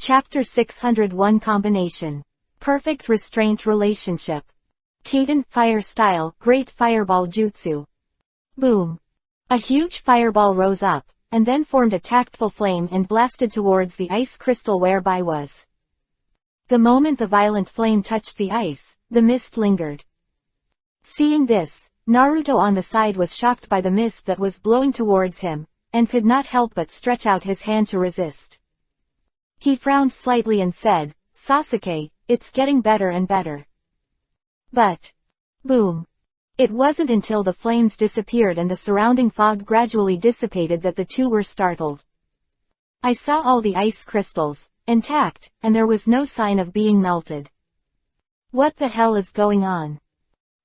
Chapter 601 Combination. Perfect Restraint Relationship. Kaden Fire Style Great Fireball Jutsu. Boom. A huge fireball rose up, and then formed a tactful flame and blasted towards the ice crystal whereby was. The moment the violent flame touched the ice, the mist lingered. Seeing this, Naruto on the side was shocked by the mist that was blowing towards him, and could not help but stretch out his hand to resist. He frowned slightly and said, "Sasuke, it's getting better and better." But, boom. It wasn't until the flames disappeared and the surrounding fog gradually dissipated that the two were startled. I saw all the ice crystals, intact, and there was no sign of being melted. What the hell is going on?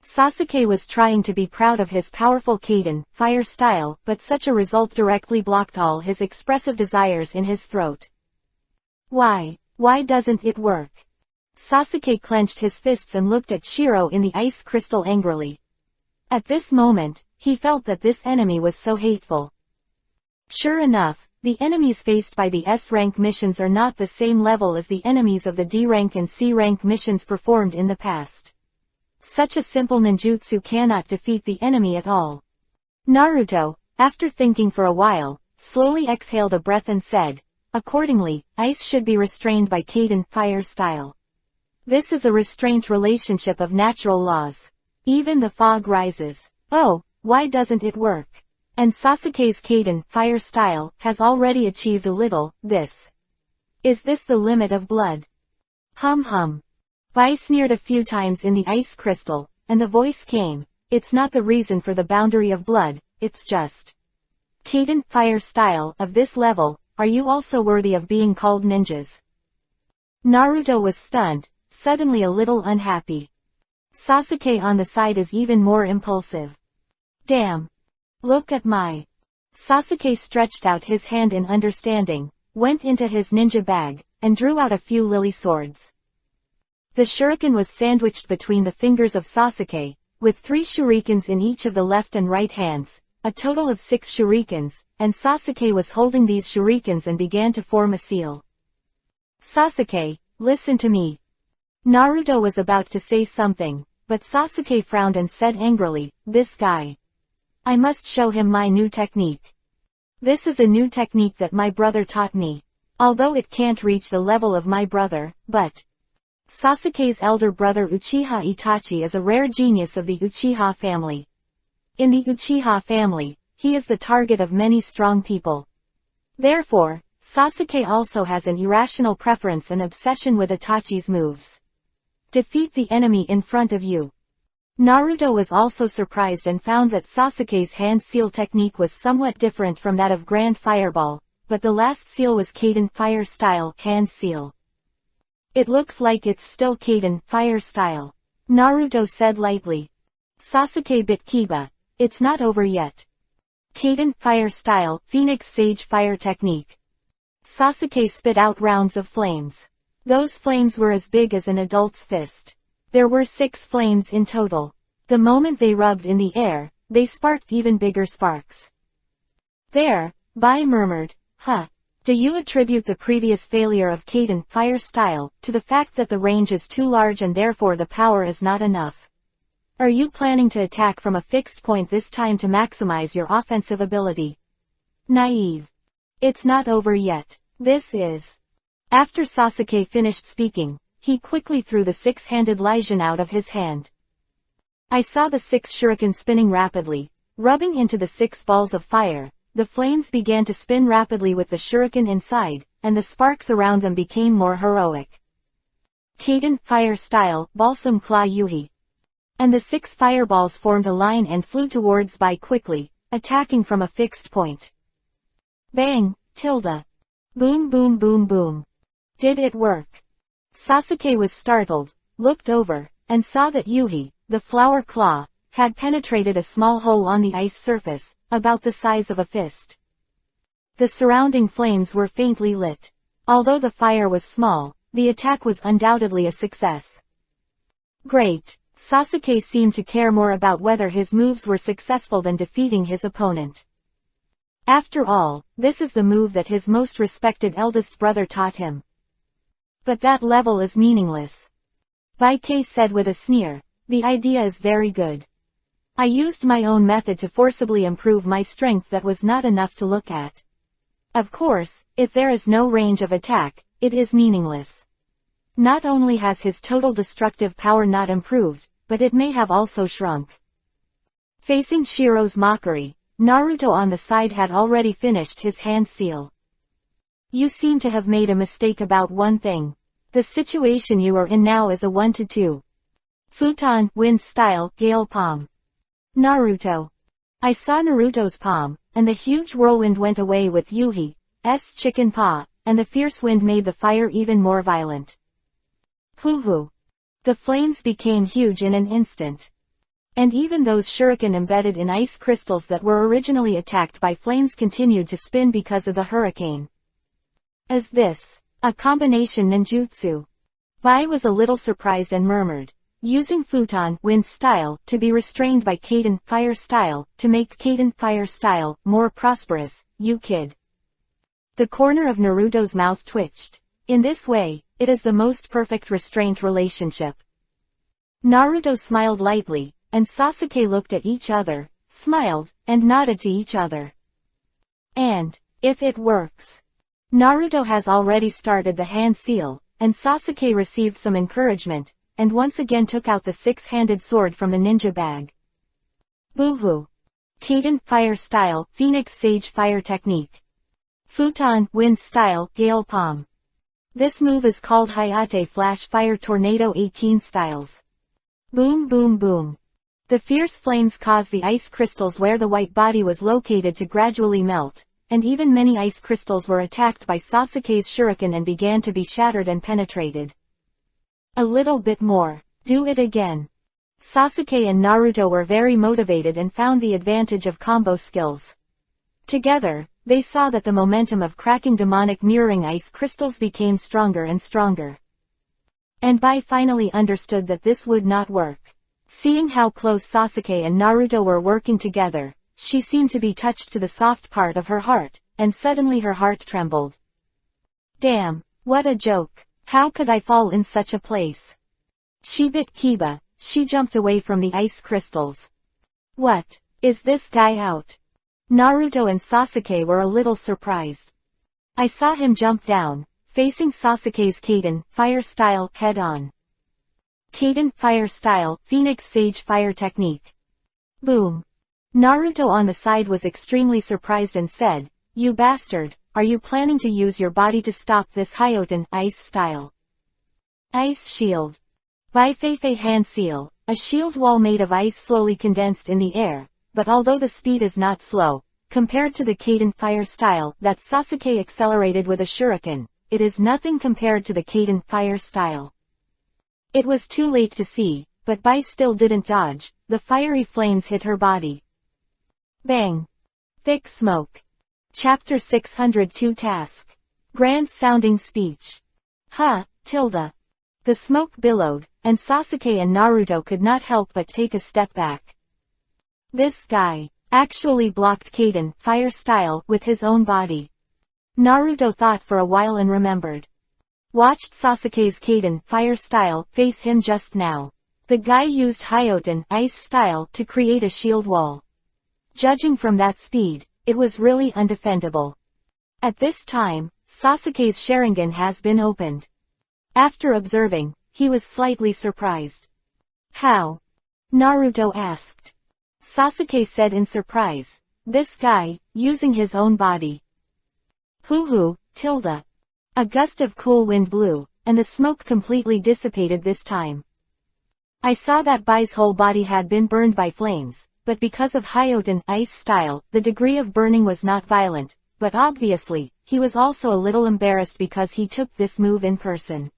Sasuke was trying to be proud of his powerful Kaden Fire style, but such a result directly blocked all his expressive desires in his throat. Why doesn't it work? Sasuke clenched his fists and looked at Shiro in the ice crystal angrily. At this moment, he felt that this enemy was so hateful. Sure enough, the enemies faced by the S-rank missions are not the same level as the enemies of the D-rank and C-rank missions performed in the past. Such a simple ninjutsu cannot defeat the enemy at all. Naruto, after thinking for a while, slowly exhaled a breath and said, "Accordingly, ice should be restrained by Kaden Fire style. This is a restraint relationship of natural laws. Even the fog rises. Oh, why doesn't it work?" And Sasuke's Kaden Fire style has already achieved a little, Is this the limit of blood? Hum. I sneered a few times in the ice crystal, and the voice came, "It's not the reason for the boundary of blood, it's just. Kaden Fire style of this level, are you also worthy of being called ninjas?" Naruto was stunned, suddenly a little unhappy. Sasuke on the side is even more impulsive. Damn. Look at my. Sasuke stretched out his hand in understanding, went into his ninja bag, and drew out a few lily swords. The shuriken was sandwiched between the fingers of Sasuke, with 3 shurikens in each of the left and right hands, a total of 6 shurikens, and Sasuke was holding these shurikens and began to form a seal. "Sasuke, listen to me." Naruto was about to say something, but Sasuke frowned and said angrily, "This guy. I must show him my new technique. This is a new technique that my brother taught me. Although it can't reach the level of my brother, but..." Sasuke's elder brother Uchiha Itachi is a rare genius of the Uchiha family. In the Uchiha family, he is the target of many strong people. Therefore, Sasuke also has an irrational preference and obsession with Itachi's moves. Defeat the enemy in front of you. Naruto was also surprised and found that Sasuke's hand seal technique was somewhat different from that of Grand Fireball, but the last seal was Kaden Fire style hand seal. "It looks like it's still Kaden Fire style," Naruto said lightly. Sasuke bit Kiba. "It's not over yet. Kaden Fire style Phoenix Sage Fire technique." Sasuke spit out rounds of flames. Those flames were as big as an adult's fist. There were 6 flames in total. The moment they rubbed in the air, they sparked even bigger sparks. "There," Bai murmured, "Huh. Do you attribute the previous failure of Kaden Fire style to the fact that the range is too large and therefore the power is not enough? Are you planning to attack from a fixed point this time to maximize your offensive ability?" Naive. "It's not over yet. This is..." After Sasuke finished speaking, he quickly threw the 6-handed Raijin out of his hand. I saw the 6 shuriken spinning rapidly, rubbing into the 6 balls of fire. The flames began to spin rapidly with the shuriken inside, and the sparks around them became more heroic. Kaden Fire style Balsam Claw Yuhi. And the 6 fireballs formed a line and flew towards Bai quickly, attacking from a fixed point. Bang, tilde. Boom boom boom boom. Did it work? Sasuke was startled, looked over, and saw that Yuhi, the flower claw, had penetrated a small hole on the ice surface, about the size of a fist. The surrounding flames were faintly lit. Although the fire was small, the attack was undoubtedly a success. Great. Sasuke seemed to care more about whether his moves were successful than defeating his opponent. After all, this is the move that his most respected eldest brother taught him. But that level is meaningless. Baike said with a sneer, the idea is very good. I used my own method to forcibly improve my strength. That was not enough to look at. Of course, if there is no range of attack, it is meaningless. Not only has his total destructive power not improved, but it may have also shrunk. Facing Shiro's mockery, Naruto on the side had already finished his hand seal. You seem to have made a mistake about one thing. The situation you are in now is a 1-to-2. Futon, wind style, gale palm. Naruto. I saw Naruto's palm, and the huge whirlwind went away with Yuhi's chicken paw, and the fierce wind made the fire even more violent. Hoo-hoo. The flames became huge in an instant. And even those shuriken embedded in ice crystals that were originally attacked by flames continued to spin because of the hurricane. Is this a combination ninjutsu? Bai was a little surprised and murmured, using Futon, wind style, to be restrained by Kaden, fire style, to make Kaden, fire style, more prosperous, you kid. The corner of Naruto's mouth twitched. In this way, it is the most perfect restraint relationship. Naruto smiled lightly, and Sasuke looked at each other, smiled, and nodded to each other. And, if it works. Naruto has already started the hand seal, and Sasuke received some encouragement, and once again took out the six-handed sword from the ninja bag. Boo-hoo. Kaden, fire style, Phoenix Sage fire technique. Futon, wind style, gale palm. This move is called Hayate Flash Fire Tornado 18 styles. Boom boom boom. The fierce flames caused the ice crystals where the white body was located to gradually melt, and even many ice crystals were attacked by Sasuke's shuriken and began to be shattered and penetrated. A little bit more. Do it again. Sasuke and Naruto were very motivated and found the advantage of combo skills. Together, they saw that the momentum of cracking demonic mirroring ice crystals became stronger and stronger. And Bai finally understood that this would not work. Seeing how close Sasuke and Naruto were working together, she seemed to be touched to the soft part of her heart, and suddenly her heart trembled. Damn, what a joke. How could I fall in such a place? She bit Kiba. She jumped away from the ice crystals. What? Is this guy out? Naruto and Sasuke were a little surprised. I saw him jump down, facing Sasuke's Kaden, fire style, head on. Kaden, fire style, Phoenix Sage fire technique. Boom. Naruto on the side was extremely surprised and said, you bastard, are you planning to use your body to stop this Hyoten, ice style? Ice shield. Baifei hand seal, a shield wall made of ice slowly condensed in the air, but although the speed is not slow, compared to the Kaden fire style that Sasuke accelerated with a shuriken, it is nothing compared to the Kaden fire style. It was too late to see, but Bai still didn't dodge. The fiery flames hit her body. Bang. Thick smoke. Chapter 602 Task. Grand sounding speech. Tilda. The smoke billowed, and Sasuke and Naruto could not help but take a step back. This guy actually blocked Kaden, fire style, with his own body. Naruto thought for a while and remembered. Watched Sasuke's Kaden, fire style, face him just now. The guy used Hyoten, ice style, to create a shield wall. Judging from that speed, it was really undefendable. At this time, Sasuke's Sharingan has been opened. After observing, he was slightly surprised. How? Naruto asked. Sasuke said in surprise. This guy, using his own body. Hoo-hoo, Tilda. A gust of cool wind blew, and the smoke completely dissipated this time. I saw that Bai's whole body had been burned by flames, but because of Hyoten, ice style, the degree of burning was not violent, but obviously, he was also a little embarrassed because he took this move in person.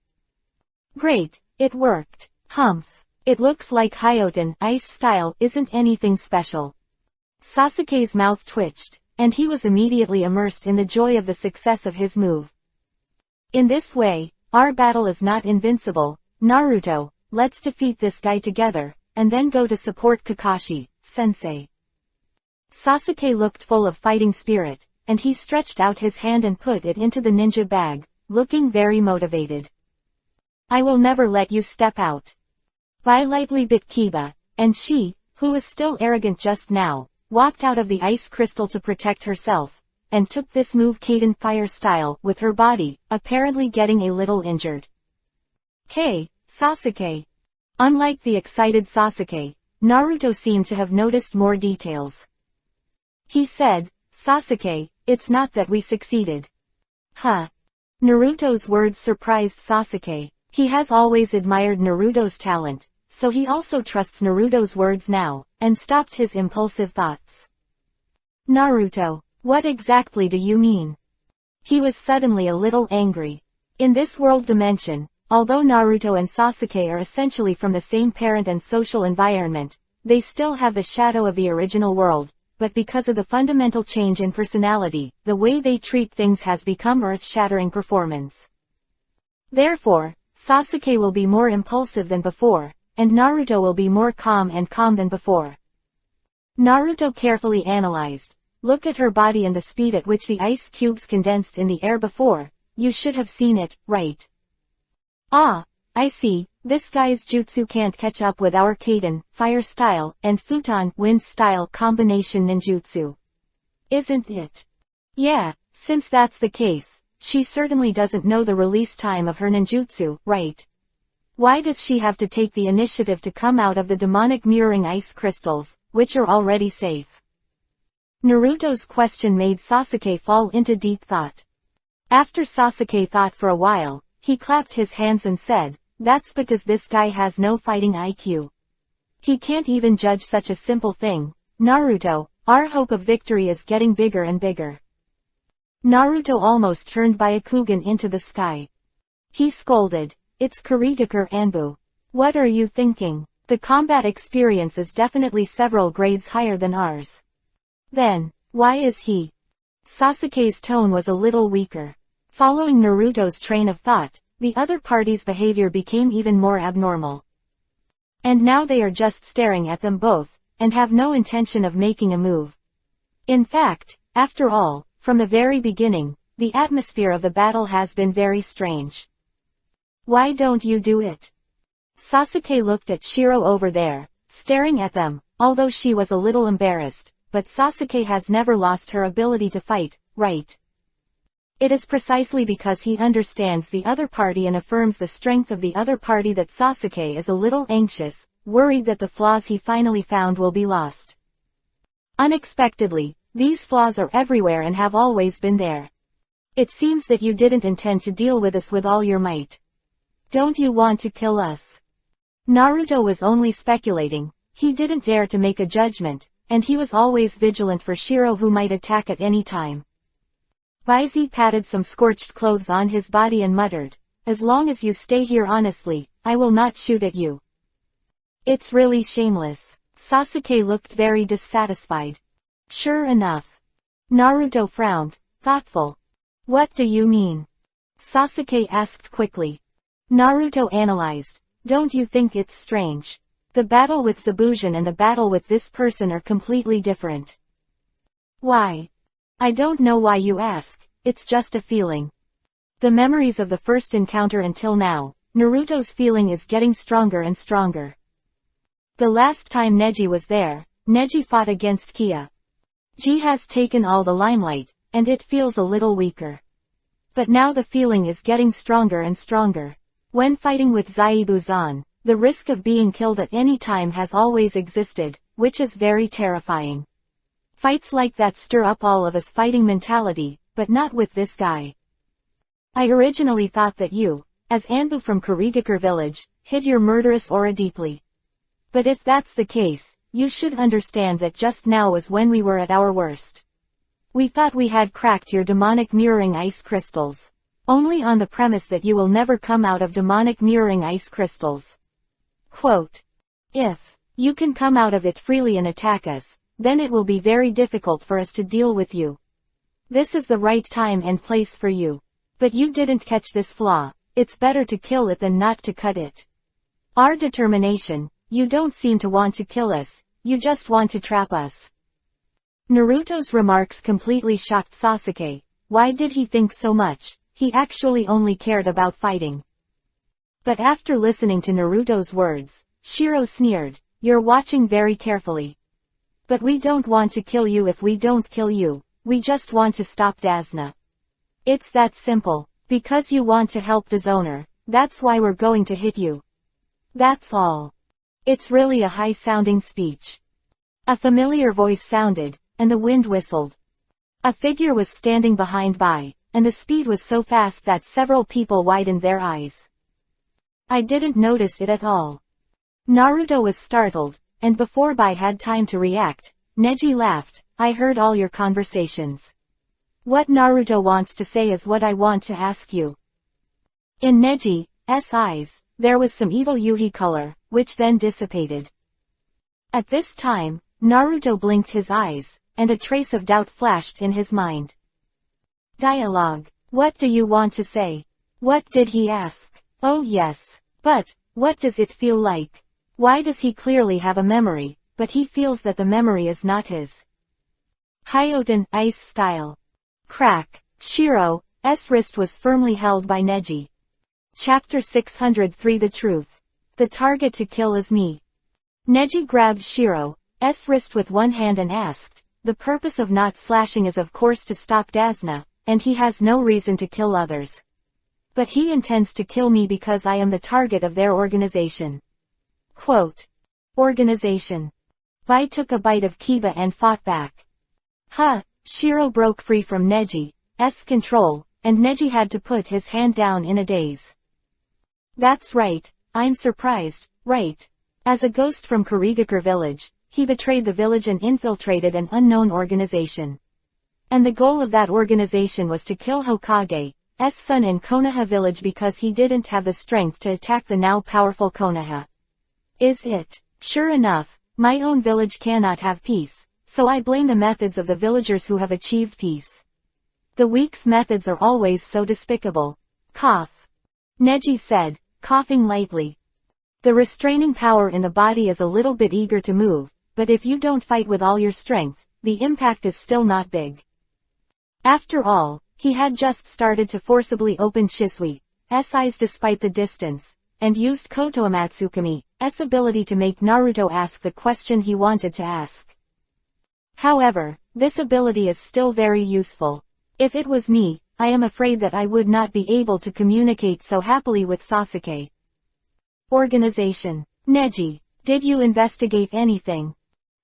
Great, it worked. Humph. It looks like Hyoten, ice style, isn't anything special. Sasuke's mouth twitched, and he was immediately immersed in the joy of the success of his move. In this way, our battle is not invincible. Naruto, let's defeat this guy together, and then go to support Kakashi, sensei. Sasuke looked full of fighting spirit, and he stretched out his hand and put it into the ninja bag, looking very motivated. I will never let you step out. Bai lightly bit Kiba, and she, who was still arrogant just now, walked out of the ice crystal to protect herself, and took this move Kaden fire style with her body, apparently getting a little injured. Hey, Sasuke. Unlike the excited Sasuke, Naruto seemed to have noticed more details. He said, Sasuke, it's not that we succeeded. Huh. Naruto's words surprised Sasuke. He has always admired Naruto's talent, so he also trusts Naruto's words now, and stopped his impulsive thoughts. Naruto, what exactly do you mean? He was suddenly a little angry. In this world dimension, although Naruto and Sasuke are essentially from the same parent and social environment, they still have the shadow of the original world, but because of the fundamental change in personality, the way they treat things has become earth-shattering performance. Therefore, Sasuke will be more impulsive than before, and Naruto will be more calm than before. Naruto carefully analyzed. Look at her body and the speed at which the ice cubes condensed in the air before. You should have seen it, right? Ah, I see, this guy's jutsu can't catch up with our Kaden, fire style, and Futon, wind style combination ninjutsu. Isn't it? Yeah, since that's the case, she certainly doesn't know the release time of her ninjutsu, right? Why does she have to take the initiative to come out of the demonic mirroring ice crystals, which are already safe? Naruto's question made Sasuke fall into deep thought. After Sasuke thought for a while, he clapped his hands and said, that's because this guy has no fighting IQ. He can't even judge such a simple thing. Naruto, our hope of victory is getting bigger and bigger. Naruto almost turned Byakugan into the sky. He scolded, it's Kurigakure Anbu. What are you thinking? The combat experience is definitely several grades higher than ours. Then, why is he? Sasuke's tone was a little weaker. Following Naruto's train of thought, the other party's behavior became even more abnormal. And now they are just staring at them both, and have no intention of making a move. In fact, after all, from the very beginning, the atmosphere of the battle has been very strange. Why don't you do it? Sasuke looked at Shiro over there, staring at them, although she was a little embarrassed, but Sasuke has never lost her ability to fight, right? It is precisely because he understands the other party and affirms the strength of the other party that Sasuke is a little anxious, worried that the flaws he finally found will be lost. Unexpectedly, these flaws are everywhere and have always been there. It seems that you didn't intend to deal with us with all your might. Don't you want to kill us? Naruto was only speculating. He didn't dare to make a judgment, and he was always vigilant for Shiro who might attack at any time. Baizi patted some scorched clothes on his body and muttered, as long as you stay here honestly, I will not shoot at you. It's really shameless. Sasuke looked very dissatisfied. Sure enough. Naruto frowned, thoughtful. What do you mean? Sasuke asked quickly. Naruto analyzed. Don't you think it's strange? The battle with Zabujan and the battle with this person are completely different. Why? I don't know why you ask, it's just a feeling. The memories of the first encounter until now, Naruto's feeling is getting stronger and stronger. The last time Neji was there, Neji fought against Kia. Ji has taken all the limelight, and it feels a little weaker. But now the feeling is getting stronger and stronger. When fighting with Zaibuzan, the risk of being killed at any time has always existed, which is very terrifying. Fights like that stir up all of us fighting mentality, but not with this guy. I originally thought that you, as Anbu from Kurigakure village, hid your murderous aura deeply. But if that's the case, you should understand that just now was when we were at our worst. We thought we had cracked your demonic mirroring ice crystals. Only on the premise that you will never come out of demonic mirroring ice crystals. Quote. If you can come out of it freely and attack us, then it will be very difficult for us to deal with you. This is the right time and place for you. But you didn't catch this flaw. It's better to kill it than not to cut it. Our determination, you don't seem to want to kill us, you just want to trap us. Naruto's remarks completely shocked Sasuke. Why did he think so much? He actually only cared about fighting. But after listening to Naruto's words, Shiro sneered, "You're watching very carefully. But we don't want to kill you if we don't kill you, we just want to stop Dasna. It's that simple. Because you want to help the owner, that's why we're going to hit you. That's all." It's really a high-sounding speech. A familiar voice sounded, and the wind whistled. A figure was standing behind Bai, and the speed was so fast that several people widened their eyes. I didn't notice it at all. Naruto was startled, and before Bai had time to react, Neji laughed, "I heard all your conversations. What Naruto wants to say is what I want to ask you." In Neji's eyes, there was some evil Yuhi color, which then dissipated. At this time, Naruto blinked his eyes, and a trace of doubt flashed in his mind. Dialogue. What do you want to say? What did he ask? Oh yes. But, what does it feel like? Why does he clearly have a memory, but he feels that the memory is not his? Hyoten, ice style. Crack. Shiro's wrist was firmly held by Neji. Chapter 603 The Truth. The target to kill is me. Neji grabbed Shiro's wrist with one hand and asked, "The purpose of not slashing is of course to stop Dasna, and he has no reason to kill others. But he intends to kill me because I am the target of their organization." Quote. Organization. Bai took a bite of kiba and fought back. Shiro broke free from Neji's control, and Neji had to put his hand down in a daze. That's right, I'm surprised, right? As a ghost from Kurigakure village, he betrayed the village and infiltrated an unknown organization. And the goal of that organization was to kill Hokage's son in Konoha village because he didn't have the strength to attack the now powerful Konoha. Is it? Sure enough, my own village cannot have peace, so I blame the methods of the villagers who have achieved peace. The weak's methods are always so despicable. Cough. Neji said, coughing lightly. The restraining power in the body is a little bit eager to move, but if you don't fight with all your strength, the impact is still not big. After all, he had just started to forcibly open Chisui's eyes despite the distance, and used Koto Amatsukami's ability to make Naruto ask the question he wanted to ask. However, this ability is still very useful. If it was me, I am afraid that I would not be able to communicate so happily with Sasuke. Organization. Neji, did you investigate anything?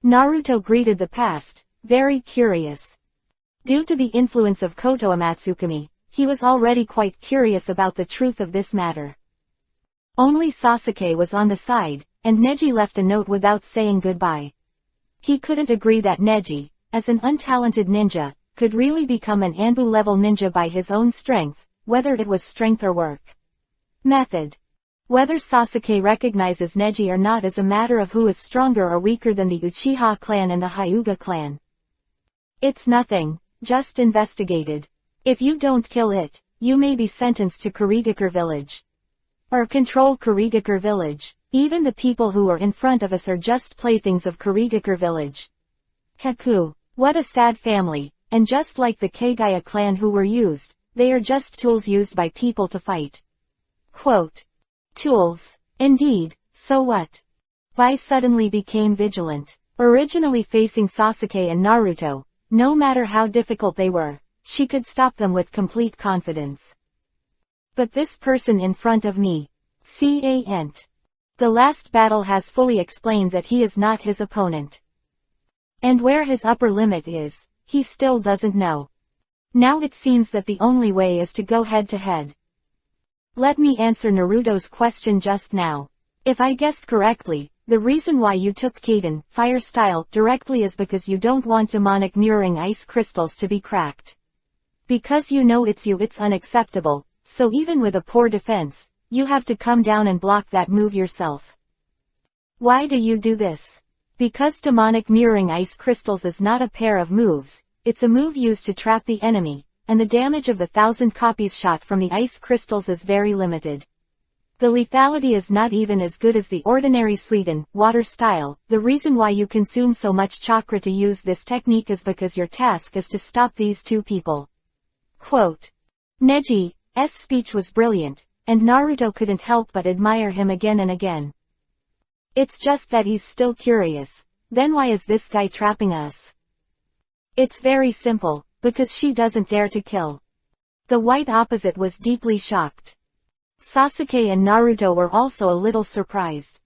Naruto greeted the past, very curious. Due to the influence of Koto Amatsukami, he was already quite curious about the truth of this matter. Only Sasuke was on the side, and Neji left a note without saying goodbye. He couldn't agree that Neji, as an untalented ninja, could really become an Anbu-level ninja by his own strength, whether it was strength or work. Method. Whether Sasuke recognizes Neji or not is a matter of who is stronger or weaker than the Uchiha clan and the Hyuga clan. It's nothing, just investigated. If you don't kill it, you may be sentenced to Kurigakure village. Or control Kurigakure village. Even the people who are in front of us are just playthings of Kurigakure village. Heku. What a sad family, and just like the Kagaya clan who were used, they are just tools used by people to fight. Quote. Tools. Indeed, so what? Bai suddenly became vigilant. Originally facing Sasuke and Naruto, no matter how difficult they were, she could stop them with complete confidence. But this person in front of me, Cant. The last battle has fully explained that he is not his opponent. And where his upper limit is, he still doesn't know. Now it seems that the only way is to go head to head. Let me answer Naruto's question just now. If I guessed correctly, the reason why you took Kaden, fire style, directly is because you don't want demonic mirroring ice crystals to be cracked. Because you know it's unacceptable, so even with a poor defense, you have to come down and block that move yourself. Why do you do this? Because demonic mirroring ice crystals is not a pair of moves, it's a move used to trap the enemy, and the damage of the 1,000 copies shot from the ice crystals is very limited. The lethality is not even as good as the ordinary Suiden, water style. The reason why you consume so much chakra to use this technique is because your task is to stop these two people. Quote. Neji's speech was brilliant, and Naruto couldn't help but admire him again and again. It's just that he's still curious. Then why is this guy trapping us? It's very simple, because she doesn't dare to kill. The white opposite was deeply shocked. Sasuke and Naruto were also a little surprised.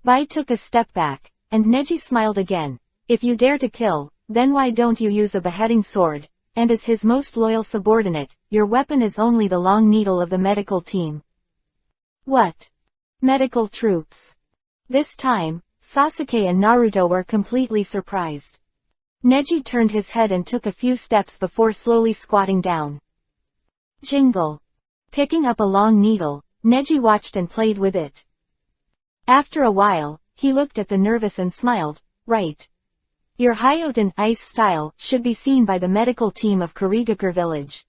Bai took a step back, and Neji smiled again. If you dare to kill, then why don't you use a beheading sword? And as his most loyal subordinate, your weapon is only the long needle of the medical team. What? Medical troops. This time, Sasuke and Naruto were completely surprised. Neji turned his head and took a few steps before slowly squatting down. Jingle. Picking up a long needle, Neji watched and played with it. After a while, he looked at the nervous and smiled. Right. Your Hyoten ice style should be seen by the medical team of Kurigakure village.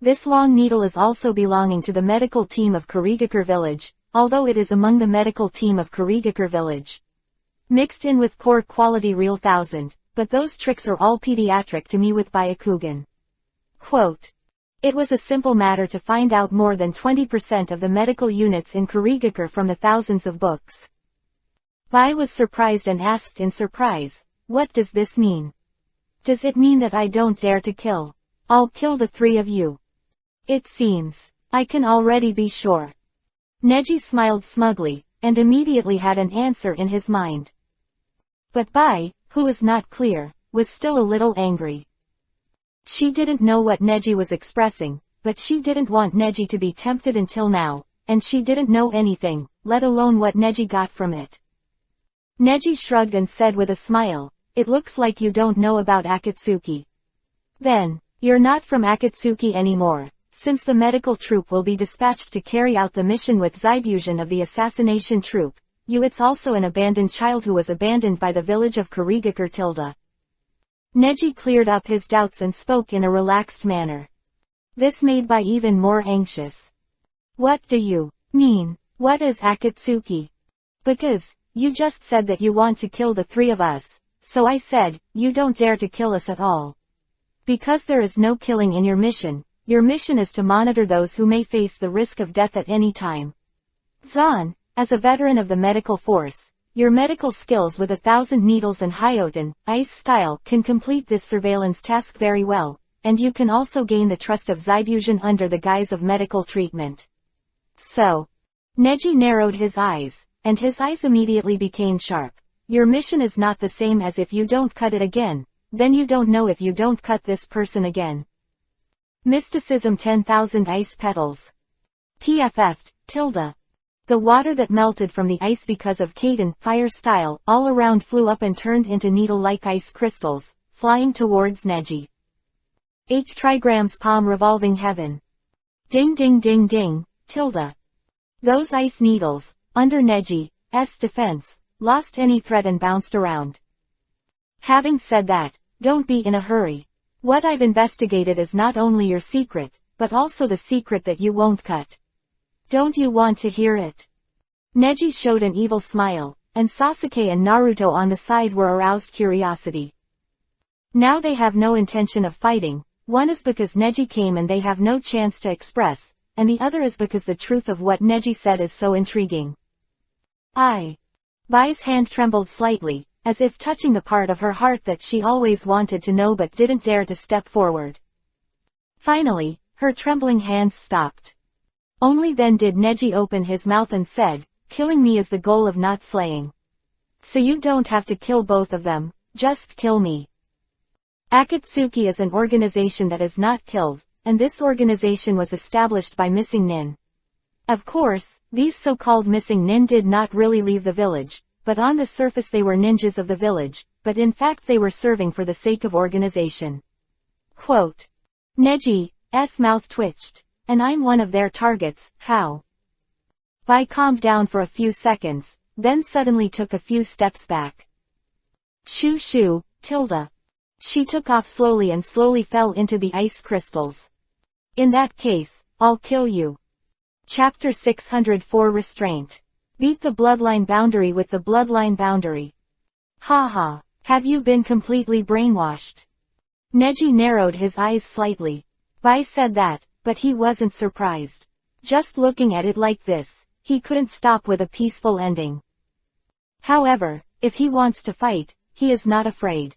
This long needle is also belonging to the medical team of Kurigakure village, although it is among the medical team of Kurigakure village. Mixed in with core quality real 1000, but those tricks are all pediatric to me with Byakugan. Quote. It was a simple matter to find out more than 20% of the medical units in Kurigakure from the thousands of books. Bai was surprised and asked in surprise, what does this mean? Does it mean that I don't dare to kill? I'll kill the three of you. It seems. I can already be sure. Neji smiled smugly, and immediately had an answer in his mind. But Bai, who was not clear, was still a little angry. She didn't know what Neji was expressing, but she didn't want Neji to be tempted until now, and she didn't know anything, let alone what Neji got from it. Neji shrugged and said with a smile, it looks like you don't know about Akatsuki. Then, you're not from Akatsuki anymore, since the medical troop will be dispatched to carry out the mission with Zaibusion of the assassination troop. It's also an abandoned child who was abandoned by the village of Kurigakure tilde. Neji cleared up his doubts and spoke in a relaxed manner. This made Bai even more anxious. What do you mean? What is Akatsuki? Because, you just said that you want to kill the three of us, so I said, you don't dare to kill us at all. Because there is no killing in your mission is to monitor those who may face the risk of death at any time. Zan, as a veteran of the medical force, your medical skills with 1,000 needles and Hyoten, ice style can complete this surveillance task very well, and you can also gain the trust of Zaibusion under the guise of medical treatment. So. Neji narrowed his eyes, and his eyes immediately became sharp. Your mission is not the same as if you don't cut it again, then you don't know if you don't cut this person again. Mysticism 10,000 ice petals. PFF, tilde. The water that melted from the ice because of Kaden, fire style, all around flew up and turned into needle-like ice crystals, flying towards Neji. 8 trigrams palm revolving heaven. Ding ding ding ding, tilde. Those ice needles, under Neji's defense, lost any threat and bounced around. Having said that, don't be in a hurry. What I've investigated is not only your secret, but also the secret that you won't cut. Don't you want to hear it? Neji showed an evil smile, and Sasuke and Naruto on the side were aroused curiosity. Now they have no intention of fighting, one is because Neji came and they have no chance to express, and the other is because the truth of what Neji said is so intriguing. Bai's hand trembled slightly, as if touching the part of her heart that she always wanted to know but didn't dare to step forward. Finally, her trembling hands stopped. Only then did Neji open his mouth and said, killing me is the goal of not slaying. So you don't have to kill both of them, just kill me. Akatsuki is an organization that is not killed, and this organization was established by missing nin. Of course, these so-called missing nin did not really leave the village, but on the surface they were ninjas of the village, but in fact they were serving for the sake of organization. Quote. Neji's mouth twitched. And I'm one of their targets, how? Bai calmed down for a few seconds, then suddenly took a few steps back. Shoo shoo, tilde. She took off slowly and slowly fell into the ice crystals. In that case, I'll kill you. Chapter 604 Restraint. Beat the bloodline boundary with the bloodline boundary. Haha, have you been completely brainwashed? Neji narrowed his eyes slightly. Bai said that, but he wasn't surprised. Just looking at it like this, he couldn't stop with a peaceful ending. However, if he wants to fight, he is not afraid.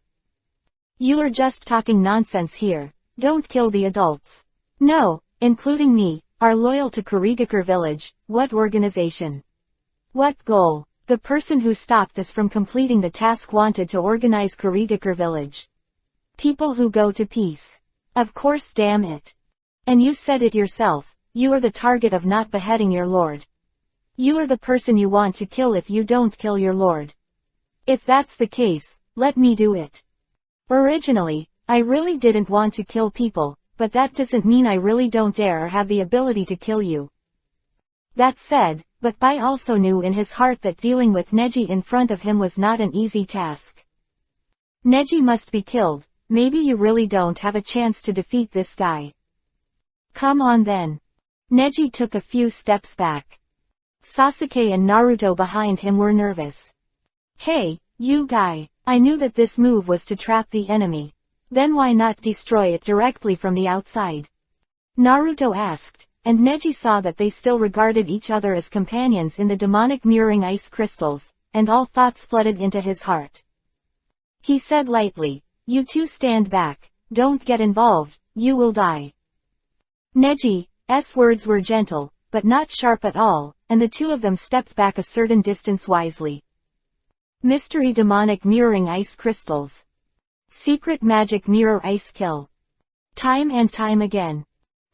You're just talking nonsense here. Don't kill the adults. No, including me, are loyal to Kurigakure village. What organization? What goal? The person who stopped us from completing the task wanted to organize Kurigakure village. People who go to peace. Of course, damn it. And you said it yourself, you are the target of not beheading your lord. You are the person you want to kill if you don't kill your lord. If that's the case, let me do it. Originally, I really didn't want to kill people, but that doesn't mean I really don't dare or have the ability to kill you. That said, but Bai also knew in his heart that dealing with Neji in front of him was not an easy task. Neji must be killed. Maybe you really don't have a chance to defeat this guy. Come on then. Neji took a few steps back. Sasuke and Naruto behind him were nervous. Hey, you guy, I knew that this move was to trap the enemy. Then why not destroy it directly from the outside? Naruto asked, and Neji saw that they still regarded each other as companions in the demonic mirroring ice crystals, and all thoughts flooded into his heart. He said lightly, you two stand back, don't get involved, you will die. Neji's words were gentle, but not sharp at all, and the two of them stepped back a certain distance wisely. Mystery demonic mirroring ice crystals. Secret magic mirror ice kill. Time and time again.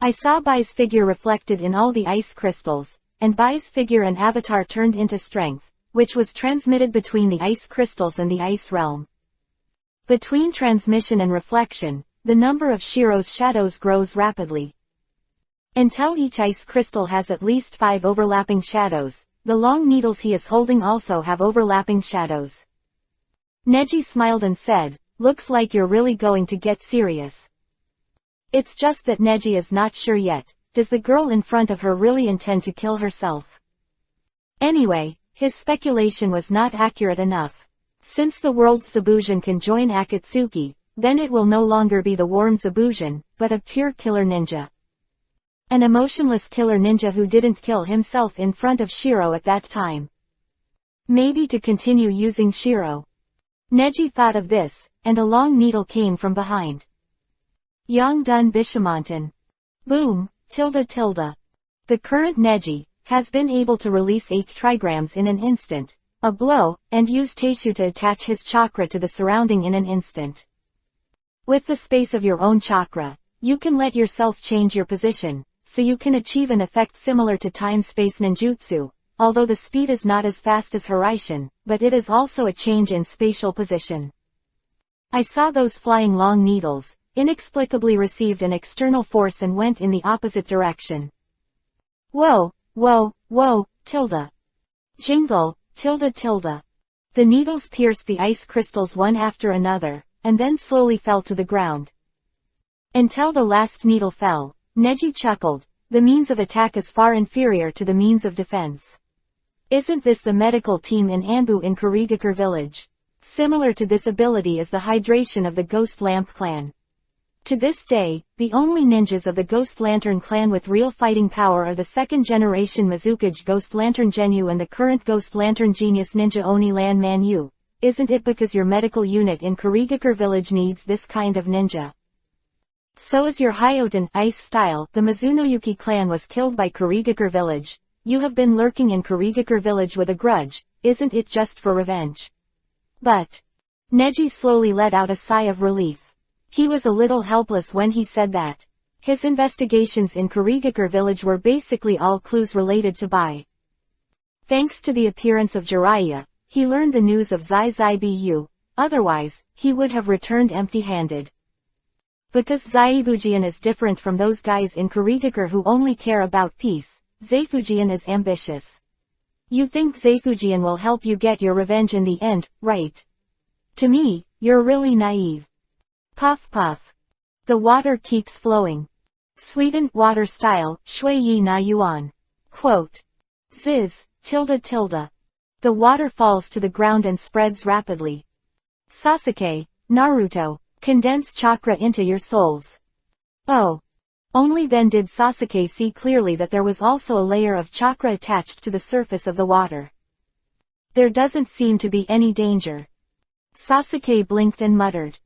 I saw Bai's figure reflected in all the ice crystals, and Bai's figure and avatar turned into strength, which was transmitted between the ice crystals and the ice realm. Between transmission and reflection, the number of Shiro's shadows grows rapidly. Until each ice crystal has at least 5 overlapping shadows, the long needles he is holding also have overlapping shadows. Neji smiled and said, looks like you're really going to get serious. It's just that Neji is not sure yet, does the girl in front of her really intend to kill herself? Anyway, his speculation was not accurate enough. Since the world's Zabujan can join Akatsuki, then it will no longer be the warm Zabujan, but a pure killer ninja. An emotionless killer ninja who didn't kill himself in front of Shiro at that time. Maybe to continue using Shiro. Neji thought of this, and a long needle came from behind. Yongdun Bishamontan. Boom, tilde. The current Neji has been able to release 8 trigrams in an instant, a blow, and use Teishu to attach his chakra to the surrounding in an instant. With the space of your own chakra, you can let yourself change your position, so you can achieve an effect similar to time-space ninjutsu, although the speed is not as fast as Hiraishin, but it is also a change in spatial position. I saw those flying long needles, inexplicably received an external force and went in the opposite direction. Whoa, tilde. Jingle, tilde. The needles pierced the ice crystals one after another, and then slowly fell to the ground. Until the last needle fell, Neji chuckled, the means of attack is far inferior to the means of defense. Isn't this the medical team in Anbu in Kurigakure village? Similar to this ability is the hydration of the Ghost Lamp clan. To this day, the only ninjas of the Ghost Lantern clan with real fighting power are the second-generation Mizukage Ghost Lantern Genyu and the current Ghost Lantern Genius Ninja Oni Lan Manyu. Isn't it because your medical unit in Kurigakure village needs this kind of ninja? So is your Hyoten ice style. The Mizunoyuki clan was killed by Kurigakure village. You have been lurking in Kurigakure village with a grudge, isn't it just for revenge? But Neji slowly let out a sigh of relief. He was a little helpless when he said that. His investigations in Kurigakure village were basically all clues related to Bai. Thanks to the appearance of Jiraiya, he learned the news of Zai Bu, otherwise, he would have returned empty-handed. Because Zaibujian is different from those guys in Kurigakure who only care about peace, Zaifujian is ambitious. You think Zaifujian will help you get your revenge in the end, right? To me, you're really naive. Puff puff. The water keeps flowing. Sweden water style, shui yi na yuan. Quote. Ziz, tilde. The water falls to the ground and spreads rapidly. Sasuke, Naruto, condense chakra into your souls. Oh. Only then did Sasuke see clearly that there was also a layer of chakra attached to the surface of the water. There doesn't seem to be any danger. Sasuke blinked and muttered.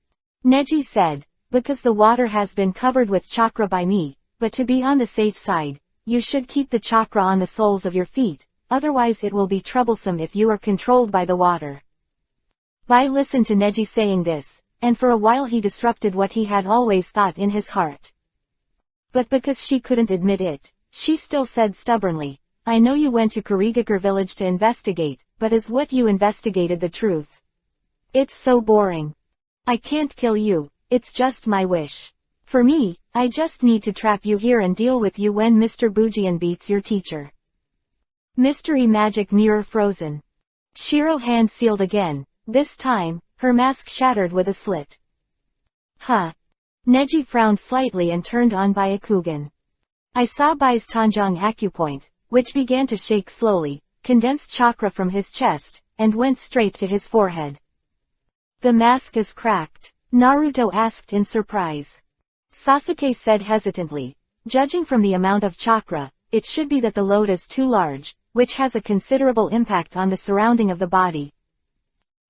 Neji said, because the water has been covered with chakra by me, but to be on the safe side, you should keep the chakra on the soles of your feet, otherwise it will be troublesome if you are controlled by the water. Bai listened to Neji saying this, and for a while he disrupted what he had always thought in his heart. But because she couldn't admit it, she still said stubbornly, I know you went to Kurigakure village to investigate, but is what you investigated the truth? It's so boring. I can't kill you, it's just my wish. For me, I just need to trap you here and deal with you when Mr. Bujian beats your teacher. Mystery magic mirror frozen. Shiro hand sealed again, this time, her mask shattered with a slit. Huh. Neji frowned slightly and turned on Byakugan. I saw Bai's Tanjong acupoint, which began to shake slowly, condensed chakra from his chest, and went straight to his forehead. The mask is cracked, Naruto asked in surprise. Sasuke said hesitantly, judging from the amount of chakra, it should be that the load is too large, which has a considerable impact on the surrounding of the body.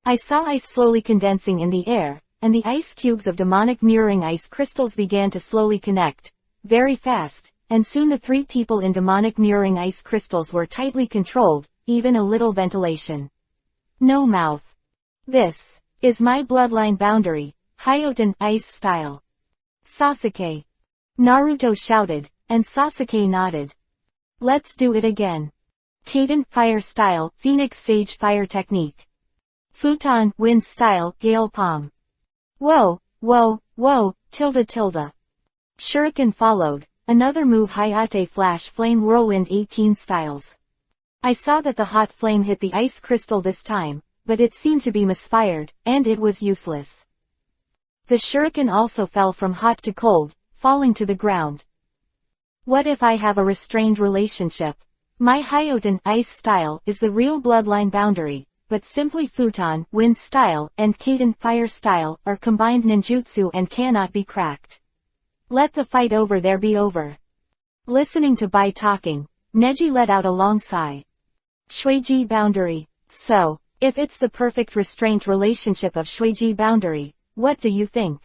I saw ice slowly condensing in the air, and the ice cubes of demonic mirroring ice crystals began to slowly connect, very fast, and soon the three people in demonic mirroring ice crystals were tightly controlled, even a little ventilation. No mouth. This is my bloodline boundary, Hyoten ice style. Sasuke. Naruto shouted, and Sasuke nodded. Let's do it again. Kaden fire style, Phoenix Sage fire technique. Futon wind style, Gale Palm. Whoa, whoa, whoa, tilde tilde. Shuriken followed, another move Hayate Flash Flame Whirlwind 18 styles. I saw that the hot flame hit the ice crystal this time, but it seemed to be misfired, and it was useless. The shuriken also fell from hot to cold, falling to the ground. What if I have a restrained relationship? My Hyoten ice style is the real bloodline boundary, but simply Futon wind style and Kaden fire style are combined ninjutsu and cannot be cracked. Let the fight over there be over. Listening to Bai talking, Neji let out a long sigh. Shueiji boundary. So, if it's the perfect restraint relationship of Shueiji boundary, what do you think?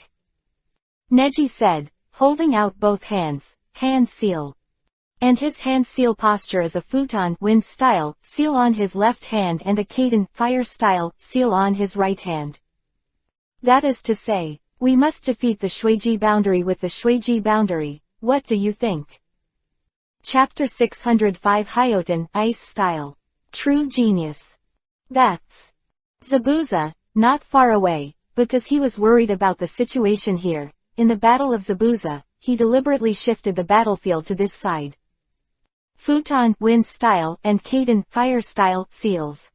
Neji said, holding out both hands, hand seal. And his hand seal posture is a Futon wind style seal on his left hand and a Kaden fire style seal on his right hand. That is to say, we must defeat the Shueiji boundary with the Shueiji boundary, what do you think? Chapter 605 Hyoten ice style. True genius. That's Zabuza, not far away, because he was worried about the situation here. In the Battle of Zabuza, he deliberately shifted the battlefield to this side. Futon wind style and Kaden fire style seals.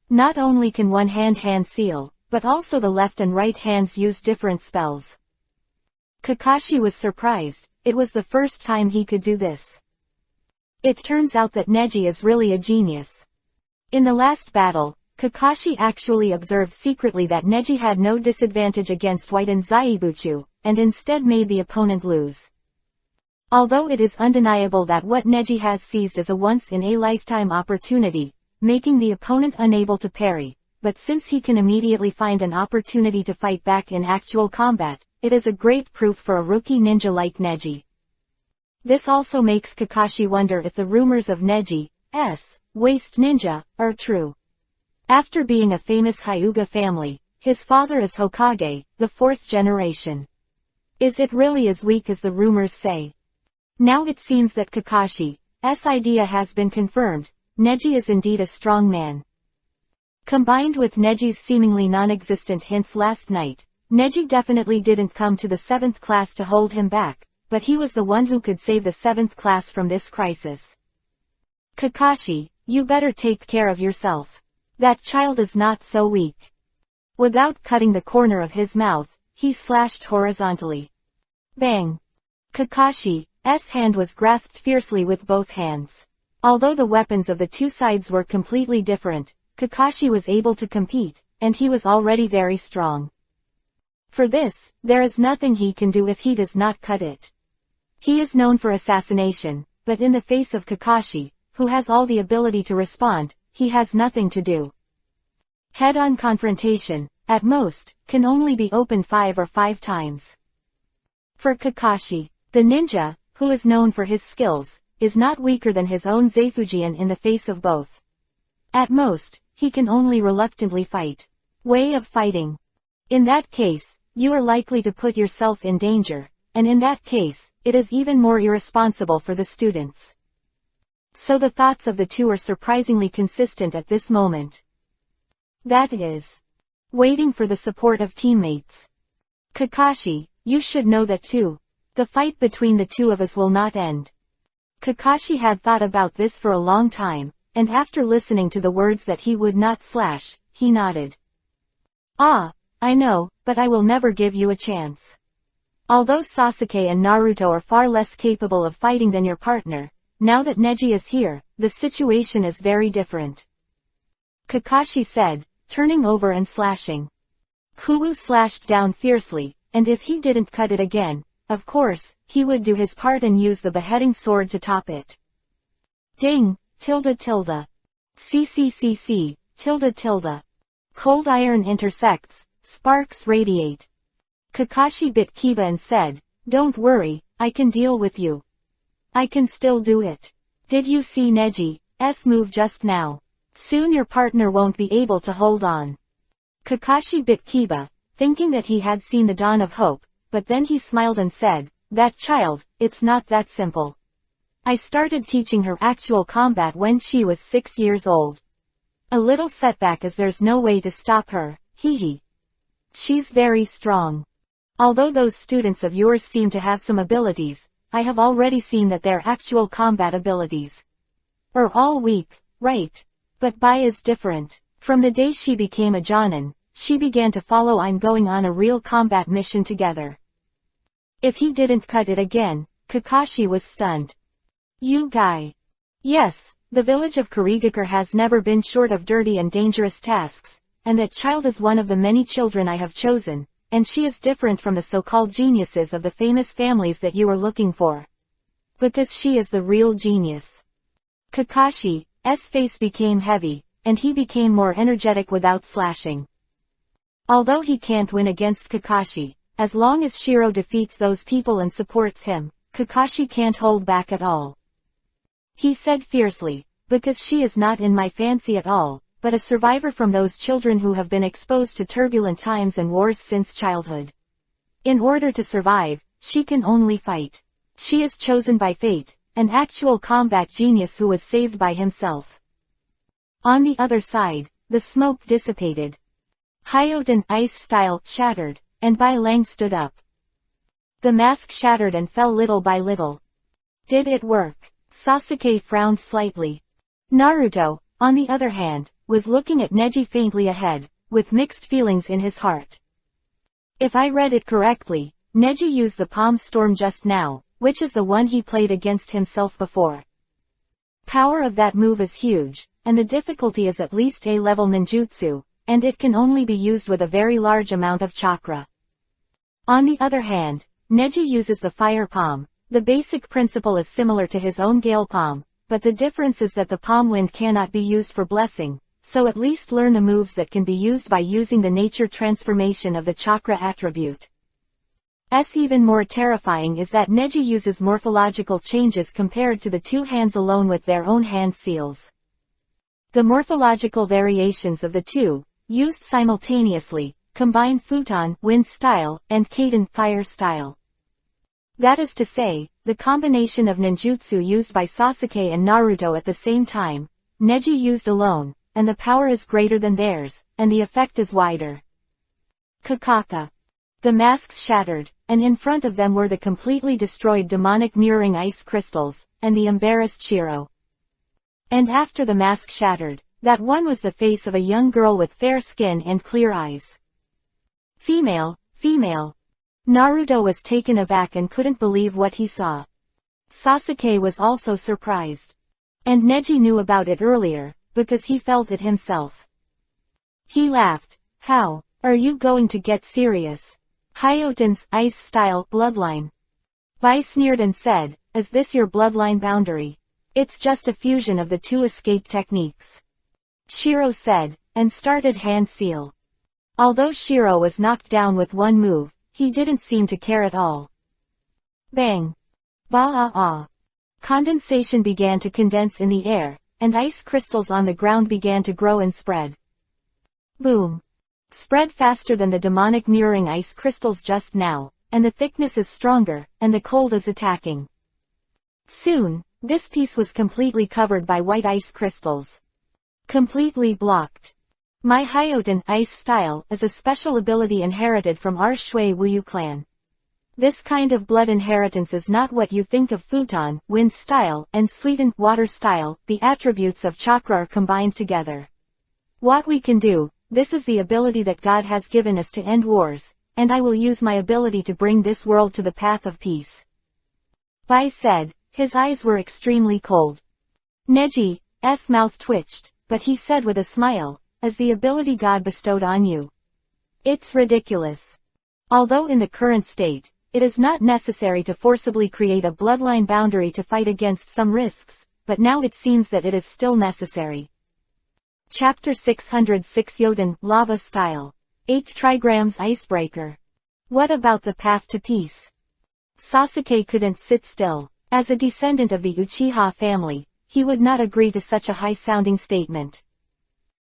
Not only can one hand seal, but also the left and right hands use different spells. Kakashi was surprised, it was the first time he could do this. It turns out that Neji is really a genius. In the last battle, Kakashi actually observed secretly that Neji had no disadvantage against White and Zaibuchu, and instead made the opponent lose. Although it is undeniable that what Neji has seized is a once-in-a-lifetime opportunity, making the opponent unable to parry, but since he can immediately find an opportunity to fight back in actual combat, it is a great proof for a rookie ninja like Neji. This also makes Kakashi wonder if the rumors of Neji's waste ninja are true. After being a famous Hyuga family, his father is Hokage, the fourth generation. Is it really as weak as the rumors say? Now it seems that Kakashi's idea has been confirmed. Neji is indeed a strong man. Combined with Neji's seemingly non-existent hints last night, Neji definitely didn't come to the 7th class to hold him back, but he was the one who could save the 7th class from this crisis. Kakashi, you better take care of yourself. That child is not so weak. Without cutting the corner of his mouth, he slashed horizontally. Bang! Kakashi's hand was grasped fiercely with both hands. Although the weapons of the two sides were completely different, Kakashi was able to compete, and he was already very strong. For this, there is nothing he can do if he does not cut it. He is known for assassination, but in the face of Kakashi, who has all the ability to respond, he has nothing to do. Head-on confrontation, at most, can only be opened 5 times. For Kakashi, the ninja, who is known for his skills, is not weaker than his own Zafujian in the face of both. At most, he can only reluctantly fight. Way of fighting. In that case, you are likely to put yourself in danger, and in that case, it is even more irresponsible for the students. So the thoughts of the two are surprisingly consistent at this moment. That is, waiting for the support of teammates. Kakashi, you should know that too. The fight between the two of us will not end. Kakashi had thought about this for a long time, and after listening to the words that he would not slash, he nodded. Ah, I know, but I will never give you a chance. Although Sasuke and Naruto are far less capable of fighting than your partner, now that Neji is here, the situation is very different. Kakashi said, turning over and slashing. Kuwu slashed down fiercely, and if he didn't cut it again, of course, he would do his part and use the beheading sword to top it. Ding, tilde tilde. CCCC, tilde tilde. Cold iron intersects, sparks radiate. Kakashi bit Kiba and said, don't worry, I can deal with you. I can still do it. Did you see Neji's move just now? Soon your partner won't be able to hold on. Kakashi bit Kiba, thinking that he had seen the dawn of hope, but then he smiled and said, that child, it's not that simple. I started teaching her actual combat when she was 6 years old. A little setback as there's no way to stop her, hee. She's very strong. Although those students of yours seem to have some abilities, I have already seen that their actual combat abilities are all weak, right? But Bai is different. From the day she became a Jonin, she began to follow I'm going on a real combat mission together. If he didn't cut it again, Kakashi was stunned. You guy. Yes, the village of Kurigakure has never been short of dirty and dangerous tasks, and that child is one of the many children I have chosen, and she is different from the so-called geniuses of the famous families that you are looking for. Because she is the real genius. Kakashi's face became heavy, and he became more energetic without slashing. Although he can't win against Kakashi, as long as Shiro defeats those people and supports him, Kakashi can't hold back at all. He said fiercely, because she is not in my fancy at all, but a survivor from those children who have been exposed to turbulent times and wars since childhood. In order to survive, she can only fight. She is chosen by fate, an actual combat genius who was saved by himself. On the other side, the smoke dissipated. Hyoten ice style shattered, and Bai Lang stood up. The mask shattered and fell little by little. Did it work? Sasuke frowned slightly. Naruto, on the other hand, was looking at Neji faintly ahead, with mixed feelings in his heart. If I read it correctly, Neji used the Palm Storm just now, which is the one he played against himself before. Power of that move is huge, and the difficulty is at least A-level ninjutsu, and it can only be used with a very large amount of chakra. On the other hand, Neji uses the Fire Palm. The basic principle is similar to his own Gale Palm, but the difference is that the Palm Wind cannot be used for blessing, so at least learn the moves that can be used by using the nature transformation of the chakra attribute. Even more terrifying is that Neji uses morphological changes compared to the two hands alone with their own hand seals. The morphological variations of the two, used simultaneously, combine Futon wind style and Kaden fire style. That is to say, the combination of ninjutsu used by Sasuke and Naruto at the same time, Neji used alone, and the power is greater than theirs, and the effect is wider. Kakaka. The masks shattered, and in front of them were the completely destroyed demonic mirroring ice crystals, and the embarrassed Shiro. And after the mask shattered, that one was the face of a young girl with fair skin and clear eyes. Female. Naruto was taken aback and couldn't believe what he saw. Sasuke was also surprised. And Neji knew about it earlier, because he felt it himself. He laughed. How are you going to get serious? Hyoten's ice style bloodline. Bai sneered and said, "Is this your bloodline boundary? It's just a fusion of the two escape techniques." Shiro said, and started hand seal. Although Shiro was knocked down with one move, he didn't seem to care at all. Bang! Ba-ah-ah! Condensation began to condense in the air, and ice crystals on the ground began to grow and spread. Boom! Spread faster than the demonic mirroring ice crystals just now, and the thickness is stronger, and the cold is attacking. Soon, this piece was completely covered by white ice crystals. Completely blocked. My Hyoten ice style is a special ability inherited from our Shui Wuyu clan. This kind of blood inheritance is not what you think of futon, wind style, and sweetened water style. The attributes of chakra are combined together. What we can do, this is the ability that God has given us to end wars, and I will use my ability to bring this world to the path of peace. Bai said, his eyes were extremely cold. Neji's mouth twitched, but he said with a smile, as the ability God bestowed on you. It's ridiculous. Although in the current state, it is not necessary to forcibly create a bloodline boundary to fight against some risks, but now it seems that it is still necessary. Chapter 606 Yoden, Lava Style. 8 trigrams Icebreaker. What about the path to peace? Sasuke couldn't sit still. As a descendant of the Uchiha family, he would not agree to such a high-sounding statement.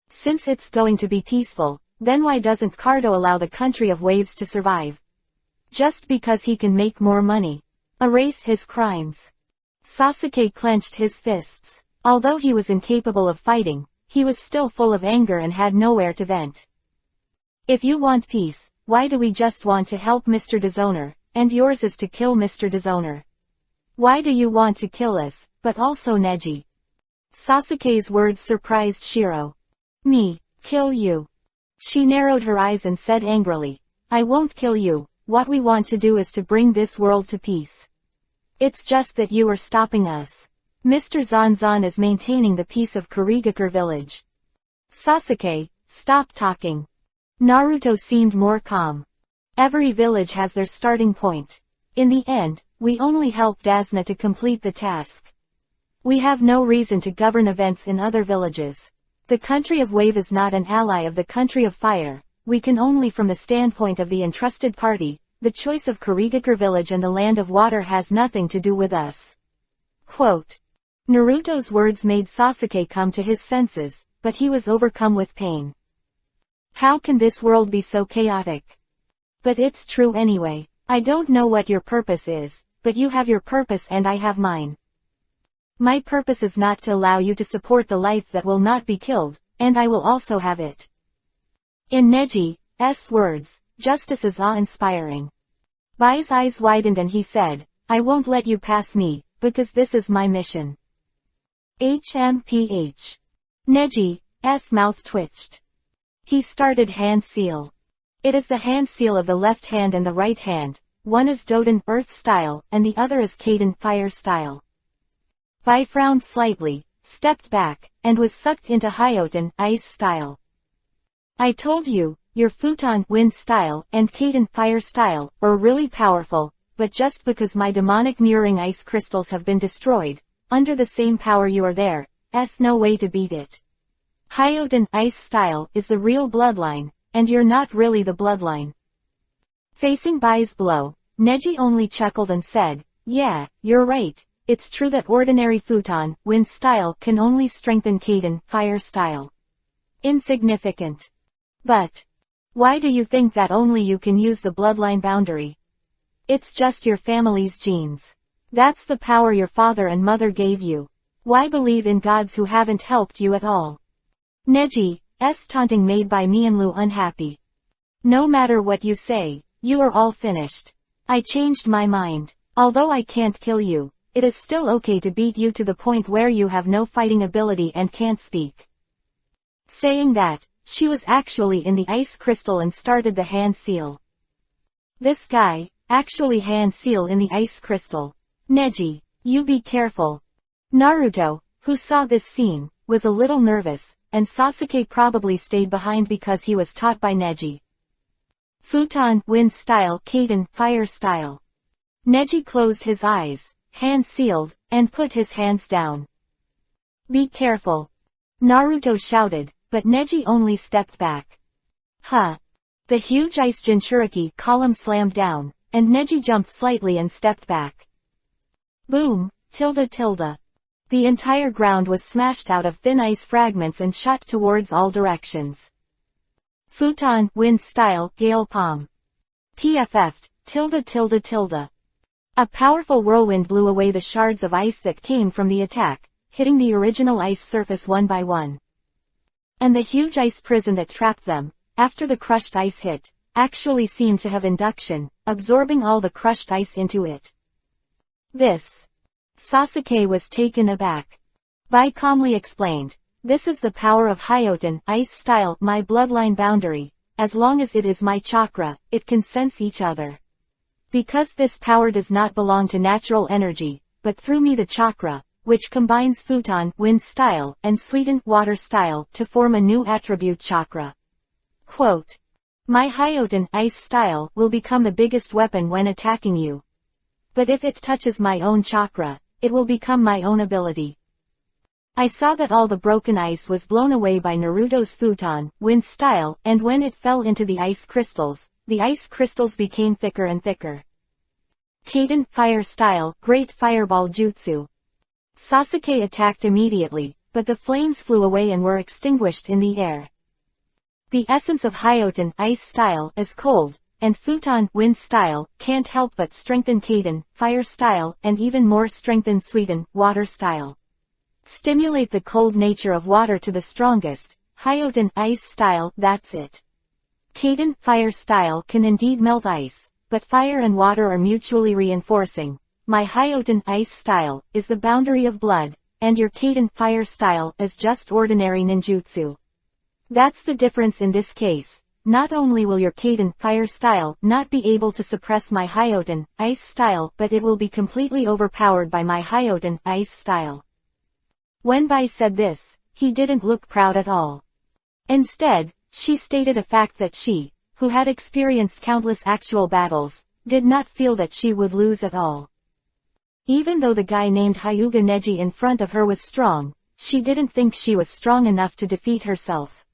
Since it's going to be peaceful, then why doesn't Cardo allow the country of waves to survive? Just because he can make more money. Erase his crimes. Sasuke clenched his fists. Although he was incapable of fighting, he was still full of anger and had nowhere to vent. If you want peace, why do we just want to help Mr. Disowner, and yours is to kill Mr. Disowner? Why do you want to kill us, but also Neji? Sasuke's words surprised Shiro. Me, kill you. She narrowed her eyes and said angrily, I won't kill you, what we want to do is to bring this world to peace. It's just that you are stopping us. Mr. Zanzan is maintaining the peace of Kurigakure village. Sasuke, stop talking. Naruto seemed more calm. Every village has their starting point. In the end, we only helped Asuna to complete the task. We have no reason to govern events in other villages. The country of Wave is not an ally of the country of Fire. We can only from the standpoint of the entrusted party. The choice of Kurigakure village and the land of water has nothing to do with us. Quote. Naruto's words made Sasuke come to his senses, but he was overcome with pain. How can this world be so chaotic? But it's true anyway. I don't know what your purpose is, but you have your purpose and I have mine. My purpose is not to allow you to support the life that will not be killed, and I will also have it. In Neji's words, justice is awe-inspiring. Bai's eyes widened and he said, I won't let you pass me, because this is my mission. HMPH. Neji's mouth twitched. He started hand seal. It is the hand seal of the left hand and the right hand. One is Doden Earth style, and the other is Kaden Fire style. Bai frowned slightly, stepped back, and was sucked into Hyoten Ice style. I told you, your Futon Wind style and Kaden Fire style are really powerful, but just because my demonic mirroring ice crystals have been destroyed, under the same power you are there's no way to beat it. Hyoten Ice style is the real bloodline, and you're not really the bloodline. Facing Bai's blow, Neji only chuckled and said, yeah, you're right, it's true that ordinary Futon Wind style can only strengthen Kaden Fire style. Insignificant. But why do you think that only you can use the bloodline boundary? It's just your family's genes. That's the power your father and mother gave you. Why believe in gods who haven't helped you at all? Neji's taunting made Bai Mianlu unhappy. No matter what you say, you are all finished. I changed my mind. Although I can't kill you, it is still okay to beat you to the point where you have no fighting ability and can't speak. Saying that, she was actually in the ice crystal and started the hand seal. This guy, actually hand seal in the ice crystal. Neji, you be careful. Naruto, who saw this scene, was a little nervous, and Sasuke probably stayed behind because he was taught by Neji. Futon Wind style Kaden Fire style. Neji closed his eyes, hand sealed, and put his hands down. Be careful. Naruto shouted, but Neji only stepped back. Huh. The huge ice Jinchuriki column slammed down, and Neji jumped slightly and stepped back. Boom, tilde tilde. The entire ground was smashed out of thin ice fragments and shot towards all directions. Futon, wind style, gale palm. PFF, tilde tilde tilde. A powerful whirlwind blew away the shards of ice that came from the attack, hitting the original ice surface one by one. And the huge ice prison that trapped them, after the crushed ice hit, actually seemed to have induction, absorbing all the crushed ice into it. This. Sasuke was taken aback. Bai calmly explained, this is the power of Hyoten, ice style, my bloodline boundary. As long as it is my chakra, it can sense each other. Because this power does not belong to natural energy, but through me the chakra, which combines Futon, wind style, and Suiten, water style, to form a new attribute chakra. Quote. My Hyoten, ice style, will become the biggest weapon when attacking you. But if it touches my own chakra, it will become my own ability. I saw that all the broken ice was blown away by Naruto's Futon, wind style, and when it fell into the ice crystals became thicker and thicker. Kaden, fire style, great fireball jutsu. Sasuke attacked immediately, but the flames flew away and were extinguished in the air. The essence of Hyoten, ice style, is cold, and Futon, wind style, can't help but strengthen Kaden, fire style, and even more strengthen Suiten, water style. Stimulate the cold nature of water to the strongest, Hyoten, ice style, that's it. Kaden, fire style, can indeed melt ice, but fire and water are mutually reinforcing. My Hyoten, ice style, is the boundary of blood, and your Kaden, fire style, is just ordinary ninjutsu. That's the difference in this case. Not only will your Kaden, fire style, not be able to suppress my Hyoten, ice style, but it will be completely overpowered by my Hyoten, ice style. When Bai said this, he didn't look proud at all. Instead, she stated a fact that she, who had experienced countless actual battles, did not feel that she would lose at all. Even though the guy named Hyuga Neji in front of her was strong, she didn't think she was strong enough to defeat herself.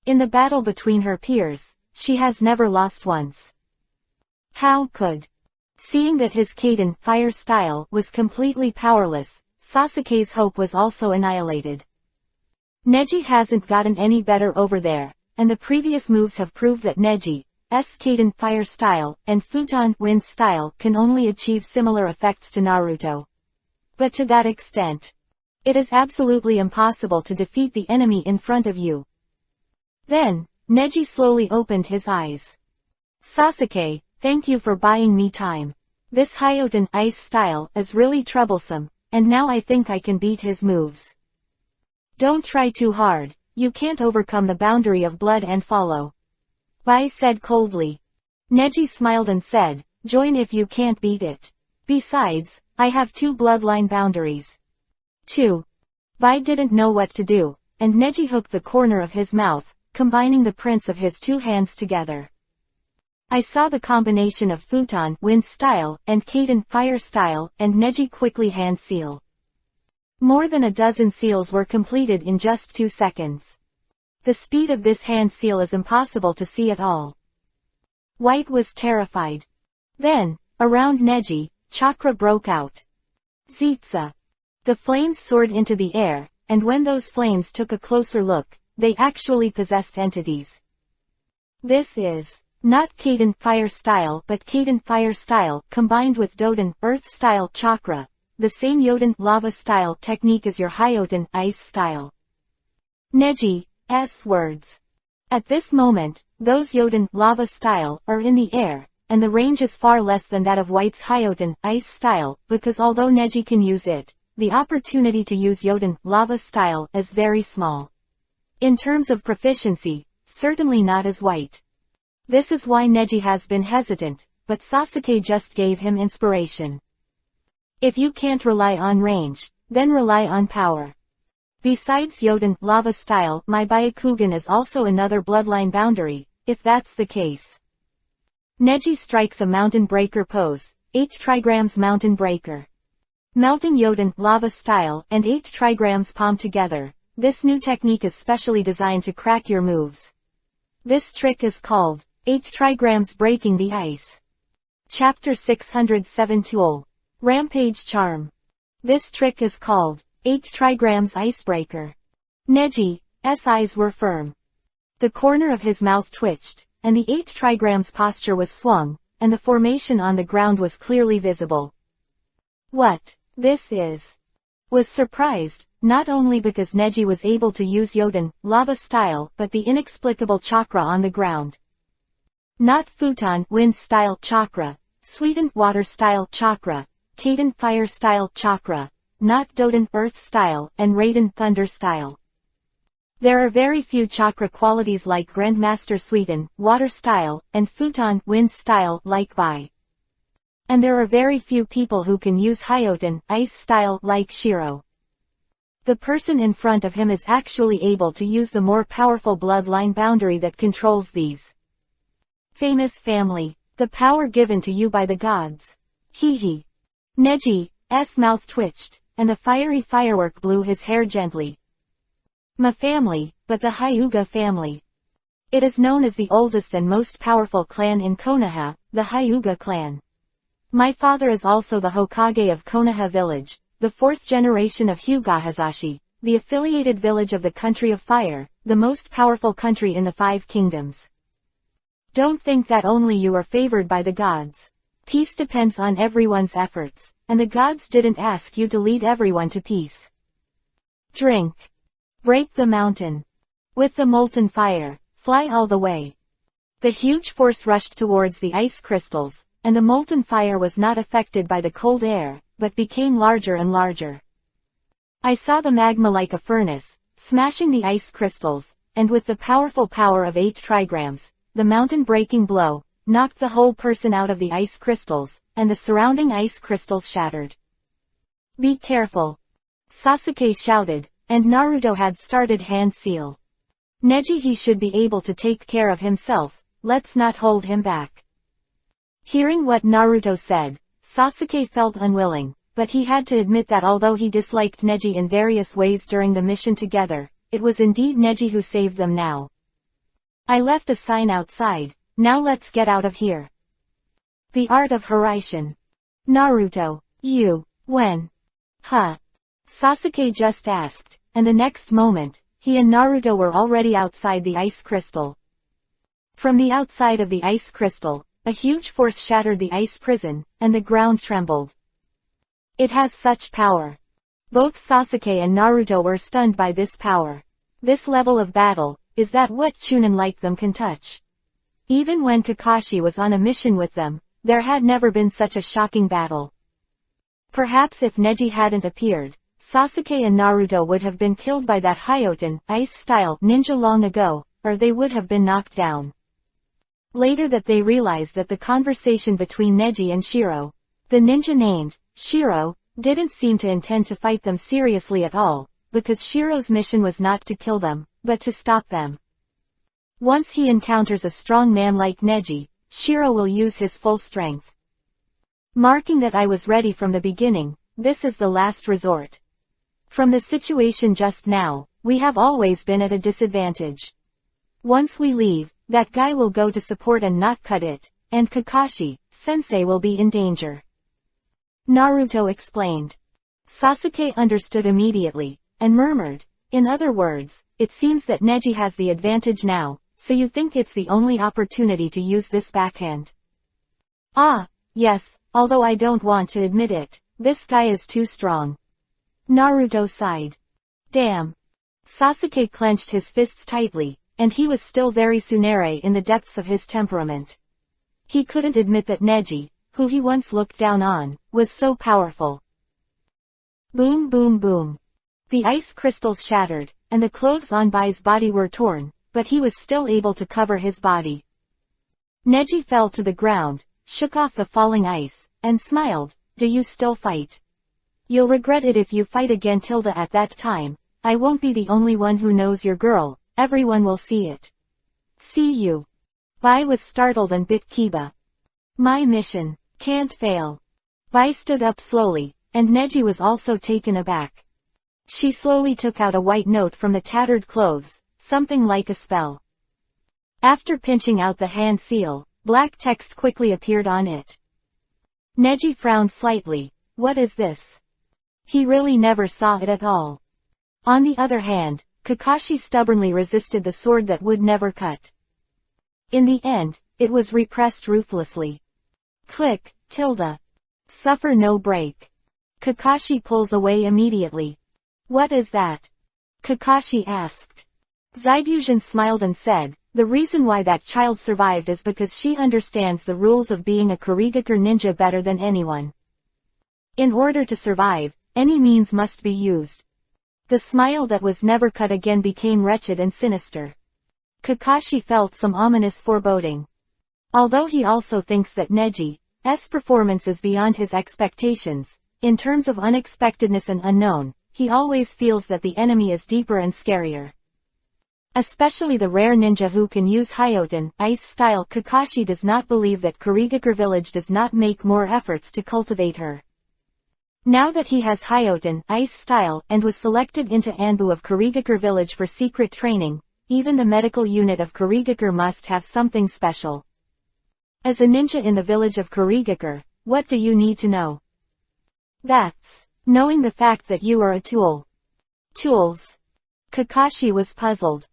In the battle between her peers, she has never lost once. How could? Seeing that his Kaden, fire style, was completely powerless, Sasuke's hope was also annihilated. Neji hasn't gotten any better over there, and the previous moves have proved that Neji's Kaden, fire style, and Futon, wind style, can only achieve similar effects to Naruto. But to that extent, it is absolutely impossible to defeat the enemy in front of you. Then, Neji slowly opened his eyes. Sasuke, thank you for buying me time. This Hyoten, ice style, is really troublesome, and now I think I can beat his moves. Don't try too hard, you can't overcome the boundary of blood and follow. Bai said coldly. Neji smiled and said, join if you can't beat it. Besides, I have 2 bloodline boundaries. 2. Bai didn't know what to do, and Neji hooked the corner of his mouth, combining the prints of his 2 hands together. I saw the combination of Futon, wind style, and Kaden, fire style, and Neji quickly hand seal. More than a dozen seals were completed in just 2 seconds. The speed of this hand seal is impossible to see at all. White was terrified. Then, around Neji, chakra broke out. Zetsa. The flames soared into the air, and when those flames took a closer look, they actually possessed entities. This is not Kaden, fire style, but Kaden, fire style, combined with Doden, earth style chakra, the same Yoden, lava style technique as your Hyoten, ice style. Neji's words. At this moment, those Yoden, lava style, are in the air, and the range is far less than that of White's Hyoten, ice style, because although Neji can use it, the opportunity to use Yoden, lava style, is very small. In terms of proficiency, certainly not as White. This is why Neji has been hesitant, but Sasuke just gave him inspiration. If you can't rely on range, then rely on power. Besides Yoden, lava style, my Byakugan is also another bloodline boundary, if that's the case. Neji strikes a mountain breaker pose, 8 trigrams mountain breaker. Melting Yoden lava style and 8 trigrams palm together. This new technique is specially designed to crack your moves. This trick is called 8 trigrams breaking the ice. Chapter 607 Tool. Rampage Charm. This trick is called 8 trigrams icebreaker. Neji's eyes were firm. The corner of his mouth twitched, and the 8 trigrams posture was swung, and the formation on the ground was clearly visible. What this is? Was surprised, not only because Neji was able to use Yoden lava style but the inexplicable chakra on the ground. Not futon wind style chakra, Suiden water style chakra, Kaden fire style chakra, not Doden earth style and Raiden thunder style. There are very few chakra qualities like Grandmaster Suiden water style and futon wind style like Bai. And there are very few people who can use Hyoten ice style like Shiro. The person in front of him is actually able to use the more powerful bloodline boundary that controls these. Famous family. The power given to you by the gods. Hee. Neji's mouth twitched, and the fiery firework blew his hair gently. My family, but the Hyuga family. It is known as the oldest and most powerful clan in Konoha, the Hyuga clan. My father is also the Hokage of Konoha village, the 4th generation of Hyuga, the affiliated village of the country of fire, the most powerful country in the 5 kingdoms. Don't think that only you are favored by the gods. Peace depends on everyone's efforts, and the gods didn't ask you to lead everyone to peace. Drink. Break the mountain. With the molten fire, fly all the way. The huge force rushed towards the ice crystals, and the molten fire was not affected by the cold air, but became larger and larger. I saw the magma like a furnace, smashing the ice crystals, and with the powerful power of 8 trigrams, the mountain-breaking blow knocked the whole person out of the ice crystals, and the surrounding ice crystals shattered. Be careful! Sasuke shouted, and Naruto had started hand seal. Neji, he should be able to take care of himself, let's not hold him back. Hearing what Naruto said, Sasuke felt unwilling, but he had to admit that although he disliked Neji in various ways during the mission together, it was indeed Neji who saved them now. I left a sign outside, now let's get out of here. The art of Hiraishin. Naruto, you, when? Huh? Sasuke just asked, and the next moment, he and Naruto were already outside the ice crystal. From the outside of the ice crystal, a huge force shattered the ice prison, and the ground trembled. It has such power. Both Sasuke and Naruto were stunned by this power. This level of battle, is that what Chunin like them can touch? Even when Kakashi was on a mission with them, there had never been such a shocking battle. Perhaps if Neji hadn't appeared, Sasuke and Naruto would have been killed by that Hyoten ice-style ninja long ago, or they would have been knocked down. Later that they realized that the conversation between Neji and Shiro, the ninja named Shiro, didn't seem to intend to fight them seriously at all, because Shiro's mission was not to kill them, but to stop them. Once he encounters a strong man like Neji, Shiro will use his full strength. Marking that I was ready from the beginning, this is the last resort. From the situation just now, we have always been at a disadvantage. Once we leave, that guy will go to support and not cut it, and Kakashi-sensei will be in danger. Naruto explained. Sasuke understood immediately, and murmured, in other words, it seems that Neji has the advantage now, so you think it's the only opportunity to use this backhand? Ah, yes, although I don't want to admit it, this guy is too strong. Naruto sighed. Damn. Sasuke clenched his fists tightly, and he was still very tsundere in the depths of his temperament. He couldn't admit that Neji, who he once looked down on, was so powerful. Boom boom boom. The ice crystals shattered, and the clothes on Bai's body were torn, but he was still able to cover his body. Neji fell to the ground, shook off the falling ice, and smiled, do you still fight? You'll regret it if you fight again Tilda at that time, I won't be the only one who knows your girl, everyone will see it. See you. Bai was startled and bit Kiba. My mission. Can't fail. Vi stood up slowly, and Neji was also taken aback. She slowly took out a white note from the tattered clothes, something like a spell. After pinching out the hand seal, black text quickly appeared on it. Neji frowned slightly. What is this? He really never saw it at all. On the other hand, Kakashi stubbornly resisted the sword that would never cut. In the end, it was repressed ruthlessly. Click, tilde. Suffer no break. Kakashi pulls away immediately. What is that? Kakashi asked. Zaibushin smiled and said, the reason why that child survived is because she understands the rules of being a Kurigaku ninja better than anyone. In order to survive, any means must be used. The smile that was never cut again became wretched and sinister. Kakashi felt some ominous foreboding. Although he also thinks that Neji's performance is beyond his expectations, in terms of unexpectedness and unknown, he always feels that the enemy is deeper and scarier. Especially the rare ninja who can use Hyoten ice style. Kakashi does not believe that Kurigaku village does not make more efforts to cultivate her. Now that he has Hyoten ice style and was selected into Anbu of Kurigaku village for secret training, even the medical unit of Kurigaku must have something special. As a ninja in the village of Kurigaku, what do you need to know? That's knowing the fact that you are a tool. Tools. Kakashi was puzzled.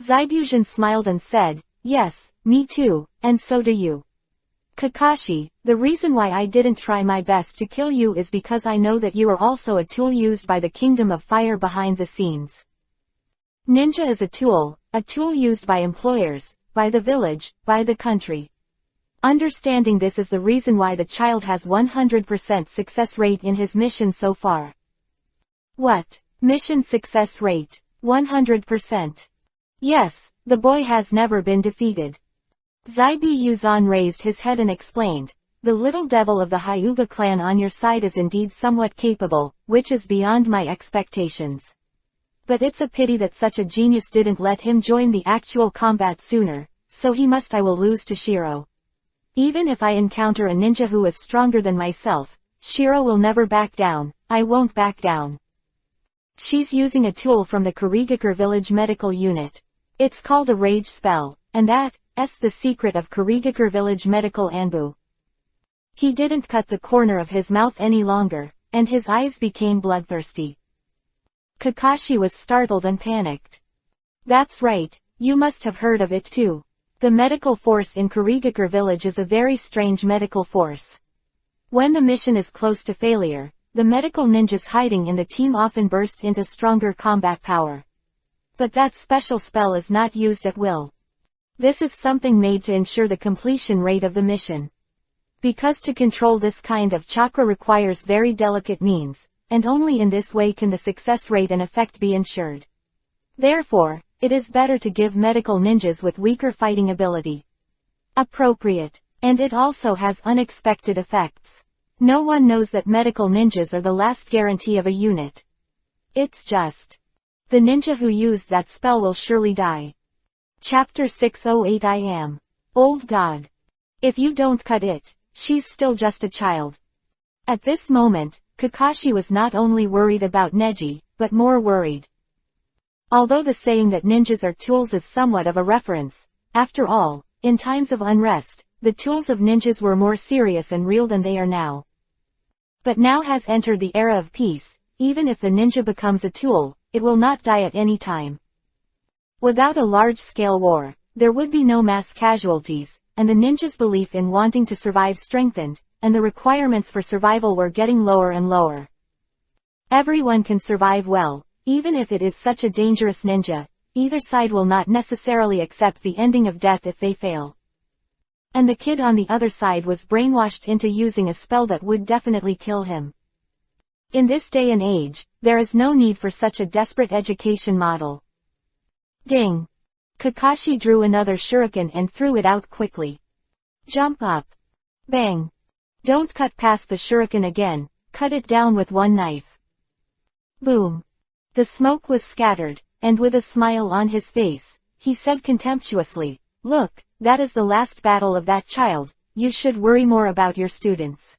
Zaibushin smiled and said, yes, me too, and so do you. Kakashi, the reason why I didn't try my best to kill you is because I know that you are also a tool used by the Kingdom of Fire behind the scenes. Ninja is a tool used by employers, by the village, by the country. Understanding this is the reason why the child has 100% success rate in his mission so far. What? Mission success rate? 100%. Yes, the boy has never been defeated. Zaibushin raised his head and explained, the little devil of the Hyuga clan on your side is indeed somewhat capable, which is beyond my expectations. But it's a pity that such a genius didn't let him join the actual combat sooner, so I will lose to Shiro. Even if I encounter a ninja who is stronger than myself, Shiro will never back down. I won't back down. She's using a tool from the Kurigaku village medical unit. It's called a rage spell, and that's the secret of Kurigaku village medical Anbu. He didn't cut the corner of his mouth any longer, and his eyes became bloodthirsty. Kakashi was startled and panicked. That's right, you must have heard of it too. The medical force in Kurigaku village is a very strange medical force. When the mission is close to failure, the medical ninjas hiding in the team often burst into stronger combat power. But that special spell is not used at will. This is something made to ensure the completion rate of the mission. Because to control this kind of chakra requires very delicate means, and only in this way can the success rate and effect be ensured. Therefore, it is better to give medical ninjas with weaker fighting ability. Appropriate. And it also has unexpected effects. No one knows that medical ninjas are the last guarantee of a unit. It's just. The ninja who used that spell will surely die. Chapter 608 I am. Old God. If you don't cut it, she's still just a child. At this moment, Kakashi was not only worried about Neji, but more worried. Although the saying that ninjas are tools is somewhat of a reference, after all, in times of unrest, the tools of ninjas were more serious and real than they are now. But now has entered the era of peace. Even if the ninja becomes a tool, it will not die at any time. Without a large-scale war, there would be no mass casualties, and the ninja's belief in wanting to survive strengthened, and the requirements for survival were getting lower and lower. Everyone can survive well, even if it is such a dangerous ninja. Either side will not necessarily accept the ending of death if they fail. And the kid on the other side was brainwashed into using a spell that would definitely kill him. In this day and age, there is no need for such a desperate education model. Ding! Kakashi drew another shuriken and threw it out quickly. Jump up. Bang! Don't cut past the shuriken again, cut it down with one knife. Boom! The smoke was scattered, and with a smile on his face, he said contemptuously, look, that is the last battle of that child. you should worry more about your students.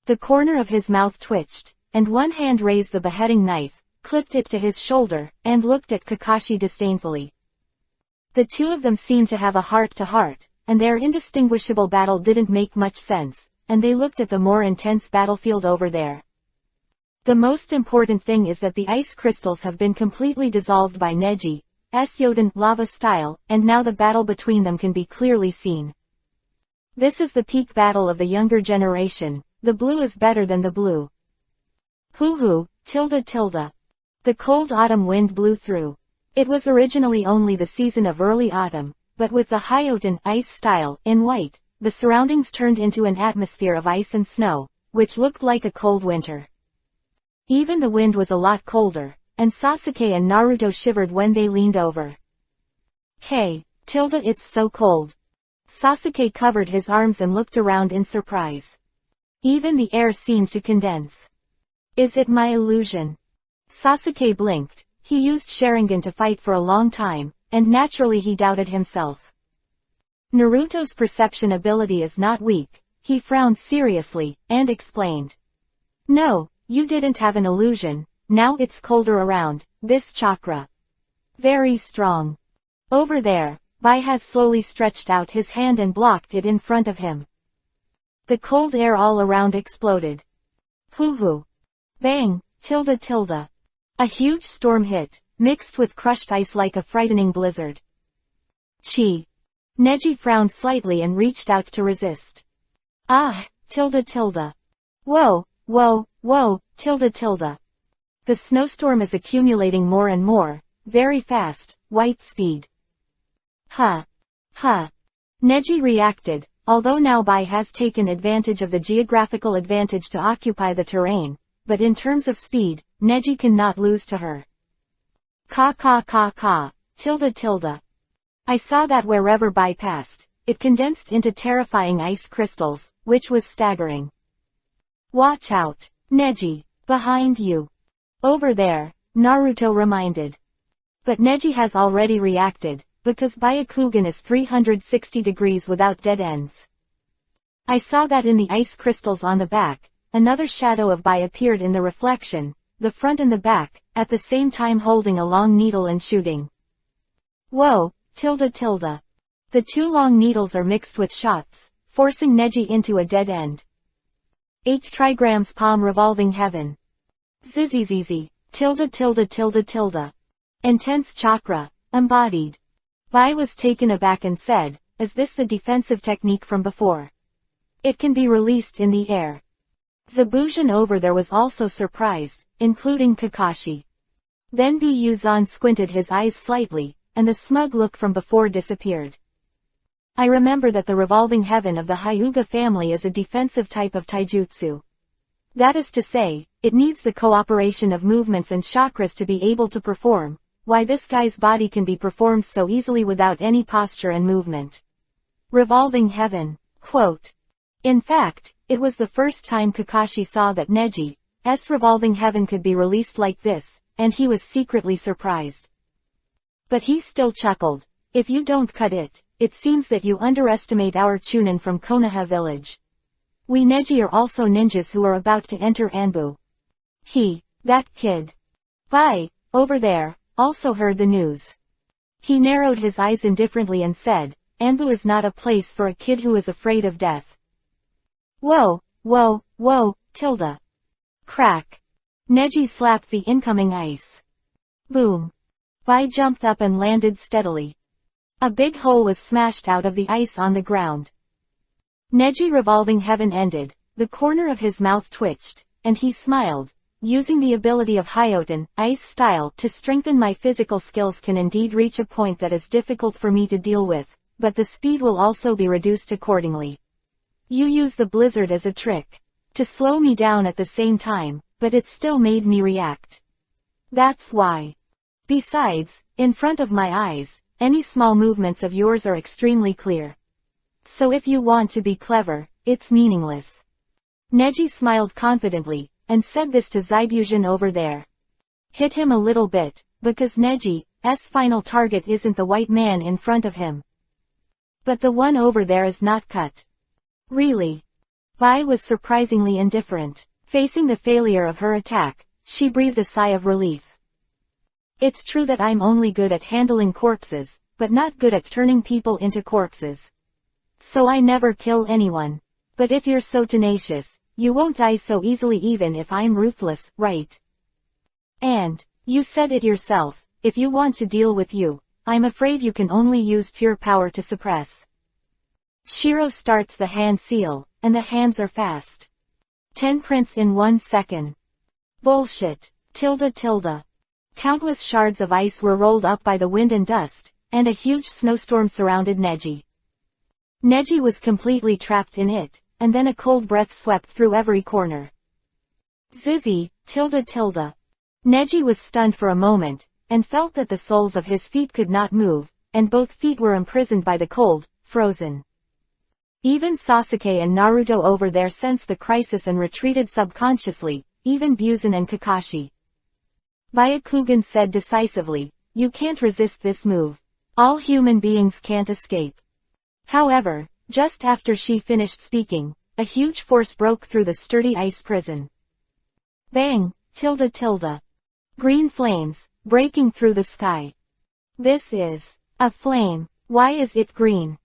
The corner of his mouth twitched, and one hand raised the beheading knife, clipped it to his shoulder, and looked at Kakashi disdainfully. The two of them seemed to have a heart-to-heart, and their indistinguishable battle didn't make much sense, and they looked at the more intense battlefield over there. The most important thing is that the ice crystals have been completely dissolved by Neji's Yoden lava style, and now the battle between them can be clearly seen. This is the peak battle of the younger generation. The blue is better than the blue. Hoo-hoo, tilde. The cold autumn wind blew through. It was originally only the season of early autumn, but with the Hyoten ice style in white, the surroundings turned into an atmosphere of ice and snow, which looked like a cold winter. Even the wind was a lot colder, and Sasuke and Naruto shivered when they leaned over. Hey, it's so cold. Sasuke covered his arms and looked around in surprise. Even the air seemed to condense. Is it my illusion? Sasuke blinked. He used Sharingan to fight for a long time, and naturally he doubted himself. Naruto's perception ability is not weak. He frowned seriously, and explained. No, you didn't have an illusion. Now it's colder around this chakra. Very strong. Over there, Bai has slowly stretched out his hand and blocked it in front of him. The cold air all around exploded. Hoo-hoo. Bang, tilde. A huge storm hit, mixed with crushed ice like a frightening blizzard. Chi. Neji frowned slightly and reached out to resist. Ah, tilde. Whoa, tilde. The snowstorm is accumulating more and more, very fast, white speed. Ha. Neji reacted, although now Bai has taken advantage of the geographical advantage to occupy the terrain, but in terms of speed, Neji cannot lose to her. Tilde. I saw that wherever Bai passed, it condensed into terrifying ice crystals, which was staggering. Watch out, Neji, behind you. Over there, Naruto reminded. But Neji has already reacted, because Byakugan is 360 degrees without dead ends. I saw that in the ice crystals on the back. Another shadow of Bai appeared in the reflection, the front and the back, at the same time holding a long needle and shooting. Whoa, tilde. The two long needles are mixed with shots, forcing Neji into a dead end. 8 trigrams palm revolving heaven. Zzzz, tilde. Intense chakra, embodied. Bai was taken aback and said, is this the defensive technique from before? It can be released in the air. Zabujan over there was also surprised, including Kakashi. Then Buzan squinted his eyes slightly, and the smug look from before disappeared. I remember that the revolving heaven of the Hyuga family is a defensive type of taijutsu. That is to say, it needs the cooperation of movements and chakras to be able to perform, why this guy's body can be performed so easily without any posture and movement. Revolving heaven, quote. In fact, it was the first time Kakashi saw that Neji's revolving heaven could be released like this, and he was secretly surprised. But he still chuckled. If you don't cut it, it seems that you underestimate our Chunin from Konoha village. We Neji are also ninjas who are about to enter Anbu. That kid. Bai, over there, also heard the news. He narrowed his eyes indifferently and said, Anbu is not a place for a kid who is afraid of death. Whoa, tilde. Crack. Neji slapped the incoming ice. Boom. Bai jumped up and landed steadily. A big hole was smashed out of the ice on the ground. Neji revolving heaven ended, the corner of his mouth twitched, and he smiled. Using the ability of Hyoten, ice style, to strengthen my physical skills can indeed reach a point that is difficult for me to deal with, but the speed will also be reduced accordingly. You use the blizzard as a trick. To slow me down at the same time, but it still made me react. That's why. Besides, in front of my eyes, any small movements of yours are extremely clear. So if you want to be clever, it's meaningless. Neji smiled confidently, and said this to Zabujan over there. Hit him a little bit, because Neji's final target isn't the white man in front of him. But the one over there is not cut. Really? Vi was surprisingly indifferent. Facing the failure of her attack, she breathed a sigh of relief. It's true that I'm only good at handling corpses, but not good at turning people into corpses. So I never kill anyone. But if you're so tenacious, you won't die so easily even if I'm ruthless, right? And, you said it yourself, if you want to deal with you, I'm afraid you can only use pure power to suppress. Shiro starts the hand seal, and the hands are fast. 10 prints in 1 second. Bullshit. Tilde. Countless shards of ice were rolled up by the wind and dust, and a huge snowstorm surrounded Neji. Neji was completely trapped in it, and then a cold breath swept through every corner. Zizzy, tilde. Neji was stunned for a moment, and felt that the soles of his feet could not move, and both feet were imprisoned by the cold, frozen. Even Sasuke and Naruto over there sensed the crisis and retreated subconsciously, even Buzan and Kakashi. Byakugan said decisively, "You can't resist this move. All human beings can't escape." However, just after she finished speaking, a huge force broke through the sturdy ice prison. Bang, tilde. Green flames, breaking through the sky. This is a flame. Why is it green?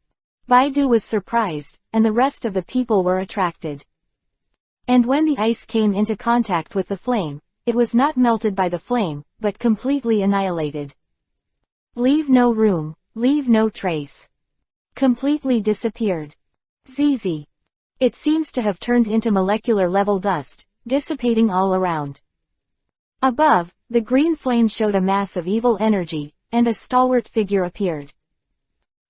Baidu was surprised, and the rest of the people were attracted. And when the ice came into contact with the flame, it was not melted by the flame, but completely annihilated. Leave no room, leave no trace. Completely disappeared. ZZ. It seems to have turned into molecular level dust, dissipating all around. Above, the green flame showed a mass of evil energy, and a stalwart figure appeared.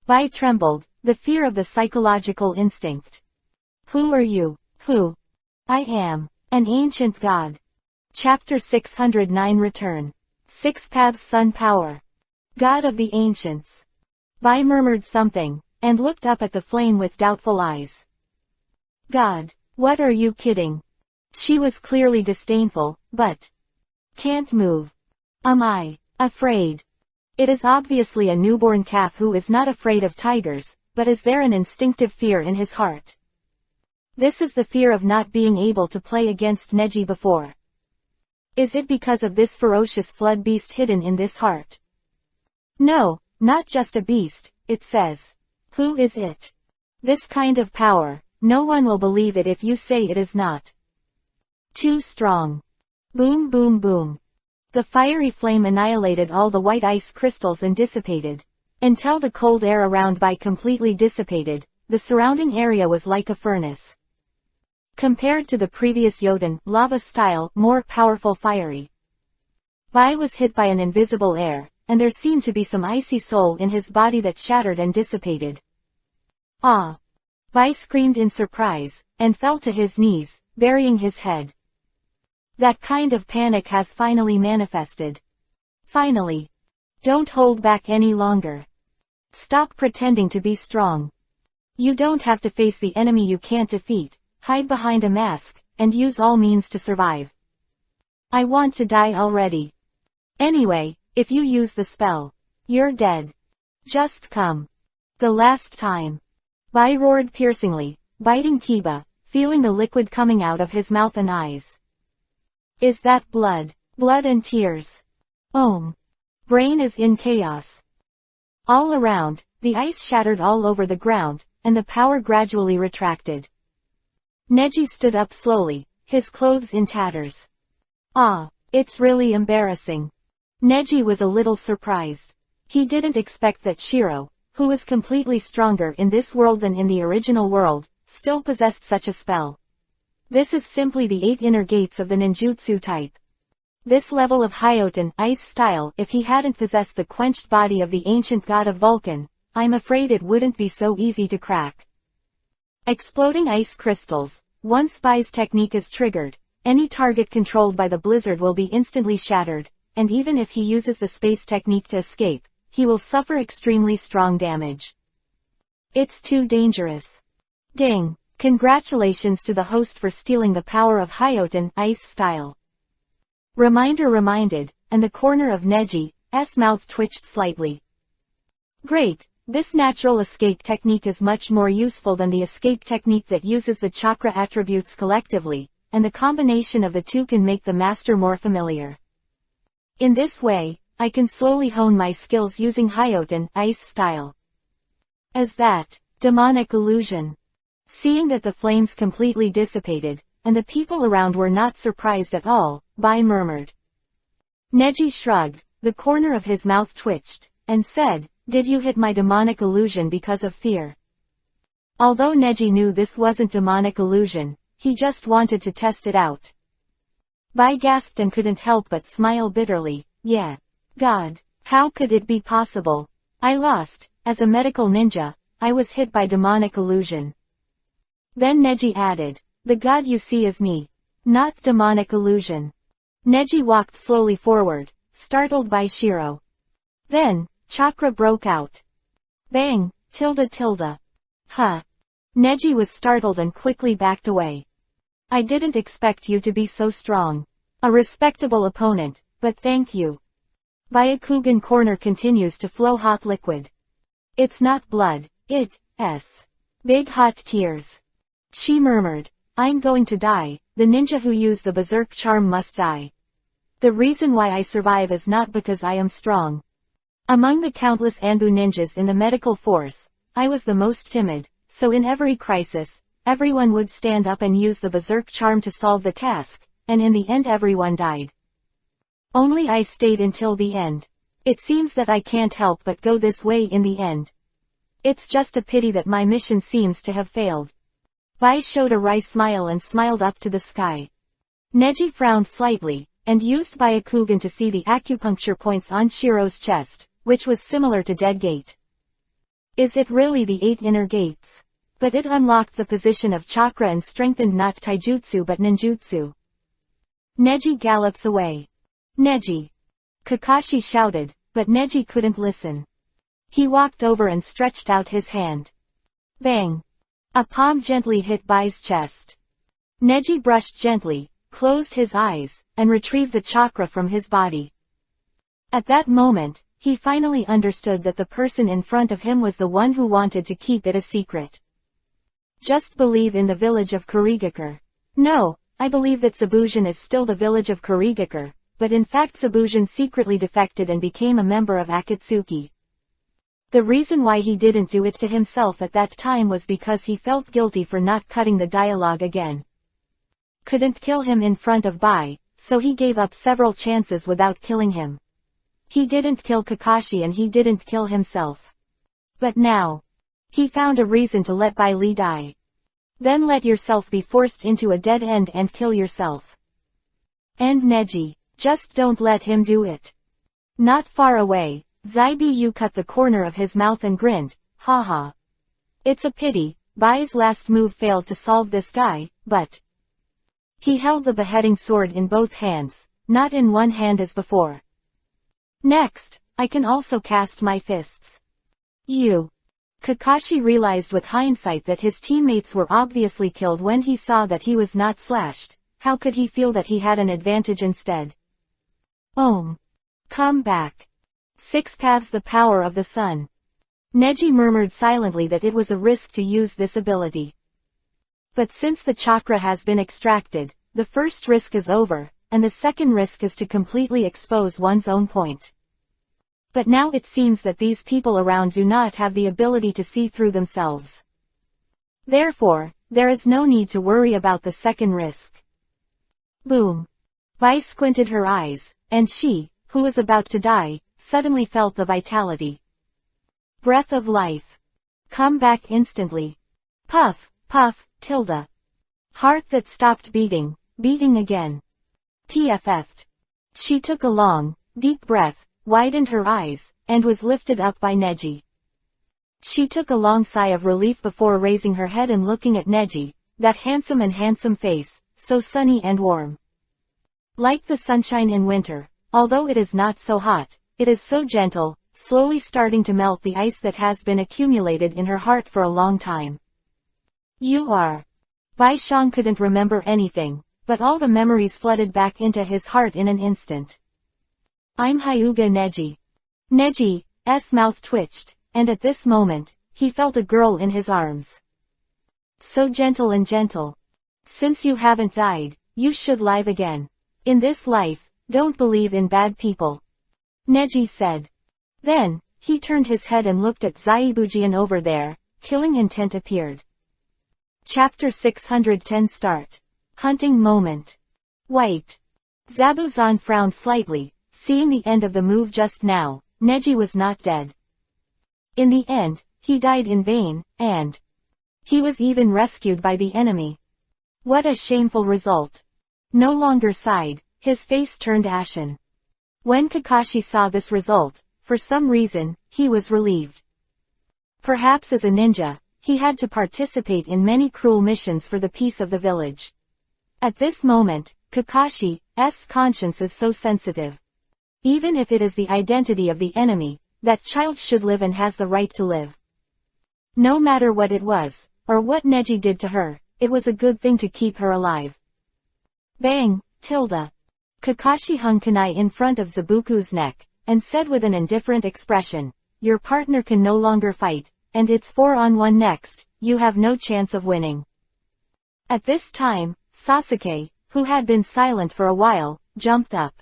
Bai trembled, the fear of the psychological instinct. Who are you? Who? I am an ancient god. Chapter 609 Return. Six Paths Sun Power. God of the Ancients. Bai murmured something, and looked up at the flame with doubtful eyes. God, what are you kidding? She was clearly disdainful, but can't move. Am I afraid? It is obviously a newborn calf who is not afraid of tigers, but is there an instinctive fear in his heart? This is the fear of not being able to play against Neji before. Is it because of this ferocious flood beast hidden in this heart? No, not just a beast, it says. Who is it? This kind of power, no one will believe it if you say it is not. Too strong. Boom boom boom. The fiery flame annihilated all the white ice crystals and dissipated. Until the cold air around Bai completely dissipated, the surrounding area was like a furnace. Compared to the previous Yoden, lava style, more powerful fiery. Bai was hit by an invisible air, and there seemed to be some icy soul in his body that shattered and dissipated. Ah! Bai screamed in surprise, and fell to his knees, burying his head. That kind of panic has finally manifested. Finally. Don't hold back any longer. Stop pretending to be strong. You don't have to face the enemy you can't defeat, hide behind a mask, and use all means to survive. I want to die already. Anyway, if you use the spell, you're dead. Just come. The last time. Bai roared piercingly, biting Kiba, feeling the liquid coming out of his mouth and eyes. Is that blood? Blood and tears. Brain is in chaos. All around, the ice shattered all over the ground, and the power gradually retracted. Neji stood up slowly, his clothes in tatters. Ah, it's really embarrassing. Neji was a little surprised. He didn't expect that Shiro, who was completely stronger in this world than in the original world, still possessed such a spell. This is simply the 8 inner gates of the ninjutsu type. This level of Hyoten, ice style, if he hadn't possessed the quenched body of the ancient god of Vulcan, I'm afraid it wouldn't be so easy to crack. Exploding ice crystals. Once Bai's technique is triggered, any target controlled by the blizzard will be instantly shattered, and even if he uses the space technique to escape, he will suffer extremely strong damage. It's too dangerous. Ding! Congratulations to the host for stealing the power of Hyoten, ice style. Reminder reminded, and the corner of Neji's mouth twitched slightly. Great, This natural escape technique is much more useful than the escape technique that uses the chakra attributes collectively, and the combination of the two can make the master more familiar. In this way, I can slowly hone my skills using Hyoten ice style. As that, demonic illusion. Seeing that the flames completely dissipated, and the people around were not surprised at all, Bai murmured. Neji shrugged, the corner of his mouth twitched, and said, "Did you hit my demonic illusion because of fear?" Although Neji knew this wasn't demonic illusion, he just wanted to test it out. Bai gasped and couldn't help but smile bitterly. Yeah. God, how could it be possible? I lost. As a medical ninja, I was hit by demonic illusion. Then Neji added, "The god you see is me. Not demonic illusion." Neji walked slowly forward, startled by Shiro. Then, chakra broke out. Bang, tilde tilde. Huh. Neji was startled and quickly backed away. I didn't expect you to be so strong. A respectable opponent, but thank you. Byakugan corner continues to flow hot liquid. It's not blood, it's big hot tears. She murmured, "I'm going to die, the ninja who used the berserk charm must die. The reason why I survive is not because I am strong. Among the countless Anbu ninjas in the medical force, I was the most timid, so in every crisis, everyone would stand up and use the berserk charm to solve the task, and in the end everyone died. Only I stayed until the end. It seems that I can't help but go this way in the end. It's just a pity that my mission seems to have failed." Bai showed a wry smile and smiled up to the sky. Neji frowned slightly, and used Byakugan to see the acupuncture points on Shiro's chest, which was similar to Dead Gate. Is it really the 8 inner gates? But it unlocked the position of chakra and strengthened not taijutsu but ninjutsu. Neji gallops away. Neji! Kakashi shouted, but Neji couldn't listen. He walked over and stretched out his hand. Bang! A palm gently hit Bai's chest. Neji brushed gently, closed his eyes, and retrieved the chakra from his body. At that moment, he finally understood that the person in front of him was the one who wanted to keep it a secret. Just believe in the village of Kurigakure. No, I believe that Sabujin is still the village of Kurigakure, but in fact Sabujin secretly defected and became a member of Akatsuki. The reason why he didn't do it to himself at that time was because he felt guilty for not cutting the dialogue again. Couldn't kill him in front of Bai, so he gave up several chances without killing him. He didn't kill Kakashi and he didn't kill himself. But now, he found a reason to let Bai Li die. Then let yourself be forced into a dead end and kill yourself. And Neji, just don't let him do it. Not far away, Zaibu cut the corner of his mouth and grinned, haha. It's a pity, Bai's last move failed to solve this guy, but... He held the beheading sword in both hands, not in one hand as before. Next, I can also cast my fists. Kakashi realized with hindsight that his teammates were obviously killed when he saw that he was not slashed. How could he feel that he had an advantage instead? Come back. 6 paths the power of the sun. Neji murmured silently that it was a risk to use this ability. But since the chakra has been extracted, the first risk is over, and the second risk is to completely expose one's own point. But now it seems that these people around do not have the ability to see through themselves. Therefore, there is no need to worry about the second risk. Boom. Bai squinted her eyes, and she, who was about to die, suddenly felt the vitality. Breath of life. Come back instantly. Puff, puff, tilde. Heart that stopped beating, beating again. PFF'd. She took a long, deep breath, widened her eyes, and was lifted up by Neji. She took a long sigh of relief before raising her head and looking at Neji, that handsome face, so sunny and warm. Like the sunshine in winter, although it is not so hot, it is so gentle, slowly starting to melt the ice that has been accumulated in her heart for a long time. You are. Bai Shang couldn't remember anything, but all the memories flooded back into his heart in an instant. I'm Hyuga Neji. Neji's mouth twitched, and at this moment, he felt a girl in his arms. So gentle and gentle. Since you haven't died, you should live again. In this life, don't believe in bad people. Neji said. Then, he turned his head and looked at Zaibujian over there. Killing intent appeared. Chapter 610 Start. Hunting moment. White. Zabuzan frowned slightly, seeing the end of the move just now. Neji was not dead. In the end, he died in vain, and he was even rescued by the enemy. What a shameful result. No longer sighed, his face turned ashen. When Kakashi saw this result, for some reason, he was relieved. Perhaps as a ninja, he had to participate in many cruel missions for the peace of the village. At this moment, Kakashi's conscience is so sensitive. Even if it is the identity of the enemy, that child should live and has the right to live. No matter what it was, or what Neji did to her, it was a good thing to keep her alive. Bang, tilde. Kakashi hung kunai in front of Zabuku's neck, and said with an indifferent expression, your partner can no longer fight, and it's 4-on-1 next, you have no chance of winning. At this time, Sasuke, who had been silent for a while, jumped up.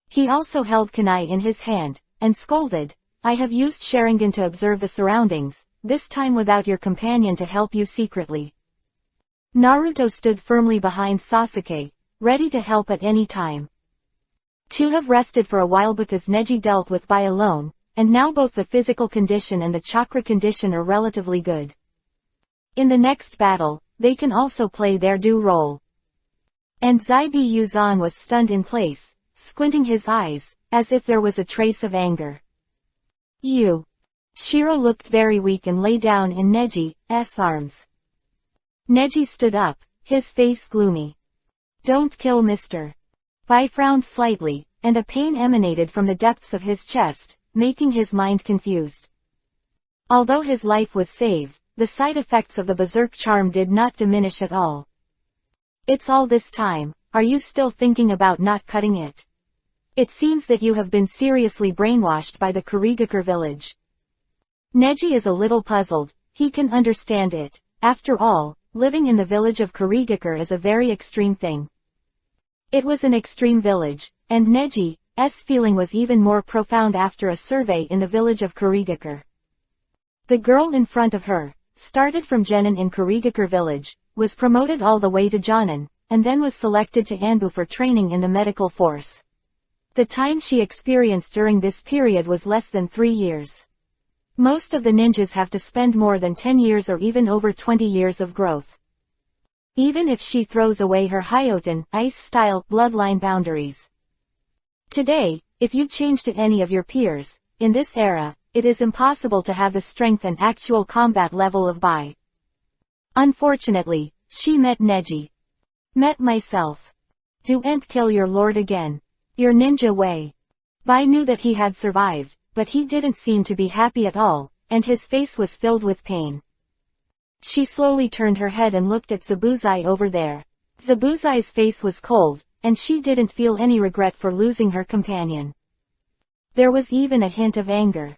He also held kunai in his hand, and scolded, I have used Sharingan to observe the surroundings, this time without your companion to help you secretly. Naruto stood firmly behind Sasuke, ready to help at any time. To have rested for a while because Neji dealt with by alone, and now both the physical condition and the chakra condition are relatively good. In the next battle, they can also play their due role. And Zaibuzan was stunned in place, squinting his eyes, as if there was a trace of anger. You. Shiro looked very weak and lay down in Neji's arms. Neji stood up, his face gloomy. Don't kill Mr. Bai frowned slightly, and a pain emanated from the depths of his chest, making his mind confused. Although his life was saved, the side effects of the berserk charm did not diminish at all. It's all this time, are you still thinking about not cutting it? It seems that you have been seriously brainwashed by the Kurigakure village. Neji is a little puzzled, he can understand it. After all, living in the village of Kurigakure is a very extreme thing. It was an extreme village, and Neji's feeling was even more profound after a survey in the village of Kurigakure. The girl in front of her, started from Genin in Kurigakure village, was promoted all the way to Jonin, and then was selected to Anbu for training in the medical force. The time she experienced during this period was less than 3 years. Most of the ninjas have to spend more than 10 years or even over 20 years of growth. Even if she throws away her Hyoten, ice-style, bloodline boundaries. Today, if you change to any of your peers, in this era, it is impossible to have the strength and actual combat level of Bai. Unfortunately, she met Neji. Met myself. Do and kill your lord again. Your ninja way. Bai knew that he had survived, but he didn't seem to be happy at all, and his face was filled with pain. She slowly turned her head and looked at Zabuzai over there. Zabuzai's face was cold, and she didn't feel any regret for losing her companion. There was even a hint of anger.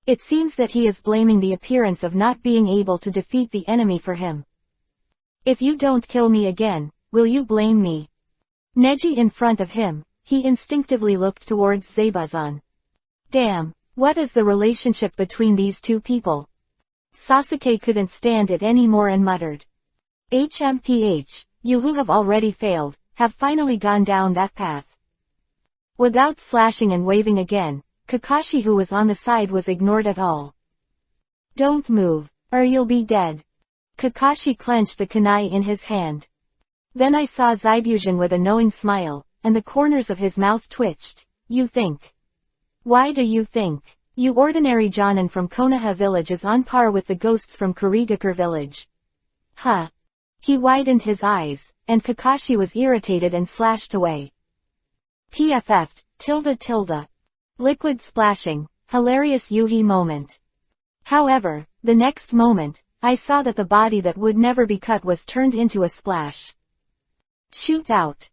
It seems that he is blaming the appearance of not being able to defeat the enemy for him. If you don't kill me again, will you blame me? Neji in front of him, he instinctively looked towards Zabuzan. Damn, what is the relationship between these two people? Sasuke couldn't stand it anymore and muttered. HMPH, you who have already failed, have finally gone down that path. Without slashing and waving again, Kakashi who was on the side was ignored at all. Don't move, or you'll be dead. Kakashi clenched the kunai in his hand. Then I saw Zaibuzan with a knowing smile, and the corners of his mouth twitched. You think? Why do you think? You ordinary Jonin from Konoha village is on par with the ghosts from Kurigakure village. Huh. He widened his eyes, and Kakashi was irritated and slashed away. PFF, tilde. Liquid splashing, hilarious Yuhi moment. However, the next moment, I saw that the body that would never be cut was turned into a splash. Shoot out.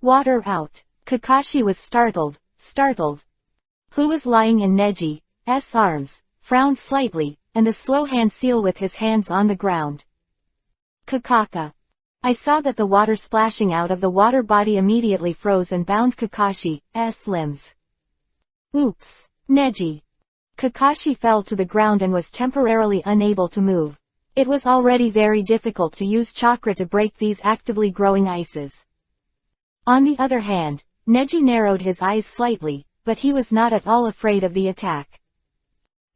Water out. Kakashi was startled. Who was lying in Neji's arms, frowned slightly, and the slow hand seal with his hands on the ground. Kakaka. I saw that the water splashing out of the water body immediately froze and bound Kakashi's limbs. Oops. Neji. Kakashi fell to the ground and was temporarily unable to move. It was already very difficult to use chakra to break these actively growing ices. On the other hand, Neji narrowed his eyes slightly, but he was not at all afraid of the attack.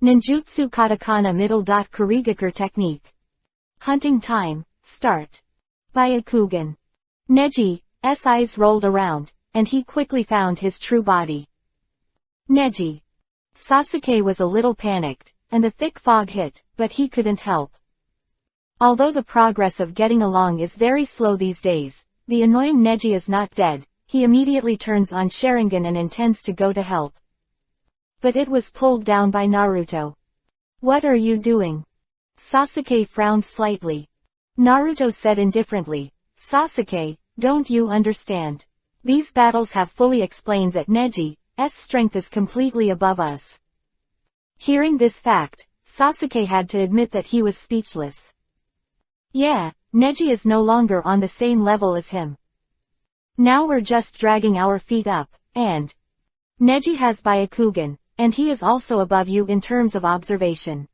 Ninjutsu Katakana Middle. Kurigakur Technique. Hunting time, start. Byakugan. Neji's eyes rolled around, and he quickly found his true body. Neji. Sasuke was a little panicked, and the thick fog hit, but he couldn't help. Although the progress of getting along is very slow these days, the annoying Neji is not dead. He immediately turns on Sharingan and intends to go to help. But it was pulled down by Naruto. What are you doing? Sasuke frowned slightly. Naruto said indifferently, Sasuke, don't you understand? These battles have fully explained that Neji's strength is completely above us. Hearing this fact, Sasuke had to admit that he was speechless. Yeah, Neji is no longer on the same level as him. Now we're just dragging our feet up, and Neji has Byakugan, and he is also above you in terms of observation.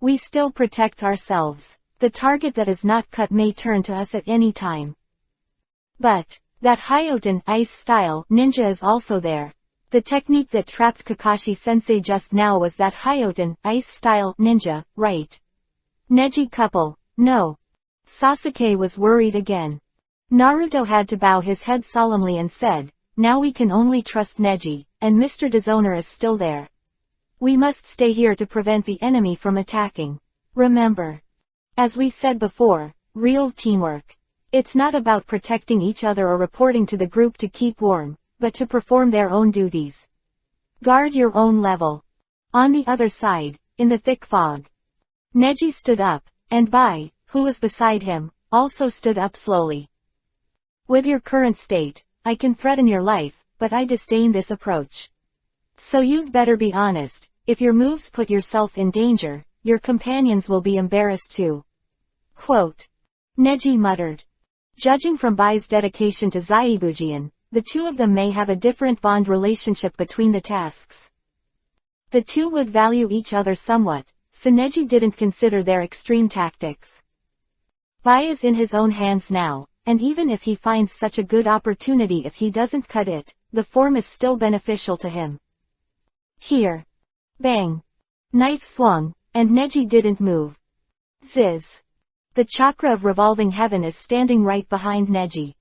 We still protect ourselves. The target that is not cut may turn to us at any time. But that Hyoten ice style ninja is also there. The technique that trapped Kakashi-sensei just now was that Hyoten ice style ninja, right? Neji couple, no. Sasuke was worried again. Naruto had to bow his head solemnly and said, now we can only trust Neji, and Mr. Dishonor is still there. We must stay here to prevent the enemy from attacking. Remember. As we said before, real teamwork. It's not about protecting each other or reporting to the group to keep warm, but to perform their own duties. Guard your own level. On the other side, in the thick fog, Neji stood up, and Bai, who was beside him, also stood up slowly. With your current state, I can threaten your life, but I disdain this approach. So you'd better be honest. If your moves put yourself in danger, your companions will be embarrassed too. Quote. Neji muttered. Judging from Bai's dedication to Zaibujian, the two of them may have a different bond relationship between the tasks. The two would value each other somewhat, so Neji didn't consider their extreme tactics. Bai is in his own hands now, and even if he finds such a good opportunity, if he doesn't cut it, the form is still beneficial to him. Here. Bang. Knife swung, and Neji didn't move. Ziz. The chakra of revolving heaven is standing right behind Neji.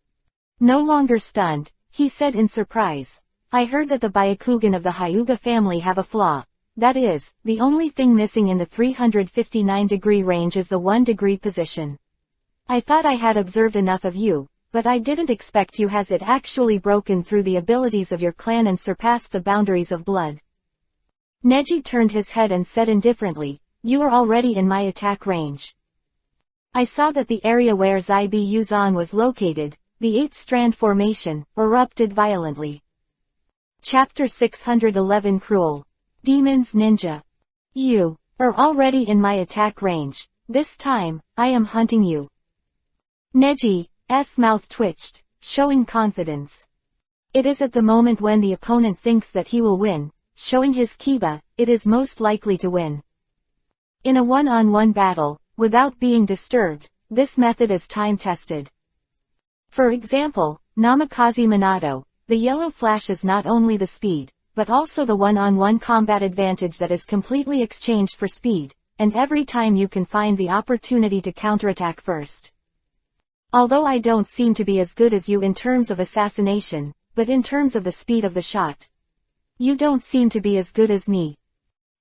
No longer stunned, he said in surprise. I heard that the Byakugan of the Hyuga family have a flaw. That is, the only thing missing in the 359-degree range is the 1-degree position. I thought I had observed enough of you, but I didn't expect you has it actually broken through the abilities of your clan and surpassed the boundaries of blood. Neji turned his head and said indifferently, you are already in my attack range. I saw that the area where Zaibi Yuzan was located, the 8th strand formation, erupted violently. Chapter 611 Cruel. Demons Ninja. You are already in my attack range. This time, I am hunting you. Neji's mouth twitched, showing confidence. It is at the moment when the opponent thinks that he will win, showing his kiba, it is most likely to win. In a one-on-one battle, without being disturbed, this method is time-tested. For example, Namikaze Minato, the yellow flash is not only the speed, but also the one-on-one combat advantage that is completely exchanged for speed, and every time you can find the opportunity to counterattack first. Although I don't seem to be as good as you in terms of assassination, but in terms of the speed of the shot, you don't seem to be as good as me.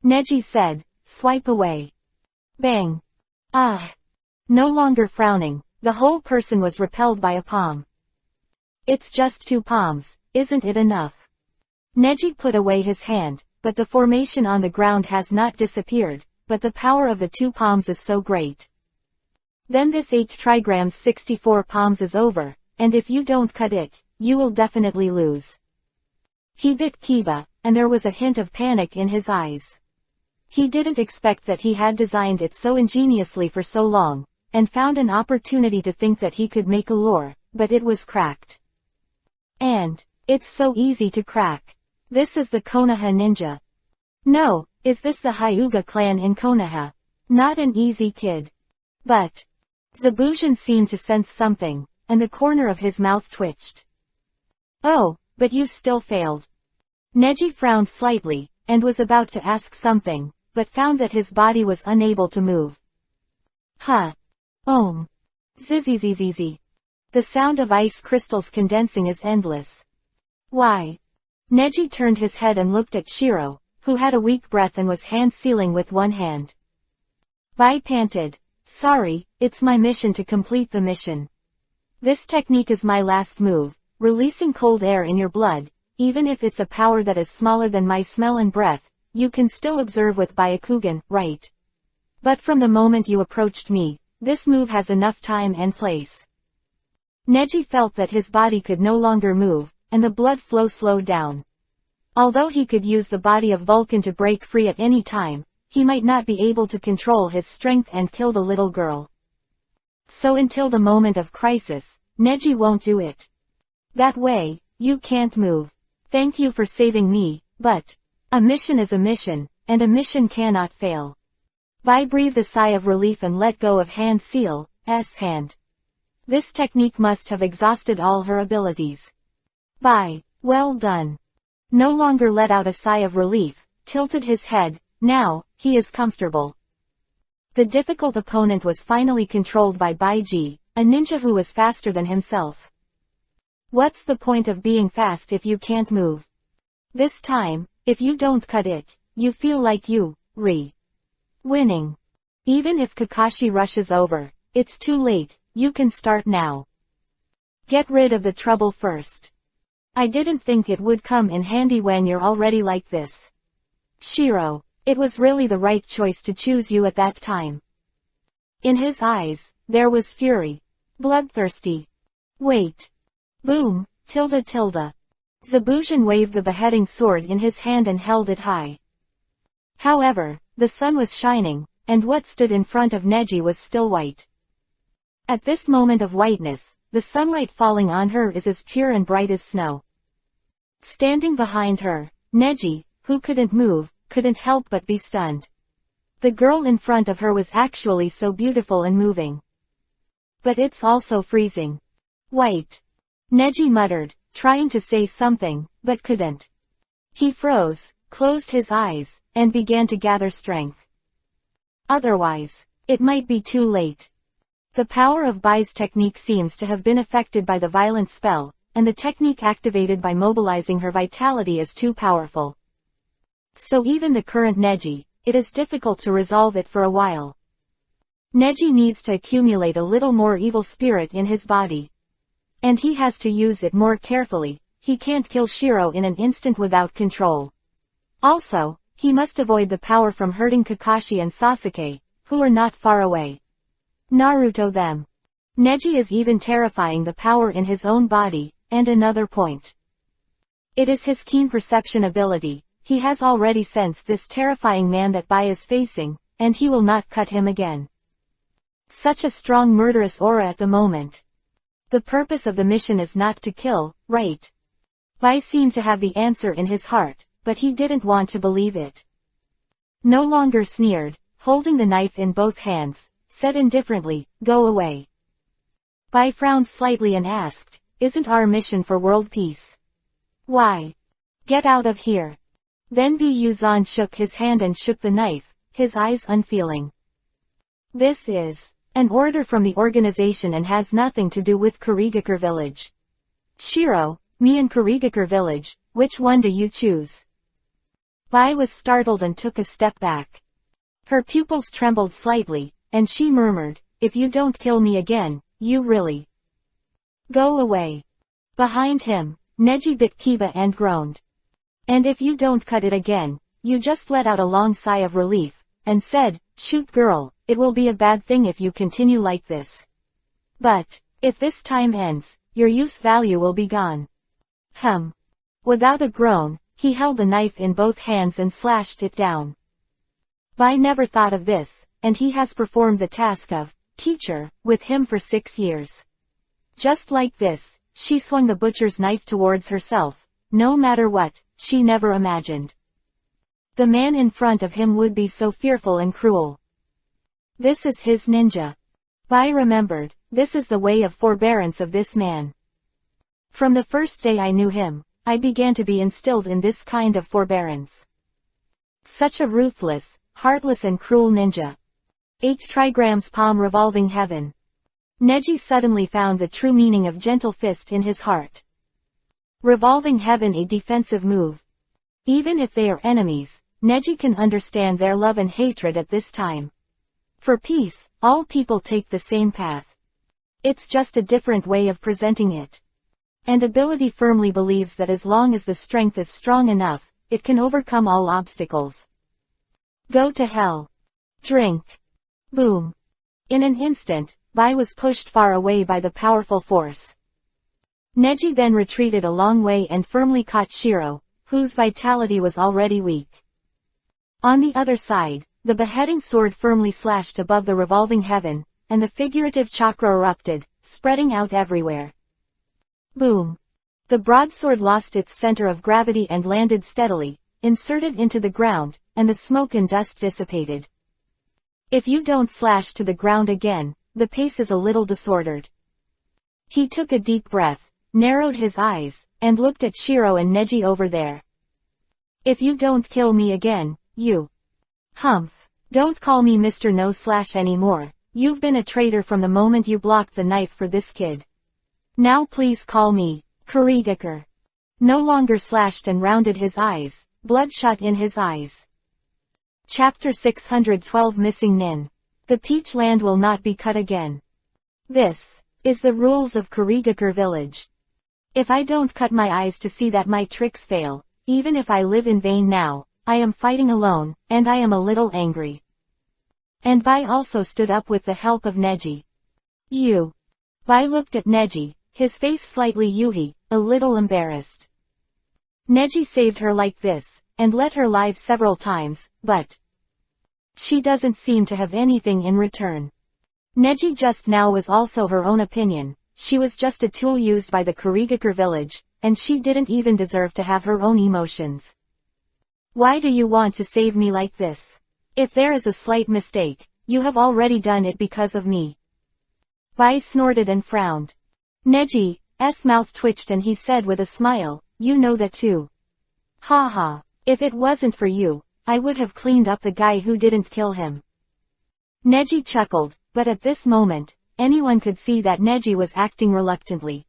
Neji said, swipe away. Bang. Ah. No longer frowning, the whole person was repelled by a palm. It's just 2 palms, isn't it enough? Neji put away his hand, but the formation on the ground has not disappeared, but the power of the 2 palms is so great. Then this 8 trigrams 64 palms is over, and if you don't cut it, you will definitely lose. He bit Kiba, and there was a hint of panic in his eyes. He didn't expect that he had designed it so ingeniously for so long, and found an opportunity to think that he could make a lore, but it was cracked. And it's so easy to crack. This is the Konoha ninja. No, is this the Hyuga clan in Konoha? Not an easy kid. But Zabujan seemed to sense something, and the corner of his mouth twitched. Oh, but you still failed. Neji frowned slightly, and was about to ask something, but found that his body was unable to move. Huh. Zzzzzz. The sound of ice crystals condensing is endless. Why? Neji turned his head and looked at Shiro, who had a weak breath and was hand-sealing with one hand. Bai panted. Sorry, it's my mission to complete the mission. This technique is my last move, releasing cold air in your blood, even if it's a power that is smaller than my smell and breath, you can still observe with Byakugan, right? But from the moment you approached me, this move has enough time and place. Neji felt that his body could no longer move, and the blood flow slowed down. Although he could use the body of Vulcan to break free at any time, he might not be able to control his strength and kill the little girl. So until the moment of crisis, Neji won't do it. That way, you can't move. Thank you for saving me, but a mission is a mission, and a mission cannot fail. Bai breathed a sigh of relief and let go of Hand-Seal's hand. This technique must have exhausted all her abilities. Bai, well done. No longer let out a sigh of relief, tilted his head. Now, he is comfortable. The difficult opponent was finally controlled by Baiji, a ninja who was faster than himself. What's the point of being fast if you can't move? This time, if you don't cut it, you feel like winning. Even if Kakashi rushes over, it's too late, you can start now. Get rid of the trouble first. I didn't think it would come in handy when you're already like this. Shiro. It was really the right choice to choose you at that time. In his eyes, there was fury. Bloodthirsty. Wait. Boom, tilde. Zabujan waved the beheading sword in his hand and held it high. However, the sun was shining, and what stood in front of Neji was still white. At this moment of whiteness, the sunlight falling on her is as pure and bright as snow. Standing behind her, Neji, who couldn't move, couldn't help but be stunned. The girl in front of her was actually so beautiful and moving. But it's also freezing. White. Neji muttered, trying to say something, but couldn't. He froze, closed his eyes, and began to gather strength. Otherwise, it might be too late. The power of Bai's technique seems to have been affected by the violent spell, and the technique activated by mobilizing her vitality is too powerful. So even the current Neji, it is difficult to resolve it for a while. Neji needs to accumulate a little more evil spirit in his body. And he has to use it more carefully. He can't kill Shiro in an instant without control. Also, he must avoid the power from hurting Kakashi and Sasuke, who are not far away. Naruto them. Neji is even terrifying the power in his own body, and another point. It is his keen perception ability. He has already sensed this terrifying man that Bai is facing, and he will not cut him again. Such a strong murderous aura at the moment. The purpose of the mission is not to kill, right? Bai seemed to have the answer in his heart, but he didn't want to believe it. No longer sneered, holding the knife in both hands, said indifferently, "Go away." Bai frowned slightly and asked, "Isn't our mission for world peace? Why? Get out of here." Then Yuzan shook his hand and shook the knife, his eyes unfeeling. "This is an order from the organization and has nothing to do with Kurigakure village. Shiro, me and Kurigakure village, which one do you choose?" Bai was startled and took a step back. Her pupils trembled slightly, and she murmured, "If you don't kill me again, you really go away." Behind him, Neji bit Kiba and groaned. "And if you don't cut it again," you just let out a long sigh of relief, and said, "Shoot girl, it will be a bad thing if you continue like this. But, if this time ends, your use value will be gone." Without a groan, he held the knife in both hands and slashed it down. Bai never thought of this, and he has performed the task of teacher with him for 6 years. Just like this, she swung the butcher's knife towards herself. No matter what, she never imagined the man in front of him would be so fearful and cruel. This is his ninja. Bai remembered, this is the way of forbearance of this man. From the first day I knew him, I began to be instilled in this kind of forbearance. Such a ruthless, heartless and cruel ninja. 8 trigrams palm revolving heaven. Neji suddenly found the true meaning of gentle fist in his heart. Revolving heaven, a defensive move. Even if they are enemies, Neji can understand their love and hatred at this time. For peace, all people take the same path. It's just a different way of presenting it. And ability firmly believes that as long as the strength is strong enough, it can overcome all obstacles. Go to hell. Drink. Boom. In an instant, Bai was pushed far away by the powerful force. Neji then retreated a long way and firmly caught Shiro, whose vitality was already weak. On the other side, the beheading sword firmly slashed above the revolving heaven, and the figurative chakra erupted, spreading out everywhere. Boom. The broadsword lost its center of gravity and landed steadily, inserted into the ground, and the smoke and dust dissipated. If you don't slash to the ground again, the pace is a little disordered. He took a deep breath, narrowed his eyes, and looked at Shiro and Neji over there. If you don't kill me again, you. Humph. Don't call me Mr. No Slash anymore. You've been a traitor from the moment you blocked the knife for this kid. Now please call me Kurigakure. No longer slashed and rounded his eyes, bloodshot in his eyes. Chapter 612 Missing Nin. The peach land will not be cut again. This is the rules of Kurigakure village. If I don't cut my eyes to see that my tricks fail, even if I live in vain now, I am fighting alone, and I am a little angry. And Bai also stood up with the help of Neji. You. Bai looked at Neji, his face slightly yuhi, a little embarrassed. Neji saved her like this, and let her live several times, but she doesn't seem to have anything in return. Neji just now was also her own opinion. She was just a tool used by the Kurigakure village, and she didn't even deserve to have her own emotions. Why do you want to save me like this? If there is a slight mistake, you have already done it because of me. Bai snorted and frowned. Neji's mouth twitched and he said with a smile, you know that too. Ha ha, if it wasn't for you, I would have cleaned up the guy who didn't kill him. Neji chuckled, but at this moment, anyone could see that Neji was acting reluctantly.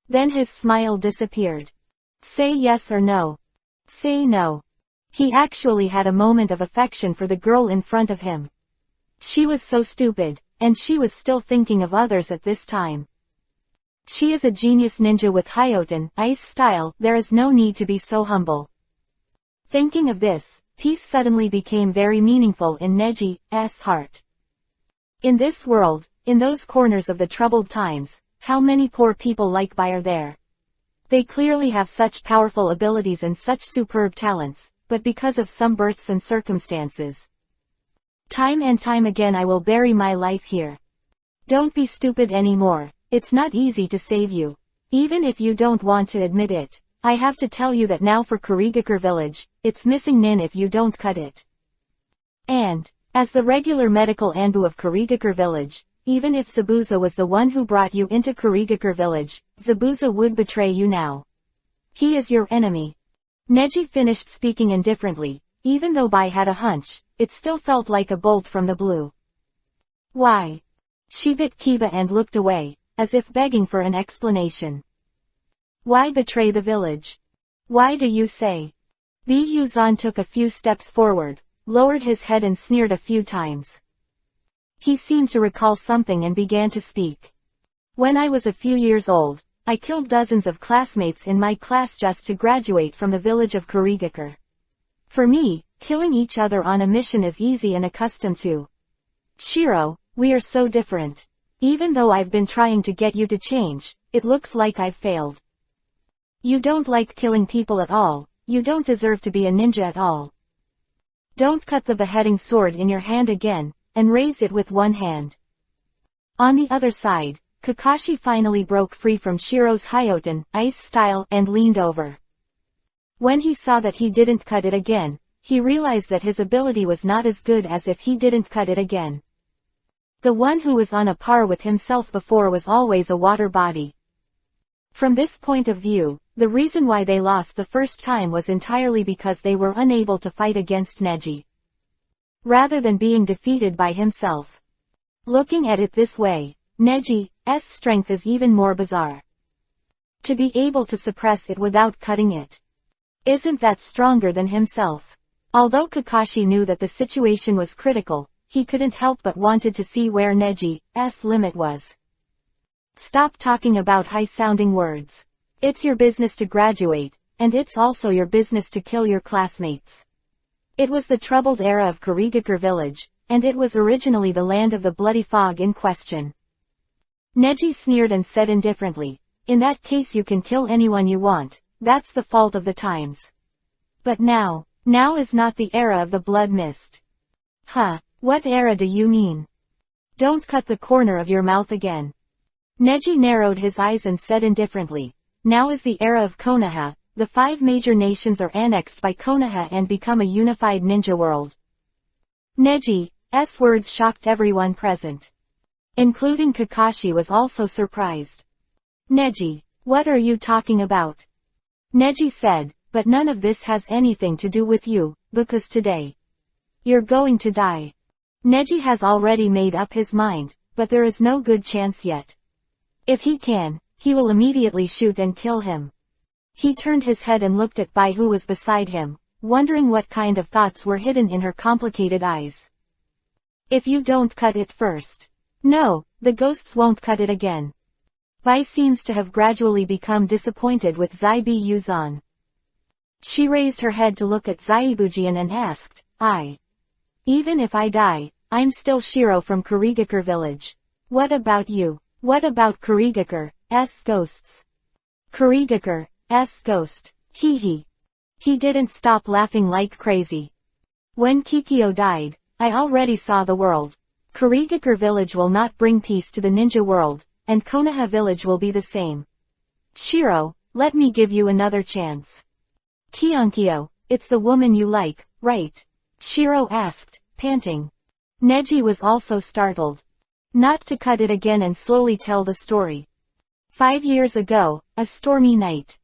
Then his smile disappeared. Say yes or no. Say no. He actually had a moment of affection for the girl in front of him. She was so stupid, and she was still thinking of others at this time. She is a genius ninja with Hyoten ice style, there is no need to be so humble. Thinking of this, peace suddenly became very meaningful in Neji's heart. In this world, in those corners of the troubled times, how many poor people like Bai are there? They clearly have such powerful abilities and such superb talents, but because of some births and circumstances. Time and time again I will bury my life here. Don't be stupid anymore, it's not easy to save you. Even if you don't want to admit it, I have to tell you that now for Kurigakure village, it's missing Nin if you don't cut it. And, as the regular medical Anbu of Kurigakure village, even if Zabuza was the one who brought you into Kurigakure village, Zabuza would betray you now. He is your enemy. Neji finished speaking indifferently. Even though Bai had a hunch, it still felt like a bolt from the blue. Why? She bit Kiba and looked away, as if begging for an explanation. Why betray the village? Why do you say? Bi Yuzan took a few steps forward, lowered his head and sneered a few times. He seemed to recall something and began to speak. When I was a few years old, I killed dozens of classmates in my class just to graduate from the village of Kurigakure. For me, killing each other on a mission is easy and accustomed to. Shiro, we are so different. Even though I've been trying to get you to change, it looks like I've failed. You don't like killing people at all, you don't deserve to be a ninja at all. Don't cut the beheading sword in your hand again, and raise it with one hand. On the other side, Kakashi finally broke free from Shiro's Hyoten, ice style, and leaned over. When he saw that he didn't cut it again, he realized that his ability was not as good as if he didn't cut it again. The one who was on a par with himself before was always a water body. From this point of view, the reason why they lost the first time was entirely because they were unable to fight against Neji, rather than being defeated by himself. Looking at it this way, Neji's strength is even more bizarre. To be able to suppress it without cutting it. Isn't that stronger than himself? Although Kakashi knew that the situation was critical, he couldn't help but wanted to see where Neji's limit was. Stop talking about high-sounding words. It's your business to graduate, and it's also your business to kill your classmates. It was the troubled era of Kurigakure village, and it was originally the land of the bloody fog in question. Neji sneered and said indifferently, in that case you can kill anyone you want, that's the fault of the times. But now is not the era of the blood mist. Huh, what era do you mean? Don't cut the corner of your mouth again. Neji narrowed his eyes and said indifferently, now is the era of Konoha, the 5 major nations are annexed by Konoha and become a unified ninja world. Neji's words shocked everyone present. Including Kakashi was also surprised. Neji, what are you talking about? Neji said, but none of this has anything to do with you, because today, you're going to die. Neji has already made up his mind, but there is no good chance yet. If he can, he will immediately shoot and kill him. He turned his head and looked at Bai, who was beside him, wondering what kind of thoughts were hidden in her complicated eyes. If you don't cut it first. No, the ghosts won't cut it again. Bai seems to have gradually become disappointed with Zaibi Yuzan. She raised her head to look at Zaibujian and asked, even if I die, I'm still Shiro from Kurigakure village. What about you? What about Kurigakure's ghosts? Kurigakure's ghost. He didn't stop laughing like crazy. When Kikyo died, I already saw the world. Kurigakure village will not bring peace to the ninja world, and Konoha village will be the same. Shiro, let me give you another chance. Kyonkyo, it's the woman you like, right? Shiro asked, panting. Neji was also startled. Not to cut it again and slowly tell the story. 5 years ago, a stormy night.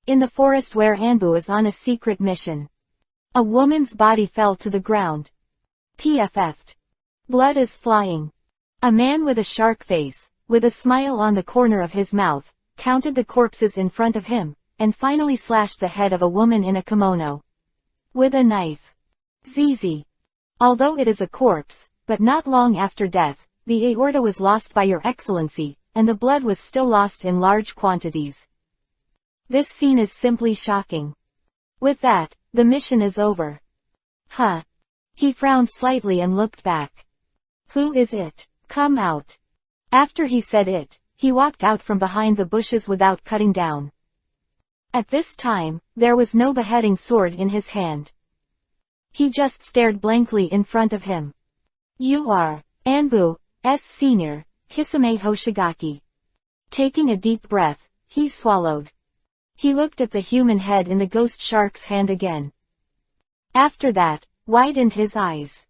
In the forest where Anbu is on a secret mission. A woman's body fell to the ground. PFF'd. Blood is flying. A man with a shark face, with a smile on the corner of his mouth, counted the corpses in front of him, and finally slashed the head of a woman in a kimono. With a knife. ZZ. Although it is a corpse, but not long after death, the aorta was lost by your excellency, and the blood was still lost in large quantities. This scene is simply shocking. With that, the mission is over. Huh. He frowned slightly and looked back. Who is it? Come out. After he said it, he walked out from behind the bushes without cutting down. At this time, there was no beheading sword in his hand. He just stared blankly in front of him. You are Anbu's senior, Kisame Hoshigaki. Taking a deep breath, he swallowed. He looked at the human head in the ghost shark's hand again. After that, widened his eyes.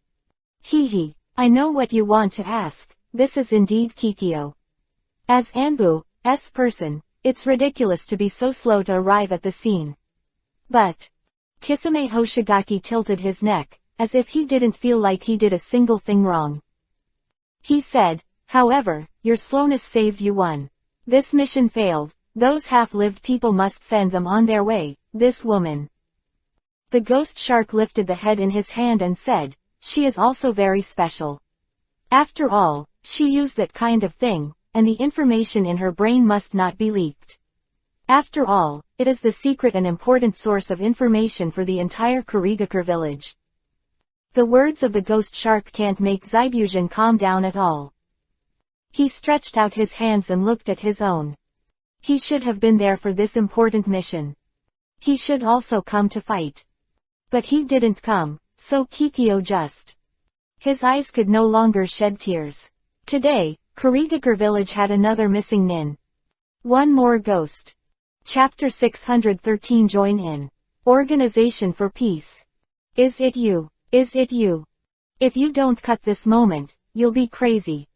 I know what you want to ask, this is indeed Kikyo. As Anbu's person, it's ridiculous to be so slow to arrive at the scene. But, Kisame Hoshigaki tilted his neck, as if he didn't feel like he did a single thing wrong. He said, however, your slowness saved you one. This mission failed, those half-lived people must send them on their way, this woman. The ghost shark lifted the head in his hand and said, she is also very special. After all, she used that kind of thing, and the information in her brain must not be leaked. After all, it is the secret and important source of information for the entire Kurigakure village. The words of the ghost shark can't make Zaibujian calm down at all. He stretched out his hands and looked at his own. He should have been there for this important mission. He should also come to fight. But he didn't come, So Kikyo just. His eyes could no longer shed tears. Today, Kurigakure village had another missing nin. One more ghost. Chapter 613 Join in. Organization for Peace. Is it you? Is it you? If you don't cut this moment, you'll be crazy.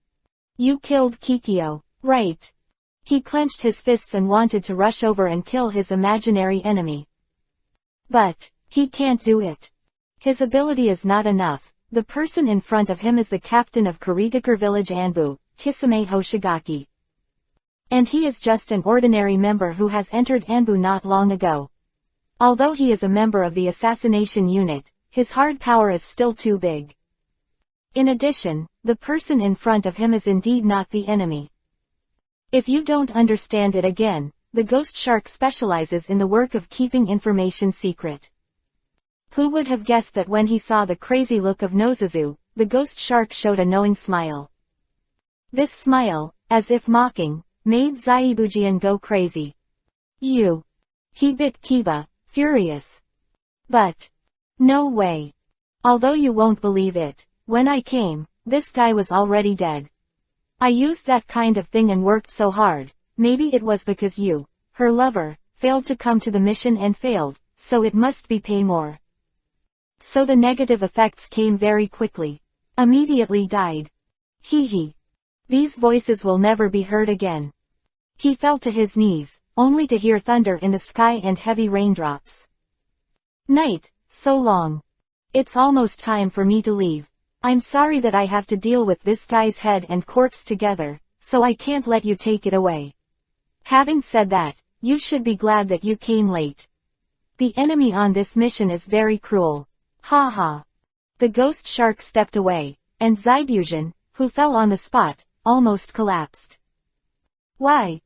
You killed Kikyo, right? He clenched his fists and wanted to rush over and kill his imaginary enemy. But, he can't do it. His ability is not enough. The person in front of him is the captain of Kurigakure village Anbu, Kisame Hoshigaki. And he is just an ordinary member who has entered Anbu not long ago. Although he is a member of the assassination unit, his hard power is still too big. In addition, the person in front of him is indeed not the enemy. If you don't understand it again, the ghost shark specializes in the work of keeping information secret. Who would have guessed that when he saw the crazy look of Nozazu, the ghost shark showed a knowing smile. This smile, as if mocking, made Zaibujian go crazy. You. He bit Kiba, furious. But. No way. Although you won't believe it, when I came, this guy was already dead. I used that kind of thing and worked so hard, maybe it was because you, her lover, failed to come to the mission and failed, so it must be pay more. So the negative effects came very quickly. Immediately died. Hee hee. These voices will never be heard again. He fell to his knees, only to hear thunder in the sky and heavy raindrops. Night, so long. It's almost time for me to leave. I'm sorry that I have to deal with this guy's head and corpse together, so I can't let you take it away. Having said that, you should be glad that you came late. The enemy on this mission is very cruel. Ha ha. The ghost shark stepped away, and Zaibujian, who fell on the spot, almost collapsed. Why?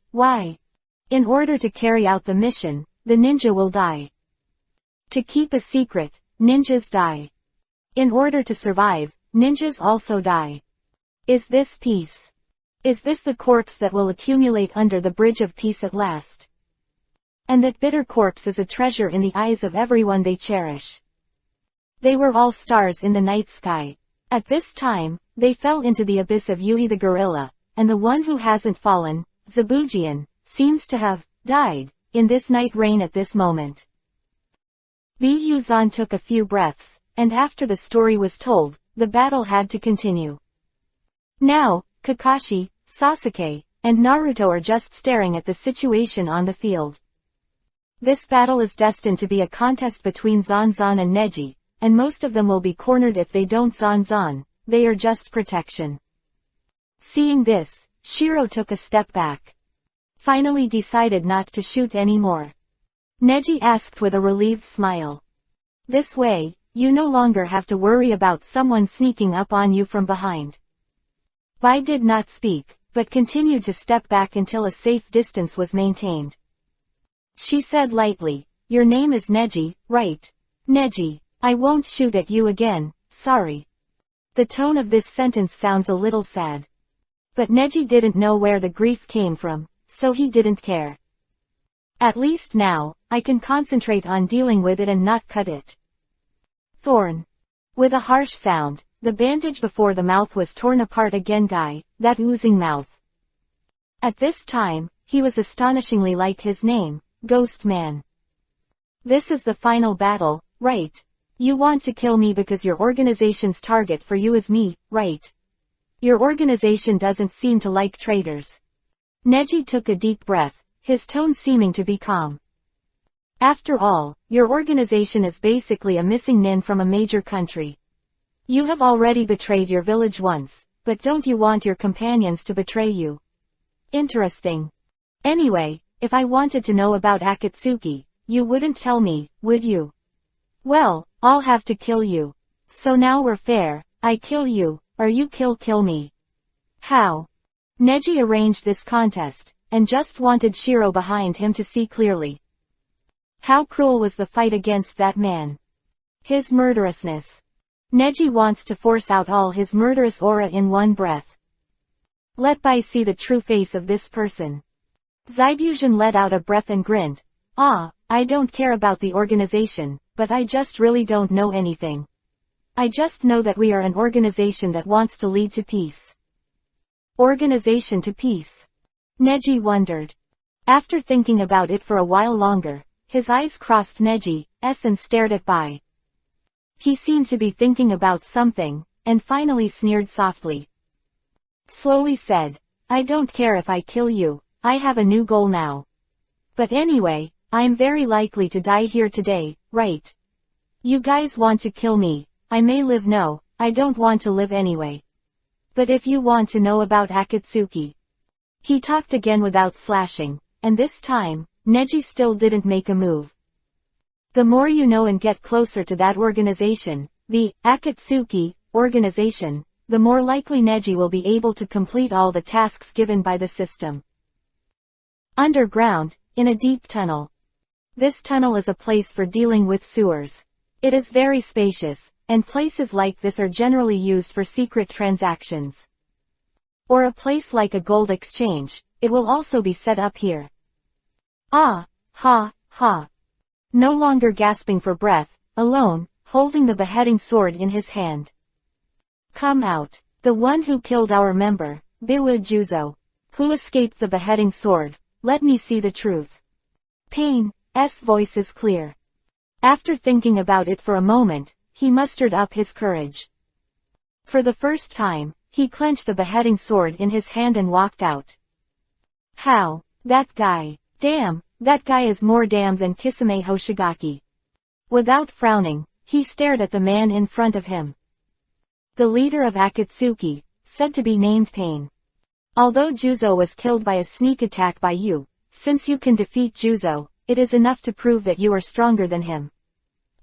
In order to carry out the mission, the ninja will die. To keep a secret, ninjas die. In order to survive, ninjas also die. Is this peace? Is this the corpse that will accumulate under the bridge of peace at last? And that bitter corpse is a treasure in the eyes of everyone they cherish. They were all stars in the night sky. At this time, they fell into the abyss of Yui the gorilla, and the one who hasn't fallen, Zabujian, seems to have died in this night rain at this moment. Ryuzan took a few breaths, and after the story was told, the battle had to continue. Now, Kakashi, Sasuke, and Naruto are just staring at the situation on the field. This battle is destined to be a contest between Zanzan and Neji, and most of them will be cornered if they don't Zanzan, they are just protection. Seeing this, Shiro took a step back. Finally decided not to shoot anymore. Neji asked with a relieved smile. This way, you no longer have to worry about someone sneaking up on you from behind. Bai did not speak, but continued to step back until a safe distance was maintained. She said lightly, "Your name is Neji, right? Neji, I won't shoot at you again, sorry." The tone of this sentence sounds a little sad. But Neji didn't know where the grief came from, so he didn't care. At least now, I can concentrate on dealing with it and not cut it. Thorn. With a harsh sound, the bandage before the mouth was torn apart again. Guy, that oozing mouth. At this time, he was astonishingly like his name, Ghost Man. This is the final battle, right? You want to kill me because your organization's target for you is me, right? Your organization doesn't seem to like traitors. Neji took a deep breath, his tone seeming to be calm. After all, your organization is basically a missing nin from a major country. You have already betrayed your village once, but don't you want your companions to betray you? Interesting. Anyway, if I wanted to know about Akatsuki, you wouldn't tell me, would you? Well, I'll have to kill you. So now we're fair, I kill you, or you kill me. How? Neji arranged this contest, and just wanted Shiro behind him to see clearly. How cruel was the fight against that man? His murderousness. Neji wants to force out all his murderous aura in one breath. Let Bai see the true face of this person. Zaibujian let out a breath and grinned. I don't care about the organization, but I just really don't know anything. I just know that we are an organization that wants to lead to peace. Organization to peace? Neji wondered. After thinking about it for a while longer, his eyes crossed Neji's and stared at Bai. He seemed to be thinking about something, and finally sneered softly. Slowly said, I don't care if I kill you, I have a new goal now. But anyway, I'm very likely to die here today, right? You guys want to kill me, I may live. No, I don't want to live anyway. But if you want to know about Akatsuki. He talked again without slashing, and this time, Neji still didn't make a move. The more you know and get closer to that organization, the Akatsuki organization, the more likely Neji will be able to complete all the tasks given by the system. Underground, in a deep tunnel. This tunnel is a place for dealing with sewers. It is very spacious, and places like this are generally used for secret transactions. Or a place like a gold exchange, it will also be set up here. Ah, ha, ha. No longer gasping for breath, alone, holding the beheading sword in his hand. Come out. The one who killed our member, Biwa Juzo. Who escaped the beheading sword. Let me see the truth. Pain's voice is clear. After thinking about it for a moment, he mustered up his courage. For the first time, he clenched the beheading sword in his hand and walked out. How? That guy. Damn, that guy is more damn than Kisame Hoshigaki. Without frowning, he stared at the man in front of him. The leader of Akatsuki, said to be named Pain. Although Juzo was killed by a sneak attack by you, since you can defeat Juzo, it is enough to prove that you are stronger than him.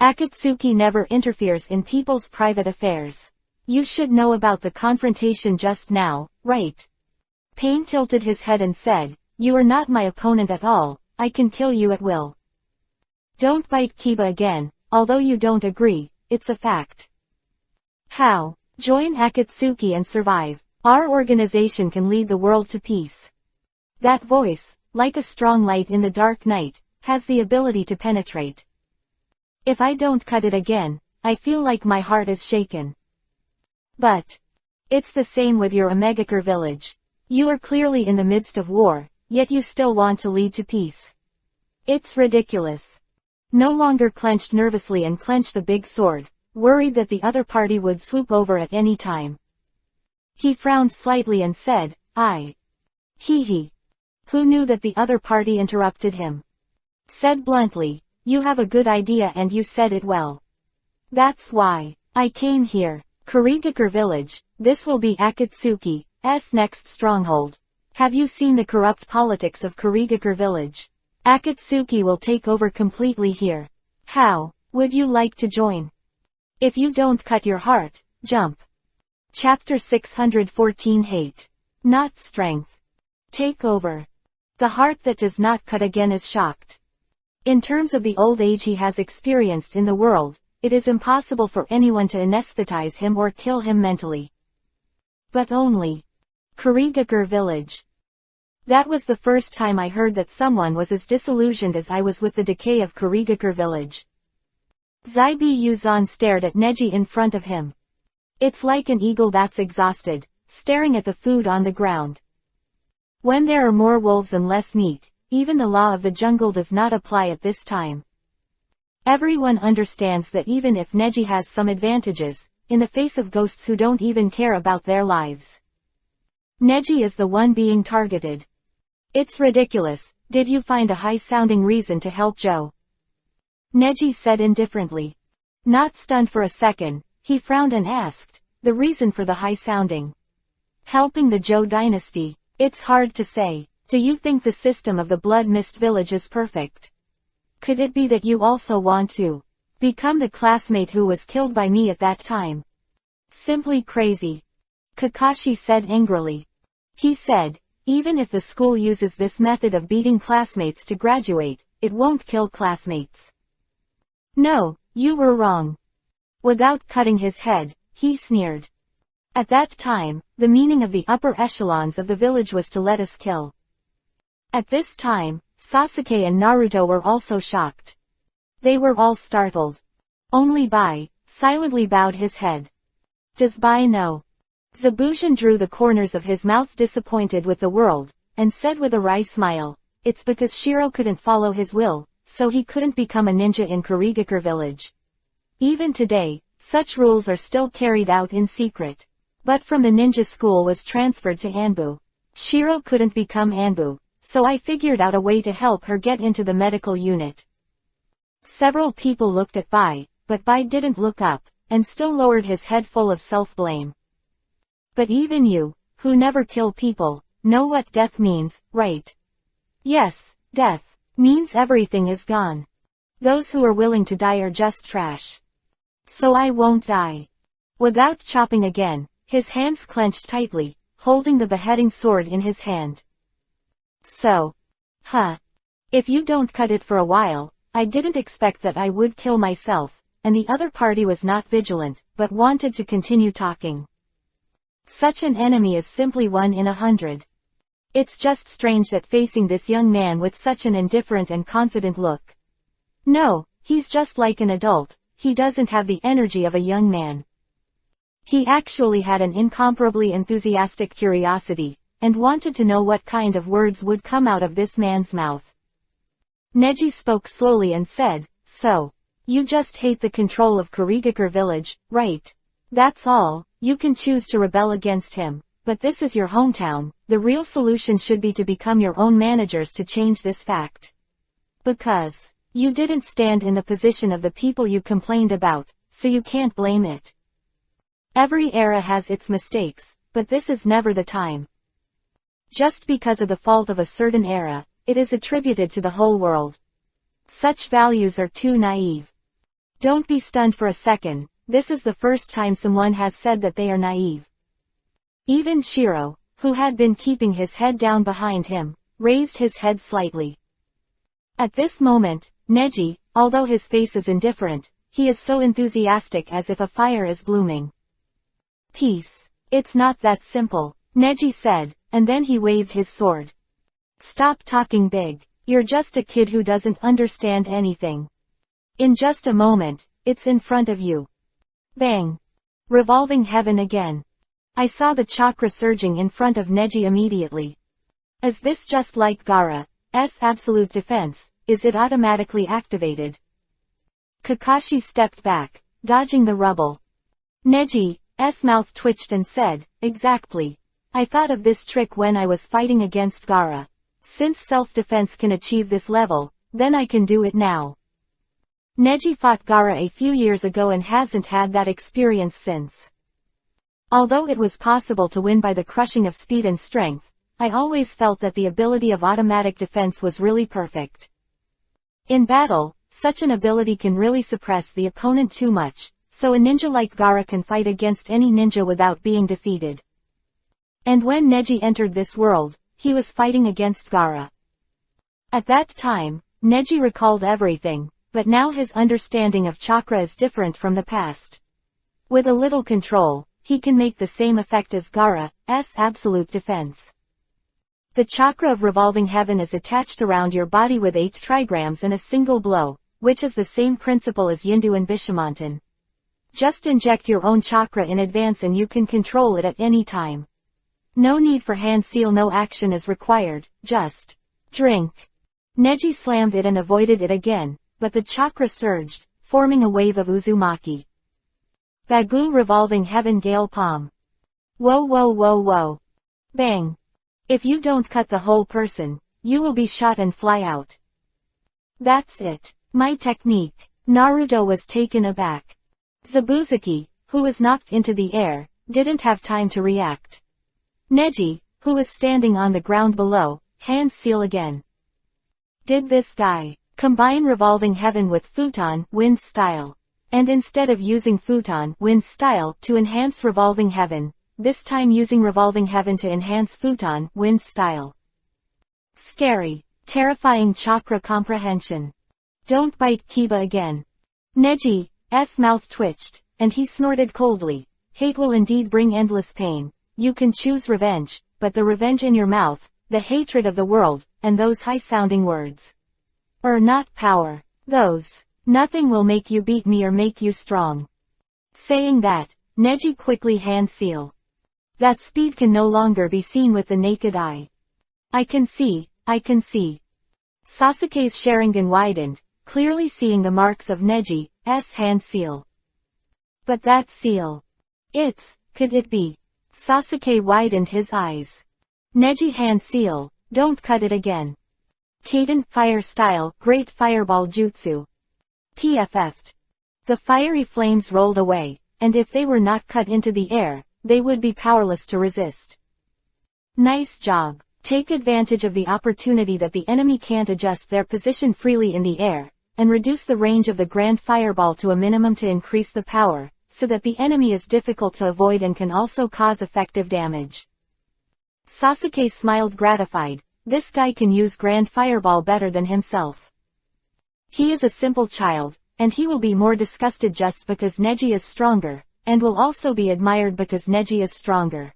Akatsuki never interferes in people's private affairs. You should know about the confrontation just now, right? Pain tilted his head and said, You are not my opponent at all, I can kill you at will. Don't bite Kiba again, although you don't agree, it's a fact. How? Join Akatsuki and survive. Our organization can lead the world to peace. That voice, like a strong light in the dark night, has the ability to penetrate. If I don't cut it again, I feel like my heart is shaken. But it's the same with your Omegakure village. You are clearly in the midst of war, yet you still want to lead to peace. It's ridiculous. No longer clenched nervously and clenched the big sword, worried that the other party would swoop over at any time. He frowned slightly and said, Hee. Who knew that the other party interrupted him? Said bluntly, you have a good idea and you said it well. That's why I came here. Kurigakure village, this will be Akatsuki's next stronghold. Have you seen the corrupt politics of Kurigakure village? Akatsuki will take over completely here. How would you like to join? If you don't cut your heart, jump. Chapter 614 Hate. Not strength. Take over. The heart that does not cut again is shocked. In terms of the old age he has experienced in the world, it is impossible for anyone to anesthetize him or kill him mentally. But only Kurigakure village. That was the first time I heard that someone was as disillusioned as I was with the decay of Kurigakure village. Zaibi Yuzan stared at Neji in front of him. It's like an eagle that's exhausted, staring at the food on the ground. When there are more wolves and less meat, even the law of the jungle does not apply at this time. Everyone understands that even if Neji has some advantages, in the face of ghosts who don't even care about their lives, Neji is the one being targeted. It's ridiculous. Did you find a high-sounding reason to help Joe? Neji said indifferently. Not stunned for a second, he frowned and asked, the reason for the high-sounding? Helping the Joe dynasty. It's hard to say. Do you think the system of the Blood Mist village is perfect? Could it be that you also want to become the classmate who was killed by me at that time? Simply crazy. Kakashi said angrily. He said, even if the school uses this method of beating classmates to graduate, it won't kill classmates. No, you were wrong. Without cutting his head, he sneered. At that time, the meaning of the upper echelons of the village was to let us kill. At this time, Sasuke and Naruto were also shocked. They were all startled. Only Bai, silently bowed his head. Does Bai know? Zabujan drew the corners of his mouth disappointed with the world, and said with a wry smile, it's because Shiro couldn't follow his will, so he couldn't become a ninja in Kurigakure village. Even today, such rules are still carried out in secret. But from the ninja school was transferred to Anbu. Shiro couldn't become Anbu, so I figured out a way to help her get into the medical unit. Several people looked at Bai, but Bai didn't look up, and still lowered his head full of self-blame. But even you, who never kill people, know what death means, right? Yes, death means everything is gone. Those who are willing to die are just trash. So I won't die. Without chopping again, his hands clenched tightly, holding the beheading sword in his hand. So. If you don't cut it for a while, I didn't expect that I would kill myself, and the other party was not vigilant, but wanted to continue talking. Such an enemy is simply 1 in 100. It's just strange that facing this young man with such an indifferent and confident look. No, he's just like an adult, he doesn't have the energy of a young man. He actually had an incomparably enthusiastic curiosity, and wanted to know what kind of words would come out of this man's mouth. Neji spoke slowly and said, so, you just hate the control of Kurigakure village, right? That's all. You can choose to rebel against him, but this is your hometown. The real solution should be to become your own managers to change this fact. Because you didn't stand in the position of the people you complained about, so you can't blame it. Every era has its mistakes, but this is never the time. Just because of the fault of a certain era, it is attributed to the whole world. Such values are too naive. Don't be stunned for a second, this is the first time someone has said that they are naive. Even Shiro, who had been keeping his head down behind him, raised his head slightly. At this moment, Neji, although his face is indifferent, he is so enthusiastic as if a fire is blooming. Peace. It's not that simple, Neji said, and then he waved his sword. Stop talking big. You're just a kid who doesn't understand anything. In just a moment, it's in front of you. Bang. Revolving heaven again. I saw the chakra surging in front of Neji immediately. Is this just like Gaara's absolute defense? Is it automatically activated? Kakashi stepped back, dodging the rubble. Neji's mouth twitched and said, exactly. I thought of this trick when I was fighting against Gaara. Since self-defense can achieve this level, then I can do it now. Neji fought Gaara a few years ago and hasn't had that experience since. Although it was possible to win by the crushing of speed and strength, I always felt that the ability of automatic defense was really perfect. In battle, such an ability can really suppress the opponent too much, so a ninja like Gaara can fight against any ninja without being defeated. And when Neji entered this world, he was fighting against Gaara. At that time, Neji recalled everything, but now his understanding of chakra is different from the past. With a little control, he can make the same effect as Gaara's absolute defense. The chakra of revolving heaven is attached around your body with 8 trigrams in a single blow, which is the same principle as Yindu and Bishamonten. Just inject your own chakra in advance and you can control it at any time. No need for hand seal, no action is required, just drink. Neji slammed it and avoided it again, but the chakra surged, forming a wave of Uzumaki. Bagu revolving heaven gale palm. Whoa whoa whoa whoa. Bang. If you don't cut the whole person, you will be shot and fly out. That's it. My technique. Naruto was taken aback. Zabuzuki, who was knocked into the air, didn't have time to react. Neji, who was standing on the ground below, hand seal again. Did this guy combine revolving heaven with futon wind style? And instead of using futon wind style to enhance revolving heaven, this time using revolving heaven to enhance futon wind style. Scary, terrifying chakra comprehension. Don't bite Kiba again. Neji's mouth twitched, and he snorted coldly. Hate will indeed bring endless pain. You can choose revenge, but the revenge in your mouth, the hatred of the world, and those high-sounding words. Not power. Those. Nothing will make you beat me or make you strong. Saying that, Neji quickly hand seal. That speed can no longer be seen with the naked eye. I can see. Sasuke's Sharingan widened, clearly seeing the marks of Neji's hand seal. But that seal. Could it be? Sasuke widened his eyes. Neji hand seal, don't cut it again. Kaden fire style, great fireball jutsu. PFF'd. The fiery flames rolled away, and if they were not cut into the air, they would be powerless to resist. Nice job. Take advantage of the opportunity that the enemy can't adjust their position freely in the air, and reduce the range of the grand fireball to a minimum to increase the power, so that the enemy is difficult to avoid and can also cause effective damage. Sasuke smiled gratified. This guy can use grand fireball better than himself. He is a simple child, and he will be more disgusted just because Neji is stronger, and will also be admired because Neji is stronger.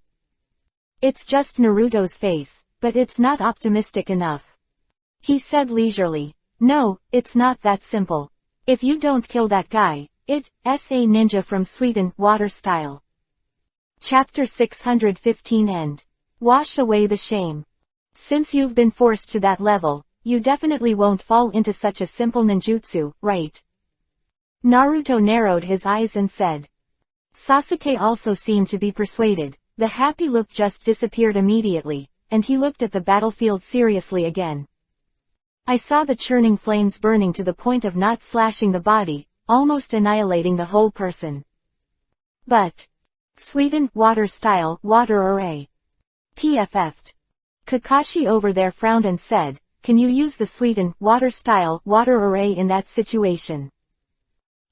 It's just Naruto's face, but it's not optimistic enough. He said leisurely, no, it's not that simple. If you don't kill that guy, it's a ninja from Sweden, water style. Chapter 615 End. Wash away the shame. Since you've been forced to that level, you definitely won't fall into such a simple ninjutsu, right? Naruto narrowed his eyes and said. Sasuke also seemed to be persuaded. The happy look just disappeared immediately, and he looked at the battlefield seriously again. I saw the churning flames burning to the point of not slashing the body, almost annihilating the whole person. But Sweden, water style, water array. PFF'd. Kakashi over there frowned and said, can you use the Sweden, water style, water array in that situation?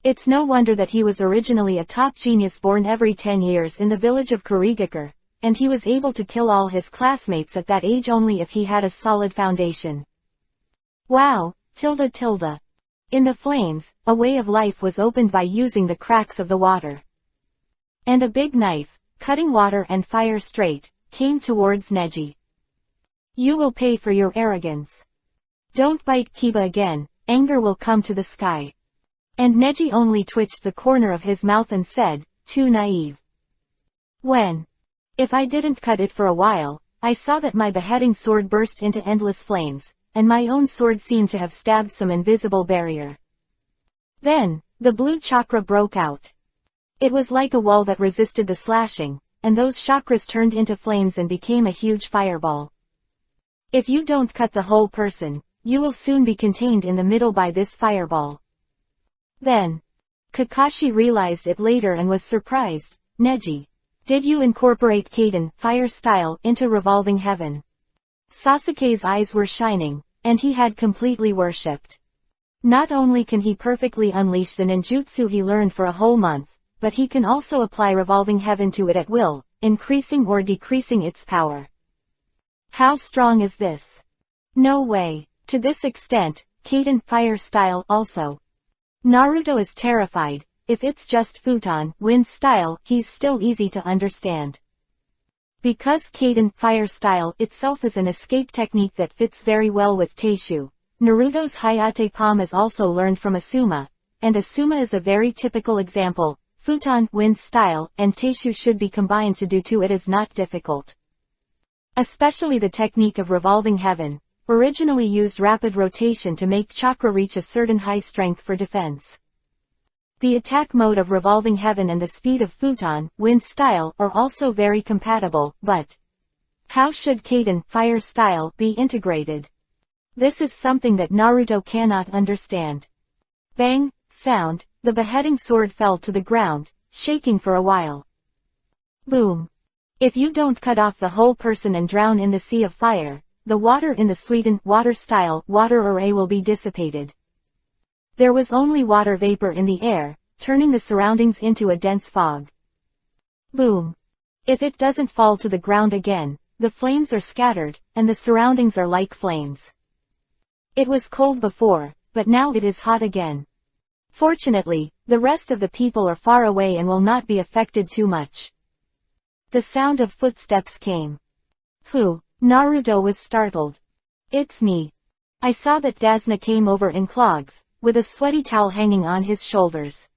It's no wonder that he was originally a top genius born every 10 years in the village of Kurigakure, and he was able to kill all his classmates at that age only if he had a solid foundation. Wow, tilde. In the flames, a way of life was opened by using the cracks of the water. And a big knife, cutting water and fire straight, came towards Neji. You will pay for your arrogance. Don't bite Kiba again, anger will come to the sky. And Neji only twitched the corner of his mouth and said, too naive. When? If I didn't cut it for a while, I saw that my beheading sword burst into endless flames, and my own sword seemed to have stabbed some invisible barrier. Then, the blue chakra broke out. It was like a wall that resisted the slashing, and those chakras turned into flames and became a huge fireball. If you don't cut the whole person, you will soon be contained in the middle by this fireball. Then, Kakashi realized it later and was surprised. Neji, did you incorporate Kaden, fire style, into Revolving Heaven? Sasuke's eyes were shining, and he had completely worshipped. Not only can he perfectly unleash the ninjutsu he learned for a whole month, but he can also apply Revolving Heaven to it at will, increasing or decreasing its power. How strong is this? No way. To this extent, Kaden fire style also. Naruto is terrified. If it's just futon, wind style, he's still easy to understand. Because Kaden fire style itself is an escape technique that fits very well with Teishu, Naruto's Hayate palm is also learned from Asuma, and Asuma is a very typical example. Futon, wind style, and Teishu should be combined to do to it is not difficult. Especially the technique of Revolving Heaven, originally used rapid rotation to make chakra reach a certain high strength for defense. The attack mode of Revolving Heaven and the speed of futon, wind style, are also very compatible, but how should Kaden, fire style, be integrated? This is something that Naruto cannot understand. Bang, sound, the beheading sword fell to the ground, shaking for a while. Boom. If you don't cut off the whole person and drown in the sea of fire, the water in the Sweden, water style, water array will be dissipated. There was only water vapor in the air, turning the surroundings into a dense fog. Boom. If it doesn't fall to the ground again, the flames are scattered, and the surroundings are like flames. It was cold before, but now it is hot again. Fortunately, the rest of the people are far away and will not be affected too much. The sound of footsteps came. Phew, Naruto was startled. It's me. I saw that Dasna came over in clogs, with a sweaty towel hanging on his shoulders.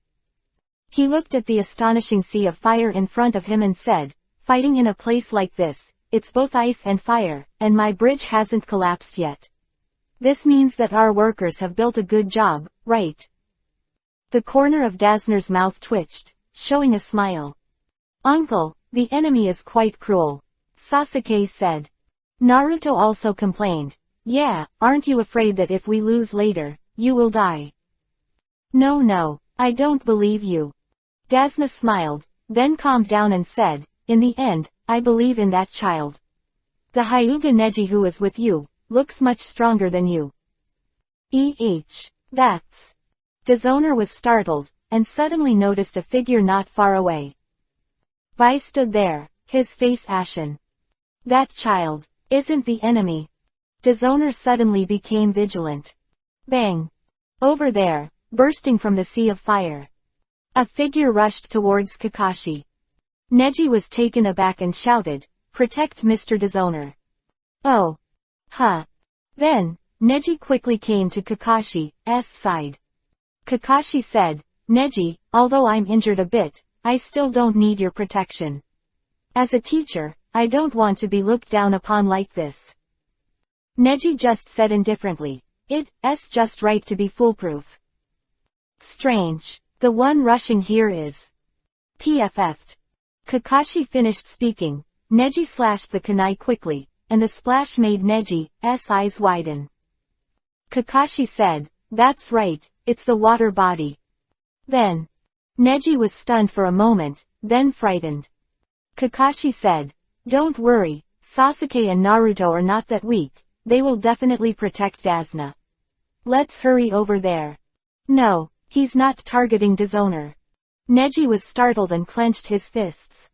He looked at the astonishing sea of fire in front of him and said, "Fighting in a place like this, it's both ice and fire, and my bridge hasn't collapsed yet. This means that our workers have built a good job, right?" The corner of Dasner's mouth twitched, showing a smile. "Uncle, the enemy is quite cruel," Sasuke said. Naruto also complained. "Yeah, aren't you afraid that if we lose later, you will die?" No, I don't believe you." Dasna smiled, then calmed down and said, "In the end, I believe in that child. The Hyuga Neji who is with you, looks much stronger than you." That's... Dishonor was startled, and suddenly noticed a figure not far away. Bai stood there, his face ashen. "That child isn't the enemy." Dishonor suddenly became vigilant. Bang! Over there, bursting from the sea of fire. A figure rushed towards Kakashi. Neji was taken aback and shouted, "Protect Mr. Dishonor." "Oh. Huh." Then, Neji quickly came to Kakashi's side. Kakashi said, "Neji, although I'm injured a bit, I still don't need your protection. As a teacher, I don't want to be looked down upon like this." Neji just said indifferently, "It's just right to be foolproof." Strange. The one rushing here is PFF'd. Kakashi finished speaking. Neji slashed the kunai quickly, and the splash made Neji's eyes widen. Kakashi said, "That's right, it's the water body." Then, Neji was stunned for a moment, then frightened. Kakashi said, "Don't worry, Sasuke and Naruto are not that weak, they will definitely protect Dasna. Let's hurry over there." "No, he's not targeting Dishonor." Neji was startled and clenched his fists.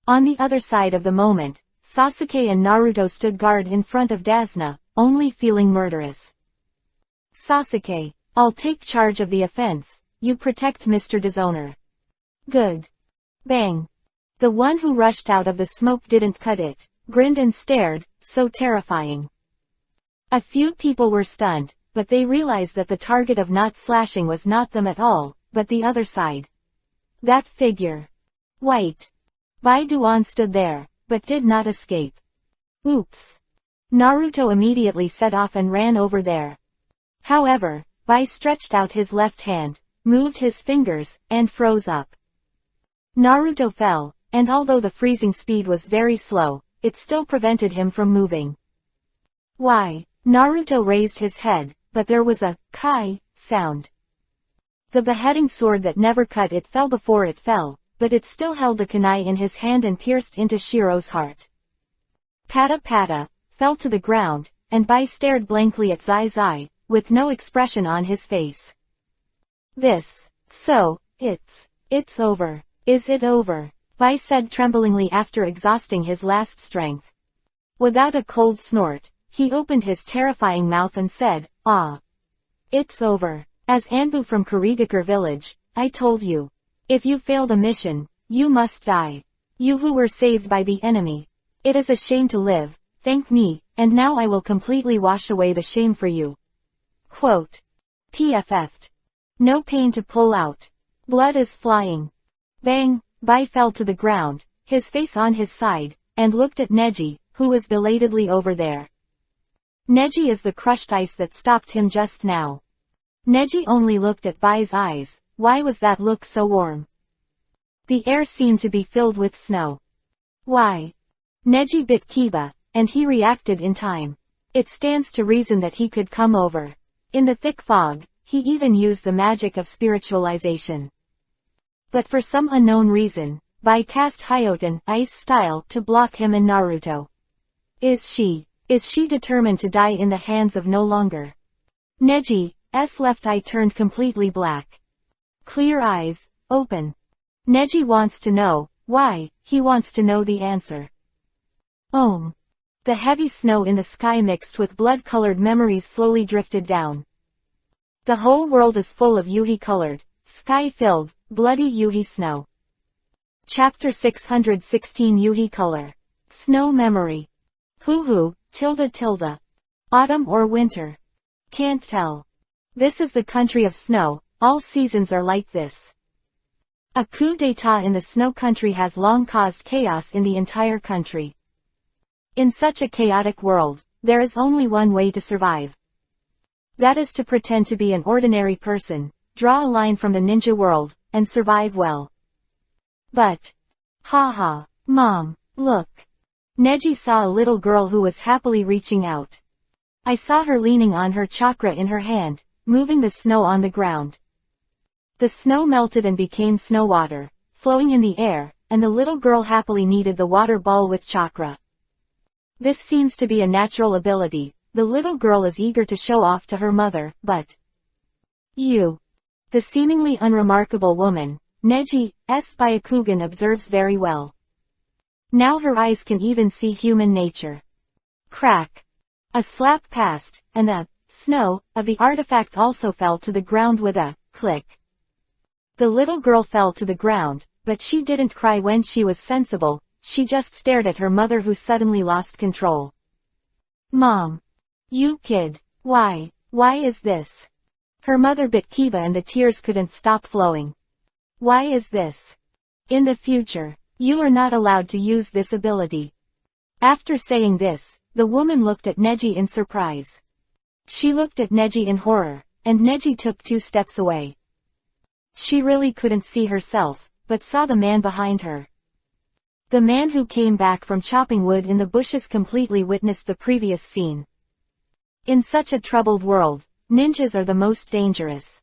On the other side of the moment, Sasuke and Naruto stood guard in front of Dasna, only feeling murderous. "Sasuke, I'll take charge of the offense, you protect Mr. Dishonor." "Good." Bang. The one who rushed out of the smoke didn't cut it, grinned and stared, so terrifying. A few people were stunned, but they realized that the target of not slashing was not them at all, but the other side. That figure. White. Bai Duan stood there, but did not escape. Oops. Naruto immediately set off and ran over there. However, Bai stretched out his left hand, moved his fingers, and froze up. Naruto fell, and although the freezing speed was very slow, it still prevented him from moving. "Why?" Naruto raised his head, but there was a kai sound. The beheading sword that never cut it fell before it fell, but it still held the kunai in his hand and pierced into Shiro's heart. Pata Pata fell to the ground, and Bai stared blankly at Zai Zai, with no expression on his face. It's over. Is it over? Bai said tremblingly after exhausting his last strength. Without a cold snort, he opened his terrifying mouth and said, "Ah. It's over. As Anbu from Kurigakure village, I told you. If you fail the mission, you must die. You who were saved by the enemy. It is a shame to live, thank me, and now I will completely wash away the shame for you." Quote. PFF'd. No pain to pull out. Blood is flying. Bang, Bai fell to the ground, his face on his side, and looked at Neji, who was belatedly over there. Neji is the crushed ice that stopped him just now. Neji only looked at Bai's eyes. Why was that look so warm? The air seemed to be filled with snow. Why? Neji bit Kiba, and he reacted in time. It stands to reason that he could come over. In the thick fog, he even used the magic of spiritualization. But for some unknown reason, Bai cast Hyoten ice style to block him and Naruto. Is she determined to die in the hands of no longer? Neji's left eye turned completely black. Clear eyes, open. Neji wants to know, why, he wants to know the answer. Om. The heavy snow in the sky mixed with blood-colored memories slowly drifted down. The whole world is full of Yuhi-colored, sky-filled, bloody Yuhi snow. Chapter 616 Yuhi Color. Snow Memory. Hoo-hoo, tilde. Autumn or winter? Can't tell. This is the country of snow, all seasons are like this. A coup d'état in the snow country has long caused chaos in the entire country. In such a chaotic world, there is only one way to survive. That is to pretend to be an ordinary person, draw a line from the ninja world, and survive well. But, haha, Mom, look. Neji saw a little girl who was happily reaching out. I saw her leaning on her chakra in her hand, moving the snow on the ground. The snow melted and became snow water, flowing in the air, and the little girl happily kneaded the water ball with chakra. This seems to be a natural ability. The little girl is eager to show off to her mother, but the seemingly unremarkable woman, Neji's Byakugan observes very well. Now her eyes can even see human nature. Crack. A slap passed, and the snow of the artifact also fell to the ground with a click. The little girl fell to the ground, but she didn't cry when she was sensible, she just stared at her mother who suddenly lost control. Mom. You kid. Why is this? Her mother bit Kiba and the tears couldn't stop flowing. Why is this? In the future, you are not allowed to use this ability. After saying this, the woman looked at Neji in surprise. She looked at Neji in horror, and Neji took 2 steps away. She really couldn't see herself, but saw the man behind her. The man who came back from chopping wood in the bushes completely witnessed the previous scene. In such a troubled world, ninjas are the most dangerous.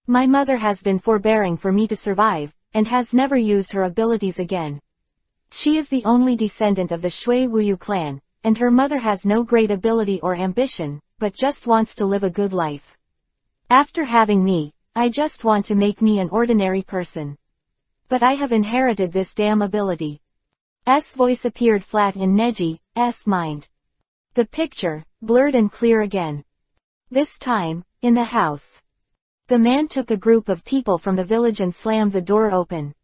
My mother has been forbearing for me to survive, and has never used her abilities again. She is the only descendant of the Shui Wuyu clan, and her mother has no great ability or ambition, but just wants to live a good life. After having me, I just want to make me an ordinary person. But I have inherited this damn ability. Voice appeared flat in Neji's mind. The picture, blurred and clear again. This time, in the house. The man took a group of people from the village and slammed the door open.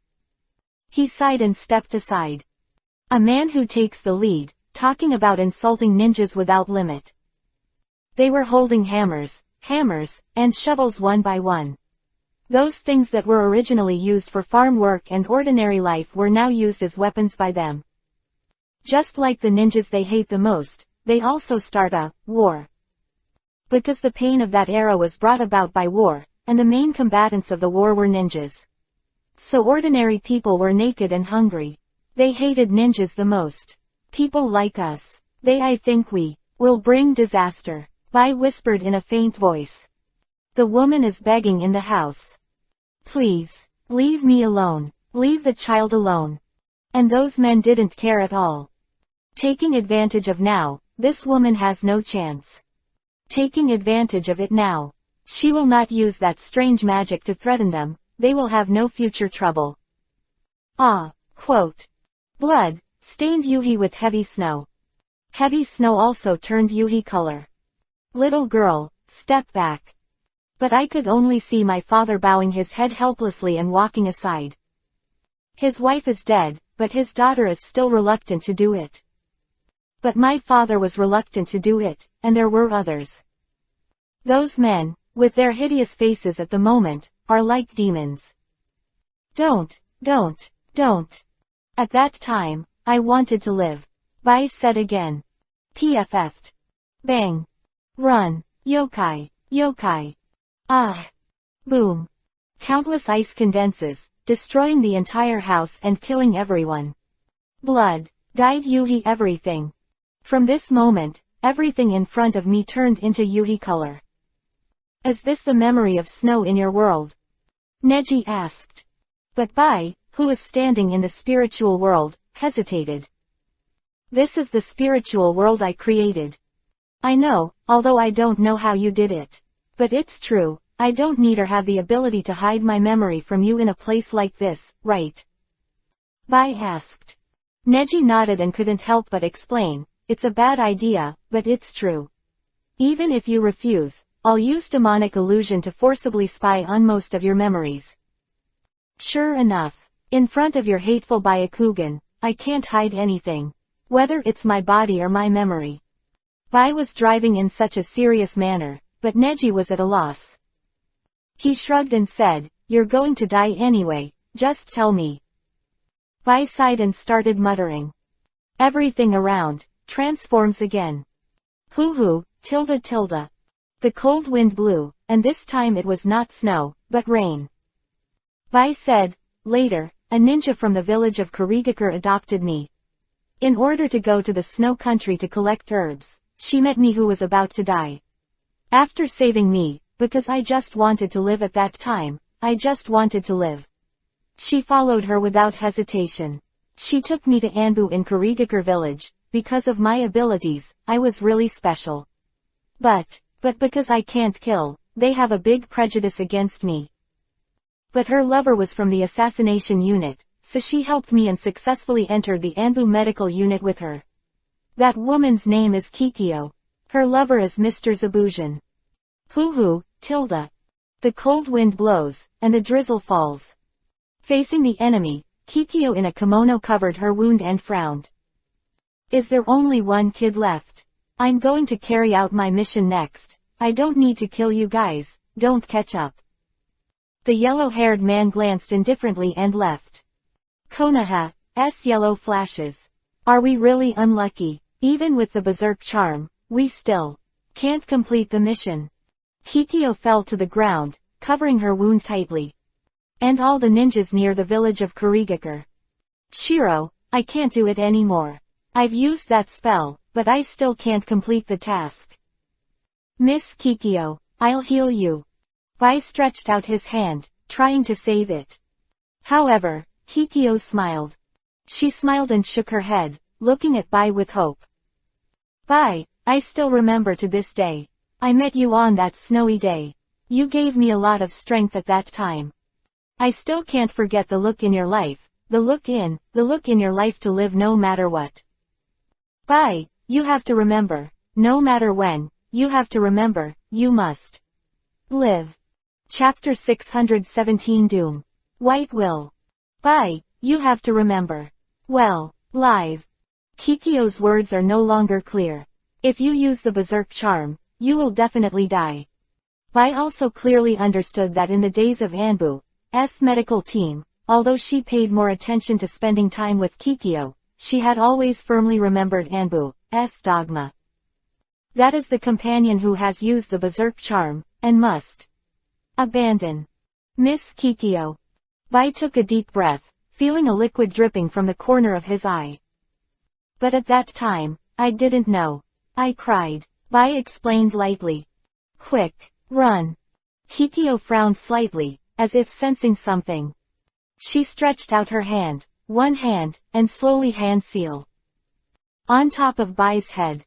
He sighed and stepped aside. A man who takes the lead, talking about insulting ninjas without limit. They were holding hammers, and shovels one by one. Those things that were originally used for farm work and ordinary life were now used as weapons by them. Just like the ninjas they hate the most, they also start a war. Because the pain of that era was brought about by war, and the main combatants of the war were ninjas. So ordinary people were naked and hungry. They hated ninjas the most. People like us. I think we will bring disaster. Bai whispered in a faint voice. The woman is begging in the house. Please, leave me alone. Leave the child alone. And those men didn't care at all. Taking advantage of now, this woman has no chance. Taking advantage of it now. She will not use that strange magic to threaten them, they will have no future trouble. Quote. Blood, stained Yuhi with heavy snow. Heavy snow also turned Yuhi color. Little girl, step back. But I could only see my father bowing his head helplessly and walking aside. His wife is dead, but his daughter is still reluctant to do it. But my father was reluctant to do it, and there were others. Those men, with their hideous faces at the moment, are like demons. Don't. At that time, I wanted to live. Bai said again. PFF'd. Bang. Run. Yokai. Boom. Countless ice condenses, destroying the entire house and killing everyone. Blood. Dyed Yuhi everything. From this moment, everything in front of me turned into Yuhi color. Is this the memory of snow in your world? Neji asked. But Bai, who was standing in the spiritual world, hesitated. This is the spiritual world I created. I know, although I don't know how you did it. But it's true, I don't need or have the ability to hide my memory from you in a place like this, right? Bai asked. Neji nodded and couldn't help but explain, it's a bad idea, but it's true. Even if you refuse, I'll use demonic illusion to forcibly spy on most of your memories. Sure enough, in front of your hateful Byakugan, I can't hide anything. Whether it's my body or my memory. Bai was driving in such a serious manner, but Neji was at a loss. He shrugged and said, you're going to die anyway, just tell me. Bai sighed and started muttering. Everything around transforms again. Hoo-hoo, tilde tilde. The cold wind blew, and this time it was not snow, but rain. Bai said, later, a ninja from the village of Kurigakure adopted me. In order to go to the snow country to collect herbs, she met me who was about to die. After saving me, because I just wanted to live at that time, I just wanted to live. She followed her without hesitation. She took me to Anbu in Kurigakure village. Because of my abilities, I was really special. But because I can't kill, they have a big prejudice against me. But her lover was from the assassination unit, so she helped me and successfully entered the Anbu medical unit with her. That woman's name is Kikyo. Her lover is Mr. Zabuzan. Hoo-hoo, tilde. The cold wind blows, and the drizzle falls. Facing the enemy, Kikyo in a kimono covered her wound and frowned. Is there only one kid left? I'm going to carry out my mission next. I don't need to kill you guys, don't catch up. The yellow-haired man glanced indifferently and left. Konoha's yellow flashes. Are we really unlucky? Even with the berserk charm, we still can't complete the mission. Kikyo fell to the ground, covering her wound tightly. And all the ninjas near the village of Kurigakure. Shiro, I can't do it anymore. I've used that spell, but I still can't complete the task. Miss Kikyo, I'll heal you. Bai stretched out his hand, trying to save it. However, Kikyo smiled. She smiled and shook her head, looking at Bai with hope. Bai, I still remember to this day. I met you on that snowy day. You gave me a lot of strength at that time. I still can't forget the look in your life, the look in your life to live no matter what. Bai, you have to remember, no matter when, you have to remember, you must live. Chapter 617 Doom. White Will. Bai, you have to remember. Well, live. Kikyo's words are no longer clear. If you use the berserk charm, you will definitely die. Bai also clearly understood that in the days of Anbu's medical team, although she paid more attention to spending time with Kikyo, she had always firmly remembered Anbu's dogma. That is the companion who has used the berserk charm, and must abandon. Miss Kikyo. Bai took a deep breath, feeling a liquid dripping from the corner of his eye. But at that time, I didn't know. I cried. Bai explained lightly. Quick, run. Kikyo frowned slightly, as if sensing something. She stretched out her hand, one hand, and slowly hand seal. On top of Bai's head.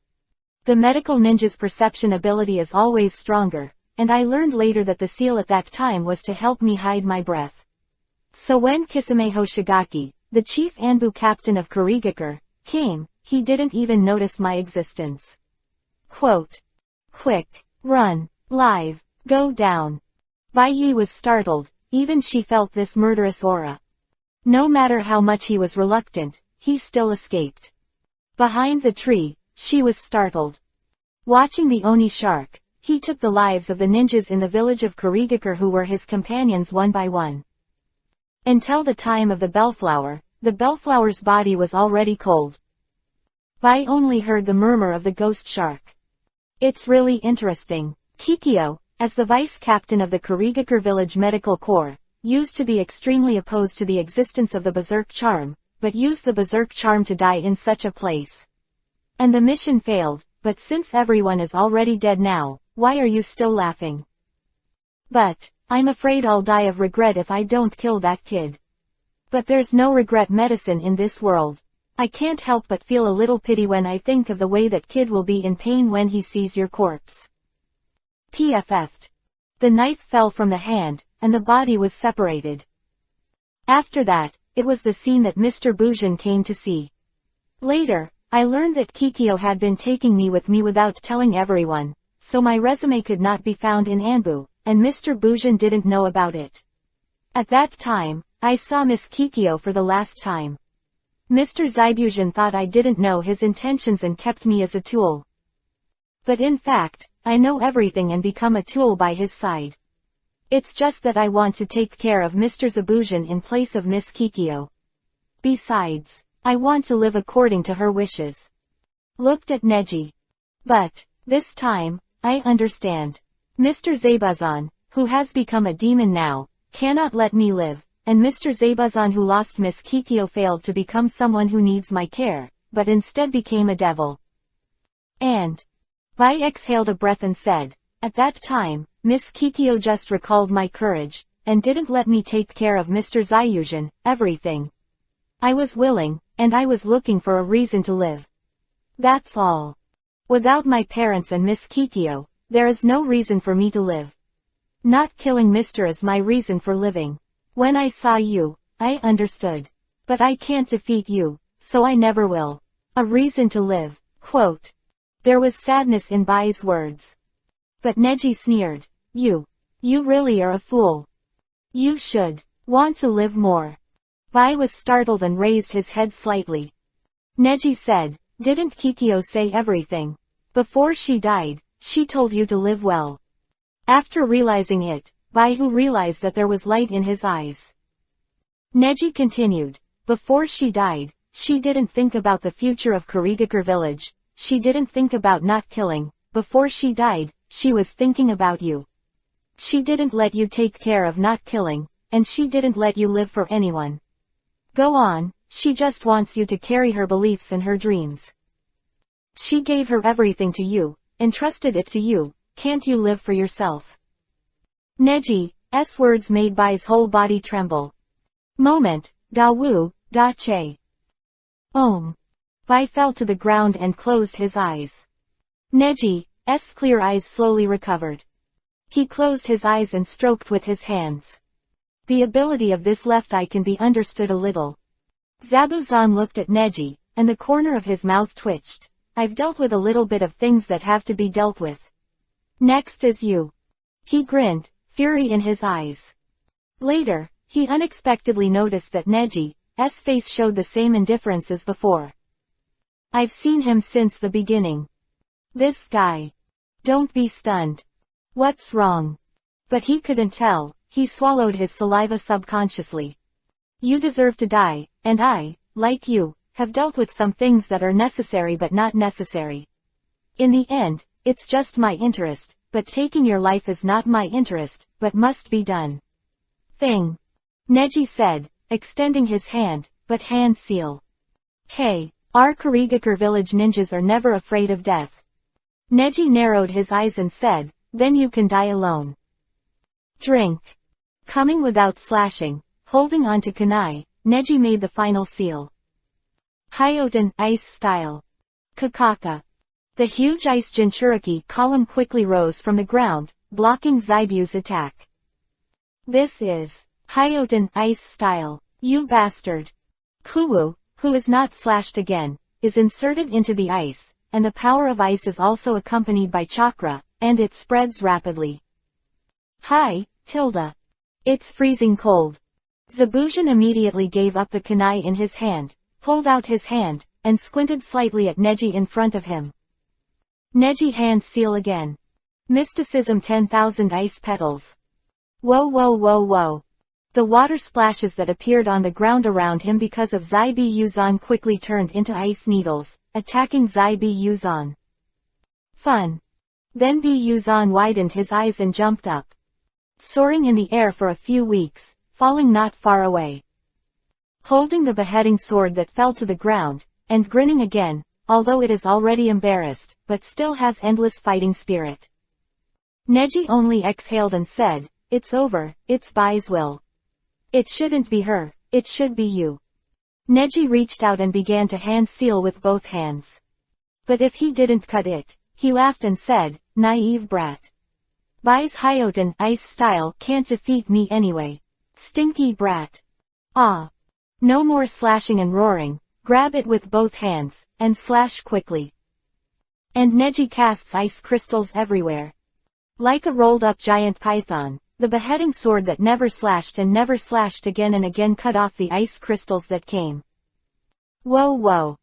The medical ninja's perception ability is always stronger, and I learned later that the seal at that time was to help me hide my breath. So when Kisame Hoshigaki, the chief Anbu captain of Kurigakure, came, he didn't even notice my existence. Quote. Quick, run, live, go down. Bai Yi was startled, even she felt this murderous aura. No matter how much he was reluctant, he still escaped. Behind the tree, she was startled. Watching the Oni shark, he took the lives of the ninjas in the village of Kurigakure who were his companions one by one. Until the time of the bellflower's body was already cold. Bai only heard the murmur of the ghost shark. It's really interesting. Kikyo, as the vice captain of the Kurigakure village medical corps, used to be extremely opposed to the existence of the berserk charm, but used the berserk charm to die in such a place. And the mission failed, but since everyone is already dead now, why are you still laughing? But, I'm afraid I'll die of regret if I don't kill that kid. But there's no regret medicine in this world. I can't help but feel a little pity when I think of the way that kid will be in pain when he sees your corpse. PFF'd. The knife fell from the hand, and the body was separated. After that, it was the scene that Mr. Bujin came to see. Later, I learned that Kikyo had been taking me with me without telling everyone, so my resume could not be found in Anbu, and Mr. Bujin didn't know about it. At that time, I saw Miss Kikyo for the last time. Mr. Zybujin thought I didn't know his intentions and kept me as a tool. But in fact, I know everything and become a tool by his side. It's just that I want to take care of Mr. Zabuzin in place of Miss Kikyo. Besides, I want to live according to her wishes. Looked at Neji. But, this time, I understand. Mr. Zabuzon, who has become a demon now, cannot let me live, and Mr. Zabuzon who lost Miss Kikyo failed to become someone who needs my care, but instead became a devil. And Vi exhaled a breath and said, at that time, Miss Kikyo just recalled my courage, and didn't let me take care of Mr. Zayujin, everything. I was willing, and I was looking for a reason to live. That's all. Without my parents and Miss Kikyo, there is no reason for me to live. Not killing Mr. is my reason for living. When I saw you, I understood. But I can't defeat you, so I never will. A reason to live. Quote. There was sadness in Bai's words. But Neji sneered. You really are a fool. You should want to live more. Bai was startled and raised his head slightly. Neji said, didn't Kikyo say everything? Before she died, she told you to live well. After realizing it, Bai who realized that there was light in his eyes. Neji continued, before she died, she didn't think about the future of Kurigakure village, she didn't think about not killing, before she died, she was thinking about you. She didn't let you take care of not killing, and she didn't let you live for anyone. Go on, she just wants you to carry her beliefs and her dreams. She gave her everything to you, entrusted it to you, can't you live for yourself? Neji's words made Bai's whole body tremble. Moment, Da Wu, Da Che. Bai fell to the ground and closed his eyes. Neji's clear eyes slowly recovered. He closed his eyes and stroked with his hands. The ability of this left eye can be understood a little. Zabuzon looked at Neji, and the corner of his mouth twitched. I've dealt with a little bit of things that have to be dealt with. Next is you. He grinned, fury in his eyes. Later, he unexpectedly noticed that Neji's face showed the same indifference as before. I've seen him since the beginning. This guy. Don't be stunned. What's wrong? But he couldn't tell, he swallowed his saliva subconsciously. You deserve to die, and I, like you, have dealt with some things that are necessary but not necessary. In the end, it's just my interest, but taking your life is not my interest, but must be done. Thing. Neji said, extending his hand, but hand seal. Hey, our Kurigakure village ninjas are never afraid of death. Neji narrowed his eyes and said, then you can die alone. Drink. Coming without slashing, holding on to kunai, Neji made the final seal. Hyoten, ice style. Kakaka. The huge ice Jinchuriki column quickly rose from the ground, blocking Zaibu's attack. This is Hyoten, ice style. You bastard. Kuwu, who is not slashed again, is inserted into the ice, and the power of ice is also accompanied by chakra, and it spreads rapidly. Hi, Tilda. It's freezing cold. Zabuzin immediately gave up the kunai in his hand, pulled out his hand, and squinted slightly at Neji in front of him. Neji hand seal again. Mysticism 10,000 ice petals. Whoa whoa whoa whoa. The water splashes that appeared on the ground around him because of Zai-Bi-Yuzan quickly turned into ice needles, attacking Zai-Bi-Yuzan. Fun. Then Bi-Yuzan widened his eyes and jumped up. Soaring in the air for a few weeks, falling not far away. Holding the beheading sword that fell to the ground, and grinning again, although it is already embarrassed, but still has endless fighting spirit. Neji only exhaled and said, it's over, it's Bai's will. It shouldn't be her, it should be you. Neji reached out and began to hand seal with both hands. But if he didn't cut it, he laughed and said, naive brat. Bai's Hyoten ice style can't defeat me anyway. Stinky brat. Ah. No more slashing and roaring, grab it with both hands, and slash quickly. And Neji casts ice crystals everywhere. Like a rolled up giant python, the beheading sword that never slashed and never slashed again and again cut off the ice crystals that came. Whoa whoa.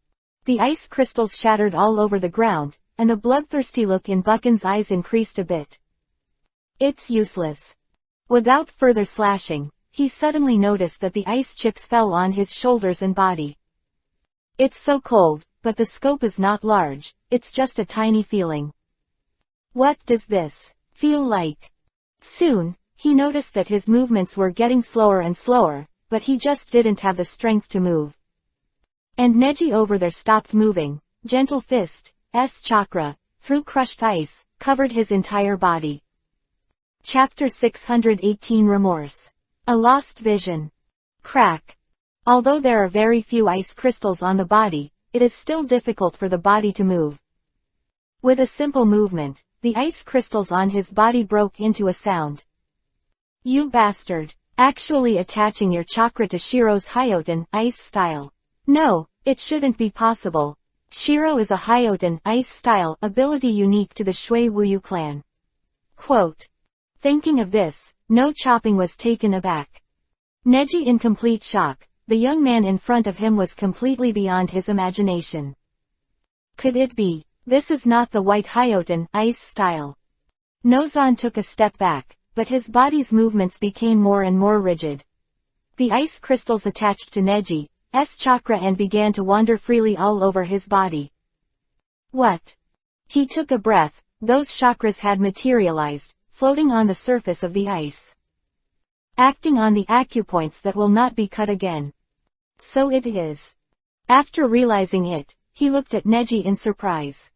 The ice crystals shattered all over the ground, and the bloodthirsty look in Buchan's eyes increased a bit. It's useless. Without further slashing, he suddenly noticed that the ice chips fell on his shoulders and body. It's so cold, but the scope is not large, it's just a tiny feeling. What does this feel like? Soon, he noticed that his movements were getting slower and slower, but he just didn't have the strength to move. And Neji over there stopped moving. Gentle fist, chakra, through crushed ice, covered his entire body. Chapter 618 Remorse. A Lost Vision. Crack. Although there are very few ice crystals on the body, it is still difficult for the body to move. With a simple movement, the ice crystals on his body broke into a sound. You bastard. Actually attaching your chakra to Shiro's Hyoten ice style. No, it shouldn't be possible. Shiro is a Hyoten ice style ability unique to the Shui Wuyu clan. Quote. Thinking of this, no chopping was taken aback. Neji in complete shock, the young man in front of him was completely beyond his imagination. Could it be? This is not the white Hyoten ice style. Nozan took a step back, but his body's movements became more and more rigid. The ice crystals attached to Neji's chakra and began to wander freely all over his body. What? He took a breath. Those chakras had materialized, floating on the surface of the ice. Acting on the acupoints that will not be cut again. So it is. After realizing it, he looked at Neji in surprise.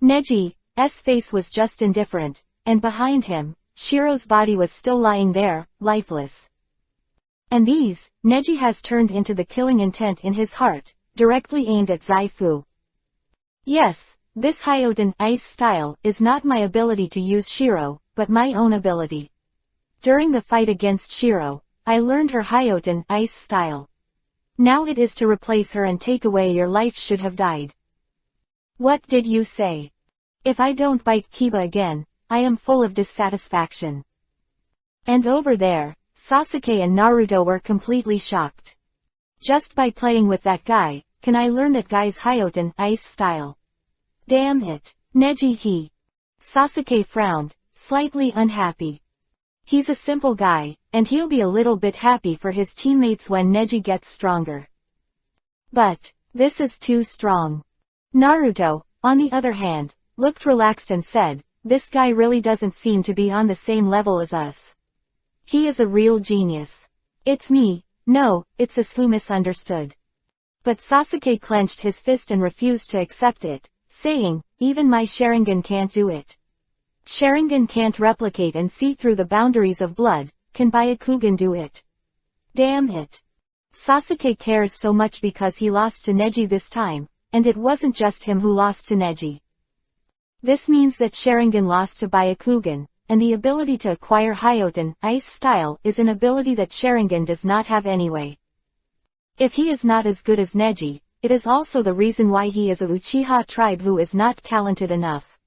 Neji's face was just indifferent, and behind him, Shiro's body was still lying there, lifeless. And these, Neji has turned into the killing intent in his heart, directly aimed at Zaifu. Yes, this Hyoten ice style is not my ability to use Shiro, but my own ability. During the fight against Shiro, I learned her Hyoten ice style. Now it is to replace her and take away your life should have died. What did you say? If I don't bite Kiba again, I am full of dissatisfaction. And over there, Sasuke and Naruto were completely shocked. Just by playing with that guy, can I learn that guy's Hyoten ice style? Damn it. Neji Sasuke frowned, slightly unhappy. He's a simple guy, and he'll be a little bit happy for his teammates when Neji gets stronger. But, this is too strong. Naruto, on the other hand, looked relaxed and said, this guy really doesn't seem to be on the same level as us. He is a real genius. It's me. No, it's us who misunderstood. But Sasuke clenched his fist and refused to accept it, saying, even my Sharingan can't do it. Sharingan can't replicate and see through the boundaries of blood, can Byakugan do it? Damn it. Sasuke cares so much because he lost to Neji this time, and it wasn't just him who lost to Neji. This means that Sharingan lost to Byakugan, and the ability to acquire Hyoten ice style is an ability that Sharingan does not have anyway. If he is not as good as Neji, it is also the reason why he is a Uchiha tribe who is not talented enough.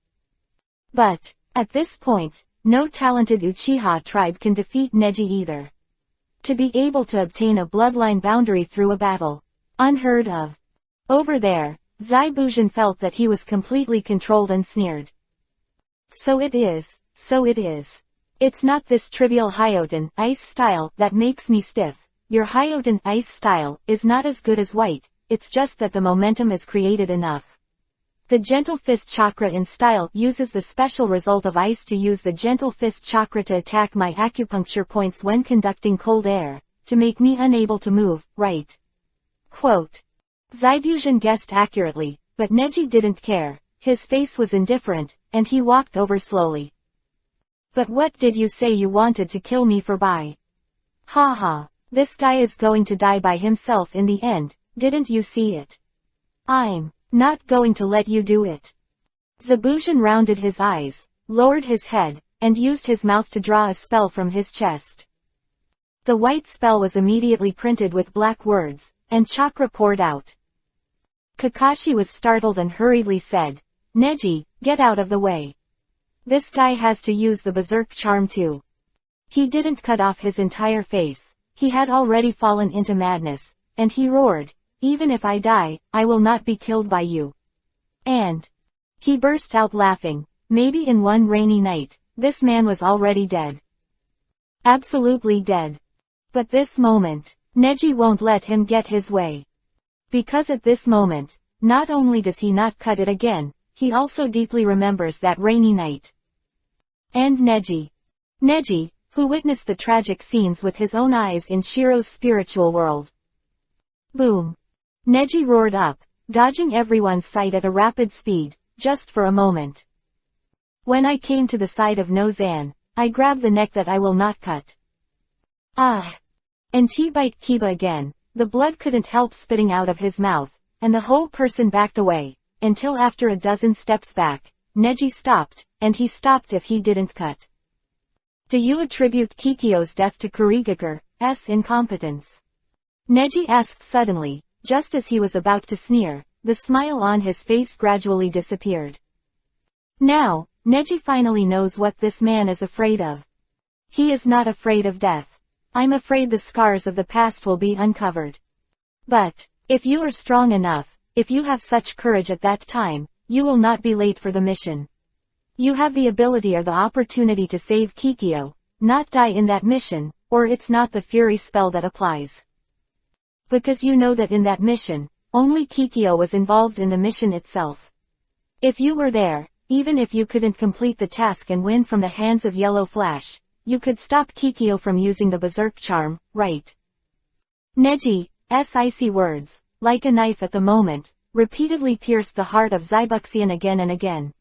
But, at this point, no talented Uchiha tribe can defeat Neji either. To be able to obtain a bloodline boundary through a battle. Unheard of. Over there, Zaibujin felt that he was completely controlled and sneered. So it is. It's not this trivial Hyoten ice style that makes me stiff. Your Hyoten ice style is not as good as white, it's just that the momentum is created enough. The Gentle Fist Chakra in style uses the special result of ice to use the Gentle Fist Chakra to attack my acupuncture points when conducting cold air, to make me unable to move, right? Quote. Zaibujin guessed accurately, but Neji didn't care, his face was indifferent, and he walked over slowly. But what did you say you wanted to kill me for by? Ha. This guy is going to die by himself in the end, didn't you see it? I'm not going to let you do it. Zaibujin rounded his eyes, lowered his head, and used his mouth to draw a spell from his chest. The white spell was immediately printed with black words, and chakra poured out. Kakashi was startled and hurriedly said, Neji, get out of the way. This guy has to use the berserk charm too. He didn't cut off his entire face, he had already fallen into madness, and he roared, even if I die, I will not be killed by you. And he burst out laughing. Maybe in one rainy night, this man was already dead. Absolutely dead. But this moment, Neji won't let him get his way. Because at this moment, not only does he not cut it again, he also deeply remembers that rainy night. And Neji, who witnessed the tragic scenes with his own eyes in Shiro's spiritual world. Boom! Neji roared up, dodging everyone's sight at a rapid speed, just for a moment. When I came to the side of Nozan, I grabbed the neck that I will not cut. Ah! And T-bite Kiba again, the blood couldn't help spitting out of his mouth, and the whole person backed away, until after a dozen steps back, Neji stopped, and he stopped if he didn't cut. Do you attribute Kikyo's death to Kurigaku's incompetence? Neji asked suddenly, just as he was about to sneer. The smile on his face gradually disappeared. Now, Neji finally knows what this man is afraid of. He is not afraid of death. I'm afraid the scars of the past will be uncovered. But, if you are strong enough, if you have such courage at that time, you will not be late for the mission. You have the ability or the opportunity to save Kikyo, not die in that mission, or it's not the fury spell that applies. Because you know that in that mission, only Kikyo was involved in the mission itself. If you were there, even if you couldn't complete the task and win from the hands of Yellow Flash, you could stop Kikyo from using the Berserk Charm, right? Neji's icy words, like a knife at the moment, repeatedly pierced the heart of Zaibuxian again and again.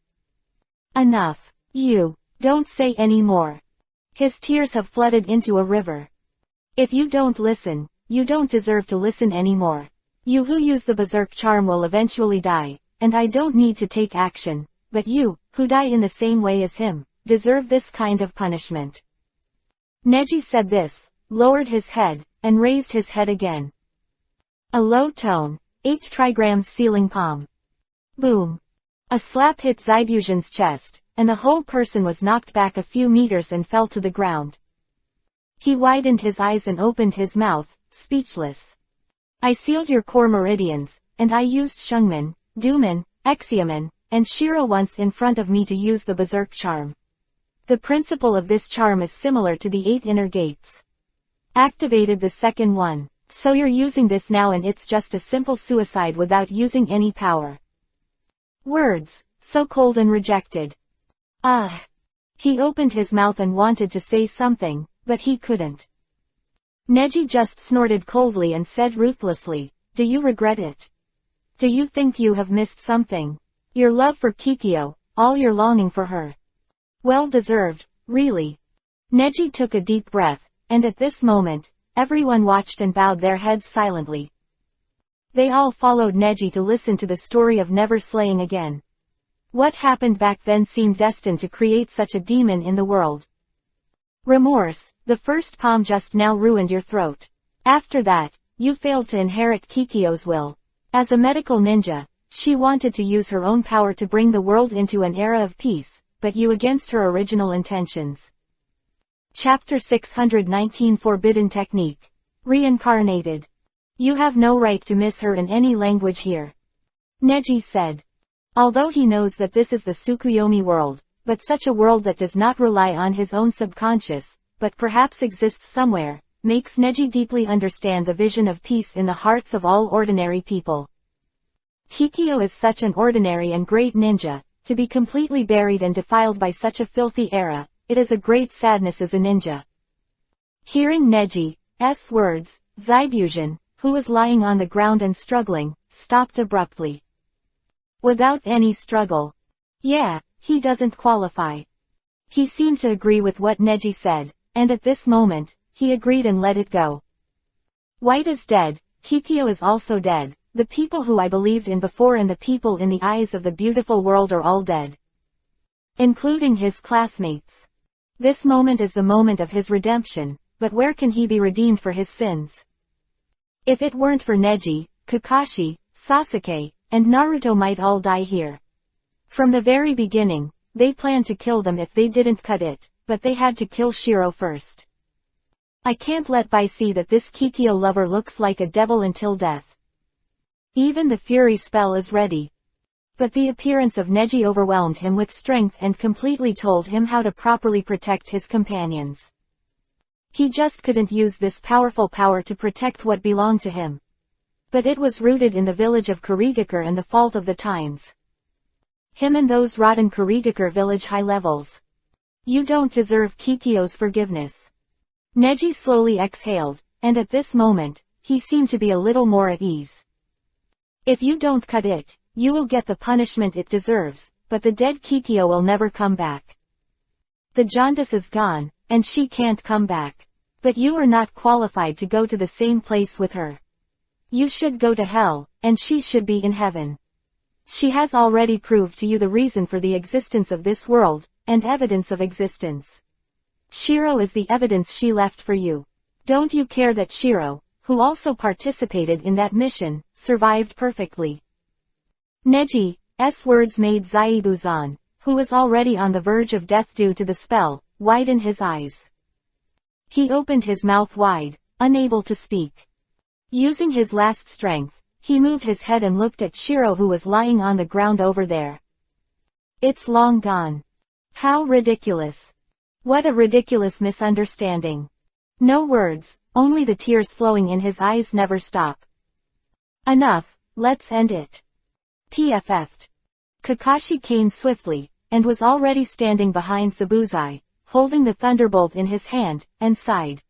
Enough. You, don't say any more. His tears have flooded into a river. If you don't listen, you don't deserve to listen anymore. You who use the Berserk Charm will eventually die, and I don't need to take action, but you, who die in the same way as him, deserve this kind of punishment. Neji said this, lowered his head, and raised his head again. A low tone, 8 trigrams ceiling palm. Boom. A slap hit Zaibusian's chest, and the whole person was knocked back a few meters and fell to the ground. He widened his eyes and opened his mouth, speechless. I sealed your core meridians, and I used Shungman, Duman, Exiaman, and Shiro once in front of me to use the Berserk Charm. The principle of this charm is similar to the 8 inner gates. Activated the second one. So you're using this now and it's just a simple suicide without using any power. Words, so cold and rejected. Ah. He opened his mouth and wanted to say something, but he couldn't. Neji just snorted coldly and said ruthlessly, do you regret it? Do you think you have missed something? Your love for Kikyo, all your longing for her. Well deserved, really. Neji took a deep breath, and at this moment, everyone watched and bowed their heads silently. They all followed Neji to listen to the story of never slaying again. What happened back then seemed destined to create such a demon in the world. Remorse, the first palm just now ruined your throat. After that, you failed to inherit Kikyo's will. As a medical ninja, she wanted to use her own power to bring the world into an era of peace, but you against her original intentions. Chapter 619 Forbidden Technique. Reincarnated. You have no right to miss her in any language here. Neji said. Although he knows that this is the Tsukuyomi world, but such a world that does not rely on his own subconscious, but perhaps exists somewhere, makes Neji deeply understand the vision of peace in the hearts of all ordinary people. Kikyo is such an ordinary and great ninja, to be completely buried and defiled by such a filthy era, it is a great sadness as a ninja. Hearing Neji's words, Zaibusian, who was lying on the ground and struggling, stopped abruptly. Without any struggle. Yeah, he doesn't qualify. He seemed to agree with what Neji said, and at this moment, he agreed and let it go. White is dead, Kikyo is also dead, the people who I believed in before and the people in the eyes of the beautiful world are all dead. Including his classmates. This moment is the moment of his redemption, but where can he be redeemed for his sins? If it weren't for Neji, Kakashi, Sasuke, and Naruto might all die here. From the very beginning, they planned to kill them if they didn't cut it, but they had to kill Shiro first. I can't let by see that this Kikyo lover looks like a devil until death. Even the fury spell is ready. But the appearance of Neji overwhelmed him with strength and completely told him how to properly protect his companions. He just couldn't use this powerful power to protect what belonged to him. But it was rooted in the village of Kurigakure and the fault of the times. Him and those rotten Kurigakure village high levels. You don't deserve Kikyo's forgiveness. Neji slowly exhaled, and at this moment, he seemed to be a little more at ease. If you don't cut it, you will get the punishment it deserves, but the dead Kikyo will never come back. The jaundice is gone, and she can't come back. But you are not qualified to go to the same place with her. You should go to hell, and she should be in heaven. She has already proved to you the reason for the existence of this world, and evidence of existence. Shiro is the evidence she left for you. Don't you care that Shiro, who also participated in that mission, survived perfectly? Neji's words made Zaibuzan, who was already on the verge of death due to the spell, widen his eyes. He opened his mouth wide, unable to speak. Using his last strength, he moved his head and looked at Shiro, who was lying on the ground over there. It's long gone. How ridiculous. What a ridiculous misunderstanding. No words, only the tears flowing in his eyes never stop. Enough, let's end it. PFF'd. Kakashi came swiftly, and was already standing behind Sabuzai, holding the thunderbolt in his hand, and sighed.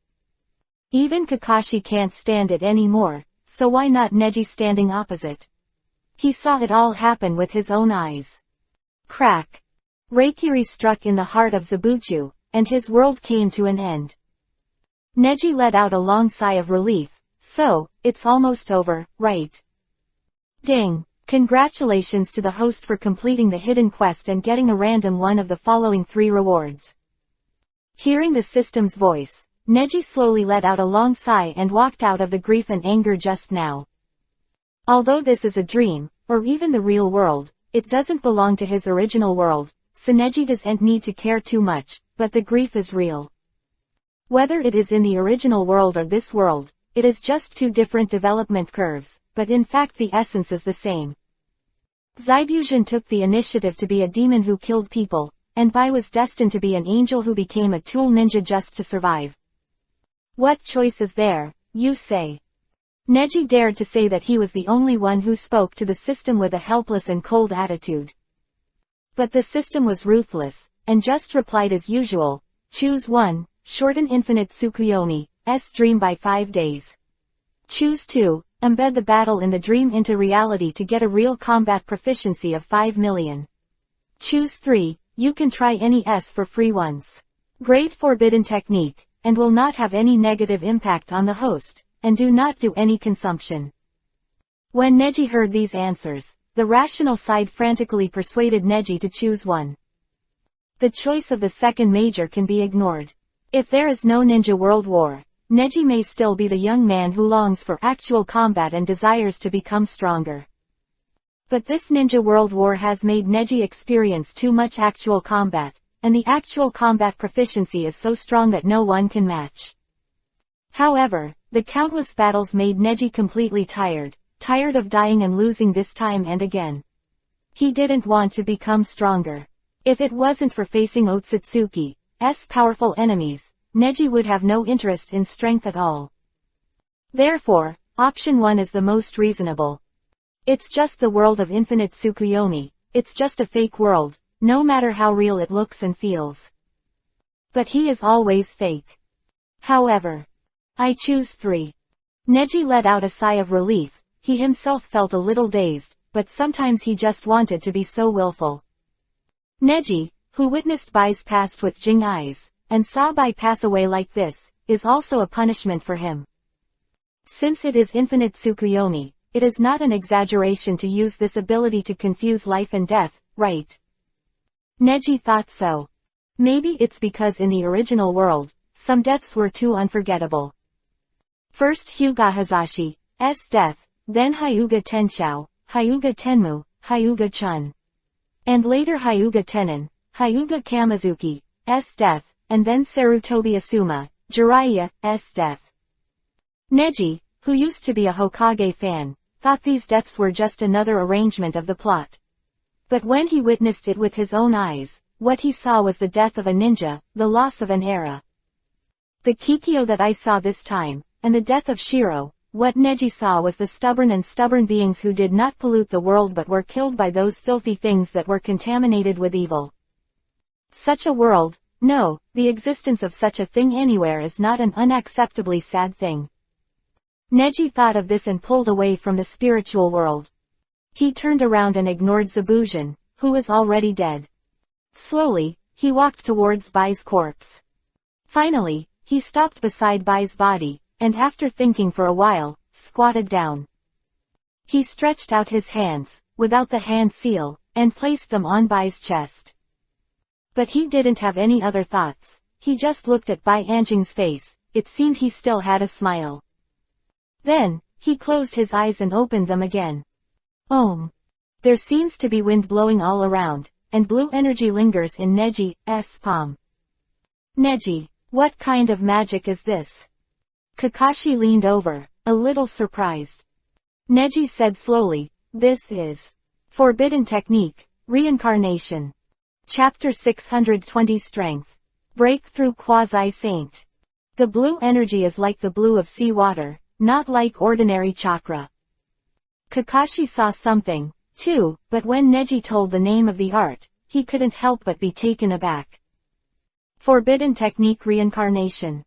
Even Kakashi can't stand it anymore, so why not Neji standing opposite? He saw it all happen with his own eyes. Crack. Reikiri struck in the heart of Zabuchu, and his world came to an end. Neji let out a long sigh of relief. So, it's almost over, right? Ding. Congratulations to the host for completing the hidden quest and getting a random one of the following 3 rewards. Hearing the system's voice, Neji slowly let out a long sigh and walked out of the grief and anger just now. Although this is a dream, or even the real world, it doesn't belong to his original world, so Neji doesn't need to care too much, but the grief is real. Whether it is in the original world or this world, it is just 2 different development curves, but in fact the essence is the same. Zaibuzan took the initiative to be a demon who killed people, and Bai was destined to be an angel who became a tool ninja just to survive. What choice is there, you say? Neji dared to say that he was the only one who spoke to the system with a helpless and cold attitude. But the system was ruthless, and just replied as usual, choose 1, shorten Infinite Tsukuyomi's dream by 5 days. Choose 2, embed the battle in the dream into reality to get a real combat proficiency of 5 million. Choose 3, you can try any S for free once. Great forbidden technique, and will not have any negative impact on the host, and do not do any consumption. When Neji heard these answers, the rational side frantically persuaded Neji to choose 1. The choice of the second major can be ignored. If there is no Ninja World War, Neji may still be the young man who longs for actual combat and desires to become stronger. But this Ninja World War has made Neji experience too much actual combat, and the actual combat proficiency is so strong that no one can match. However, the countless battles made Neji completely tired of dying and losing this time and again. He didn't want to become stronger. If it wasn't for facing Otsutsuki's powerful enemies, Neji would have no interest in strength at all. Therefore, option 1 is the most reasonable. It's just the world of Infinite Tsukuyomi, it's just a fake world, no matter how real it looks and feels. But he is always fake. However, I choose 3. Neji let out a sigh of relief. He himself felt a little dazed, but sometimes he just wanted to be so willful. Neji, who witnessed Bai's past with Jing eyes, and saw Bai pass away like this, is also a punishment for him. Since it is Infinite Tsukuyomi, it is not an exaggeration to use this ability to confuse life and death, right? Neji thought so. Maybe it's because in the original world, some deaths were too unforgettable. First Hyuga Hazashi's death, then Hyuga Tenshao, Hyuga Tenmu, Hyuga Chun. And later Hyuga Tenin, Hyuga Kamizuki's death, and then Sarutobi Asuma, Jiraiya's death. Neji, who used to be a Hokage fan, thought these deaths were just another arrangement of the plot. But when he witnessed it with his own eyes, what he saw was the death of a ninja, the loss of an era. The Kikyo that I saw this time, and the death of Shiro, what Neji saw was the stubborn beings who did not pollute the world but were killed by those filthy things that were contaminated with evil. Such a world, no, the existence of such a thing anywhere is not an unacceptably sad thing. Neji thought of this and pulled away from the spiritual world. He turned around and ignored Zabuzan, who was already dead. Slowly, he walked towards Bai's corpse. Finally, he stopped beside Bai's body, and after thinking for a while, squatted down. He stretched out his hands, without the hand seal, and placed them on Bai's chest. But he didn't have any other thoughts, he just looked at Bai Anjing's face, it seemed he still had a smile. Then, he closed his eyes and opened them again. Om. There seems to be wind blowing all around, and blue energy lingers in Neji's palm. Neji, what kind of magic is this? Kakashi leaned over, a little surprised. Neji said slowly, this is Forbidden Technique, Reincarnation. Chapter 620 Strength. Breakthrough Quasi-Saint. The blue energy is like the blue of sea water, not like ordinary chakra. Kakashi saw something, too, but when Neji told the name of the art, he couldn't help but be taken aback. Forbidden Technique Reincarnation.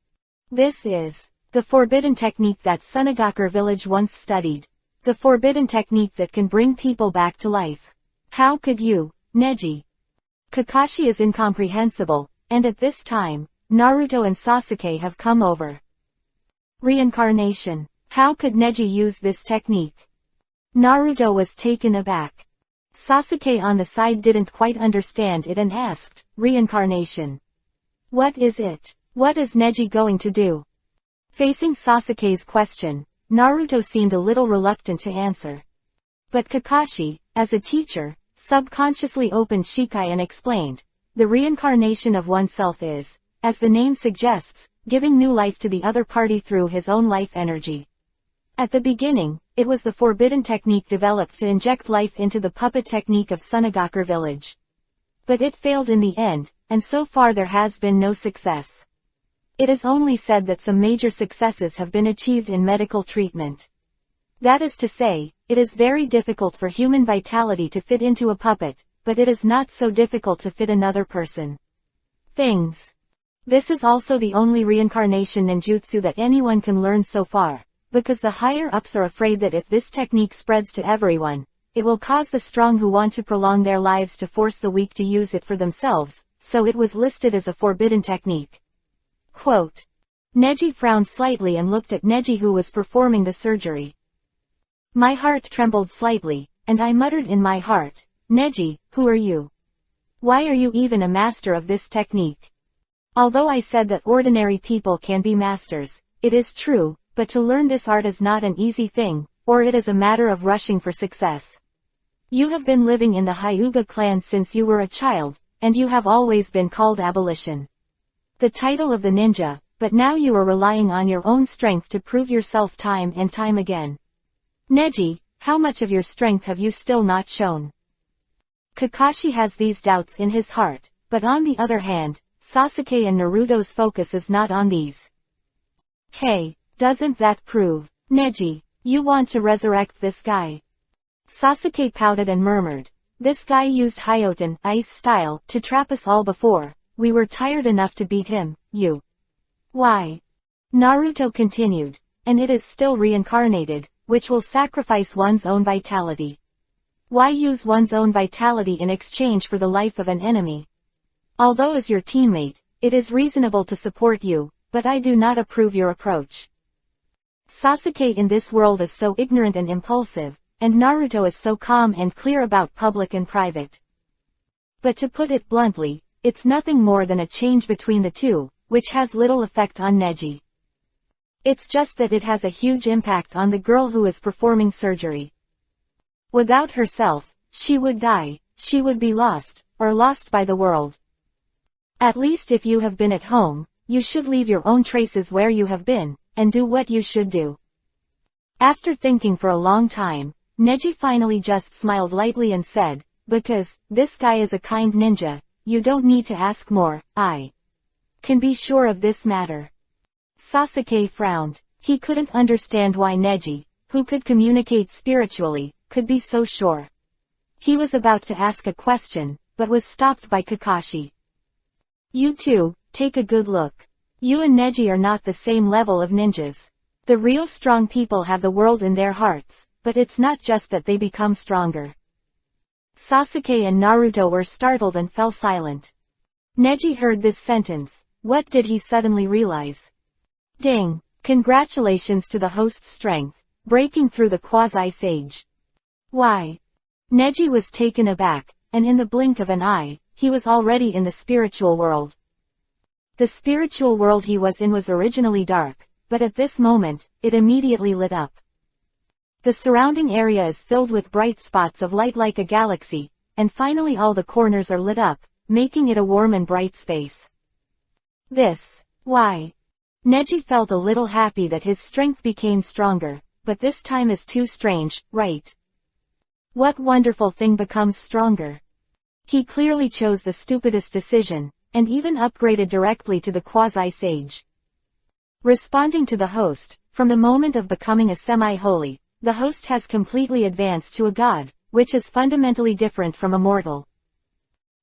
This is the forbidden technique that Sunagakure village once studied. The forbidden technique that can bring people back to life. How could you, Neji? Kakashi is incomprehensible, and at this time, Naruto and Sasuke have come over. Reincarnation. How could Neji use this technique? Naruto was taken aback. Sasuke on the side didn't quite understand it and asked, reincarnation. What is it? What is Neji going to do? Facing Sasuke's question, Naruto seemed a little reluctant to answer. But Kakashi, as a teacher, subconsciously opened Shikai and explained, the reincarnation of oneself is, as the name suggests, giving new life to the other party through his own life energy. At the beginning, it was the forbidden technique developed to inject life into the puppet technique of Sunagakure village. But it failed in the end, and so far there has been no success. It is only said that some major successes have been achieved in medical treatment. That is to say, it is very difficult for human vitality to fit into a puppet, but it is not so difficult to fit another person. Things. This is also the only reincarnation ninjutsu that anyone can learn so far, because the higher-ups are afraid that if this technique spreads to everyone, it will cause the strong who want to prolong their lives to force the weak to use it for themselves, so it was listed as a forbidden technique. Quote. Neji frowned slightly and looked at Neji who was performing the surgery. My heart trembled slightly, and I muttered in my heart, Neji, who are you? Why are you even a master of this technique? Although I said that ordinary people can be masters, it is true, but to learn this art is not an easy thing, or it is a matter of rushing for success. You have been living in the Hyuga clan since you were a child, and you have always been called Abolition. The title of the ninja, but now you are relying on your own strength to prove yourself time and time again. Neji, how much of your strength have you still not shown? Kakashi has these doubts in his heart, but on the other hand, Sasuke and Naruto's focus is not on these. Hey, doesn't that prove, Neji, you want to resurrect this guy? Sasuke pouted and murmured, this guy used Hyoten ice style to trap us all before, we were tired enough to beat him, you. Why? Naruto continued, and it is still reincarnated, which will sacrifice one's own vitality. Why use one's own vitality in exchange for the life of an enemy? Although as your teammate, it is reasonable to support you, but I do not approve your approach. Sasuke in this world is so ignorant and impulsive, and Naruto is so calm and clear about public and private. But to put it bluntly, it's nothing more than a change between the two, which has little effect on Neji. It's just that it has a huge impact on the girl who is performing surgery. Without herself, she would die, she would be lost, or lost by the world. At least if you have been at home, you should leave your own traces where you have been, and do what you should do. After thinking for a long time, Neji finally just smiled lightly and said, because, this guy is a kind ninja, you don't need to ask more, I can be sure of this matter. Sasuke frowned. He couldn't understand why Neji, who could communicate spiritually, could be so sure. He was about to ask a question, but was stopped by Kakashi. You two, take a good look. You and Neji are not the same level of ninjas. The real strong people have the world in their hearts, but it's not just that they become stronger. Sasuke and Naruto were startled and fell silent. Neji heard this sentence. What did he suddenly realize? Ding! Congratulations to the host's strength, breaking through the quasi-sage. Why? Neji was taken aback, and in the blink of an eye, he was already in the spiritual world. The spiritual world he was in was originally dark, but at this moment, it immediately lit up. The surrounding area is filled with bright spots of light like a galaxy, and finally all the corners are lit up, making it a warm and bright space. Why? Neji felt a little happy that his strength became stronger, but this time is too strange, right? What wonderful thing becomes stronger? He clearly chose the stupidest decision, and even upgraded directly to the quasi-sage. Responding to the host, from the moment of becoming a semi-holy, the host has completely advanced to a god, which is fundamentally different from a mortal.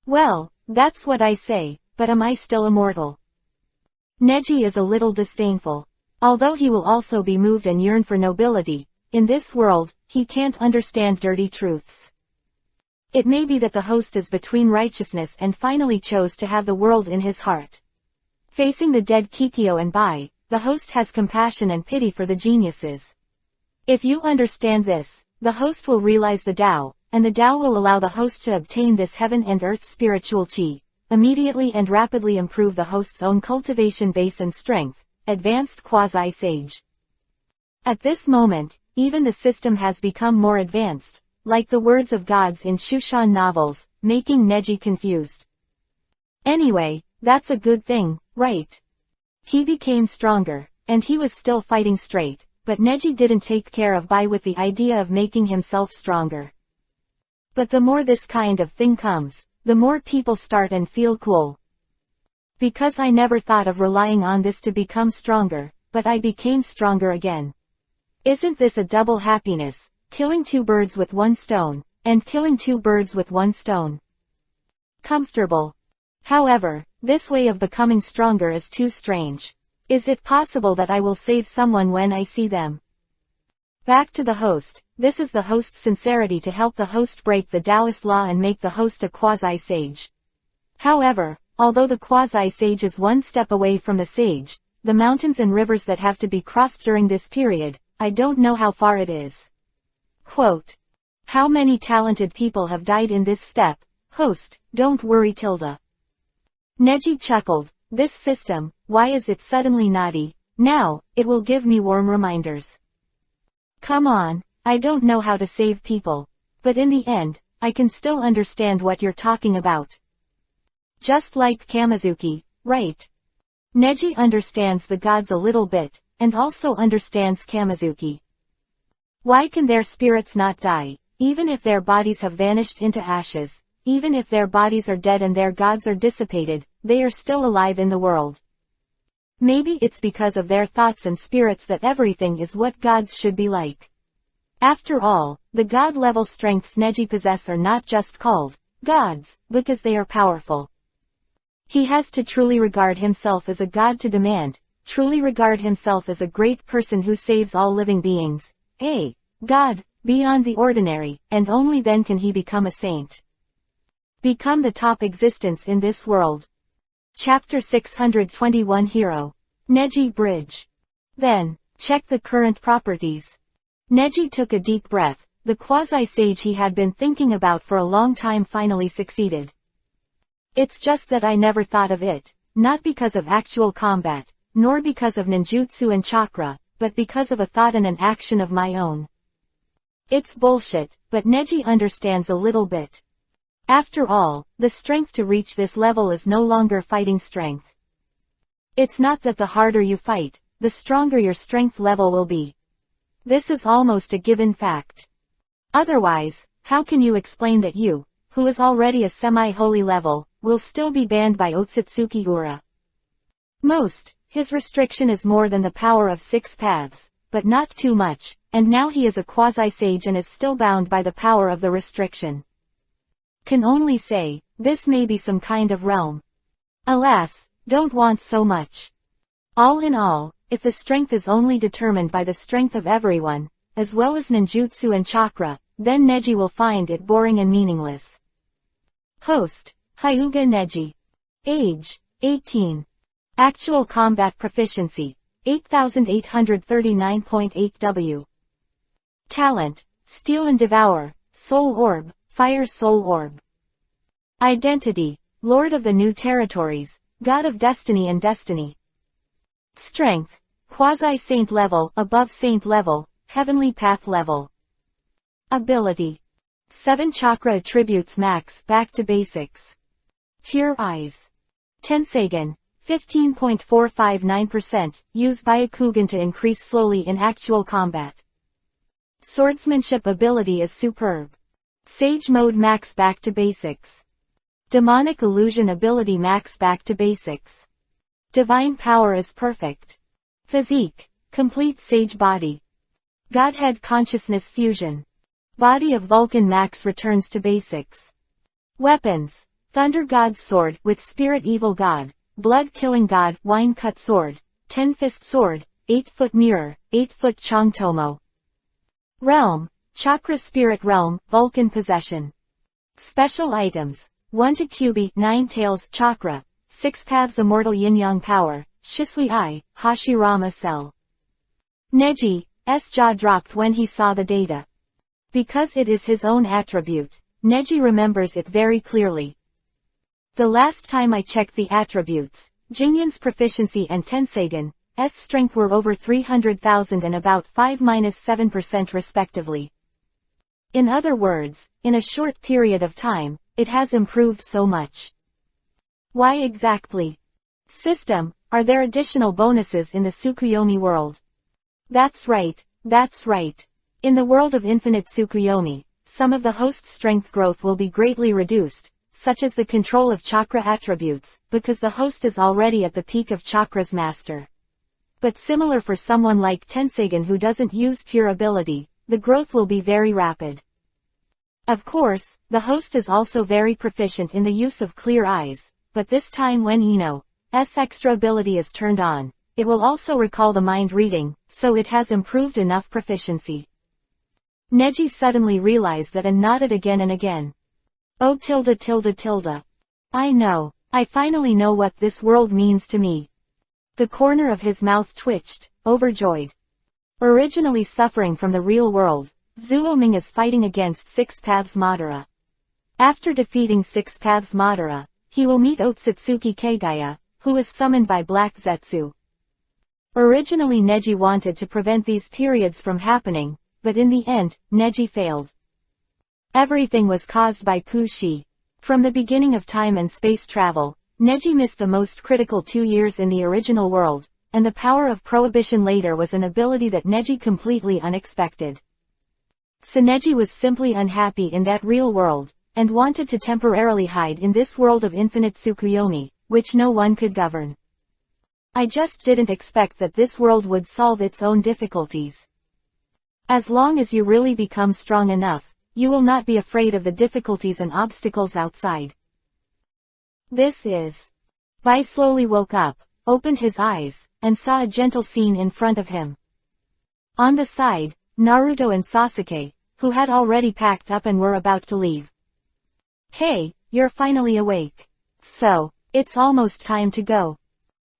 Well, that's what I say, but am I still immortal? Neji is a little disdainful. Although he will also be moved and yearn for nobility, in this world, he can't understand dirty truths. It may be that the host is between righteousness and finally chose to have the world in his heart. Facing the dead Kikyo and Bai, the host has compassion and pity for the geniuses. If you understand this, the host will realize the Tao, and the Tao will allow the host to obtain this heaven and earth spiritual chi, immediately and rapidly improve the host's own cultivation base and strength, advanced quasi-sage. At this moment, even the system has become more advanced, like the words of gods in Shushan novels, making Neji confused. Anyway, that's a good thing, right? He became stronger, and he was still fighting straight, but Neji didn't take care of Bai with the idea of making himself stronger. But the more this kind of thing comes, the more people start and feel cool. Because I never thought of relying on this to become stronger, but I became stronger again. Isn't this a double happiness, killing two birds with one stone, and killing two birds with one stone? Comfortable. However, this way of becoming stronger is too strange. Is it possible that I will save someone when I see them? Back to the host. This is the host's sincerity to help the host break the Taoist law and make the host a quasi-sage. However, although the quasi-sage is one step away from the sage, the mountains and rivers that have to be crossed during this period, I don't know how far it is. Quote. How many talented people have died in this step? Host, don't worry Tilda. Neji chuckled. This system, why is it suddenly naughty? Now, it will give me warm reminders. Come on, I don't know how to save people. But in the end, I can still understand what you're talking about. Just like Kamizuki, right? Neji understands the gods a little bit, and also understands Kamizuki. Why can their spirits not die, even if their bodies have vanished into ashes, even if their bodies are dead and their gods are dissipated, they are still alive in the world? Maybe it's because of their thoughts and spirits that everything is what gods should be like. After all, the god-level strengths Neji possess are not just called gods, because they are powerful. He has to truly regard himself as a god to demand, truly regard himself as a great person who saves all living beings, a god, beyond the ordinary, and only then can he become a saint. Become the top existence in this world. Chapter 621 Hero. Neji Bridge. Then, check the current properties. Neji took a deep breath. The quasi-sage he had been thinking about for a long time finally succeeded. It's just that I never thought of it, not because of actual combat, nor because of ninjutsu and chakra, but because of a thought and an action of my own. It's bullshit, but Neji understands a little bit. After all, the strength to reach this level is no longer fighting strength. It's not that the harder you fight, the stronger your strength level will be. This is almost a given fact. Otherwise, how can you explain that you, who is already a semi-holy level, will still be banned by Otsutsuki Ura? Most, His restriction is more than the power of 6 paths, but not too much, and now he is a quasi-sage and is still bound by the power of the restriction. Can only say, this may be some kind of realm. Alas, don't want so much. All in all, if the strength is only determined by the strength of everyone, as well as ninjutsu and chakra, then Neji will find it boring and meaningless. Host, Hyuga Neji. Age, 18. Actual combat proficiency, 8839.8 W. Talent, Steal and Devour, Soul Orb, Fire Soul Orb. Identity, Lord of the New Territories, God of Destiny and Destiny. Strength, Quasi-Saint level, Above Saint level, Heavenly Path level. Ability. 7 Chakra Attributes Max, Back to Basics. Pure Eyes. Tenseigen, 15.459%, use Byakugan to increase slowly in actual combat. Swordsmanship ability is superb. Sage Mode Max Back to Basics. Demonic Illusion ability Max Back to Basics. Divine Power is perfect. Physique, Complete Sage Body. Godhead Consciousness Fusion. Body of Vulcan Max returns to basics. Weapons, Thunder God's Sword with Spirit Evil God, Blood Killing God, Wine Cut Sword, 10-Fist Sword, 8-Foot Mirror, 8-Foot Chongtomo. Realm, Chakra Spirit Realm, Vulcan Possession. Special items, 1 Takubi, 9 Tails Chakra, 6 Paths Immortal Yin-Yang Power, Shisui I, Hashirama Cell. Neji's jaw dropped when he saw the data. Because it is his own attribute, Neji remembers it very clearly. The last time I checked the attributes, Jinyan's proficiency and Tenseigen's strength were over 300,000 and about 5-7% respectively. In other words, in a short period of time, it has improved so much. Why exactly? System, are there additional bonuses in the Tsukuyomi world? That's right, that's right. In the world of infinite Tsukuyomi, some of the host's strength growth will be greatly reduced, such as the control of chakra attributes, because the host is already at the peak of chakra's master. But similar for someone like Tenseigen who doesn't use pure ability, the growth will be very rapid. Of course, the host is also very proficient in the use of clear eyes, but this time when Ino's extra ability is turned on, it will also recall the mind reading, so it has improved enough proficiency. Neji suddenly realized that and nodded again and again. Oh tilde tilde tilde. I know. I finally know what this world means to me. The corner of his mouth twitched, overjoyed. Originally suffering from the real world, Zuoming is fighting against 6 Paths Madara. After defeating 6 Paths Madara, he will meet Otsutsuki Kagaya, who is summoned by Black Zetsu. Originally Neji wanted to prevent these periods from happening, but in the end, Neji failed. Everything was caused by Pushi. From the beginning of time and space travel, Neji missed the most critical 2 years in the original world, and the power of prohibition later was an ability that Neji completely unexpected. So Neji was simply unhappy in that real world, and wanted to temporarily hide in this world of infinite Tsukuyomi, which no one could govern. I just didn't expect that this world would solve its own difficulties. As long as you really become strong enough, you will not be afraid of the difficulties and obstacles outside. This is. Bai slowly woke up, opened his eyes, and saw a gentle scene in front of him. On the side, Naruto and Sasuke, who had already packed up and were about to leave. Hey, you're finally awake. So, it's almost time to go.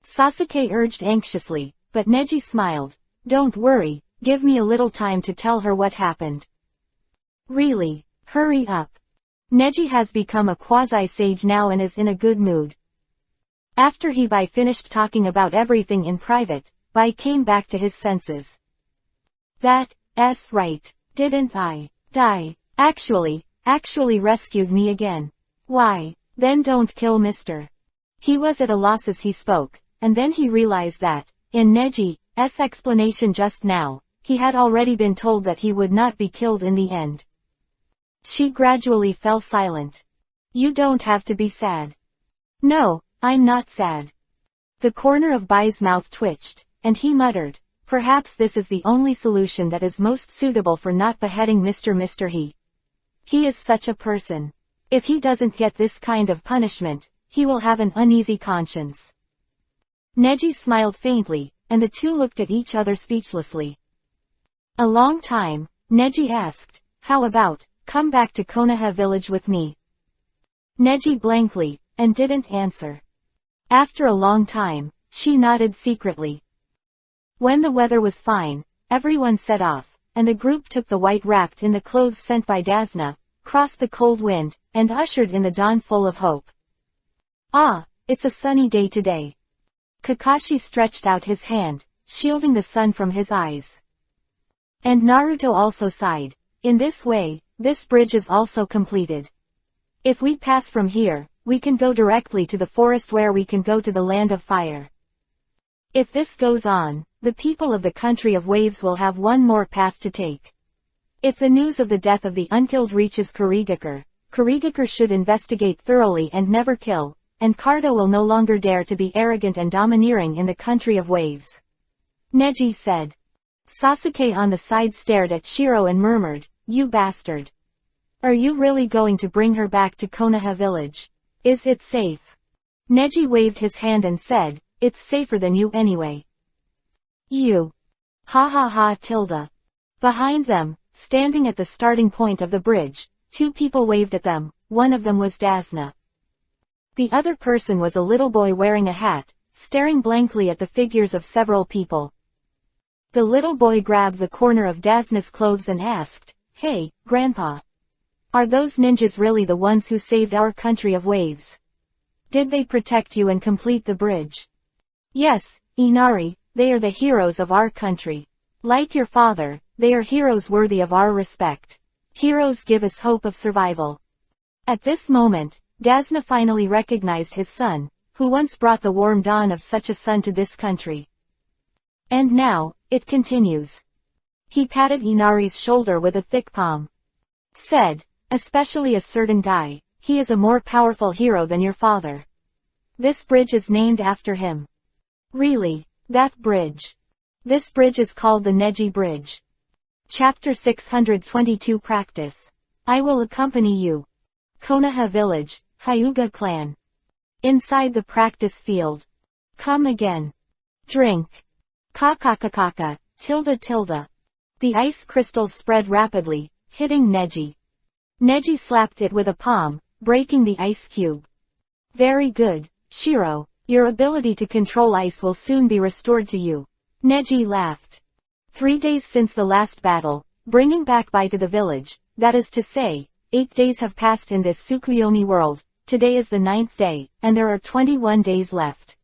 Sasuke urged anxiously, but Neji smiled. Don't worry, give me a little time to tell her what happened. Really, hurry up. Neji has become a quasi-sage now and is in a good mood. After Bai finished talking about everything in private, Bai came back to his senses. That's right, didn't I? Die. Actually rescued me again. Why? Then don't kill Mr. He was at a loss as he spoke, and then he realized that, in Neji's explanation just now, he had already been told that he would not be killed in the end. She gradually fell silent. You don't have to be sad. No, I'm not sad. The corner of Bai's mouth twitched, and he muttered, "Perhaps this is the only solution that is most suitable for not beheading Mr. He. He is such a person. If he doesn't get this kind of punishment, he will have an uneasy conscience." Neji smiled faintly, and the two looked at each other speechlessly. A long time, Neji asked, "How about, come back to Konoha village with me?" Neji blankly, and didn't answer. After a long time, she nodded secretly. When the weather was fine, everyone set off, and the group took the white wrapped in the clothes sent by Dasna, crossed the cold wind, and ushered in the dawn full of hope. "Ah, it's a sunny day today." Kakashi stretched out his hand, shielding the sun from his eyes. And Naruto also sighed. In this way, this bridge is also completed. If we pass from here, we can go directly to the forest where we can go to the land of fire. If this goes on, the people of the country of waves will have one more path to take. If the news of the death of the unkilled reaches Kurigakure should investigate thoroughly and never kill, and Kaido will no longer dare to be arrogant and domineering in the country of waves. Neji said. Sasuke on the side stared at Shiro and murmured, "You bastard. Are you really going to bring her back to Konoha village? Is it safe?" Neji waved his hand and said, "It's safer than you anyway." You. Ha ha ha tilde. Behind them, standing at the starting point of the bridge, two people waved at them. One of them was Dasna. The other person was a little boy wearing a hat, staring blankly at the figures of several people. The little boy grabbed the corner of Dasna's clothes and asked, "Hey, Grandpa. Are those ninjas really the ones who saved our country of waves? Did they protect you and complete the bridge?" "Yes, Inari, they are the heroes of our country. Like your father, they are heroes worthy of our respect. Heroes give us hope of survival." At this moment, Dasna finally recognized his son, who once brought the warm dawn of such a son to this country. And now, it continues. He patted Inari's shoulder with a thick palm. Said, "Especially a certain guy, he is a more powerful hero than your father. This bridge is named after him." "Really? That bridge?" "This bridge is called the Neji Bridge." Chapter 622 Practice. I will accompany you. Konoha Village, Hyuga Clan. Inside the practice field. Come again. Drink. Kakakakaka, tilde. The ice crystals spread rapidly, hitting Neji. Neji slapped it with a palm, breaking the ice cube. Very good, Shiro. Your ability to control ice will soon be restored to you. Neji laughed. 3 days since the last battle, bringing back Bai to the village, that is to say, 8 days have passed in this Tsukuyomi world. Today is the 9th day, and there are 21 days left.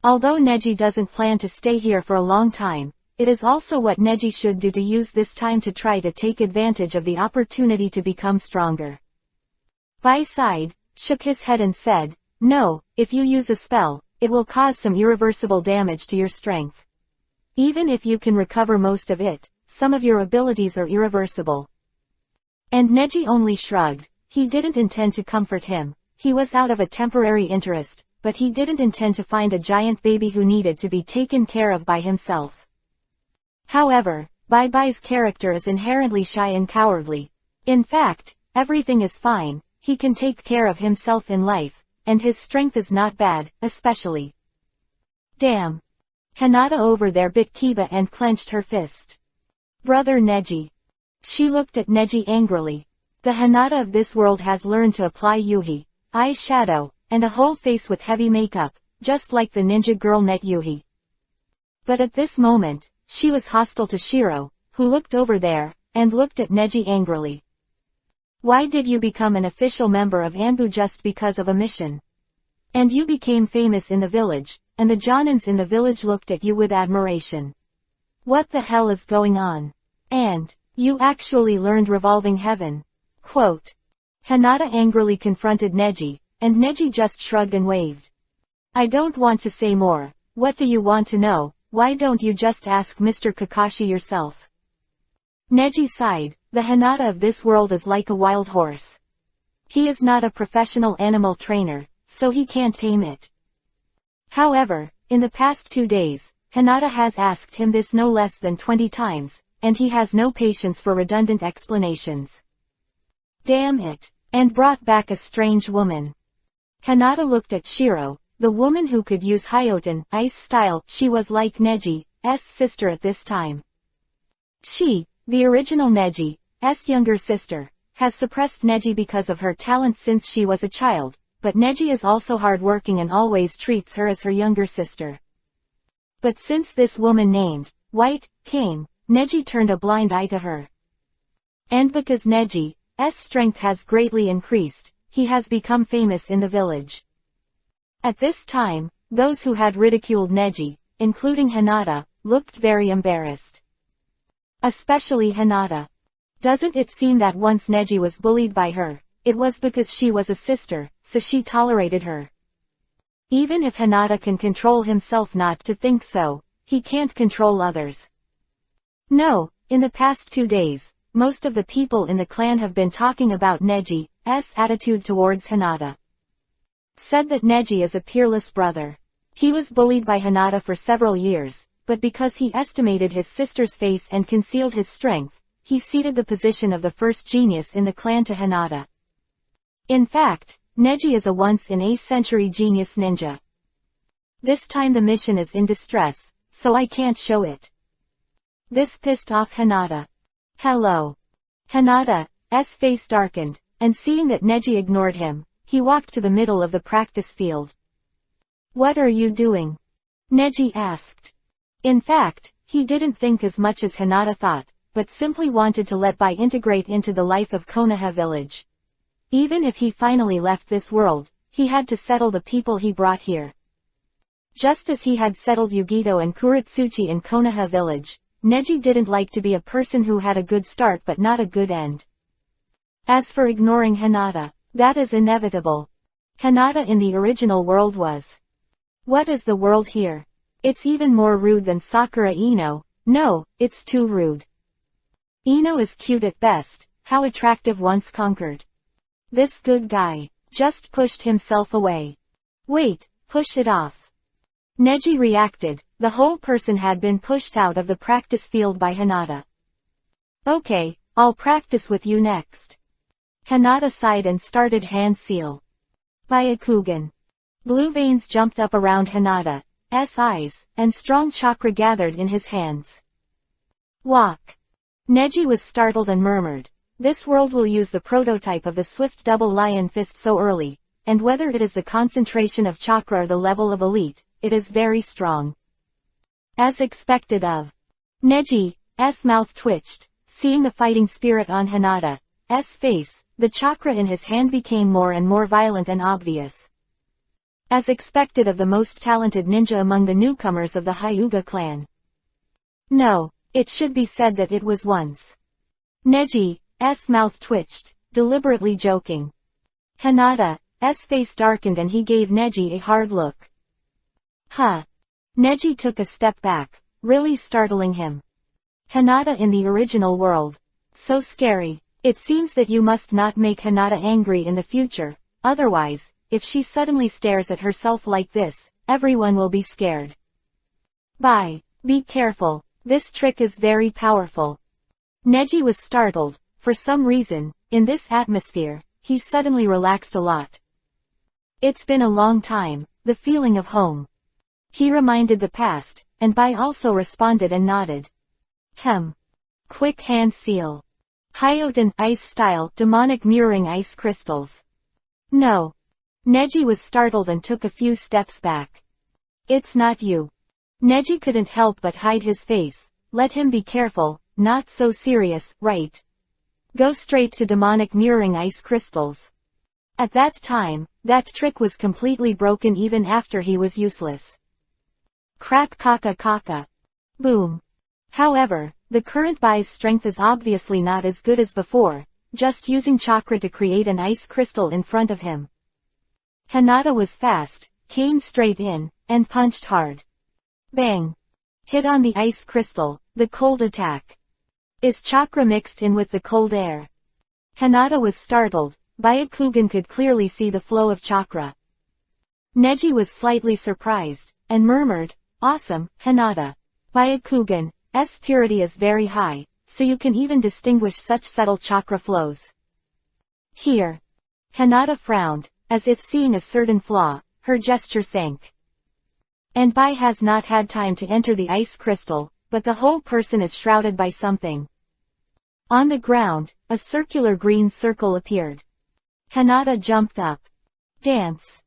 Although Neji doesn't plan to stay here for a long time, it is also what Neji should do to use this time to try to take advantage of the opportunity to become stronger. Bai sighed, shook his head and said, "No, if you use a spell, it will cause some irreversible damage to your strength. Even if you can recover most of it, some of your abilities are irreversible." And Neji only shrugged. He didn't intend to comfort him. He was out of a temporary interest, but he didn't intend to find a giant baby who needed to be taken care of by himself. However, Bai's character is inherently shy and cowardly. In fact, everything is fine, he can take care of himself in life, and his strength is not bad, especially. Damn. Hinata over there bit Kiba and clenched her fist. Brother Neji. She looked at Neji angrily. The Hinata of this world has learned to apply Yuhi, eye shadow, and a whole face with heavy makeup, just like the ninja girl Net Yuhi. But at this moment, she was hostile to Shiro, who looked over there, and looked at Neji angrily. Why did you become an official member of Anbu just because of a mission? And you became famous in the village, and the Jonins in the village looked at you with admiration. What the hell is going on? And, you actually learned Revolving Heaven. Quote. Hinata angrily confronted Neji, and Neji just shrugged and waved. I don't want to say more. What do you want to know? Why don't you just ask Mr. Kakashi yourself? Neji sighed. The Hinata of this world is like a wild horse. He is not a professional animal trainer, so he can't tame it. However, in the past 2 days, Hinata has asked him this no less than 20 times, and he has no patience for redundant explanations. Damn it. And brought back a strange woman. Hinata looked at Shiro, the woman who could use Hyoten ice style. She was like Neji's sister at this time. She, the original Neji's younger sister, has suppressed Neji because of her talent since she was a child, but Neji is also hardworking and always treats her as her younger sister. But since this woman named White came, Neji turned a blind eye to her. And because Neji's strength has greatly increased, he has become famous in the village. At this time, those who had ridiculed Neji, including Hinata, looked very embarrassed. Especially Hinata. Doesn't it seem that once Neji was bullied by her, it was because she was a sister, so she tolerated her. Even if Hinata can control himself not to think so, he can't control others. No, in the past 2 days, most of the people in the clan have been talking about Neji's attitude towards Hinata. Said that Neji is a peerless brother. He was bullied by Hinata for several years, but because he estimated his sister's face and concealed his strength, he ceded the position of the first genius in the clan to Hinata. In fact, Neji is a once-in-a-century genius ninja. This time the mission is in distress, so I can't show it. This pissed off Hinata. Hello. Hinata's face darkened, and seeing that Neji ignored him, he walked to the middle of the practice field. What are you doing? Neji asked. In fact, he didn't think as much as Hinata thought, but simply wanted to let Bai integrate into the life of Konoha village. Even if he finally left this world, he had to settle the people he brought here. Just as he had settled Yugito and Kuretsuchi in Konoha village, Neji didn't like to be a person who had a good start but not a good end. As for ignoring Hinata, that is inevitable. Hinata in the original world was. What is the world here? It's even more rude than Sakura Ino. No, it's too rude. Ino is cute at best, how attractive once conquered. This good guy just pushed himself away. Wait, push it off. Neji reacted, the whole person had been pushed out of the practice field by Hinata. Okay, I'll practice with you next. Hinata sighed and started hand seal. Byakugan. Blue veins jumped up around Hinata's eyes, and strong chakra gathered in his hands. Walk. Neji was startled and murmured. This world will use the prototype of the swift double lion fist so early, and whether it is the concentration of chakra or the level of elite, it is very strong. As expected of. Neji's mouth twitched, seeing the fighting spirit on Hinata's face, the chakra in his hand became more and more violent and obvious. As expected of the most talented ninja among the newcomers of the Hyuga clan. No, it should be said that it was once. Neji's mouth twitched, deliberately joking. Hinata's face darkened and he gave Neji a hard look. Huh. Neji took a step back, really startling him. Hinata in the original world. So scary. It seems that you must not make Hinata angry in the future, otherwise, if she suddenly stares at herself like this, everyone will be scared. Bye. Be careful, this trick is very powerful. Neji was startled. For some reason, in this atmosphere, he suddenly relaxed a lot. It's been a long time, the feeling of home. He reminded the past, and Bai also responded and nodded. Quick hand seal. Hyoten ice style demonic mirroring ice crystals. No. Neji was startled and took a few steps back. It's not you. Neji couldn't help but hide his face. Let him be careful, not so serious, right? Go straight to demonic mirroring ice crystals. At that time, that trick was completely broken even after he was useless. Crap kaka kaka. Boom. However, the current Bai's strength is obviously not as good as before, just using chakra to create an ice crystal in front of him. Hinata was fast, came straight in, and punched hard. Bang. Hit on the ice crystal, the cold attack. Is chakra mixed in with the cold air? Hinata was startled. Byakugan could clearly see the flow of chakra. Neji was slightly surprised, and murmured, "Awesome, Hinata. Byakugan's purity is very high, so you can even distinguish such subtle chakra flows." Here. Hinata frowned, as if seeing a certain flaw. Her gesture sank. And Bai has not had time to enter the ice crystal, but the whole person is shrouded by something. On the ground, a circular green circle appeared. Hinata jumped up. "Dance.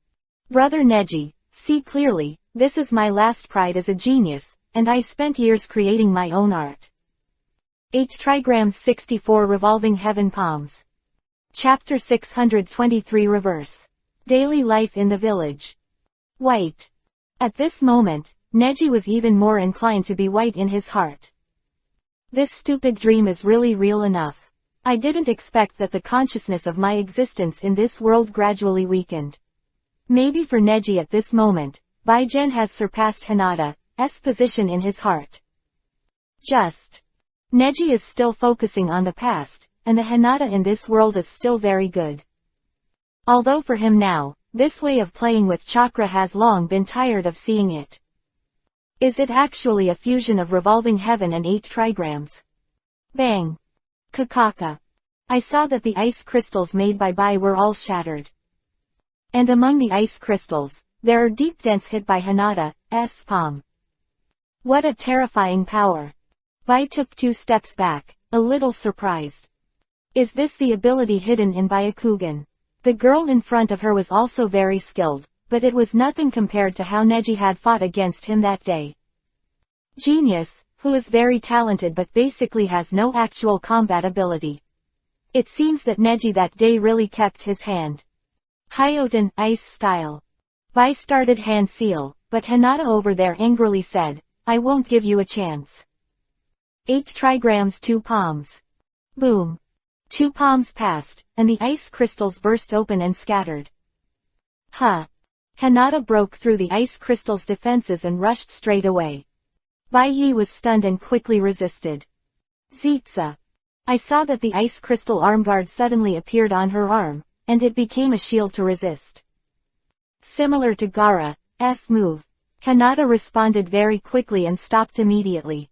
Brother Neji, see clearly, this is my last pride as a genius, and I spent years creating my own art." 8 Trigrams 64 Revolving Heaven Palms. Chapter 623 Reverse. Daily Life in the Village. White. At this moment, Neji was even more inclined to be white in his heart. This stupid dream is really real enough. I didn't expect that the consciousness of my existence in this world gradually weakened. Maybe for Neji at this moment, Baijen has surpassed Hinata's position in his heart. Neji is still focusing on the past, and the Hinata in this world is still very good. Although for him now, this way of playing with chakra has long been tired of seeing it. Is it actually a fusion of revolving heaven and 8 trigrams? Bang! Kakaka. I saw that the ice crystals made by Bai were all shattered. And among the ice crystals, there are deep dents hit by Hinata's palm. What a terrifying power! Bai took 2 steps back, a little surprised. Is this the ability hidden in Byakugan? The girl in front of her was also very skilled, but it was nothing compared to how Neji had fought against him that day. Genius, who is very talented but basically has no actual combat ability. It seems that Neji that day really kept his hand. Hyoten, ice style. Bai started hand seal, but Hinata over there angrily said, "I won't give you a chance." 8 trigrams 2 palms. Boom. 2 palms passed, and the ice crystals burst open and scattered. Hinata broke through the ice crystal's defenses and rushed straight away. Bai Yi was stunned and quickly resisted. Zitsa. I saw that the ice crystal armguard suddenly appeared on her arm, and it became a shield to resist. Similar to Gaara's move, Hinata responded very quickly and stopped immediately.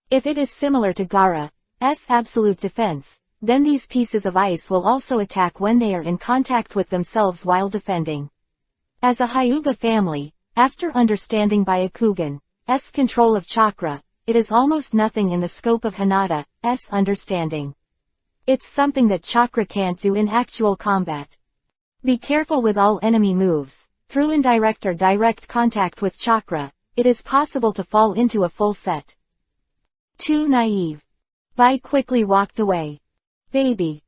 If it is similar to Gaara's absolute defense, then these pieces of ice will also attack when they are in contact with themselves while defending. As a Hyuga family, after understanding Byakugan's control of chakra, it is almost nothing in the scope of Hinata's understanding. It's something that chakra can't do in actual combat. Be careful with all enemy moves. Through indirect or direct contact with chakra, it is possible to fall into a full set. Too naive. Bai quickly walked away. Baby.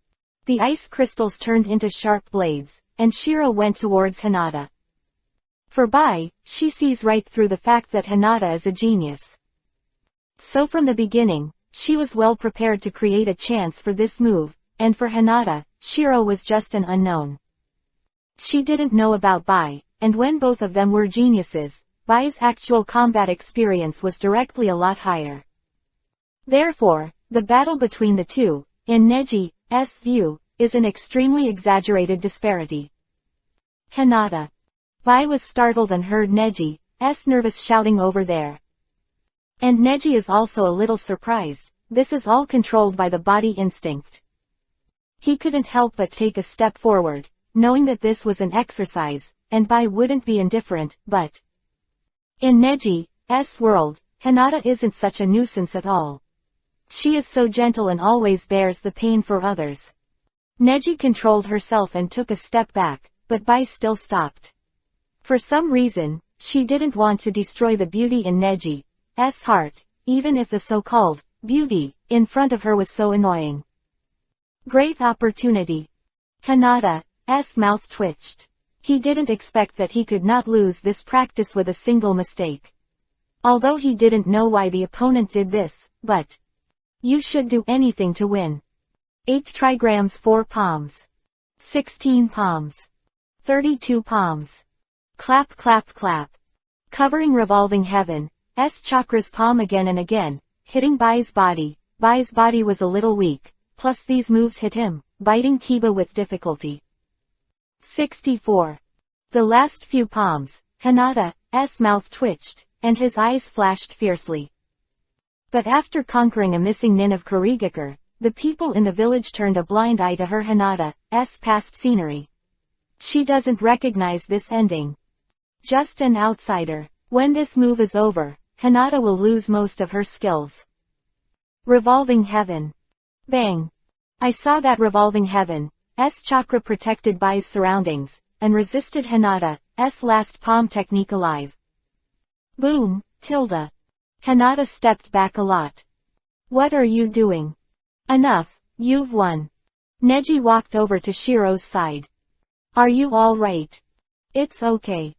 The ice crystals turned into sharp blades, and Shiro went towards Hinata. For Bai, she sees right through the fact that Hinata is a genius. So from the beginning, she was well prepared to create a chance for this move, and for Hinata, Shiro was just an unknown. She didn't know about Bai, and when both of them were geniuses, Bai's actual combat experience was directly a lot higher. Therefore, the battle between the two, in Neji's view, is an extremely exaggerated disparity. Hinata. Bai was startled and heard Neji's nervous shouting over there. And Neji is also a little surprised. This is all controlled by the body instinct. He couldn't help but take a step forward, knowing that this was an exercise, and Bai wouldn't be indifferent, but in Neji's world, Hinata isn't such a nuisance at all. She is so gentle and always bears the pain for others. Neji controlled herself and took a step back, but Bai still stopped. For some reason, she didn't want to destroy the beauty in Neji's heart, even if the so-called beauty in front of her was so annoying. Great opportunity. Hinata's mouth twitched. He didn't expect that he could not lose this practice with a single mistake. Although he didn't know why the opponent did this, but you should do anything to win. 8 trigrams 4 palms. 16 palms. 32 palms. Clap clap clap. Covering revolving heaven's chakra's palm again and again, hitting Bai's body. Bai's body was a little weak, plus these moves hit him, biting Kobo with difficulty. 64. The last few palms, Hinata's mouth twitched, and his eyes flashed fiercely. But after conquering a missing nin of Kurigakure, the people in the village turned a blind eye to her Hinata's past scenery. She doesn't recognize this ending. Just an outsider. When this move is over, Hinata will lose most of her skills. Revolving heaven. Bang. I saw that revolving heaven's chakra protected Bai's surroundings, and resisted Hinata's last palm technique alive. Boom, tilde. Hinata stepped back a lot. What are you doing? Enough, you've won. Neji walked over to Shiro's side. Are you all right? It's okay.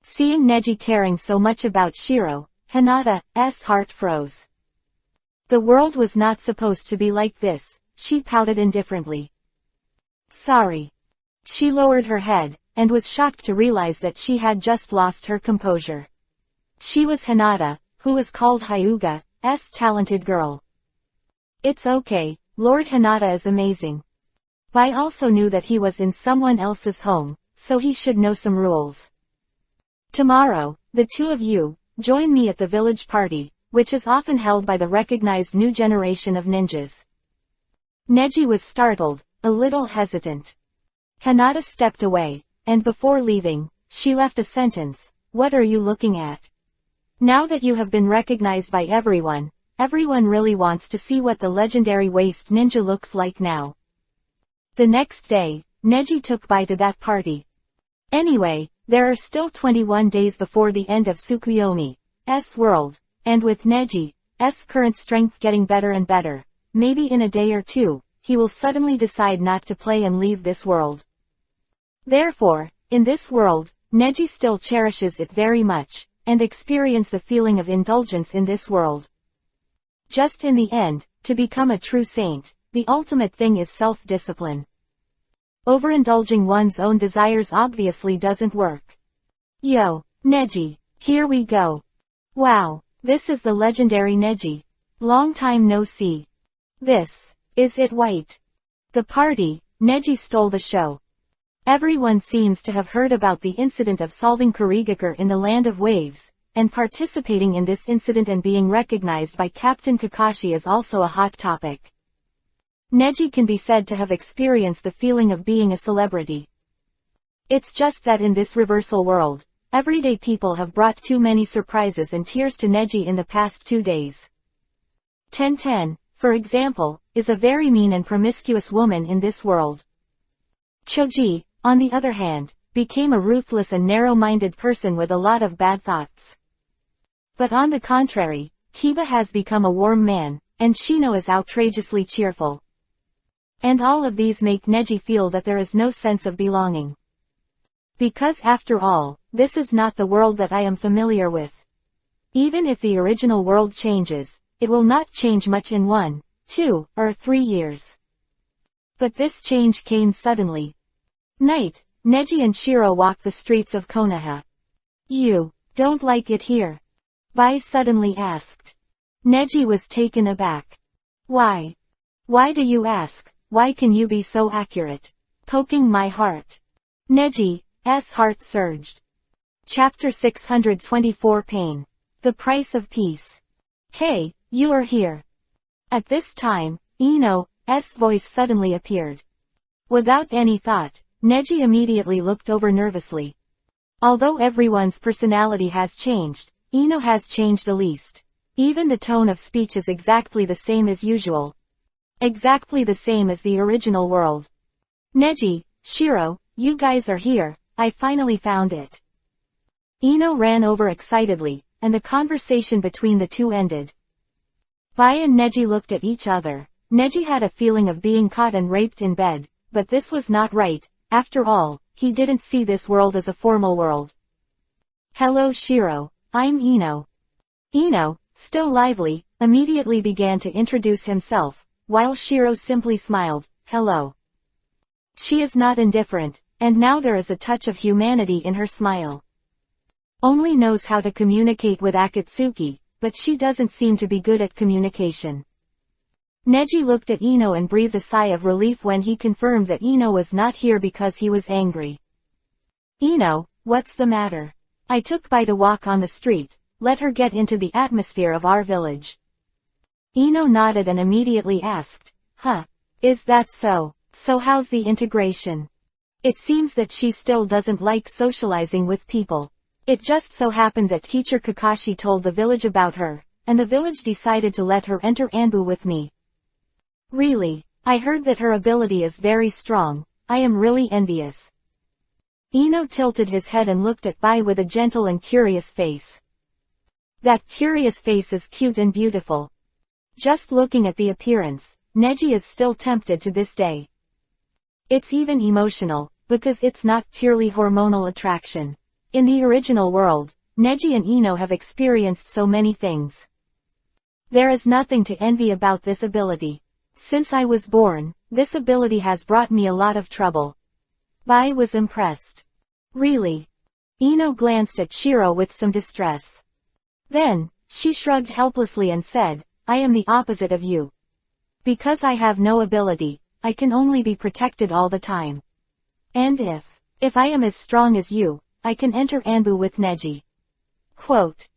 Seeing Neji caring so much about Shiro, Hinata's heart froze. The world was not supposed to be like this, she pouted indifferently. Sorry. She lowered her head, and was shocked to realize that she had just lost her composure. She was Hinata, who was called Hyuga's talented girl. It's okay, Lord Hinata is amazing. Bai also knew that he was in someone else's home, so he should know some rules. Tomorrow, the two of you, join me at the village party, which is often held by the recognized new generation of ninjas. Neji was startled, a little hesitant. Hinata stepped away, and before leaving, she left a sentence, what are you looking at? Now that you have been recognized by everyone really wants to see what the legendary waist ninja looks like now. The next day, Neji took Bai to that party. Anyway, there are still 21 days before the end of Tsukuyomi's world, and with Neji's current strength getting better and better, maybe in a day or two, he will suddenly decide not to play and leave this world. Therefore, in this world, Neji still cherishes it very much, and experience the feeling of indulgence in this world. Just in the end, to become a true saint, the ultimate thing is self-discipline. Overindulging one's own desires obviously doesn't work. Yo, Neji, here we go. Wow, this is the legendary Neji. Long time no see. This, is it white? The party, Neji stole the show. Everyone seems to have heard about the incident of solving Kurigakure in the Land of Waves, and participating in this incident and being recognized by Captain Kakashi is also a hot topic. Neji can be said to have experienced the feeling of being a celebrity. It's just that in this reversal world, everyday people have brought too many surprises and tears to Neji in the past 2 days. Ten, for example, is a very mean and promiscuous woman in this world. Choji, on the other hand, became a ruthless and narrow-minded person with a lot of bad thoughts. But on the contrary, Kiba has become a warm man, and Shino is outrageously cheerful. And all of these make Neji feel that there is no sense of belonging. Because after all, this is not the world that I am familiar with. Even if the original world changes, it will not change much in 1, 2, or 3 years. But this change came suddenly. Night, Neji and Shiro walk the streets of Konoha. You, don't like it here? Bai suddenly asked. Neji was taken aback. Why? Why do you ask? Why can you be so accurate? Poking my heart. Neji's heart surged. Chapter 624 Pain. The Price of Peace. Hey, you are here. At this time, Ino's voice suddenly appeared. Without any thought, Neji immediately looked over nervously. Although everyone's personality has changed, Ino has changed the least. Even the tone of speech is exactly the same as usual. Exactly the same as the original world. Neji, Shiro, you guys are here, I finally found it. Ino ran over excitedly, and the conversation between the two ended. Bai and Neji looked at each other. Neji had a feeling of being caught and raped in bed, but this was not right. After all, he didn't see this world as a formal world. Hello Shiro, I'm Ino. Ino, still lively, immediately began to introduce himself, while Shiro simply smiled, hello. She is not indifferent, and now there is a touch of humanity in her smile. Only knows how to communicate with Akatsuki, but she doesn't seem to be good at communication. Neji looked at Ino and breathed a sigh of relief when he confirmed that Ino was not here because he was angry. Ino, what's the matter? I took Bai to walk on the street, let her get into the atmosphere of our village. Ino nodded and immediately asked, huh? Is that so? So how's the integration? It seems that she still doesn't like socializing with people. It just so happened that teacher Kakashi told the village about her, and the village decided to let her enter Anbu with me. Really? I heard that her ability is very strong. I am really envious. Ino tilted his head and looked at Bai with a gentle and curious face. That curious face is cute and beautiful. Just looking at the appearance, Neji is still tempted to this day. It's even emotional, because it's not purely hormonal attraction. In the original world, Neji and Ino have experienced so many things. There is nothing to envy about this ability. Since I was born, this ability has brought me a lot of trouble. Bai was impressed. Really? Ino glanced at Shiro with some distress. Then, she shrugged helplessly and said, I am the opposite of you. Because I have no ability, I can only be protected all the time. And if I am as strong as you, I can enter Anbu with Neji. Quote.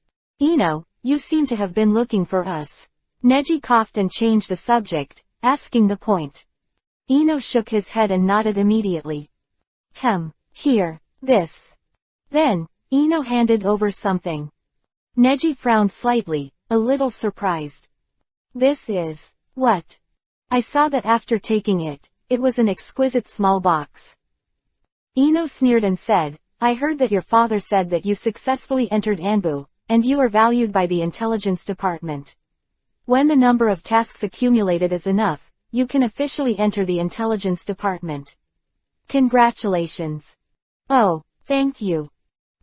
Ino, you seem to have been looking for us. Neji coughed and changed the subject, asking the point. Ino shook his head and nodded immediately. Here, this. Then, Ino handed over something. Neji frowned slightly, a little surprised. This is, what? I saw that after taking it, it was an exquisite small box. Ino sneered and said, I heard that your father said that you successfully entered Anbu, and you are valued by the intelligence department. When the number of tasks accumulated is enough, you can officially enter the intelligence department. Congratulations. Oh, thank you.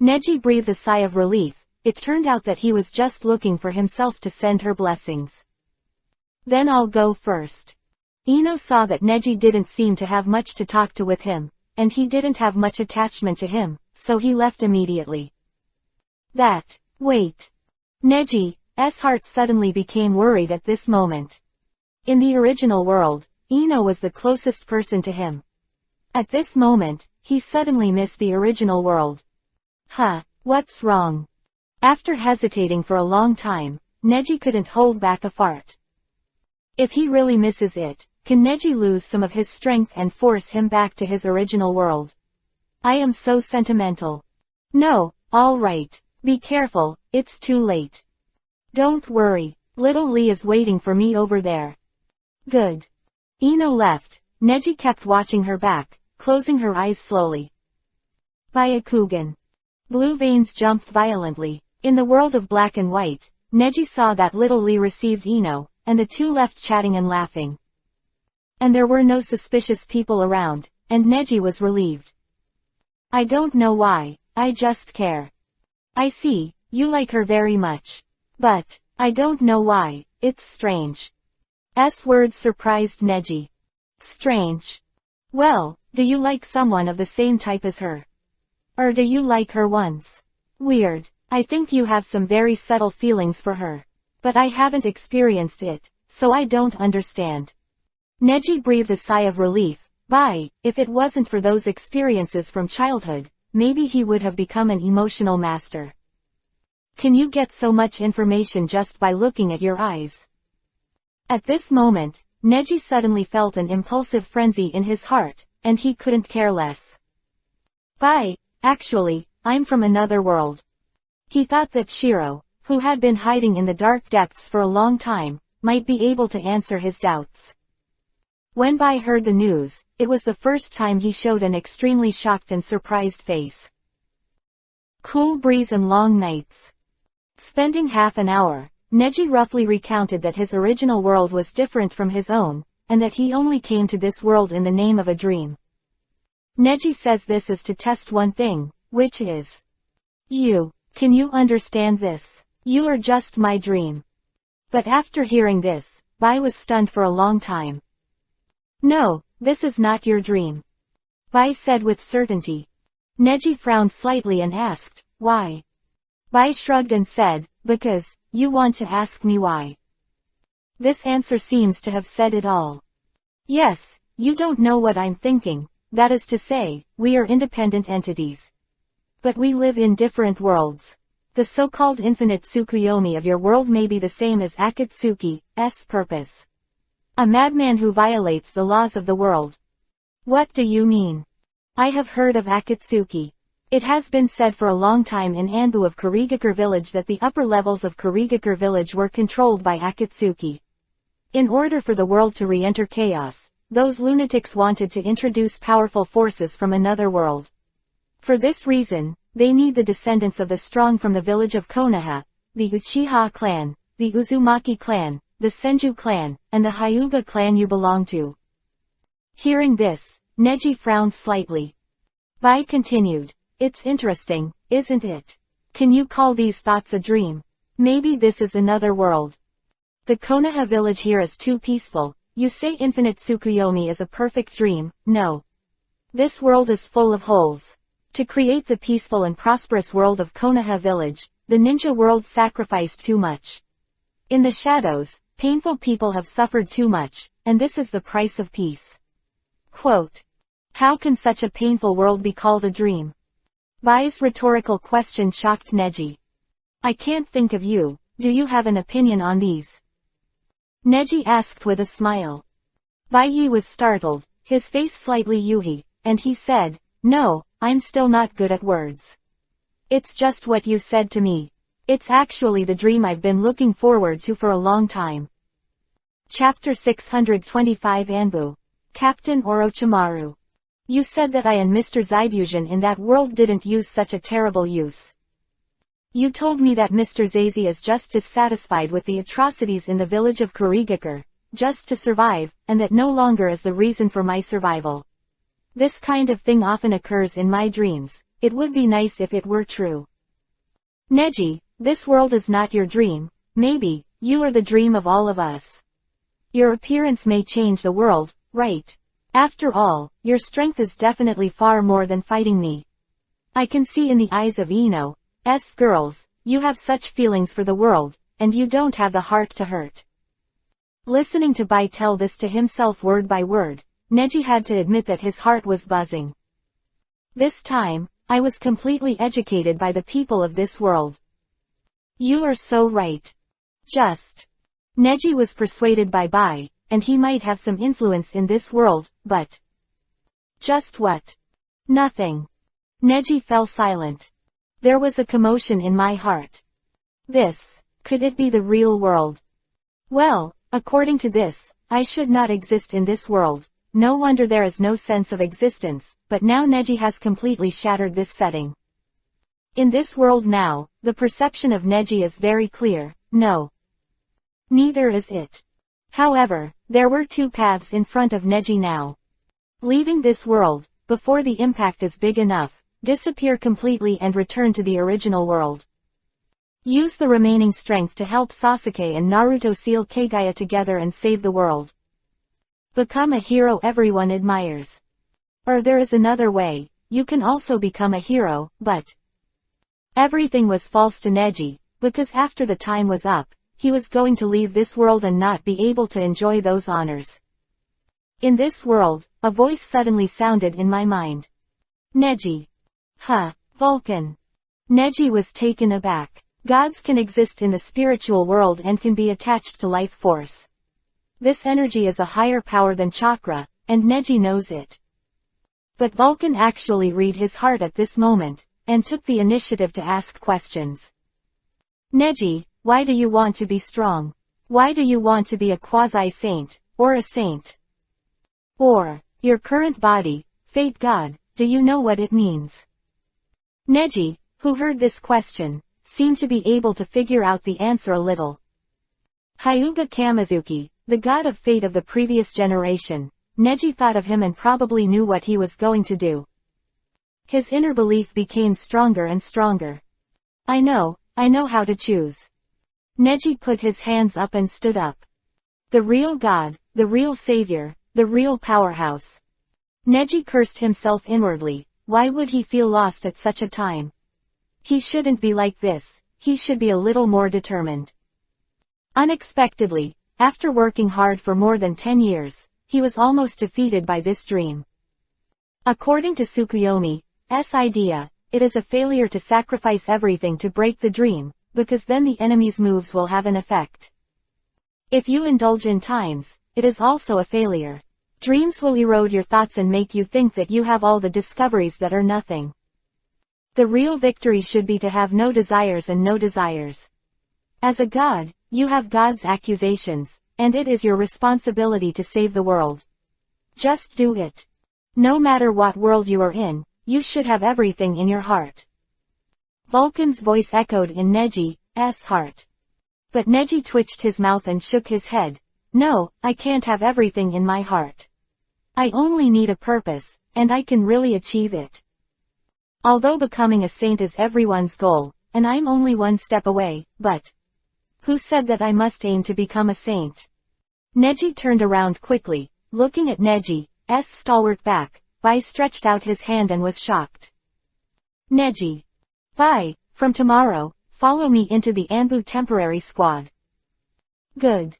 Neji breathed a sigh of relief. It turned out that he was just looking for himself to send her blessings. Then I'll go first. Ino saw that Neji didn't seem to have much to talk to with him, and he didn't have much attachment to him, so he left immediately. Wait. Neji's heart suddenly became worried at this moment. In the original world, Ino was the closest person to him. At this moment, he suddenly missed the original world. What's wrong? After hesitating for a long time, Neji couldn't hold back a fart. If he really misses it, can Neji lose some of his strength and force him back to his original world? I am so sentimental. No, all right. Be careful, it's too late. Don't worry, little Lee is waiting for me over there. Good. Ino left. Neji kept watching her back, closing her eyes slowly. Byakugan. Blue veins jumped violently. In the world of black and white, Neji saw that little Lee received Ino, and the two left chatting and laughing. And there were no suspicious people around, and Neji was relieved. I don't know why, I just care. I see, you like her very much. But, I don't know why, it's strange. Words surprised Neji. Strange. Well, do you like someone of the same type as her? Or do you like her once? Weird. I think you have some very subtle feelings for her. But I haven't experienced it, so I don't understand. Neji breathed a sigh of relief. If it wasn't for those experiences from childhood, maybe he would have become an emotional master. Can you get so much information just by looking at your eyes? At this moment, Neji suddenly felt an impulsive frenzy in his heart, and he couldn't care less. Actually, I'm from another world. He thought that Shiro, who had been hiding in the dark depths for a long time, might be able to answer his doubts. When Bai heard the news, it was the first time he showed an extremely shocked and surprised face. Cool breeze and long nights. Spending half an hour, Neji roughly recounted that his original world was different from his own, and that he only came to this world in the name of a dream. Neji says this is to test one thing, which is, can you understand this? You are just my dream. But after hearing this, Bai was stunned for a long time. No, this is not your dream. Bai said with certainty. Neji frowned slightly and asked, why? Bai shrugged and said, because, you want to ask me why. This answer seems to have said it all. Yes, you don't know what I'm thinking, that is to say, we are independent entities. But we live in different worlds. The so-called infinite Tsukuyomi of your world may be the same as Akatsuki's purpose. A madman who violates the laws of the world. What do you mean? I have heard of Akatsuki. It has been said for a long time in Anbu of Kurigakure village that the upper levels of Kurigakure village were controlled by Akatsuki. In order for the world to re-enter chaos, those lunatics wanted to introduce powerful forces from another world. For this reason, they need the descendants of the strong from the village of Konoha, the Uchiha clan, the Uzumaki clan, the Senju clan, and the Hyuga clan you belong to. Hearing this, Neji frowned slightly. Bai continued, "It's interesting, isn't it? Can you call these thoughts a dream? Maybe this is another world. The Konoha village here is too peaceful. You say infinite Tsukuyomi is a perfect dream. No. This world is full of holes. To create the peaceful and prosperous world of Konoha village, the ninja world sacrificed too much. In the shadows, painful people have suffered too much, and this is the price of peace." Quote. How can such a painful world be called a dream? Bai's rhetorical question shocked Neji. I can't think of you. Do you have an opinion on these? Neji asked with a smile. Bai was startled, his face slightly yuhi, and he said, "No, I'm still not good at words. It's just what you said to me. It's actually the dream I've been looking forward to for a long time." Chapter 625 Anbu. Captain Orochimaru. You said that I and Mr. Zaibusian in that world didn't use such a terrible use. You told me that Mr. Zazie is just dissatisfied with the atrocities in the village of Kurigakure, just to survive, and that no longer is the reason for my survival. This kind of thing often occurs in my dreams. It would be nice if it were true. Neji, this world is not your dream. Maybe, you are the dream of all of us. Your appearance may change the world, right? After all, your strength is definitely far more than fighting me. I can see in the eyes of Ino's girls, you have such feelings for the world, and you don't have the heart to hurt. Listening to Bai tell this to himself word by word, Neji had to admit that his heart was buzzing. This time, I was completely educated by the people of this world. You are so right. Just. Neji was persuaded by Bai, and he might have some influence in this world, but. Just what? Nothing. Neji fell silent. There was a commotion in my heart. Could it be the real world? Well, according to this, I should not exist in this world. No wonder there is no sense of existence, but now Neji has completely shattered this setting. In this world now, the perception of Neji is very clear. No. Neither is it. However, there were two paths in front of Neji now. Leaving this world, before the impact is big enough, disappear completely and return to the original world. Use the remaining strength to help Sasuke and Naruto seal Kagaya together and save the world. Become a hero everyone admires. Or there is another way, you can also become a hero, but everything was false to Neji, because after the time was up, he was going to leave this world and not be able to enjoy those honors. In this world, a voice suddenly sounded in my mind. Neji. Vulcan. Neji was taken aback. Gods can exist in the spiritual world and can be attached to life force. This energy is a higher power than chakra, and Neji knows it. But Vulcan actually read his heart at this moment, and took the initiative to ask questions. Neji, why do you want to be strong? Why do you want to be a quasi-saint, or a saint? Or, your current body, Fate God, do you know what it means? Neji, who heard this question, seemed to be able to figure out the answer a little. Hyuga Kamizuki, the god of fate of the previous generation, Neji thought of him and probably knew what he was going to do. His inner belief became stronger and stronger. I know how to choose. Neji put his hands up and stood up. The real god, the real savior, the real powerhouse. Neji cursed himself inwardly. Why would he feel lost at such a time? He shouldn't be like this, he should be a little more determined. Unexpectedly, after working hard for more than 10 years, he was almost defeated by this dream. According to Tsukuyomi's idea, it is a failure to sacrifice everything to break the dream, because then the enemy's moves will have an effect. If you indulge in times, it is also a failure. Dreams will erode your thoughts and make you think that you have all the discoveries that are nothing. The real victory should be to have no desires and no desires. As a god, you have God's accusations, and it is your responsibility to save the world. Just do it. No matter what world you are in, you should have everything in your heart. Vulcan's voice echoed in Neji's heart. But Neji twitched his mouth and shook his head. No, I can't have everything in my heart. I only need a purpose, and I can really achieve it. Although becoming a saint is everyone's goal, and I'm only one step away, but who said that I must aim to become a saint? Neji turned around quickly, looking at Neji's stalwart back. Bai stretched out his hand and was shocked. Neji. Bai, from tomorrow, follow me into the Anbu temporary squad. Good.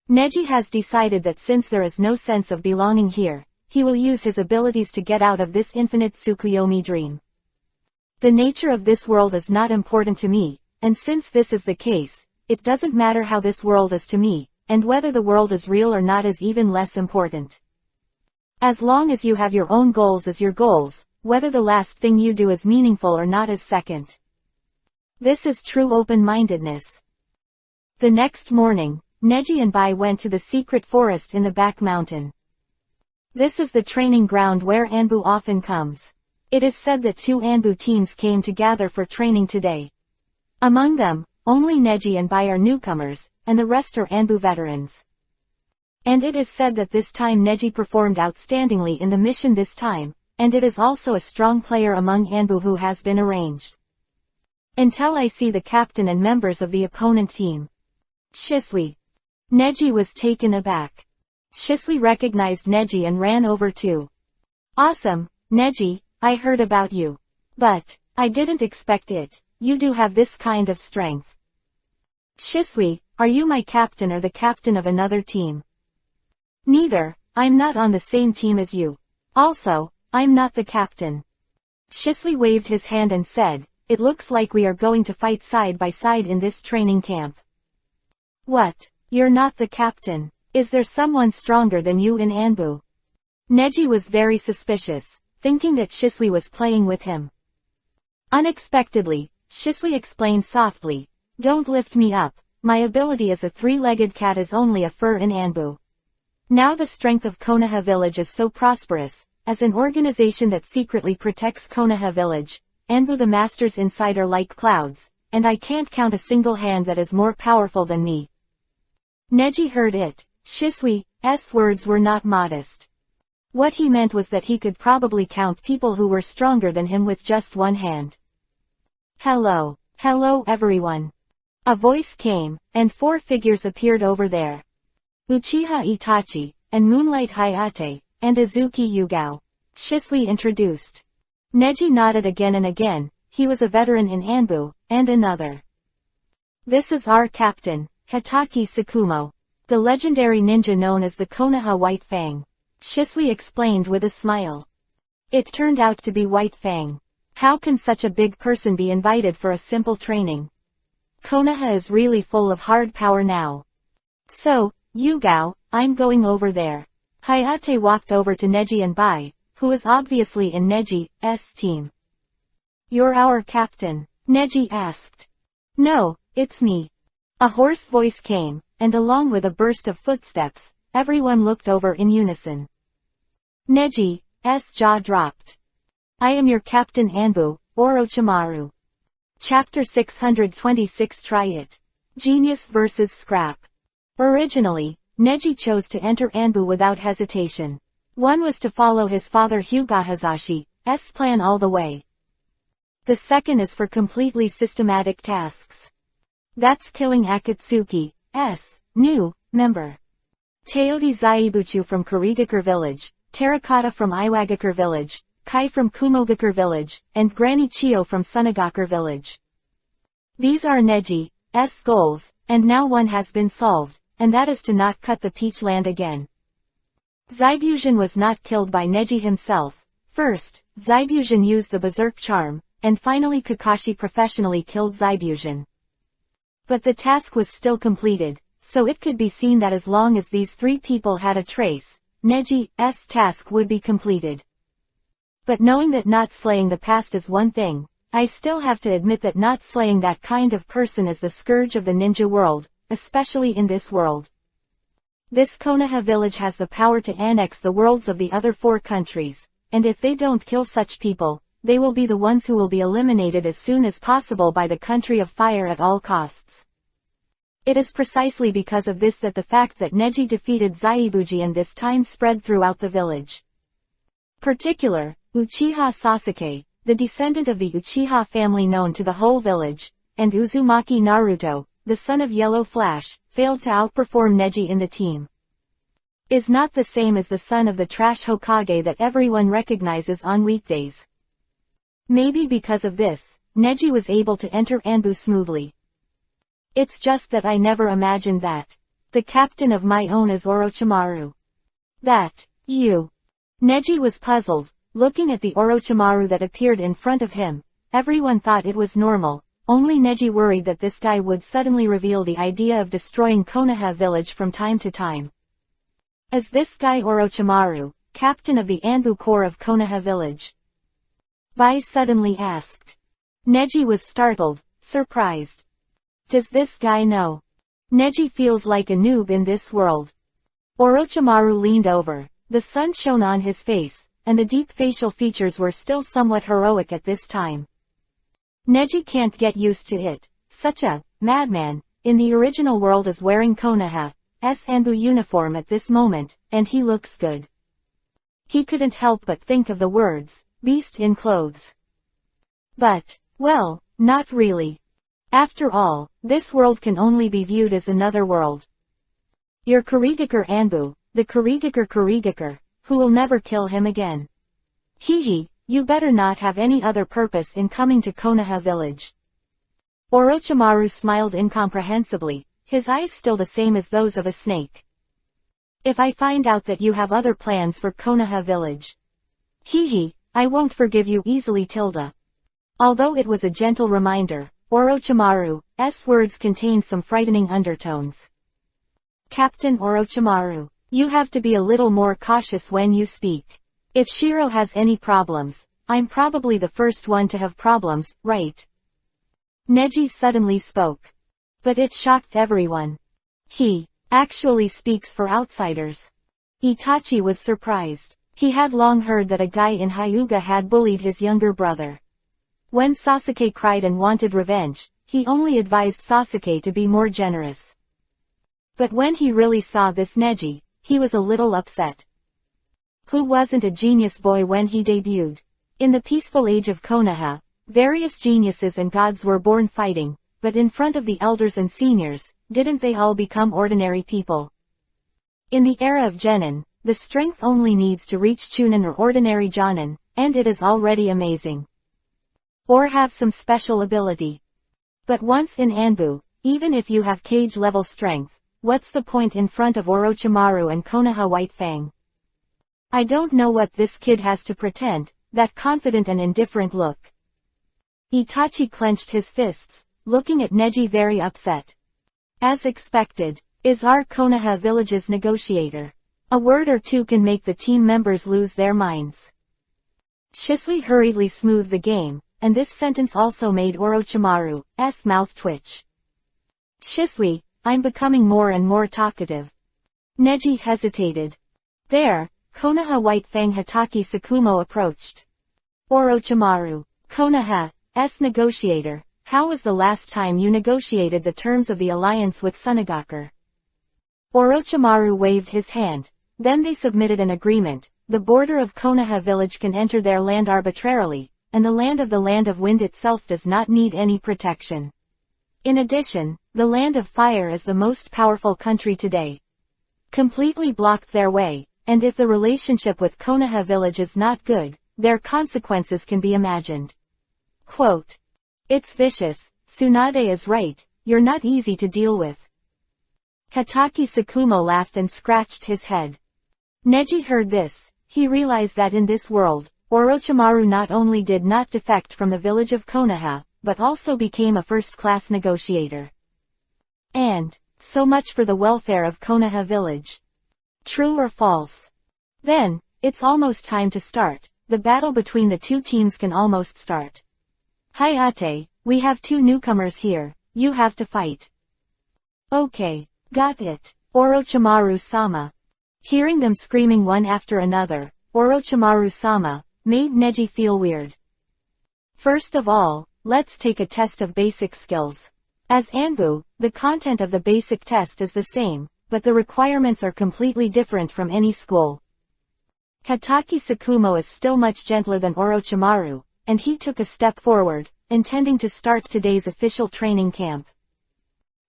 Neji has decided that since there is no sense of belonging here, he will use his abilities to get out of this infinite Tsukuyomi dream. The nature of this world is not important to me, and since this is the case, it doesn't matter how this world is to me, and whether the world is real or not is even less important. As long as you have your own goals as your goals, whether the last thing you do is meaningful or not is second. This is true open-mindedness. The next morning, Neji and Bai went to the secret forest in the back mountain. This is the training ground where Anbu often comes. It is said that 2 Anbu teams came to gather for training today. Among them, only Neji and Bai are newcomers, and the rest are Anbu veterans. And it is said that this time Neji performed outstandingly in the mission this time, and it is also a strong player among Anbu who has been arranged. Until I see the captain and members of the opponent team. Shisui. Neji was taken aback. Shisui recognized Neji and ran over too. Awesome, Neji, I heard about you. But I didn't expect it, you do have this kind of strength. Shisui, are you my captain or the captain of another team? Neither, I'm not on the same team as you. Also, I'm not the captain. Shisui waved his hand and said, it looks like we are going to fight side by side in this training camp. What? You're not the captain? Is there someone stronger than you in Anbu? Neji was very suspicious, thinking that Shisui was playing with him. Unexpectedly, Shisui explained softly, don't lift me up, my ability as a 3-legged cat is only a fur in Anbu. Now the strength of Konoha village is so prosperous, as an organization that secretly protects Konoha village, Anbu the masters inside are like clouds, and I can't count a single hand that is more powerful than me. Neji heard it. Shisui's words were not modest. What he meant was that he could probably count people who were stronger than him with just one hand. Hello everyone. A voice came, and 4 figures appeared over there. Uchiha Itachi, and Moonlight Hayate, and Izuki Yugao. Shisui introduced. Neji nodded again and again, he was a veteran in Anbu, and another. This is our captain, Hitaki Tsukumo. The legendary ninja known as the Konoha White Fang. Shisui explained with a smile. It turned out to be White Fang. How can such a big person be invited for a simple training? Konoha is really full of hard power now. So, Yugao, I'm going over there. Hayate walked over to Neji and Bai, who is obviously in Neji's team. You're our captain? Neji asked. No, it's me. A hoarse voice came, and along with a burst of footsteps, everyone looked over in unison. Neji's jaw dropped. I am your captain Anbu, Orochimaru. Chapter 626 Try It. Genius vs. Scrap. Originally, Neji chose to enter Anbu without hesitation. One was to follow his father Hugahazashi's plan all the way. The second is for completely systematic tasks. That's killing Akatsuki's new member. Teodi Zaibuchu from Kurigakure village, Terracotta from Iwagakure village, Kai from Kumogakure village, and Granny Chio from Sunagakure village. These are Neji's goals, and now one has been solved, and that is to not cut the peach land again. Zaibushin was not killed by Neji himself, First, Zaibuzhan used the Berserk charm, and finally Kakashi professionally killed Zaibuzhan. But the task was still completed, so it could be seen that as long as these three people had a trace, Neji's task would be completed. But knowing that not slaying the past is one thing, I still have to admit that not slaying that kind of person is the scourge of the ninja world, especially in this world. This Konoha village has the power to annex the worlds of the other 4 countries, and if they don't kill such people, they will be the ones who will be eliminated as soon as possible by the country of fire at all costs. It is precisely because of this that the fact that Neji defeated Zaibuzhan this time spread throughout the village. Particular, Uchiha Sasuke, the descendant of the Uchiha family known to the whole village, and Uzumaki Naruto, the son of Yellow Flash, failed to outperform Neji in the team. Is not the same as the son of the trash Hokage that everyone recognizes on weekdays. Maybe because of this, Neji was able to enter Anbu smoothly. It's just that I never imagined that. The captain of my own is Orochimaru. That, you. Neji was puzzled, looking at the Orochimaru that appeared in front of him. Everyone thought it was normal, only Neji worried that this guy would suddenly reveal the idea of destroying Konoha village from time to time. Is this guy Orochimaru, captain of the Anbu Corps of Konoha village? Bai suddenly asked. Neji was startled, surprised. Does this guy know? Neji feels like a noob in this world. Orochimaru leaned over, the sun shone on his face, and the deep facial features were still somewhat heroic at this time. Neji can't get used to it. Such a madman in the original world is wearing Konoha's Anbu uniform at this moment, and he looks good. He couldn't help but think of the words, beast in clothes. But, well, not really. After all, this world can only be viewed as another world. Your Kurigakure Anbu, the Kurigakure, who will never kill him again. Hehe, you better not have any other purpose in coming to Konoha village. Orochimaru smiled incomprehensibly, his eyes still the same as those of a snake. If I find out that you have other plans for Konoha village. Hehe, I won't forgive you easily tilde. Although it was a gentle reminder, Orochimaru's words contained some frightening undertones. Captain Orochimaru, you have to be a little more cautious when you speak. If Shiro has any problems, I'm probably the first one to have problems, right? Neji suddenly spoke. But it shocked everyone. He actually speaks for outsiders. Itachi was surprised. He had long heard that a guy in Hyuga had bullied his younger brother. When Sasuke cried and wanted revenge, he only advised Sasuke to be more generous. But when he really saw this Neji, he was a little upset. Who wasn't a genius boy when he debuted? In the peaceful age of Konoha, various geniuses and gods were born fighting, but in front of the elders and seniors, didn't they all become ordinary people? In the era of Genin, the strength only needs to reach Chunin or ordinary Jonin, and it is already amazing. Or have some special ability. But once in Anbu, even if you have cage-level strength, what's the point in front of Orochimaru and Konoha White Fang? I don't know what this kid has to pretend, that confident and indifferent look. Itachi clenched his fists, looking at Neji very upset. As expected, is our Konoha village's negotiator. A word or two can make the team members lose their minds. Shisui hurriedly smoothed the game, and this sentence also made Orochimaru's mouth twitch. Shisui, I'm becoming more and more talkative. Neji hesitated. There, Konoha White Fang Hatake Sakumo approached. Orochimaru, Konoha's negotiator, how was the last time you negotiated the terms of the alliance with Sunagakure? Orochimaru waved his hand. Then they submitted an agreement. The border of Konoha village can enter their land arbitrarily, and the land of wind itself does not need any protection. In addition, the land of fire is the most powerful country today. Completely blocked their way, and if the relationship with Konoha village is not good, their consequences can be imagined. Quote. It's vicious, Tsunade is right, you're not easy to deal with. Hatake Sakumo laughed and scratched his head. Neji heard this. He realized that in this world, Orochimaru not only did not defect from the village of Konoha, but also became a first-class negotiator. And, so much for the welfare of Konoha village. True or false? Then, it's almost time to start. The battle between the two teams can almost start. Hayate, we have two newcomers here, you have to fight. Okay, got it, Orochimaru-sama. Hearing them screaming one after another, Orochimaru-sama made Neji feel weird. First of all, let's take a test of basic skills. As Anbu, the content of the basic test is the same, but the requirements are completely different from any school. Hatake Tsukumo is still much gentler than Orochimaru, and he took a step forward, intending to start today's official training camp.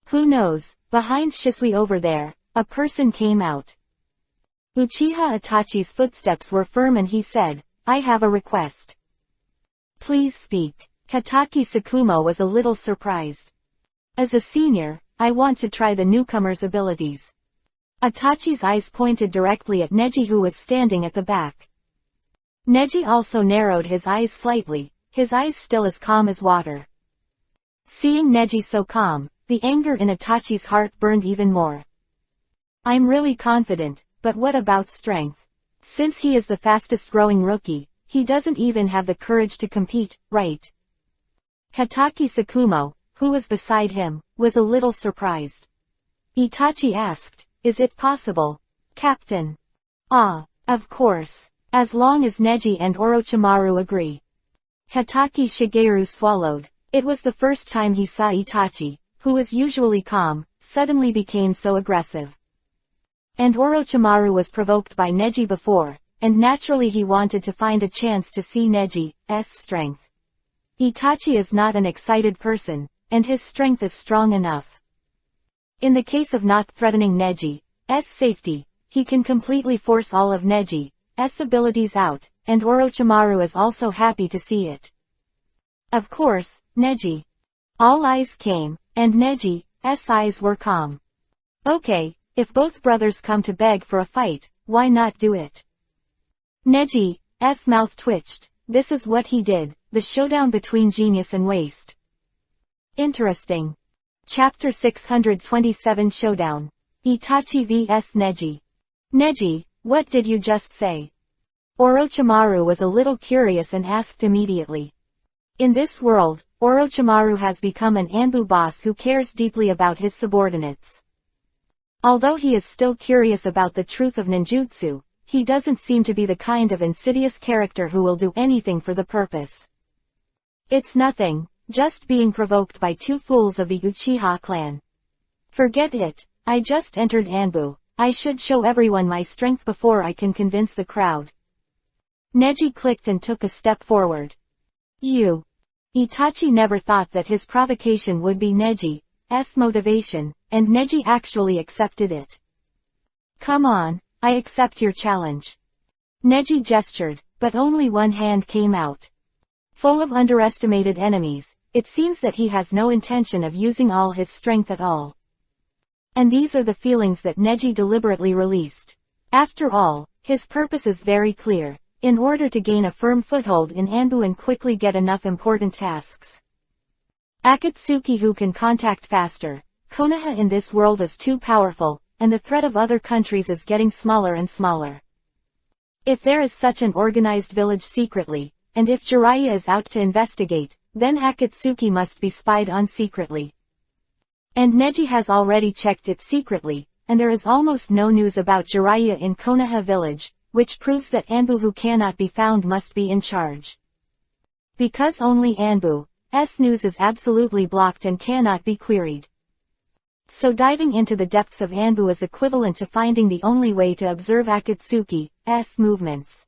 Who knows, behind Shisui over there, a person came out. Uchiha Itachi's footsteps were firm and he said, I have a request. Please speak. Hatake Tsukumo was a little surprised. As a senior, I want to try the newcomer's abilities. Itachi's eyes pointed directly at Neji who was standing at the back. Neji also narrowed his eyes slightly, his eyes still as calm as water. Seeing Neji so calm, the anger in Itachi's heart burned even more. I'm really confident, but what about strength? Since he is the fastest growing rookie, he doesn't even have the courage to compete, right? Hatake Tsukumo, who was beside him, was a little surprised. Itachi asked, is it possible, Captain? Ah, of course, as long as Neji and Orochimaru agree. Hatake Shigeru swallowed. It was the first time he saw Itachi, who was usually calm, suddenly became so aggressive. And Orochimaru was provoked by Neji before, and naturally he wanted to find a chance to see Neji's strength. Itachi is not an excited person, and his strength is strong enough. In the case of not threatening Neji's safety, he can completely force all of Neji's abilities out, and Orochimaru is also happy to see it. Of course, Neji. All eyes came, and Neji's eyes were calm. Okay, if both brothers come to beg for a fight, why not do it? Neji's mouth twitched. This is what he did, the showdown between genius and waste. Interesting. Chapter 627 Showdown. Itachi vs Neji. Neji, what did you just say? Orochimaru was a little curious and asked immediately. In this world, Orochimaru has become an Anbu boss who cares deeply about his subordinates. Although he is still curious about the truth of ninjutsu, he doesn't seem to be the kind of insidious character who will do anything for the purpose. It's nothing, just being provoked by two fools of the Uchiha clan. Forget it, I just entered Anbu, I should show everyone my strength before I can convince the crowd. Neji clicked and took a step forward. You. Itachi never thought that his provocation would be Neji's motivation, and Neji actually accepted it. Come on, I accept your challenge. Neji gestured, but only one hand came out. Full of underestimated enemies, it seems that he has no intention of using all his strength at all. And these are the feelings that Neji deliberately released. After all, his purpose is very clear, in order to gain a firm foothold in Anbu and quickly get enough important tasks. Akatsuki who can contact faster. Konoha in this world is too powerful, and the threat of other countries is getting smaller and smaller. If there is such an organized village secretly, and if Jiraiya is out to investigate, then Akatsuki must be spied on secretly. And Neji has already checked it secretly, and there is almost no news about Jiraiya in Konoha village, which proves that Anbu who cannot be found must be in charge. Because only Anbu's news is absolutely blocked and cannot be queried. So diving into the depths of Anbu is equivalent to finding the only way to observe Akatsuki's movements.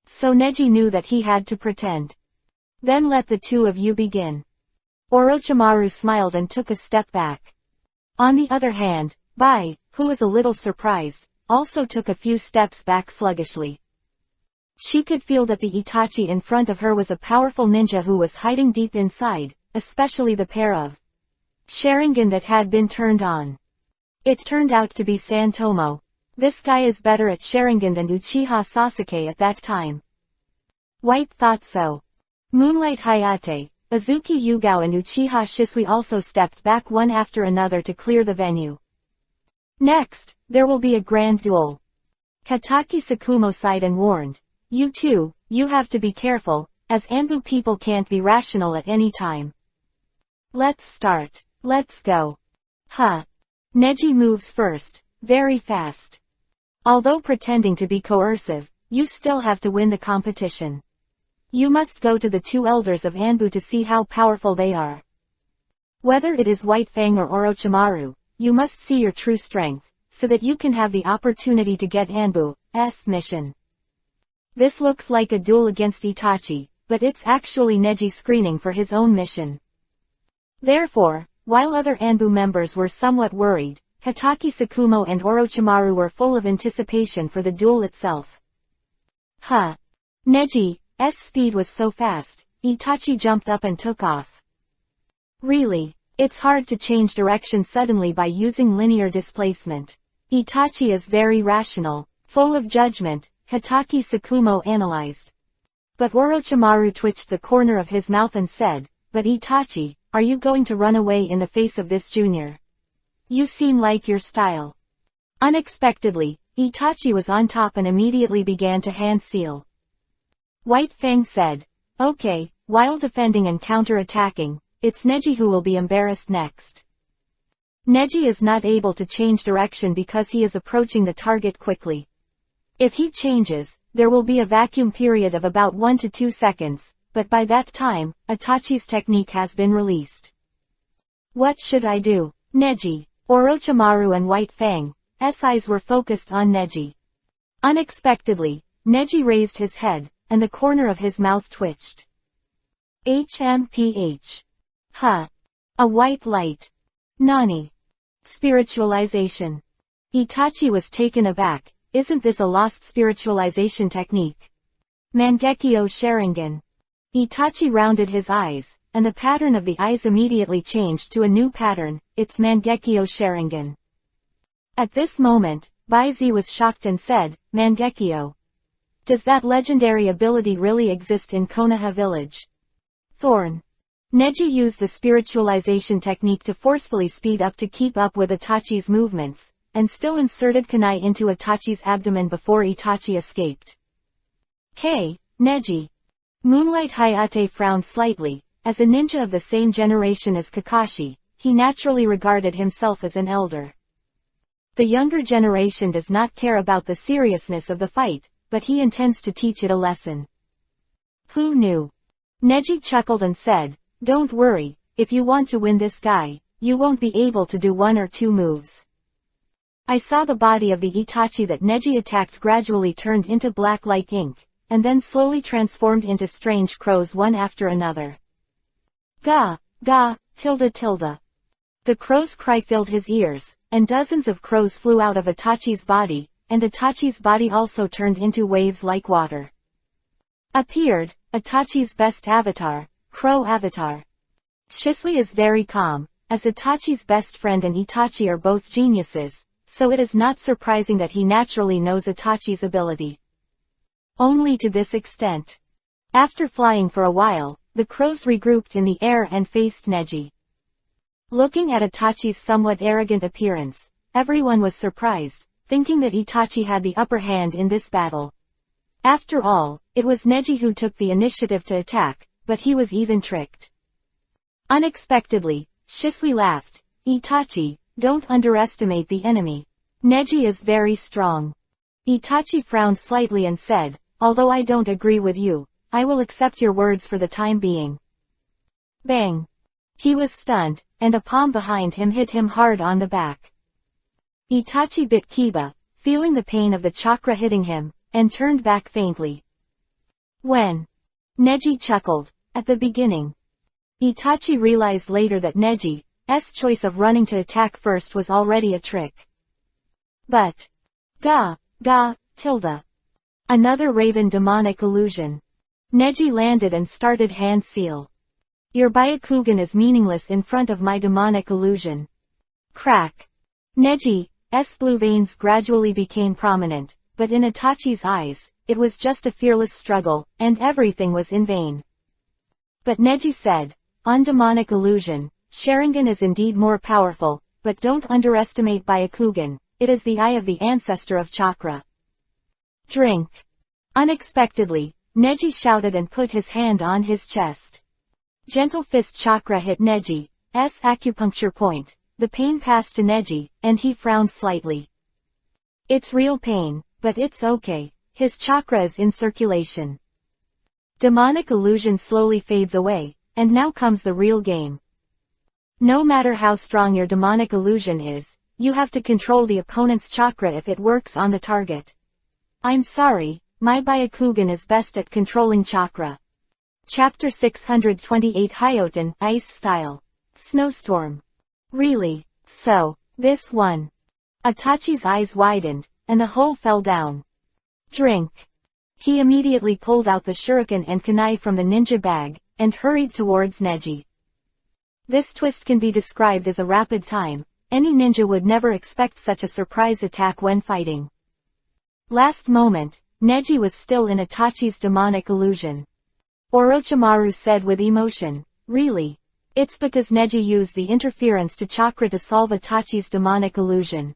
So Neji knew that he had to pretend. Then let the two of you begin. Orochimaru smiled and took a step back. On the other hand, Bai, who was a little surprised, also took a few steps back sluggishly. She could feel that the Itachi in front of her was a powerful ninja who was hiding deep inside, especially the pair of Sharingan that had been turned on. It turned out to be Santomo. This guy is better at Sharingan than Uchiha Sasuke at that time. White thought so. Moonlight Hayate, Azuki Yugao and Uchiha Shisui also stepped back one after another to clear the venue. Next, there will be a grand duel. Hataki Sakumo sighed and warned. You two, you have to be careful, as Anbu people can't be rational at any time. Let's start. Let's go. Huh. Neji moves first, very fast. Although pretending to be coercive, you still have to win the competition. You must go to the two elders of Anbu to see how powerful they are. Whether it is White Fang or Orochimaru, you must see your true strength, so that you can have the opportunity to get Anbu's mission. This looks like a duel against Itachi, but it's actually Neji screening for his own mission. Therefore, while other Anbu members were somewhat worried, Hataki Sakumo and Orochimaru were full of anticipation for the duel itself. Huh. Neji's speed was so fast, Itachi jumped up and took off. Really, it's hard to change direction suddenly by using linear displacement. Itachi is very rational, full of judgment, Hataki Sakumo analyzed. But Orochimaru twitched the corner of his mouth and said, "But Itachi, are you going to run away in the face of this junior? You seem like your style." Unexpectedly, Itachi was on top and immediately began to hand seal. White Fang said, "Okay, while defending and counter-attacking, it's Neji who will be embarrassed next." Neji is not able to change direction because he is approaching the target quickly. If he changes, there will be a vacuum period of about 1 to 2 seconds, but by that time, Itachi's technique has been released. What should I do? Neji, Orochimaru and White Fang's eyes were focused on Neji. Unexpectedly, Neji raised his head, and the corner of his mouth twitched. HMPH. Huh. A white light. Nani. Spiritualization. Itachi was taken aback. Isn't this a lost spiritualization technique? Mangekyo Sharingan. Itachi rounded his eyes, and the pattern of the eyes immediately changed to a new pattern. It's Mangekyo Sharingan. At this moment, Baizi was shocked and said, "Mangekyo. Does that legendary ability really exist in Konoha village?" Thorn. Neji used the spiritualization technique to forcefully speed up to keep up with Itachi's movements, and still inserted kunai into Itachi's abdomen before Itachi escaped. Hey, Neji. Moonlight Hayate frowned slightly. As a ninja of the same generation as Kakashi, he naturally regarded himself as an elder. The younger generation does not care about the seriousness of the fight, but he intends to teach it a lesson. Who knew? Neji chuckled and said, "Don't worry, if you want to win this guy, you won't be able to do 1 or 2 moves." I saw the body of the Itachi that Neji attacked gradually turned into black like ink, and then slowly transformed into strange crows one after another. Ga, ga, tilde tilde. The crow's cry filled his ears, and dozens of crows flew out of Itachi's body, and Itachi's body also turned into waves like water. Appeared, Itachi's best avatar, Crow Avatar. Shisui is very calm, as Itachi's best friend and Itachi are both geniuses, so it is not surprising that he naturally knows Itachi's ability. Only to this extent. After flying for a while, the crows regrouped in the air and faced Neji. Looking at Itachi's somewhat arrogant appearance, everyone was surprised, thinking that Itachi had the upper hand in this battle. After all, it was Neji who took the initiative to attack, but he was even tricked. Unexpectedly, Shisui laughed. "Itachi, don't underestimate the enemy. Neji is very strong." Itachi frowned slightly and said, "Although I don't agree with you, I will accept your words for the time being." Bang! He was stunned, and a palm behind him hit him hard on the back. Itachi bit Kiba, feeling the pain of the chakra hitting him, and turned back faintly. When Neji chuckled, at the beginning. Itachi realized later that Neji's choice of running to attack first was already a trick. But ga, ga, tilde. Another Raven demonic illusion. Neji landed and started hand seal. Your Byakugan is meaningless in front of my demonic illusion. Crack. Neji's blue veins gradually became prominent, but in Itachi's eyes, it was just a fearless struggle, and everything was in vain. But Neji said, on demonic illusion, Sharingan is indeed more powerful, but don't underestimate Byakugan, it is the eye of the ancestor of chakra. Drink. Unexpectedly, Neji shouted and put his hand on his chest. Gentle fist chakra hit Neji's acupuncture point. The pain passed to Neji, and he frowned slightly. It's real pain, but it's okay, his chakra is in circulation. Demonic illusion slowly fades away, and now comes the real game. No matter how strong your demonic illusion is, you have to control the opponent's chakra if it works on the target. I'm sorry, my Byakugan is best at controlling chakra. Chapter 628 Hyoten, Ice Style. Snowstorm. Really? So, this one. Itachi's eyes widened, and the hole fell down. Drink. He immediately pulled out the shuriken and kunai from the ninja bag, and hurried towards Neji. This twist can be described as a rapid time. Any ninja would never expect such a surprise attack when fighting. Last moment, Neji was still in Itachi's demonic illusion. Orochimaru said with emotion, really? It's because Neji used the interference to chakra to solve Itachi's demonic illusion.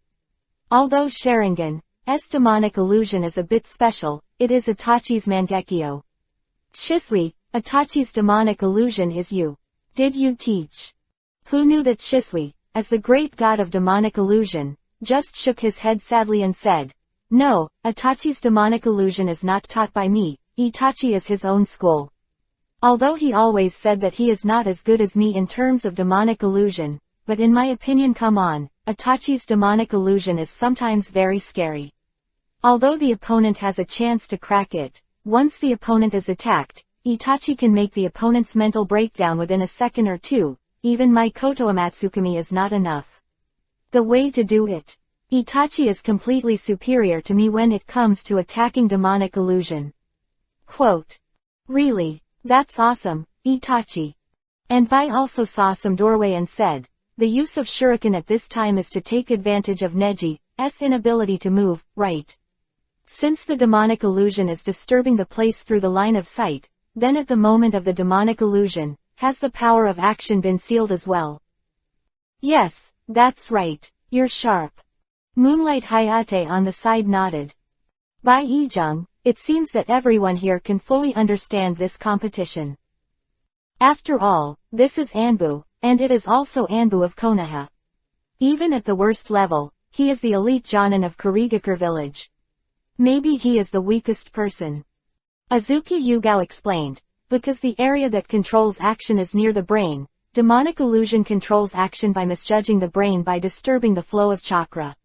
Although Sharingan's demonic illusion is a bit special, it is Itachi's Mangekyo. Shisui, Itachi's demonic illusion is you. Did you teach? Who knew that Shisui, as the great god of demonic illusion, just shook his head sadly and said, no, Itachi's demonic illusion is not taught by me, Itachi is his own school. Although he always said that he is not as good as me in terms of demonic illusion, but in my opinion come on, Itachi's demonic illusion is sometimes very scary. Although the opponent has a chance to crack it, once the opponent is attacked, Itachi can make the opponent's mental breakdown within a second or two, even my Koto Amatsukami is not enough. The way to do it. Itachi is completely superior to me when it comes to attacking demonic illusion. Quote. Really? That's awesome, Itachi. And Bai also saw some doorway and said, the use of shuriken at this time is to take advantage of Neji's inability to move, right? Since the demonic illusion is disturbing the place through the line of sight, then at the moment of the demonic illusion, has the power of action been sealed as well? Yes, that's right, you're sharp. Moonlight Hayate on the side nodded. Bai Ijung, it seems that everyone here can fully understand this competition. After all, this is Anbu, and it is also Anbu of Konoha. Even at the worst level, he is the elite Jonin of Kurigakure village. Maybe he is the weakest person. Azuki Yugao explained, because the area that controls action is near the brain, demonic illusion controls action by misjudging the brain by disturbing the flow of chakra.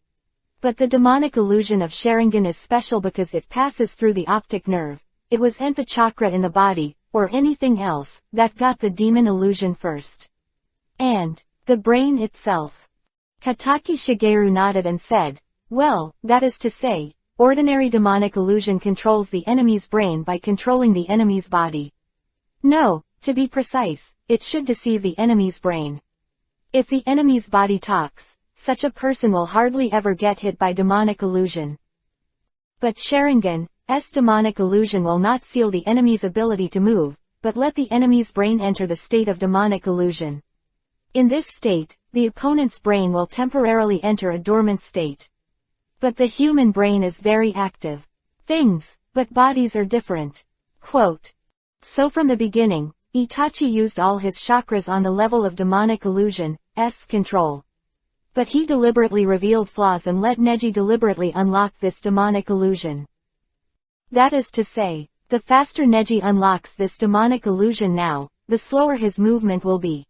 But the demonic illusion of Sharingan is special because it passes through the optic nerve. It wasn't the chakra in the body, or anything else, that got the demon illusion first. And the brain itself. Hatake Shigeru nodded and said, well, that is to say, ordinary demonic illusion controls the enemy's brain by controlling the enemy's body. No, to be precise, it should deceive the enemy's brain. If the enemy's body talks, such a person will hardly ever get hit by demonic illusion. But Sharingan's demonic illusion will not seal the enemy's ability to move, but let the enemy's brain enter the state of demonic illusion. In this state, the opponent's brain will temporarily enter a dormant state. But the human brain is very active. But bodies are different. Quote. So from the beginning, Itachi used all his chakras on the level of demonic illusion's control. But he deliberately revealed flaws and let Neji deliberately unlock this demonic illusion. That is to say, the faster Neji unlocks this demonic illusion now, the slower his movement will be.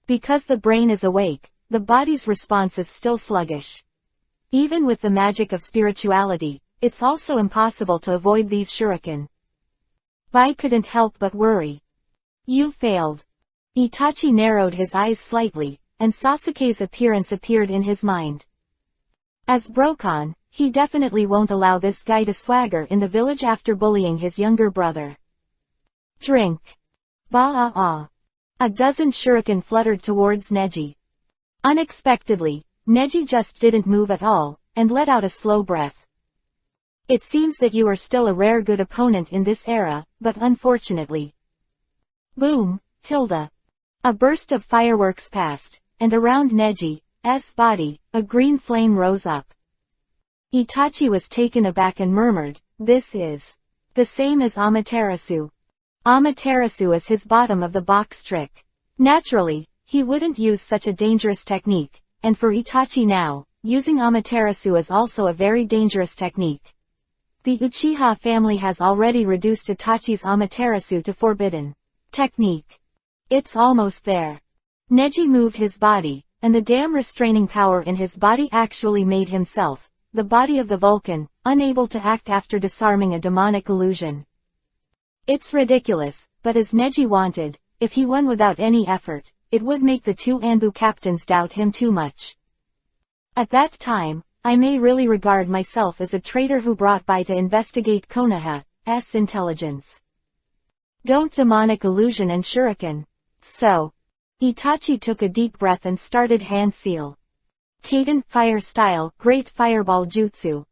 Because the brain is awake, the body's response is still sluggish. Even with the magic of spirituality, it's also impossible to avoid these shuriken. Bai couldn't help but worry. You failed. Itachi narrowed his eyes slightly, and Sasuke's appearance appeared in his mind. As Brokon, he definitely won't allow this guy to swagger in the village after bullying his younger brother. Drink. Ba-ah-ah. A dozen shuriken fluttered towards Neji. Unexpectedly, Neji just didn't move at all, and let out a slow breath. It seems that you are still a rare good opponent in this era, but unfortunately. Boom, tilde. A burst of fireworks passed, and around Neji's body, a green flame rose up. Itachi was taken aback and murmured, "This is the same as Amaterasu. Amaterasu is his bottom of the box trick." Naturally, he wouldn't use such a dangerous technique, and for Itachi now, using Amaterasu is also a very dangerous technique. The Uchiha family has already reduced Itachi's Amaterasu to forbidden technique. It's almost there. Neji moved his body, and the damn restraining power in his body actually made himself, the body of the Vulcan, unable to act after disarming a demonic illusion. It's ridiculous, but as Neji wanted, if he won without any effort, it would make the two Anbu captains doubt him too much. At that time, I may really regard myself as a traitor who brought by to investigate Konoha's intelligence. Don't demonic illusion and shuriken. So. Itachi took a deep breath and started hand seal. Kaden, fire style, great fireball jutsu.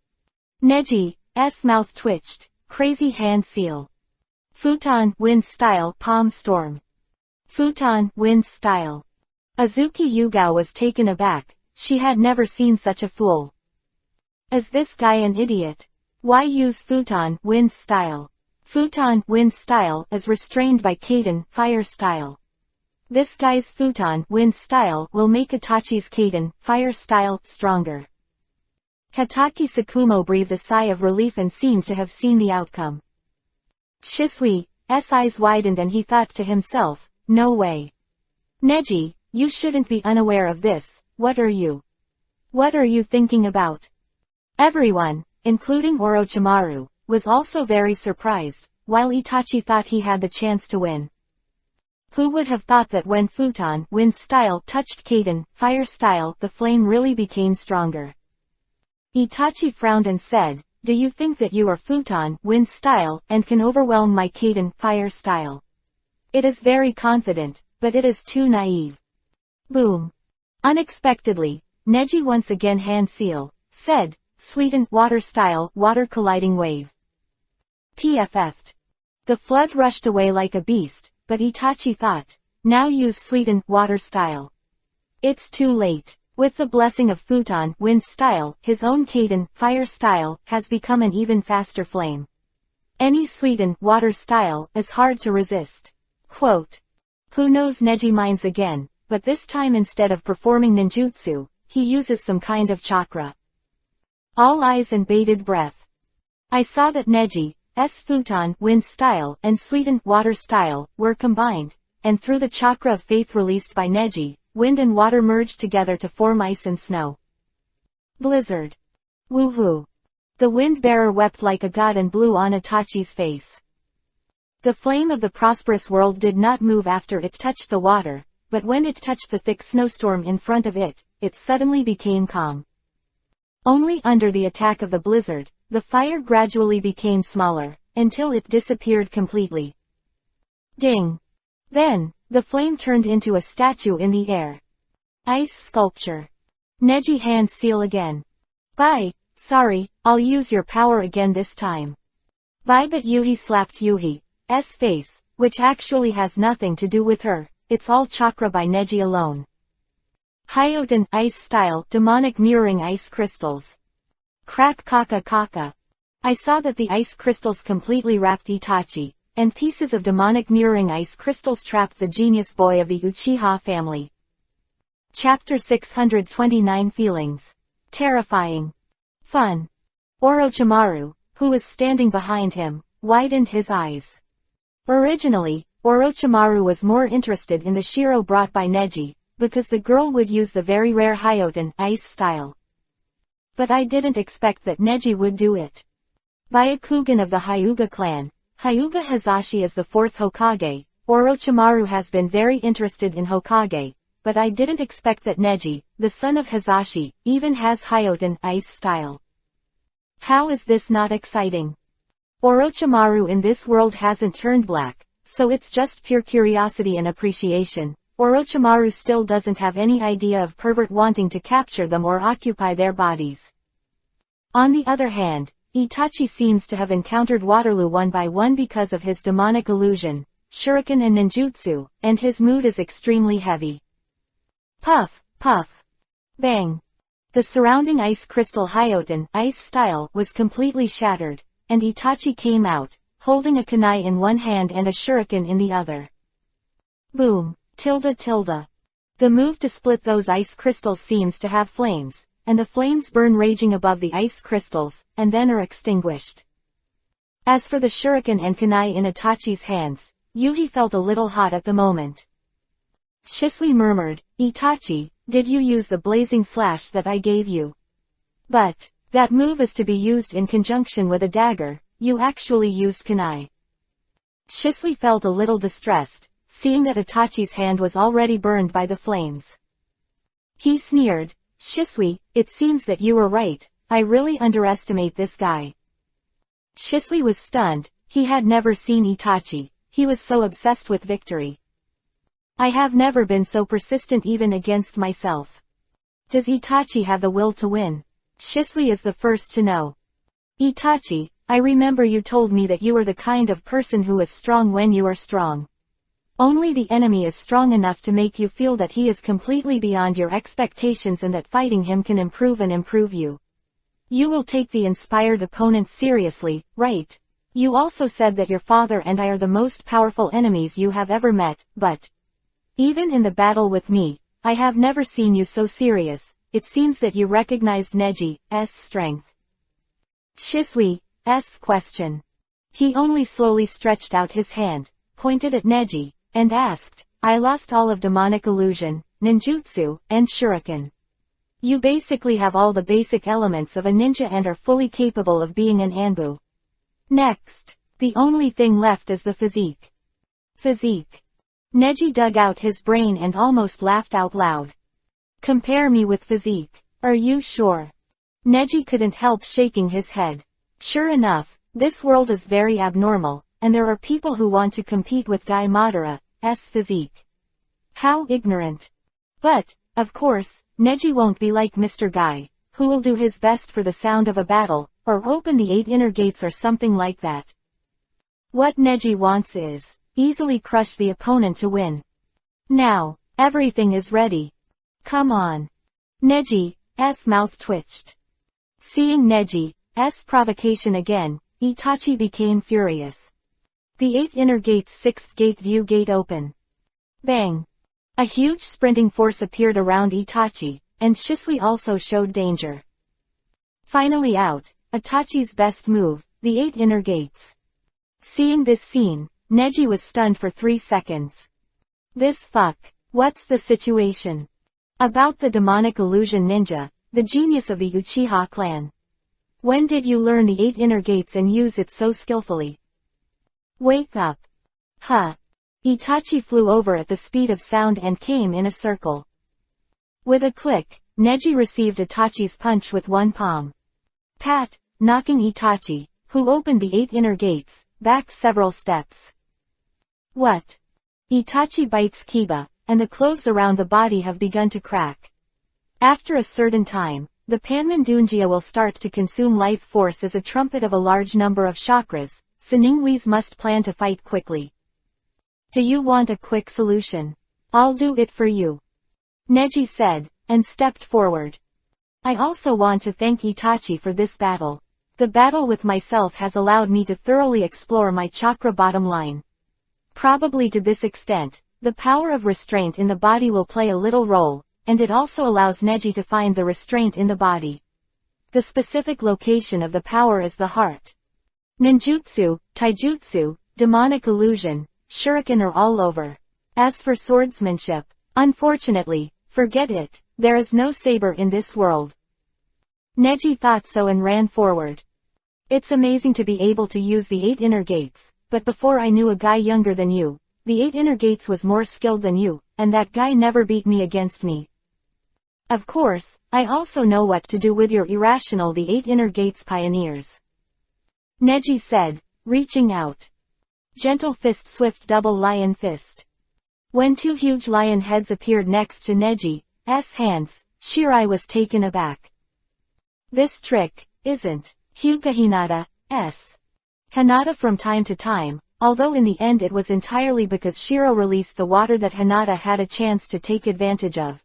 Neji's mouth twitched, crazy hand seal. Futon, wind style, palm storm. Futon, wind style. Azuki Yugao was taken aback, she had never seen such a fool. Is this guy an idiot? Why use futon, wind style? Futon, wind style, is restrained by Kaden, fire style. This guy's futon, wind style, will make Itachi's Kaden, fire style, stronger. Hatake Sakumo breathed a sigh of relief and seemed to have seen the outcome. Shisui's eyes widened and he thought to himself, no way. Neji, you shouldn't be unaware of this, what are you thinking about? Everyone, including Orochimaru, was also very surprised, while Itachi thought he had the chance to win. Who would have thought that when futon, wind style, touched Kaden, fire style, the flame really became stronger? Itachi frowned and said, do you think that you are futon, wind style, and can overwhelm my Kaden, fire style? It is very confident, but it is too naive. Boom. Unexpectedly, Neji once again hand seal, said, sweeten, water style, water colliding wave. PFF'd. The flood rushed away like a beast, but Itachi thought, now use sweeten, water style. It's too late. With the blessing of futon, wind style, his own Kaden, fire style, has become an even faster flame. Any sweeten, water style, is hard to resist. Quote. Who knows Neji minds again, but this time instead of performing ninjutsu, he uses some kind of chakra. All eyes and bated breath. I saw that Neji's futon, wind style, and sweeten, water style, were combined, and through the chakra of faith released by Neji, wind and water merged together to form ice and snow. Blizzard. Woohoo. The wind bearer wept like a god and blew on Itachi's face. The flame of the prosperous world did not move after it touched the water, but when it touched the thick snowstorm in front of it, it suddenly became calm. Only under the attack of the blizzard, the fire gradually became smaller, until it disappeared completely. Ding. Then, the flame turned into a statue in the air. Ice sculpture. Neji hand seal again. Bye, sorry, I'll use your power again this time. Bye, but Yuhi slapped Yuhi's face, which actually has nothing to do with her, it's all chakra by Neji alone. Hyoten, ice style, demonic mirroring ice crystals. Crack kaka kaka. I saw that the ice crystals completely wrapped Itachi, and pieces of demonic mirroring ice crystals trapped the genius boy of the Uchiha family. Chapter 629 Feelings. Terrifying. Fun. Orochimaru, who was standing behind him, widened his eyes. Originally, Orochimaru was more interested in the shiro brought by Neji, because the girl would use the very rare Hyoten, ice style. But I didn't expect that Neji would do it. Byakugan of the Hyuga clan, Hyuga Hazashi is the fourth Hokage. Orochimaru has been very interested in Hokage, but I didn't expect that Neji, the son of Hazashi, even has Hyoten, ice style. How is this not exciting? Orochimaru in this world hasn't turned black, so it's just pure curiosity and appreciation. Orochimaru still doesn't have any idea of pervert wanting to capture them or occupy their bodies. On the other hand, Itachi seems to have encountered Waterloo one by one because of his demonic illusion, shuriken and ninjutsu, and his mood is extremely heavy. Puff, puff. Bang. The surrounding ice crystal Hyoten, ice style, was completely shattered, and Itachi came out, holding a kunai in one hand and a shuriken in the other. Boom. Tilde tilde. The move to split those ice crystals seems to have flames, and the flames burn raging above the ice crystals, and then are extinguished. As for the shuriken and kunai in Itachi's hands, Yuhi felt a little hot at the moment. Shisui murmured, Itachi, did you use the blazing slash that I gave you? But, that move is to be used in conjunction with a dagger, you actually used kunai. Shisui felt a little distressed, seeing that Itachi's hand was already burned by the flames. He sneered, Shisui, it seems that you were right, I really underestimate this guy. Shisui was stunned, he had never seen Itachi, he was so obsessed with victory. I have never been so persistent even against myself. Does Itachi have the will to win? Shisui is the first to know. Itachi, I remember you told me that you are the kind of person who is strong when you are strong. Only the enemy is strong enough to make you feel that he is completely beyond your expectations and that fighting him can improve you. You will take the inspired opponent seriously, right? You also said that your father and I are the most powerful enemies you have ever met, but even in the battle with me, I have never seen you so serious. It seems that you recognized Neji's strength. Shisui's question. He only slowly stretched out his hand, pointed at Neji, and asked, I lost all of demonic illusion, ninjutsu, and shuriken. You basically have all the basic elements of a ninja and are fully capable of being an Anbu. Next, the only thing left is the physique. Physique. Neji dug out his brain and almost laughed out loud. Compare me with physique. Are you sure? Neji couldn't help shaking his head. Sure enough, this world is very abnormal, and there are people who want to compete with Guy Madara's physique. How ignorant. But, of course, Neji won't be like Mr. Guy, who will do his best for the sound of a battle, or open the 8 inner gates or something like that. What Neji wants is, easily crush the opponent to win. Now, everything is ready. Come on. Neji's mouth twitched. Seeing Neji's provocation again, Itachi became furious. The 8 inner gates 6th gate view gate open. Bang. A huge sprinting force appeared around Itachi, and Shisui also showed danger. Finally out, Itachi's best move, the 8 inner gates. Seeing this scene, Neji was stunned for 3 seconds. What's the situation? About the demonic illusion ninja, the genius of the Uchiha clan. When did you learn the 8 inner gates and use it so skillfully? Wake up. Huh. Itachi flew over at the speed of sound and came in a circle. With a click, Neji received Itachi's punch with one palm. Pat, knocking Itachi, who opened the 8 inner gates, back several steps. What? Itachi bites Kiba, and the clothes around the body have begun to crack. After a certain time, the Panmandunjia will start to consume life force as a trumpet of a large number of chakras, so Ningguis must plan to fight quickly. Do you want a quick solution? I'll do it for you. Neji said, and stepped forward. I also want to thank Itachi for this battle. The battle with myself has allowed me to thoroughly explore my chakra bottom line. Probably to this extent, the power of restraint in the body will play a little role, and it also allows Neji to find the restraint in the body. The specific location of the power is the heart. Ninjutsu, taijutsu, demonic illusion, shuriken are all over. As for swordsmanship, unfortunately, forget it, there is no saber in this world. Neji thought so and ran forward. It's amazing to be able to use the 8 inner gates, but before I knew a guy younger than you, the 8 inner gates was more skilled than you, and that guy never beat me against me. Of course, I also know what to do with your irrational the 8 inner gates pioneers. Neji said, reaching out. Gentle fist swift double lion fist. When 2 huge lion heads appeared next to Neji's hands, Shirai was taken aback. This trick isn't Hyuga Hinata, S. Hinata from time to time, although in the end it was entirely because Shiro released the water that Hinata had a chance to take advantage of.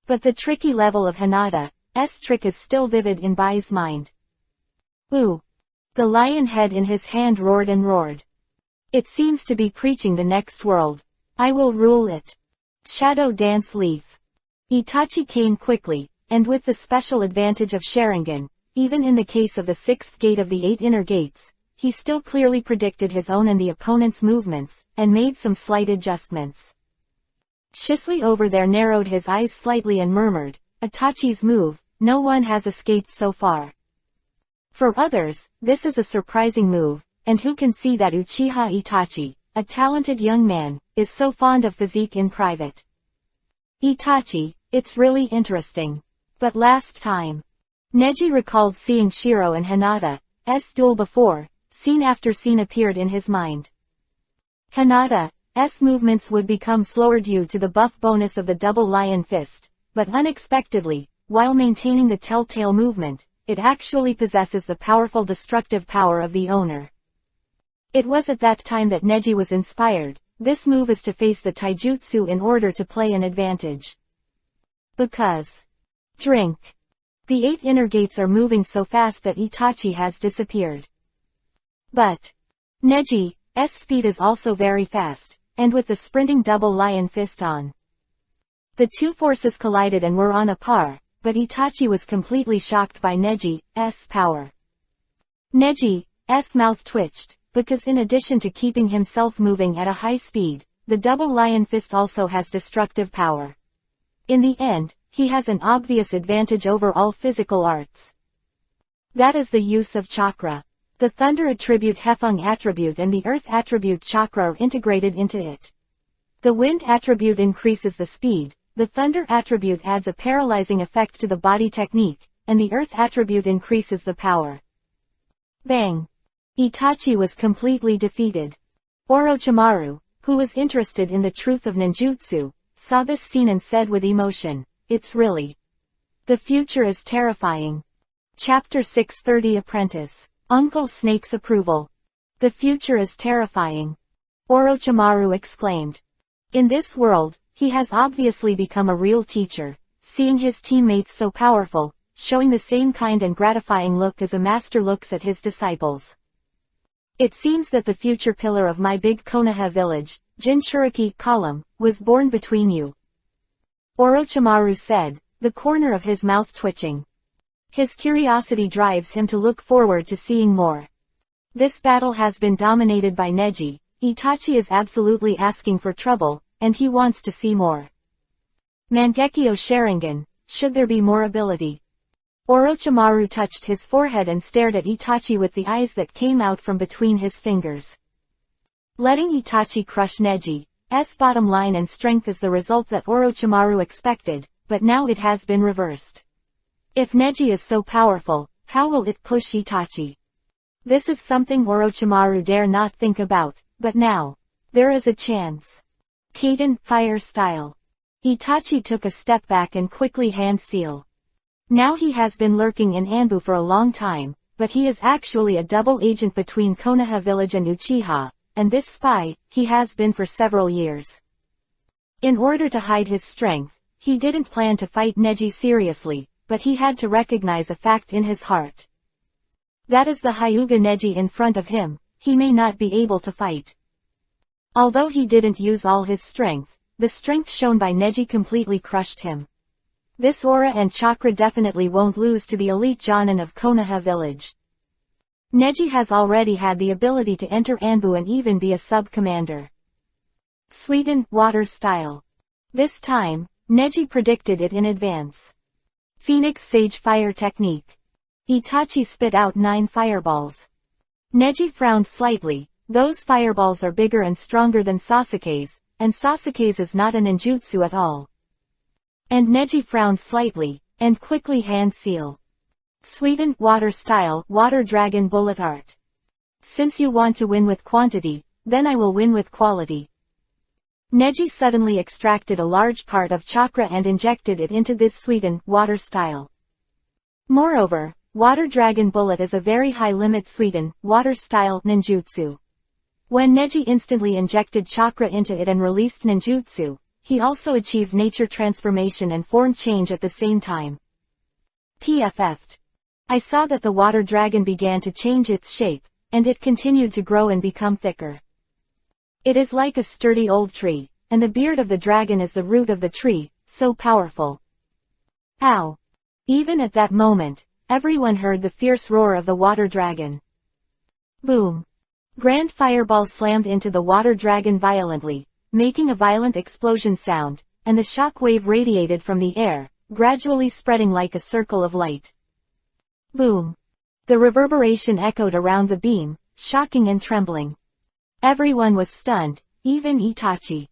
But the tricky level of Hinata's trick is still vivid in Bai's mind. Ooh! The lion head in his hand roared and roared. It seems to be preaching the next world. I will rule it. Shadow Dance Leaf. Itachi came quickly, and with the special advantage of Sharingan, even in the case of the sixth gate of the 8 inner gates, he still clearly predicted his own and the opponent's movements, and made some slight adjustments. Shisui over there narrowed his eyes slightly and murmured, Itachi's move, no one has escaped so far. For others, this is a surprising move, and who can see that Uchiha Itachi, a talented young man, is so fond of physique in private. Itachi, it's really interesting. But last time, Neji recalled seeing Shiro and Hinata's duel before. Scene after scene appeared in his mind. Hinata's movements would become slower due to the buff bonus of the double lion fist, but unexpectedly, while maintaining the telltale movement, it actually possesses the powerful destructive power of the owner. It was at that time that Neji was inspired. This move is to face the taijutsu in order to play an advantage. Because. Drink. The 8 inner gates are moving so fast that Itachi has disappeared. But. Neji's speed is also very fast, and with the sprinting double lion fist on. The two forces collided and were on a par, but Itachi was completely shocked by Neji's power. Neji's mouth twitched, because in addition to keeping himself moving at a high speed, the double lion fist also has destructive power. In the end, he has an obvious advantage over all physical arts. That is the use of chakra. The thunder attribute Hefeng attribute and the earth attribute chakra are integrated into it. The wind attribute increases the speed, the thunder attribute adds a paralyzing effect to the body technique, and the earth attribute increases the power. Bang! Itachi was completely defeated. Orochimaru, who was interested in the truth of ninjutsu, saw this scene and said with emotion, "It's really. The future is terrifying." Chapter 630 Apprentice. Uncle Snake's approval. The future is terrifying. Orochimaru exclaimed. In this world, he has obviously become a real teacher, seeing his teammates so powerful, showing the same kind and gratifying look as a master looks at his disciples. It seems that the future pillar of my big Konoha village, Jinchuriki column, was born between you. Orochimaru said, the corner of his mouth twitching. His curiosity drives him to look forward to seeing more. This battle has been dominated by Neji. Itachi is absolutely asking for trouble, and he wants to see more. Mangekyo Sharingan, should there be more ability? Orochimaru touched his forehead and stared at Itachi with the eyes that came out from between his fingers. Letting Itachi crush Neji's bottom line and strength is the result that Orochimaru expected, but now it has been reversed. If Neji is so powerful, how will it push Itachi? This is something Orochimaru dare not think about, but now, there is a chance. Kaden, fire style. Itachi took a step back and quickly hand seal. Now he has been lurking in Anbu for a long time, but he is actually a double agent between Konoha village and Uchiha, and this spy, he has been for several years. In order to hide his strength, he didn't plan to fight Neji seriously, but he had to recognize a fact in his heart. That is the Hyuga Neji in front of him, he may not be able to fight. Although he didn't use all his strength, the strength shown by Neji completely crushed him. This aura and chakra definitely won't lose to the elite Jonin of Konoha village. Neji has already had the ability to enter Anbu and even be a sub-commander. Suiten, water style. This time, Neji predicted it in advance. Phoenix Sage Fire Technique. Itachi spit out 9 fireballs. Neji frowned slightly. Those fireballs are bigger and stronger than Sasuke's, and Sasuke's is not a ninjutsu at all. And Neji frowned slightly, and quickly hand seal. Suiten, water style, water dragon bullet art. Since you want to win with quantity, then I will win with quality. Neji suddenly extracted a large part of chakra and injected it into this Suiten, water style. Moreover, Water Dragon Bullet is a very high-limit Suiten, water-style ninjutsu. When Neji instantly injected chakra into it and released ninjutsu, he also achieved nature transformation and form change at the same time. PFF'd. I saw that the water dragon began to change its shape, and it continued to grow and become thicker. It is like a sturdy old tree, and the beard of the dragon is the root of the tree, so powerful. Ow! Even at that moment, everyone heard the fierce roar of the water dragon. Boom! Grand fireball slammed into the water dragon violently, making a violent explosion sound, and the shock wave radiated from the air, gradually spreading like a circle of light. Boom! The reverberation echoed around the beam, shocking and trembling. Everyone was stunned, even Itachi.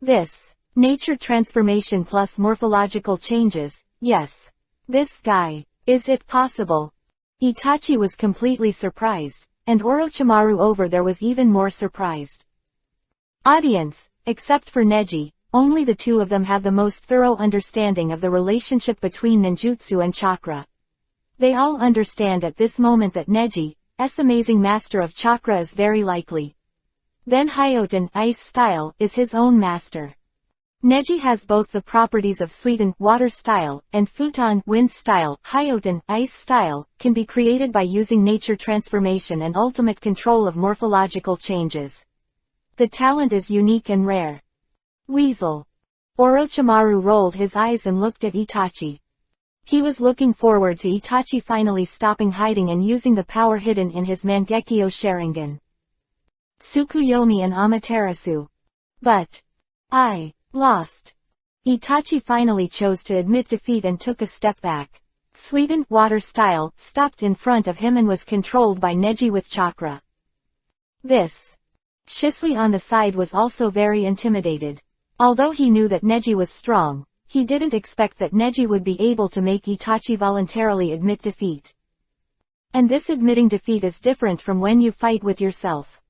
This, nature transformation plus morphological changes, yes. This guy, is it possible? Itachi was completely surprised, and Orochimaru over there was even more surprised. Audience, except for Neji, only the two of them have the most thorough understanding of the relationship between ninjutsu and chakra. They all understand at this moment that Neji's amazing master of chakra is very likely. Then Hyoten, ice style, is his own master. Neji has both the properties of Suiten, water style, and Futon, wind style. Hyoten, ice style, can be created by using nature transformation and ultimate control of morphological changes. The talent is unique and rare. Weasel. Orochimaru rolled his eyes and looked at Itachi. He was looking forward to Itachi finally stopping hiding and using the power hidden in his Mangekyo Sharingan. Tsukuyomi and Amaterasu. But I lost. Itachi finally chose to admit defeat and took a step back. Suiten, water style, stopped in front of him and was controlled by Neji with chakra. This. Shisui on the side was also very intimidated. Although he knew that Neji was strong, he didn't expect that Neji would be able to make Itachi voluntarily admit defeat. And this admitting defeat is different from when you fight with yourself.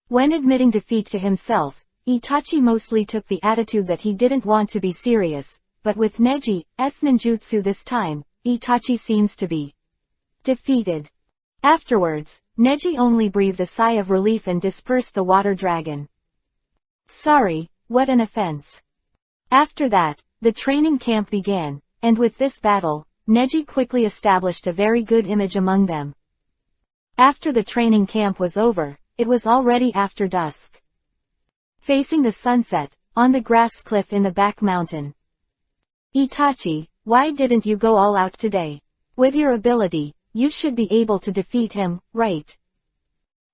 When admitting defeat to himself, Itachi mostly took the attitude that he didn't want to be serious, but with Neji's ninjutsu this time, Itachi seems to be defeated. Afterwards, Neji only breathed a sigh of relief and dispersed the water dragon. Sorry, what an offense. After that, the training camp began, and with this battle, Neji quickly established a very good image among them. After the training camp was over, it was already after dusk. Facing the sunset, on the grass cliff in the back mountain. Itachi, why didn't you go all out today? With your ability, you should be able to defeat him, right?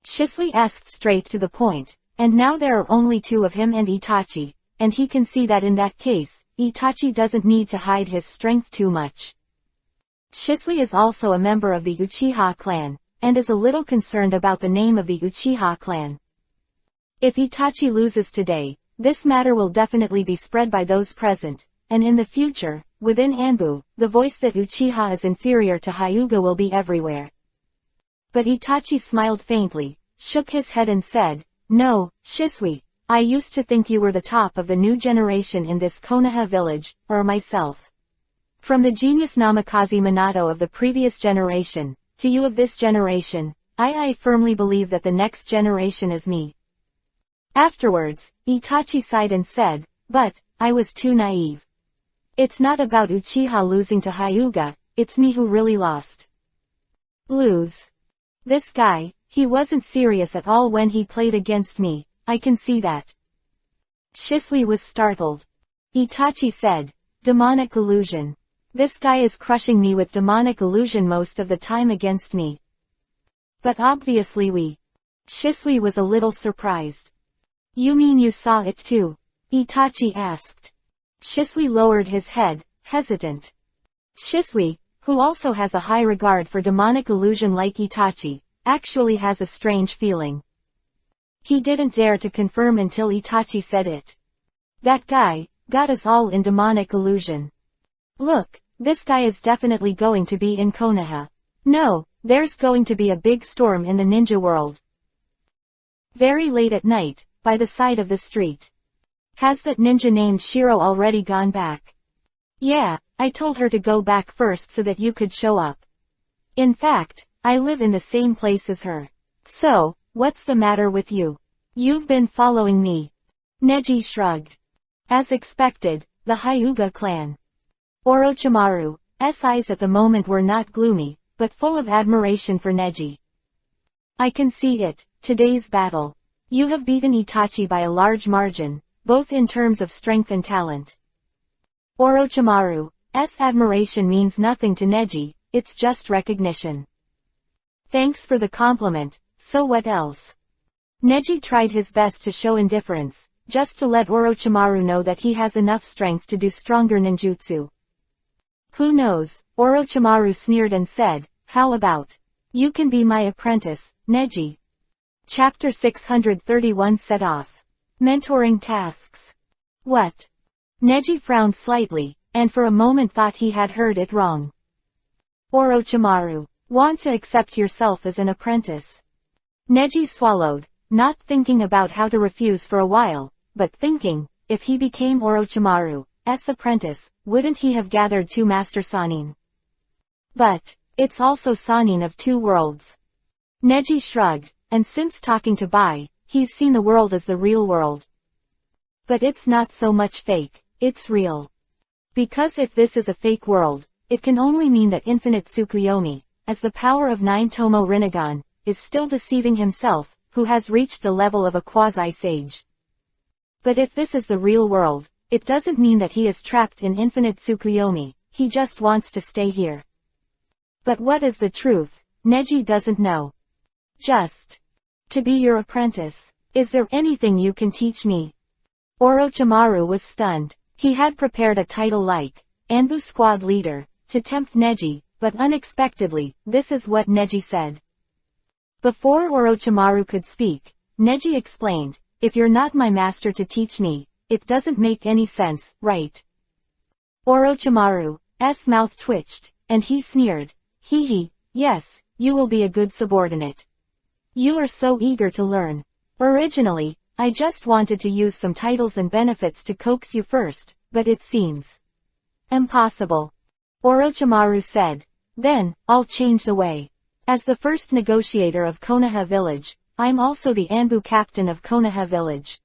Shisui asked straight to the point, and now there are only two of him and Itachi, and he can see that in that case, Itachi doesn't need to hide his strength too much. Shisui is also a member of the Uchiha clan, and is a little concerned about the name of the Uchiha clan. If Itachi loses today, this matter will definitely be spread by those present, and in the future, within Anbu, the voice that Uchiha is inferior to Hyuga will be everywhere. But Itachi smiled faintly, shook his head and said, No, Shisui, I used to think you were the top of the new generation in this Konoha village, or myself. From the genius Namikaze Minato of the previous generation, to you of this generation, I firmly believe that the next generation is me. Afterwards, Itachi sighed and said, but, I was too naive. It's not about Uchiha losing to Hyuga, it's me who really lost. Lose. This guy, he wasn't serious at all when he played against me, I can see that. Shisui was startled. Itachi said, demonic illusion. This guy is crushing me with demonic illusion most of the time against me. But obviously Shisui was a little surprised. You mean you saw it too? Itachi asked. Shisui lowered his head, hesitant. Shisui, who also has a high regard for demonic illusion like Itachi, actually has a strange feeling. He didn't dare to confirm until Itachi said it. That guy, got us all in demonic illusion. Look, this guy is definitely going to be in Konoha. No, there's going to be a big storm in the ninja world. Very late at night, by the side of the street. Has that ninja named Shiro already gone back? Yeah, I told her to go back first so that you could show up. In fact, I live in the same place as her. So, what's the matter with you? You've been following me. Neji shrugged. As expected, the Hyuga clan. Orochimaru's eyes at the moment were not gloomy, but full of admiration for Neji. I can see it, today's battle. You have beaten Itachi by a large margin, both in terms of strength and talent. Orochimaru's admiration means nothing to Neji, it's just recognition. Thanks for the compliment, so what else? Neji tried his best to show indifference, just to let Orochimaru know that he has enough strength to do stronger ninjutsu. Who knows, Orochimaru sneered and said, how about? You can be my apprentice, Neji. Chapter 631 set off. Mentoring tasks. What? Neji frowned slightly, and for a moment thought he had heard it wrong. Orochimaru, want to accept yourself as an apprentice? Neji swallowed, not thinking about how to refuse for a while, but thinking, if he became Orochimaru's apprentice, wouldn't he have gathered two Master Sannin? But, it's also Sannin of two worlds. Neji shrugged, and since talking to Bai, he's seen the world as the real world. But it's not so much fake, it's real. Because if this is a fake world, it can only mean that Infinite Tsukuyomi, as the power of 9 Tomo Rinnegan, is still deceiving himself, who has reached the level of a quasi-sage. But if this is the real world, it doesn't mean that he is trapped in Infinite Tsukuyomi, he just wants to stay here. But what is the truth, Neji doesn't know. Just to be your apprentice. Is there anything you can teach me? Orochimaru was stunned. He had prepared a title like Anbu Squad Leader, to tempt Neji, but unexpectedly, this is what Neji said. Before Orochimaru could speak, Neji explained, if you're not my master to teach me, it doesn't make any sense, right? Orochimaru's mouth twitched, and he sneered. Hee, yes, you will be a good subordinate. You are so eager to learn. Originally, I just wanted to use some titles and benefits to coax you first, but it seems impossible. Orochimaru said. Then, I'll change the way. As the first negotiator of Konoha village, I'm also the Anbu captain of Konoha village.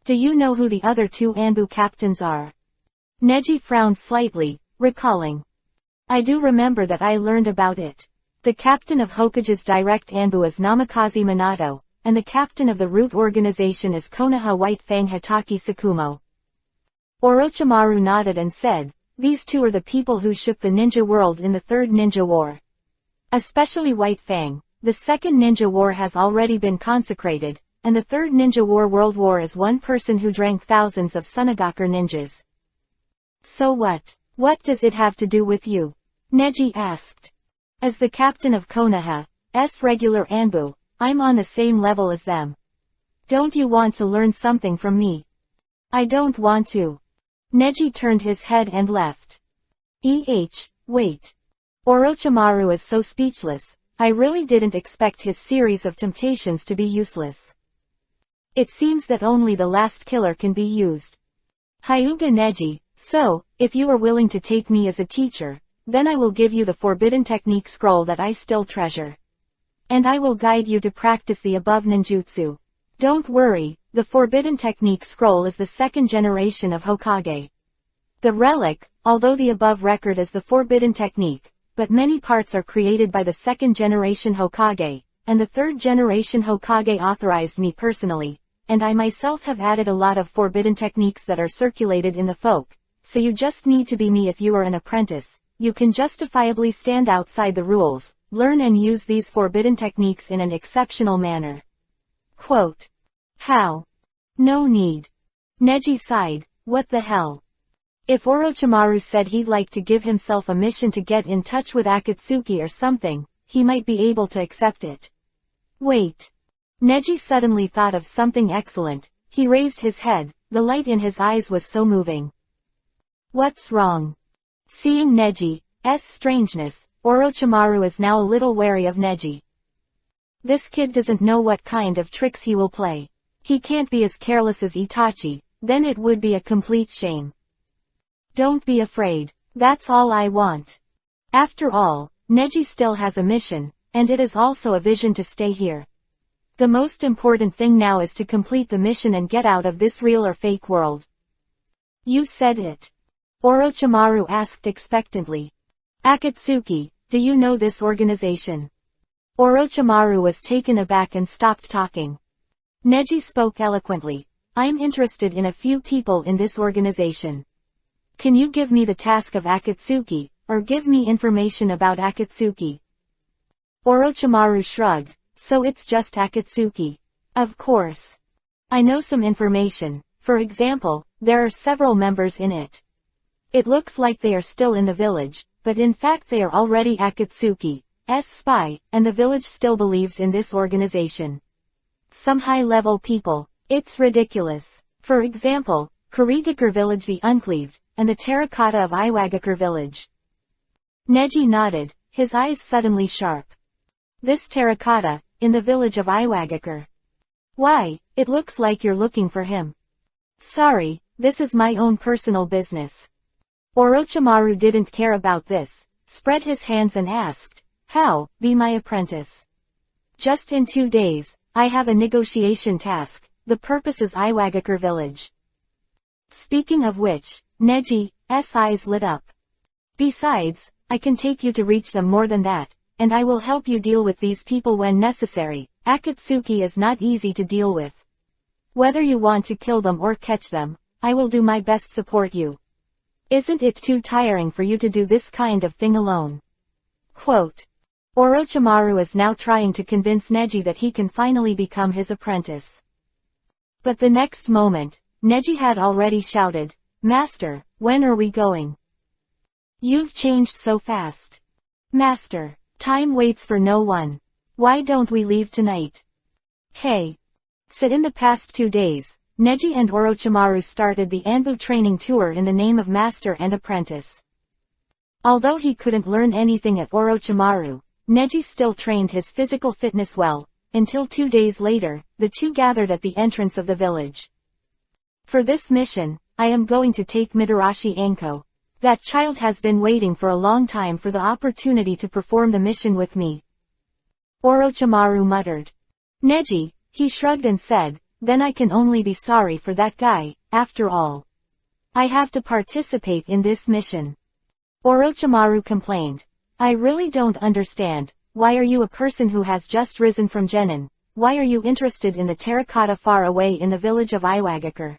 Do you know who the other two Anbu captains are? Neji frowned slightly, recalling. I do remember that I learned about it. The captain of Hokage's direct Anbu is Namikaze Minato, and the captain of the root organization is Konoha White Fang Hitaki Sakumo. Orochimaru nodded and said, these two are the people who shook the ninja world in the Third Ninja War. Especially White Fang. The Second Ninja War has already been consecrated, and the Third Ninja War World War is one person who drank thousands of Sunagaku ninjas. So what? What does it have to do with you? Neji asked. As the captain of Konoha's regular Anbu, I'm on the same level as them. Don't you want to learn something from me? I don't want to. Neji turned his head and left. Wait. Orochimaru is so speechless, I really didn't expect his series of temptations to be useless. It seems that only the last killer can be used. Hyuga Neji, so, if you are willing to take me as a teacher, then I will give you the forbidden technique scroll that I still treasure. And I will guide you to practice the above ninjutsu. Don't worry, the forbidden technique scroll is the second generation of Hokage. The relic, although the above record is the forbidden technique, but many parts are created by the second generation Hokage, and the third generation Hokage authorized me personally, and I myself have added a lot of forbidden techniques that are circulated in the folk, so you just need to be me if you are an apprentice. You can justifiably stand outside the rules, learn and use these forbidden techniques in an exceptional manner. Quote. How? No need. Neji sighed, what the hell? If Orochimaru said he'd like to give himself a mission to get in touch with Akatsuki or something, he might be able to accept it. Wait. Neji suddenly thought of something excellent. He raised his head, the light in his eyes was so moving. What's wrong? Seeing Neji's strangeness, Orochimaru is now a little wary of Neji. This kid doesn't know what kind of tricks he will play. He can't be as careless as Itachi, then it would be a complete shame. Don't be afraid. That's all I want. After all, Neji still has a mission, and it is also a vision to stay here. The most important thing now is to complete the mission and get out of this real or fake world. You said it. Orochimaru asked expectantly. Akatsuki, do you know this organization? Orochimaru was taken aback and stopped talking. Neji spoke eloquently. I'm interested in a few people in this organization. Can you give me the task of Akatsuki, or give me information about Akatsuki? Orochimaru shrugged. So it's just Akatsuki. Of course. I know some information. For example, there are several members in it. It looks like they are still in the village, but in fact they are already Akatsuki's spy, and the village still believes in this organization. Some high-level people. It's ridiculous. For example, Kurigakure village, the Uncleaved, and the Terracotta of Iwagakure village. Neji nodded, his eyes suddenly sharp. This terracotta, in the village of Iwagakure. Why, it looks like you're looking for him. Sorry, this is my own personal business. Orochimaru didn't care about this, spread his hands and asked, how, be my apprentice? Just in 2 days, I have a negotiation task, the purpose is Iwagakure village. Speaking of which, Neji's eyes lit up. Besides, I can take you to reach them more than that, and I will help you deal with these people when necessary. Akatsuki is not easy to deal with. Whether you want to kill them or catch them, I will do my best support you. Isn't it too tiring for you to do this kind of thing alone? Quote. Orochimaru is now trying to convince Neji that he can finally become his apprentice. But the next moment, Neji had already shouted, Master, when are we going? You've changed so fast. Master, time waits for no one. Why don't we leave tonight? Hey. So in the past 2 days, Neji and Orochimaru started the Anbu training tour in the name of Master and Apprentice. Although he couldn't learn anything at Orochimaru, Neji still trained his physical fitness well, until 2 days later, the two gathered at the entrance of the village. For this mission, I am going to take Midarashi Anko. That child has been waiting for a long time for the opportunity to perform the mission with me. Orochimaru muttered. Neji, he shrugged and said, then I can only be sorry for that guy, after all. I have to participate in this mission. Orochimaru complained. I really don't understand, why are you a person who has just risen from Genin? Why are you interested in the terracotta far away in the village of Iwagakure?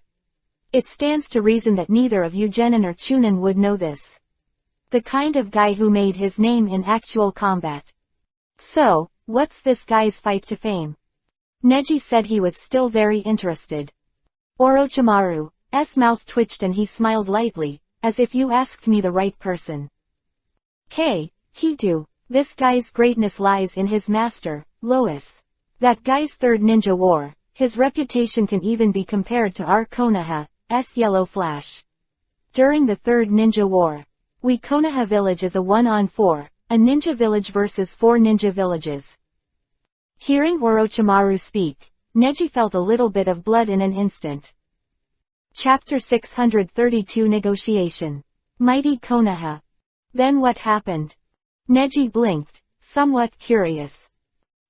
It stands to reason that neither of you Genin or Chunin would know this. The kind of guy who made his name in actual combat. So, what's this guy's fight to fame? Neji said he was still very interested. Orochimaru's mouth twitched and he smiled lightly, as if you asked me the right person. Hey, Kitu, this guy's greatness lies in his master, Lois. That guy's third ninja war, his reputation can even be compared to our Konoha's Yellow Flash. During the third ninja war, we Konoha village is a 1-on-4, a ninja village versus 4 ninja villages. Hearing Orochimaru speak, Neji felt a little bit of blood in an instant. Chapter 632 Negotiation. Mighty Konoha. Then what happened? Neji blinked, somewhat curious.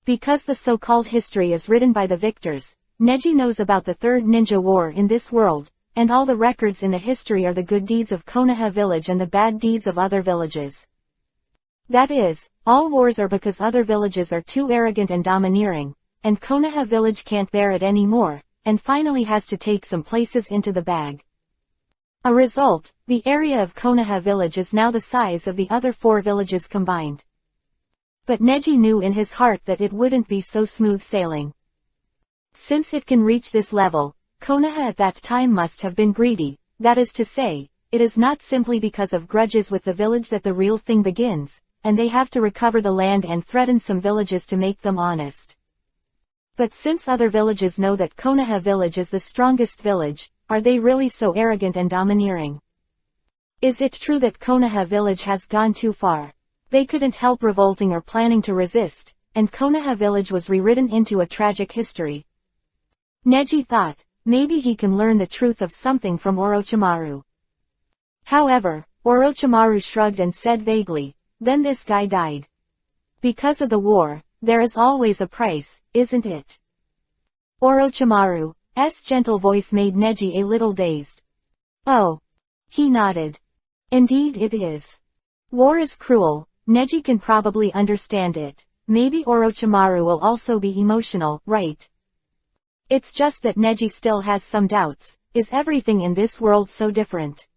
Because the so-called history is written by the victors, Neji knows about the third ninja war in this world, and all the records in the history are the good deeds of Konoha village and the bad deeds of other villages. That is, all wars are because other villages are too arrogant and domineering, and Konoha village can't bear it anymore, and finally has to take some places into the bag. A result, the area of Konoha village is now the size of the other 4 villages combined. But Neji knew in his heart that it wouldn't be so smooth sailing. Since it can reach this level, Konoha at that time must have been greedy, that is to say, it is not simply because of grudges with the village that the real thing begins, and they have to recover the land and threaten some villages to make them honest. But since other villages know that Konoha village is the strongest village, are they really so arrogant and domineering? Is it true that Konoha village has gone too far? They couldn't help revolting or planning to resist, and Konoha village was rewritten into a tragic history. Neji thought, maybe he can learn the truth of something from Orochimaru. However, Orochimaru shrugged and said vaguely, then this guy died. Because of the war, there is always a price, isn't it? Orochimaru's gentle voice made Neji a little dazed. Oh. He nodded. Indeed it is. War is cruel, Neji can probably understand it. Maybe Orochimaru will also be emotional, right? It's just that Neji still has some doubts. Is everything in this world so different?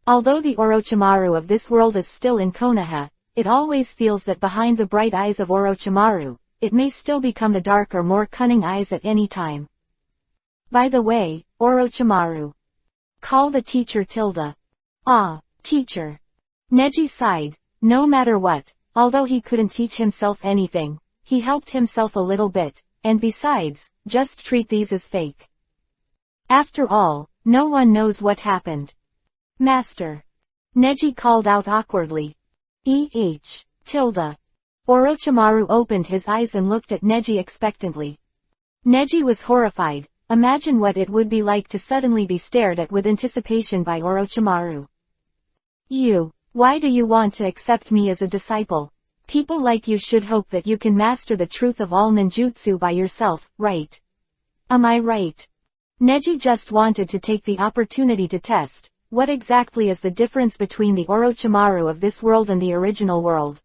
Although the Orochimaru of this world is still in Konoha, it always feels that behind the bright eyes of Orochimaru, it may still become the darker, more cunning eyes at any time. By the way, Orochimaru. Call the teacher Tilda. Ah, teacher. Neji sighed. No matter what, although he couldn't teach himself anything, he helped himself a little bit, and besides, just treat these as fake. After all, no one knows what happened. Master. Neji called out awkwardly. Tilda. Orochimaru opened his eyes and looked at Neji expectantly. Neji was horrified. Imagine what it would be like to suddenly be stared at with anticipation by Orochimaru. Why do you want to accept me as a disciple? People like you should hope that you can master the truth of all ninjutsu by yourself, right? Am I right? Neji just wanted to take the opportunity to test, what exactly is the difference between the Orochimaru of this world and the original world?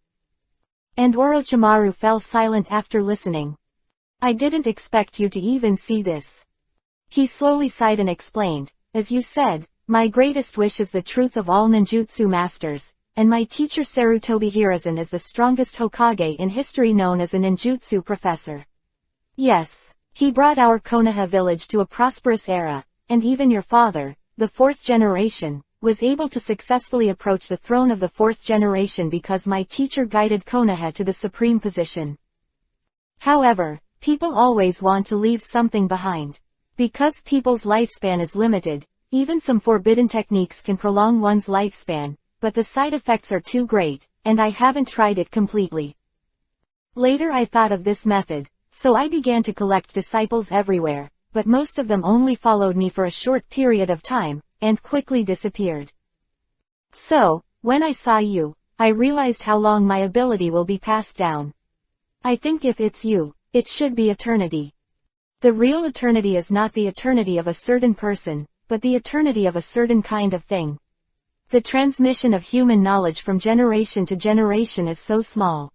And Orochimaru fell silent after listening. I didn't expect you to even see this. He slowly sighed and explained, as you said, my greatest wish is the truth of all ninjutsu masters, and my teacher Sarutobi Hiruzen is the strongest Hokage in history, known as a ninjutsu professor. Yes, he brought our Konoha village to a prosperous era, and even your father, the fourth generation, was able to successfully approach the throne of the fourth generation because my teacher guided Konoha to the supreme position. However, people always want to leave something behind. Because people's lifespan is limited, even some forbidden techniques can prolong one's lifespan, but the side effects are too great, and I haven't tried it completely. Later I thought of this method, so I began to collect disciples everywhere, but most of them only followed me for a short period of time, and quickly disappeared. So, when I saw you, I realized how long my ability will be passed down. I think if it's you, it should be eternity. The real eternity is not the eternity of a certain person, but the eternity of a certain kind of thing. The transmission of human knowledge from generation to generation is so small.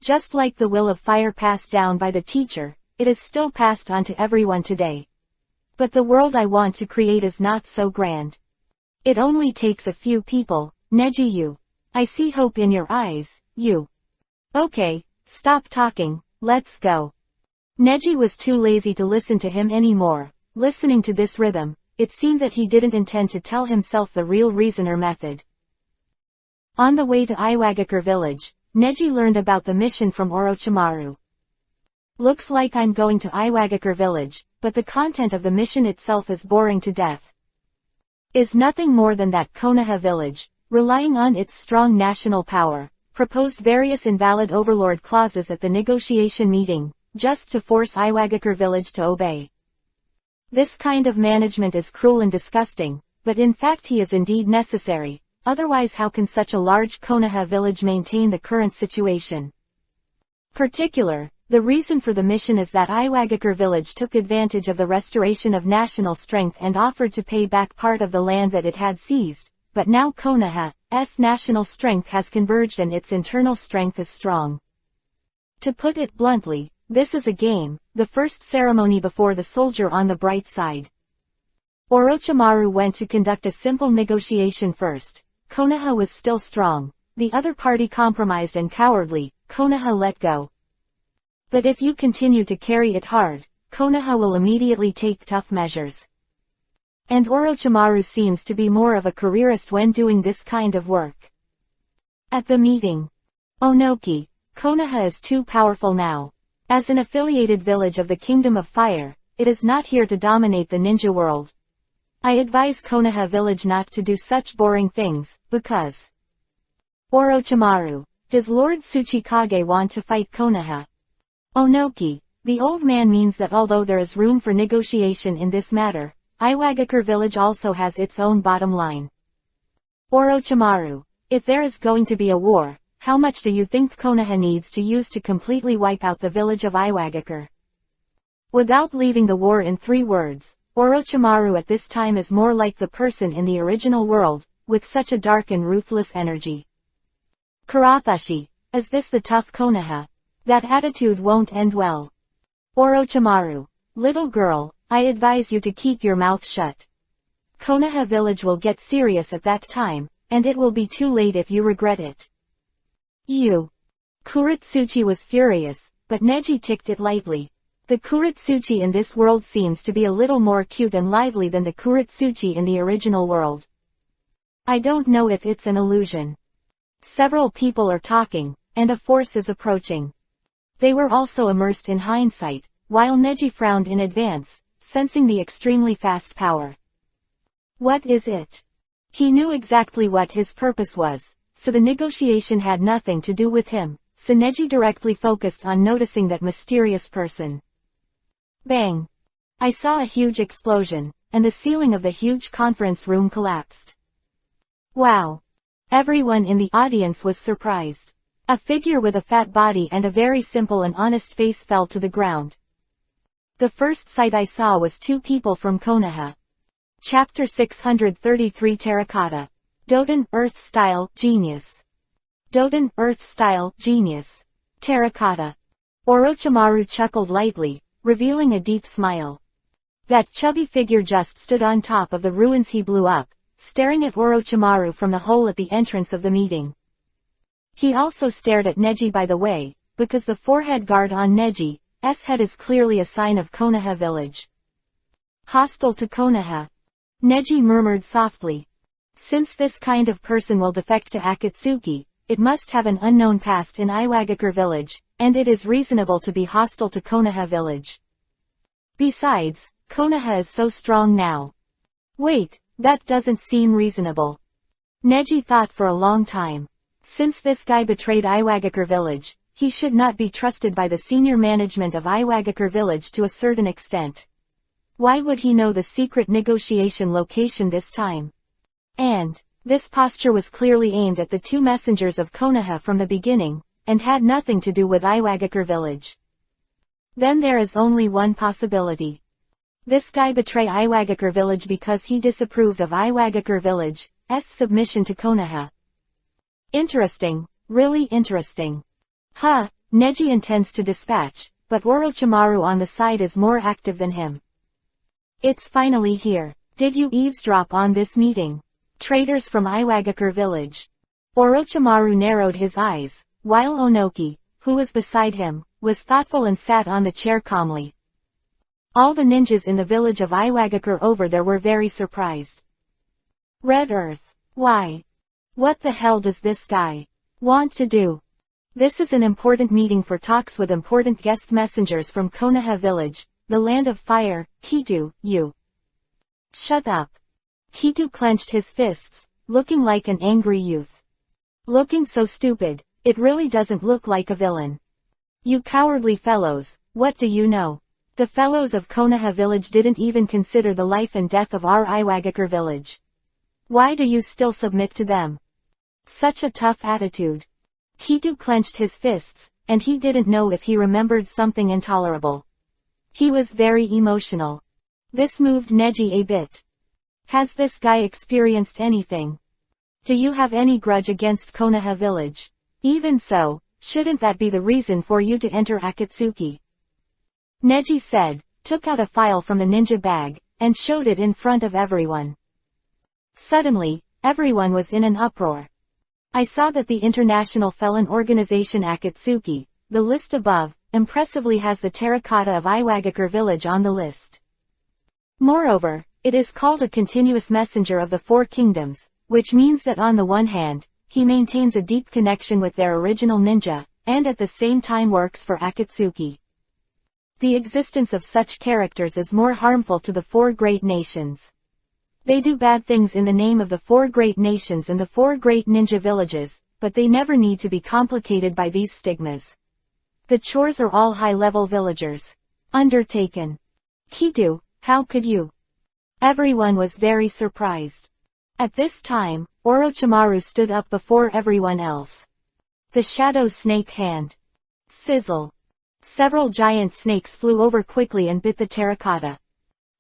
Just like the will of fire passed down by the teacher, it is still passed on to everyone today. But the world I want to create is not so grand. It only takes a few people. Neji, I see hope in your eyes, Okay, stop talking, let's go. Neji was too lazy to listen to him anymore. Listening to this rhythm, it seemed that he didn't intend to tell himself the real reason or method. On the way to Iwagakure village, Neji learned about the mission from Orochimaru. Looks like I'm going to Iwagakure village, but the content of the mission itself is boring to death. Is nothing more than that Konoha village, relying on its strong national power, proposed various invalid overlord clauses at the negotiation meeting, just to force Iwagakure village to obey. This kind of management is cruel and disgusting, but in fact he is indeed necessary, otherwise how can such a large Konoha village maintain the current situation? The reason for the mission is that Iwagakure village took advantage of the restoration of national strength and offered to pay back part of the land that it had seized, but now Konoha's national strength has converged and its internal strength is strong. To put it bluntly, this is a game, the first ceremony before the soldier on the bright side. Orochimaru went to conduct a simple negotiation first. Konoha was still strong. The other party compromised and cowardly. Konoha let go. But if you continue to carry it hard, Konoha will immediately take tough measures. And Orochimaru seems to be more of a careerist when doing this kind of work. At the meeting. Onoki, Konoha is too powerful now. As an affiliated village of the Kingdom of Fire, it is not here to dominate the ninja world. I advise Konoha village not to do such boring things, because Orochimaru, does Lord Tsuchikage want to fight Konoha? Onoki, the old man means that although there is room for negotiation in this matter, Iwagakure village also has its own bottom line. Orochimaru, if there is going to be a war, how much do you think Konoha needs to use to completely wipe out the village of Iwagakure? Without leaving the war in 3 words, Orochimaru at this time is more like the person in the original world, with such a dark and ruthless energy. Kurathashi, is this the tough Konoha? That attitude won't end well. Orochimaru, little girl, I advise you to keep your mouth shut. Konoha village will get serious at that time, and it will be too late if you regret it. Kuratsuchi was furious, but Neji ticked it lightly. The Kuratsuchi in this world seems to be a little more cute and lively than the Kuratsuchi in the original world. I don't know if it's an illusion. Several people are talking, and a force is approaching. They were also immersed in hindsight, while Neji frowned in advance, sensing the extremely fast power. What is it? He knew exactly what his purpose was, so the negotiation had nothing to do with him, so Neji directly focused on noticing that mysterious person. Bang! I saw a huge explosion, and the ceiling of the huge conference room collapsed. Wow! Everyone in the audience was surprised. A figure with a fat body and a very simple and honest face fell to the ground. The first sight I saw was 2 people from Konoha. Chapter 633 Terracotta. Doten, Earth Style, Genius. Doten, Earth Style, Genius. Terracotta. Orochimaru chuckled lightly, revealing a deep smile. That chubby figure just stood on top of the ruins he blew up, staring at Orochimaru from the hole at the entrance of the meeting. He also stared at Neji by the way, because the forehead guard on Neji's head is clearly a sign of Konoha village. Hostile to Konoha. Neji murmured softly. Since this kind of person will defect to Akatsuki, it must have an unknown past in Iwagakure village, and it is reasonable to be hostile to Konoha village. Besides, Konoha is so strong now. Wait, that doesn't seem reasonable. Neji thought for a long time. Since this guy betrayed Iwagakure village, he should not be trusted by the senior management of Iwagakure village to a certain extent. Why would he know the secret negotiation location this time? And, this posture was clearly aimed at the 2 messengers of Konoha from the beginning, and had nothing to do with Iwagakure village. Then there is only one possibility. This guy betrayed Iwagakure village because he disapproved of Iwagakure village's submission to Konoha. Interesting, really interesting. Neji intends to dispatch, but Orochimaru on the side is more active than him. It's finally here. Did you eavesdrop on this meeting? Traitors from Iwagakure village. Orochimaru narrowed his eyes, while Onoki, who was beside him, was thoughtful and sat on the chair calmly. All the ninjas in the village of Iwagakure over there were very surprised. Red Earth. Why? What the hell does this guy want to do? This is an important meeting for talks with important guest messengers from Konoha village, the land of fire. Kitu, you. Shut up. Kitu clenched his fists, looking like an angry youth. Looking so stupid, it really doesn't look like a villain. You cowardly fellows, what do you know? The fellows of Konoha village didn't even consider the life and death of our Iwagakure village. Why do you still submit to them? Such a tough attitude. Kitu clenched his fists, and he didn't know if he remembered something intolerable. He was very emotional. This moved Neji a bit. Has this guy experienced anything? Do you have any grudge against Konoha village? Even so, shouldn't that be the reason for you to enter Akatsuki? Neji said, took out a file from the ninja bag, and showed it in front of everyone. Suddenly, everyone was in an uproar. I saw that the International Felon Organization Akatsuki, the list above, impressively has the terracotta of Iwagakure village on the list. Moreover, it is called a continuous messenger of the 4 kingdoms, which means that on the one hand, he maintains a deep connection with their original ninja, and at the same time works for Akatsuki. The existence of such characters is more harmful to the 4 great nations. They do bad things in the name of the 4 great nations and the 4 great ninja villages, but they never need to be complicated by these stigmas. The chores are all high-level villagers. Undertaken. Kitu, how could you? Everyone was very surprised. At this time, Orochimaru stood up before everyone else. The shadow snake hand. Sizzle. Several giant snakes flew over quickly and bit the terracotta.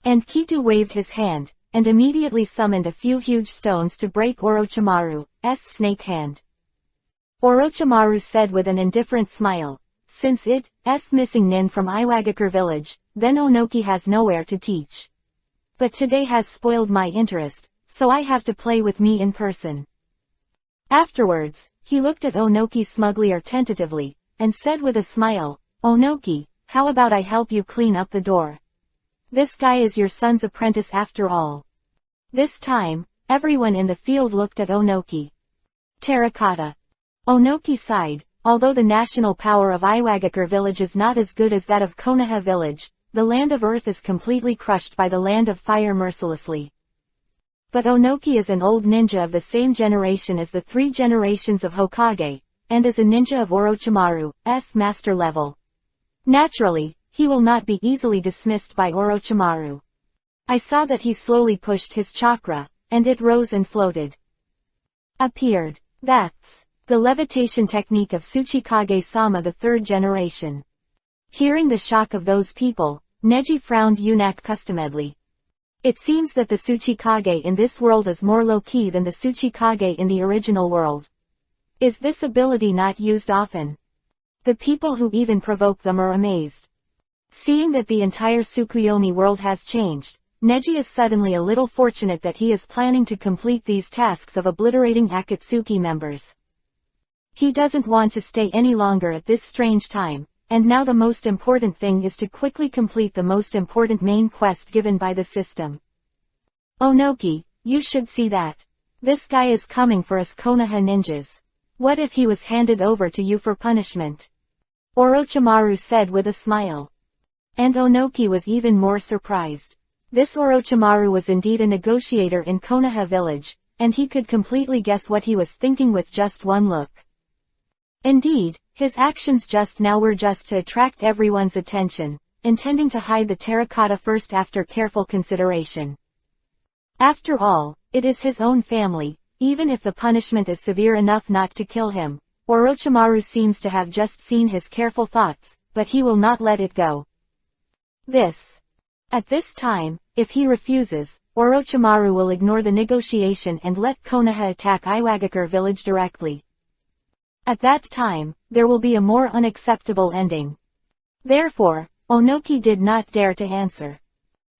And Kitu waved his hand, and immediately summoned a few huge stones to break Orochimaru's snake hand. Orochimaru said with an indifferent smile, "Since it's missing nin from Iwagakure village, then Onoki has nowhere to teach. But today has spoiled my interest, so I have to play with me in person." Afterwards, he looked at Onoki smugly or tentatively, and said with a smile, "Onoki, how about I help you clean up the door? This guy is your son's apprentice after all." This time, everyone in the field looked at Onoki. Terracotta. Onoki sighed. Although the national power of Iwagakure village is not as good as that of Konoha village, the land of earth is completely crushed by the land of fire mercilessly. But Onoki is an old ninja of the same generation as the 3 generations of Hokage, and is a ninja of Orochimaru's master level. Naturally, he will not be easily dismissed by Orochimaru. I saw that he slowly pushed his chakra, and it rose and floated. Appeared. That's the levitation technique of Tsuchikage-sama, the 3rd generation. Hearing the shock of those people, Neji frowned customedly. It seems that the Tsuchikage in this world is more low-key than the Tsuchikage in the original world. Is this ability not used often? The people who even provoke them are amazed. Seeing that the entire Tsukuyomi world has changed, Neji is suddenly a little fortunate that he is planning to complete these tasks of obliterating Akatsuki members. He doesn't want to stay any longer at this strange time, and now the most important thing is to quickly complete the most important main quest given by the system. Onoki, you should see that. This guy is coming for us Konoha ninjas. What if he was handed over to you for punishment? Orochimaru said with a smile. And Onoki was even more surprised. This Orochimaru was indeed a negotiator in Konoha village, and he could completely guess what he was thinking with just one look. Indeed, his actions just now were just to attract everyone's attention, intending to hide the terracotta first after careful consideration. After all, it is his own family, even if the punishment is severe enough not to kill him. Orochimaru seems to have just seen his careful thoughts, but he will not let it go. At this time, if he refuses, Orochimaru will ignore the negotiation and let Konoha attack Iwagakure village directly. At that time, there will be a more unacceptable ending. Therefore, Onoki did not dare to answer.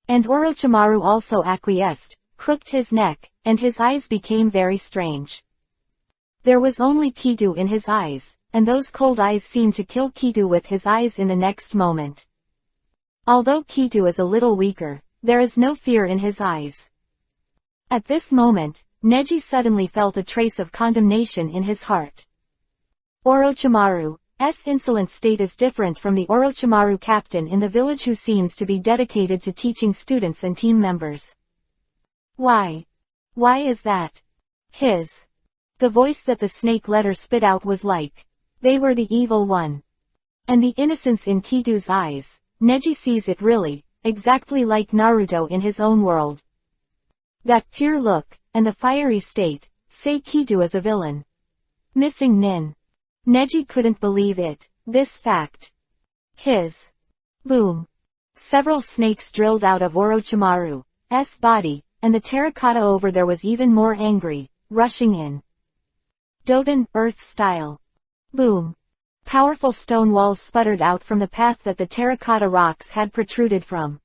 And Orochimaru also acquiesced, crooked his neck, and his eyes became very strange. There was only Kitu in his eyes, and those cold eyes seemed to kill Kitu with his eyes in the next moment. Although Kitu is a little weaker, there is no fear in his eyes. At this moment, Neji suddenly felt a trace of condemnation in his heart. Orochimaru's insolent state is different from the Orochimaru captain in the village who seems to be dedicated to teaching students and team members. Why? Why is that? The voice that the snake letter spit out was like, they were the evil one. And the innocence in Kitu's eyes, Neji sees it really, exactly like Naruto in his own world. That pure look, and the fiery state, say Kitu is a villain. Missing nin. Neji couldn't believe it, this fact. Boom. Several snakes drilled out of Orochimaru's body, and the terracotta over there was even more angry, rushing in. Doton, Earth style. Boom. Powerful stone walls sputtered out from the path that the terracotta rocks had protruded from.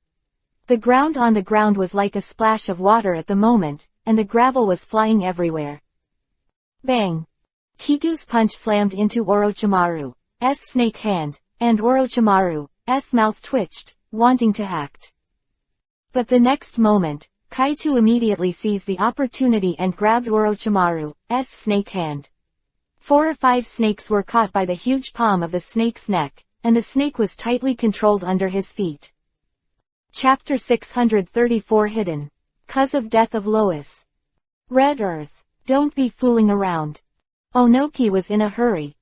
The ground on the ground was like a splash of water at the moment, and the gravel was flying everywhere. Bang. Kitu's punch slammed into Orochimaru's snake hand, and Orochimaru's mouth twitched, wanting to act. But the next moment, Kaito immediately seized the opportunity and grabbed Orochimaru's snake hand. 4 or 5 snakes were caught by the huge palm of the snake's neck, and the snake was tightly controlled under his feet. Chapter 634 Hidden. 'Cause of Death of Lois. Red Earth. Don't be fooling around. Onoki was in a hurry.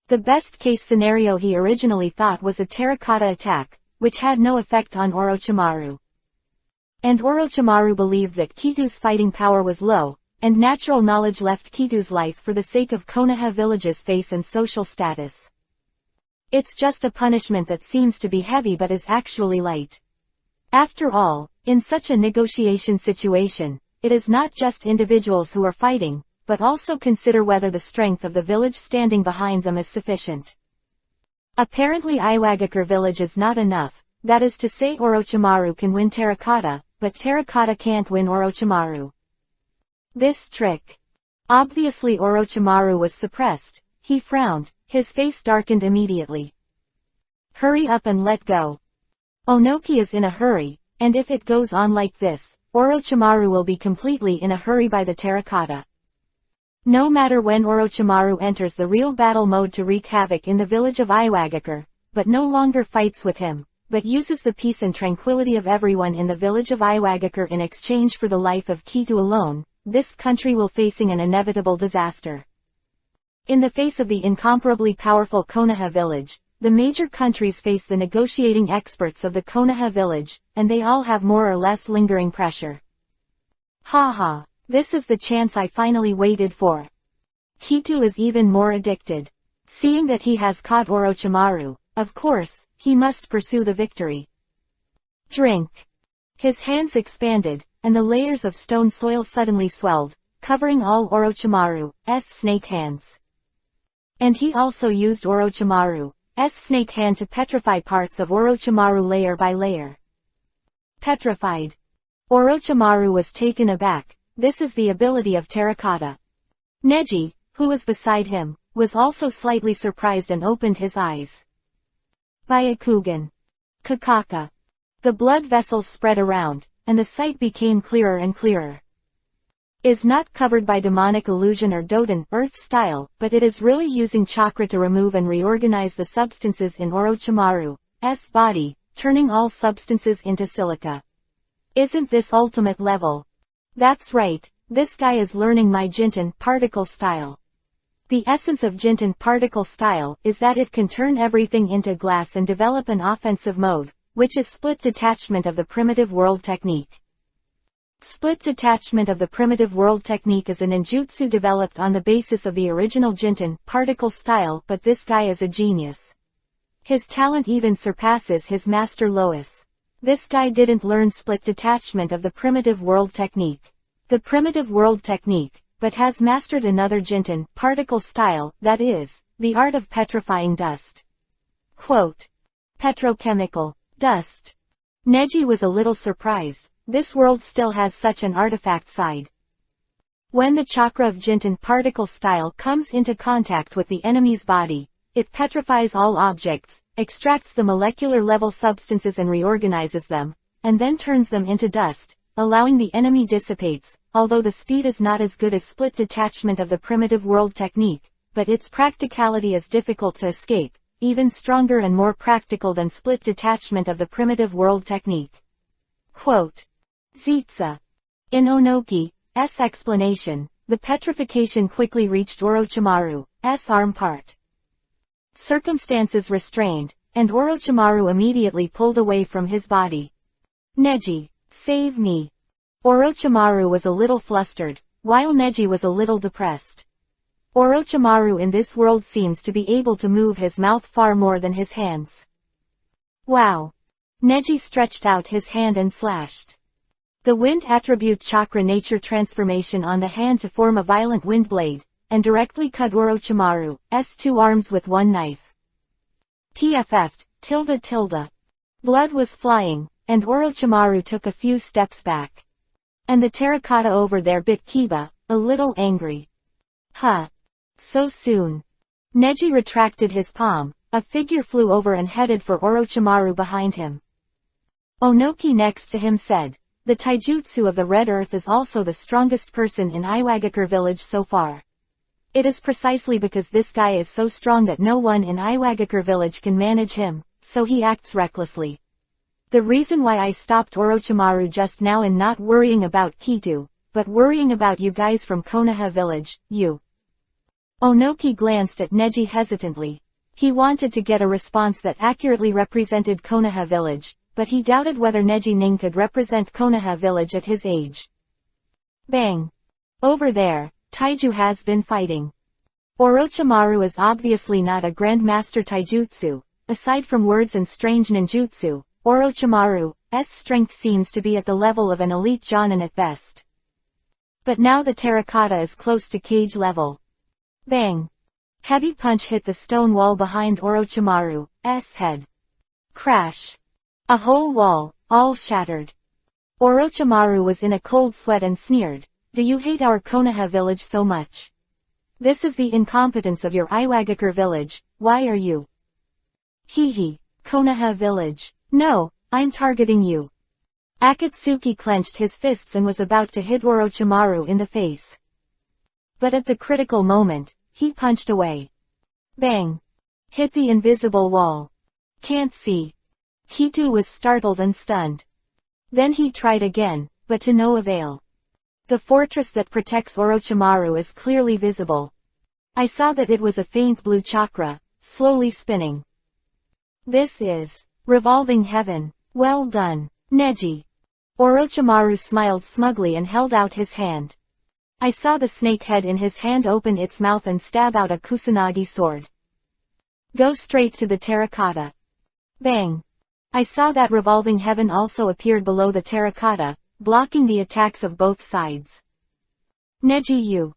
The best-case scenario he originally thought was a terracotta attack, which had no effect on Orochimaru. And Orochimaru believed that Kitu's fighting power was low, and natural knowledge left Kitu's life for the sake of Konoha village's face and social status. It's just a punishment that seems to be heavy but is actually light. After all, in such a negotiation situation, it is not just individuals who are fighting, but also consider whether the strength of the village standing behind them is sufficient. Apparently Iwagakure village is not enough, that is to say Orochimaru can win Terracotta, but Terracotta can't win Orochimaru. This trick. Obviously Orochimaru was suppressed, he frowned, his face darkened immediately. Hurry up and let go. Onoki is in a hurry, and if it goes on like this, Orochimaru will be completely in a hurry by the Terracotta. No matter when Orochimaru enters the real battle mode to wreak havoc in the village of Iwagakure, but no longer fights with him, but uses the peace and tranquility of everyone in the village of Iwagakure in exchange for the life of Kitu alone, this country will facing an inevitable disaster. In the face of the incomparably powerful Konoha village, the major countries face the negotiating experts of the Konoha village, and they all have more or less lingering pressure. Haha, this is the chance I finally waited for. Kitu is even more addicted. Seeing that he has caught Orochimaru, of course, he must pursue the victory. Drink. His hands expanded, and the layers of stone soil suddenly swelled, covering all Orochimaru's snake hands. And he also used Orochimaru's snake hand to petrify parts of Orochimaru layer by layer. Petrified. Orochimaru was taken aback. This is the ability of Terracotta. Neji, who was beside him, was also slightly surprised and opened his eyes. Byakugan. Kakaka. The blood vessels spread around, and the sight became clearer and clearer. Is not covered by demonic illusion or Doton earth style, but it is really using chakra to remove and reorganize the substances in Orochimaru's body, turning all substances into silica. Isn't this ultimate level? That's right, this guy is learning my Jinten particle style. The essence of Jinten particle style is that it can turn everything into glass and develop an offensive mode, which is split detachment of the primitive world technique. Split detachment of the primitive world technique is an ninjutsu developed on the basis of the original Jinten particle style, but this guy is a genius. His talent even surpasses his master Lois. This guy didn't learn split detachment of the primitive world technique. The primitive world technique, but has mastered another Jinten particle style, that is, the art of petrifying dust. Quote. Petrochemical dust. Neji was a little surprised. This world still has such an artifact side. When the chakra of Jinten particle style comes into contact with the enemy's body, it petrifies all objects, extracts the molecular level substances and reorganizes them, and then turns them into dust, allowing the enemy dissipates, although the speed is not as good as split detachment of the primitive world technique, but its practicality is difficult to escape, even stronger and more practical than split detachment of the primitive world technique. Quote. Zitsa. In Onoki's explanation, the petrification quickly reached Orochimaru's arm part. Circumstances restrained, and Orochimaru immediately pulled away from his body. Neji, save me. Orochimaru was a little flustered, while Neji was a little depressed. Orochimaru in this world seems to be able to move his mouth far more than his hands. Wow. Neji stretched out his hand and slashed the wind attribute chakra nature transformation on the hand to form a violent wind blade, and directly cut Orochimaru's two arms with one knife. PFF. Blood was flying, and Orochimaru took a few steps back. And the terracotta over there bit Kiba, a little angry. Huh. So soon. Neji retracted his palm, a figure flew over and headed for Orochimaru behind him. Onoki next to him said, the taijutsu of the Red Earth is also the strongest person in Iwagakure village so far. It is precisely because this guy is so strong that no one in Iwagakure village can manage him, so he acts recklessly. The reason why I stopped Orochimaru just now and not worrying about Kitu, but worrying about you guys from Konoha village, you. Onoki glanced at Neji hesitantly. He wanted to get a response that accurately represented Konoha village, but he doubted whether Neji Ning could represent Konoha village at his age. Bang! Over there, Taiju has been fighting. Orochimaru is obviously not a grandmaster taijutsu. Aside from words and strange ninjutsu, Orochimaru's strength seems to be at the level of an elite jonin at best. But now the terracotta is close to cage level. Bang! Heavy punch hit the stone wall behind Orochimaru's head. Crash! A whole wall, all shattered. Orochimaru was in a cold sweat and sneered, "Do you hate our Konoha village so much? This is the incompetence of your Iwagakure village, why are you?" Hee, Konoha village. No, I'm targeting you. Akatsuki clenched his fists and was about to hit Orochimaru in the face. But at the critical moment, he punched away. Bang! Hit the invisible wall. Can't see. Kitu was startled and stunned. Then he tried again, but to no avail. The fortress that protects Orochimaru is clearly visible. I saw that it was a faint blue chakra, slowly spinning. This is revolving heaven. Well done, Neji. Orochimaru smiled smugly and held out his hand. I saw the snake head in his hand open its mouth and stab out a kusanagi sword. Go straight to the terracotta. Bang! I saw that revolving heaven also appeared below the terracotta, blocking the attacks of both sides. Neji, you.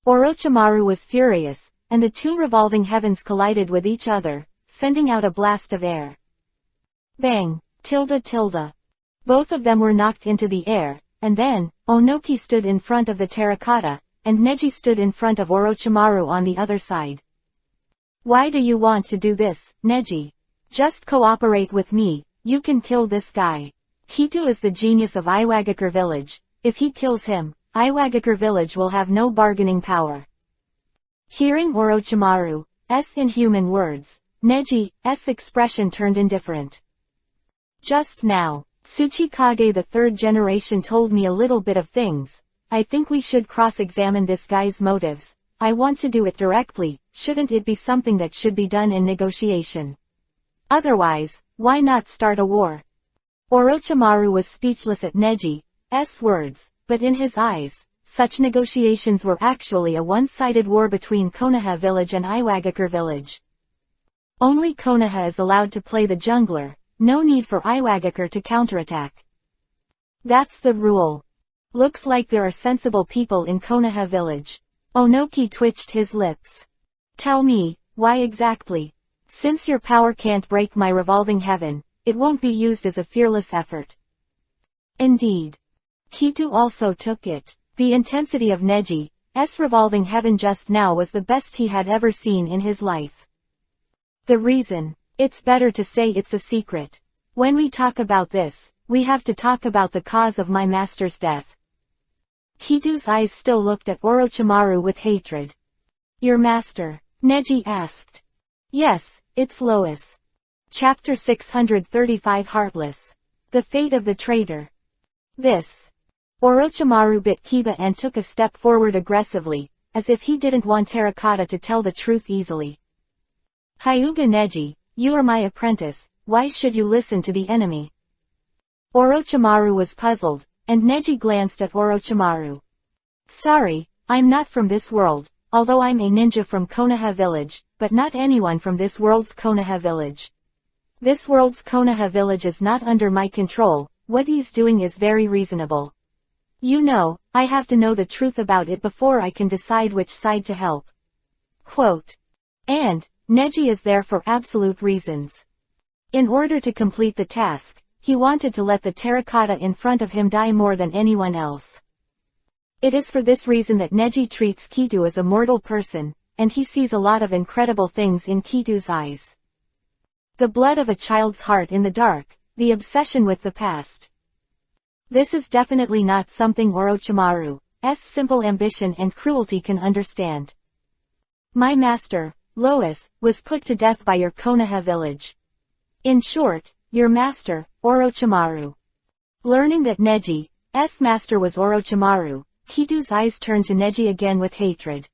Orochimaru was furious, and the two revolving heavens collided with each other, sending out a blast of air. Bang! Tilde. Both of them were knocked into the air, and then, Onoki stood in front of the terracotta, and Neji stood in front of Orochimaru on the other side. Why do you want to do this, Neji? Just cooperate with me, you can kill this guy. Kitu is the genius of Iwagakure village. If he kills him, Iwagakure village will have no bargaining power. Hearing Orochimaru's inhuman words, Neji's expression turned indifferent. Just now, Tsuchikage the third generation told me a little bit of things. I think we should cross-examine this guy's motives. I want to do it directly, shouldn't it be something that should be done in negotiation? Otherwise, why not start a war? Orochimaru was speechless at Neji's words, but in his eyes, such negotiations were actually a one-sided war between Konoha village and Iwagakure village. Only Konoha is allowed to play the jungler, no need for Iwagakure to counterattack. That's the rule. Looks like there are sensible people in Konoha village. Onoki twitched his lips. Tell me, why exactly? Since your power can't break my revolving heaven, it won't be used as a fearless effort. Indeed. Kitu also took it. The intensity of Neji's revolving heaven just now was the best he had ever seen in his life. The reason? It's better to say it's a secret. When we talk about this, we have to talk about the cause of my master's death. Kitu's eyes still looked at Orochimaru with hatred. Your master? Neji asked. Yes, it's Lois. Chapter 635 Heartless. The Fate of the Traitor. This. Orochimaru bit Kiba and took a step forward aggressively, as if he didn't want Terracotta to tell the truth easily. Hyuga Neji, you are my apprentice, why should you listen to the enemy? Orochimaru was puzzled, and Neji glanced at Orochimaru. Sorry, I'm not from this world, although I'm a ninja from Konoha village, but not anyone from this world's Konoha village. This world's Konoha village is not under my control, what he's doing is very reasonable. You know, I have to know the truth about it before I can decide which side to help. Quote. And, Neji is there for absolute reasons. In order to complete the task, he wanted to let the terracotta in front of him die more than anyone else. It is for this reason that Neji treats Kitu as a mortal person, and he sees a lot of incredible things in Kitu's eyes. The blood of a child's heart in the dark, the obsession with the past. This is definitely not something Orochimaru's simple ambition and cruelty can understand. My master, Lois, was put to death by your Konoha village. In short, your master, Orochimaru. Learning that Neji's master was Orochimaru, Kitu's eyes turned to Neji again with hatred.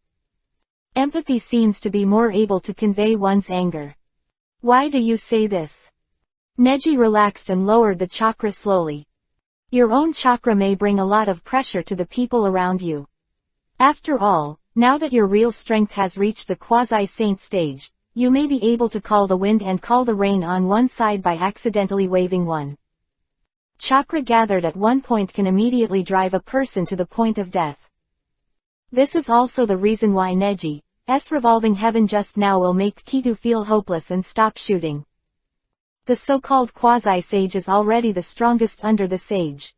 Empathy seems to be more able to convey one's anger. Why do you say this? Neji relaxed and lowered the chakra slowly. Your own chakra may bring a lot of pressure to the people around you. After all, now that your real strength has reached the quasi-saint stage, you may be able to call the wind and call the rain on one side by accidentally waving one. Chakra gathered at one point can immediately drive a person to the point of death. This is also the reason why Neji's revolving heaven just now will make Kitu feel hopeless and stop shooting. The so-called quasi-sage is already the strongest under the sage.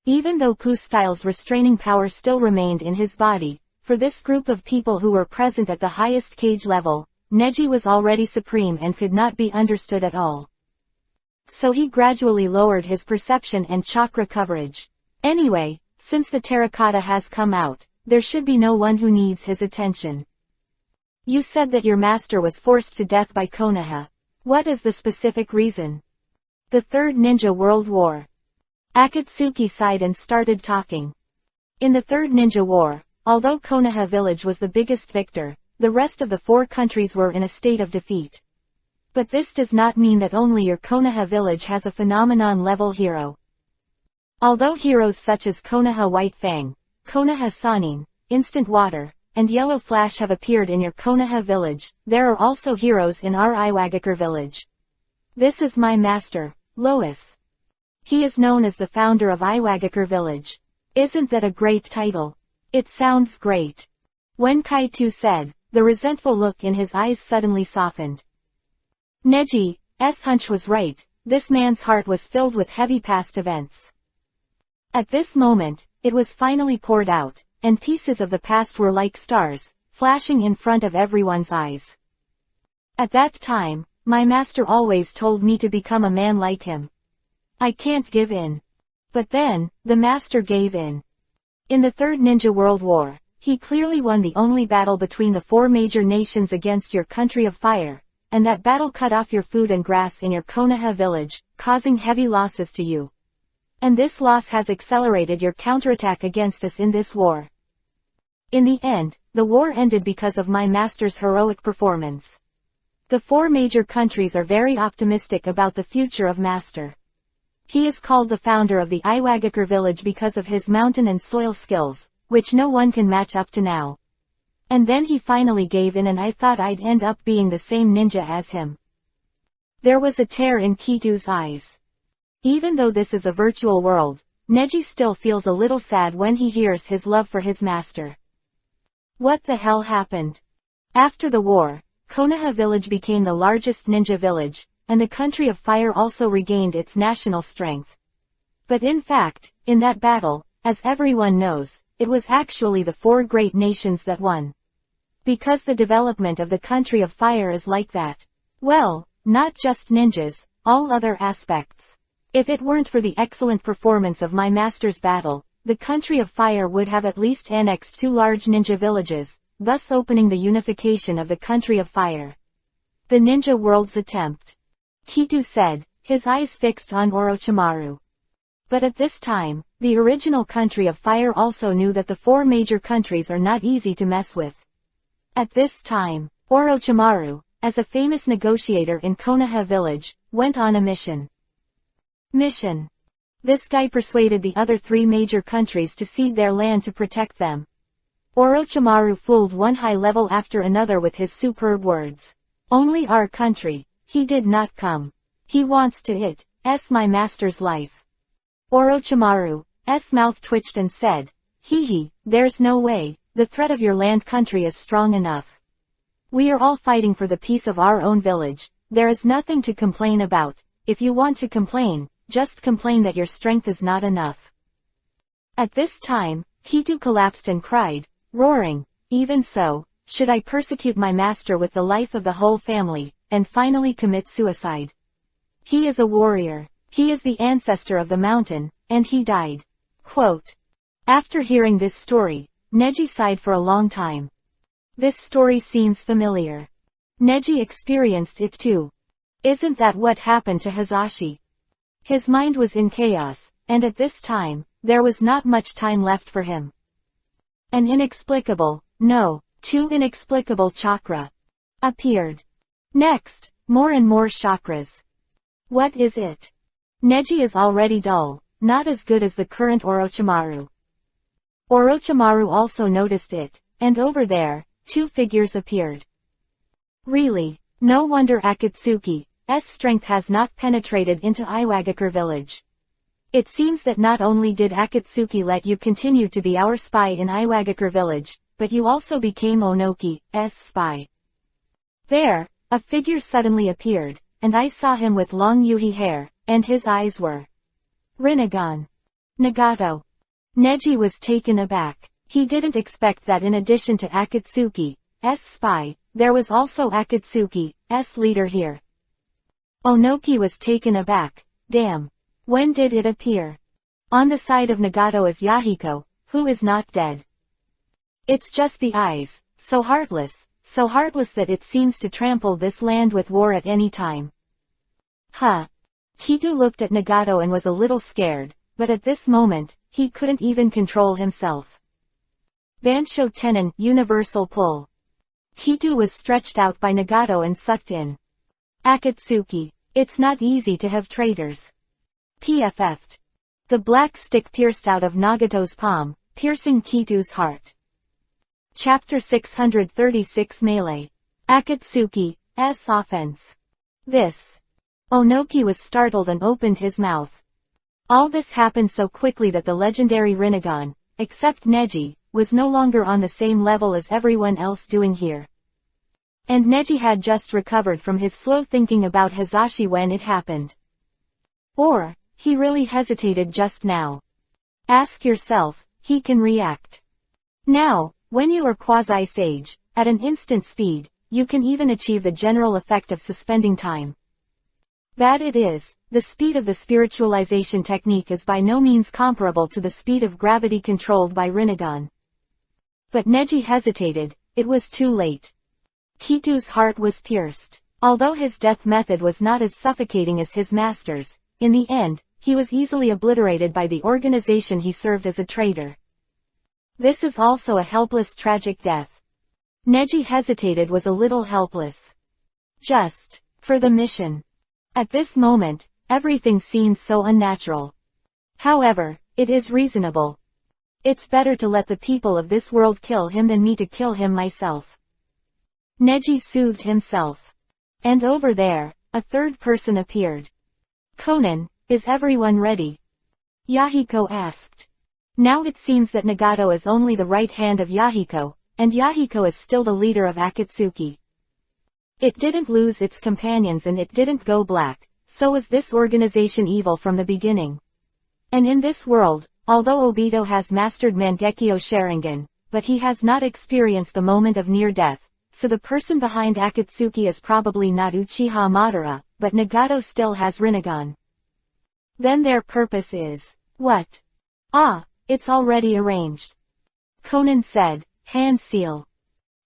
Even though Pu-style's restraining power still remained in his body, for this group of people who were present at the highest cage level, Neji was already supreme and could not be understood at all. So he gradually lowered his perception and chakra coverage. Anyway, since the terracotta has come out, there should be no one who needs his attention. You said that your master was forced to death by Konoha. What is the specific reason? The Third Ninja World War. Akatsuki sighed and started talking. In the Third Ninja War, although Konoha village was the biggest victor, the rest of the four countries were in a state of defeat. But this does not mean that only your Konoha village has a phenomenon-level hero. Although heroes such as Konoha White Fang, Konoha Sanin, Instant Water, and Yellow Flash have appeared in your Konoha village, there are also heroes in our Iwagakure village. This is my master, Lois. He is known as the founder of Iwagakure village. Isn't that a great title? It sounds great. When Kaito said, the resentful look in his eyes suddenly softened. Neji's hunch was right, this man's heart was filled with heavy past events. At this moment, it was finally poured out, and pieces of the past were like stars, flashing in front of everyone's eyes. At that time, my master always told me to become a man like him. I can't give in. But then, the master gave in. In the Third Ninja World War, he clearly won the only battle between the four major nations against your country of fire, and that battle cut off your food and grass in your Konoha village, causing heavy losses to you. And this loss has accelerated your counterattack against us in this war. In the end, the war ended because of my master's heroic performance. The four major countries are very optimistic about the future of master. He is called the founder of the Iwagakure village because of his mountain and soil skills, which no one can match up to now. And then he finally gave in and I thought I'd end up being the same ninja as him. There was a tear in Kitu's eyes. Even though this is a virtual world, Neji still feels a little sad when he hears his love for his master. What the hell happened? After the war, Konoha village became the largest ninja village, and the country of fire also regained its national strength. But in fact, in that battle, as everyone knows, it was actually the four great nations that won. Because the development of the country of fire is like that. Well, not just ninjas, all other aspects. If it weren't for the excellent performance of my master's battle, the country of fire would have at least annexed 2 large ninja villages, thus opening the unification of the country of fire. The ninja world's attempt. Kitu said, his eyes fixed on Orochimaru. But at this time, the original country of fire also knew that the 4 major countries are not easy to mess with. At this time, Orochimaru, as a famous negotiator in Konoha village, went on a mission. This guy persuaded the other 3 major countries to cede their land to protect them. Orochimaru fooled one high level after another with his superb words. Only our country, he did not come. He wants to it's my master's life. Orochimaru's mouth twitched and said, there's no way, the threat of your land country is strong enough. We are all fighting for the peace of our own village, there is nothing to complain about. If you want to complain, just complain that your strength is not enough. At this time, Kitu collapsed and cried, roaring, even so, should I persecute my master with the life of the whole family, and finally commit suicide? He is a warrior. He is the ancestor of the mountain, and he died. Quote. After hearing this story, Neji sighed for a long time. This story seems familiar. Neji experienced it too. Isn't that what happened to Hisashi? His mind was in chaos, and at this time, there was not much time left for him. An inexplicable, too inexplicable chakra appeared. Next, more and more chakras. What is it? Neji is already dull, not as good as the current Orochimaru. Orochimaru also noticed it, and over there, two figures appeared. Really? No wonder Akatsuki's strength has not penetrated into Iwagakure village. It seems that not only did Akatsuki let you continue to be our spy in Iwagakure village, but you also became Onoki's spy. There, a figure suddenly appeared, and I saw him with long yuhi hair, and his eyes were Rinnegan. Nagato. Neji was taken aback. He didn't expect that in addition to Akatsuki's spy, there was also Akatsuki's leader here. Onoki was taken aback. Damn. When did it appear? On the side of Nagato is Yahiko, who is not dead. It's just the eyes, so heartless that it seems to trample this land with war at any time. Huh. Kitu looked at Nagato and was a little scared, but at this moment, he couldn't even control himself. Bansho Tenon, universal pull. Kitu was stretched out by Nagato and sucked in. Akatsuki. It's not easy to have traitors. PFF'd. The black stick pierced out of Nagato's palm, piercing Kitu's heart. Chapter 636 Melee. Akatsuki's offense. This. Onoki was startled and opened his mouth. All this happened so quickly that the legendary Rinnegan, except Neji, was no longer on the same level as everyone else doing here. And Neji had just recovered from his slow thinking about Hizashi when it happened. Or, he really hesitated just now. Ask yourself, he can react. Now, when you are quasi-sage, at an instant speed, you can even achieve the general effect of suspending time. That it is, the speed of the spiritualization technique is by no means comparable to the speed of gravity controlled by Rinnegan. But Neji hesitated, it was too late. Kitu's heart was pierced. Although his death method was not as suffocating as his master's, in the end, he was easily obliterated by the organization he served as a traitor. This is also a helpless tragic death. Neji hesitated, was a little helpless. Just, for the mission. At this moment, everything seemed so unnatural. However, it is reasonable. It's better to let the people of this world kill him than me to kill him myself. Neji soothed himself. And over there, a third person appeared. Conan, is everyone ready? Yahiko asked. Now it seems that Nagato is only the right hand of Yahiko, and Yahiko is still the leader of Akatsuki. It didn't lose its companions and it didn't go black, so was this organization evil from the beginning. And in this world, although Obito has mastered Mangekyo Sharingan, but he has not experienced the moment of near death, so the person behind Akatsuki is probably not Uchiha Madara, but Nagato still has Rinnegan. Then their purpose is, what? Ah, it's already arranged. Conan said, hand seal.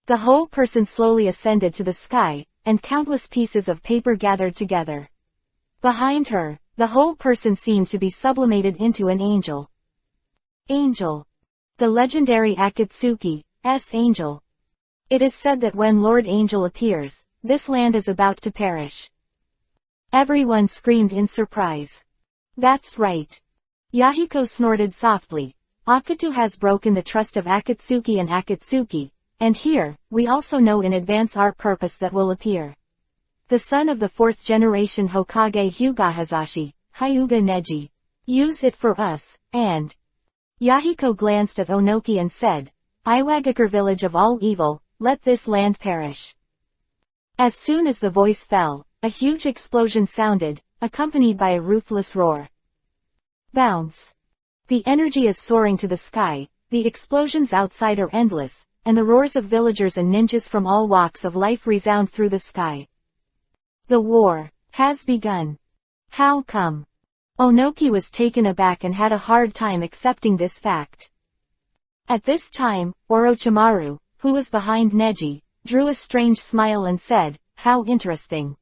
The whole person slowly ascended to the sky, and countless pieces of paper gathered together. Behind her, the whole person seemed to be sublimated into an angel. Angel. The legendary Akatsuki's angel. It is said that when Lord Angel appears, this land is about to perish. Everyone screamed in surprise. That's right. Yahiko snorted softly. Akatu has broken the trust of Akatsuki and Akatsuki, and here, we also know in advance our purpose that will appear. The son of the fourth generation Hokage Hyuga Hyuga Neji. Use it for us, and... Yahiko glanced at Onoki and said, Iwagakure village of all evil, let this land perish. As soon as the voice fell, a huge explosion sounded, accompanied by a ruthless roar. Bounce. The energy is soaring to the sky, the explosions outside are endless, and the roars of villagers and ninjas from all walks of life resound through the sky. The war has begun. How come? Onoki was taken aback and had a hard time accepting this fact. At this time, Orochimaru, who was behind Neji, drew a strange smile and said, how interesting.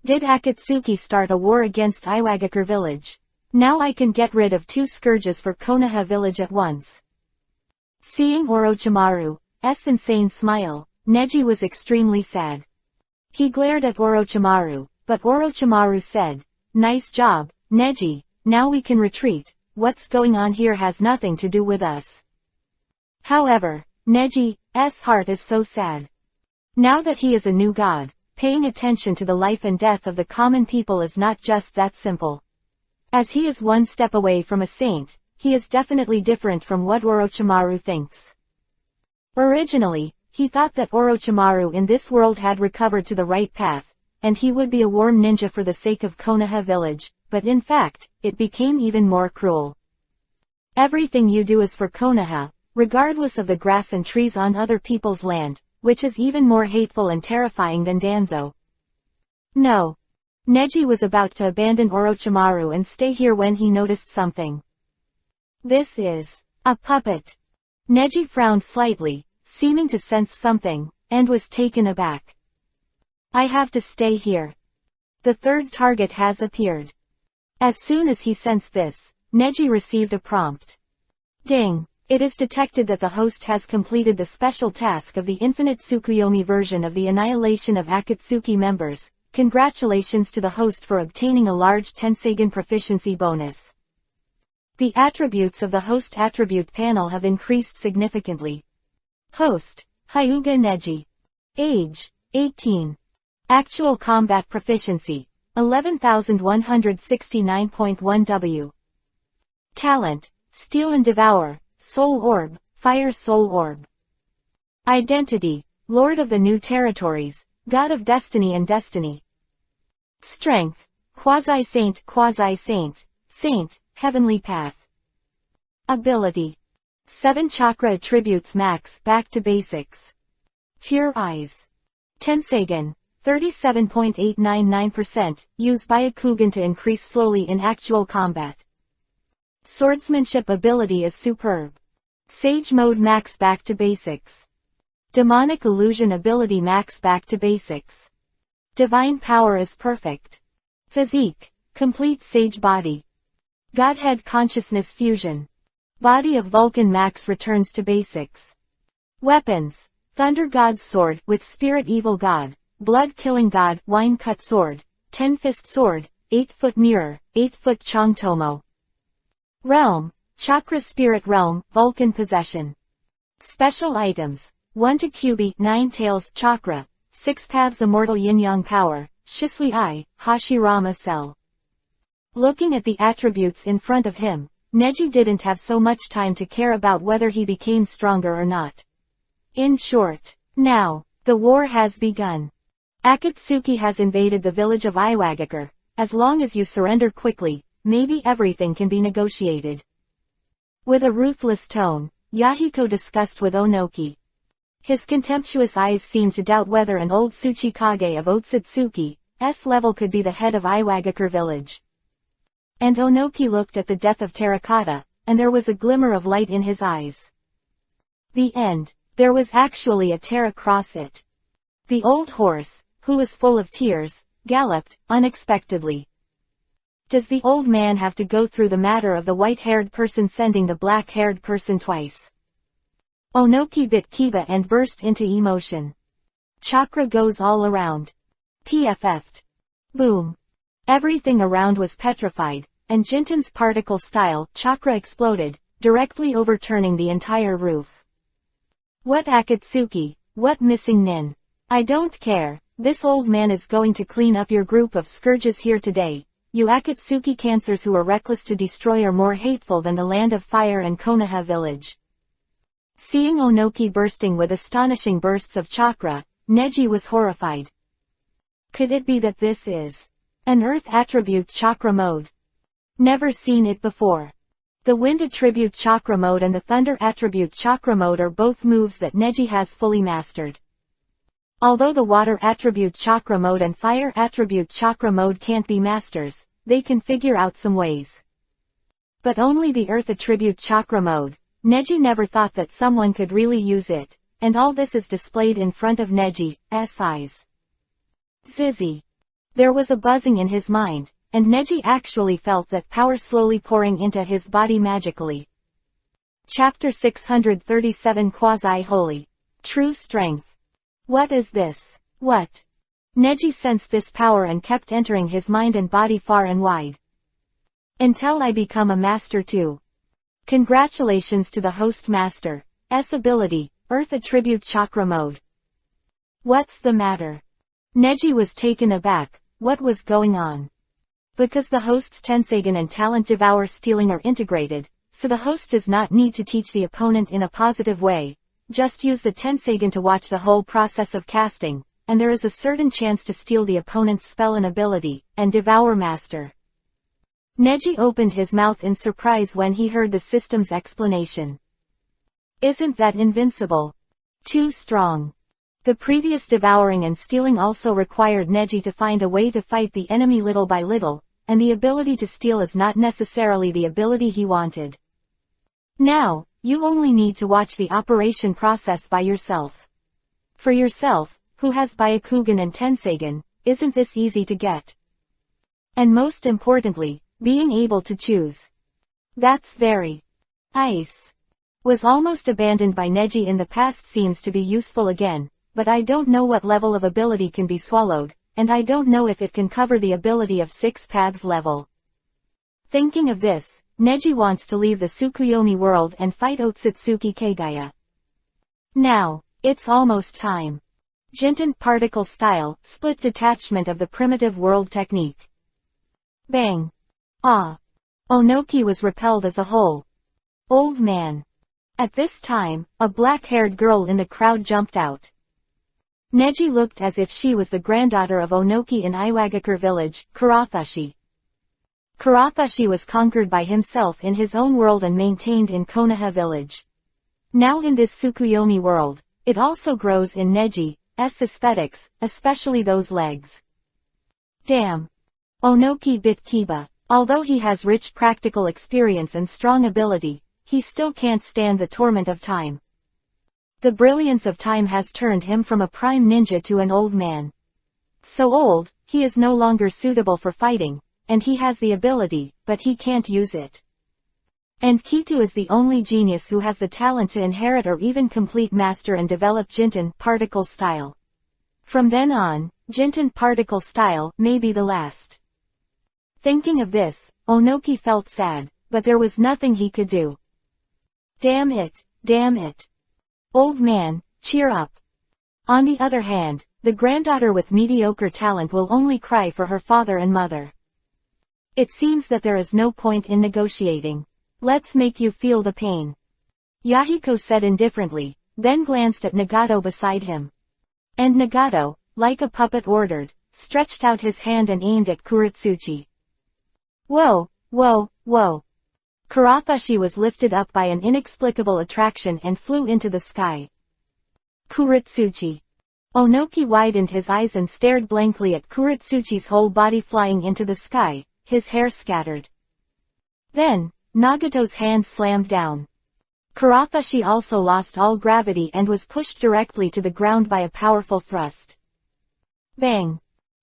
Did Akatsuki start a war against Iwagakure village? Now I can get rid of two scourges for Konoha village at once. Seeing Orochimaru's insane smile, Neji was extremely sad. He glared at Orochimaru, but Orochimaru said, nice job, Neji, now we can retreat, what's going on here has nothing to do with us. However, Neji's heart is so sad. Now that he is a new god, paying attention to the life and death of the common people is not just that simple. As he is one step away from a saint, he is definitely different from what Orochimaru thinks. Originally, he thought that Orochimaru in this world had recovered to the right path, and he would be a warm ninja for the sake of Konoha village, but in fact, it became even more cruel. Everything you do is for Konoha, regardless of the grass and trees on other people's land, which is even more hateful and terrifying than Danzo. No. Neji was about to abandon Orochimaru and stay here when he noticed something. This is a puppet. Neji frowned slightly, seeming to sense something, and was taken aback. I have to stay here. The third target has appeared. As soon as he sensed this, Neji received a prompt. Ding! It is detected that the host has completed the special task of the infinite Tsukuyomi version of the annihilation of Akatsuki members. Congratulations to the host for obtaining a large Tenseigin proficiency bonus. The attributes of the host attribute panel have increased significantly. Host, Hyuga Neji. Age, 18. Actual combat proficiency, 11,169.1 W. Talent, Steal and Devour, Soul Orb, Fire Soul Orb. Identity, Lord of the New Territories, God of Destiny and Destiny. Strength, Quasi-Saint, Saint, Heavenly Path. Ability. 7 chakra attributes max, back to basics. Pure Eyes. Tenseigin, 37.899%, use Byakugan to increase slowly in actual combat. Swordsmanship ability is superb. Sage Mode max back to basics. Demonic Illusion ability max back to basics. Divine Power is perfect. Physique, complete Sage Body. Godhead Consciousness Fusion. Body of Vulcan max returns to basics. Weapons, Thunder God's Sword with Spirit Evil God, Blood Killing God, Wine Cut Sword, 10-Fist Sword, 8-Foot Mirror, 8-Foot Chongtomo. Realm, Chakra Spirit Realm, Vulcan Possession. Special items, 1 Takubi, 9 Tails Chakra, 6 Paths Immortal Yin-Yang Power, Shisui I, Hashirama Cell. Looking at the attributes in front of him, Neji didn't have so much time to care about whether he became stronger or not. In short, now, the war has begun. Akatsuki has invaded the village of Iwagakure. As long as you surrender quickly, maybe everything can be negotiated. With a ruthless tone, Yahiko discussed with Onoki. His contemptuous eyes seemed to doubt whether an old Tsuchikage of Otsutsuki's level could be the head of Iwagakure village. And Onoki looked at the death of Terracotta, and there was a glimmer of light in his eyes. The end. There was actually a tear across it. The old horse, who was full of tears, galloped, unexpectedly. Does the old man have to go through the matter of the white-haired person sending the black-haired person twice? Onoki bit Kiba and burst into emotion. Chakra goes all around. PFF'd. Boom. Everything around was petrified, and Jinten's particle style chakra exploded, directly overturning the entire roof. What Akatsuki, what missing nin? I don't care, this old man is going to clean up your group of scourges here today. You Akatsuki cancers who are reckless to destroy are more hateful than the land of fire and Konoha village. Seeing Onoki bursting with astonishing bursts of chakra, Neji was horrified. Could it be that this is an earth attribute chakra mode? Never seen it before. The wind attribute chakra mode and the thunder attribute chakra mode are both moves that Neji has fully mastered. Although the water attribute chakra mode and fire attribute chakra mode can't be masters, they can figure out some ways. But only the earth attribute chakra mode. Neji never thought that someone could really use it, and all this is displayed in front of Neji's eyes. Zizzy. There was a buzzing in his mind, and Neji actually felt that power slowly pouring into his body magically. Chapter 637 Quasi-Holy. True Strength. What is this? What? Neji sensed this power and kept entering his mind and body far and wide. Until I become a master too. Congratulations to the host master. S ability, Earth Attribute Chakra Mode. What's the matter? Neji was taken aback. What was going on? Because the host's Tensegan and Talent Devour Stealing are integrated, so the host does not need to teach the opponent in a positive way. Just use the Tensegan to watch the whole process of casting, and there is a certain chance to steal the opponent's spell and ability, and devour master. Neji opened his mouth in surprise when he heard the system's explanation. Isn't that invincible? Too strong. The previous devouring and stealing also required Neji to find a way to fight the enemy little by little, and the ability to steal is not necessarily the ability he wanted. Now, you only need to watch the operation process by yourself. For yourself, who has Byakugan and Tensegan, isn't this easy to get? And most importantly, being able to choose. That's very ice. Was almost abandoned by Neji in the past seems to be useful again, but I don't know what level of ability can be swallowed, and I don't know if it can cover the ability of 6 paths level. Thinking of this, Neji wants to leave the Tsukuyomi world and fight Otsutsuki Kagaya. Now, it's almost time. Jinten Particle Style, Split Detachment of the Primitive World Technique. Bang. Ah. Onoki was repelled as a whole. Old man. At this time, a black-haired girl in the crowd jumped out. Neji looked as if she was the granddaughter of Onoki in Iwagakure village, Kurathashi. Kurathashi was conquered by himself in his own world and maintained in Konoha village. Now in this Tsukuyomi world, it also grows in Neji's aesthetics, especially those legs. Damn. Onoki bit Kiba. Although he has rich practical experience and strong ability, he still can't stand the torment of time. The brilliance of time has turned him from a prime ninja to an old man. So old, he is no longer suitable for fighting, and he has the ability, but he can't use it. And Kitu is the only genius who has the talent to inherit or even complete master and develop Jinten Particle Style. From then on, Jinten Particle Style may be the last. Thinking of this, Onoki felt sad, but there was nothing he could do. Damn it, damn it. Old man, cheer up. On the other hand, the granddaughter with mediocre talent will only cry for her father and mother. It seems that there is no point in negotiating. Let's make you feel the pain. Yahiko said indifferently, then glanced at Nagato beside him. And Nagato, like a puppet ordered, stretched out his hand and aimed at Kuratsuchi. Whoa, whoa, whoa. Kurathashi was lifted up by an inexplicable attraction and flew into the sky. Kuratsuchi. Onoki widened his eyes and stared blankly at Kuratsuchi's whole body flying into the sky, his hair scattered. Then, Nagato's hand slammed down. Kurathashi also lost all gravity and was pushed directly to the ground by a powerful thrust. Bang.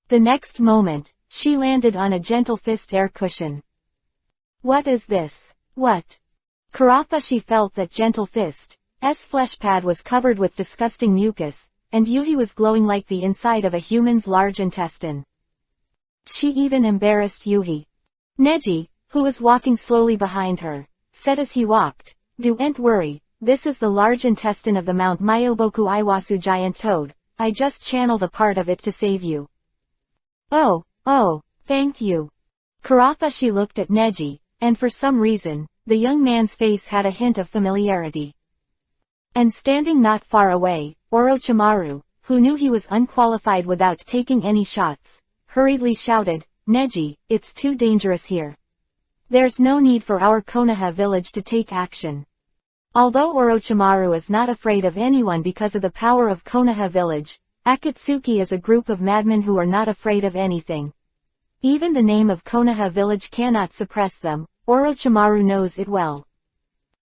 The next moment, she landed on a gentle fist air cushion. What is this? What? Kurathashi felt that gentle fist's flesh pad was covered with disgusting mucus, and Yuhi was glowing like the inside of a human's large intestine. She even embarrassed Yuhi. Neji, who was walking slowly behind her, said as he walked, "Don't worry, this is the large intestine of the Mount Myoboku Iwasu giant toad, I just channeled a part of it to save you." Oh, thank you. Kurathashi looked at Neji, and for some reason, the young man's face had a hint of familiarity. And standing not far away, Orochimaru, who knew he was unqualified without taking any shots, hurriedly shouted, "Neji, it's too dangerous here. There's no need for our Konoha village to take action." Although Orochimaru is not afraid of anyone because of the power of Konoha village, Akatsuki is a group of madmen who are not afraid of anything. Even the name of Konoha village cannot suppress them, Orochimaru knows it well.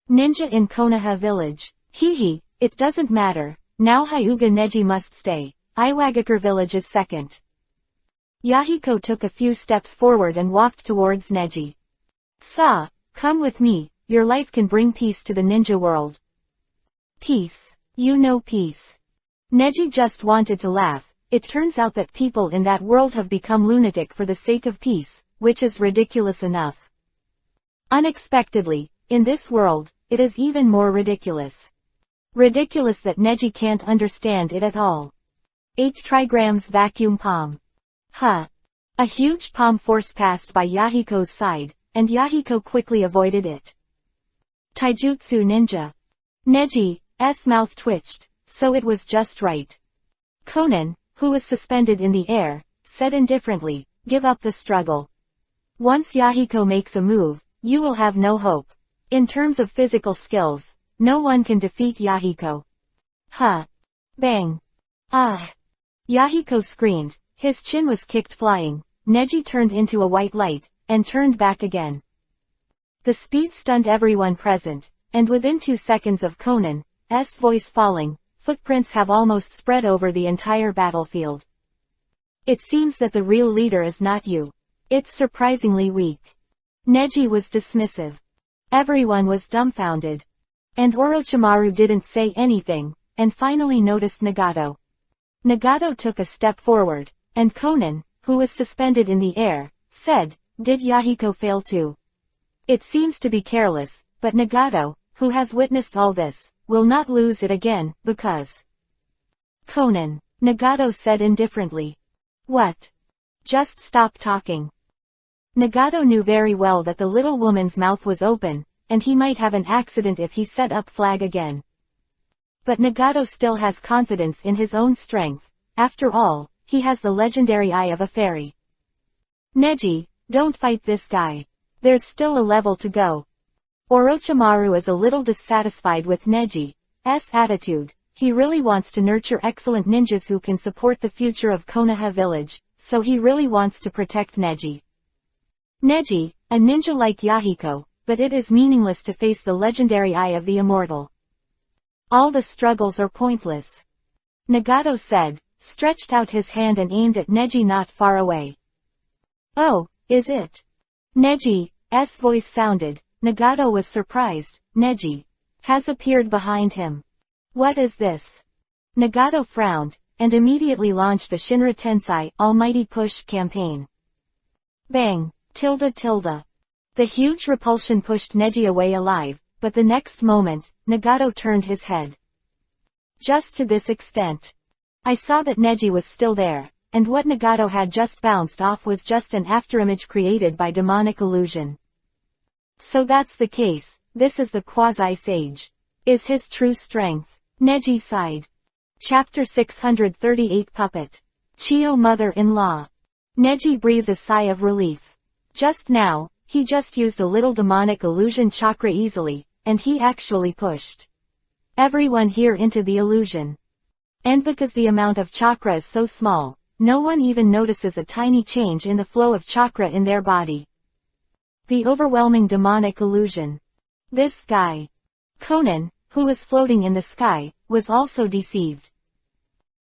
Ninja in Konoha village. It doesn't matter, now Hyuga Neji must stay, Iwagakure village is second. Yahiko took a few steps forward and walked towards Neji. "Sa, come with me, your life can bring peace to the ninja world." Peace. You know peace. Neji just wanted to laugh. It turns out that people in that world have become lunatic for the sake of peace, which is ridiculous enough. Unexpectedly, in this world, it is even more ridiculous. Ridiculous that Neji can't understand it at all. 8 trigrams vacuum palm. Huh. A huge palm force passed by Yahiko's side, and Yahiko quickly avoided it. Taijutsu ninja. Neji's mouth twitched, so it was just right. Conan, who was suspended in the air, said indifferently, give up the struggle. Once Yahiko makes a move, you will have no hope. In terms of physical skills, no one can defeat Yahiko. Huh. Bang. Ah. Yahiko screamed, his chin was kicked flying, Neji turned into a white light, and turned back again. The speed stunned everyone present, and within 2 seconds of Conan's voice falling, footprints have almost spread over the entire battlefield. It seems that the real leader is not you. It's surprisingly weak. Neji was dismissive. Everyone was dumbfounded. And Orochimaru didn't say anything, and finally noticed Nagato. Nagato took a step forward, and Conan, who was suspended in the air, said, did Yahiko fail too? It seems to be careless, but Nagato, who has witnessed all this, will not lose it again, because... Conan, Nagato said indifferently. What? Just stop talking. Nagato knew very well that the little woman's mouth was open, and he might have an accident if he set up flag again. But Nagato still has confidence in his own strength. After all, he has the legendary eye of a fairy. Neji, don't fight this guy. There's still a level to go. Orochimaru is a little dissatisfied with Neji's attitude. He really wants to nurture excellent ninjas who can support the future of Konoha village, so he really wants to protect Neji. Neji, a ninja like Yahiko, but it is meaningless to face the legendary eye of the immortal. All the struggles are pointless. Nagato said, stretched out his hand and aimed at Neji not far away. Oh, is it? Neji's voice sounded. Nagato was surprised. Neji has appeared behind him. What is this? Nagato frowned, and immediately launched the Shinra Tensei Almighty Push campaign. Bang! The huge repulsion pushed Neji away alive, but the next moment, Nagato turned his head. Just to this extent. I saw that Neji was still there, and what Nagato had just bounced off was just an afterimage created by demonic illusion. So that's the case, this is the quasi-sage. Is his true strength. Neji sighed. Chapter 638 Puppet. Chiyo Mother-in-Law. Neji breathed a sigh of relief. Just now, he just used a little demonic illusion chakra easily, and he actually pushed everyone here into the illusion. And because the amount of chakra is so small, no one even notices a tiny change in the flow of chakra in their body. The overwhelming demonic illusion. This guy. Conan, who was floating in the sky, was also deceived.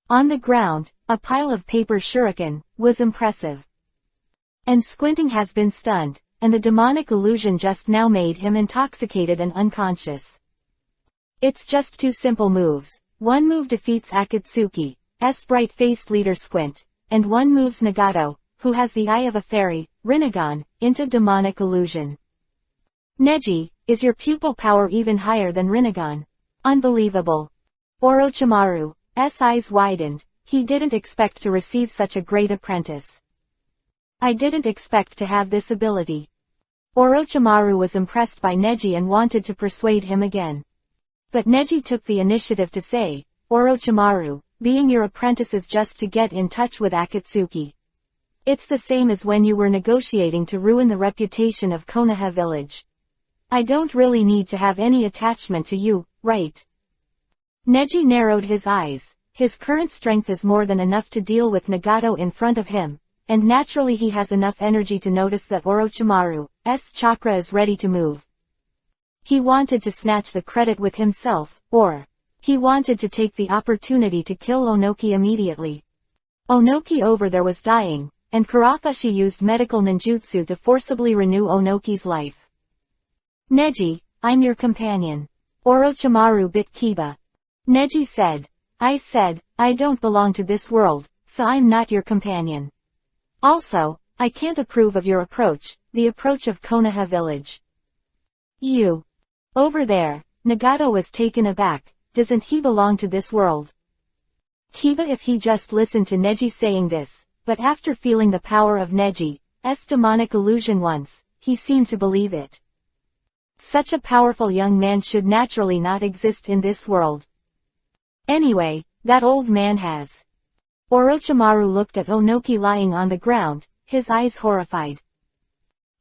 On the ground, a pile of paper shuriken was impressive. And squinting has been stunned, and the demonic illusion just now made him intoxicated and unconscious. It's just 2 simple moves. One move defeats Akatsuki's bright-faced leader Squint, and one moves Nagato, who has the eye of a fairy, Rinnegan, into demonic illusion. Neji, is your pupil power even higher than Rinnegan? Unbelievable. Orochimaru's eyes widened. He didn't expect to receive such a great apprentice. I didn't expect to have this ability. Orochimaru was impressed by Neji and wanted to persuade him again. But Neji took the initiative to say, Orochimaru, being your apprentice is just to get in touch with Akatsuki. It's the same as when you were negotiating to ruin the reputation of Konoha village. I don't really need to have any attachment to you, right? Neji narrowed his eyes. His current strength is more than enough to deal with Nagato in front of him, and naturally he has enough energy to notice that Orochimaru's chakra is ready to move. He wanted to snatch the credit with himself, or he wanted to take the opportunity to kill Onoki immediately. Onoki over there was dying, and Karafashi used medical ninjutsu to forcibly renew Onoki's life. Neji, I'm your companion. Orochimaru bit Kiba. Neji said, I don't belong to this world, so I'm not your companion. Also, I can't approve of your approach, the approach of Konoha village. You. Over there, Nagato was taken aback. doesn't he belong to this world? Kiba if he just listened to Neji saying this, but after feeling the power of Neji's demonic illusion once, he seemed to believe it. Such a powerful young man should naturally not exist in this world. Anyway, that old man has. Orochimaru looked at Onoki lying on the ground, his eyes horrified.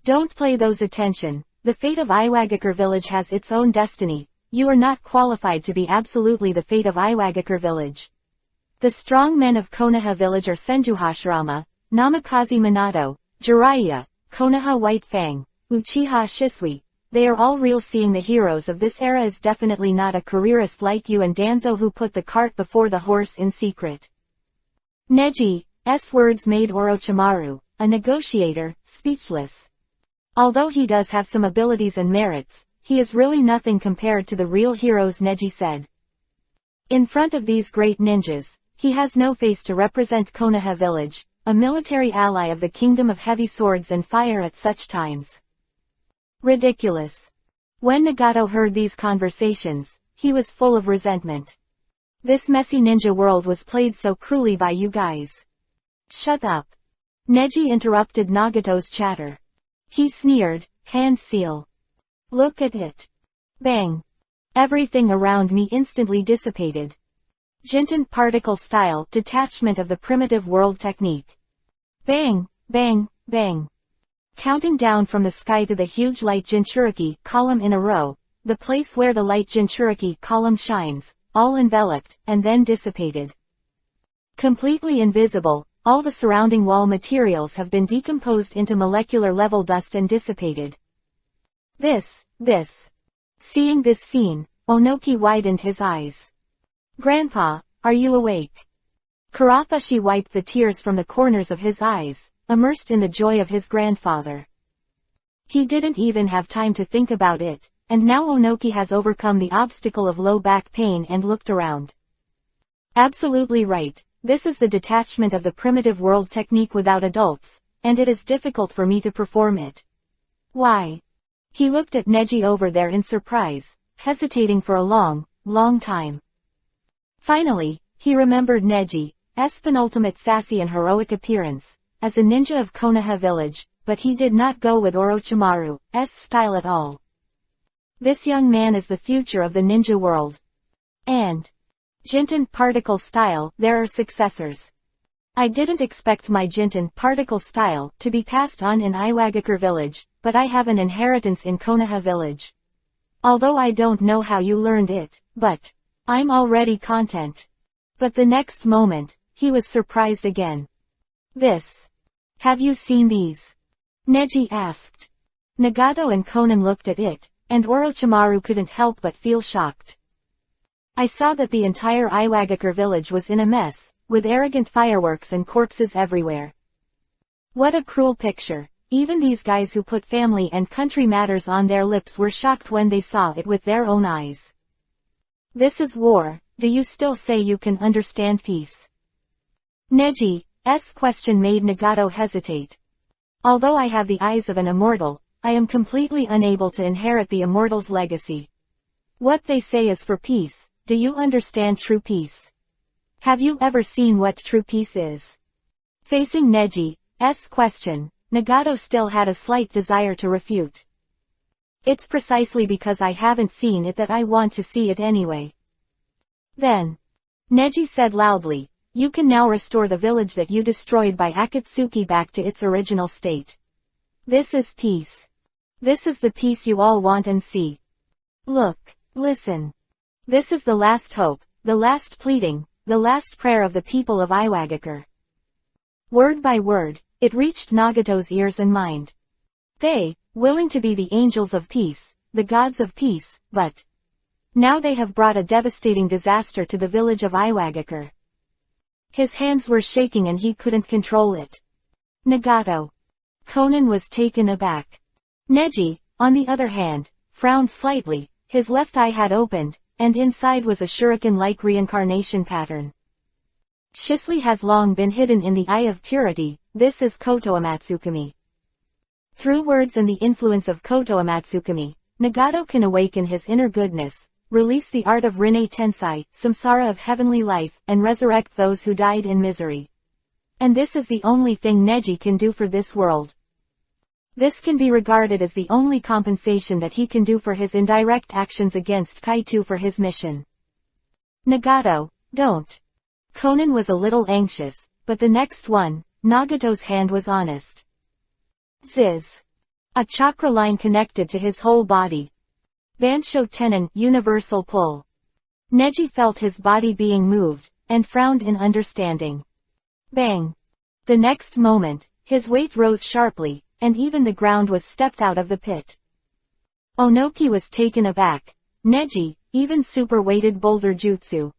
Don't play those attention, the fate of Iwagakure village has its own destiny, you are not qualified to be absolutely the fate of Iwagakure village. The strong men of Konoha village are Senjuhashirama, Namikaze Minato, Jiraiya, Konoha White Fang, Uchiha Shisui. They are all real. Seeing the heroes of this era is definitely not a careerist like you and Danzo who put the cart before the horse in secret. Neji's words made Orochimaru, a negotiator, speechless. Although he does have some abilities and merits, he is really nothing compared to the real heroes, Neji said. In front of these great ninjas, he has no face to represent Konoha village, a military ally of the Kingdom of Heavy Swords and Fire at such times. Ridiculous. When Nagato heard these conversations, he was full of resentment. This messy ninja world was played so cruelly by you guys. Shut up. Neji interrupted Nagato's chatter. He sneered, hand seal. Look at it. Bang. Everything around me instantly dissipated. Jinten particle style detachment of the primitive world technique. Bang, bang, bang. Counting down from the sky to the huge light Jinchuriki column in a row, the place where the light Jinchuriki column shines, all enveloped, and then dissipated. Completely invisible, all the surrounding wall materials have been decomposed into molecular level dust and dissipated. This. Seeing this scene, Onoki widened his eyes. Grandpa, are you awake? Kurafashi wiped the tears from the corners of his eyes, immersed in the joy of his grandfather. He didn't even have time to think about it, and now Onoki has overcome the obstacle of low back pain and looked around. Absolutely right, this is the detachment of the primitive world technique without adults, and it is difficult for me to perform it. Why? He looked at Neji over there in surprise, hesitating for a long time. Finally, he remembered Neji's penultimate sassy and heroic appearance, as a ninja of Konoha village, but he did not go with Orochimaru's style at all. This young man is the future of the ninja world. And Jinten particle style, there are successors. I didn't expect my Jinten particle style to be passed on in Iwagakure village, but I have an inheritance in Konoha village. Although I don't know how you learned it, but I'm already content. But the next moment, he was surprised again. This. Have you seen these? Neji asked. Nagato and Konan looked at it, and Orochimaru couldn't help but feel shocked. I saw that the entire Iwagakure village was in a mess, with arrogant fireworks and corpses everywhere. What a cruel picture. Even these guys who put family and country matters on their lips were shocked when they saw it with their own eyes. This is war. Do you still say you can understand peace? Neji's question made Nagato hesitate. Although I have the eyes of an immortal, I am completely unable to inherit the immortal's legacy. What they say is for peace. Do you understand true peace? Have you ever seen what true peace is? Facing Neji's question, Nagato still had a slight desire to refute. It's precisely because I haven't seen it that I want to see it anyway. Then, Neji said loudly, you can now restore the village that you destroyed by Akatsuki back to its original state. This is peace. This is the peace you all want and see. Look, listen. This is the last hope, the last pleading, the last prayer of the people of Iwagakure. Word by word, it reached Nagato's ears and mind. They, willing to be the angels of peace, the gods of peace, but now they have brought a devastating disaster to the village of Iwagakure. His hands were shaking and he couldn't control it. Nagato. Konan was taken aback. Neji, on the other hand, frowned slightly, his left eye had opened, and inside was a shuriken-like reincarnation pattern. Shisui has long been hidden in the eye of purity, this is Koto Amatsukami. Through words and the influence of Koto Amatsukami, Nagato can awaken his inner goodness, release the art of Rinne Tensai, samsara of heavenly life, and resurrect those who died in misery. And this is the only thing Neji can do for this world. This can be regarded as the only compensation that he can do for his indirect actions against Kaito for his mission. Nagato, don't. Conan was a little anxious, but the next one, Nagato's hand was honest. Ziz. A chakra line connected to his whole body. Bansho Tenon, universal pull. Neji felt his body being moved, and frowned in understanding. Bang. The next moment, his weight rose sharply, and even the ground was stepped out of the pit. Onoki was taken aback. Neji, even super-weighted boulder jutsu,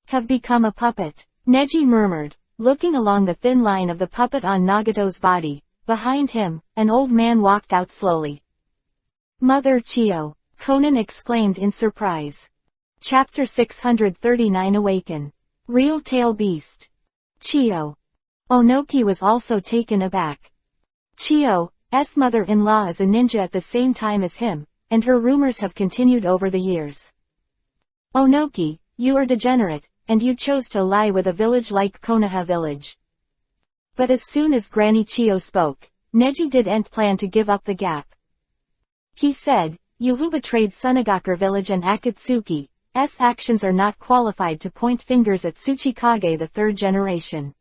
have become a puppet. Neji murmured, looking along the thin line of the puppet on Nagato's body. Behind him, an old man walked out slowly. Mother Chiyo, Conan exclaimed in surprise. Chapter 639 Awaken. Real Tail Beast. Chiyo. Onoki was also taken aback. Chiyo's mother-in-law is a ninja at the same time as him, and her rumors have continued over the years. Onoki, you are degenerate, and you chose to lie with a village like Konoha village. But as soon as Granny Chiyo spoke, Neji didn't plan to give up the gap. He said, you who betrayed Sunagakure village and Akatsuki's actions are not qualified to point fingers at Tsuchikage the third generation.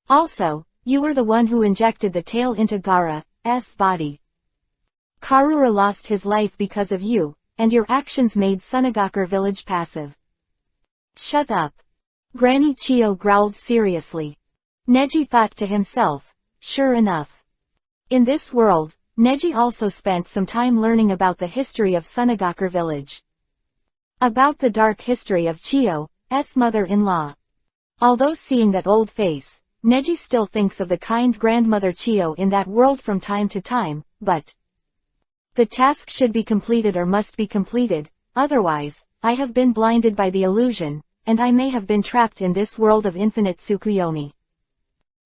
Also, you were the one who injected the tail into Gaara's body. Karura lost his life because of you, and your actions made Sunagakure village passive. Shut up. Granny Chiyo growled seriously. Neji thought to himself, sure enough. In this world, Neji also spent some time learning about the history of Sunagakure village. About the dark history of Chiyo's mother-in-law. Although seeing that old face, Neji still thinks of the kind grandmother Chiyo in that world from time to time, but the task should be completed or must be completed, otherwise, I have been blinded by the illusion, and I may have been trapped in this world of infinite Tsukuyomi.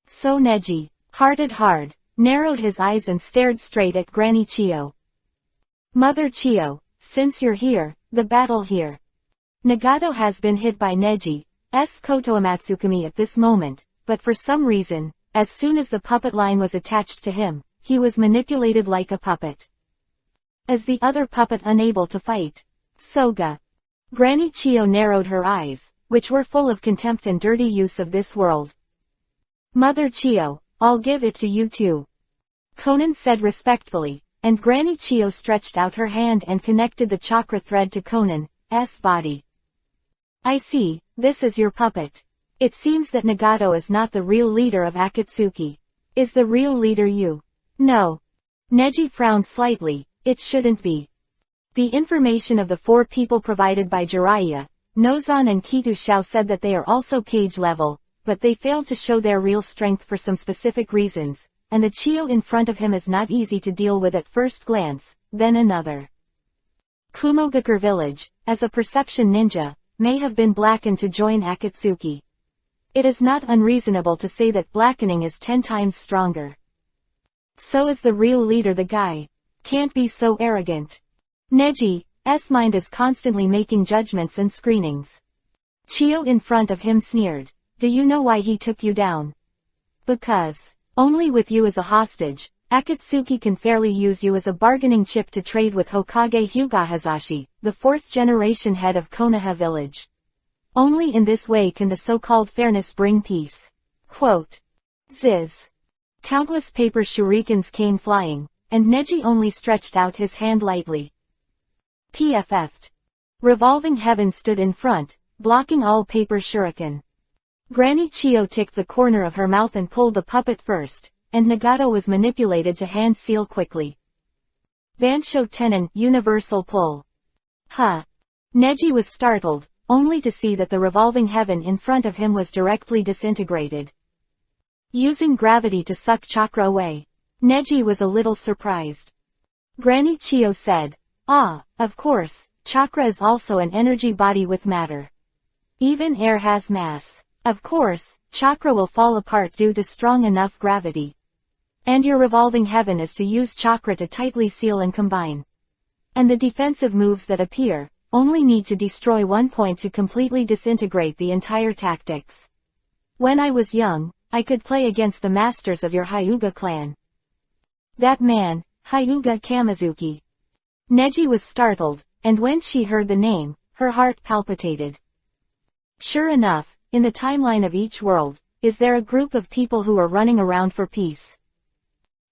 So Neji, hearted hard, narrowed his eyes and stared straight at Granny Chiyo. Mother Chiyo, since you're here, the battle here. Nagato has been hit by Neji's Kotoamatsukami at this moment, but for some reason, as soon as the puppet line was attached to him, he was manipulated like a puppet. As the other puppet unable to fight. Soga. Granny Chiyo narrowed her eyes, which were full of contempt and dirty use of this world. Mother Chiyo, I'll give it to you too. Conan said respectfully, and Granny Chiyo stretched out her hand and connected the chakra thread to Conan's body. I see, this is your puppet. It seems that Nagato is not the real leader of Akatsuki. Is the real leader you? No. Neji frowned slightly, it shouldn't be. The information of the 4 people provided by Jiraiya, Nozan and Kitu said that they are also cage level, but they failed to show their real strength for some specific reasons, and the Chiyo in front of him is not easy to deal with at first glance, then another. Kumogakure village, as a perception ninja, may have been blackened to join Akatsuki. It is not unreasonable to say that blackening is 10 times stronger. So is the real leader. The guy can't be so arrogant. Neji's mind is constantly making judgments and screenings. Chiyo in front of him sneered. Do you know why he took you down? Because, only with you as a hostage, Akatsuki can fairly use you as a bargaining chip to trade with Hokage Hyuga, the 4th generation head of Konoha village. Only in this way can the so-called fairness bring peace. Quote. Ziz. Countless paper shurikens came flying, and Neji only stretched out his hand lightly. PFF'd. Revolving heaven stood in front, blocking all paper shuriken. Granny Chiyo ticked the corner of her mouth and pulled the puppet first, and Nagato was manipulated to hand seal quickly. Bansho Tenon, universal pull. Huh. Neji was startled, only to see that the revolving heaven in front of him was directly disintegrated. Using gravity to suck chakra away. Neji was a little surprised. Granny Chiyo said, ah, of course, chakra is also an energy body with matter. Even air has mass. Of course, chakra will fall apart due to strong enough gravity. And your revolving heaven is to use chakra to tightly seal and combine. And the defensive moves that appear, only need to destroy one point to completely disintegrate the entire tactics. When I was young, I could play against the masters of your Hyuga clan. That man, Hyuga Kamizuki. Neji was startled, and when she heard the name, her heart palpitated. Sure enough, in the timeline of each world, is there a group of people who are running around for peace?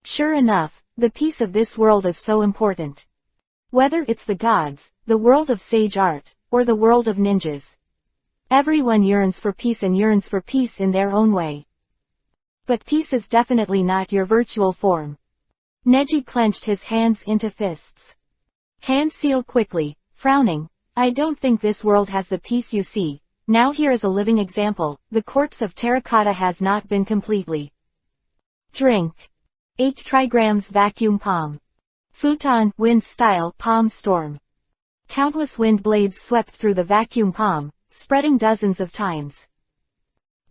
Sure enough, the peace of this world is so important. Whether it's the gods, the world of sage art, or the world of ninjas. Everyone yearns for peace and yearns for peace in their own way. But peace is definitely not your virtual form. Neji clenched his hands into fists. Hand seal quickly, frowning. I don't think this world has the peace you see. Now here is a living example, the corpse of terracotta has not been completely. Drink. 8 trigrams vacuum palm. Futon, wind style, palm storm. Countless wind blades swept through the vacuum palm, spreading dozens of times.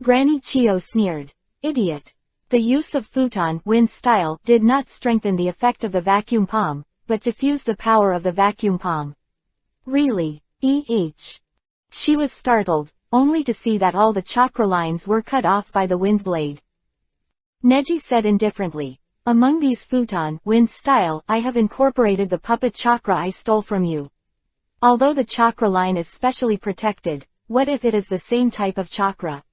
Granny Chio sneered. Idiot. The use of futon, wind style, did not strengthen the effect of the vacuum palm, but diffuse the power of the vacuum palm. Really? She was startled, only to see that all the chakra lines were cut off by the wind blade. Neji said indifferently, among these futon, wind style, I have incorporated the puppet chakra I stole from you. Although the chakra line is specially protected, what if it is the same type of chakra?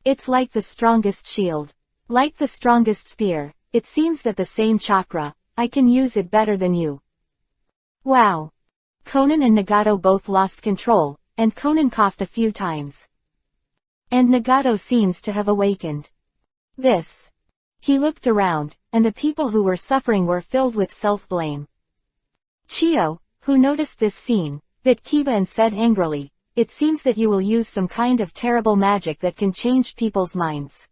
It's like the strongest shield. Like the strongest spear, it seems that the same chakra, I can use it better than you. Wow. Conan and Nagato both lost control, and Conan coughed a few times. And Nagato seems to have awakened. This. He looked around, and the people who were suffering were filled with self-blame. Chio, who noticed this scene, bit Kiba and said angrily, it seems that you will use some kind of terrible magic that can change people's minds.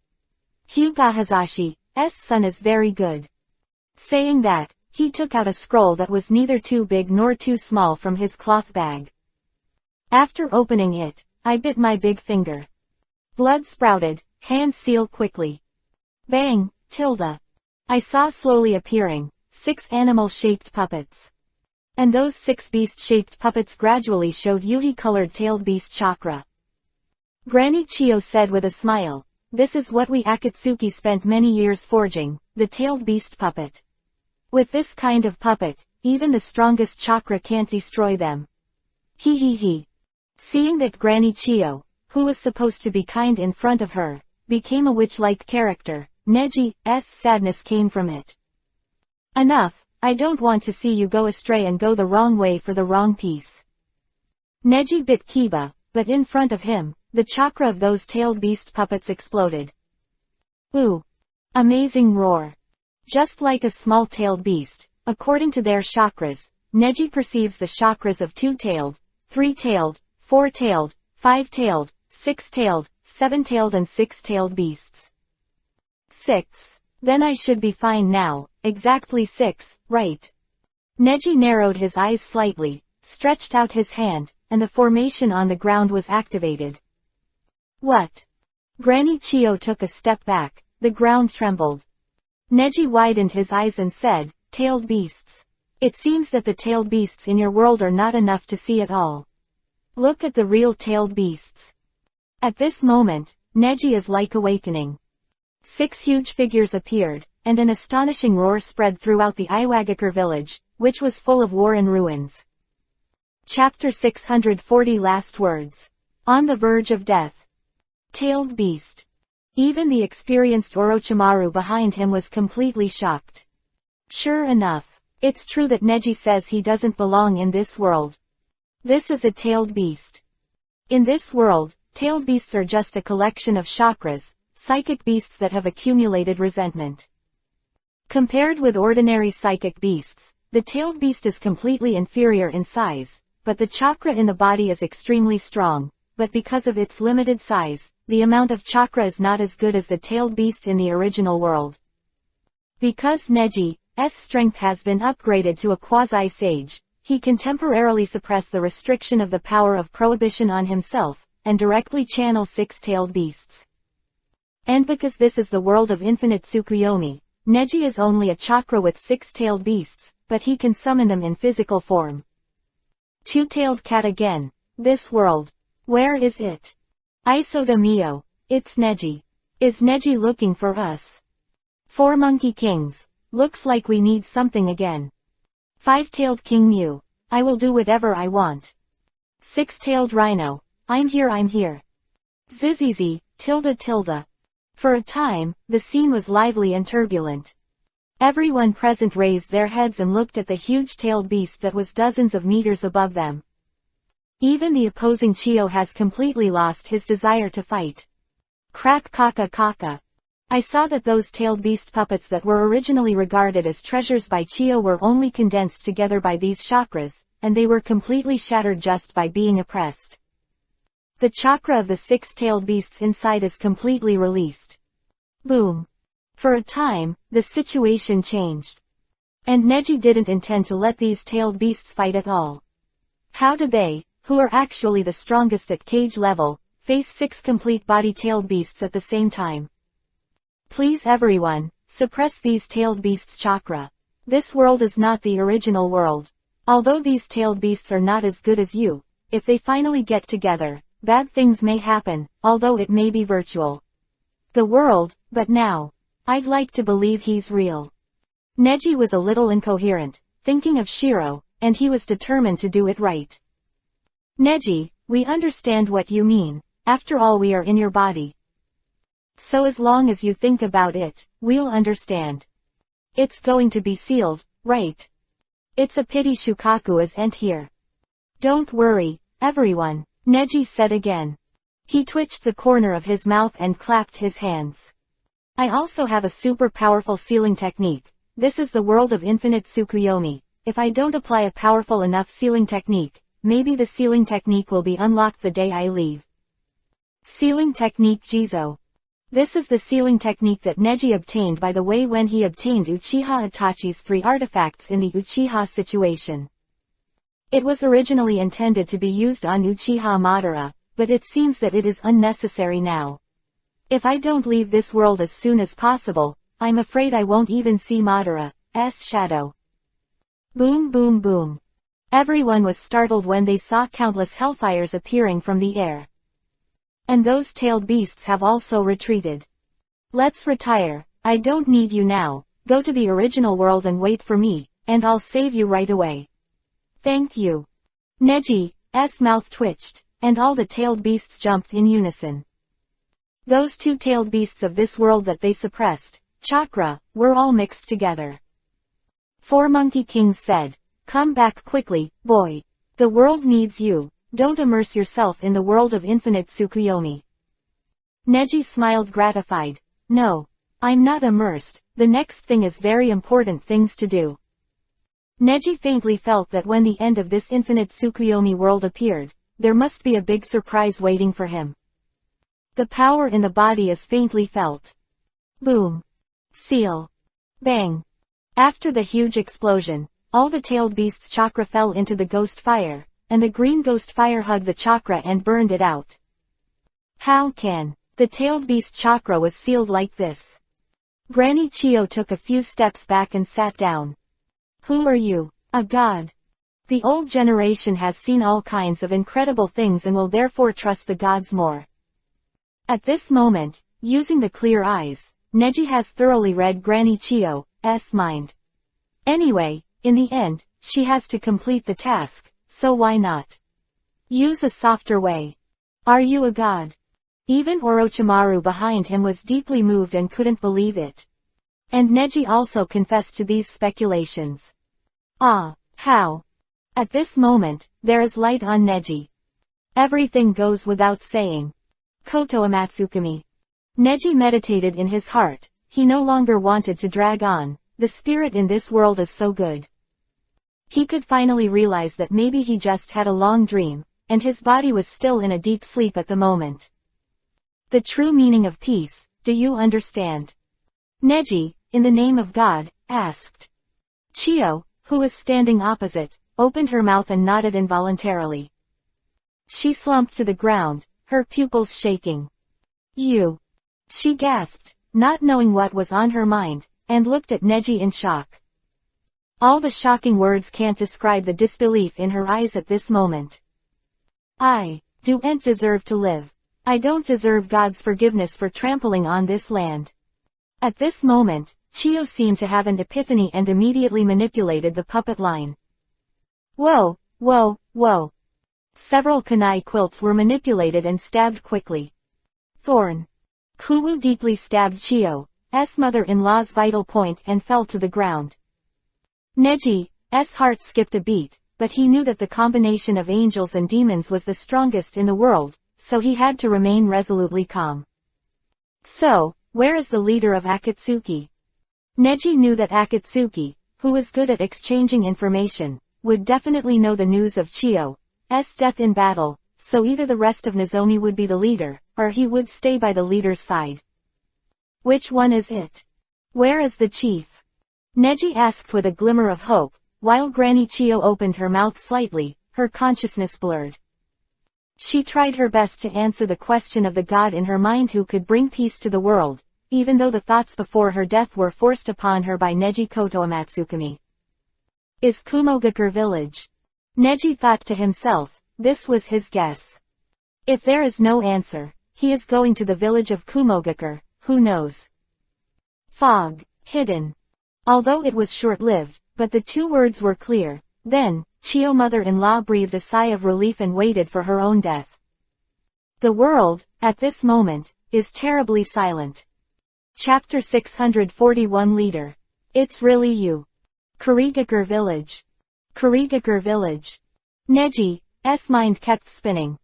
Hyuga Hazashi's son is very good. Saying that, he took out a scroll that was neither too big nor too small from his cloth bag. After opening it, I bit my big finger. Blood sprouted, hand seal quickly. Bang, tilde. I saw slowly appearing, 6 animal-shaped puppets. And those 6 beast-shaped puppets gradually showed Yuhi-colored tailed beast chakra. Granny Chio said with a smile, this is what we Akatsuki spent many years forging, the tailed beast puppet. With this kind of puppet, even the strongest chakra can't destroy them. He. Seeing that Granny Chio, who was supposed to be kind in front of her, became a witch-like character, Neji's sadness came from it. Enough, I don't want to see you go astray and go the wrong way for the wrong piece. Neji bit Kiba, but in front of him, the chakra of those tailed beast puppets exploded. Ooh! Amazing roar. Just like a small-tailed beast, according to their chakras, Neji perceives the chakras of 2-tailed, 3-tailed, 4-tailed, 5-tailed, 6-tailed, 7-tailed and 6-tailed beasts. 6. Then I should be fine now, exactly 6, right? Neji narrowed his eyes slightly, stretched out his hand, and the formation on the ground was activated. What? Granny Chio took a step back, the ground trembled. Neji widened his eyes and said, tailed beasts. It seems that the tailed beasts in your world are not enough to see at all. Look at the real tailed beasts. At this moment, Neji is like awakening. 6 huge figures appeared, and an astonishing roar spread throughout the Iwagakure village, which was full of war and ruins. Chapter 640 Last Words. On the verge of death. Tailed beast. Even the experienced Orochimaru behind him was completely shocked. Sure enough, it's true that Neji says he doesn't belong in this world. This is a tailed beast. In this world, tailed beasts are just a collection of chakras, psychic beasts that have accumulated resentment. Compared with ordinary psychic beasts, the tailed beast is completely inferior in size, but the chakra in the body is extremely strong, but because of its limited size, the amount of chakra is not as good as the tailed beast in the original world. Because Neji's strength has been upgraded to a quasi-sage, he can temporarily suppress the restriction of the power of prohibition on himself, and directly channel 6-tailed beasts. And because this is the world of infinite Tsukuyomi, Neji is only a chakra with 6-tailed beasts, but he can summon them in physical form. Two-tailed cat again. This world. Where is it? Isoda mio. It's Neji. Is Neji looking for us? Four monkey kings. Looks like we need something again. Five-tailed king Mew. I will do whatever I want. Six-tailed rhino. I'm here. Zizizi, tilde. For a time, the scene was lively and turbulent. Everyone present raised their heads and looked at the huge-tailed beast that was dozens of meters above them. Even the opposing Chio has completely lost his desire to fight. Crack kaka. I saw that those tailed beast puppets that were originally regarded as treasures by Chio were only condensed together by these chakras, and they were completely shattered just by being oppressed. The chakra of the six-tailed beasts inside is completely released. Boom. For a time, the situation changed. And Neji didn't intend to let these tailed beasts fight at all. How did they, who are actually the strongest at cage level, face six complete body-tailed beasts at the same time? Please everyone, suppress these tailed beasts' chakra. This world is not the original world. Although these tailed beasts are not as good as you, if they finally get together, bad things may happen, although it may be virtual. The world, but now. I'd like to believe he's real. Neji was a little incoherent, thinking of Shiro, and he was determined to do it right. Neji, we understand what you mean. After all, we are in your body. So as long as you think about it, we'll understand. It's going to be sealed, right? It's a pity Shukaku isn't here. Don't worry, everyone, Neji said again. He twitched the corner of his mouth and clapped his hands. I also have a super powerful sealing technique. This is the world of infinite Tsukuyomi. If I don't apply a powerful enough sealing technique, maybe the sealing technique will be unlocked the day I leave. Sealing technique Jizo. This is the sealing technique that Neji obtained by the way when he obtained Uchiha Itachi's 3 artifacts in the Uchiha situation. It was originally intended to be used on Uchiha Madara, but it seems that it is unnecessary now. If I don't leave this world as soon as possible, I'm afraid I won't even see Madara's shadow. Boom boom boom. Everyone was startled when they saw countless hellfires appearing from the air. And those tailed beasts have also retreated. Let's retire. I don't need you now. Go to the original world and wait for me, and I'll save you right away. Thank you. Neji's mouth twitched, and all the tailed beasts jumped in unison. Those two tailed beasts of this world that they suppressed, chakra, were all mixed together. 4 monkey kings said, "Come back quickly, boy. The world needs you. Don't immerse yourself in the world of infinite Tsukuyomi." Neji smiled gratified. "No. I'm not immersed. The next thing is very important things to do." Neji faintly felt that when the end of this infinite Tsukuyomi world appeared, there must be a big surprise waiting for him. The power in the body is faintly felt. Boom. Seal. Bang. After the huge explosion, all the tailed beast's chakra fell into the ghost fire, and the green ghost fire hugged the chakra and burned it out. How can the tailed beast chakra was sealed like this? Granny Chio took a few steps back and sat down. Who are you? A god. The old generation has seen all kinds of incredible things and will therefore trust the gods more. At this moment, using the clear eyes, Neji has thoroughly read Granny Chio's mind. Anyway, in the end, she has to complete the task, so why not use a softer way? Are you a god? Even Orochimaru behind him was deeply moved and couldn't believe it. And Neji also confessed to these speculations. Ah, how? At this moment, there is light on Neji. Everything goes without saying. Koto Amatsukami. Neji meditated in his heart. He no longer wanted to drag on. The spirit in this world is so good. He could finally realize that maybe he just had a long dream, and his body was still in a deep sleep at the moment. The true meaning of peace, do you understand? Neji, in the name of God, asked. Chio, who was standing opposite, opened her mouth and nodded involuntarily. She slumped to the ground, her pupils shaking. You. She gasped, not knowing what was on her mind, and looked at Neji in shock. All the shocking words can't describe the disbelief in her eyes at this moment. I don't deserve to live. I don't deserve God's forgiveness for trampling on this land. At this moment, Chiyo seemed to have an epiphany and immediately manipulated the puppet line. Whoa, whoa, whoa. Several kunai quilts were manipulated and stabbed quickly. Thorn. Kuwu deeply stabbed Chiyo's mother-in-law's vital point and fell to the ground. Neji's heart skipped a beat, but he knew that the combination of angels and demons was the strongest in the world, so he had to remain resolutely calm. So, where is the leader of Akatsuki? Neji knew that Akatsuki, who was good at exchanging information, would definitely know the news of Chiyo's death in battle, so either the rest of Nozomi would be the leader, or he would stay by the leader's side. Which one is it? Where is the chief? Neji asked with a glimmer of hope, while Granny Chiyo opened her mouth slightly, her consciousness blurred. She tried her best to answer the question of the god in her mind who could bring peace to the world, even though the thoughts before her death were forced upon her by Neji Kotoamatsukami. Is Kumogakure village? Neji thought to himself, this was his guess. If there is no answer, he is going to the village of Kumogakure, who knows? Fog, hidden. Although it was short-lived, but the two words were clear. Then, Chiyo mother-in-law breathed a sigh of relief and waited for her own death. The world, at this moment, is terribly silent. Chapter 641 Leader. It's really you. Kurigakure village. Kurigakure village. Neji's mind kept spinning.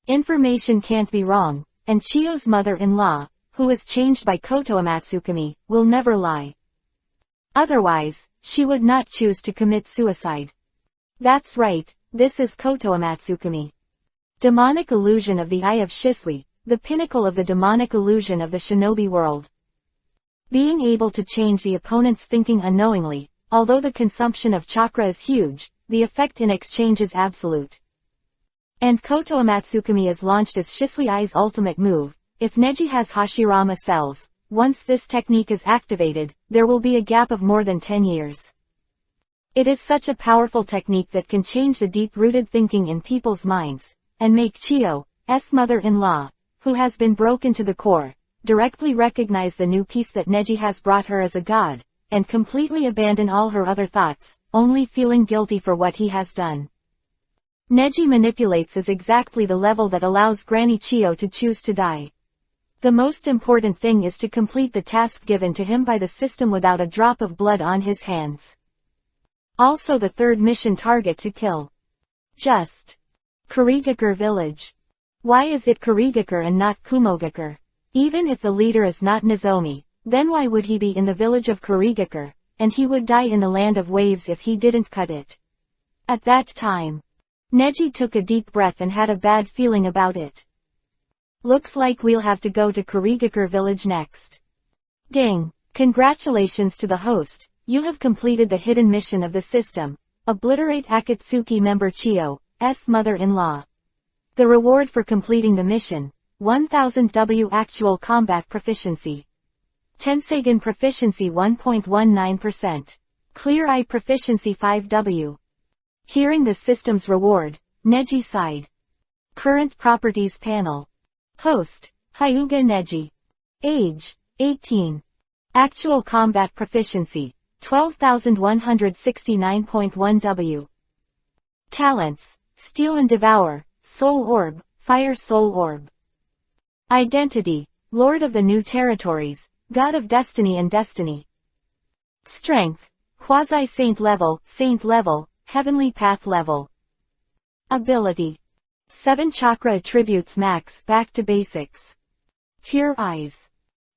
Information can't be wrong, and Chiyo's mother-in-law, who was changed by Kotoamatsukami, will never lie. Otherwise, she would not choose to commit suicide. That's right, this is Kotoamatsukami. Demonic illusion of the Eye of Shisui, the pinnacle of the demonic illusion of the shinobi world. Being able to change the opponent's thinking unknowingly, although the consumption of chakra is huge, the effect in exchange is absolute. And Kotoamatsukami is launched as Shisui Eye's ultimate move. If Neji has Hashirama cells, once this technique is activated, there will be a gap of more than 10 years. It is such a powerful technique that can change the deep-rooted thinking in people's minds, and make Chiyo's mother-in-law, who has been broken to the core, directly recognize the new peace that Neji has brought her as a god, and completely abandon all her other thoughts, only feeling guilty for what he has done. Neji manipulates is exactly the level that allows Granny Chiyo to choose to die. The most important thing is to complete the task given to him by the system without a drop of blood on his hands. Also the third mission target to kill. Just. Kurigakure village. Why is it Kurigakure and not Kumogakure? Even if the leader is not Nozomi, then why would he be in the village of Kurigakure, and he would die in the land of waves if he didn't cut it? At that time, Neji took a deep breath and had a bad feeling about it. Looks like we'll have to go to Kurigakure village next. Ding! Congratulations to the host, you have completed the hidden mission of the system. Obliterate Akatsuki member Chiyo's mother-in-law. The reward for completing the mission, 1000 W actual combat proficiency. Tenseigen proficiency 1.19%. Clear Eye proficiency 5 W. Hearing the system's reward, Neji sighed. Current properties panel. Host, Hyuga Neji. Age, 18. Actual combat proficiency, 12,169.1 W. Talents, Steal and Devour, Soul Orb, Fire Soul Orb. Identity, Lord of the New Territories, God of Destiny and Destiny. Strength, Quasi-Saint level, Heavenly Path level. Ability. 7 chakra attributes max, back to basics. Pure Eyes.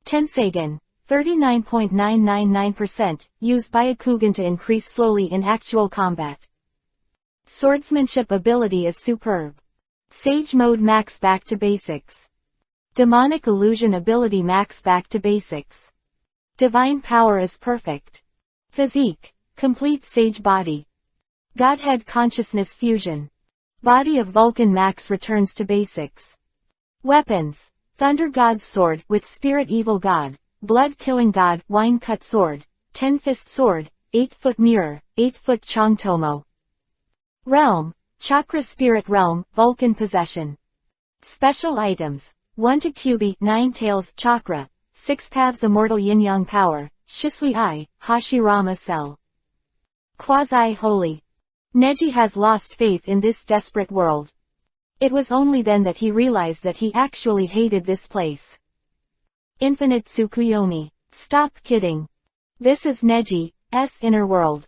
Tenseigen, 39.999%, use Byakugan to increase slowly in actual combat. Swordsmanship ability is superb. Sage mode max back to basics. Demonic illusion ability max back to basics. Divine power is perfect. Physique, complete sage body. Godhead consciousness fusion. Body of Vulcan max returns to basics. Weapons, Thunder God's sword with Spirit Evil God, Blood Killing God, Wine Cut sword, 10-fist sword, 8-foot mirror, 8-foot Chongtomo. Realm, Chakra Spirit Realm, Vulcan Possession. Special items. 1 to Kyubi, 9 Tails, Chakra, 6 Paths Immortal Yin-Yang Power, Shisui I, Hashirama Cell. Quasi-Holy. Neji has lost faith in this desperate world. It was only then that he realized that he actually hated this place. Infinite Tsukuyomi. Stop kidding. This is Neji's inner world.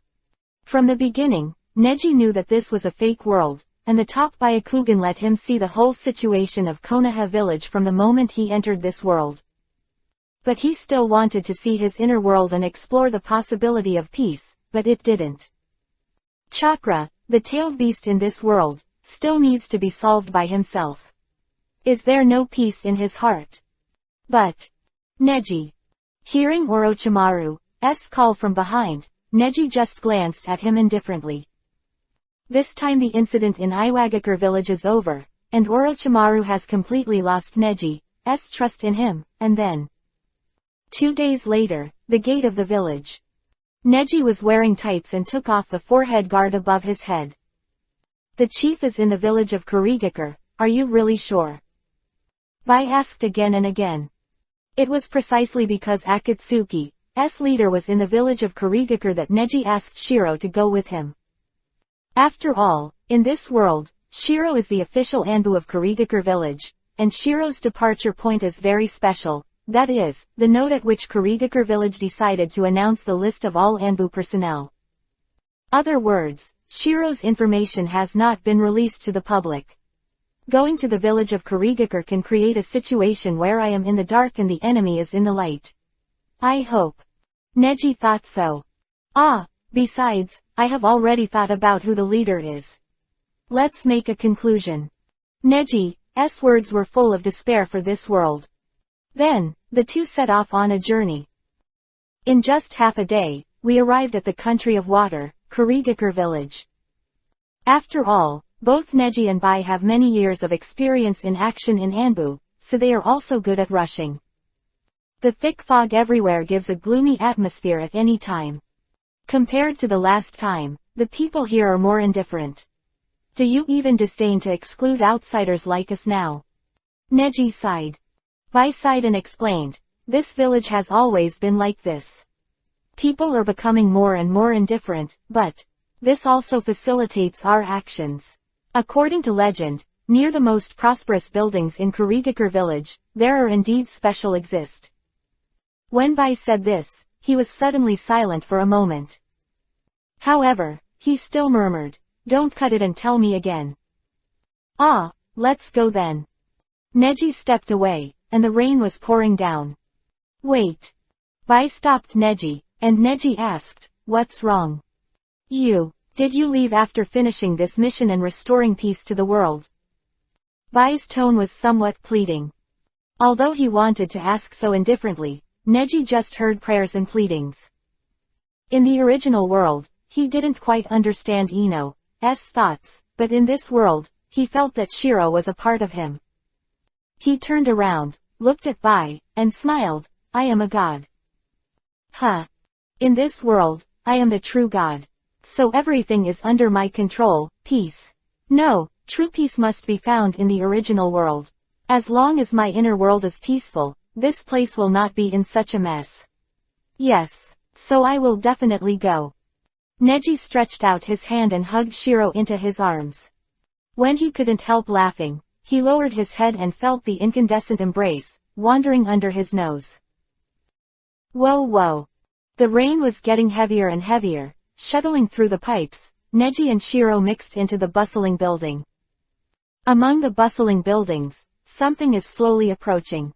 From the beginning, Neji knew that this was a fake world, and the top Byakugan let him see the whole situation of Konoha village from the moment he entered this world. But he still wanted to see his inner world and explore the possibility of peace, but it didn't. Chakra, the tailed beast in this world, still needs to be solved by himself. Is there no peace in his heart? But Neji. Hearing Orochimaru's call from behind, Neji just glanced at him indifferently. This time the incident in Iwagakure village is over, and Orochimaru has completely lost Neji's trust in him, and then 2 days later, the gate of the village. Neji was wearing tights and took off the forehead guard above his head. The chief is in the village of Kurigakure, are you really sure? Bai asked again and again. It was precisely because Akatsuki's leader was in the village of Kurigakure that Neji asked Shiro to go with him. After all, in this world, Shiro is the official Anbu of Kurigakure village, and Shiro's departure point is very special, that is, the note at which Kurigakure village decided to announce the list of all Anbu personnel. Other words, Shiro's information has not been released to the public. Going to the village of Kurigakure can create a situation where I am in the dark and the enemy is in the light. I hope. Neji thought so. Besides, I have already thought about who the leader is. Let's make a conclusion. Neji's words were full of despair for this world. Then, the two set off on a journey. In just half a day, we arrived at the country of water, Kurigakure village. After all, both Neji and Bai have many years of experience in action in Anbu, so they are also good at rushing. The thick fog everywhere gives a gloomy atmosphere at any time. Compared to the last time, the people here are more indifferent. Do you even disdain to exclude outsiders like us now? Neji sighed. Bai sighed and explained, this village has always been like this. People are becoming more and more indifferent, but this also facilitates our actions. According to legend, near the most prosperous buildings in Kurigakure village, there are indeed special exist. When Bai said this, he was suddenly silent for a moment. However, he still murmured, don't cut it and tell me again. Let's go then. Neji stepped away, and the rain was pouring down. Wait. Bai stopped Neji, and Neji asked, what's wrong? Did you leave after finishing this mission and restoring peace to the world? Bai's tone was somewhat pleading. Although he wanted to ask so indifferently, Neji just heard prayers and pleadings. In the original world, he didn't quite understand Ino's thoughts, but in this world, he felt that Shiro was a part of him. He turned around, looked at Bai, and smiled, I am a god. In this world, I am the true god. So everything is under my control, peace. No, true peace must be found in the original world. As long as my inner world is peaceful, this place will not be in such a mess. Yes, so I will definitely go. Neji stretched out his hand and hugged Shiro into his arms. When he couldn't help laughing, he lowered his head and felt the incandescent embrace, wandering under his nose. Whoa. The rain was getting heavier and heavier. Shuttling through the pipes, Neji and Shiro mixed into the bustling building. Among the bustling buildings, something is slowly approaching.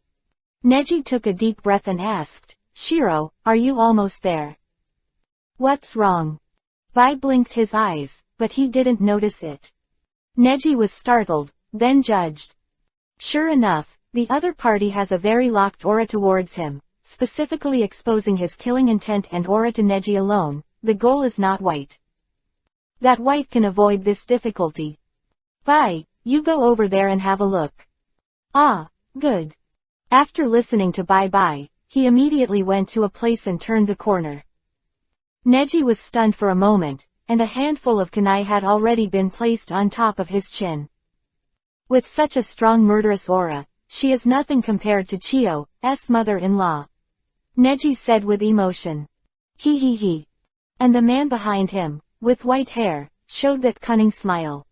Neji took a deep breath and asked, Shiro, are you almost there? What's wrong? Bai blinked his eyes, but he didn't notice it. Neji was startled, then judged. Sure enough, the other party has a very locked aura towards him, specifically exposing his killing intent and aura to Neji alone. The goal is not white. That white can avoid this difficulty. Bai, you go over there and have a look. Good. After listening to Bai, he immediately went to a place and turned the corner. Neji was stunned for a moment, and a handful of kunai had already been placed on top of his chin. With such a strong murderous aura, she is nothing compared to Chiyo's mother-in-law. Neji said with emotion. He. And the man behind him, with white hair, showed that cunning smile.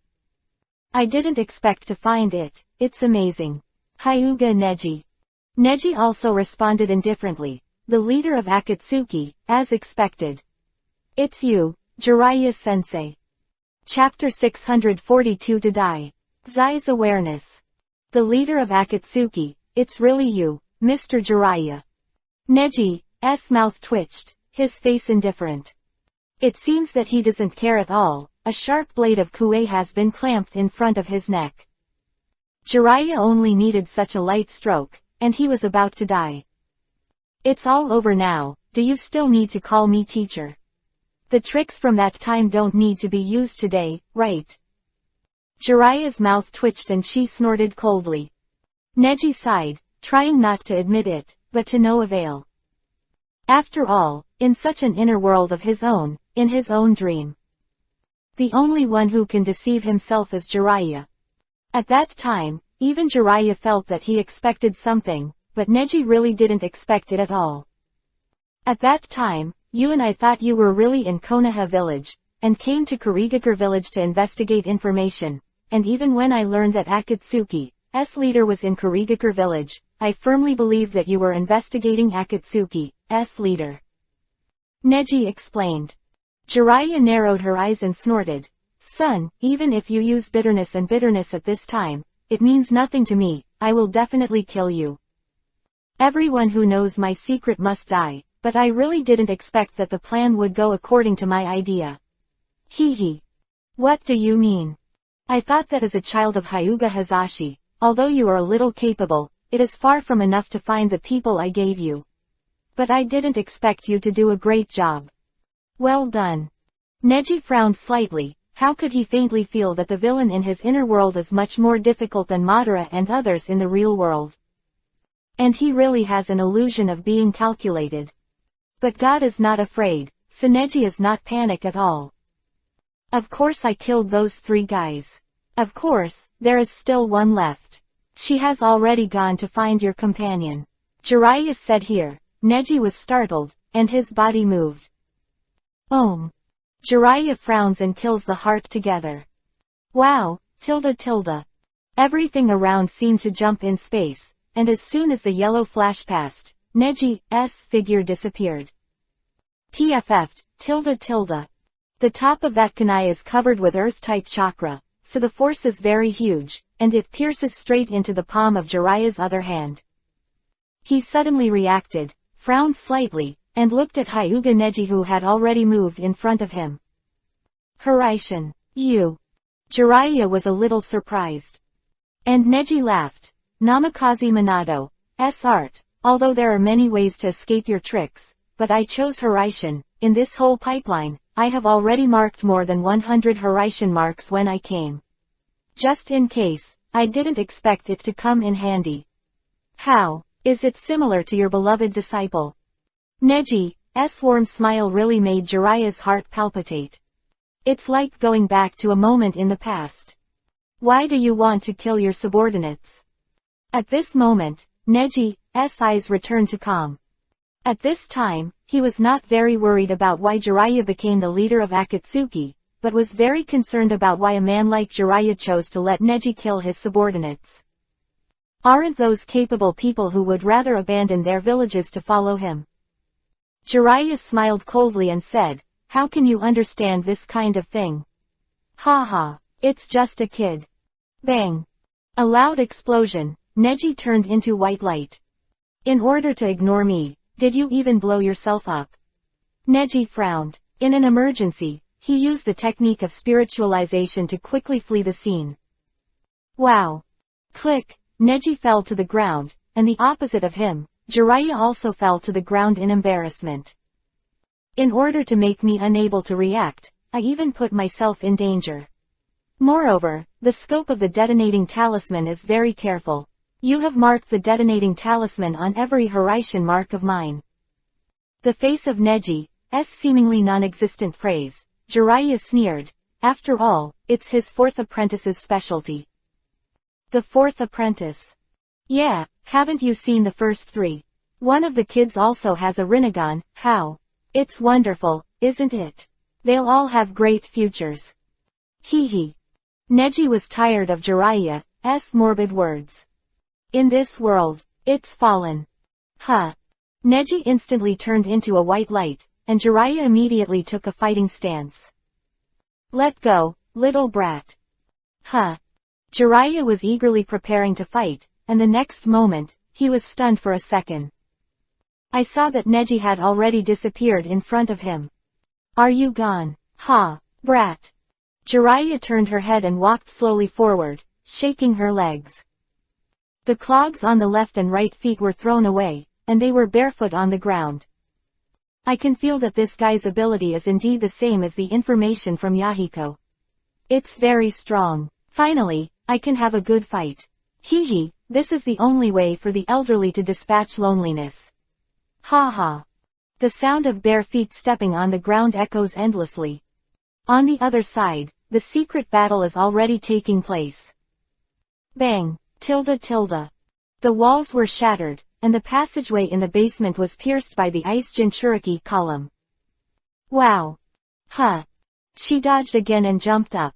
I didn't expect to find it, it's amazing. Hyuga Neji. Neji also responded indifferently, the leader of Akatsuki, as expected. It's you, Jiraiya-sensei. Chapter 642 To Die. Zai's awareness. The leader of Akatsuki, it's really you, Mr. Jiraiya. Neji's mouth twitched, his face indifferent. It seems that he doesn't care at all, a sharp blade of kue has been clamped in front of his neck. Jiraiya only needed such a light stroke, and he was about to die. It's all over now, do you still need to call me teacher? The tricks from that time don't need to be used today, right? Jiraiya's mouth twitched and she snorted coldly. Neji sighed, trying not to admit it, but to no avail. After all, in such an inner world of his own, in his own dream. The only one who can deceive himself is Jiraiya. At that time, even Jiraiya felt that he expected something, but Neji really didn't expect it at all. At that time, you and I thought you were really in Konoha village, and came to Kurigakure village to investigate information, and even when I learned that Akatsuki's leader was in Kurigakure village, I firmly believed that you were investigating Akatsuki's leader. Neji explained. Jiraiya narrowed her eyes and snorted. Son, even if you use bitterness at this time, it means nothing to me, I will definitely kill you. Everyone who knows my secret must die, but I really didn't expect that the plan would go according to my idea. He. What do you mean? I thought that as a child of Hyuga Hazashi, although you are a little capable, it is far from enough to find the people I gave you. But I didn't expect you to do a great job. Well done. Neji frowned slightly. How could he faintly feel that the villain in his inner world is much more difficult than Madara and others in the real world? And he really has an illusion of being calculated. But God is not afraid, so Neji is not panicked at all. Of course I killed those 3 guys. Of course, there is still one left. She has already gone to find your companion. Jiraiya said here. Neji was startled, and his body moved. Jiraiya frowns and kills the heart together. Wow, tilde. Everything around seemed to jump in space, and as soon as the yellow flash passed, Neji's figure disappeared. PFF'd, tilde. The top of that kunai is covered with earth-type chakra, so the force is very huge, and it pierces straight into the palm of Jiraiya's other hand. He suddenly reacted, frowned slightly, and looked at Hyuga Neji who had already moved in front of him. Hiraishin, you. Jiraiya was a little surprised. And Neji laughed. Namikaze Minado's art, although there are many ways to escape your tricks, but I chose Hiraishin. In this whole pipeline, I have already marked more than 100 Hiraishin marks when I came. Just in case, I didn't expect it to come in handy. How? Is it similar to your beloved disciple? Neji's warm smile really made Jiraiya's heart palpitate. It's like going back to a moment in the past. Why do you want to kill your subordinates? At this moment, Neji's eyes returned to calm. At this time, he was not very worried about why Jiraiya became the leader of Akatsuki, but was very concerned about why a man like Jiraiya chose to let Neji kill his subordinates. Aren't those capable people who would rather abandon their villages to follow him? Jiraiya smiled coldly and said, how can you understand this kind of thing? Ha, it's just a kid. Bang! A loud explosion, Neji turned into white light. In order to ignore me, did you even blow yourself up? Neji frowned. In an emergency, he used the technique of spiritualization to quickly flee the scene. Wow! Click! Neji fell to the ground, and the opposite of him, Jiraiya also fell to the ground in embarrassment. In order to make me unable to react, I even put myself in danger. Moreover, the scope of the detonating talisman is very careful. You have marked the detonating talisman on every Hiraishin mark of mine. The face of Neji's seemingly non-existent phrase, Jiraiya sneered. After all, it's his fourth apprentice's specialty. The fourth apprentice. Yeah, haven't you seen the first three? One of the kids also has a Rinnegan. How? It's wonderful, isn't it? They'll all have great futures. Hee hee. Neji was tired of Jiraiya's morbid words. In this world, it's fallen. Huh. Neji instantly turned into a white light, and Jiraiya immediately took a fighting stance. Let go, little brat. Huh. Jiraiya was eagerly preparing to fight, and the next moment, he was stunned for a second. I saw that Neji had already disappeared in front of him. Are you gone? Ha, brat. Jiraiya turned her head and walked slowly forward, shaking her legs. The clogs on the left and right feet were thrown away, and they were barefoot on the ground. I can feel that this guy's ability is indeed the same as the information from Yahiko. It's very strong. Finally, I can have a good fight. Hee hee, this is the only way for the elderly to dispatch loneliness. Ha ha. The sound of bare feet stepping on the ground echoes endlessly. On the other side, the secret battle is already taking place. Bang, tilde. The walls were shattered, and the passageway in the basement was pierced by the ice Jinchuriki column. Wow. Huh. She dodged again and jumped up.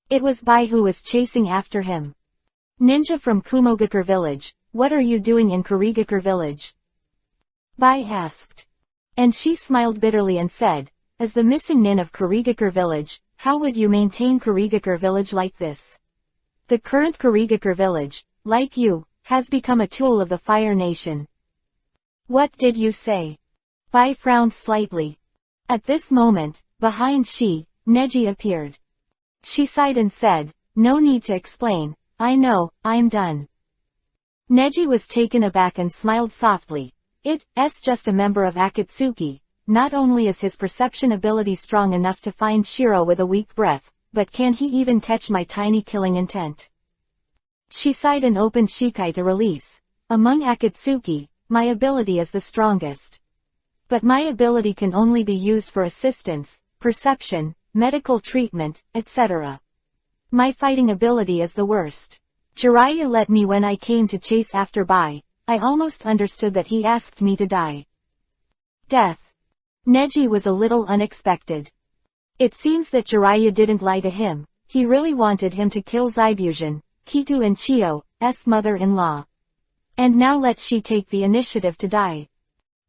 It was Bai who was chasing after him. Ninja from Kumogakure village, what are you doing in Kurigakure village? Bai asked. And she smiled bitterly and said, as the missing nin of Kurigakure village, how would you maintain Kurigakure village like this? The current Kurigakure village, like you, has become a tool of the Fire Nation. What did you say? Bai frowned slightly. At this moment, behind Neji appeared. She sighed and said, no need to explain, I know, I'm done. Neji was taken aback and smiled softly. It's just a member of Akatsuki. Not only is his perception ability strong enough to find Shiro with a weak breath, but can he even catch my tiny killing intent? She sighed and opened Shikai to release. Among Akatsuki, my ability is the strongest. But my ability can only be used for assistance, perception, medical treatment, etc. My fighting ability is the worst. Jiraiya let me when I came to chase after Bai. I almost understood that he asked me to die. Death. Neji was a little unexpected. It seems that Jiraiya didn't lie to him. He really wanted him to kill Zaibushin, Kitu and Chiyo's mother-in-law. And now let she take the initiative to die.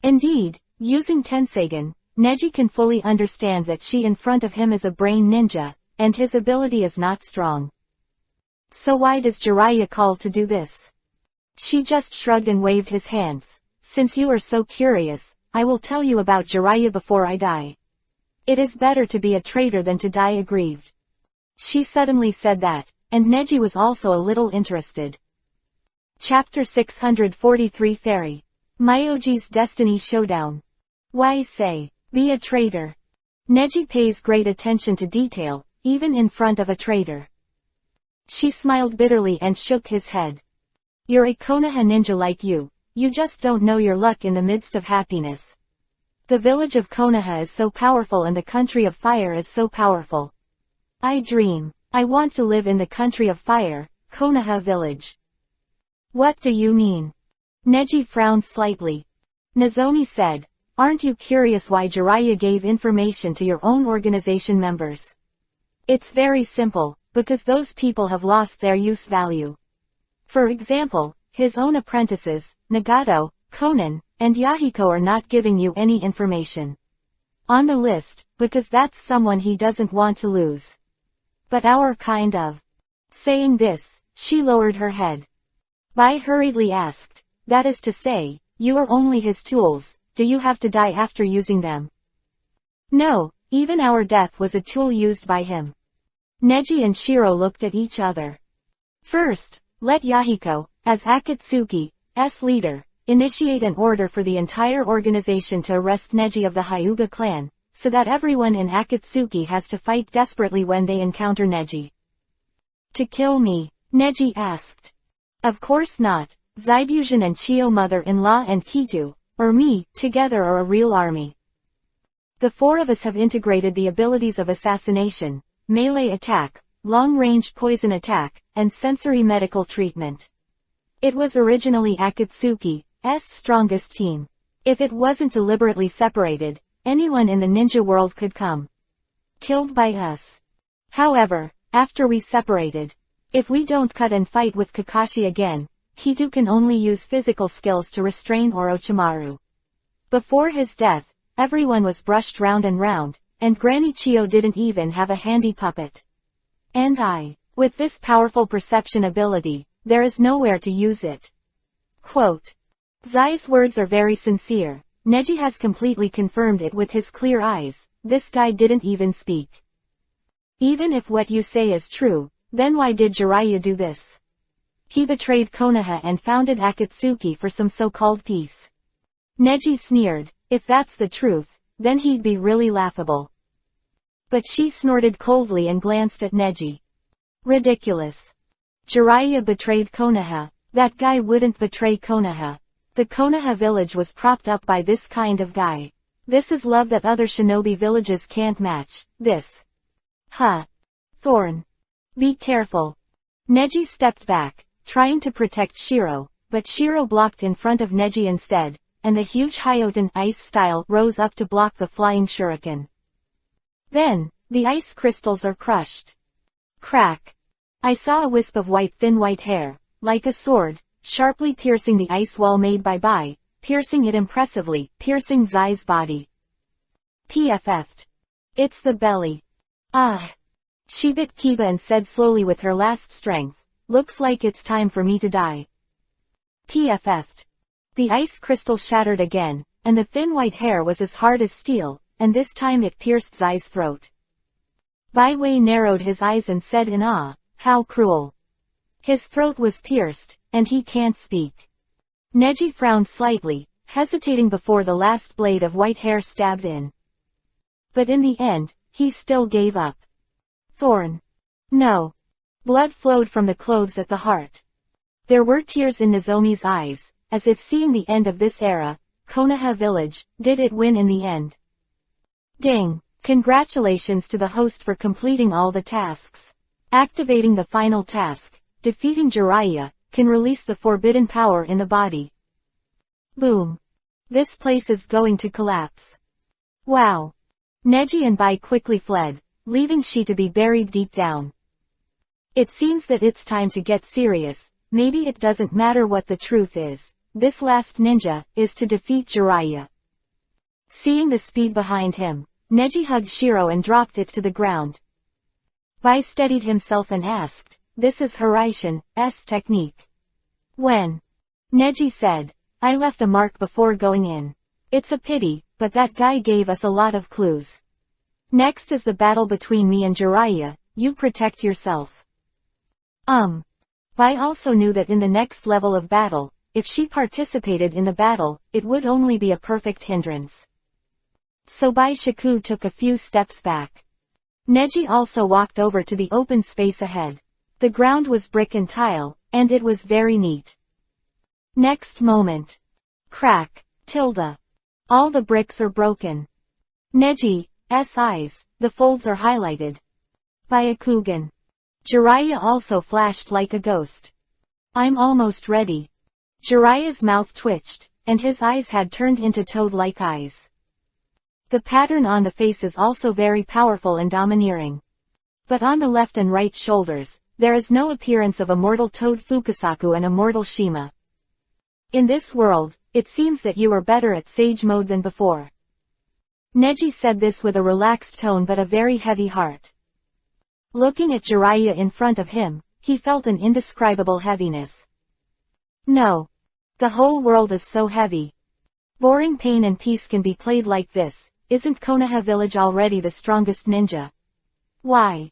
Indeed, using Tensegan, Neji can fully understand that she in front of him is a brain ninja, and his ability is not strong. So why does Jiraiya call to do this? She just shrugged and waved his hands. Since you are so curious, I will tell you about Jiraiya before I die. It is better to be a traitor than to die aggrieved. She suddenly said that, and Neji was also a little interested. Chapter 643 Fairy. Myoji's Destiny Showdown. Why say, be a traitor? Neji pays great attention to detail, even in front of a traitor. She smiled bitterly and shook his head. You're a Konoha ninja like you just don't know your luck in the midst of happiness. The village of Konoha is so powerful and the country of fire is so powerful. I want to live in the country of fire, Konoha village. What do you mean? Neji frowned slightly. Nozomi said, aren't you curious why Jiraiya gave information to your own organization members? It's very simple, because those people have lost their use value. For example, his own apprentices, Nagato, Konan, and Yahiko are not giving you any information on the list, because that's someone he doesn't want to lose. But our kind of. Saying this, she lowered her head. Bai hurriedly asked, that is to say, you are only his tools, do you have to die after using them? No, even our death was a tool used by him. Neji and Shiro looked at each other. First, let Yahiko, as Akatsuki's leader, initiate an order for the entire organization to arrest Neji of the Hyuga clan, so that everyone in Akatsuki has to fight desperately when they encounter Neji. To kill me? Neji asked. Of course not. Zaibushin and Chiyo mother-in-law and Kitu, or me, together are a real army. The four of us have integrated the abilities of assassination, melee attack, long-range poison attack, and sensory medical treatment. It was originally Akatsuki's strongest team. If it wasn't deliberately separated, anyone in the ninja world could come. Killed by us. However, after we separated, if we don't cut and fight with Kakashi again, Kitu can only use physical skills to restrain Orochimaru. Before his death, everyone was brushed round and round, and Granny Chio didn't even have a handy puppet. And with this powerful perception ability, there is nowhere to use it. Quote. Zai's words are very sincere. Neji has completely confirmed it with his clear eyes. This guy didn't even speak. Even if what you say is true, then why did Jiraiya do this? He betrayed Konoha and founded Akatsuki for some so-called peace. Neji sneered. If that's the truth, then he'd be really laughable. But she snorted coldly and glanced at Neji. Ridiculous. Jiraiya betrayed Konoha. That guy wouldn't betray Konoha. The Konoha village was propped up by this kind of guy. This is love that other shinobi villages can't match. This. Thorn. Be careful. Neji stepped back, trying to protect Shiro, but Shiro blocked in front of Neji instead, and the huge Hyoten ice style rose up to block the flying shuriken. Then, the ice crystals are crushed. Crack. I saw a wisp of thin white hair, like a sword, sharply piercing the ice wall made by Bai, piercing it impressively, piercing Zai's body. PFF'd. It's the belly. She bit Kiba and said slowly with her last strength, looks like it's time for me to die. PFF'd. The ice crystal shattered again, and the thin white hair was as hard as steel, and this time it pierced Zai's throat. Bai Wei narrowed his eyes and said in awe, how cruel. His throat was pierced, and he can't speak. Neji frowned slightly, hesitating before the last blade of white hair stabbed in. But in the end, he still gave up. Thorn. No. Blood flowed from the clothes at the heart. There were tears in Nozomi's eyes, as if seeing the end of this era. Konoha village, did it win in the end? Ding! Congratulations to the host for completing all the tasks. Activating the final task, defeating Jiraiya, can release the forbidden power in the body. Boom. This place is going to collapse. Wow. Neji and Bai quickly fled, leaving Shi to be buried deep down. It seems that it's time to get serious. Maybe it doesn't matter what the truth is. This last ninja is to defeat Jiraiya. Seeing the speed behind him, Neji hugged Shiro and dropped it to the ground. Bai steadied himself and asked, this is Hiraishin's technique. When? Neji said, I left a mark before going in. It's a pity, but that guy gave us a lot of clues. Next is the battle between me and Jiraiya. You protect yourself. Bai also knew that in the next level of battle, if she participated in the battle, it would only be a perfect hindrance. So Bai Shaku took a few steps back. Neji also walked over to the open space ahead. The ground was brick and tile, and it was very neat. Next moment. Crack. Tilde. All the bricks are broken. Neji's eyes, the folds are highlighted. Byakugan. Jiraiya also flashed like a ghost. I'm almost ready. Jiraiya's mouth twitched, and his eyes had turned into toad-like eyes. The pattern on the face is also very powerful and domineering. But on the left and right shoulders, there is no appearance of a mortal Toad Fukasaku and a mortal Shima. In this world, it seems that you are better at sage mode than before. Neji said this with a relaxed tone but a very heavy heart. Looking at Jiraiya in front of him, he felt an indescribable heaviness. No. The whole world is so heavy. Boring Pain and Peace can be played like this. Isn't Konoha village already the strongest ninja? Why?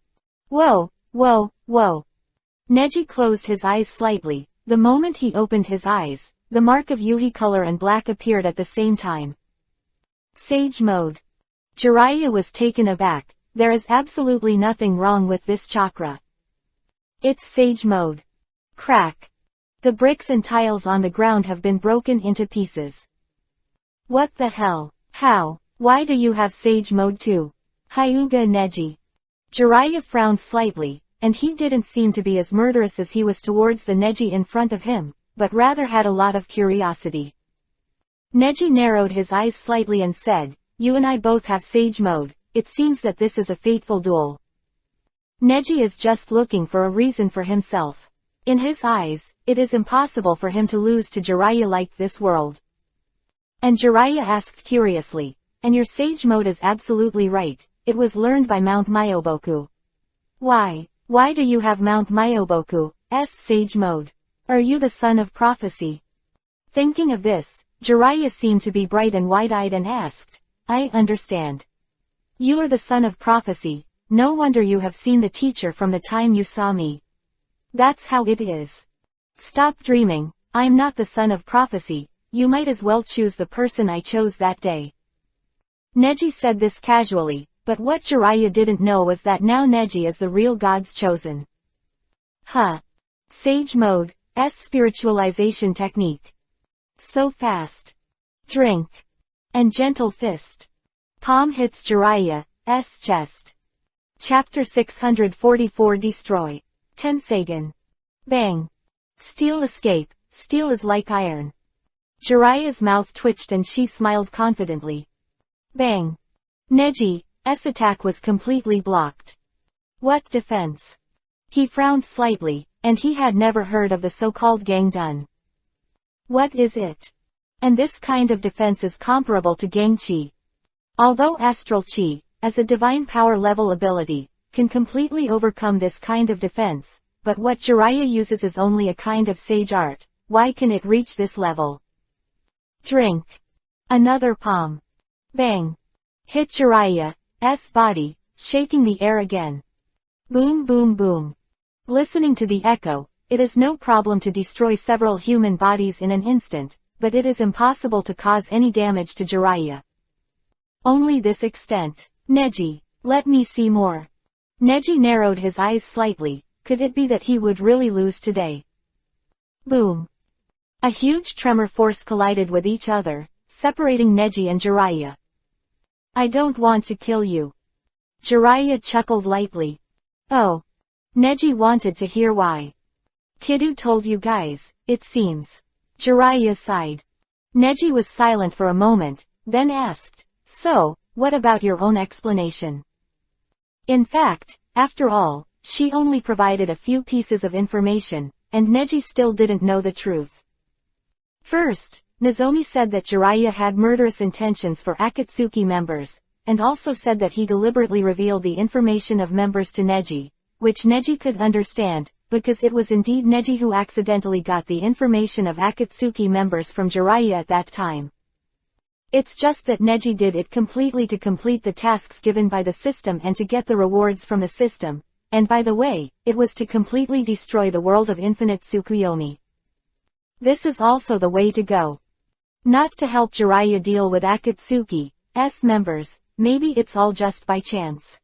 Whoa, whoa, whoa. Neji closed his eyes slightly. The moment he opened his eyes, the mark of Yuhi color and black appeared at the same time. Sage mode. Jiraiya was taken aback. There is absolutely nothing wrong with this chakra. It's sage mode. Crack. The bricks and tiles on the ground have been broken into pieces. What the hell? How? Why do you have sage mode too? Hyuga Neji. Jiraiya frowned slightly, and he didn't seem to be as murderous as he was towards the Neji in front of him, but rather had a lot of curiosity. Neji narrowed his eyes slightly and said, "You and I both have sage mode, it seems that this is a fateful duel." Neji is just looking for a reason for himself. In his eyes, it is impossible for him to lose to Jiraiya like this world. And Jiraiya asked curiously, "And your sage mode is absolutely right, it was learned by Mount Myoboku. Why do you have Mount Myoboku's sage mode? Are you the son of prophecy?" Thinking of this, Jiraiya seemed to be bright and wide-eyed and asked, "I understand. You are the son of prophecy, no wonder you have seen the teacher from the time you saw me. That's how it is. Stop dreaming, I'm not the son of prophecy, you might as well choose the person I chose that day." Neji said this casually, but what Jiraiya didn't know was that now Neji is the real God's chosen. Sage mode, spiritualization technique. So fast. Drink. And gentle fist. Palm hits Jiraiya's chest. Chapter 644 Destroy. Tensegan. Bang. Steel escape, steel is like iron. Jiraiya's mouth twitched and she smiled confidently. Bang. Neji's attack was completely blocked. What defense? He frowned slightly, and he had never heard of the so-called Gangdun. What is it? And this kind of defense is comparable to Gang Chi. Although Astral Chi, as a divine power level ability, can completely overcome this kind of defense, but what Jiraiya uses is only a kind of sage art, why can it reach this level? Drink. Another palm. Bang. Hit Jiraiya's body, shaking the air again. Boom boom boom. Listening to the echo, it is no problem to destroy several human bodies in an instant, but it is impossible to cause any damage to Jiraiya. Only this extent. Neji, let me see more. Neji narrowed his eyes slightly, could it be that he would really lose today? Boom. A huge tremor force collided with each other, separating Neji and Jiraiya. I don't want to kill you. Jiraiya chuckled lightly. Oh. Neji wanted to hear why. Kidu told you guys, it seems. Jiraiya sighed. Neji was silent for a moment, then asked, so, what about your own explanation? In fact, after all, she only provided a few pieces of information, and Neji still didn't know the truth. First, Nozomi said that Jiraiya had murderous intentions for Akatsuki members, and also said that he deliberately revealed the information of members to Neji, which Neji could understand, because it was indeed Neji who accidentally got the information of Akatsuki members from Jiraiya at that time. It's just that Neji did it completely to complete the tasks given by the system and to get the rewards from the system, and by the way, it was to completely destroy the world of infinite Tsukuyomi. This is also the way to go. Not to help Jiraiya deal with Akatsuki's members, maybe it's all just by chance.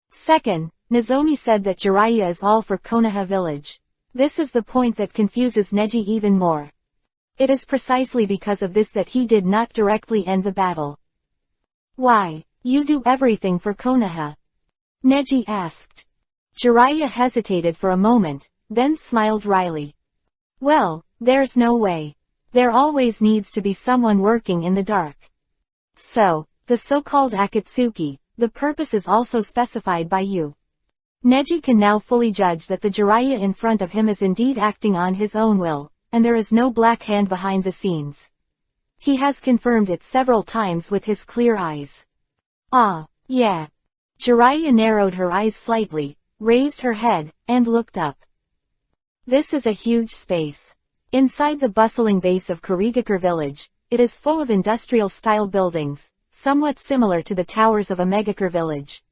Second, Nozomi said that Jiraiya is all for Konoha village. This is the point that confuses Neji even more. It is precisely because of this that he did not directly end the battle. Why, you do everything for Konoha? Neji asked. Jiraiya hesitated for a moment, then smiled wryly. Well, there's no way. There always needs to be someone working in the dark. So, the so-called Akatsuki, the purpose is also specified by you. Neji can now fully judge that the Jiraiya in front of him is indeed acting on his own will, and there is no black hand behind the scenes. He has confirmed it several times with his clear eyes. Ah, yeah. Jiraiya narrowed her eyes slightly, raised her head, and looked up. This is a huge space. Inside the bustling base of Kurigakure village, it is full of industrial-style buildings, somewhat similar to the towers of a megakure village.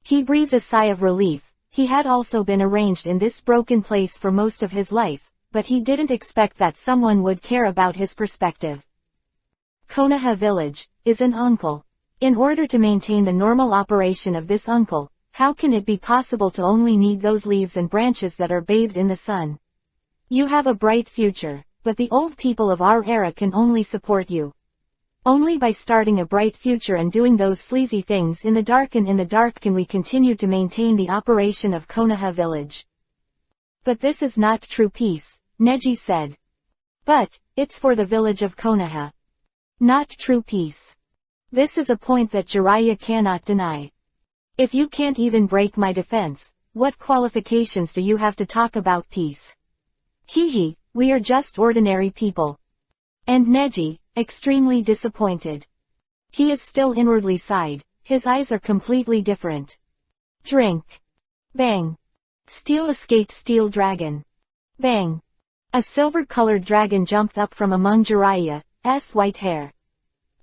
He breathed a sigh of relief. He had also been arranged in this broken place for most of his life, but he didn't expect that someone would care about his perspective. Konoha village is an uncle. In order to maintain the normal operation of this uncle, how can it be possible to only need those leaves and branches that are bathed in the sun? You have a bright future, but the old people of our era can only support you. Only by starting a bright future and doing those sleazy things in the dark and in the dark can we continue to maintain the operation of Konoha village. But this is not true peace, Neji said. But, it's for the village of Konoha. Not true peace. This is a point that Jiraiya cannot deny. If you can't even break my defense, what qualifications do you have to talk about peace? Hehe, we are just ordinary people. And Neji, extremely disappointed. He is still inwardly sighed, his eyes are completely different. Drink. Bang. Steel escaped steel dragon. Bang. A silver-colored dragon jumped up from among Jiraiya's white hair.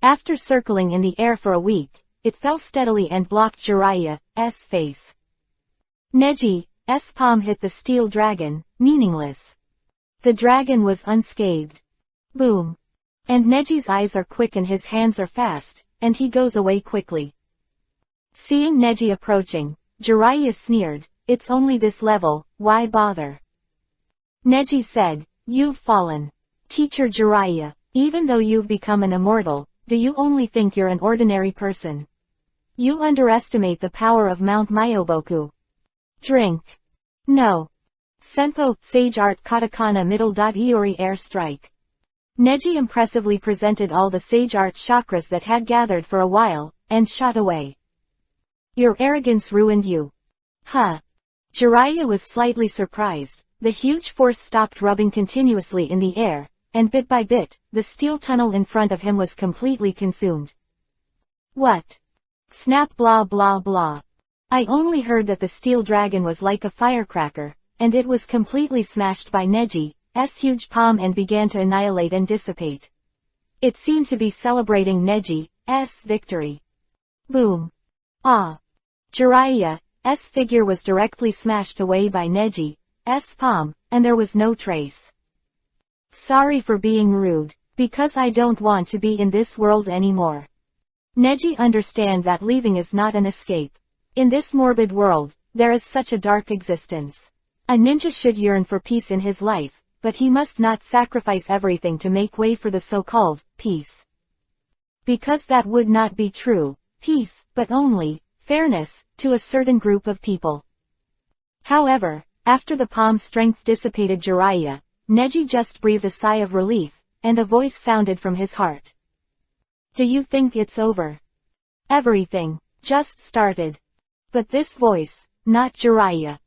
After circling in the air for a week, it fell steadily and blocked Jiraiya's face. Neji's palm hit the steel dragon, meaningless. The dragon was unscathed. Boom. And Neji's eyes are quick and his hands are fast, and he goes away quickly. Seeing Neji approaching, Jiraiya sneered, "It's only this level, why bother?" Neji said, "You've fallen. Teacher Jiraiya, even though you've become an immortal, do you only think you're an ordinary person? You underestimate the power of Mount Myoboku. Drink. No. Senpo, Sage Art Katakana Middle. Iori Air Strike." Neji impressively presented all the sage art chakras that had gathered for a while, and shot away. "Your arrogance ruined you." Huh. Jiraiya was slightly surprised. The huge force stopped rubbing continuously in the air, and bit by bit, the steel tunnel in front of him was completely consumed. What? Snap blah blah blah. I only heard that the steel dragon was like a firecracker, and it was completely smashed by Neji's huge palm and began to annihilate and dissipate. It seemed to be celebrating Neji's victory. Boom. Ah. Jiraiya's figure was directly smashed away by Neji's palm, and there was no trace. Sorry for being rude, because I don't want to be in this world anymore. Neji understand that leaving is not an escape. In this morbid world, there is such a dark existence. A ninja should yearn for peace in his life, but he must not sacrifice everything to make way for the so-called peace. Because that would not be true peace, but only fairness to a certain group of people. However, after the palm's strength dissipated Jiraiya, Neji just breathed a sigh of relief, and a voice sounded from his heart. Do you think it's over? Everything just started. But this voice, not Jiraiya.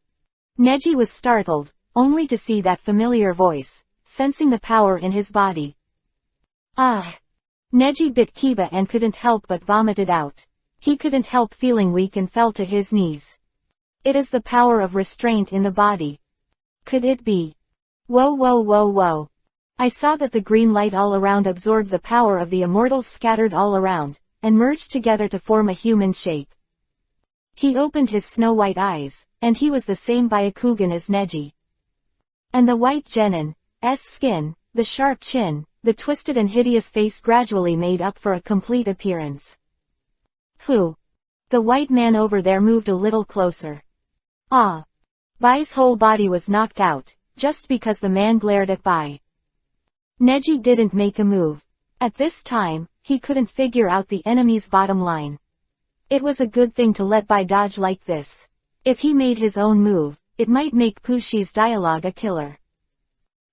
Neji was startled, only to see that familiar voice, sensing the power in his body. Ah! Neji bit Kiba and couldn't help but vomit it out. He couldn't help feeling weak and fell to his knees. It is the power of restraint in the body. Could it be? Whoa whoa whoa whoa. I saw that the green light all around absorbed the power of the immortals scattered all around, and merged together to form a human shape. He opened his snow-white eyes, and he was the same Byakugan as Neji. And the white genin's skin, the sharp chin, the twisted and hideous face gradually made up for a complete appearance. Who? The white man over there moved a little closer. Ah! Bai's whole body was knocked out, just because the man glared at Bai. Neji didn't make a move. At this time, he couldn't figure out the enemy's bottom line. It was a good thing to let Bai dodge like this. If he made his own move, it might make Pushi's dialogue a killer.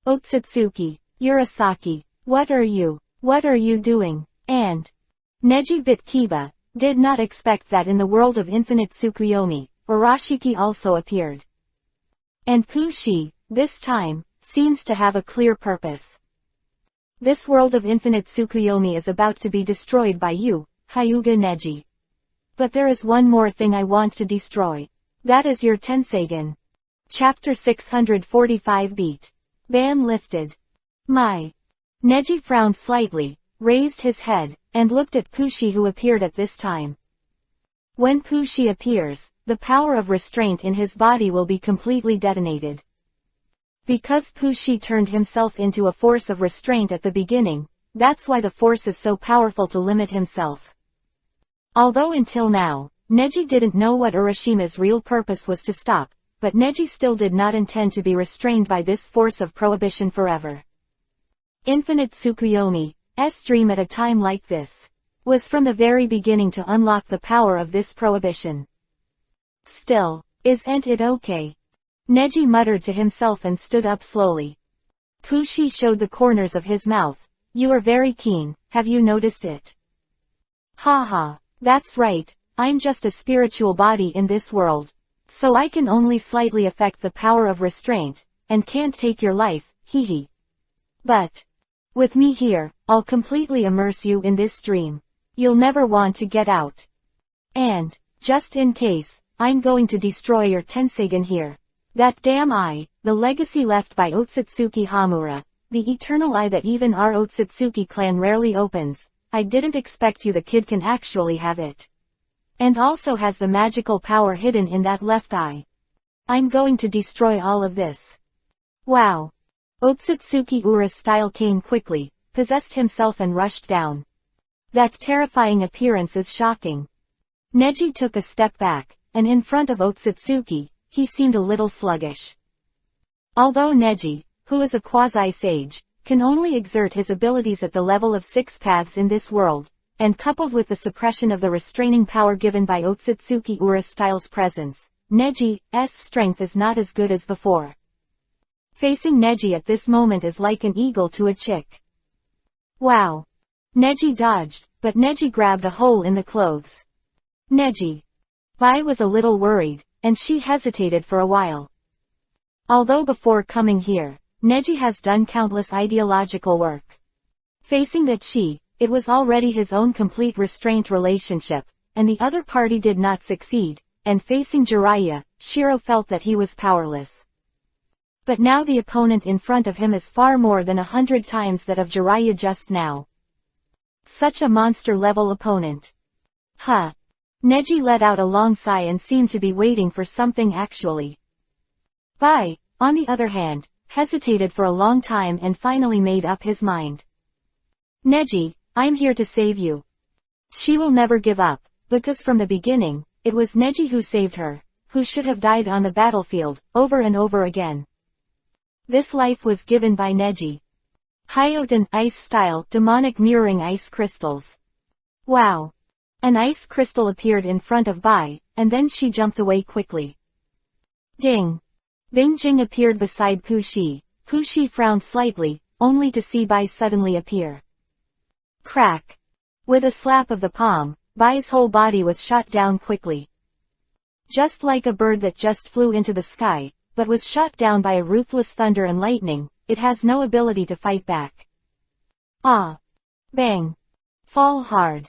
Otsutsuki, Urasaki, what are you doing? And Neji bit Kiba, did not expect that in the world of infinite Tsukuyomi, Urashiki also appeared. And Pushi, this time, seems to have a clear purpose. This world of infinite Tsukuyomi is about to be destroyed by you, Hyuga Neji. But there is one more thing I want to destroy. That is your Tenseigen. Chapter 645 Beat. Ban lifted. My. Neji frowned slightly, raised his head, and looked at Pushi who appeared at this time. When Pushi appears, the power of restraint in his body will be completely detonated. Because Pushi turned himself into a force of restraint at the beginning, that's why the force is so powerful to limit himself. Although until now, Neji didn't know what Urashima's real purpose was to stop, but Neji still did not intend to be restrained by this force of prohibition forever. Infinite Tsukuyomi, Neji's dream at a time like this was from the very beginning to unlock the power of this prohibition. Still, isn't it okay? Neji muttered to himself and stood up slowly. Fushi showed the corners of his mouth. You are very keen, have you noticed it? Haha, that's right, I'm just a spiritual body in this world. So I can only slightly affect the power of restraint, and can't take your life, hehe. But with me here, I'll completely immerse you in this dream. You'll never want to get out. And, just in case, I'm going to destroy your Tensegan here. That damn eye, the legacy left by Otsutsuki Hamura, the eternal eye that even our Otsutsuki clan rarely opens. I didn't expect you. The kid can actually have it. And also has the magical power hidden in that left eye. I'm going to destroy all of this. Wow. Otsutsuki Ura's style came quickly, possessed himself and rushed down. That terrifying appearance is shocking. Neji took a step back, and in front of Otsutsuki, he seemed a little sluggish. Although Neji, who is a quasi-sage, can only exert his abilities at the level of 6 paths in this world, and coupled with the suppression of the restraining power given by Otsutsuki Ura's style's presence, Neji's strength is not as good as before. Facing Neji at this moment is like an eagle to a chick. Wow. Neji dodged, but Neji grabbed a hole in the clothes. Neji. Bai was a little worried, and she hesitated for a while. Although before coming here, Neji has done countless ideological work. Facing that it was already his own complete restraint relationship, and the other party did not succeed, and facing Jiraiya, Shiro felt that he was powerless. But now the opponent in front of him is far more than 100 times that of Jiraiya just now. Such a monster-level opponent. Huh. Neji let out a long sigh and seemed to be waiting for something actually. Bai, on the other hand, hesitated for a long time and finally made up his mind. Neji, I'm here to save you. She will never give up, because from the beginning, it was Neji who saved her, who should have died on the battlefield, over and over again. This life was given by Neji. Hyoten ice style demonic mirroring ice crystals. Wow. An ice crystal appeared in front of Bai, and then she jumped away quickly. Ding. Bingjing appeared beside Fushi. Fushi frowned slightly, only to see Bai suddenly appear. Crack. With a slap of the palm, Bai's whole body was shot down quickly. Just like a bird that just flew into the sky, but was shot down by a ruthless thunder and lightning, it has no ability to fight back. Ah. Bang. Fall hard.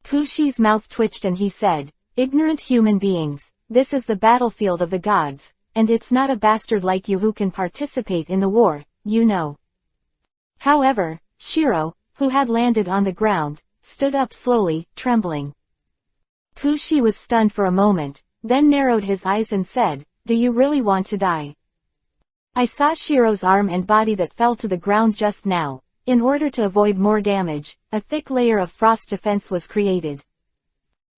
Fushi's mouth twitched and he said, Ignorant human beings, this is the battlefield of the gods, and it's not a bastard like you who can participate in the war, you know. However, Shiro, who had landed on the ground, stood up slowly, trembling. Fushi was stunned for a moment, then narrowed his eyes and said, Do you really want to die? I saw Shiro's arm and body that fell to the ground just now. In order to avoid more damage, a thick layer of frost defense was created.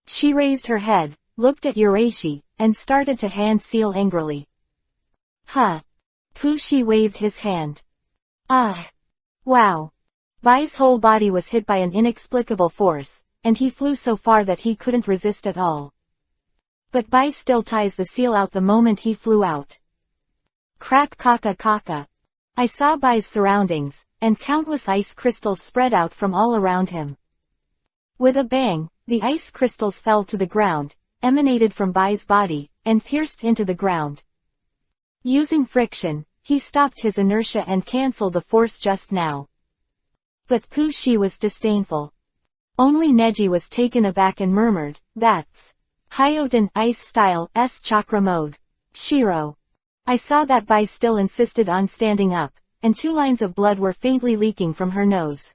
She raised her head, looked at Urashi, and started to hand seal angrily. Huh. Fushi waved his hand. Ah. Wow. Bai's whole body was hit by an inexplicable force, and he flew so far that he couldn't resist at all. But Bai still ties the seal out the moment he flew out. Crack kaka kaka. I saw Bai's surroundings, and countless ice crystals spread out from all around him. With a bang, the ice crystals fell to the ground, emanated from Bai's body, and pierced into the ground. Using friction, he stopped his inertia and cancelled the force just now. But Fushi was disdainful. Only Neji was taken aback and murmured, That's Hyoten ice style S chakra mode. Shiro. I saw that Bai still insisted on standing up, and 2 lines of blood were faintly leaking from her nose.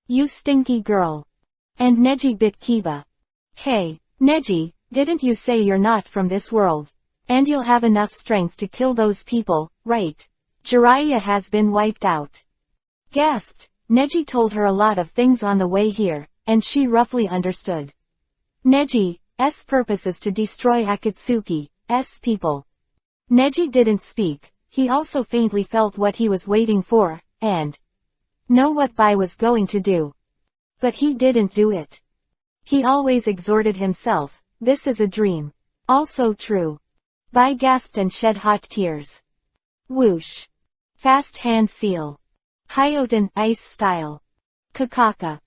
You stinky girl. And Neji bit Kiba. Hey, Neji, didn't you say you're not from this world? And you'll have enough strength to kill those people, right? Jiraiya has been wiped out. Gasped. Neji told her a lot of things on the way here, and she roughly understood. Neji's purpose is to destroy Akatsuki's people. Neji didn't speak, he also faintly felt what he was waiting for, and know what Bai was going to do. But he didn't do it. He always exhorted himself, this is a dream. Also true. Bai gasped and shed hot tears. Whoosh. Fast hand seal. Hyoten, ice style. Kakaka.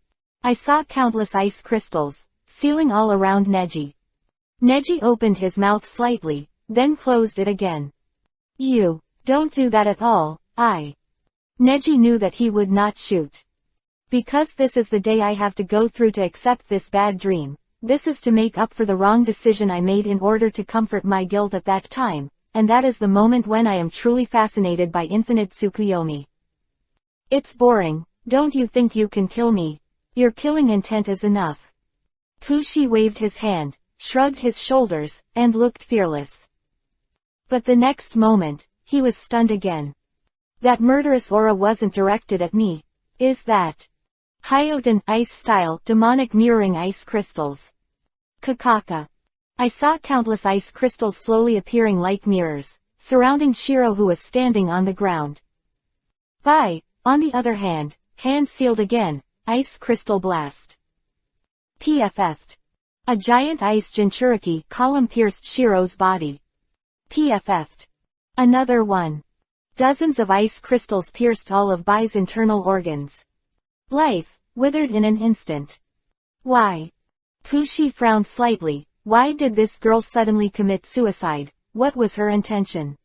I saw countless ice crystals, sealing all around Neji. Neji opened his mouth slightly, then closed it again. You, don't do that at all, Neji knew that he would not shoot. Because this is the day I have to go through to accept this bad dream, this is to make up for the wrong decision I made in order to comfort my guilt at that time, and that is the moment when I am truly fascinated by infinite Tsukuyomi. It's boring, don't you think you can kill me? Your killing intent is enough. Kushi waved his hand, shrugged his shoulders, and looked fearless. But the next moment, he was stunned again. That murderous aura wasn't directed at me. Is that Hyoten, ice style, demonic mirroring ice crystals. Kakaka. I saw countless ice crystals slowly appearing like mirrors, surrounding Shiro who was standing on the ground. Bai, on the other hand, hand sealed again, ice crystal blast. PFF'd. A giant ice Jinchuriki column pierced Shiro's body. PFF'd. Another one. Dozens of ice crystals pierced all of Bai's internal organs. Life, withered in an instant. Why? Kushi frowned slightly. Why did this girl suddenly commit suicide? What was her intention?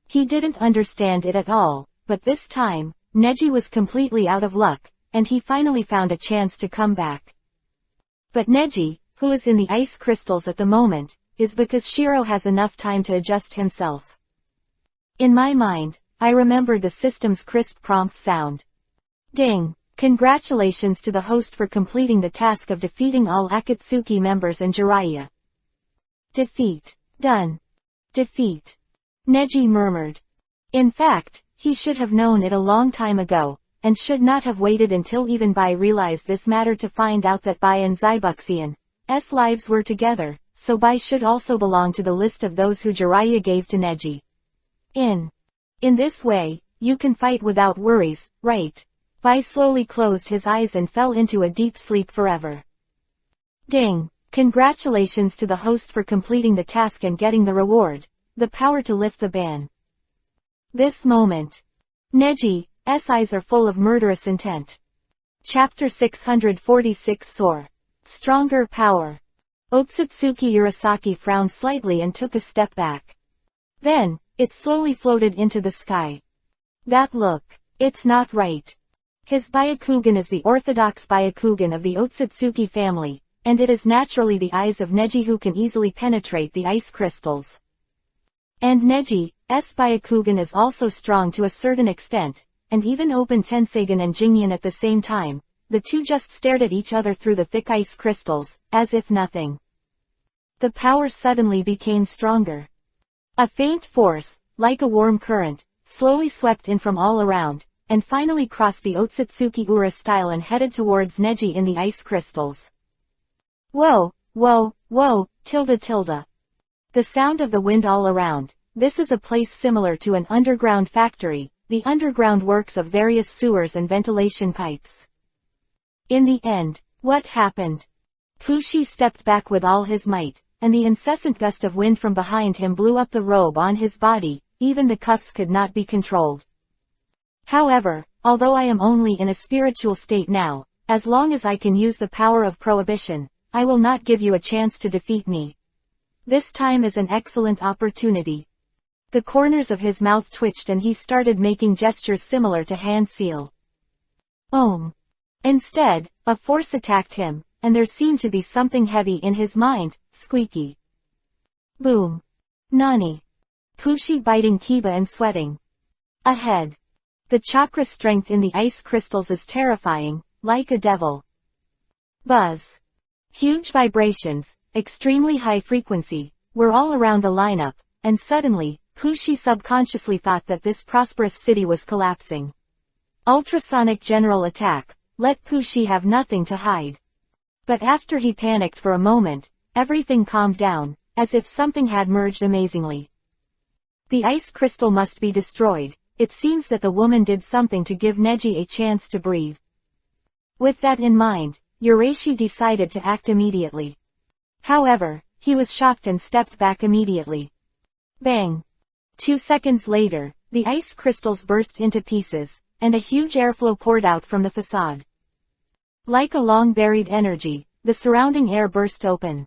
He didn't understand it at all, but this time, Neji was completely out of luck, and he finally found a chance to come back. But Neji, who is in the ice crystals at the moment, is because Shiro has enough time to adjust himself. In my mind, I remembered the system's crisp prompt sound. Ding! Congratulations to the host for completing the task of defeating all Akatsuki members and Jiraiya. Defeat. Done. Defeat. Neji murmured. In fact, he should have known it a long time ago, and should not have waited until even Bai realized this matter to find out that Bai and Zaibuxian's lives were together, so Bai should also belong to the list of those who Jiraiya gave to Neji. In this way, you can fight without worries, right? Bai slowly closed his eyes and fell into a deep sleep forever. Ding! Congratulations to the host for completing the task and getting the reward, the power to lift the ban. This moment. Neji's eyes are full of murderous intent. Chapter 646 Soar. Stronger Power. Otsutsuki Urasaki frowned slightly and took a step back. Then, it slowly floated into the sky. That look. It's not right. His Byakugan is the orthodox Byakugan of the Otsutsuki family, and it is naturally the eyes of Neji who can easily penetrate the ice crystals. And Neji's Byakugan is also strong to a certain extent, and even opened Tenseigan and Jingyan at the same time. The two just stared at each other through the thick ice crystals, as if nothing. The power suddenly became stronger. A faint force, like a warm current, slowly swept in from all around, and finally crossed the Otsutsuki Ura style and headed towards Neji in the ice crystals. Whoa, whoa, whoa, tilde. The sound of the wind all around. This is a place similar to an underground factory, the underground works of various sewers and ventilation pipes. In the end, what happened? Kushi stepped back with all his might, and the incessant gust of wind from behind him blew up the robe on his body, even the cuffs could not be controlled. However, although I am only in a spiritual state now, as long as I can use the power of prohibition, I will not give you a chance to defeat me. This time is an excellent opportunity. The corners of his mouth twitched and he started making gestures similar to hand seal. Instead, a force attacked him, and there seemed to be something heavy in his mind, squeaky. Boom. Nani. Kushi biting Kiba and sweating. Ahead. The chakra strength in the ice crystals is terrifying, like a devil. Buzz. Huge vibrations, extremely high frequency, were all around the lineup, and suddenly, Kushi subconsciously thought that this prosperous city was collapsing. Ultrasonic general attack, let Kushi have nothing to hide. But after he panicked for a moment, everything calmed down, as if something had merged amazingly. The ice crystal must be destroyed. it seems that the woman did something to give Neji a chance to breathe. With that in mind, Urashi decided to act immediately. However, he was shocked and stepped back immediately. Bang! 2 seconds later, the ice crystals burst into pieces, and a huge airflow poured out from the facade. Like a long buried energy, the surrounding air burst open.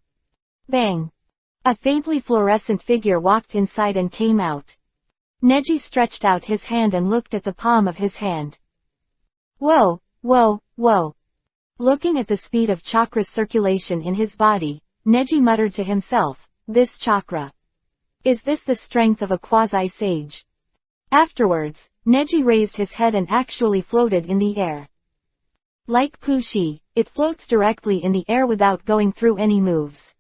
Bang! A faintly fluorescent figure walked inside and came out. Neji stretched out his hand and looked at the palm of his hand. Whoa, whoa, whoa. Looking at the speed of chakra's circulation in his body, Neji muttered to himself, this chakra. Is this the strength of a quasi-sage? Afterwards, Neji raised his head and actually floated in the air. Like Pushi, it floats directly in the air without going through any moves.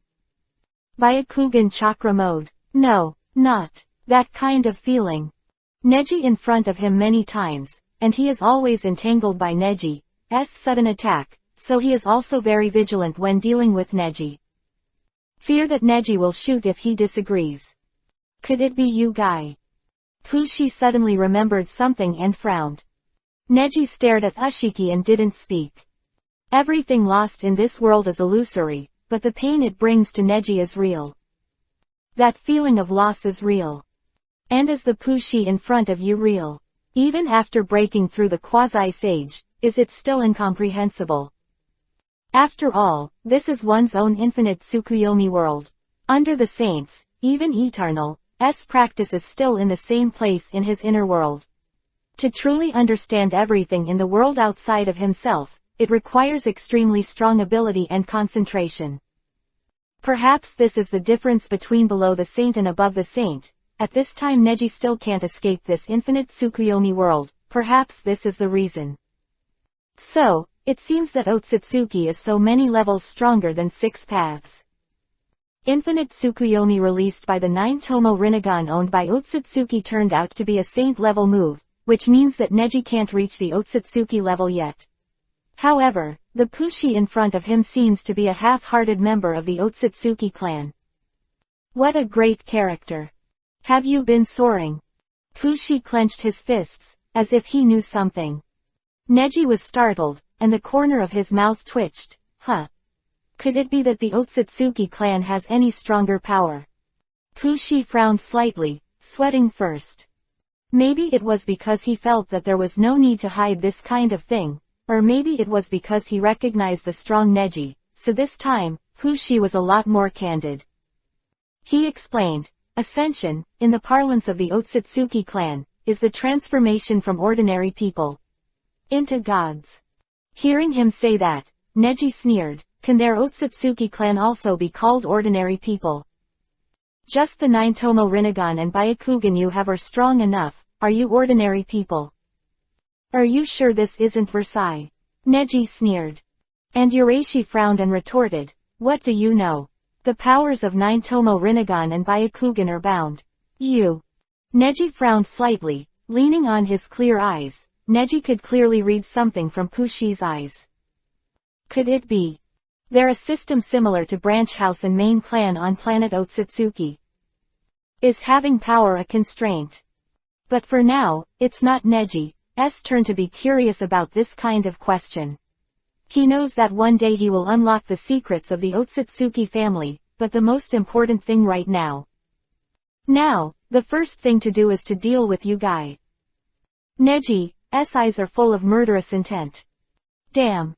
Byakugan chakra mode. No, not that kind of feeling. Neji in front of him many times, and he is always entangled by Neji's sudden attack, so he is also very vigilant when dealing with Neji. Fear that Neji will shoot if he disagrees. Could it be you guy? Pushi suddenly remembered something and frowned. Neji stared at Ushiki and didn't speak. Everything lost in this world is illusory, but the pain it brings to Neji is real. That feeling of loss is real. And is the Pushi in front of you real? Even after breaking through the quasi-sage, is it still incomprehensible? After all, this is one's own infinite Tsukuyomi world. Under the saints, even Eternal's practice is still in the same place in his inner world. To truly understand everything in the world outside of himself, it requires extremely strong ability and concentration. Perhaps this is the difference between below the saint and above the saint. At this time Neji still can't escape this infinite Tsukuyomi world, perhaps this is the reason. So, it seems that Otsutsuki is so many levels stronger than 6 paths. Infinite Tsukuyomi released by the 9-tomo Rinnegan owned by Otsutsuki turned out to be a saint-level move, which means that Neji can't reach the Otsutsuki level yet. However, the Pushi in front of him seems to be a half-hearted member of the Otsutsuki clan. What a great character. Have you been soaring? Pushi clenched his fists, as if he knew something. Neji was startled, and the corner of his mouth twitched. Huh. Could it be that the Otsutsuki clan has any stronger power? Pushi frowned slightly, sweating first. Maybe it was because he felt that there was no need to hide this kind of thing, or maybe it was because he recognized the strong Neji, so this time, Pushi was a lot more candid. He explained, ascension, in the parlance of the Otsutsuki clan, is the transformation from ordinary people into gods. Hearing him say that, Neji sneered, can their Otsutsuki clan also be called ordinary people? Just the 9-tomo Rinnegan and Byakugan you have are strong enough, are you ordinary people? Are you sure this isn't Versailles? Neji sneered. And Urashi frowned and retorted, what do you know? The powers of 9-tomo Rinnegan and Byakugan are bound. You. Neji frowned slightly, leaning on his clear eyes. Neji could clearly read something from Pushi's eyes. Could it be? They're a system similar to Branch House and Main Clan on planet Otsutsuki. Is having power a constraint? But for now, it's not Neji's turn to be curious about this kind of question. He knows that one day he will unlock the secrets of the Otsutsuki family, but the most important thing right now. Now, the first thing to do is to deal with you guy. Neji's eyes are full of murderous intent. Damn.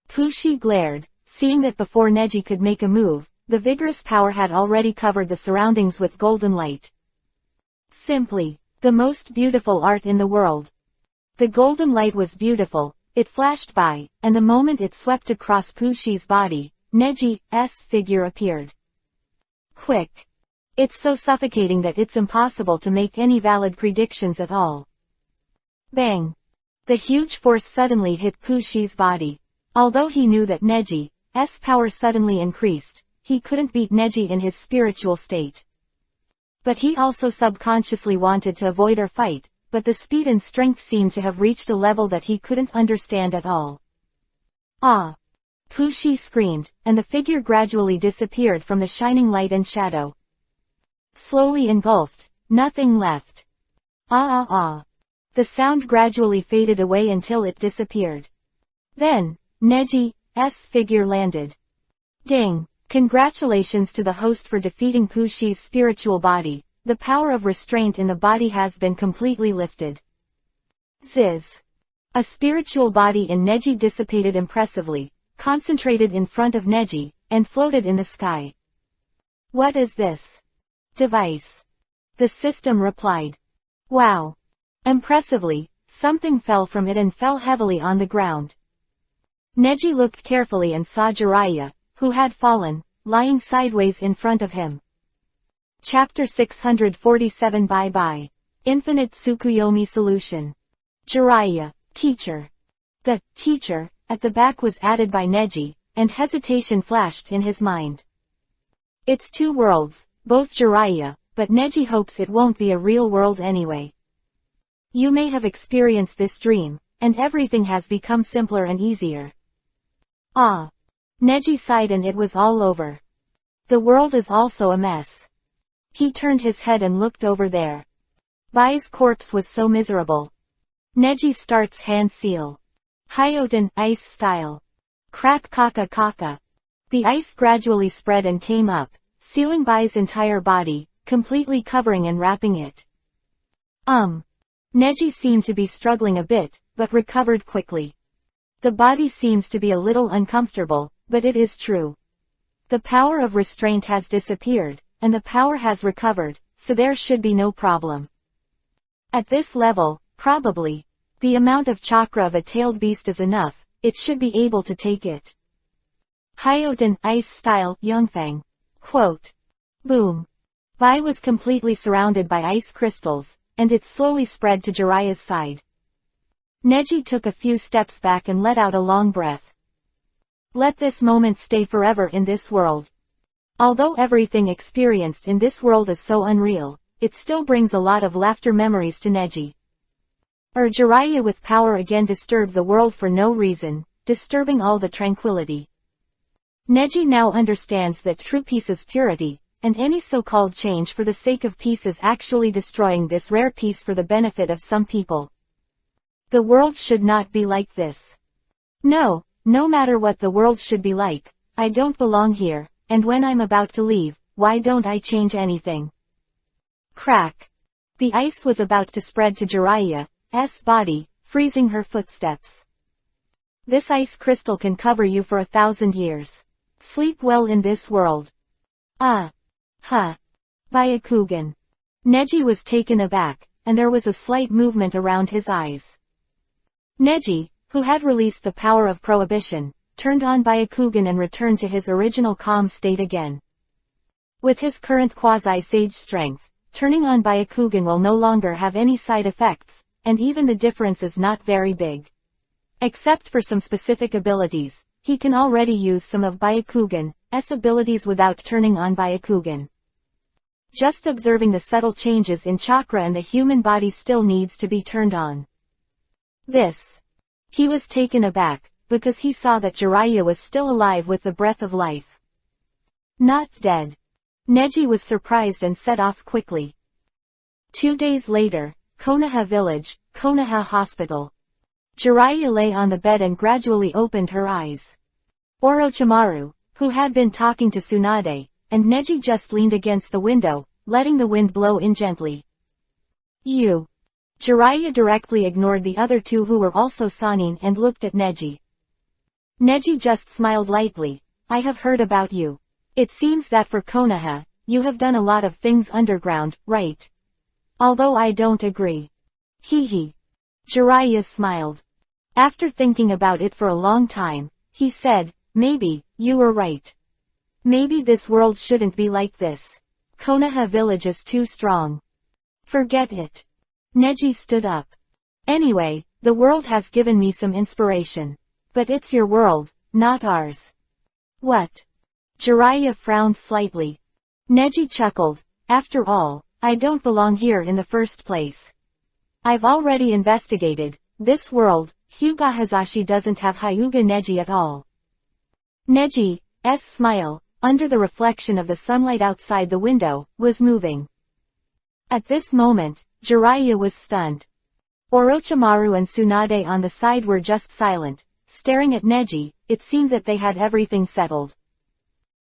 Pushi glared, seeing that before Neji could make a move, the vigorous power had already covered the surroundings with golden light. Simply, the most beautiful art in the world. The golden light was beautiful, it flashed by, and the moment it swept across Pushi's body, Neji's figure appeared. Quick. It's so suffocating that it's impossible to make any valid predictions at all. Bang. The huge force suddenly hit Pushi's body. Although he knew that Neji's power suddenly increased, he couldn't beat Neji in his spiritual state. But he also subconsciously wanted to avoid or fight, but the speed and strength seemed to have reached a level that he couldn't understand at all. Ah! Pushi screamed, and the figure gradually disappeared from the shining light and shadow. Slowly engulfed, nothing left. Ah ah ah! The sound gradually faded away until it disappeared. Then, Neji's figure landed. Ding! Congratulations to the host for defeating Pushi's spiritual body. The power of restraint in the body has been completely lifted. Ziz. A spiritual body in Neji dissipated impressively, concentrated in front of Neji, and floated in the sky. What is this device? The system replied. Wow! Impressively, something fell from it and fell heavily on the ground. Neji looked carefully and saw Jiraiya, who had fallen, lying sideways in front of him. Chapter 647 Bye-bye. Infinite Tsukuyomi Solution. Jiraiya, teacher. The teacher at the back was added by Neji, and hesitation flashed in his mind. It's two worlds, both Jiraiya, but Neji hopes it won't be a real world anyway. You may have experienced this dream, and everything has become simpler and easier. Ah. Neji sighed and it was all over. The world is also a mess. He turned his head and looked over there. Bai's corpse was so miserable. Neji starts hand seal. Hyoten, ice style. Crack kaka kaka. The ice gradually spread and came up, sealing Bai's entire body, completely covering and wrapping it. Neji seemed to be struggling a bit, but recovered quickly. The body seems to be a little uncomfortable, but it is true. The power of restraint has disappeared, and the power has recovered, so there should be no problem. At this level, probably, the amount of chakra of a tailed beast is enough, it should be able to take it. Hyoten, ice style, Yongfang. Quote. Boom. Bai was completely surrounded by ice crystals, and it slowly spread to Jiraiya's side. Neji took a few steps back and let out a long breath. Let this moment stay forever in this world. Although everything experienced in this world is so unreal, it still brings a lot of laughter memories to Neji. Jiraiya with power again disturbed the world for no reason, disturbing all the tranquility. Neji now understands that true peace is purity, and any so-called change for the sake of peace is actually destroying this rare peace for the benefit of some people. The world should not be like this. No matter what the world should be like, I don't belong here. And when I'm about to leave, why don't I change anything? Crack. The ice was about to spread to Jiraiya's body, freezing her footsteps. This ice crystal can cover you for 1,000 years. Sleep well in this world. Byakugan. Neji was taken aback, and there was a slight movement around his eyes. Neji, who had released the power of prohibition, turned on Byakugan and returned to his original calm state again. With his current quasi-sage strength, turning on Byakugan will no longer have any side effects, and even the difference is not very big. Except for some specific abilities, he can already use some of Byakugan's abilities without turning on Byakugan. Just observing the subtle changes in chakra and the human body still needs to be turned on. He was taken aback, because he saw that Jiraiya was still alive with the breath of life. Not dead. Neji was surprised and set off quickly. 2 days later, Konoha Village, Konoha Hospital. Jiraiya lay on the bed and gradually opened her eyes. Orochimaru, who had been talking to Tsunade, and Neji just leaned against the window, letting the wind blow in gently. Jiraiya directly ignored the other two who were also Sanin and looked at Neji. Neji just smiled lightly. I have heard about you. It seems that for Konoha, you have done a lot of things underground, right? Although I don't agree. Hee. Jiraiya smiled. After thinking about it for a long time, he said, maybe, you were right. Maybe this world shouldn't be like this. Konoha Village is too strong. Forget it. Neji stood up. Anyway, the world has given me some inspiration. But it's your world, not ours. What? Jiraiya frowned slightly. Neji chuckled. After all, I don't belong here in the first place. I've already investigated. This world, Hyuga doesn't have Hyuga Neji at all. Neji's smile, under the reflection of the sunlight outside the window, was moving. At this moment, Jiraiya was stunned. Orochimaru and Tsunade on the side were just silent, staring at Neji. It seemed that they had everything settled.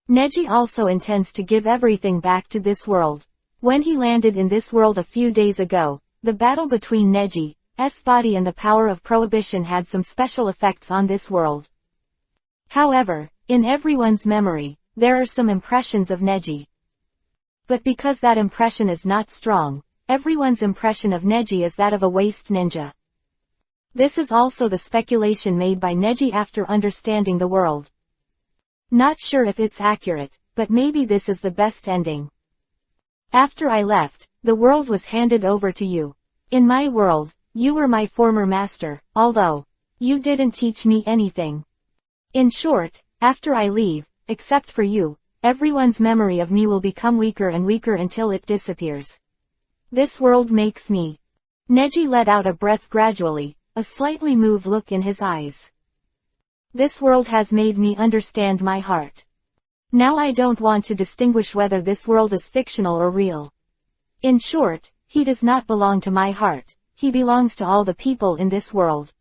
Neji also intends to give everything back to this world. When he landed in this world a few days ago, the battle between Neji's body and the power of prohibition had some special effects on this world. However, in everyone's memory, there are some impressions of Neji. But because that impression is not strong, everyone's impression of Neji is that of a waste ninja. This is also the speculation made by Neji after understanding the world. Not sure if it's accurate, but maybe this is the best ending. After I left, the world was handed over to you. In my world, you were my former master, although you didn't teach me anything. In short, after I leave, except for you, everyone's memory of me will become weaker and weaker until it disappears. This world makes me. Neji let out a breath gradually, a slightly moved look in his eyes. This world has made me understand my heart. Now I don't want to distinguish whether this world is fictional or real. In short, he does not belong to my heart, he belongs to all the people in this world.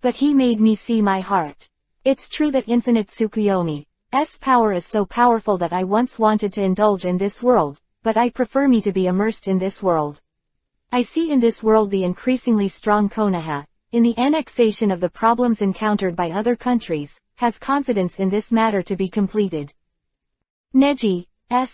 But he made me see my heart. It's true that infinite Tsukuyomi's power is so powerful that I once wanted to indulge in this world, but I prefer me to be immersed in this world. I see in this world the increasingly strong Konoha, in the annexation of the problems encountered by other countries, has confidence in this matter to be completed. Neji's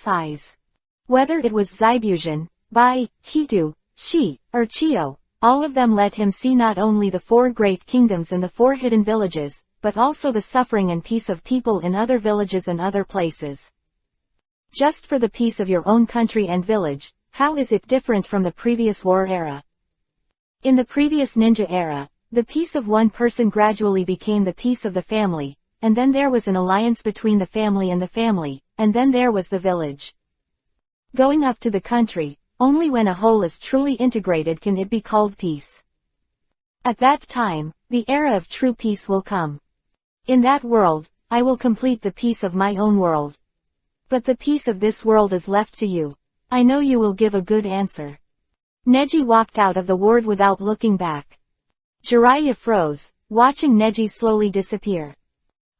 eyes. Whether it was Zaibushin, Bai, Hitu, Shi, or Chiyo, all of them let him see not only the 4 great kingdoms and the 4 hidden villages, but also the suffering and peace of people in other villages and other places. Just for the peace of your own country and village, how is it different from the previous war era? In the previous ninja era, the peace of one person gradually became the peace of the family, and then there was an alliance between the family, and then there was the village. Going up to the country, only when a whole is truly integrated can it be called peace. At that time, the era of true peace will come. In that world, I will complete the peace of my own world. But the peace of this world is left to you. I know you will give a good answer. Neji walked out of the ward without looking back. Jiraiya froze, watching Neji slowly disappear.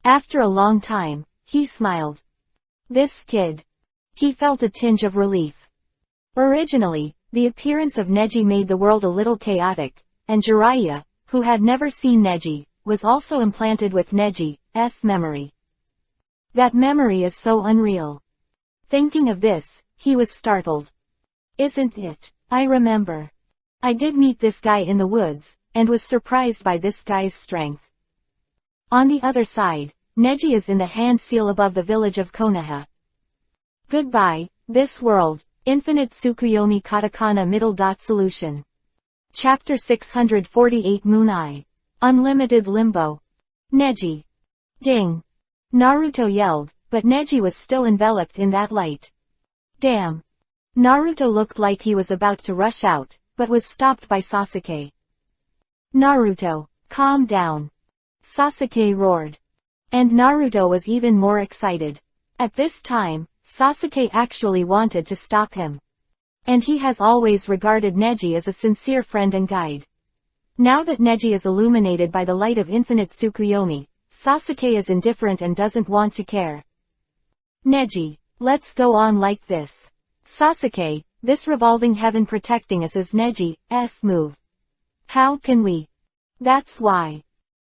After a long time, he smiled. This kid. He felt a tinge of relief. Originally, the appearance of Neji made the world a little chaotic, and Jiraiya, who had never seen Neji, was also implanted with Neji's memory. That memory is so unreal. Thinking of this, he was startled. Isn't it? I remember. I did meet this guy in the woods, and was surprised by this guy's strength. On the other side, Neji is in the hand seal above the village of Konoha. Goodbye, this world, Infinite Tsukuyomi Katakana Middle Dot Solution. Chapter 648 Moon Eye. Unlimited Limbo. Neji. Ding. Naruto yelled, but Neji was still enveloped in that light. Damn. Naruto looked like he was about to rush out, but was stopped by Sasuke. Naruto, calm down. Sasuke roared. And Naruto was even more excited. At this time, Sasuke actually wanted to stop him. And he has always regarded Neji as a sincere friend and guide. Now that Neji is illuminated by the light of infinite Tsukuyomi, Sasuke is indifferent and doesn't want to care. Neji, let's go on like this. Sasuke, this revolving heaven protecting us is Neji's move. How can we? That's why.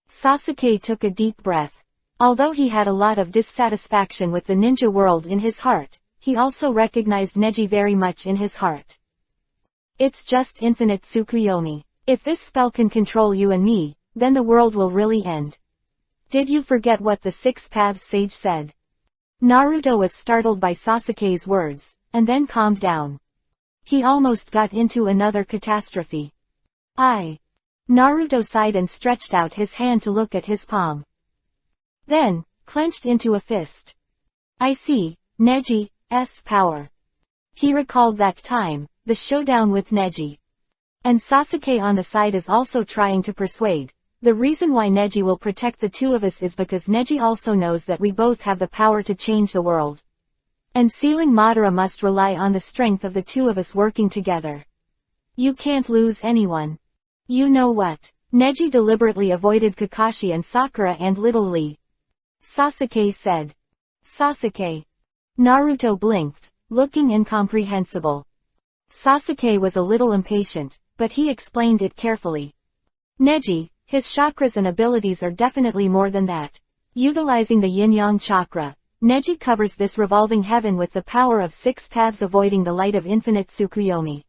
Sasuke took a deep breath. Although he had a lot of dissatisfaction with the ninja world in his heart, he also recognized Neji very much in his heart. It's just infinite Tsukuyomi. If this spell can control you and me, then the world will really end. Did you forget what the Six Paths sage said? Naruto was startled by Sasuke's words, and then calmed down. He almost got into another catastrophe. Naruto sighed and stretched out his hand to look at his palm. Then, clenched into a fist. I see, Neji's power. He recalled that time, the showdown with Neji. And Sasuke on the side is also trying to persuade. The reason why Neji will protect the two of us is because Neji also knows that we both have the power to change the world. And sealing Madara must rely on the strength of the two of us working together. You can't lose anyone. You know what? Neji deliberately avoided Kakashi and Sakura and Little Lee. Sasuke said. Sasuke. Naruto blinked, looking incomprehensible. Sasuke was a little impatient, but he explained it carefully. Neji, his chakras and abilities are definitely more than that. Utilizing the yin-yang chakra, Neji covers this revolving heaven with the power of 6 paths avoiding the light of infinite Tsukuyomi.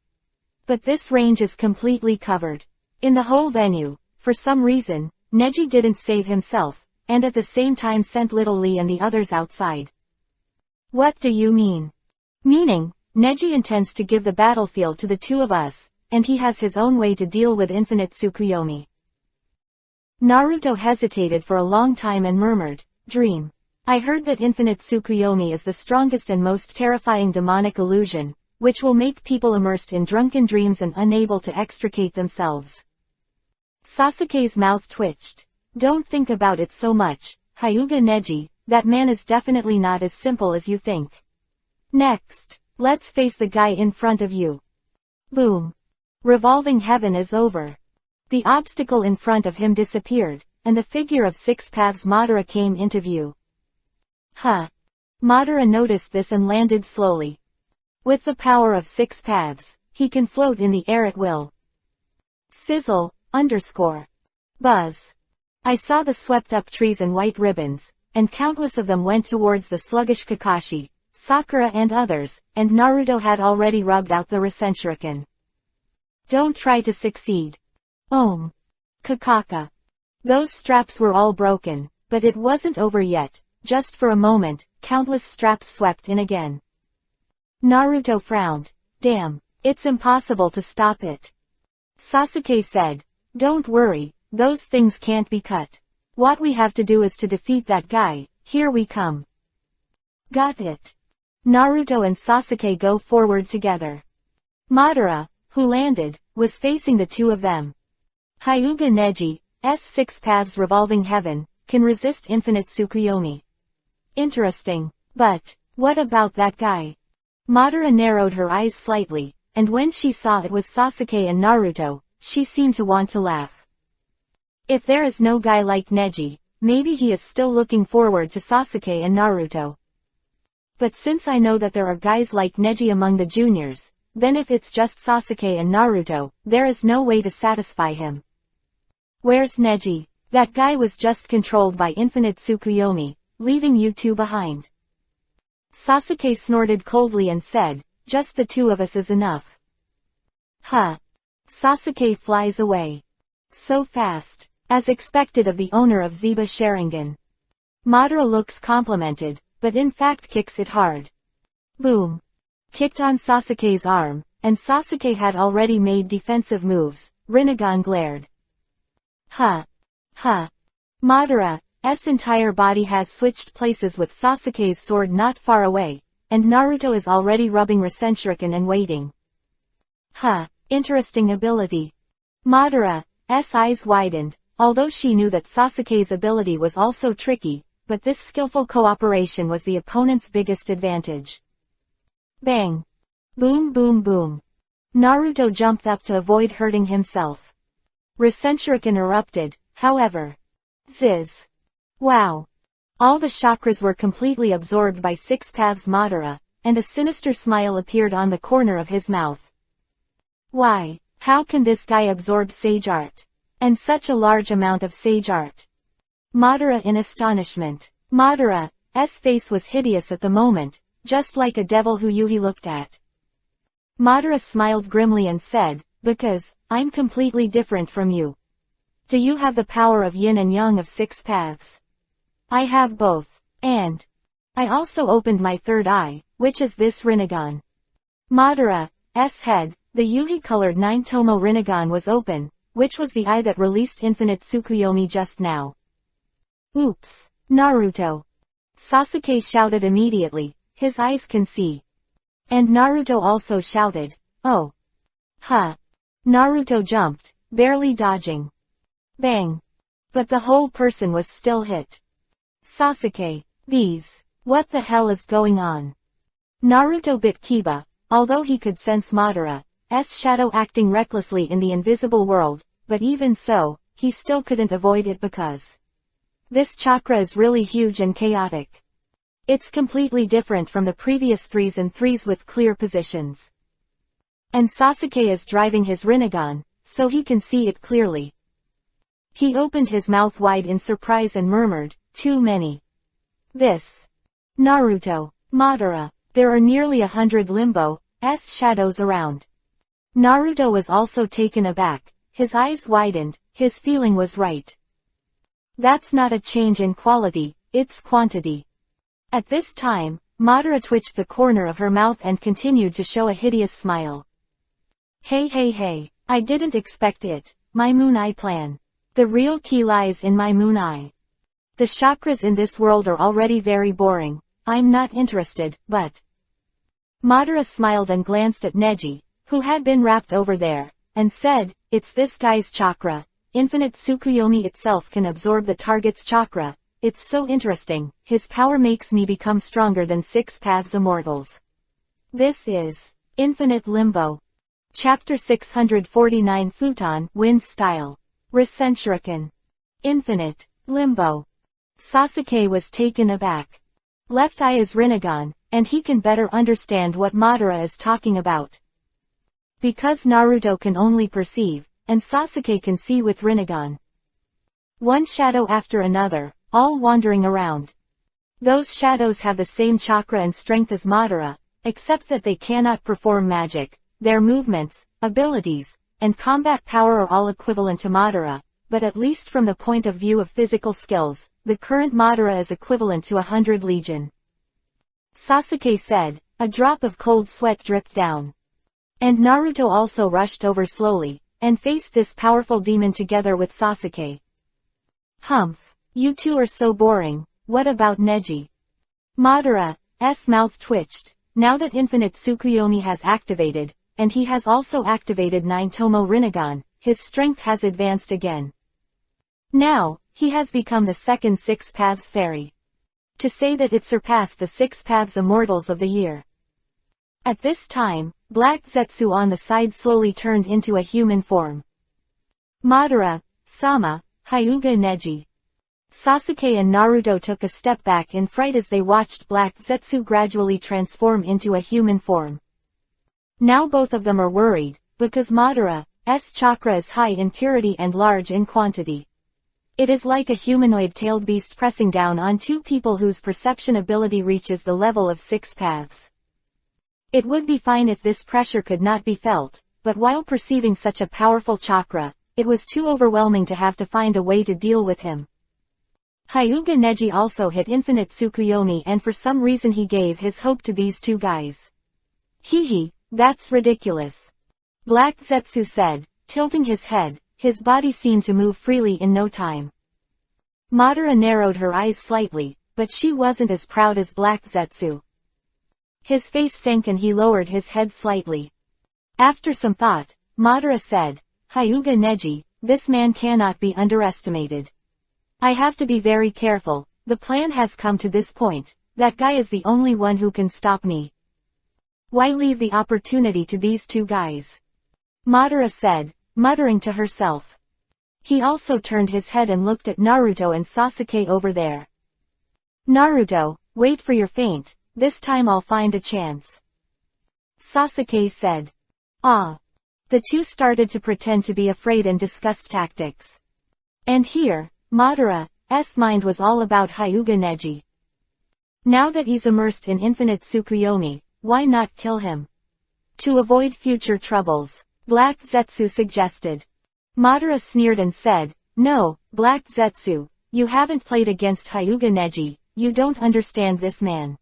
But this range is completely covered. In the whole venue, for some reason, Neji didn't save himself, and at the same time sent Little Lee and the others outside. What do you mean? Meaning, Neji intends to give the battlefield to the two of us, and he has his own way to deal with infinite Tsukuyomi. Naruto hesitated for a long time and murmured, Dream. I heard that infinite Tsukuyomi is the strongest and most terrifying demonic illusion, which will make people immersed in drunken dreams and unable to extricate themselves. Sasuke's mouth twitched. Don't think about it so much, Hyuga Neji, that man is definitely not as simple as you think. Next, let's face the guy in front of you. Boom. Revolving heaven is over. The obstacle in front of him disappeared, and the figure of 6 paths Madara came into view. Huh. Madara noticed this and landed slowly. With the power of 6 paths, he can float in the air at will. Sizzle, Buzz. I saw the swept-up trees and white ribbons, and countless of them went towards the sluggish Kakashi, Sakura and others, and Naruto had already rubbed out the Rasenshuriken. Don't try to succeed. Kakaka. Those straps were all broken, but it wasn't over yet. Just for a moment, countless straps swept in again. Naruto frowned. Damn, it's impossible to stop it. Sasuke said. Don't worry, those things can't be cut. What we have to do is to defeat that guy. Here we come. Got it. Naruto and Sasuke go forward together. Madara, who landed, was facing the two of them. Hyuga Neji's 6 paths revolving heaven, can resist infinite Tsukuyomi. Interesting. But, what about that guy? Madara narrowed her eyes slightly, and when she saw it was Sasuke and Naruto, she seemed to want to laugh. If there is no guy like Neji, maybe he is still looking forward to Sasuke and Naruto. But since I know that there are guys like Neji among the juniors, then if it's just Sasuke and Naruto, there is no way to satisfy him. Where's Neji? That guy was just controlled by infinite Tsukuyomi, leaving you two behind. Sasuke snorted coldly and said, just the two of us is enough. Huh. Sasuke flies away. So fast, as expected of the owner of Zeba Sharingan. Madara looks complimented, but in fact kicks it hard. Boom. Kicked on Sasuke's arm, and Sasuke had already made defensive moves. Rinnegan glared. Huh. Madara's entire body has switched places with Sasuke's sword not far away, and Naruto is already rubbing Rasenshuriken and waiting. Huh. Interesting ability. Madara's eyes widened, although she knew that Sasuke's ability was also tricky, but this skillful cooperation was the opponent's biggest advantage. Bang. Boom boom boom. Naruto jumped up to avoid hurting himself. Rasenshuriken erupted, however. Ziz. Wow. All the chakras were completely absorbed by 6 paths Madara, and a sinister smile appeared on the corner of his mouth. Why, how can this guy absorb sage art? And such a large amount of sage art? Madara in astonishment. Madara's face was hideous at the moment, just like a devil who Yuhi looked at. Madara smiled grimly and said, because, I'm completely different from you. Do you have the power of yin and yang of 6 paths? I have both. And I also opened my third eye, which is this Rinnegan. Madara's head, the Yuhi-colored 9-tomo Rinnegan was open, which was the eye that released infinite Tsukuyomi just now. Oops. Naruto. Sasuke shouted immediately, his eyes can see. And Naruto also shouted, oh. Huh. Naruto jumped, barely dodging. Bang. But the whole person was still hit. Sasuke. What the hell is going on? Naruto bit Kiba, although he could sense Madara's shadow acting recklessly in the invisible world, but even so, he still couldn't avoid it because this chakra is really huge and chaotic. It's completely different from the previous 3s and 3s with clear positions. And Sasuke is driving his Rinnegan, so he can see it clearly. He opened his mouth wide in surprise and murmured, "Too many." This. Naruto, Madara, there are nearly 100 Limbo's shadows around. Naruto was also taken aback, his eyes widened, his feeling was right. That's not a change in quality, it's quantity. At this time, Madara twitched the corner of her mouth and continued to show a hideous smile. Hey, I didn't expect it, my moon eye plan. The real key lies in my moon eye. The chakras in this world are already very boring, I'm not interested, but... Madara smiled and glanced at Neji, who had been wrapped over there, and said, "It's this guy's chakra. Infinite Tsukuyomi itself can absorb the target's chakra. It's so interesting, his power makes me become stronger than 6 paths immortals." This is Infinite Limbo. Chapter 649 Futon, Wind Style. Rasenshuriken. Infinite Limbo. Sasuke was taken aback. Left eye is Rinnegan, and he can better understand what Madara is talking about. Because Naruto can only perceive, and Sasuke can see with Rinnegan. One shadow after another, all wandering around. Those shadows have the same chakra and strength as Madara, except that they cannot perform magic. Their movements, abilities, and combat power are all equivalent to Madara, but at least from the point of view of physical skills, the current Madara is equivalent to 100 legion. Sasuke said, a drop of cold sweat dripped down. And Naruto also rushed over slowly, and faced this powerful demon together with Sasuke. Humph, you two are so boring, what about Neji? Madara's mouth twitched, now that Infinite Tsukuyomi has activated, and he has also activated 9 Tomo Rinnegan, his strength has advanced again. Now, he has become the second 6 Paths Fairy. To say that it surpassed the 6 Paths Immortals of the year. At this time, Black Zetsu on the side slowly turned into a human form. Madara-sama, Hyuga Neji. Sasuke and Naruto took a step back in fright as they watched Black Zetsu gradually transform into a human form. Now both of them are worried, because Madara's chakra is high in purity and large in quantity. It is like a humanoid-tailed beast pressing down on 2 people whose perception ability reaches the level of 6 paths. It would be fine if this pressure could not be felt, but while perceiving such a powerful chakra, it was too overwhelming to have to find a way to deal with him. Hyuga Neji also hit Infinite Tsukuyomi, and for some reason he gave his hope to these 2 guys. Hehe, that's ridiculous. Black Zetsu said, tilting his head, his body seemed to move freely in no time. Madara narrowed her eyes slightly, but she wasn't as proud as Black Zetsu. His face sank and he lowered his head slightly. After some thought, Madara said, Hyuga Neji, this man cannot be underestimated. I have to be very careful, the plan has come to this point, that guy is the only one who can stop me. Why leave the opportunity to these 2 guys? Madara said, muttering to herself. He also turned his head and looked at Naruto and Sasuke over there. Naruto, wait for your feint, this time I'll find a chance. Sasuke said. Ah. The 2 started to pretend to be afraid and discussed tactics. And here, Madara's mind was all about Hyuga Neji. Now that he's immersed in Infinite Tsukuyomi, why not kill him? To avoid future troubles, Black Zetsu suggested. Madara sneered and said, no, Black Zetsu, you haven't played against Hyuga Neji, you don't understand this man.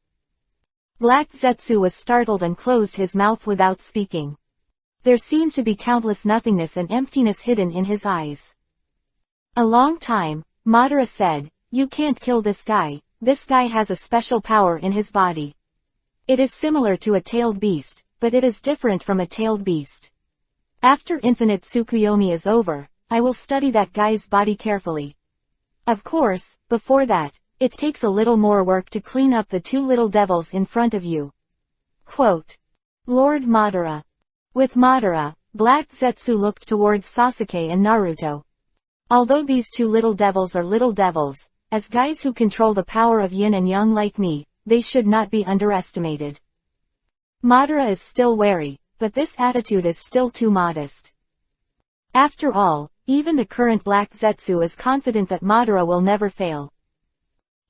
Black Zetsu was startled and closed his mouth without speaking. There seemed to be countless nothingness and emptiness hidden in his eyes. A long time, Madara said, you can't kill this guy has a special power in his body. It is similar to a tailed beast, but it is different from a tailed beast. After Infinite Tsukuyomi is over, I will study that guy's body carefully. Of course, before that, it takes a little more work to clean up the 2 little devils in front of you. Quote. Lord Madara. With Madara, Black Zetsu looked towards Sasuke and Naruto. Although these two little devils are little devils, as guys who control the power of yin and yang like me, they should not be underestimated. Madara is still wary, but this attitude is still too modest. After all, even the current Black Zetsu is confident that Madara will never fail.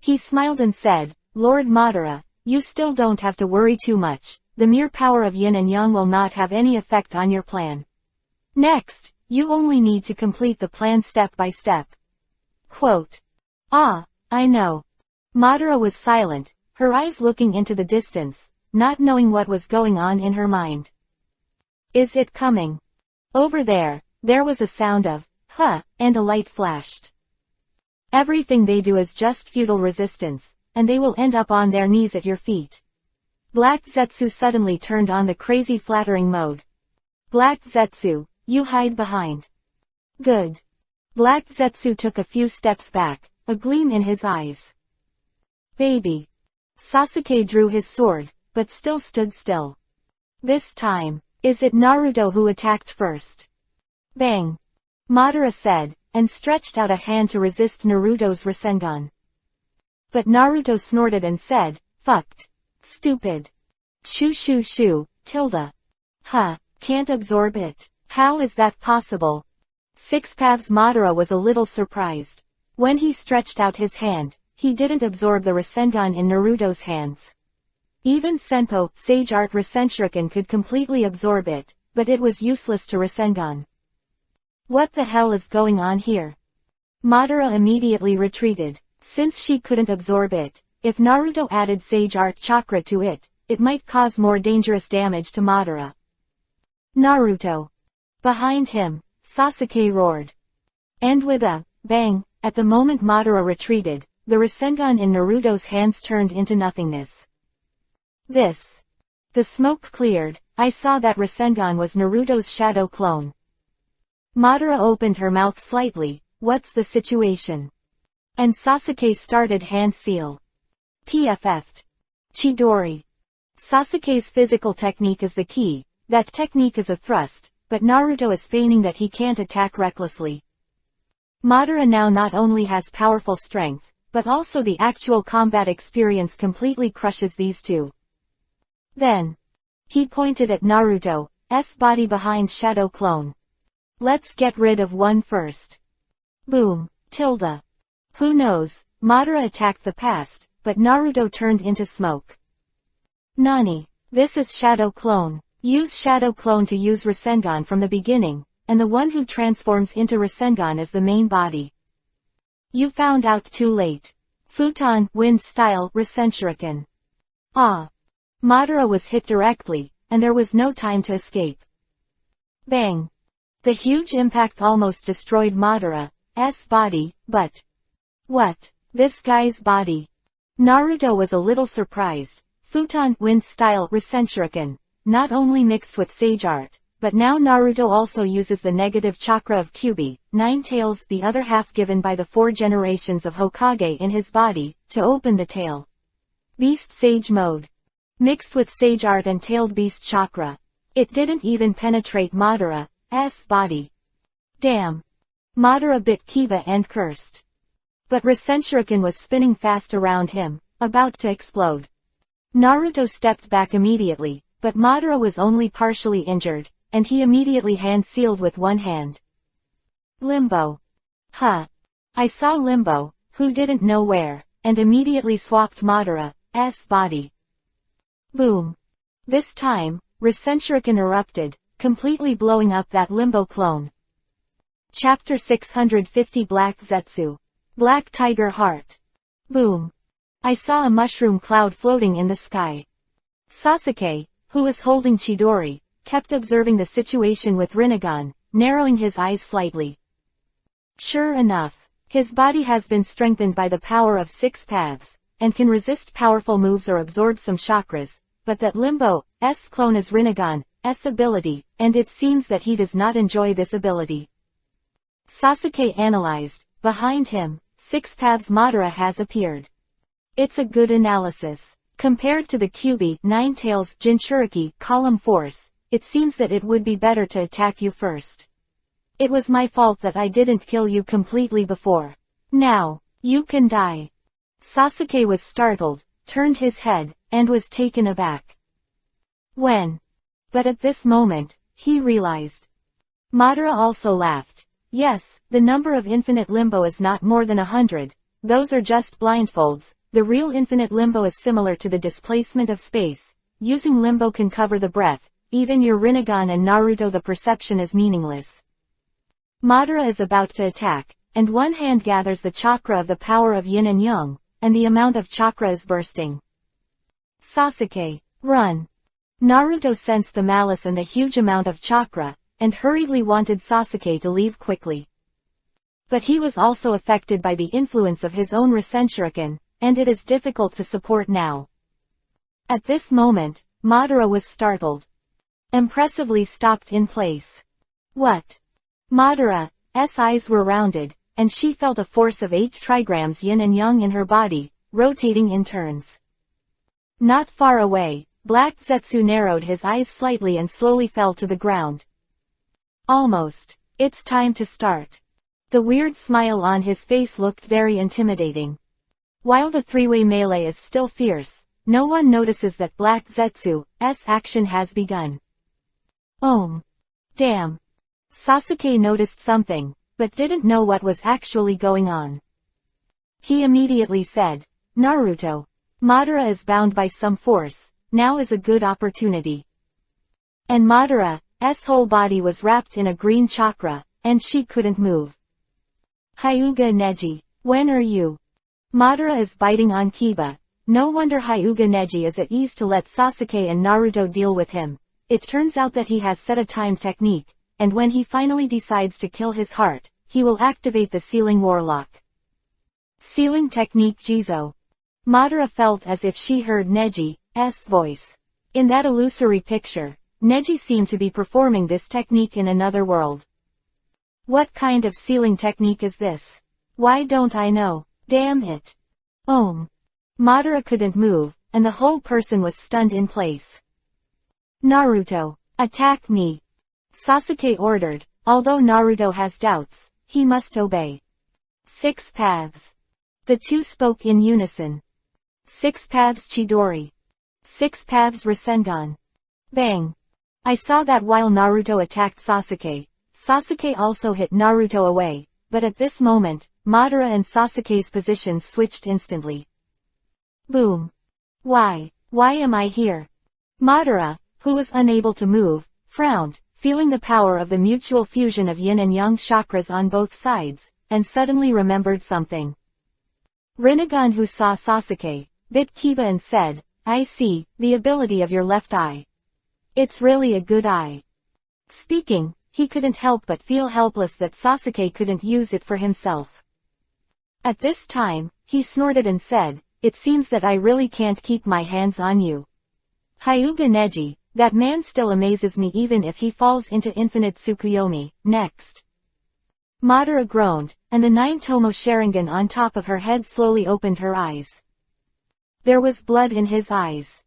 He smiled and said, Lord Madara, you still don't have to worry too much. The mere power of yin and yang will not have any effect on your plan. Next, you only need to complete the plan step by step. Quote. Ah, I know. Madara was silent, her eyes looking into the distance, not knowing what was going on in her mind. Is it coming? Over there, there was a sound of, huh, and a light flashed. Everything they do is just futile resistance, and they will end up on their knees at your feet. Black Zetsu suddenly turned on the crazy flattering mode. Black Zetsu, you hide behind. Good. Black Zetsu took a few steps back, a gleam in his eyes. Baby. Sasuke drew his sword, but still stood still. This time, is it Naruto who attacked first? Bang. Madara said, and stretched out a hand to resist Naruto's Rasengan. But Naruto snorted and said, fucked. Stupid. Shoo shoo shoo, tilde. Huh, can't absorb it. How is that possible? Six Paths Madara was a little surprised. When he stretched out his hand, he didn't absorb the Rasengan in Naruto's hands. Even Senpo, Sage Art Rasenshuriken could completely absorb it, but it was useless to Rasengan. What the hell is going on here? Madara immediately retreated. Since she couldn't absorb it, if Naruto added Sage Art Chakra to it, it might cause more dangerous damage to Madara. Naruto. Behind him, Sasuke roared. And with a bang, at the moment Madara retreated, the Rasengan in Naruto's hands turned into nothingness. This. The smoke cleared. I saw that Rasengan was Naruto's shadow clone. Madara opened her mouth slightly. What's the situation? And Sasuke started hand seal. PFF'd. Chidori. Sasuke's physical technique is the key. That technique is a thrust, but Naruto is feigning that he can't attack recklessly. Madara now not only has powerful strength, but also the actual combat experience completely crushes these two. Then. He pointed at Naruto's body behind Shadow Clone. Let's get rid of one first. Boom. Tilde. Who knows, Madara attacked the past, but Naruto turned into smoke. Nani. This is Shadow Clone. Use Shadow Clone to use Rasengan from the beginning, and the one who transforms into Rasengan is the main body. You found out too late. Futon, Wind Style, Rasenshuriken. Ah. Madara was hit directly, and there was no time to escape. Bang. The huge impact almost destroyed Madara's body, but... What? This guy's body? Naruto was a little surprised. Futon, Wind Style, Rasenshuriken, not only mixed with Sage Art, but now Naruto also uses the negative chakra of Kyuubi, 9 tails, the other half given by the 4 generations of Hokage in his body, to open the tail. Beast Sage Mode. Mixed with Sage Art and Tailed Beast Chakra. It didn't even penetrate Madara's body. Damn. Madara bit Kiba and cursed. But Rasenshuriken was spinning fast around him, about to explode. Naruto stepped back immediately, but Madara was only partially injured, and he immediately hand-sealed with one hand. Limbo. Huh. I saw Limbo, who didn't know where, and immediately swapped Madara's body. Boom. This time, Rasenshuriken erupted, completely blowing up that Limbo clone. Chapter 650 Black Zetsu. Black Tiger Heart. Boom. I saw a mushroom cloud floating in the sky. Sasuke, who was holding Chidori, kept observing the situation with Rinnegan, narrowing his eyes slightly. Sure enough, his body has been strengthened by the power of 6 paths, and can resist powerful moves or absorb some chakras, but that Limbo's clone is Rinnegan's ability, and it seems that he does not enjoy this ability. Sasuke analyzed. Behind him, 6 paths Madara has appeared. It's a good analysis. Compared to the Kyuubi, 9 tails, Jinchuriki, column force, it seems that it would be better to attack you first. It was my fault that I didn't kill you completely before. Now, you can die. Sasuke was startled, turned his head, and was taken aback. But at this moment, he realized. Madara also laughed. Yes, the number of infinite limbo is not more than 100, those are just blindfolds. The real infinite limbo is similar to the displacement of space. Using limbo can cover the breath, even your Rinnegan and Naruto the perception is meaningless. Madara is about to attack, and one hand gathers the chakra of the power of yin and yang, and the amount of chakra is bursting. Sasuke, run! Naruto sensed the malice and the huge amount of chakra, and hurriedly wanted Sasuke to leave quickly. But he was also affected by the influence of his own Rasen Shuriken, and it is difficult to support now. At this moment, Madara was startled. Impressively stopped in place. What? Madara's eyes were rounded, and she felt a force of 8 trigrams yin and yang in her body, rotating in turns. Not far away, Black Zetsu narrowed his eyes slightly and slowly fell to the ground. Almost. It's time to start. The weird smile on his face looked very intimidating. While the three-way melee is still fierce, no one notices that Black Zetsu's action has begun. Damn. Sasuke noticed something, but didn't know what was actually going on. He immediately said, Naruto, Madara is bound by some force, now is a good opportunity. And Madara's whole body was wrapped in a green chakra, and she couldn't move. Hyuga Neji, when are you? Madara is biting on Kiba. No wonder Hyuga Neji is at ease to let Sasuke and Naruto deal with him. It turns out that he has set a time technique, and when he finally decides to kill his heart, he will activate the Sealing Warlock. Sealing Technique Jizo. Madara felt as if she heard Neji's voice. In that illusory picture, Neji seemed to be performing this technique in another world. What kind of sealing technique is this? Why don't I know? Damn it. Madara couldn't move, and the whole person was stunned in place. Naruto, attack me. Sasuke ordered, although Naruto has doubts, he must obey. 6 paths. The two spoke in unison. 6 paths Chidori. 6 paths Rasengan. Bang. I saw that while Naruto attacked Sasuke, Sasuke also hit Naruto away, but at this moment, Madara and Sasuke's positions switched instantly. Boom. Why am I here? Madara, who was unable to move, frowned, feeling the power of the mutual fusion of yin and yang chakras on both sides, and suddenly remembered something. Rinnegan, who saw Sasuke, bit Kiba and said, I see, the ability of your left eye. It's really a good eye. Speaking, he couldn't help but feel helpless that Sasuke couldn't use it for himself. At this time, he snorted and said, it seems that I really can't keep my hands on you. Hyuga Neji, that man still amazes me even if he falls into infinite Tsukuyomi. Next. Madara groaned, and the 9-tomo Sharingan on top of her head slowly opened her eyes. There was blood in his eyes.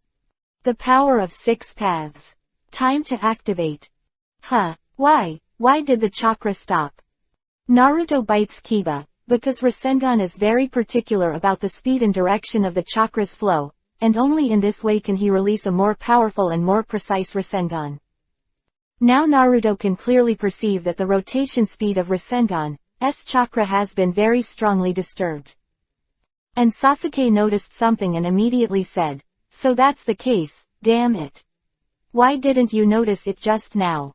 The power of 6 paths. Time to activate. Why did the chakra stop? Naruto bites Kiba, because Rasengan is very particular about the speed and direction of the chakra's flow, and only in this way can he release a more powerful and more precise Rasengan. Now Naruto can clearly perceive that the rotation speed of Rasengan's chakra has been very strongly disturbed. And Sasuke noticed something and immediately said, so that's the case, damn it. Why didn't you notice it just now?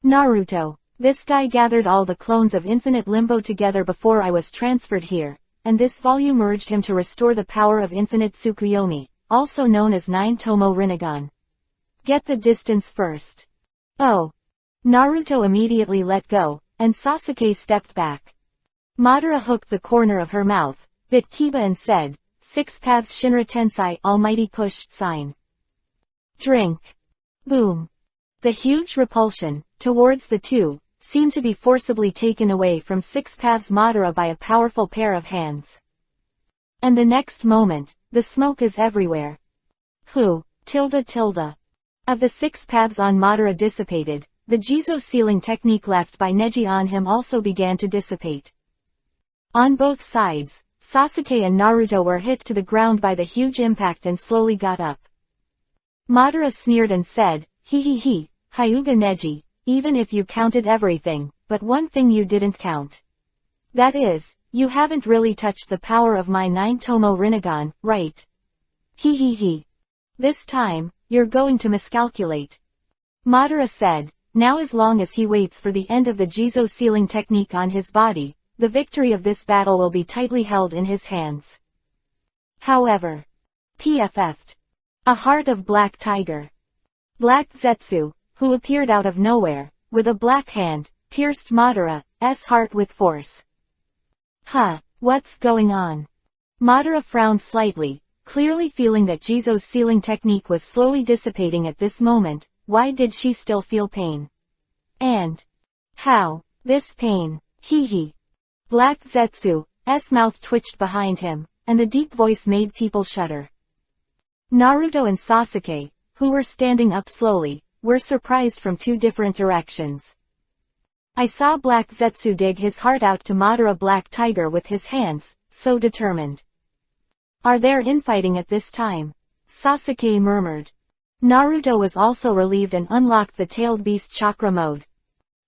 Naruto, this guy gathered all the clones of Infinite Limbo together before I was transferred here, and this volume urged him to restore the power of Infinite Tsukuyomi, also known as 9-tomo Rinnegan. Get the distance first. Oh. Naruto immediately let go, and Sasuke stepped back. Madara hooked the corner of her mouth, bit Kiba and said, 6 paths Shinra Tensei Almighty Push sign. Drink. Boom. The huge repulsion, towards the two, seemed to be forcibly taken away from 6 paths Madara by a powerful pair of hands. And the next moment, the smoke is everywhere. Of the 6 paths on Madara dissipated, the Jizo sealing technique left by Neji on him also began to dissipate. On both sides, Sasuke and Naruto were hit to the ground by the huge impact and slowly got up. Madara sneered and said, he, Hyuga Neji, even if you counted everything, but one thing you didn't count. That is, you haven't really touched the power of my 9-tomo Rinnegan, right? He. This time, you're going to miscalculate. Madara said, now as long as he waits for the end of the Jizo sealing technique on his body, the victory of this battle will be tightly held in his hands. However, PFF'd. A heart of Black Tiger. Black Zetsu, who appeared out of nowhere, with a black hand, pierced Madara's heart with force. What's going on? Madara frowned slightly, clearly feeling that Jizo's sealing technique was slowly dissipating at this moment. Why did she still feel pain? And how? This pain, Black Zetsu's mouth twitched behind him, and the deep voice made people shudder. Naruto and Sasuke, who were standing up slowly, were surprised from 2 different directions. I saw Black Zetsu dig his heart out to Madara Black Tiger with his hands, so determined. Are there infighting at this time? Sasuke murmured. Naruto was also relieved and unlocked the tailed beast chakra mode.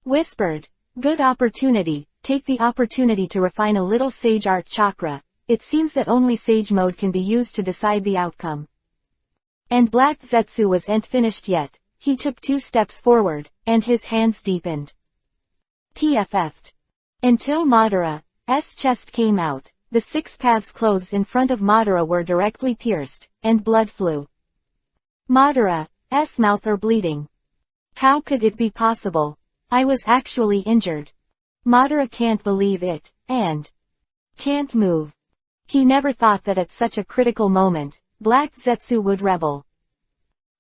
Whispered, good opportunity, take the opportunity to refine a little sage art chakra. It seems that only sage mode can be used to decide the outcome. And Black Zetsu wasn't finished yet. He took 2 steps forward, and his hands deepened. PFF'd. Until Madara's chest came out, the 6 paths clothes in front of Madara were directly pierced, and blood flew. Madara's mouth are bleeding. How could it be possible? I was actually injured. Madara can't believe it, and can't move. He never thought that at such a critical moment, Black Zetsu would rebel.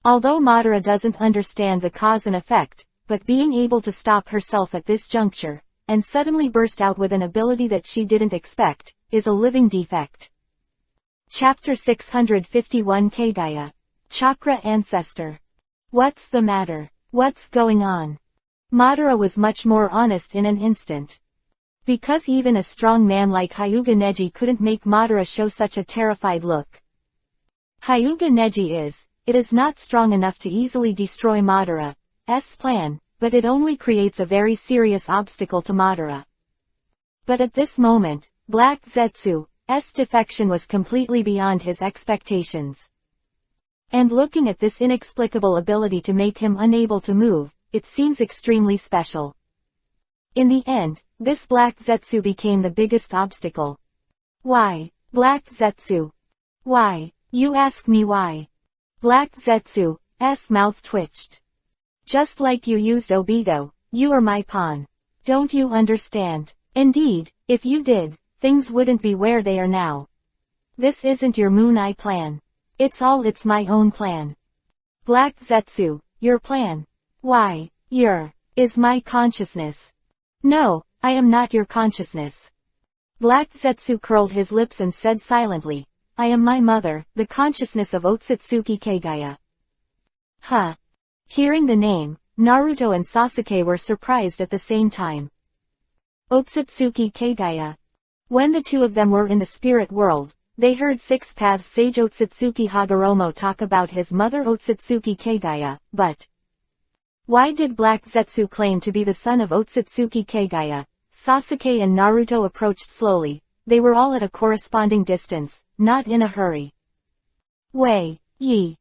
Although Madara doesn't understand the cause and effect, but being able to stop herself at this juncture, and suddenly burst out with an ability that she didn't expect, is a living defect. Chapter 651 Kagaya. Chakra Ancestor. What's the matter? What's going on? Madara was much more honest in an instant. Because even a strong man like Hyuga Neji couldn't make Madara show such a terrified look. Hyuga Neji it is not strong enough to easily destroy Madara's plan, but it only creates a very serious obstacle to Madara. But at this moment, Black Zetsu's defection was completely beyond his expectations. And looking at this inexplicable ability to make him unable to move, it seems extremely special. In the end, this Black Zetsu became the biggest obstacle. Why, Black Zetsu? Why? You ask me why? Black Zetsu's mouth twitched. Just like you used Obito, you are my pawn. Don't you understand? Indeed, if you did, things wouldn't be where they are now. This isn't your Moon Eye plan. It's my own plan. Black Zetsu, your plan? Why, is my consciousness. No, I am not your consciousness. Black Zetsu curled his lips and said silently, I am my mother, the consciousness of Otsutsuki Kagaya. Hearing the name, Naruto and Sasuke were surprised at the same time. Otsutsuki Kagaya. When the 2 of them were in the spirit world, they heard 6 Paths sage Otsutsuki Hagoromo talk about his mother Otsutsuki Kagaya, but why did Black Zetsu claim to be the son of Otsutsuki Kagaya? Sasuke and Naruto approached slowly. They were all at a corresponding distance, not in a hurry. Wei, Yi.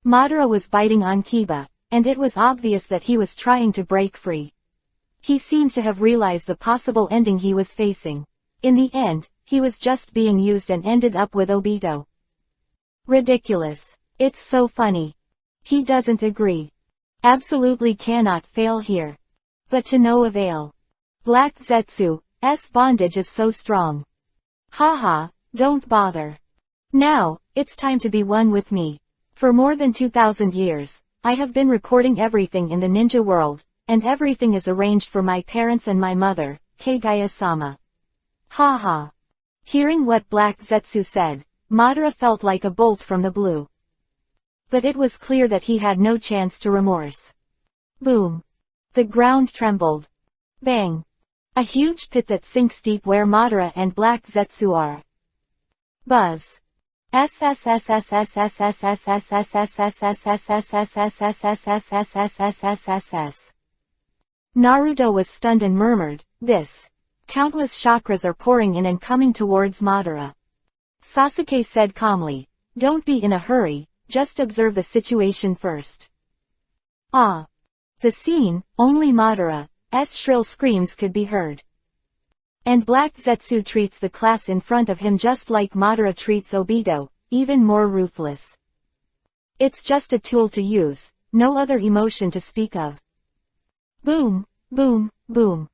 Madara was biting on Kiba, and it was obvious that he was trying to break free. He seemed to have realized the possible ending he was facing. In the end, he was just being used and ended up with Obito. Ridiculous. It's so funny. He doesn't agree. Absolutely cannot fail here. But to no avail. Black Zetsu's bondage is so strong. Don't bother. Now, it's time to be one with me. For more than 2,000 years, I have been recording everything in the ninja world, and everything is arranged for my parents and my mother, Kagaya-sama. Hearing what Black Zetsu said, Madara felt like a bolt from the blue. But it was clear that he had no chance to remorse. Boom. The ground trembled. Bang. A huge pit that sinks deep where Madara and Black Zetsu are. Buzz. Naruto was stunned and murmured, "This. Countless chakras are pouring in and coming towards Madara." Sasuke said calmly, "Don't be in a hurry, just observe the situation first." Ah. The scene, only Madara's shrill screams could be heard. And Black Zetsu treats the class in front of him just like Madara treats Obito, even more ruthless. It's just a tool to use, no other emotion to speak of. Boom, boom, boom.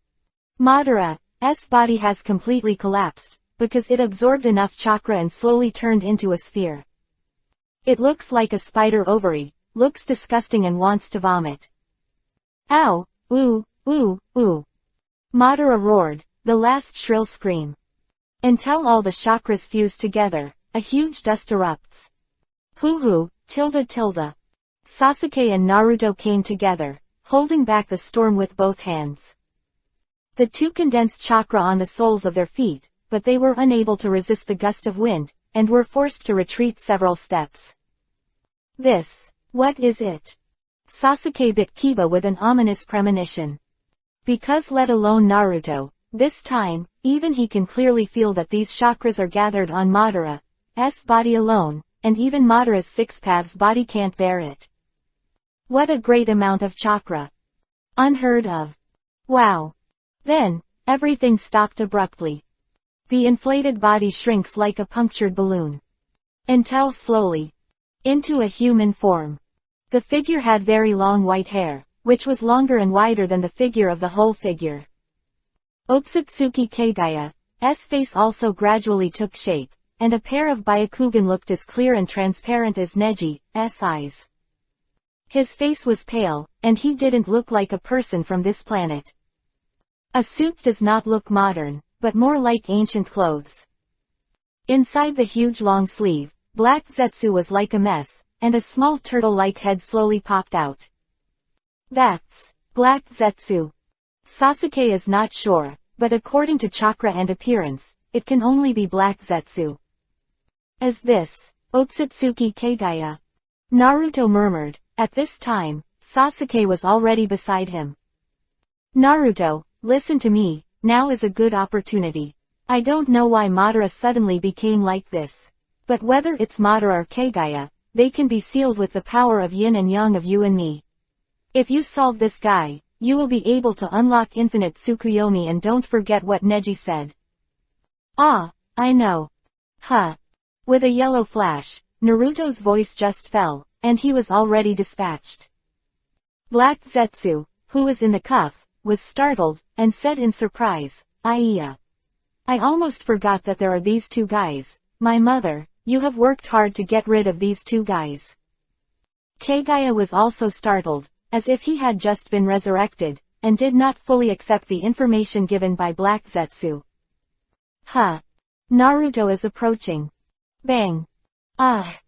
Madara's body has completely collapsed, because it absorbed enough chakra and slowly turned into a sphere. It looks like a spider ovary, looks disgusting and wants to vomit. Ow, ooh, ooh, ooh. Madara roared, the last shrill scream. Until all the chakras fuse together, a huge dust erupts. Hoo-hoo, tilde. Sasuke and Naruto came together, holding back the storm with both hands. The two condensed chakra on the soles of their feet, but they were unable to resist the gust of wind, and were forced to retreat several steps. What is it? Sasuke bit Kiba with an ominous premonition. Because let alone Naruto, this time, even he can clearly feel that these chakras are gathered on Madara's body alone, and even Madara's six-path's body can't bear it. What a great amount of chakra. Unheard of. Wow. Then, everything stopped abruptly. The inflated body shrinks like a punctured balloon. Until slowly. Into a human form. The figure had very long white hair, which was longer and wider than the figure of the whole figure. Otsutsuki Kagaya's face also gradually took shape, and a pair of Byakugan looked as clear and transparent as Neji's eyes. His face was pale, and he didn't look like a person from this planet. A suit does not look modern, but more like ancient clothes. Inside the huge long sleeve, Black Zetsu was like a mess, and a small turtle-like head slowly popped out. That's Black Zetsu. Sasuke is not sure, but according to chakra and appearance, it can only be Black Zetsu. Is this Otsutsuki Kagaya? Naruto murmured. At this time, Sasuke was already beside him. Naruto, listen to me, now is a good opportunity. I don't know why Madara suddenly became like this. But whether it's Madara or Kagaya, they can be sealed with the power of yin and yang of you and me. If you solve this guy, you will be able to unlock infinite Tsukuyomi, and don't forget what Neji said. Ah, I know. Huh. With a yellow flash, Naruto's voice just fell, and he was already dispatched. Black Zetsu, who was in the cuff, was startled, and said in surprise, "Aiya. I almost forgot that there are these two guys. My mother, you have worked hard to get rid of these two guys." Kagaya was also startled, as if he had just been resurrected, and did not fully accept the information given by Black Zetsu. Huh. Naruto is approaching. Bang. Ah.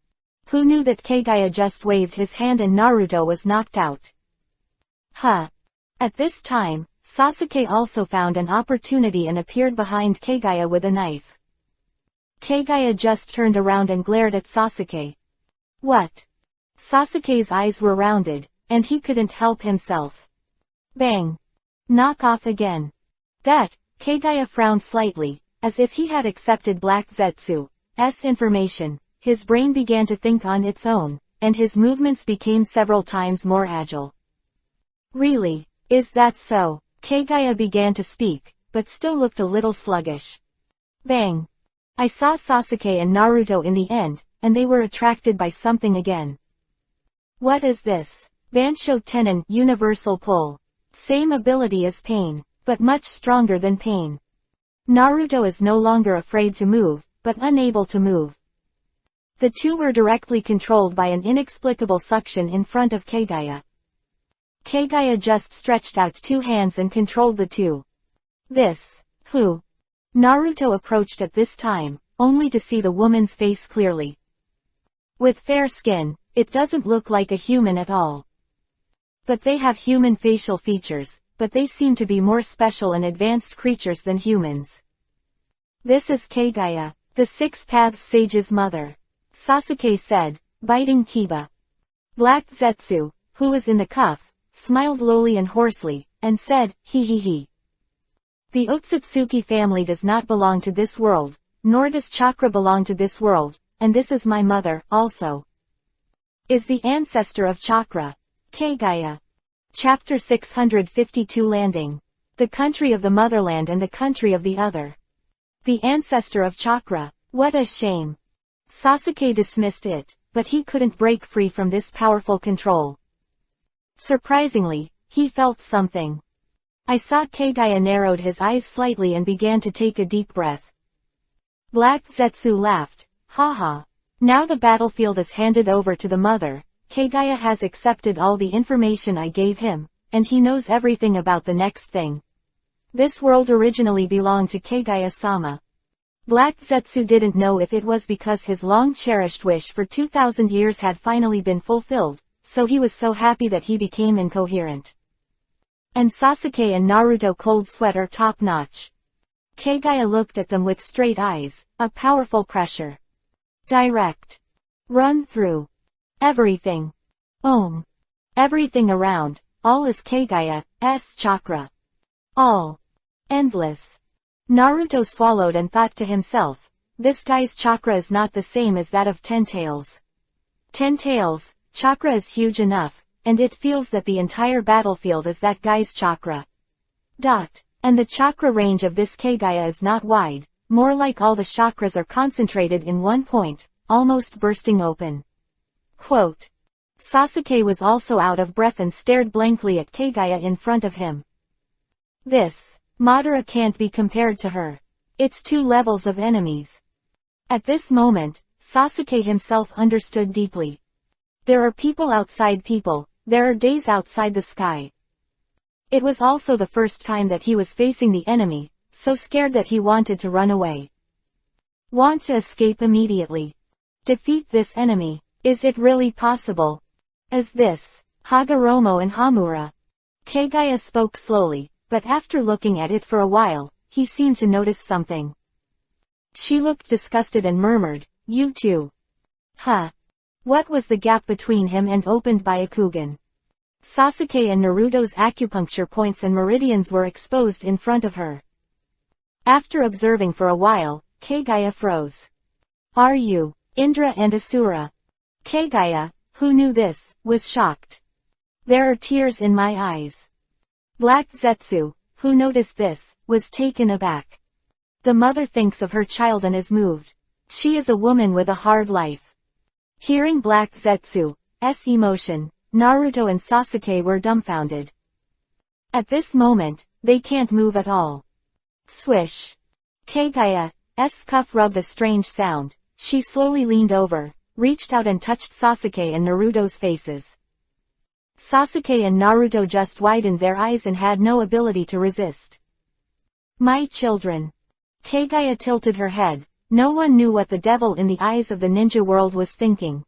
Who knew that Kagaya just waved his hand and Naruto was knocked out? Huh. At this time, Sasuke also found an opportunity and appeared behind Kagaya with a knife. Kagaya just turned around and glared at Sasuke. What? Sasuke's eyes were rounded, and he couldn't help himself. Bang. Knock off again. That, Kagaya frowned slightly, as if he had accepted Black Zetsu's information. His brain began to think on its own, and his movements became several times more agile. Really? Is that so? Kagaya began to speak, but still looked a little sluggish. Bang. I saw Sasuke and Naruto in the end, and they were attracted by something again. What is this? Bansho Tenon, Universal Pull. Same ability as pain, but much stronger than pain. Naruto is no longer afraid to move, but unable to move. The two were directly controlled by an inexplicable suction in front of Kagaya. Kagaya just stretched out two hands and controlled the two. Who? Naruto approached at this time, only to see the woman's face clearly. With fair skin, It doesn't look like a human at all. But they have human facial features, but they seem to be more special and advanced creatures than humans. This is Kagaya, the Six Paths Sage's mother, Sasuke said, biting Kiba. Black Zetsu, who was in the cuff, smiled lowly and hoarsely, and said, "He he he. The Otsutsuki family does not belong to this world, nor does chakra belong to this world, and this is my mother, also. Is the ancestor of chakra." Kagaya. Chapter 652 Landing. The country of the motherland and the country of the other. The ancestor of chakra. What a shame. Sasuke dismissed it, but he couldn't break free from this powerful control. Surprisingly, he felt something. I saw Kagaya narrowed his eyes slightly and began to take a deep breath. Black Zetsu laughed, "Haha. Now the battlefield is handed over to the mother. Kagaya has accepted all the information I gave him, and he knows everything about the next thing. This world originally belonged to Kagaya-sama." Black Zetsu didn't know if it was because his long-cherished wish for 2,000 years had finally been fulfilled, so he was so happy that he became incoherent. And Sasuke and Naruto cold sweat are top-notch. Kagaya looked at them with straight eyes, a powerful pressure. Direct. Run through. Everything. Everything around, all is Kagaya's chakra. All. Endless. Naruto swallowed and thought to himself, this guy's chakra is not the same as that of Ten Tails. Ten Tails, chakra is huge enough, and it feels that the entire battlefield is that guy's chakra. And the chakra range of this Kagaya is not wide, more like all the chakras are concentrated in one point, almost bursting open. Quote. Sasuke was also out of breath and stared blankly at Kagaya in front of him. This Madara can't be compared to her. It's two levels of enemies. At this moment, Sasuke himself understood deeply. There are people outside people, there are days outside the sky. It was also the first time that he was facing the enemy, so scared that he wanted to run away. Want to escape immediately. Defeat this enemy. Is it really possible? Is this Hagoromo and Hamura? Kagaya spoke slowly, but after looking at it for a while, he seemed to notice something. She looked disgusted and murmured, "You too." Huh. What was the gap between him and opened by Ikugen? Sasuke and Naruto's acupuncture points and meridians were exposed in front of her. After observing for a while, Kagaya froze. Are you Indra and Asura? Kagaya, who knew this, was shocked. There are tears in my eyes. Black Zetsu, who noticed this, was taken aback. The mother thinks of her child and is moved. She is a woman with a hard life. Hearing Black Zetsu's emotion, Naruto and Sasuke were dumbfounded. At this moment, they can't move at all. Swish. Kagaya's cuff rubbed a strange sound. She slowly leaned over, reached out and touched Sasuke and Naruto's faces. Sasuke and Naruto just widened their eyes and had no ability to resist. My children. Kagaya tilted her head. No one knew what the devil in the eyes of the ninja world was thinking.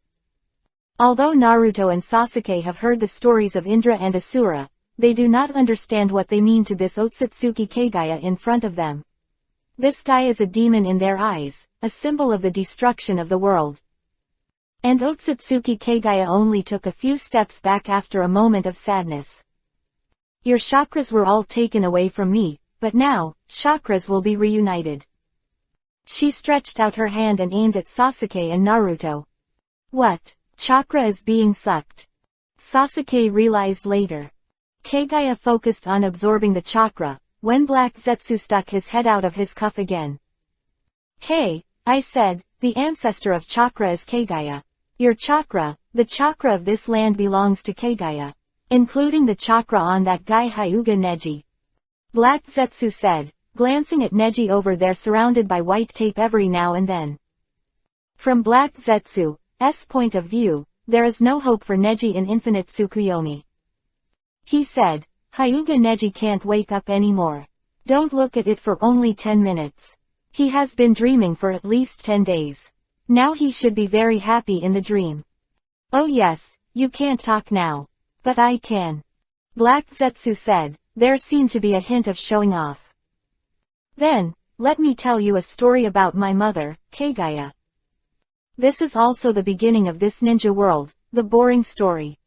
Although Naruto and Sasuke have heard the stories of Indra and Asura, they do not understand what they mean to this Otsutsuki Kagaya in front of them. This guy is a demon in their eyes, a symbol of the destruction of the world. And Otsutsuki Kagaya only took a few steps back after a moment of sadness. Your chakras were all taken away from me, but now, chakras will be reunited. She stretched out her hand and aimed at Sasuke and Naruto. What? Chakra is being sucked. Sasuke realized later. Kagaya focused on absorbing the chakra, when Black Zetsu stuck his head out of his cuff again. Hey, I said, the ancestor of chakra is Kagaya. Your chakra, the chakra of this land belongs to Kagaya, including the chakra on that guy Hyuga Neji. Black Zetsu said, glancing at Neji over there surrounded by white tape every now and then. From Black Zetsu's point of view, there is no hope for Neji in Infinite Tsukuyomi. He said, Hyuga Neji can't wake up anymore. Don't look at it for only 10 minutes. He has been dreaming for at least 10 days. Now he should be very happy in the dream. Oh yes, you can't talk now. But I can. Black Zetsu said. There seemed to be a hint of showing off. Then, let me tell you a story about my mother, Kagaya. This is also the beginning of this ninja world, the boring story.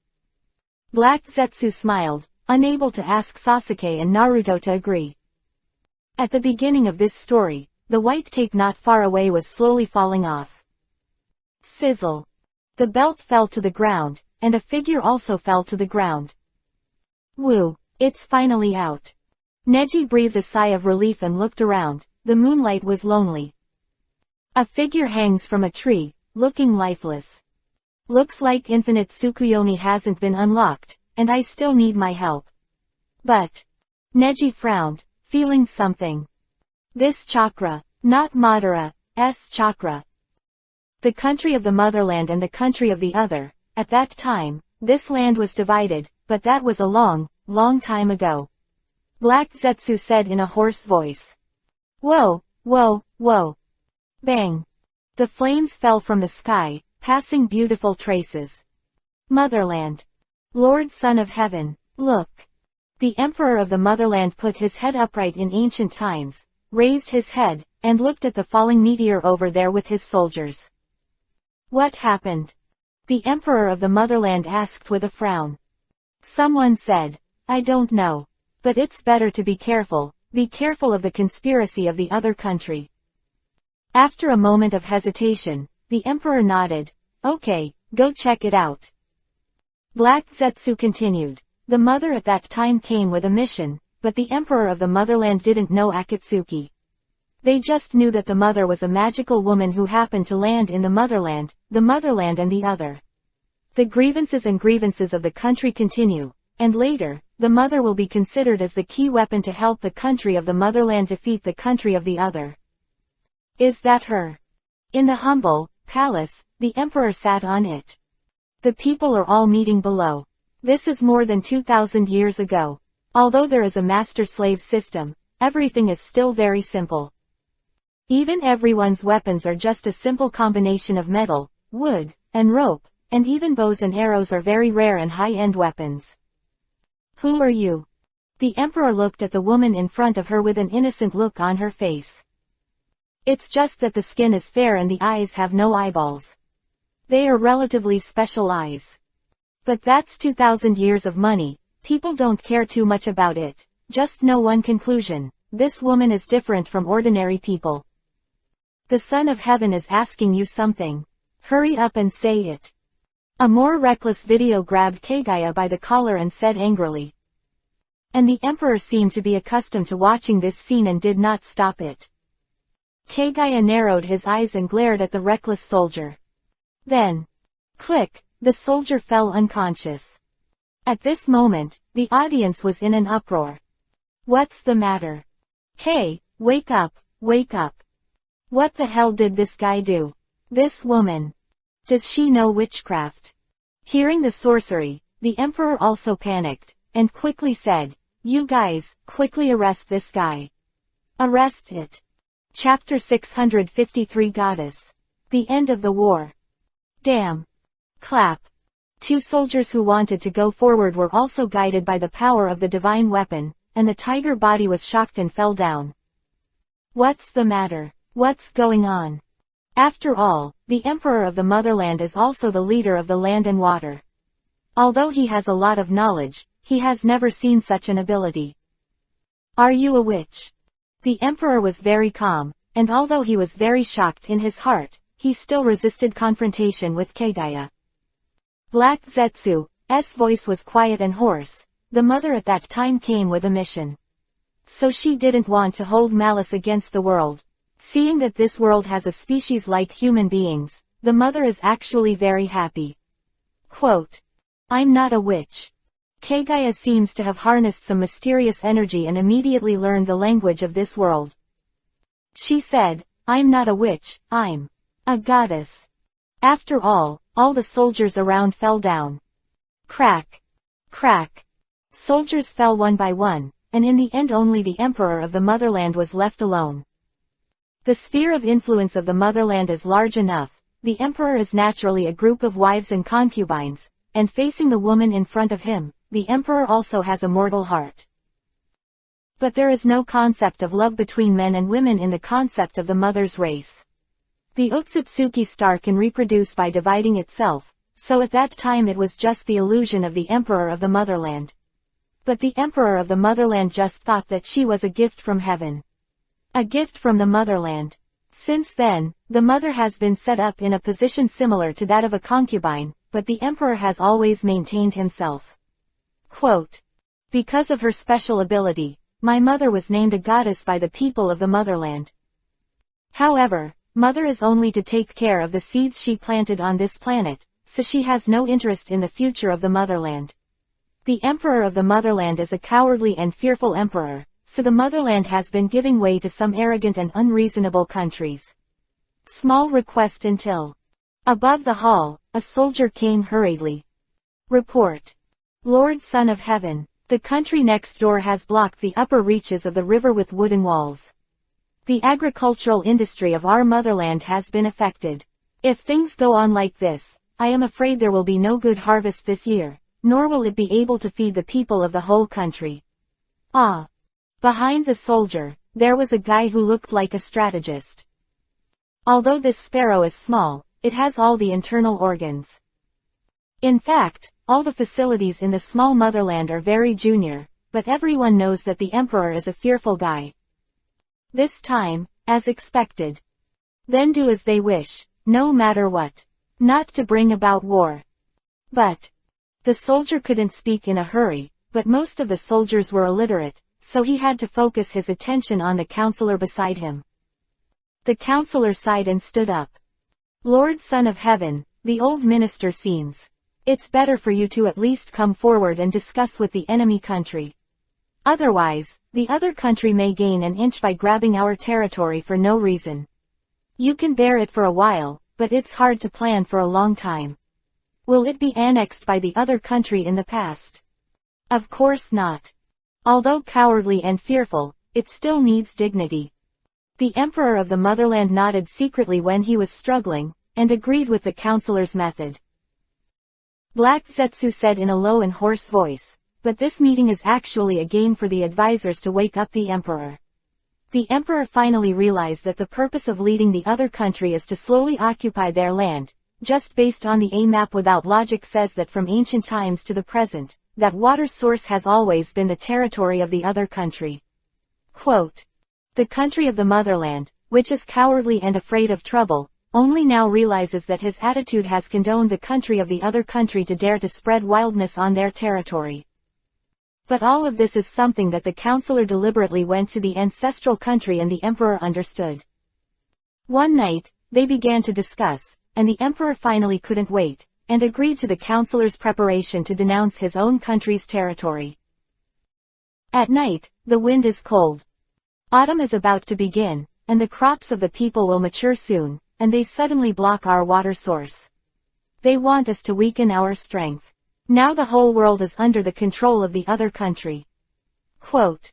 Black Zetsu smiled, unable to ask Sasuke and Naruto to agree. At the beginning of this story, the white tape not far away was slowly falling off. Sizzle. The belt fell to the ground, and a figure also fell to the ground. Woo, it's finally out. Neji breathed a sigh of relief and looked around. The moonlight was lonely. A figure hangs from a tree, looking lifeless. Looks like Infinite Tsukuyomi hasn't been unlocked, and I still need my help. But... Neji frowned, feeling something. This chakra, not Madara's chakra. The country of the motherland and the country of the other. At that time, this land was divided, but that was a long, long time ago. Black Zetsu said in a hoarse voice. Whoa, whoa, whoa. Bang. The flames fell from the sky, passing beautiful traces. Motherland. Lord Son of Heaven, look. The Emperor of the Motherland put his head upright in ancient times, raised his head, and looked at the falling meteor over there with his soldiers. What happened? The Emperor of the Motherland asked with a frown. Someone said, I don't know. But it's better to be careful of the conspiracy of the other country. After a moment of hesitation, the Emperor nodded. Okay, go check it out. Black Zetsu continued. The mother at that time came with a mission, but the Emperor of the Motherland didn't know Akatsuki. They just knew that the mother was a magical woman who happened to land in the motherland and the other. The grievances of the country continue, and later, the mother will be considered as the key weapon to help the country of the motherland defeat the country of the other. Is that her? In the humble palace, the Emperor sat on it. The people are all meeting below. This is more than 2,000 years ago. Although there is a master-slave system, everything is still very simple. Even everyone's weapons are just a simple combination of metal, wood, and rope, and even bows and arrows are very rare and high-end weapons. Who are you? The Emperor looked at the woman in front of her with an innocent look on her face. It's just that the skin is fair and the eyes have no eyeballs. They are relatively special eyes. But that's 2,000 years of money, people don't care too much about it. Just know one conclusion, this woman is different from ordinary people. The Son of Heaven is asking you something. Hurry up and say it. A more reckless video grabbed Kagaya by the collar and said angrily. And the Emperor seemed to be accustomed to watching this scene and did not stop it. Kagaya narrowed his eyes and glared at the reckless soldier. Then, click, the soldier fell unconscious. At this moment, the audience was in an uproar. What's the matter? Hey, wake up, wake up. What the hell did this guy do? This woman. Does she know witchcraft? Hearing the sorcery, the Emperor also panicked, and quickly said, You guys, quickly arrest this guy. Arrest it. Chapter 653 Goddess. The end of the war. Damn. Clap. Two soldiers who wanted to go forward were also guided by the power of the divine weapon, and the tiger body was shocked and fell down. What's the matter? What's going on? After all, the Emperor of the Motherland is also the leader of the land and water. Although he has a lot of knowledge, he has never seen such an ability. Are you a witch? The Emperor was very calm, and although he was very shocked in his heart, he still resisted confrontation with Kagaya. Black Zetsu's voice was quiet and hoarse. The mother at that time came with a mission. So she didn't want to hold malice against the world. Seeing that this world has a species like human beings, the mother is actually very happy. Quote. I'm not a witch. Kagaya seems to have harnessed some mysterious energy and immediately learned the language of this world. She said, I'm not a witch, I'm a goddess. After all the soldiers around fell down. Crack. Crack. Soldiers fell one by one, and in the end only the Emperor of the Motherland was left alone. The sphere of influence of the Motherland is large enough, the emperor is naturally a group of wives and concubines, and facing the woman in front of him, the emperor also has a mortal heart. But there is no concept of love between men and women in the concept of the mother's race. The Otsutsuki star can reproduce by dividing itself, so at that time it was just the illusion of the emperor of the motherland. But the emperor of the motherland just thought that she was a gift from heaven. A gift from the motherland. Since then, the mother has been set up in a position similar to that of a concubine, but the emperor has always maintained himself. Quote, "Because of her special ability, my mother was named a goddess by the people of the motherland. However, mother is only to take care of the seeds she planted on this planet, so she has no interest in the future of the motherland. The emperor of the motherland is a cowardly and fearful emperor, so the motherland has been giving way to some arrogant and unreasonable countries. Small request until." Above the hall, a soldier came hurriedly. Report. "Lord Son of Heaven, the country next door has blocked the upper reaches of the river with wooden walls. The agricultural industry of our motherland has been affected. If things go on like this, I am afraid there will be no good harvest this year, nor will it be able to feed the people of the whole country." Ah. Behind the soldier, there was a guy who looked like a strategist. Although this sparrow is small, it has all the internal organs. In fact, all the facilities in the small motherland are very junior, but everyone knows that the emperor is a fearful guy. This time, as expected. Then do as they wish, no matter what. Not to bring about war. But the soldier couldn't speak in a hurry, but most of the soldiers were illiterate, so he had to focus his attention on the counselor beside him. The counselor sighed and stood up. "Lord Son of Heaven, the old minister seems. It's better for you to at least come forward and discuss with the enemy country. Otherwise, the other country may gain an inch by grabbing our territory for no reason. You can bear it for a while, but it's hard to plan for a long time. Will it be annexed by the other country in the past? Of course not. Although cowardly and fearful, it still needs dignity." The emperor of the motherland nodded secretly when he was struggling, and agreed with the counselor's method. Black Zetsu said in a low and hoarse voice, "But this meeting is actually a game for the advisors to wake up the emperor." The emperor finally realized that the purpose of leading the other country is to slowly occupy their land, just based on the A map without logic says that from ancient times to the present, that water source has always been the territory of the other country. Quote, "The country of the motherland, which is cowardly and afraid of trouble, only now realizes that his attitude has condoned the country of the other country to dare to spread wildness on their territory." But all of this is something that the counselor deliberately went to the ancestral country and the emperor understood. One night, they began to discuss, and the emperor finally couldn't wait, and agreed to the counselor's preparation to denounce his own country's territory. At night, the wind is cold. Autumn is about to begin, and the crops of the people will mature soon, and they suddenly block our water source. They want us to weaken our strength. Now the whole world is under the control of the other country. Quote,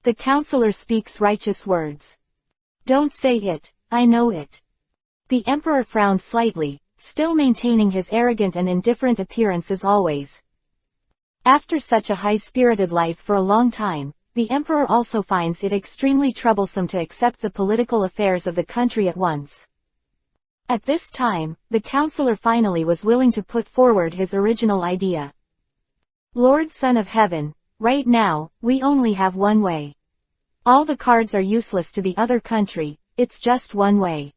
"The counselor speaks righteous words. Don't say it, I know it." The emperor frowned slightly, still maintaining his arrogant and indifferent appearance as always. After such a high-spirited life for a long time, the emperor also finds it extremely troublesome to accept the political affairs of the country at once. At this time, the counselor finally was willing to put forward his original idea. "Lord Son of Heaven, right now, we only have one way. All the cards are useless to the other country, it's just one way.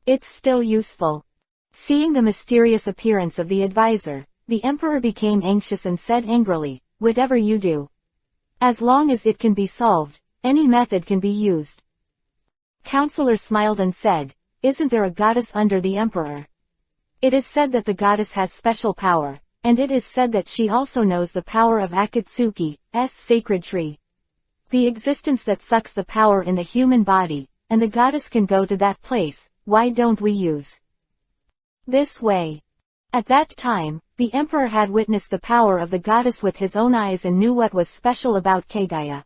It's still useful." Seeing the mysterious appearance of the advisor, the emperor became anxious and said angrily, "Whatever you do. As long as it can be solved, any method can be used." Counselor smiled and said, "Isn't there a goddess under the emperor? It is said that the goddess has special power, and it is said that she also knows the power of Akatsuki's sacred tree. The existence that sucks the power in the human body, and the goddess can go to that place. Why don't we use this way?" At that time, the emperor had witnessed the power of the goddess with his own eyes and knew what was special about Kagaya.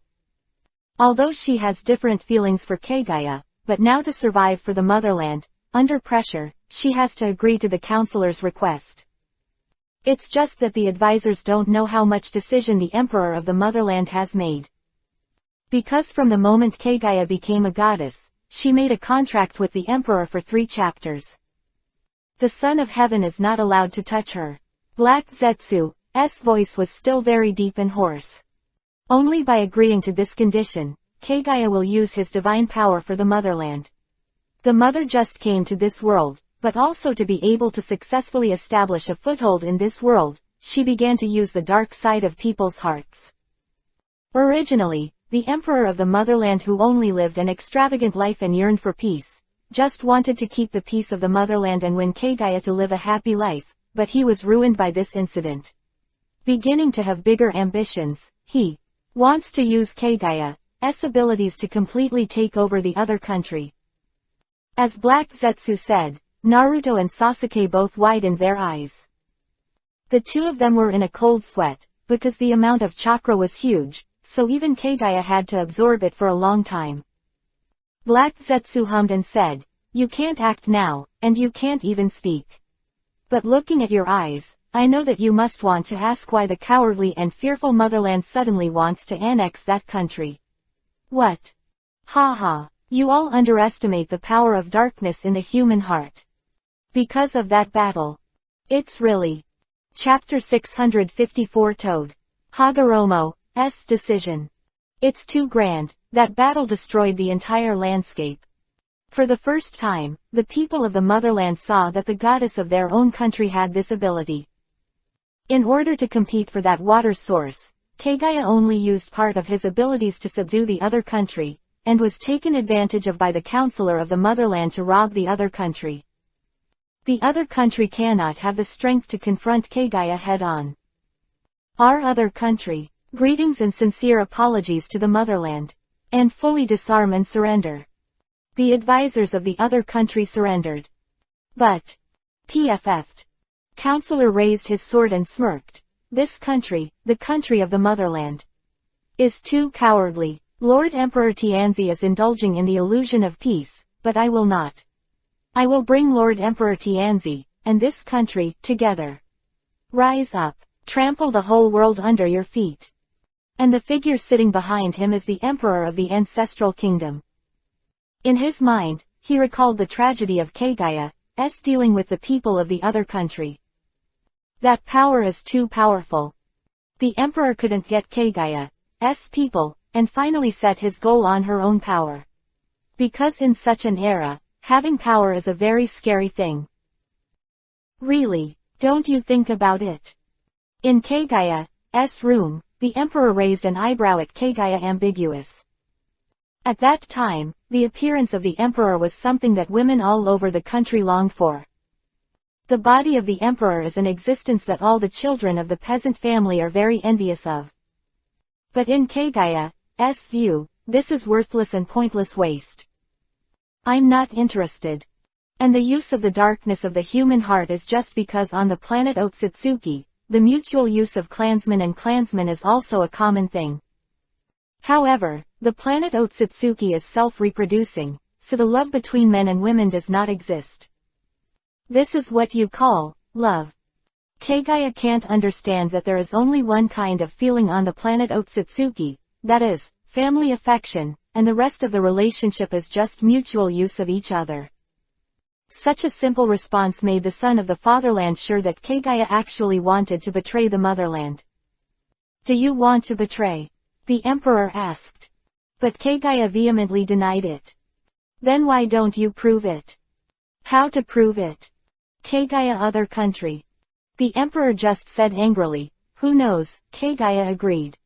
Although she has different feelings for Kagaya, but now to survive for the motherland, under pressure, she has to agree to the counselor's request. It's just that the advisors don't know how much decision the Emperor of the Motherland has made. Because from the moment Kagaya became a goddess, she made a contract with the Emperor for 3 chapters. The Son of Heaven is not allowed to touch her. Black Zetsu's voice was still very deep and hoarse. Only by agreeing to this condition, Kagaya will use his divine power for the motherland. The mother just came to this world, but also to be able to successfully establish a foothold in this world, she began to use the dark side of people's hearts. Originally, the Emperor of the Motherland, who only lived an extravagant life and yearned for peace, just wanted to keep the peace of the motherland and win Kagaya to live a happy life, but he was ruined by this incident. Beginning to have bigger ambitions, he wants to use Kagaya's abilities to completely take over the other country. As Black Zetsu said, Naruto and Sasuke both widened their eyes. The two of them were in a cold sweat, because the amount of chakra was huge, so even Kagaya had to absorb it for a long time. Black Zetsu hummed and said, "You can't act now, and you can't even speak. But looking at your eyes, I know that you must want to ask why the cowardly and fearful motherland suddenly wants to annex that country. What? Ha ha, you all underestimate the power of darkness in the human heart. Because of that battle. It's really." Chapter 654 Toad. Hagoromo's decision. It's too grand, that battle destroyed the entire landscape. For the first time, the people of the motherland saw that the goddess of their own country had this ability. In order to compete for that water source, Kagaya only used part of his abilities to subdue the other country, and was taken advantage of by the counselor of the motherland to rob the other country. The other country cannot have the strength to confront Kagaya head-on. Our other country, greetings and sincere apologies to the motherland, and fully disarm and surrender. The advisors of the other country surrendered. But, PFF'd. Counselor raised his sword and smirked. This country, the country of the motherland, is too cowardly. Lord Emperor Tianzi is indulging in the illusion of peace, but I will not. I will bring Lord Emperor Tianzi, and this country, together. Rise up, trample the whole world under your feet. And the figure sitting behind him is the Emperor of the Ancestral Kingdom. In his mind, he recalled the tragedy of Kagaya's dealing with the people of the other country. That power is too powerful. The Emperor couldn't get Kagaya's people, and finally set his goal on her own power. Because in such an era, having power is a very scary thing. Really, don't you think about it? In Kagaya's room, the Emperor raised an eyebrow at Kagaya, ambiguous. At that time, the appearance of the Emperor was something that women all over the country longed for. The body of the Emperor is an existence that all the children of the peasant family are very envious of. But in Kagaya's view, this is worthless and pointless waste. I'm not interested. And the use of the darkness of the human heart is just because on the planet Otsutsuki, the mutual use of clansmen and clansmen is also a common thing. However, the planet Otsutsuki is self-reproducing, so the love between men and women does not exist. This is what you call love. Kagaya can't understand that there is only one kind of feeling on the planet Otsutsuki, that is, family affection, and the rest of the relationship is just mutual use of each other. Such a simple response made the son of the fatherland sure that Kagaya actually wanted to betray the motherland. Do you want to betray? The Emperor asked. But Kagaya vehemently denied it. Then why don't you prove it? How to prove it? Kagaya other country. The Emperor just said angrily. Who knows? Kagaya agreed.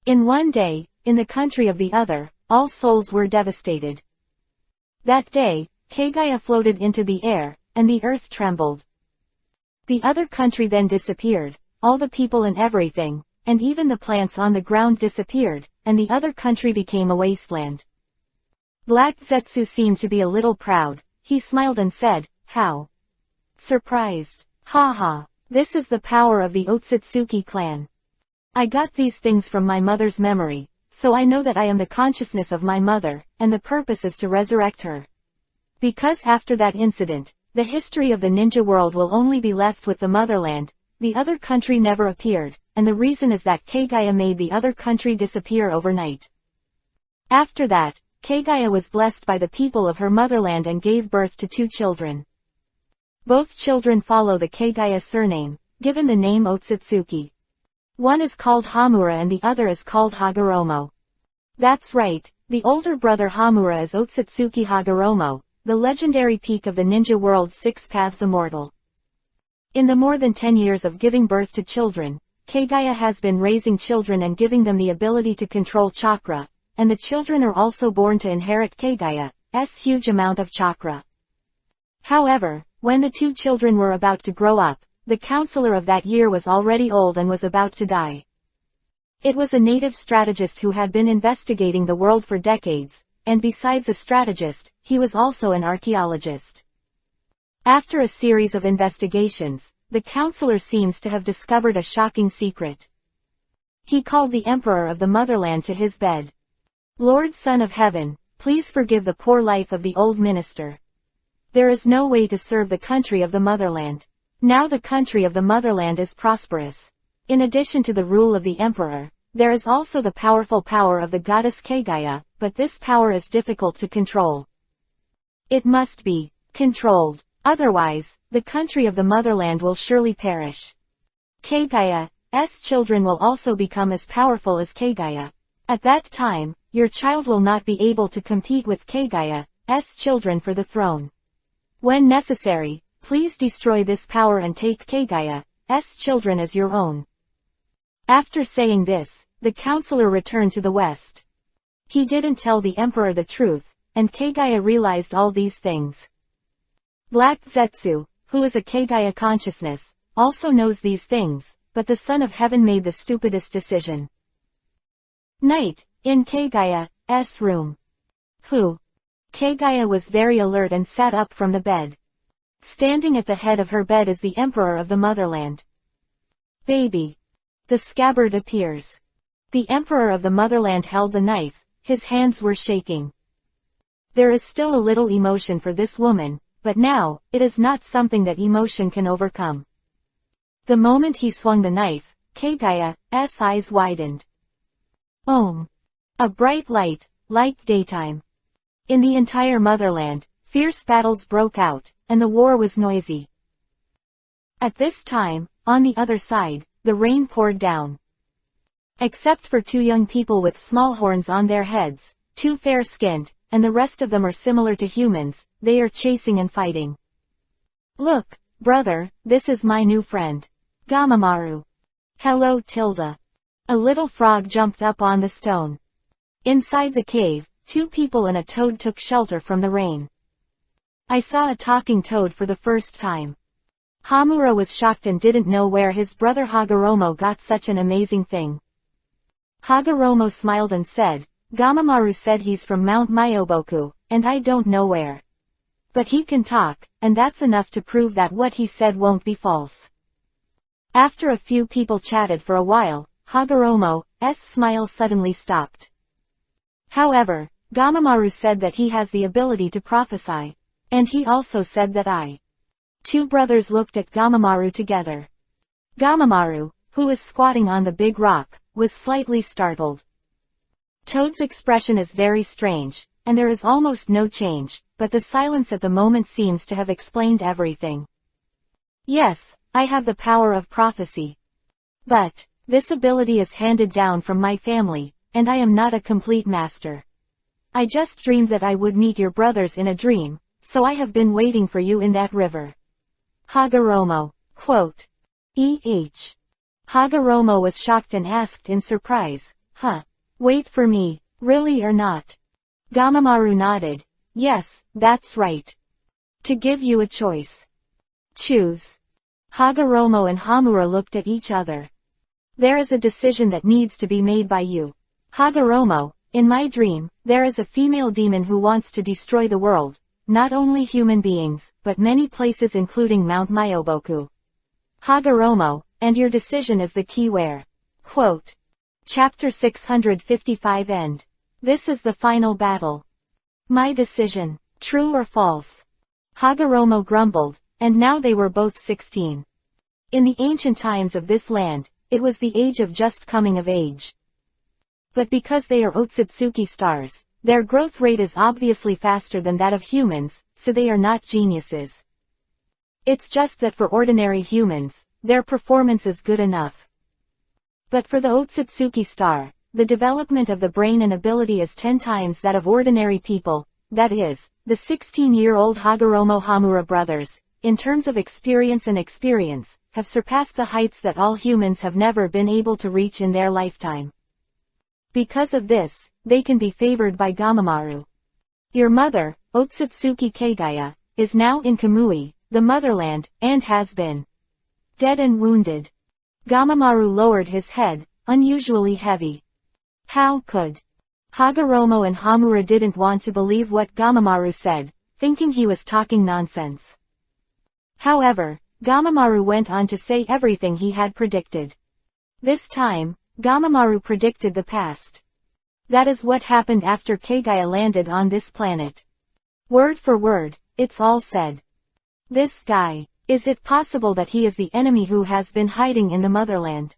In one day, in the country of the other, all souls were devastated. That day, Kagaya floated into the air, and the earth trembled. The other country then disappeared, all the people and everything, and even the plants on the ground disappeared, and the other country became a wasteland. Black Zetsu seemed to be a little proud. He smiled and said, "How? Surprised. Ha ha. This is the power of the Otsutsuki clan. I got these things from my mother's memory, so I know that I am the consciousness of my mother, and the purpose is to resurrect her." Because after that incident, the history of the ninja world will only be left with the motherland. The other country never appeared, and the reason is that Kagaya made the other country disappear overnight. After that, Kagaya was blessed by the people of her motherland and gave birth to 2 children. Both children follow the Kagaya surname, given the name Otsutsuki. One is called Hamura and the other is called Hagoromo. That's right, the older brother Hamura is Otsutsuki Hagoromo, the legendary peak of the ninja world's 6 paths immortal. In the more than 10 years of giving birth to children, Kagaya has been raising children and giving them the ability to control chakra, and the children are also born to inherit Kagaya's huge amount of chakra. However, when the 2 children were about to grow up, the counselor of that year was already old and was about to die. It was a native strategist who had been investigating the world for decades, and besides a strategist, he was also an archaeologist. After a series of investigations, the counselor seems to have discovered a shocking secret. He called the emperor of the motherland to his bed. "Lord Son of Heaven, please forgive the poor life of the old minister. There is no way to serve the country of the motherland. Now the country of the motherland is prosperous. In addition to the rule of the emperor, there is also the powerful power of the goddess Kagaya, but this power is difficult to control. It must be controlled. Otherwise, the country of the motherland will surely perish. Kagaya's children will also become as powerful as Kagaya. At that time, your child will not be able to compete with Kagaya's children for the throne. When necessary, please destroy this power and take Kagaya's children as your own." After saying this, the counselor returned to the west. He didn't tell the emperor the truth, and Kagaya realized all these things. Black Zetsu, who is a Kagaya consciousness, also knows these things, but the Son of Heaven made the stupidest decision. Night, in Kagaya's room. Kagaya was very alert and sat up from the bed. Standing at the head of her bed is the Emperor of the Motherland. "Baby." The scabbard appears. The Emperor of the Motherland held the knife, his hands were shaking. There is still a little emotion for this woman, but now, it is not something that emotion can overcome. The moment he swung the knife, Kagaya's eyes widened. Om. A bright light, like daytime. In the entire motherland, fierce battles broke out, and the war was noisy. At this time, on the other side, the rain poured down. Except for 2 young people with small horns on their heads, 2 fair-skinned, and the rest of them are similar to humans, they are chasing and fighting. "Look, brother, this is my new friend. Gamamaru." "Hello Tilda." A little frog jumped up on the stone. Inside the cave, 2 people and a toad took shelter from the rain. I saw a talking toad for the first time. Hamura was shocked and didn't know where his brother Hagoromo got such an amazing thing. Hagoromo smiled and said, "Gamamaru said he's from Mount Myoboku, and I don't know where. But he can talk, and that's enough to prove that what he said won't be false." After a few people chatted for a while, Hagoromo's smile suddenly stopped. However, Gamamaru said that he has the ability to prophesy. And he also said that 2 brothers looked at Gamamaru together. Gamamaru, who was squatting on the big rock, was slightly startled. Toad's expression is very strange, and there is almost no change, but the silence at the moment seems to have explained everything. "Yes, I have the power of prophecy. But, this ability is handed down from my family, and I am not a complete master. I just dreamed that I would meet your brothers in a dream, so I have been waiting for you in that river." Hagoromo. Quote. Hagoromo was shocked and asked in surprise, "Huh? Wait for me, really or not?" Gamamaru nodded. "Yes, that's right. To give you a choice. Choose." Hagoromo and Hamura looked at each other. "There is a decision that needs to be made by you. Hagoromo, in my dream, there is a female demon who wants to destroy the world, not only human beings, but many places including Mount Myoboku. Hagoromo, and your decision is the key where." Quote. Chapter 655 End. This is the final battle. My decision. True or false? Hagoromo grumbled, and now they were both 16. In the ancient times of this land, it was the age of just coming of age. But because they are Otsutsuki stars, their growth rate is obviously faster than that of humans, so they are not geniuses. It's just that for ordinary humans, their performance is good enough. But for the Otsutsuki star, the development of the brain and ability is 10 times that of ordinary people, that is, the 16-year-old Hagoromo Hamura brothers, in terms of experience, have surpassed the heights that all humans have never been able to reach in their lifetime. Because of this, they can be favored by Gamamaru. Your mother, Otsutsuki Kagaya, is now in Kamui, the motherland, and has been dead and wounded. Gamamaru lowered his head, unusually heavy. How could? Hagoromo and Hamura didn't want to believe what Gamamaru said, thinking he was talking nonsense. However, Gamamaru went on to say everything he had predicted. This time, Gamamaru predicted the past. That is what happened after Kagaya landed on this planet. Word for word, it's all said. This guy, is it possible that he is the enemy who has been hiding in the motherland?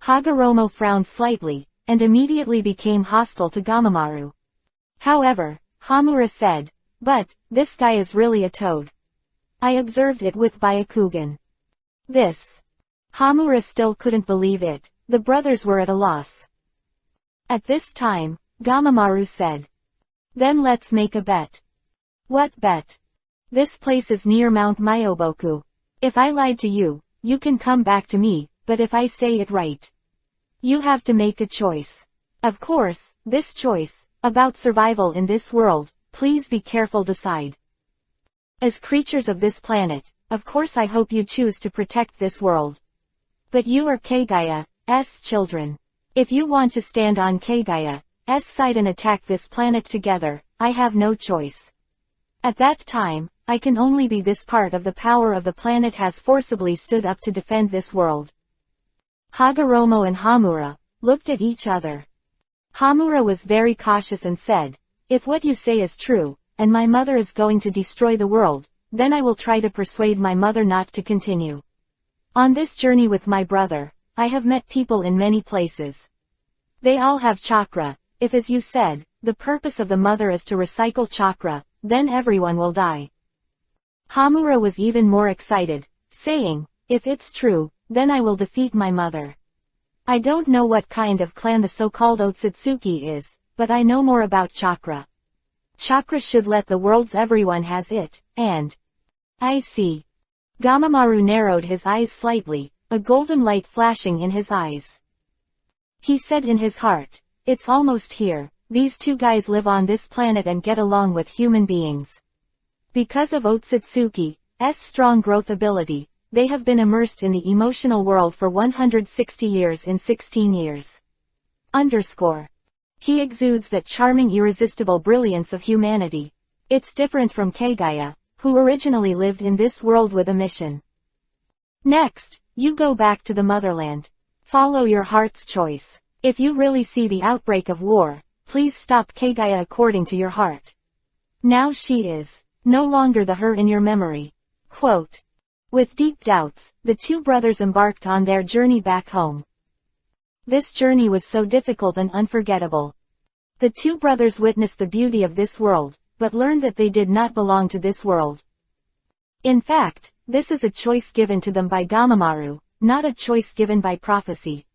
Hagoromo frowned slightly, and immediately became hostile to Gamamaru. However, Hamura said, "But, this guy is really a toad. I observed it with Byakugan." This. Hamura still couldn't believe it. The brothers were at a loss. At this time, Gamamaru said, "Then let's make a bet." "What bet?" "This place is near Mount Myoboku. If I lied to you, you can come back to me, but if I say it right, you have to make a choice. Of course, this choice, about survival in this world, please be careful decide. As creatures of this planet, of course I hope you choose to protect this world. But you are Kagaya's children. If you want to stand on Kagaya's side and attack this planet together, I have no choice. At that time, I can only be this part of the power of the planet has forcibly stood up to defend this world." Hagoromo and Hamura looked at each other. Hamura was very cautious and said, "If what you say is true, and my mother is going to destroy the world, then I will try to persuade my mother not to continue. On this journey with my brother, I have met people in many places. They all have chakra. If, as you said, the purpose of the mother is to recycle chakra, then everyone will die." Hamura was even more excited, saying, "If it's true, then I will defeat my mother. I don't know what kind of clan the so-called Otsutsuki is, but I know more about chakra. Chakra should let the world's everyone has it, and..." "I see." Gamamaru narrowed his eyes slightly, a golden light flashing in his eyes. He said in his heart, "It's almost here, these two guys live on this planet and get along with human beings. Because of Otsutsuki's strong growth ability, they have been immersed in the emotional world for 160 years in 16 years. He exudes that charming irresistible brilliance of humanity. It's different from Kagaya, who originally lived in this world with a mission. Next, you go back to the motherland. Follow your heart's choice. If you really see the outbreak of war, please stop Kagaya according to your heart. Now she is no longer the her in your memory." Quote. With deep doubts, the two brothers embarked on their journey back home. This journey was so difficult and unforgettable. The two brothers witnessed the beauty of this world, but learned that they did not belong to this world. In fact, this is a choice given to them by Gamamaru, not a choice given by prophecy.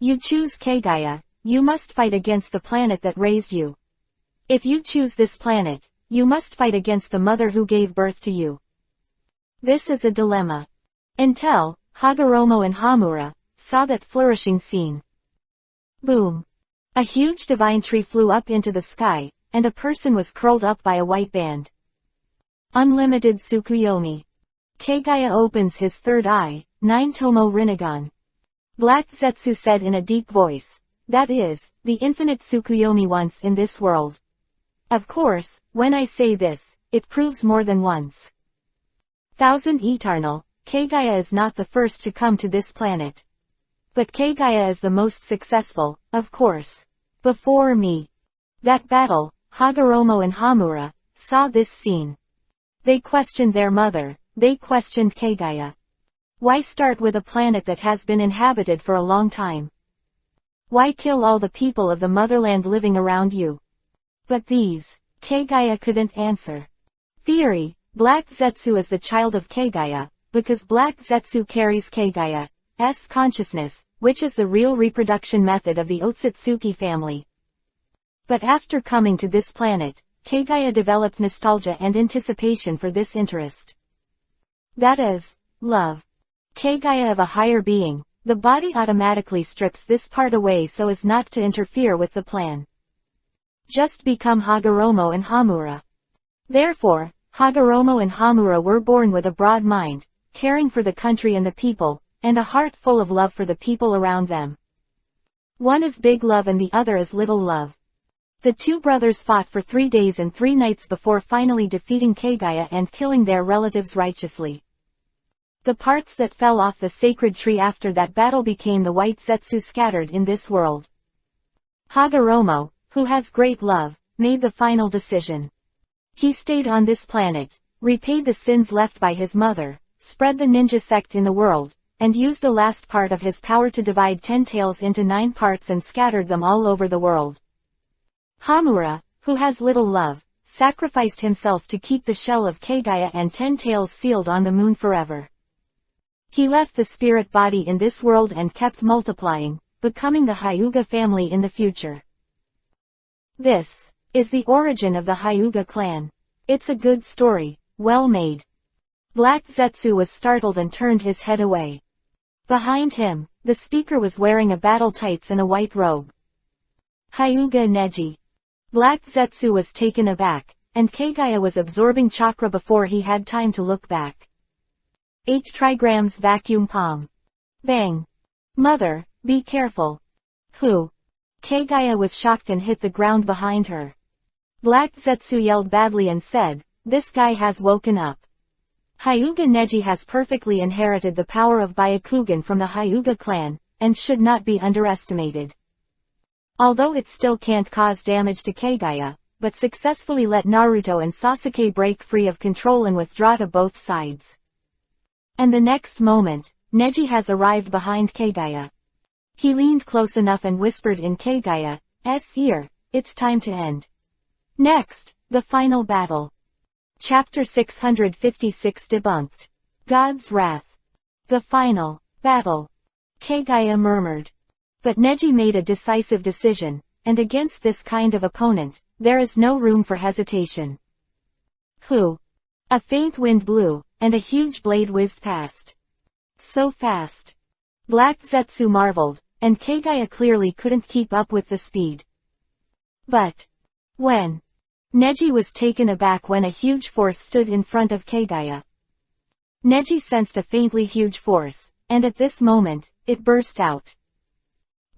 You choose Kagaya, you must fight against the planet that raised you. If you choose this planet, you must fight against the mother who gave birth to you. This is a dilemma. Until Hagoromo and Hamura saw that flourishing scene. Boom! A huge divine tree flew up into the sky, and a person was curled up by a white band. Unlimited Tsukuyomi. Kagaya opens his third eye, 9 Tomo Rinnegan. Black Zetsu said in a deep voice, "That is, the infinite Tsukuyomi once in this world." Of course, when I say this, it proves more than once. Thousand Eternal, Kagaya is not the first to come to this planet. But Kagaya is the most successful, of course. Before me. That battle, Hagoromo and Hamura saw this scene. They questioned their mother. They questioned Kagaya. Why start with a planet that has been inhabited for a long time? Why kill all the people of the motherland living around you? But these, Kagaya couldn't answer. Theory: Black Zetsu is the child of Kagaya, because Black Zetsu carries Kagaya's consciousness, which is the real reproduction method of the Otsutsuki family. But after coming to this planet, Kagaya developed nostalgia and anticipation for this interest. That is, love. Kagaya of a higher being, the body automatically strips this part away so as not to interfere with the plan. Just become Hagoromo and Hamura. Therefore, Hagoromo and Hamura were born with a broad mind, caring for the country and the people, and a heart full of love for the people around them. One is big love and the other is little love. The two brothers fought for 3 days and 3 nights before finally defeating Kagaya and killing their relatives righteously. The parts that fell off the sacred tree after that battle became the white Zetsu scattered in this world. Hagoromo, who has great love, made the final decision. He stayed on this planet, repaid the sins left by his mother, spread the ninja sect in the world, and used the last part of his power to divide 10 tails into 9 parts and scattered them all over the world. Hamura, who has little love, sacrificed himself to keep the shell of Kagaya and 10 tails sealed on the moon forever. He left the spirit body in this world and kept multiplying, becoming the Hyuga family in the future. This is the origin of the Hyuga clan. It's a good story, well made. Black Zetsu was startled and turned his head away. Behind him, the speaker was wearing a battle tights and a white robe. Hyuga Neji. Black Zetsu was taken aback, and Kagaya was absorbing chakra before he had time to look back. 8 trigrams vacuum palm. Bang. Mother, be careful. Who? Kagaya was shocked and hit the ground behind her. Black Zetsu yelled badly and said, "This guy has woken up." Hyuga Neji has perfectly inherited the power of Byakugan from the Hyuga clan, and should not be underestimated. Although it still can't cause damage to Kagaya, but successfully let Naruto and Sasuke break free of control and withdraw to both sides. And the next moment, Neji has arrived behind Kagaya. He leaned close enough and whispered in Kagaya's ear, "It's time to end." Next, the final battle. Chapter 656 debunked. God's Wrath. The final battle. Kagaya murmured. But Neji made a decisive decision, and against this kind of opponent, there is no room for hesitation. Who? A faint wind blew, and a huge blade whizzed past. So fast. Black Zetsu marveled, and Kagaya clearly couldn't keep up with the speed. But when? Neji was taken aback when a huge force stood in front of Kagaya. Neji sensed a faintly huge force, and at this moment, it burst out.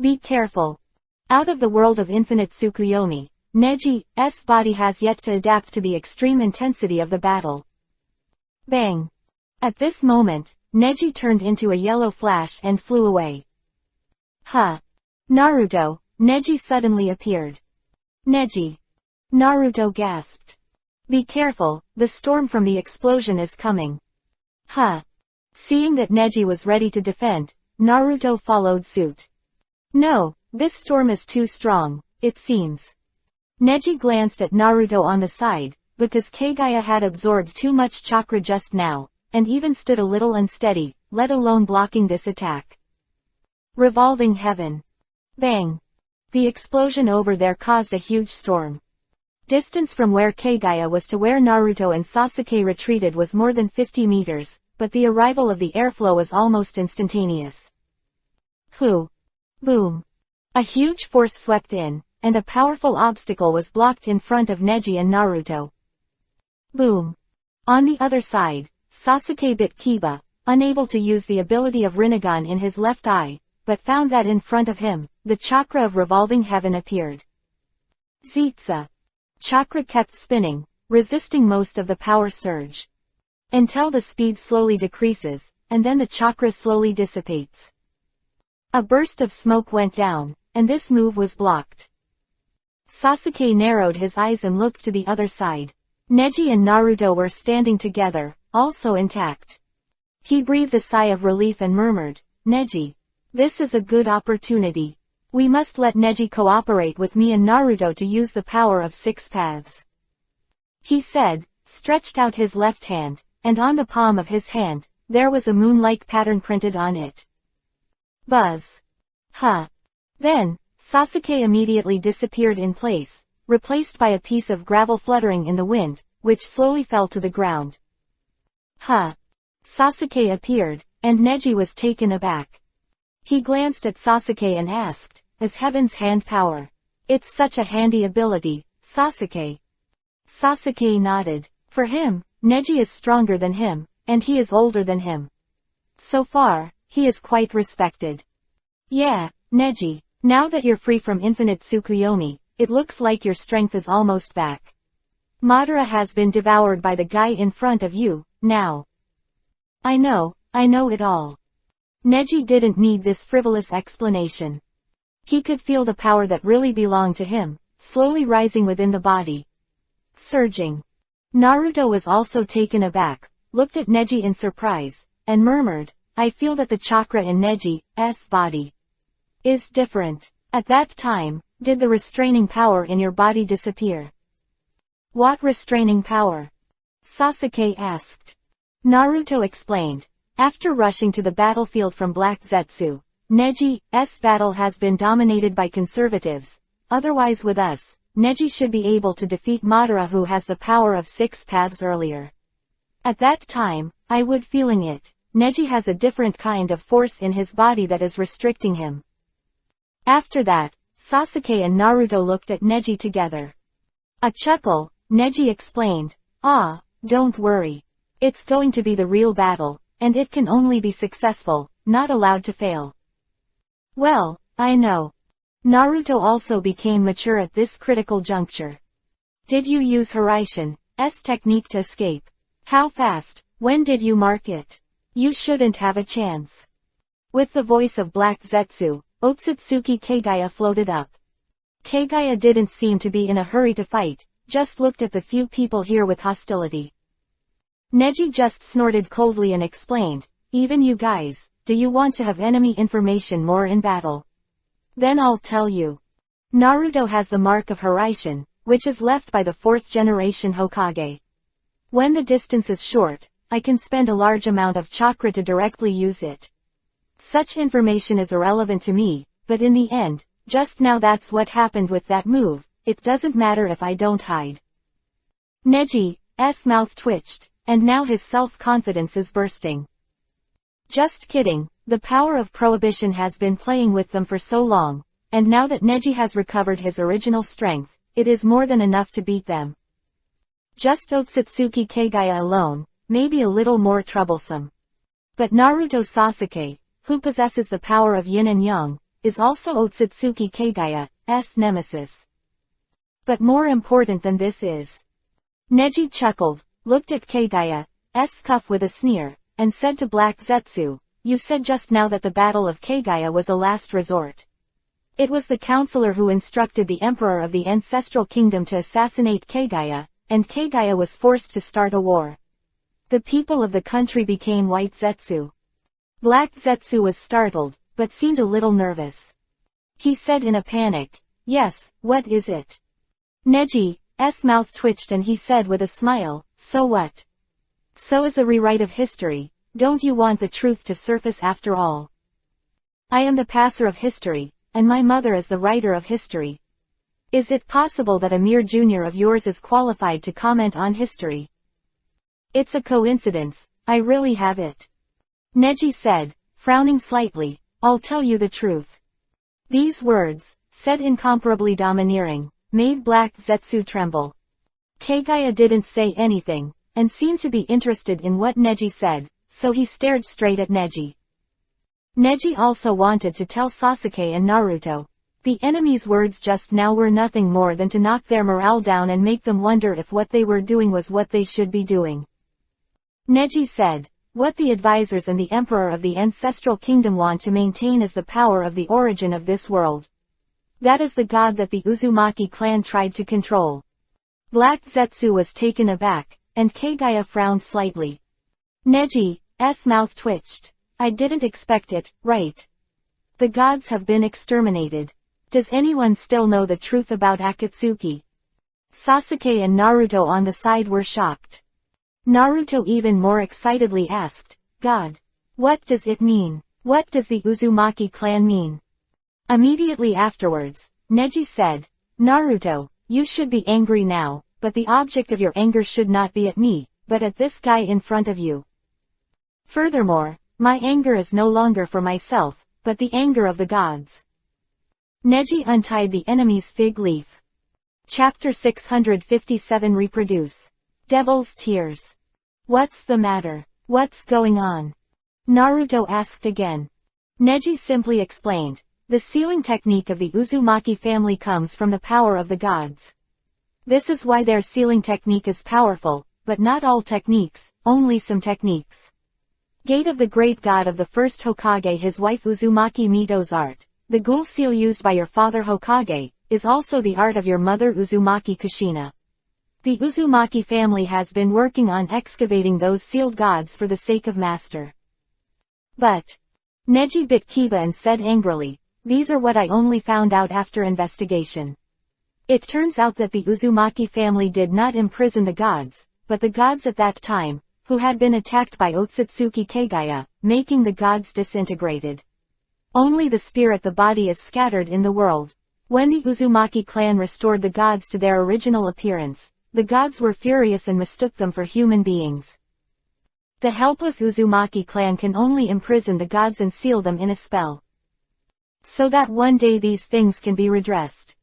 Be careful. Out of the world of infinite Tsukuyomi, Neji's body has yet to adapt to the extreme intensity of the battle. Bang. At this moment, Neji turned into a yellow flash and flew away. Huh. Naruto, Neji suddenly appeared. Neji. Naruto gasped. Be careful, the storm from the explosion is coming. Huh. Seeing that Neji was ready to defend, Naruto followed suit. No, this storm is too strong, it seems. Neji glanced at Naruto on the side, because Kagaya had absorbed too much chakra just now, and even stood a little unsteady, let alone blocking this attack. Revolving heaven. Bang. The explosion over there caused a huge storm. Distance from where Kagaya was to where Naruto and Sasuke retreated was more than 50 meters, but the arrival of the airflow was almost instantaneous. Whew. Boom. A huge force swept in, and a powerful obstacle was blocked in front of Neji and Naruto. Boom. On the other side, Sasuke bit Kiba, unable to use the ability of Rinnegan in his left eye, but found that in front of him, the chakra of revolving heaven appeared. Zetsa. Chakra kept spinning, resisting most of the power surge. Until the speed slowly decreases, and then the chakra slowly dissipates. A burst of smoke went down, and this move was blocked. Sasuke narrowed his eyes and looked to the other side. Neji and Naruto were standing together, also intact. He breathed a sigh of relief and murmured, "Neji. This is a good opportunity. We must let Neji cooperate with me and Naruto to use the power of 6 paths." He said, stretched out his left hand, and on the palm of his hand, there was a moon-like pattern printed on it. Buzz. Huh. Then, Sasuke immediately disappeared in place, replaced by a piece of gravel fluttering in the wind, which slowly fell to the ground. Huh. Sasuke appeared, and Neji was taken aback. He glanced at Sasuke and asked, "Is Heaven's hand power? It's such a handy ability, Sasuke." Sasuke nodded. For him, Neji is stronger than him, and he is older than him. So far, he is quite respected. "Yeah, Neji, now that you're free from infinite Tsukuyomi, it looks like your strength is almost back. Madara has been devoured by the guy in front of you, now." I know it all." Neji didn't need this frivolous explanation. He could feel the power that really belonged to him, slowly rising within the body. Surging. Naruto was also taken aback, looked at Neji in surprise, and murmured, "I feel that the chakra in Neji's body is different. At that time, did the restraining power in your body disappear?" "What restraining power?" Sasuke asked. Naruto explained. After rushing to the battlefield from Black Zetsu, Neji's battle has been dominated by conservatives. Otherwise with us, Neji should be able to defeat Madara, who has the power of 6 paths earlier. At that time, I would feeling it. Neji has a different kind of force in his body that is restricting him. After that, Sasuke and Naruto looked at Neji together. A chuckle, Neji explained, "Don't worry. It's going to be the real battle, and it can only be successful, not allowed to fail." "Well, I know." Naruto also became mature at this critical juncture. "Did you use Hiraishin's technique to escape? How fast? When did you mark it? You shouldn't have a chance." With the voice of Black Zetsu, Otsutsuki Kagaya floated up. Kagaya didn't seem to be in a hurry to fight, just looked at the few people here with hostility. Neji just snorted coldly and explained, "Even you guys, do you want to have enemy information more in battle? Then I'll tell you. Naruto has the mark of Hiraishin, which is left by the 4th generation Hokage. When the distance is short, I can spend a large amount of chakra to directly use it. Such information is irrelevant to me, but in the end, just now that's what happened with that move. It doesn't matter if I don't hide." Neji's mouth twitched, and now his self-confidence is bursting. Just kidding, the power of prohibition has been playing with them for so long, and now that Neji has recovered his original strength, it is more than enough to beat them. Just Otsutsuki Kagaya alone, maybe a little more troublesome. But Naruto Sasuke, who possesses the power of yin and yang, is also Otsutsuki Kagaya's nemesis. But more important than this is. Neji chuckled, looked at Kagaya's cuff with a sneer, and said to Black Zetsu, "You said just now that the battle of Kagaya was a last resort. It was the counselor who instructed the emperor of the ancestral kingdom to assassinate Kagaya, and Kagaya was forced to start a war. The people of the country became White Zetsu." Black Zetsu was startled, but seemed a little nervous. He said in a panic, "Yes, what is it?" Neji's mouth twitched and he said with a smile, "So what? So is a rewrite of history. Don't you want the truth to surface after all? I am the passer of history, and my mother is the writer of history. Is it possible that a mere junior of yours is qualified to comment on history? It's a coincidence, I really have it." Neji said, frowning slightly, "I'll tell you the truth." These words, said incomparably domineering, made Black Zetsu tremble. Kagaya didn't say anything, and seemed to be interested in what Neji said, so he stared straight at Neji. Neji also wanted to tell Sasuke and Naruto. The enemy's words just now were nothing more than to knock their morale down and make them wonder if what they were doing was what they should be doing. Neji said, "What the advisors and the emperor of the ancestral kingdom want to maintain is the power of the origin of this world. That is the god that the Uzumaki clan tried to control. Black Zetsu was taken aback, and Kagaya frowned slightly. Neji's mouth twitched. I didn't expect it, right? The gods have been exterminated. Does anyone still know the truth about Akatsuki? Sasuke and Naruto on the side were shocked. Naruto even more excitedly asked, God, what does it mean? What does the Uzumaki clan mean? Immediately afterwards, Neji said, Naruto, you should be angry now, but the object of your anger should not be at me, but at this guy in front of you. Furthermore, my anger is no longer for myself, but the anger of the gods. Neji untied the enemy's fig leaf. Chapter 657 Reproduce. Devil's Tears. What's the matter? What's going on? Naruto asked again. Neji simply explained, the sealing technique of the Uzumaki family comes from the power of the gods. This is why their sealing technique is powerful, but not all techniques, only some techniques. Gate of the great god of the first Hokage, his wife Uzumaki Mito's art. The ghoul seal used by your father Hokage, is also the art of your mother Uzumaki Kushina. The Uzumaki family has been working on excavating those sealed gods for the sake of master. But Neji bit Kiba and said angrily, these are what I only found out after investigation. It turns out that the Uzumaki family did not imprison the gods, but the gods at that time, who had been attacked by Otsutsuki Kagaya, making the gods disintegrated. Only the spirit, the body, is scattered in the world. When the Uzumaki clan restored the gods to their original appearance, the gods were furious and mistook them for human beings. The helpless Uzumaki clan can only imprison the gods and seal them in a spell. So that one day these things can be redressed.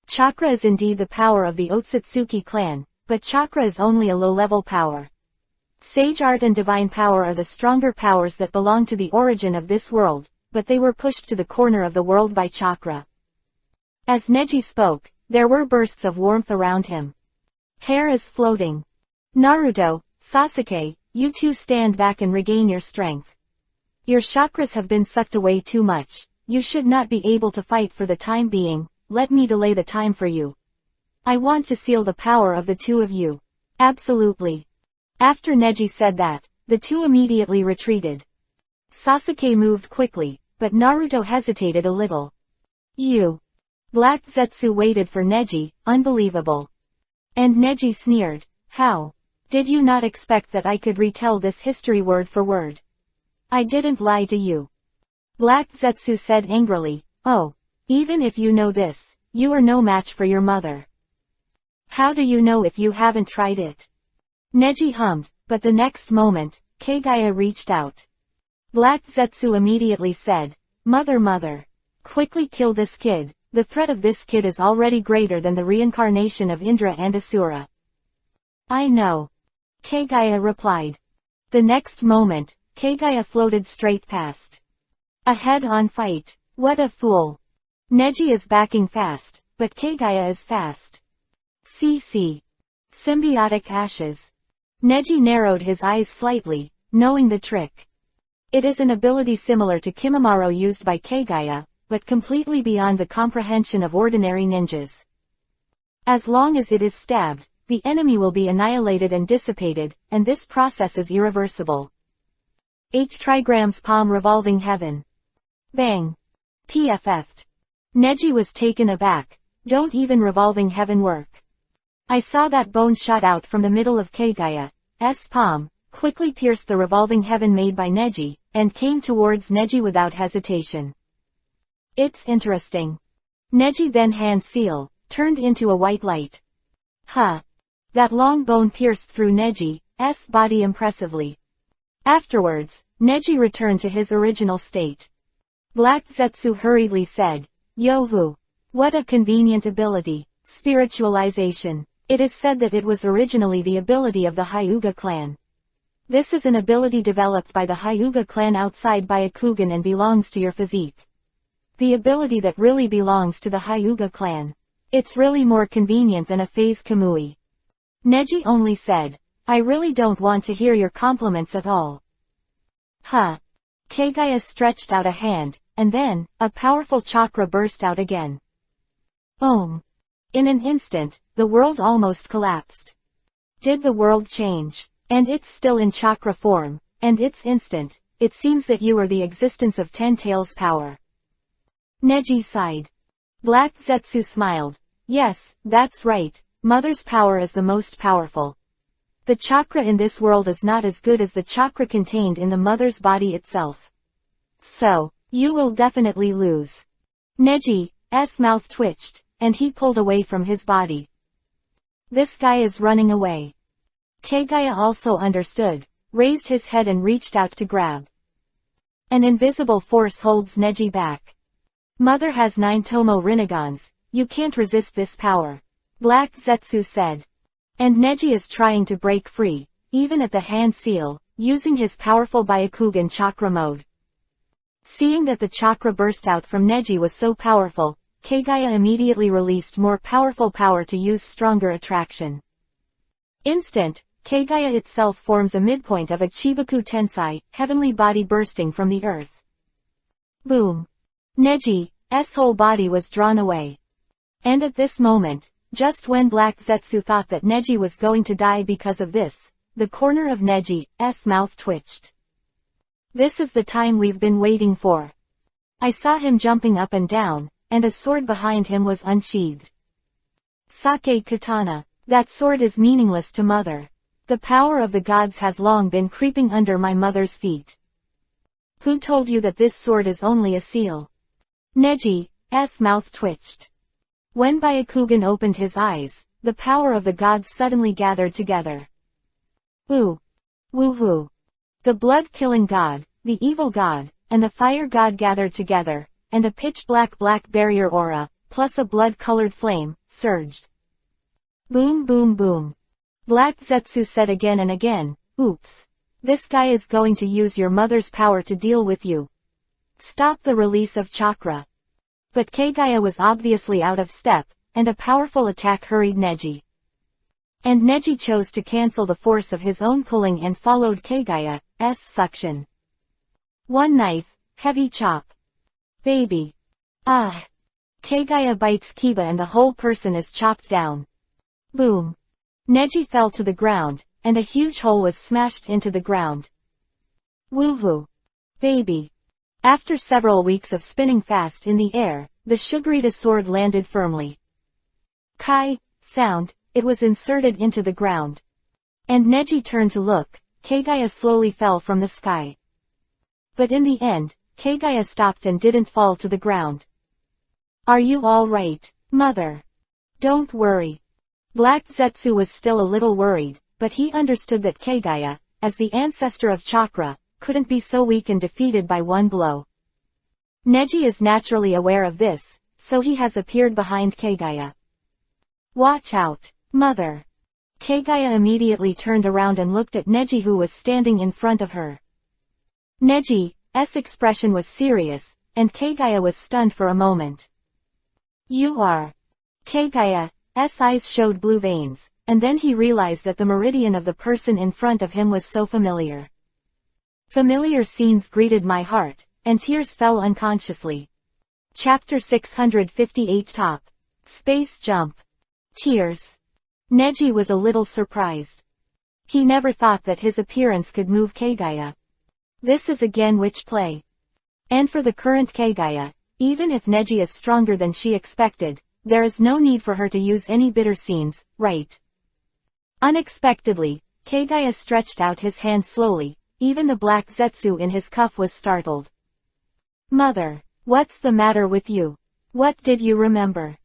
Chakra is indeed the power of the Otsutsuki clan, but chakra is only a low-level power. Sage art and divine power are the stronger powers that belong to the origin of this world, but they were pushed to the corner of the world by chakra. As Neji spoke, there were bursts of warmth around him. Hair is floating. Naruto, Sasuke, you two stand back and regain your strength. Your chakras have been sucked away too much. You should not be able to fight for the time being. Let me delay the time for you. I want to seal the power of the two of you. Absolutely. After Neji said that, the two immediately retreated. Sasuke moved quickly, but Naruto hesitated a little. You. Black Zetsu waited for Neji, unbelievable. And Neji sneered, how? Did you not expect that I could retell this history word for word? I didn't lie to you. Black Zetsu said angrily, oh, even if you know this, you are no match for your mother. How do you know if you haven't tried it? Neji hummed, but the next moment, Kagaya reached out. Black Zetsu immediately said, Mother, quickly kill this kid. The threat of this kid is already greater than the reincarnation of Indra and Asura. I know. Kagaya replied. The next moment, Kagaya floated straight past. A head-on fight. What a fool. Neji is backing fast, but Kagaya is fast. CC. Symbiotic ashes. Neji narrowed his eyes slightly, knowing the trick. It is an ability similar to Kimimaro used by Kagaya, but completely beyond the comprehension of ordinary ninjas. As long as it is stabbed, the enemy will be annihilated and dissipated, and this process is irreversible. 8 trigrams palm revolving heaven. Bang. PFF'd. Neji was taken aback. Don't even revolving heaven work. I saw that bone shot out from the middle of Kagaya's palm, quickly pierced the revolving heaven made by Neji, and came towards Neji without hesitation. It's interesting. Neji then hand seal, turned into a white light. Huh. That long bone pierced through Neji's body impressively. Afterwards, Neji returned to his original state. Black Zetsu hurriedly said, Yohu. What a convenient ability. Spiritualization. It is said that it was originally the ability of the Hyuga clan. This is an ability developed by the Hyuga clan outside Byakugan and belongs to your physique. The ability that really belongs to the Hyuga clan. It's really more convenient than a phase Kamui. Neji only said, I really don't want to hear your compliments at all. Huh. Kagaya stretched out a hand, and then, a powerful chakra burst out again. Om. In an instant, the world almost collapsed. Did the world change? And it's still in chakra form, and it's instant. It seems that you are the existence of 10 tails power. Neji sighed. Black Zetsu smiled. Yes, that's right. Mother's power is the most powerful. The chakra in this world is not as good as the chakra contained in the mother's body itself. So, you will definitely lose. Neji's mouth twitched, and he pulled away from his body. This guy is running away. Kagaya also understood, raised his head and reached out to grab. An invisible force holds Neji back. Mother has 9 Tomo Rinnegan's, you can't resist this power. Black Zetsu said. And Neji is trying to break free, even at the hand seal, using his powerful Byakugan chakra mode. Seeing that the chakra burst out from Neji was so powerful, Kagaya immediately released more powerful power to use stronger attraction. Instant, Kagaya itself forms a midpoint of a Chibaku Tensai, heavenly body bursting from the earth. Boom! Neji's whole body was drawn away. And at this moment, just when Black Zetsu thought that Neji was going to die because of this, the corner of Neji's mouth twitched. This is the time we've been waiting for. I saw him jumping up and down, and a sword behind him was unsheathed. Sake Katana. That sword is meaningless to Mother. The power of the gods has long been creeping under my mother's feet. Who told you that this sword is only a seal? Neji's mouth twitched. When Byakugan opened his eyes, the power of the gods suddenly gathered together. Ooh! Woo-hoo! The blood-killing god, the evil god, and the fire god gathered together, and a pitch-black barrier aura, plus a blood-colored flame, surged. Boom boom boom. Black Zetsu said again and again, oops. This guy is going to use your mother's power to deal with you. Stop the release of chakra. But Kagaya was obviously out of step, and a powerful attack hurried Neji. And Neji chose to cancel the force of his own pulling and followed Kagaya's suction. One knife, heavy chop. Baby. Ah. Kagaya bites Kiba and the whole person is chopped down. Boom. Neji fell to the ground, and a huge hole was smashed into the ground. Woohoo. Baby. After several weeks of spinning fast in the air, the Shugarita sword landed firmly. Kai, sound, it was inserted into the ground. And Neji turned to look, Kagaya slowly fell from the sky. But in the end, Kagaya stopped and didn't fall to the ground. Are you all right, Mother? Don't worry. Black Zetsu was still a little worried, but he understood that Kagaya, as the ancestor of chakra, couldn't be so weak and defeated by one blow. Neji is naturally aware of this, so he has appeared behind Kagaya. Watch out, Mother. Kagaya immediately turned around and looked at Neji who was standing in front of her. Neji's expression was serious, and Kagaya was stunned for a moment. You are. Kagaya's eyes showed blue veins, and then he realized that the meridian of the person in front of him was so familiar. Familiar scenes greeted my heart, and tears fell unconsciously. Chapter 658 Top. Space Jump. Tears. Neji was a little surprised. He never thought that his appearance could move Kagaya. This is again witch play. And for the current Kagaya, even if Neji is stronger than she expected, there is no need for her to use any bitter scenes, right? Unexpectedly, Kagaya stretched out his hand slowly, even the Black Zetsu in his cuff was startled. Mother, what's the matter with you? What did you remember?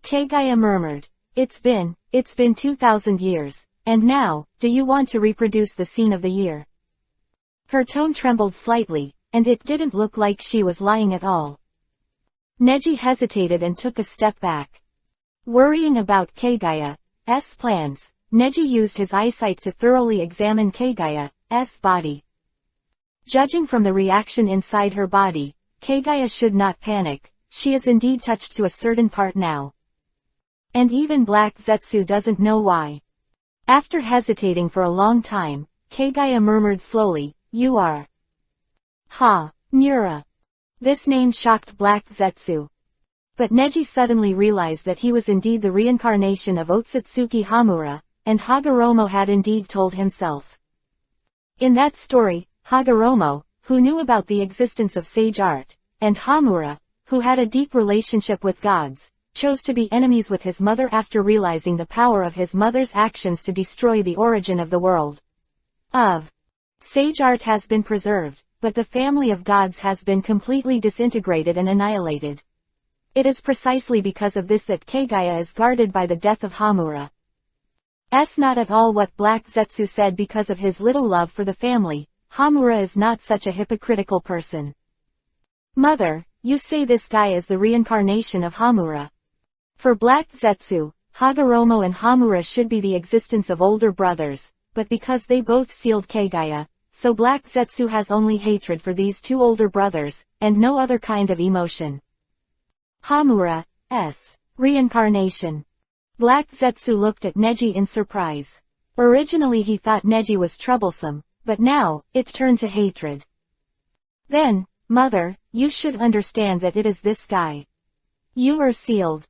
Kagaya murmured. It's been 2,000 years, and now, do you want to reproduce the scene of the year? Her tone trembled slightly, and it didn't look like she was lying at all. Neji hesitated and took a step back. Worrying about Kagaya's plans, Neji used his eyesight to thoroughly examine Kagaya's body. Judging from the reaction inside her body, Kagaya should not panic, she is indeed touched to a certain part now. And even Black Zetsu doesn't know why. After hesitating for a long time, Kagaya murmured slowly, you are. Ha, Nura. This name shocked Black Zetsu. But Neji suddenly realized that he was indeed the reincarnation of Otsutsuki Hamura, and Hagoromo had indeed told himself. In that story, Hagoromo, who knew about the existence of sage art, and Hamura, who had a deep relationship with gods, chose to be enemies with his mother after realizing the power of his mother's actions to destroy the origin of the world. Sage art has been preserved, but the family of gods has been completely disintegrated and annihilated. It is precisely because of this that Kagaya is guarded by the death of Hamura. Not at all what Black Zetsu said because of his little love for the family. Hamura is not such a hypocritical person. Mother, you say this guy is the reincarnation of Hamura. For Black Zetsu, Hagoromo and Hamura should be the existence of older brothers, but because they both sealed Kagaya, so Black Zetsu has only hatred for these two older brothers, and no other kind of emotion. Hamura's reincarnation. Black Zetsu looked at Neji in surprise. Originally he thought Neji was troublesome, but now, it turned to hatred. Then, mother, you should understand that it is this guy. You are sealed.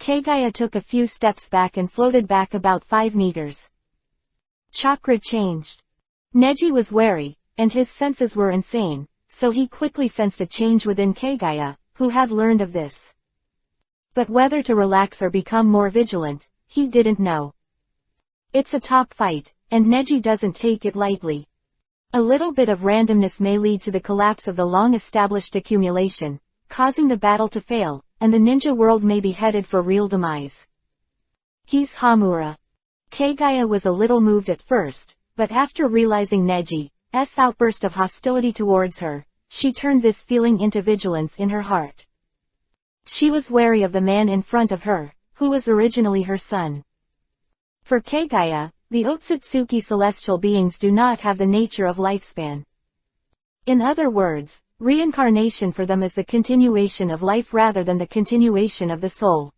Kagaya took a few steps back and floated back about 5 meters. Chakra changed. Neji was wary, and his senses were insane, so he quickly sensed a change within Kagaya, who had learned of this. But whether to relax or become more vigilant, he didn't know. It's a top fight, and Neji doesn't take it lightly. A little bit of randomness may lead to the collapse of the long-established accumulation, causing the battle to fail, and the ninja world may be headed for real demise. He's Hamura. Kagaya was a little moved at first, but after realizing Neji's outburst of hostility towards her, she turned this feeling into vigilance in her heart. She was wary of the man in front of her, who was originally her son. For Kagaya, the Otsutsuki celestial beings do not have the nature of lifespan. In other words, reincarnation for them is the continuation of life rather than the continuation of the soul.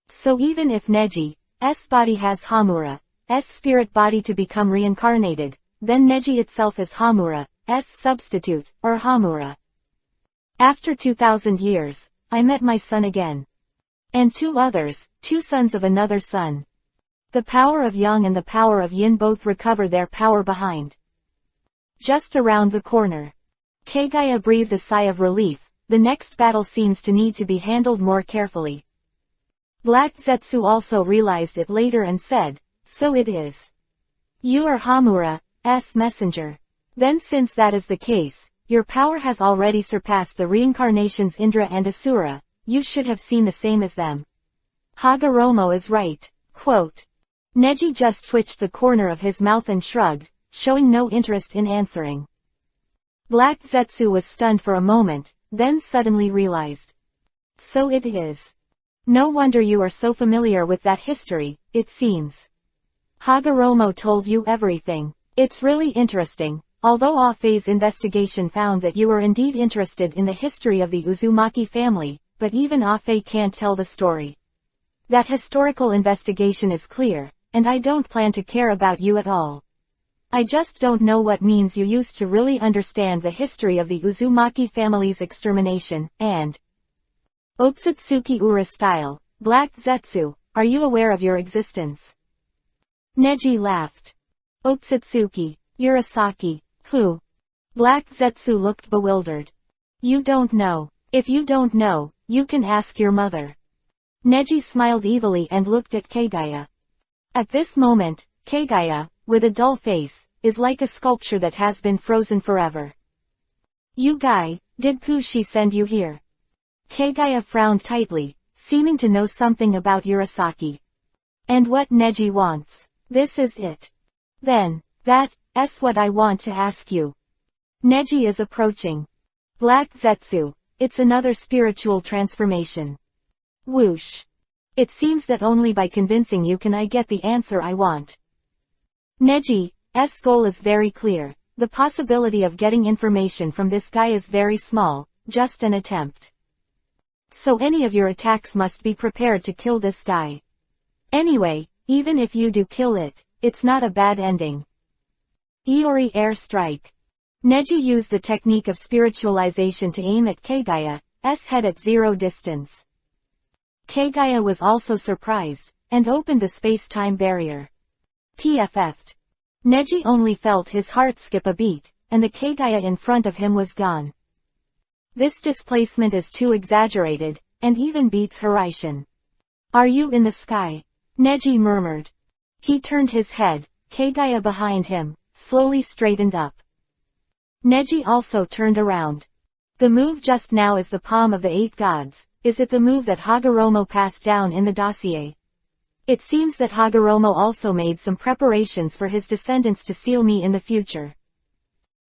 So even if Neji's body has Hamura's spirit body to become reincarnated, then Neji itself is Hamura's substitute, or Hamura. After 2,000 years, I met my son again. And 2 others, 2 sons of another son. The power of Yang and the power of Yin both recover their power behind. Just around the corner. Kagaya breathed a sigh of relief. The next battle seems to need to be handled more carefully. Black Zetsu also realized it later and said, so it is. You are Hamura's messenger. Then since that is the case, your power has already surpassed the reincarnations Indra and Asura, you should have seen the same as them. Hagoromo is right. Quote. Neji just twitched the corner of his mouth and shrugged, showing no interest in answering. Black Zetsu was stunned for a moment, then suddenly realized. So it is. No wonder you are so familiar with that history, it seems. Hagoromo told you everything. It's really interesting, although Afei's investigation found that you were indeed interested in the history of the Uzumaki family, but even Afei can't tell the story. That historical investigation is clear, and I don't plan to care about you at all. I just don't know what means you used to really understand the history of the Uzumaki family's extermination, and Otsutsuki Ura style. Black Zetsu, are you aware of your existence? Neji laughed. Otsutsuki, Urasaki, who? Black Zetsu looked bewildered. You don't know. If you don't know, you can ask your mother. Neji smiled evilly and looked at Kagaya. At this moment, Kagaya, with a dull face, is like a sculpture that has been frozen forever. You guy, did Pushi send you here? Kagaya frowned tightly, seeming to know something about Urasaki. And what Neji wants. This is it. Then, that's what I want to ask you. Neji is approaching. Black Zetsu, it's another spiritual transformation. Whoosh. It seems that only by convincing you can I get the answer I want. Neji's goal is very clear. The possibility of getting information from this guy is very small, just an attempt. So any of your attacks must be prepared to kill this guy. Anyway, even if you do kill it, it's not a bad ending. Iori air strike. Neji used the technique of spiritualization to aim at Kagaya's head at 0 distance. Kagaya was also surprised, and opened the space-time barrier. PFF'd. Neji only felt his heart skip a beat, and the Kagaya in front of him was gone. This displacement is too exaggerated, and even beats Hiraishin. Are you in the sky? Neji murmured. He turned his head, Kagaya behind him, slowly straightened up. Neji also turned around. The move just now is the palm of the 8 gods. Is it the move that Hagoromo passed down in the dossier? It seems that Hagoromo also made some preparations for his descendants to seal me in the future.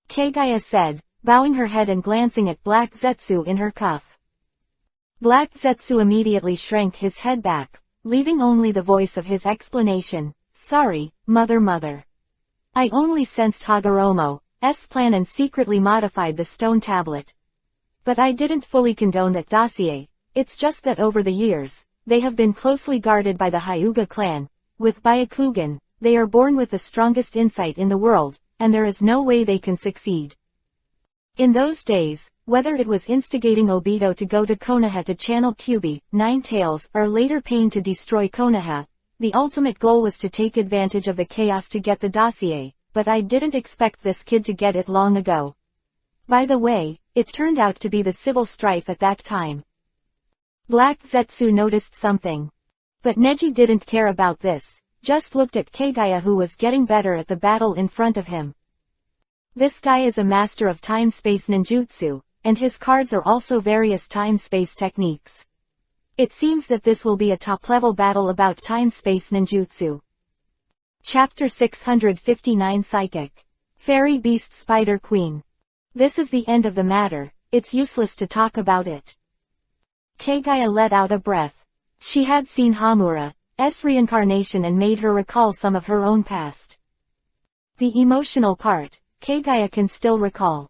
Kagaya said, bowing her head and glancing at Black Zetsu in her cuff. Black Zetsu immediately shrank his head back, leaving only the voice of his explanation. Sorry, mother. I only sensed Hagoromo's plan and secretly modified the stone tablet. But I didn't fully condone that dossier. It's just that over the years, they have been closely guarded by the Hyuga clan. With Byakugan, they are born with the strongest insight in the world, and there is no way they can succeed. In those days, whether it was instigating Obito to go to Konoha to channel Kyuubi, Nine Tails, or later Pain to destroy Konoha, the ultimate goal was to take advantage of the chaos to get the dossier, but I didn't expect this kid to get it long ago. By the way, it turned out to be the civil strife at that time. Black Zetsu noticed something. But Neji didn't care about this, just looked at Kagaya who was getting better at the battle in front of him. This guy is a master of time-space ninjutsu, and his cards are also various time-space techniques. It seems that this will be a top-level battle about time-space ninjutsu. Chapter 659 Psychic. Fairy Beast Spider Queen. This is the end of the matter, it's useless to talk about it. Kagaya let out a breath. She had seen Hamura's reincarnation and made her recall some of her own past. The emotional part, Kagaya can still recall.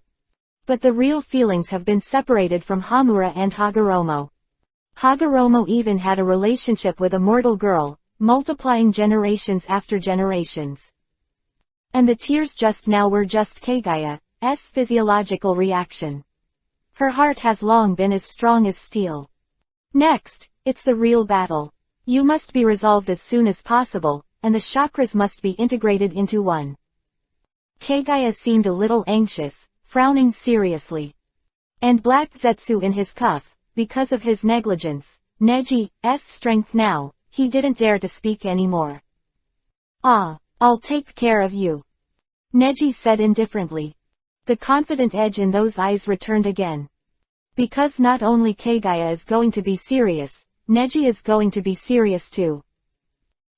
But the real feelings have been separated from Hamura and Hagoromo. Hagoromo even had a relationship with a mortal girl, multiplying generations after generations. And the tears just now were just Kagaya's physiological reaction. Her heart has long been as strong as steel. Next, it's the real battle. You must be resolved as soon as possible, and the chakras must be integrated into one. Kagaya seemed a little anxious, frowning seriously. And Black Zetsu in his cuff, because of his negligence, Neji's strength now, he didn't dare to speak anymore. I'll take care of you. Neji said indifferently. The confident edge in those eyes returned again. Because not only Kagaya is going to be serious, Neji is going to be serious too.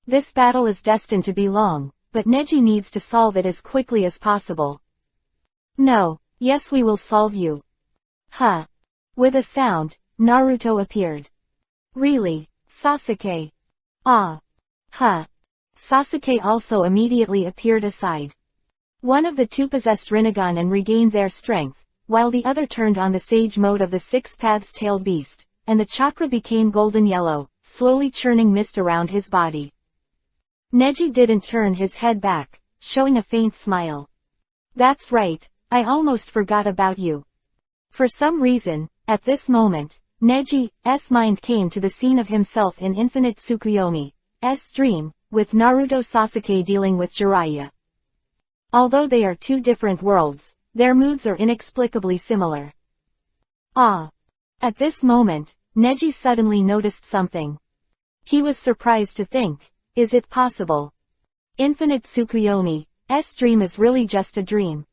This battle is destined to be long, but Neji needs to solve it as quickly as possible. No, yes we will solve you. Huh. With a sound, Naruto appeared. Really, Sasuke? Huh. Sasuke also immediately appeared aside. One of the two possessed Rinnegan and regained their strength, while the other turned on the sage mode of the Six Paths tailed beast, and the chakra became golden yellow, slowly churning mist around his body. Neji didn't turn his head back, showing a faint smile. That's right, I almost forgot about you. For some reason, at this moment, Neji's mind came to the scene of himself in Infinite Tsukuyomi's dream, with Naruto Sasuke dealing with Jiraiya. Although they are two different worlds, their moods are inexplicably similar. At this moment, Neji suddenly noticed something. He was surprised to think, is it possible? Infinite Tsukuyomi's dream is really just a dream.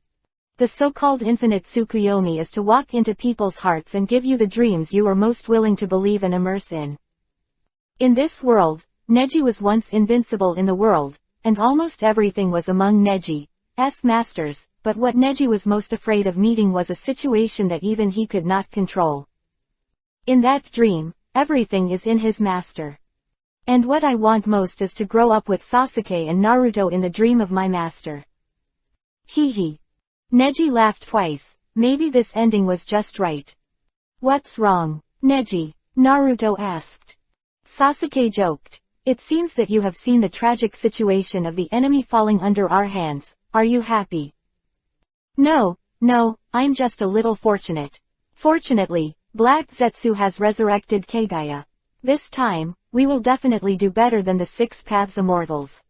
The so-called Infinite Tsukuyomi is to walk into people's hearts and give you the dreams you are most willing to believe and immerse in. In this world, Neji was once invincible in the world, and almost everything was among Neji's masters, but what Neji was most afraid of meeting was a situation that even he could not control. In that dream, everything is in his master. And what I want most is to grow up with Sasuke and Naruto in the dream of my master. Hee. Neji laughed twice, maybe this ending was just right. What's wrong, Neji? Naruto asked. Sasuke joked. It seems that you have seen the tragic situation of the enemy falling under our hands, are you happy? No, I'm just a little fortunate. Fortunately, Black Zetsu has resurrected Kagaya. This time, we will definitely do better than the 6 Paths Immortals.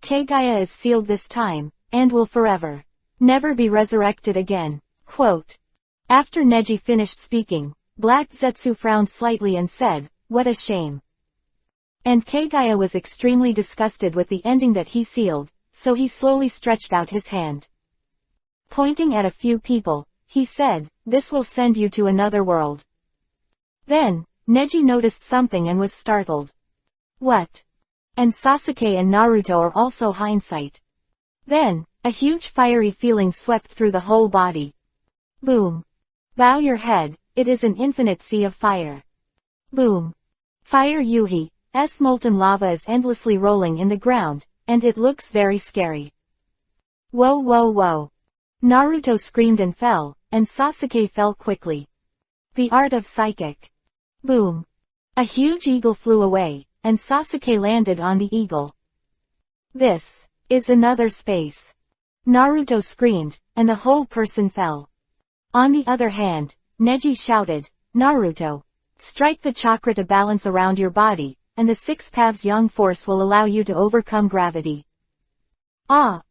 Kagaya is sealed this time, and will forever never be resurrected again. Quote. After Neji finished speaking, Black Zetsu frowned slightly and said, "What a shame." And Kagaya was extremely disgusted with the ending that he sealed, so he slowly stretched out his hand. Pointing at a few people, he said, "This will send you to another world." Then, Neji noticed something and was startled. What? And Sasuke and Naruto are also hindsight. Then, a huge fiery feeling swept through the whole body. Boom. Bow your head, it is an infinite sea of fire. Boom. Fire Yuhi's molten lava is endlessly rolling in the ground, and it looks very scary. Whoa whoa whoa. Naruto screamed and fell, and Sasuke fell quickly. The art of psychic. Boom. A huge eagle flew away, and Sasuke landed on the eagle. This is another space. Naruto screamed, and the whole person fell. On the other hand, Neji shouted, "Naruto, strike the chakra to balance around your body, and the 6 Paths Yang force will allow you to overcome gravity." Ah!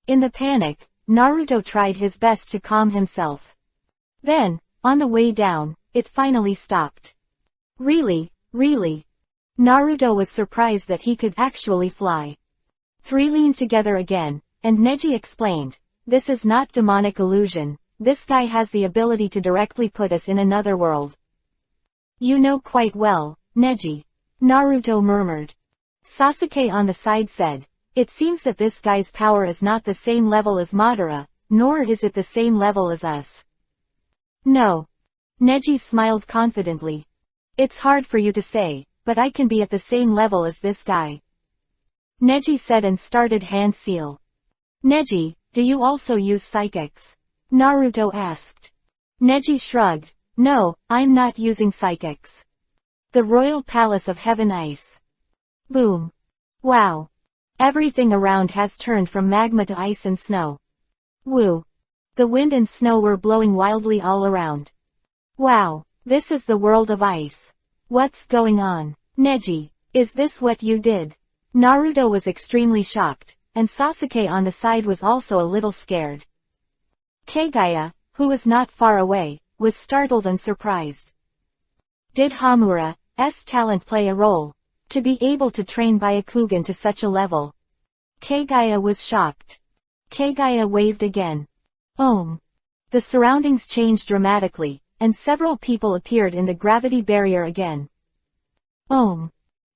In the panic, Naruto tried his best to calm himself. Then, on the way down, it finally stopped. Really? Naruto was surprised that he could actually fly. 3 leaned together again, and Neji explained, "This is not demonic illusion, this guy has the ability to directly put us in another world." "You know quite well, Neji," Naruto murmured. Sasuke on the side said, "It seems that this guy's power is not the same level as Madara, nor is it the same level as us." "No." Neji smiled confidently. "It's hard for you to say, but I can be at the same level as this guy." Neji said and started hand seal. "Neji, do you also use psychics?" Naruto asked. Neji shrugged. "No, I'm not using psychics. The Royal Palace of Heaven Ice." Boom. Wow. Everything around has turned from magma to ice and snow. Woo. The wind and snow were blowing wildly all around. Wow, this is the world of ice. What's going on? Neji, is this what you did? Naruto was extremely shocked, and Sasuke on the side was also a little scared. Kagaya, who was not far away, was startled and surprised. Did Hamura's talent play a role? To be able to train Byakugan to such a level? Kagaya was shocked. Kagaya waved again. Om. The surroundings changed dramatically, and several people appeared in the gravity barrier again. Om.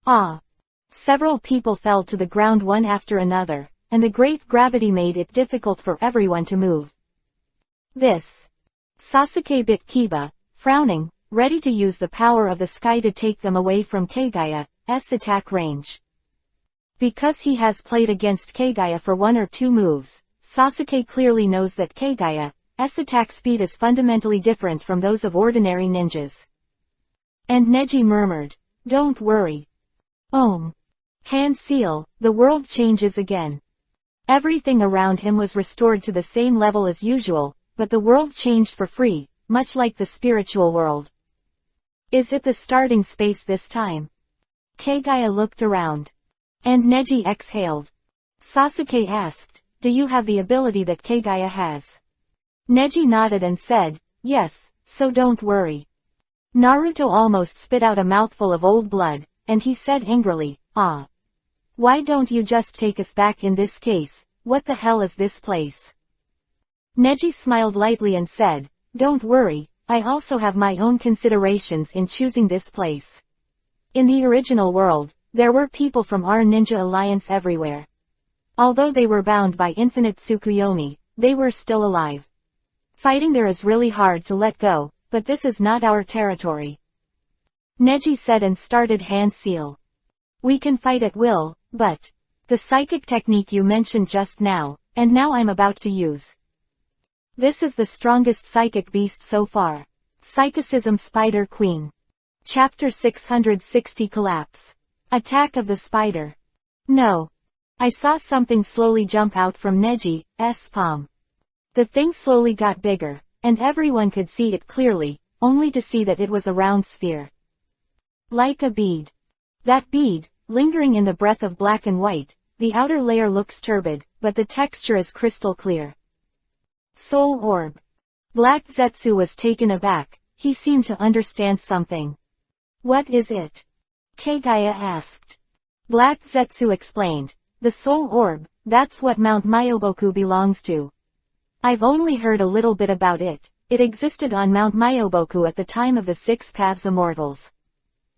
Ah. Several people fell to the ground one after another, and the great gravity made it difficult for everyone to move. This. Sasuke bit Kiba, frowning, ready to use the power of the sky to take them away from Kagaya's attack range. Because he has played against Kagaya for 1 or 2 moves, Sasuke clearly knows that Kagaya's attack speed is fundamentally different from those of ordinary ninjas. And Neji murmured, "Don't worry." Om. Hand seal, the world changes again. Everything around him was restored to the same level as usual, but the world changed for free, much like the spiritual world. Is it the starting space this time? Kagaya looked around. And Neji exhaled. Sasuke asked, "Do you have the ability that Kagaya has?" Neji nodded and said, "Yes, so don't worry." Naruto almost spit out a mouthful of old blood, and he said angrily, "Ah. Why don't you just take us back in this case? What the hell is this place?" Neji smiled lightly and said, "Don't worry, I also have my own considerations in choosing this place. In the original world, there were people from our ninja alliance everywhere. Although they were bound by infinite Tsukuyomi, they were still alive. Fighting there is really hard to let go, but this is not our territory." Neji said and started hand seal. "We can fight at will, but the psychic technique you mentioned just now, and now I'm about to use. This is the strongest psychic beast so far. Psychicism Spider Queen." Chapter 660 Collapse. Attack of the Spider. No. I saw something slowly jump out from Neji's palm. The thing slowly got bigger, and everyone could see it clearly, only to see that it was a round sphere. Like a bead. That bead, lingering in the breath of black and white, the outer layer looks turbid, but the texture is crystal clear. Soul orb. Black Zetsu was taken aback, he seemed to understand something. What is it? Kagaya asked. Black Zetsu explained. The soul orb, that's what Mount Myoboku belongs to. I've only heard a little bit about it. It existed on Mount Myoboku at the time of the Six Paths Immortals.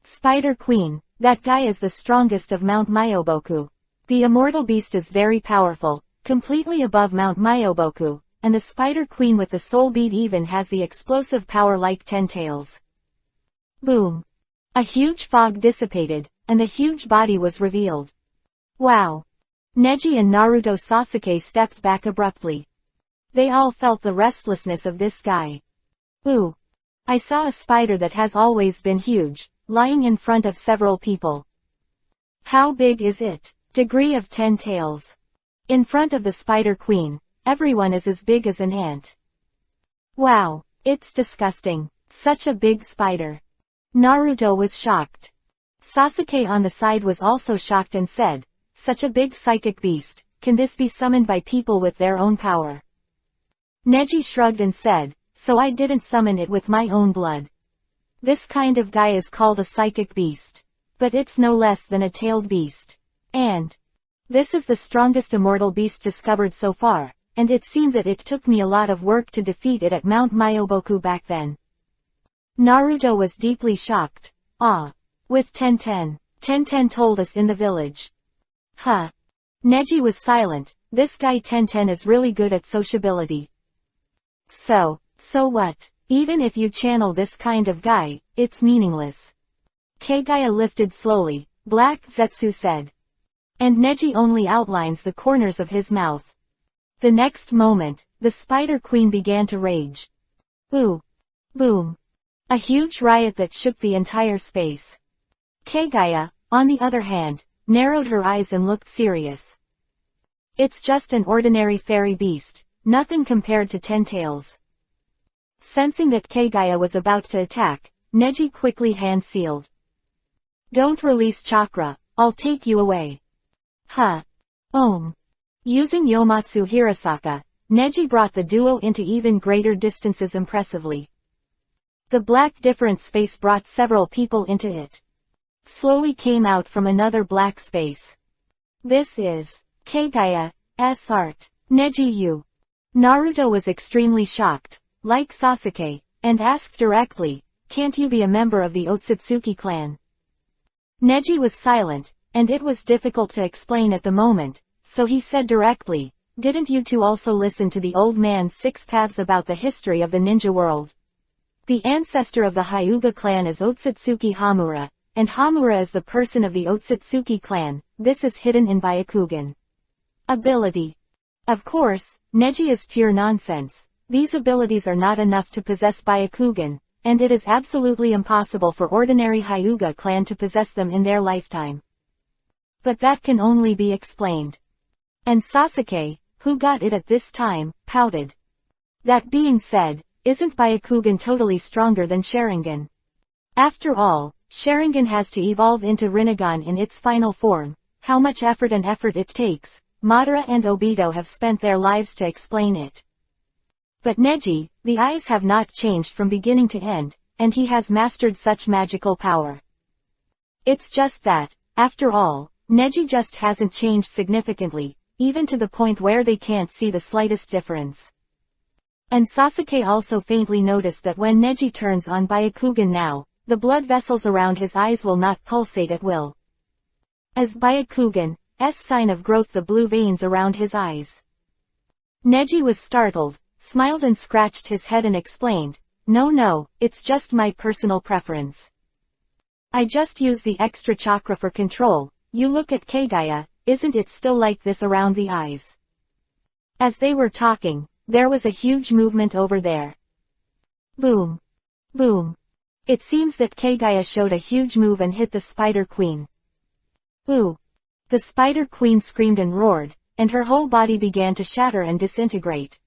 Spider Queen, that guy is the strongest of Mount Myoboku. The immortal beast is very powerful, completely above Mount Myoboku, and the Spider Queen with the soul bead even has the explosive power like 10 tails. Boom. A huge fog dissipated, and the huge body was revealed. Wow. Neji and Naruto Sasuke stepped back abruptly. They all felt the restlessness of this guy. Ooh. I saw a spider that has always been huge, lying in front of several people. How big is it? Degree of 10 tails. In front of the Spider Queen, everyone is as big as an ant. Wow, it's disgusting. Such a big spider. Naruto was shocked. Sasuke on the side was also shocked and said, such a big psychic beast, can this be summoned by people with their own power? Neji shrugged and said, so I didn't summon it with my own blood. This kind of guy is called a psychic beast. But it's no less than a tailed beast. And this is the strongest immortal beast discovered so far, and it seemed that it took me a lot of work to defeat it at Mount Myoboku back then. Naruto was deeply shocked. Ah. With Tenten told us in the village. Huh. Neji was silent. This guy Tenten is really good at sociability. So what? Even if you channel this kind of guy, it's meaningless. Kagaya lifted slowly, Black Zetsu said. And Neji only outlines the corners of his mouth. The next moment, the Spider Queen began to rage. Ooh. Boom. A huge riot that shook the entire space. Kagaya, on the other hand, narrowed her eyes and looked serious. It's just an ordinary fairy beast, nothing compared to 10 tails. Sensing that Kagaya was about to attack, Neji quickly hand-sealed. Don't release chakra, I'll take you away. Huh. Using Yomatsu Hirasaka, Neji brought the duo into even greater distances impressively. The black different space brought several people into it. Slowly came out from another black space. This is Kagaya's art. Neji you. Naruto was extremely shocked, like Sasuke, and asked directly, can't you be a member of the Otsutsuki clan? Neji was silent, and it was difficult to explain at the moment, so he said directly, didn't you two also listen to the old man's 6 paths about the history of the ninja world? The ancestor of the Hyuga clan is Otsutsuki Hamura, and Hamura is the person of the Otsutsuki clan. This is hidden in Byakugan. Ability. Of course, Neji is pure nonsense. These abilities are not enough to possess Byakugan, and it is absolutely impossible for ordinary Hyuga clan to possess them in their lifetime. But that can only be explained. And Sasuke, who got it at this time, pouted. That being said, isn't Byakugan totally stronger than Sharingan? After all, Sharingan has to evolve into Rinnegan in its final form. How much effort it takes, Madara and Obito have spent their lives to explain it. But Neji, the eyes have not changed from beginning to end, and he has mastered such magical power. It's just that, after all, Neji just hasn't changed significantly, even to the point where they can't see the slightest difference. And Sasuke also faintly noticed that when Neji turns on Byakugan now, the blood vessels around his eyes will not pulsate at will. As Byakugan's sign of growth, the blue veins around his eyes. Neji was startled, smiled and scratched his head and explained, no, it's just my personal preference. I just use the extra chakra for control. You look at Kagaya, isn't it still like this around the eyes? As they were talking, there was a huge movement over there. Boom. Boom. It seems that Kagaya showed a huge move and hit the Spider Queen. Ooh. The Spider Queen screamed and roared, and her whole body began to shatter and disintegrate.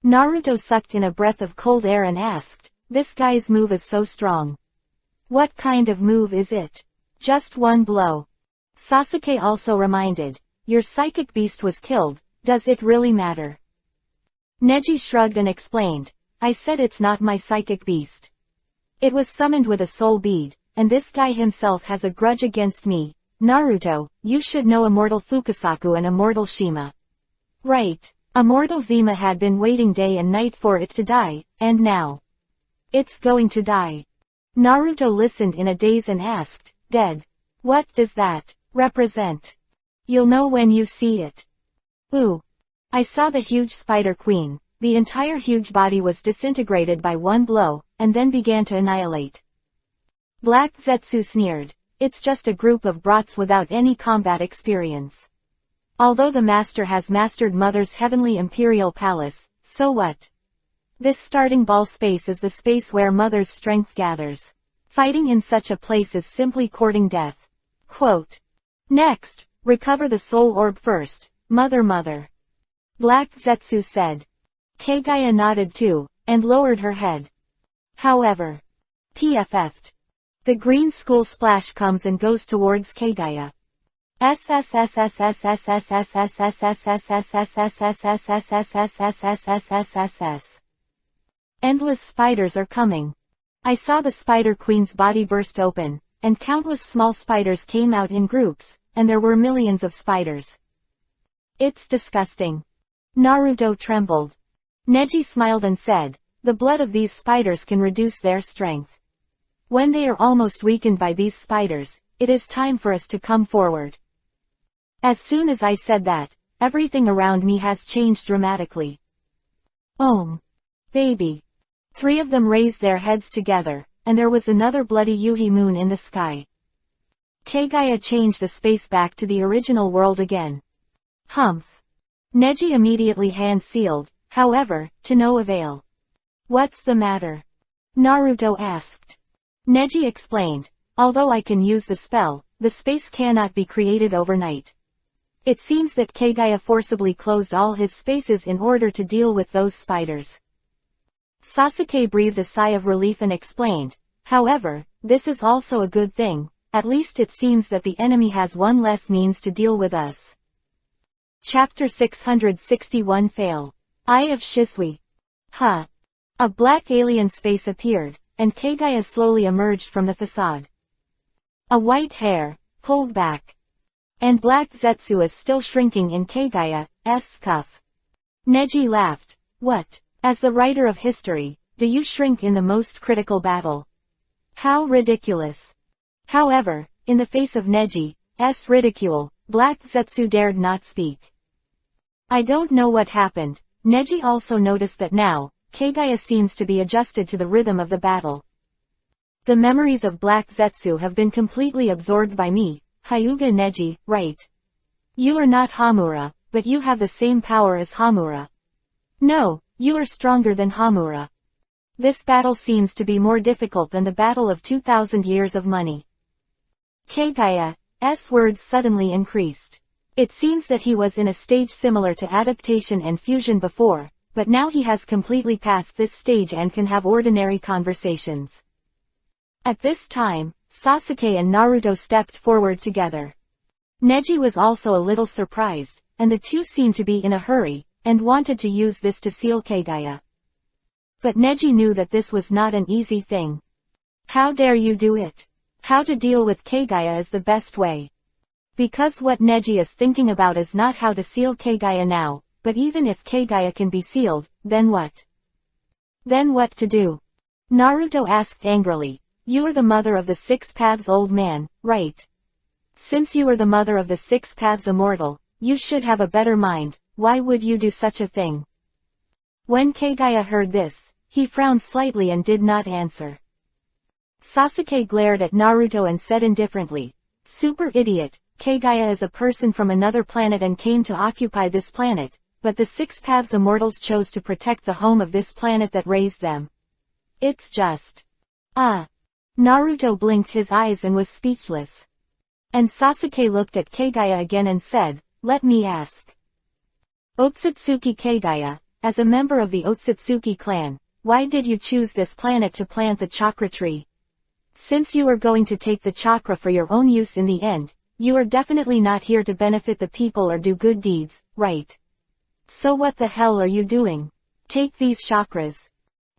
Naruto sucked in a breath of cold air and asked, this guy's move is so strong. What kind of move is it? Just one blow. Sasuke also reminded. Your psychic beast was killed, does it really matter? Neji shrugged and explained. I said it's not my psychic beast. It was summoned with a soul bead, and this guy himself has a grudge against me. Naruto, you should know Immortal Fukasaku and Immortal Shima. Right. Immortal Zima had been waiting day and night for it to die, and now it's going to die. Naruto listened in a daze and asked, dead. What does that represent? You'll know when you see it. Ooh. I saw the huge spider queen. The entire huge body was disintegrated by one blow, and then began to annihilate. Black Zetsu sneered. It's just a group of brats without any combat experience. Although the master has mastered Mother's heavenly imperial palace, so what? This starting ball space is the space where Mother's strength gathers. Fighting in such a place is simply courting death. Quote. Next, recover the soul orb first, mother. Black Zetsu said. Kagaya nodded too, and lowered her head. However, PFF'd. The green school splash comes and goes towards Kagaya. Endless spiders are coming. I saw the Spider Queen's body burst open, and countless small spiders came out in groups, and there were millions of spiders. It's disgusting. Naruto trembled. Neji smiled and said, the blood of these spiders can reduce their strength. When they are almost weakened by these spiders, it is time for us to come forward. As soon as I said that, everything around me has changed dramatically. Baby. 3 of them raised their heads together, and there was another bloody Yuhi moon in the sky. Kagaya changed the space back to the original world again. Humph. Neji immediately hand-sealed, however, to no avail. What's the matter? Naruto asked. Neji explained, although I can use the spell, the space cannot be created overnight. It seems that Kagaya forcibly closed all his spaces in order to deal with those spiders. Sasuke breathed a sigh of relief and explained, however, this is also a good thing, at least it seems that the enemy has one less means to deal with us. Chapter 661 Fail. Eye of Shisui. A black alien space appeared, and Kagaya slowly emerged from the facade. A white hair, pulled back. And Black Zetsu is still shrinking in Kagaya's cuff. Neji laughed. What? As the writer of history, do you shrink in the most critical battle? How ridiculous. However, in the face of Neji's ridicule, Black Zetsu dared not speak. I don't know what happened. Neji also noticed that now, Kagaya seems to be adjusted to the rhythm of the battle. The memories of Black Zetsu have been completely absorbed by me, Hyuga Neji, right? You are not Hamura, but you have the same power as Hamura. No, you are stronger than Hamura. This battle seems to be more difficult than the battle of 2,000 years of money. Kagaya's words suddenly increased. It seems that he was in a stage similar to adaptation and fusion before, but now he has completely passed this stage and can have ordinary conversations. At this time, Sasuke and Naruto stepped forward together. Neji was also a little surprised, and the two seemed to be in a hurry, and wanted to use this to seal Kagaya. But Neji knew that this was not an easy thing. How dare you do it? How to deal with Kagaya is the best way. Because what Neji is thinking about is not how to seal Kagaya now, but even if Kagaya can be sealed, then what? Then what to do? Naruto asked angrily. You are the mother of the 6 paths old man, right? Since you are the mother of the 6 paths immortal, you should have a better mind. Why would you do such a thing? When Kagaya heard this, he frowned slightly and did not answer. Sasuke glared at Naruto and said indifferently, Super idiot, Kagaya is a person from another planet and came to occupy this planet, but the 6 paths immortals chose to protect the home of this planet that raised them. It's just... Naruto blinked his eyes and was speechless. And Sasuke looked at Kagaya again and said, let me ask. Otsutsuki Kagaya, as a member of the Otsutsuki clan, why did you choose this planet to plant the chakra tree? Since you are going to take the chakra for your own use in the end, you are definitely not here to benefit the people or do good deeds, right? So what the hell are you doing? Take these chakras.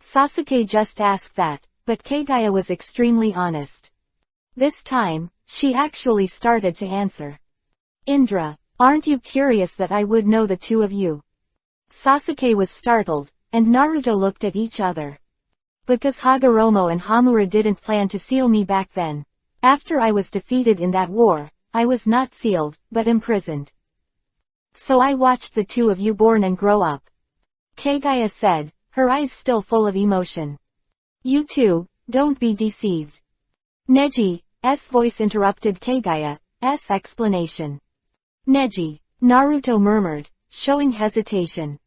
Sasuke just asked that, but Kaguya was extremely honest. This time, she actually started to answer. Indra, aren't you curious that I would know the two of you? Sasuke was startled, and Naruto looked at each other. Because Hagoromo and Hamura didn't plan to seal me back then. After I was defeated in that war, I was not sealed, but imprisoned. So I watched the two of you born and grow up. Kaguya said, her eyes still full of emotion. You too, don't be deceived. Neji's voice interrupted Kaguya's explanation. Neji, Naruto murmured, showing hesitation.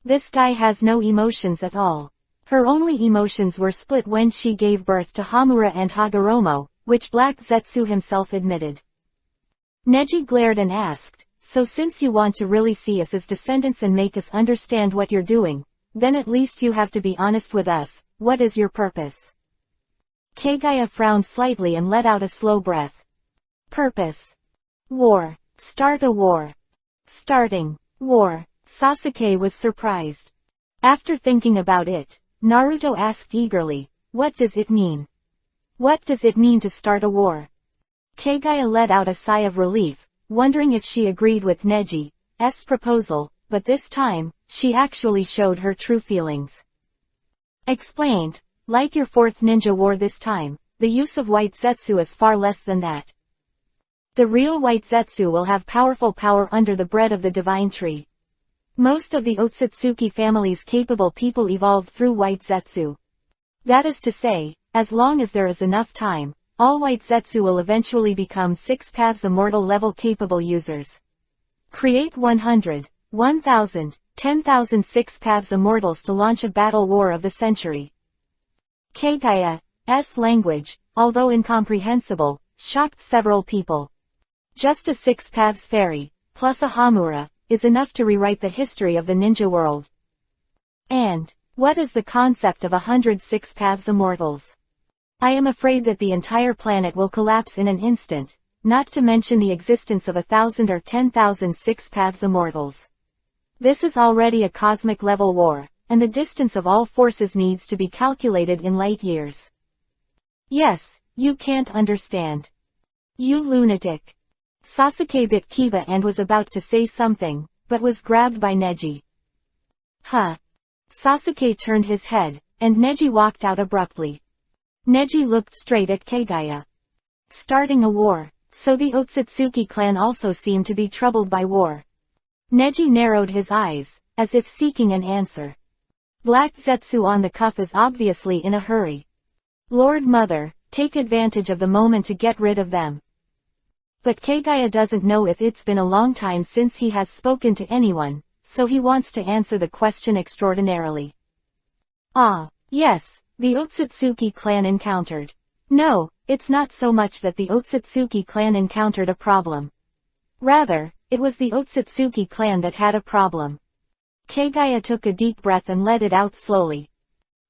This guy has no emotions at all. Her only emotions were split when she gave birth to Hamura and Hagoromo, which Black Zetsu himself admitted. Neji glared and asked, so since you want to really see us as descendants and make us understand what you're doing, then at least you have to be honest with us, what is your purpose? Kaguya frowned slightly and let out a slow breath. Purpose. War. Start a war. Starting. War. Sasuke was surprised. After thinking about it, Naruto asked eagerly, what does it mean? What does it mean to start a war? Kaguya let out a sigh of relief, wondering if she agreed with Neji's proposal, but this time, she actually showed her true feelings. Explained, like your fourth ninja war this time, the use of white Zetsu is far less than that. The real white Zetsu will have powerful power under the bread of the divine tree. Most of the Otsutsuki family's capable people evolved through white Zetsu. That is to say, as long as there is enough time, all white Zetsu will eventually become 6 paths immortal level capable users. Create 100, 1000, 10,000 6 paths immortals to launch a battle war of the century. Kaguya's language, although incomprehensible, shocked several people. Just a 6 paths fairy, plus a Hamura, is enough to rewrite the history of the ninja world. And, what is the concept of 106 paths immortals? I am afraid that the entire planet will collapse in an instant, not to mention the existence of 1,000 or 10,000 6 paths immortals. This is already a cosmic level war, and the distance of all forces needs to be calculated in light years. Yes, you can't understand. You lunatic. Sasuke bit Kiba and was about to say something, but was grabbed by Neji. Huh. Sasuke turned his head, and Neji walked out abruptly. Neji looked straight at Kaguya. Starting a war, so the Otsutsuki clan also seemed to be troubled by war. Neji narrowed his eyes, as if seeking an answer. Black Zetsu on the cuff is obviously in a hurry. Lord Mother, take advantage of the moment to get rid of them. But Kaguya doesn't know if it's been a long time since he has spoken to anyone, so he wants to answer the question extraordinarily. Ah, yes, the Otsutsuki clan encountered. No, it's not so much that the Otsutsuki clan encountered a problem. Rather, it was the Otsutsuki clan that had a problem. Kaguya took a deep breath and let it out slowly.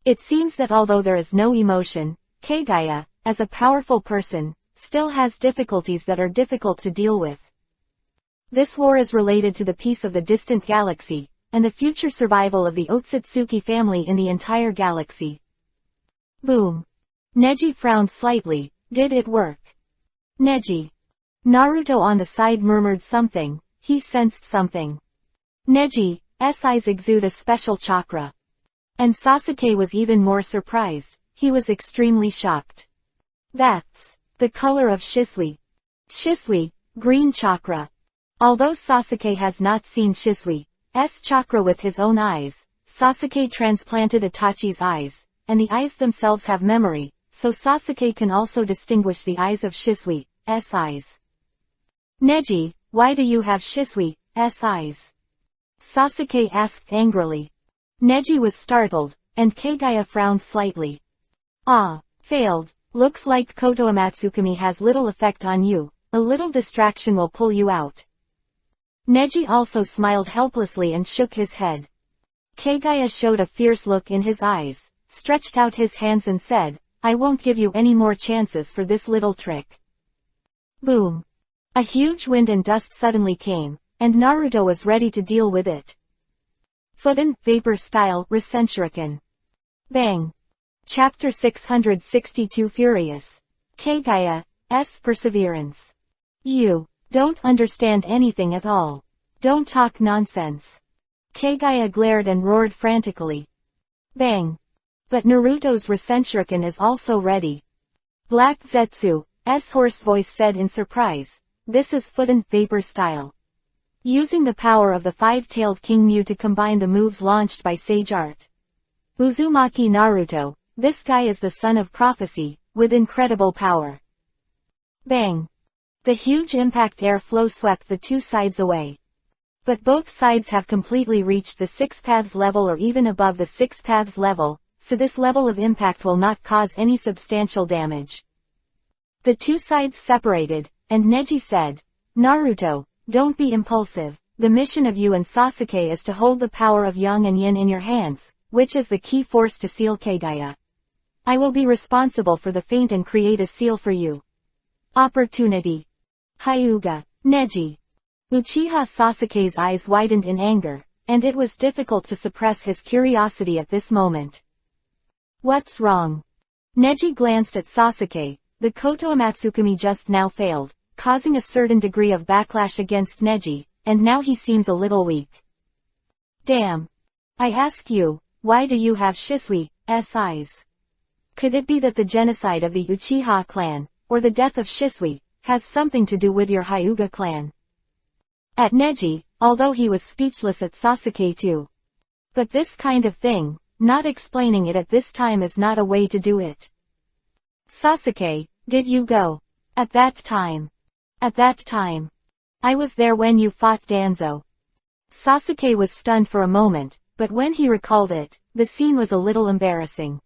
It seems that although there is no emotion, Kaguya, as a powerful person, still has difficulties that are difficult to deal with. This war is related to the peace of the distant galaxy, and the future survival of the Otsutsuki family in the entire galaxy. Boom. Neji frowned slightly. Did it work? Neji. Naruto on the side murmured something. He sensed something. Neji's eyes exude a special chakra. And Sasuke was even more surprised. He was extremely shocked. That's the color of Shisui. Shisui, green chakra. Although Sasuke has not seen Shisui's chakra with his own eyes, Sasuke transplanted Itachi's eyes, and the eyes themselves have memory, so Sasuke can also distinguish the eyes of Shisui's eyes. Neji, why do you have Shisui's eyes? Sasuke asked angrily. Neji was startled, and Kaguya frowned slightly. Ah, failed. Looks like Koto Amatsukami has little effect on you, a little distraction will pull you out. Neji also smiled helplessly and shook his head. Kaguya showed a fierce look in his eyes, stretched out his hands and said, I won't give you any more chances for this little trick. Boom. A huge wind and dust suddenly came, and Naruto was ready to deal with it. Futon, Vapor Style, Rasenshuriken. Bang. Chapter 662 Furious. Kagaya's Perseverance. You don't understand anything at all. Don't talk nonsense. Kagaya glared and roared frantically. Bang. But Naruto's Rasenshuriken is also ready. Black Zetsu's hoarse voice said in surprise, this is Futon, Vapor Style. Using the power of the five-tailed King Mew to combine the moves launched by Sage Art. Uzumaki Naruto, this guy is the son of prophecy, with incredible power. Bang. The huge impact airflow swept the two sides away. But both sides have completely reached the 6 paths level or even above the 6 paths level, so this level of impact will not cause any substantial damage. The two sides separated, and Neji said, Naruto, don't be impulsive. The mission of you and Sasuke is to hold the power of Yang and Yin in your hands, which is the key force to seal Kagaya. I will be responsible for the feint and create a seal for you. Opportunity. Hyuga. Neji. Uchiha Sasuke's eyes widened in anger, and it was difficult to suppress his curiosity at this moment. What's wrong? Neji glanced at Sasuke. The Koto Amatsukami just now failed, causing a certain degree of backlash against Neji, and now he seems a little weak. Damn. I ask you, why do you have Shisui's eyes? Could it be that the genocide of the Uchiha clan, or the death of Shisui, has something to do with your Hyuga clan? At Neji, although he was speechless at Sasuke too. But this kind of thing, not explaining it at this time is not a way to do it. Sasuke, did you go? At that time. At that time. I was there when you fought Danzo. Sasuke was stunned for a moment, but when he recalled it, the scene was a little embarrassing.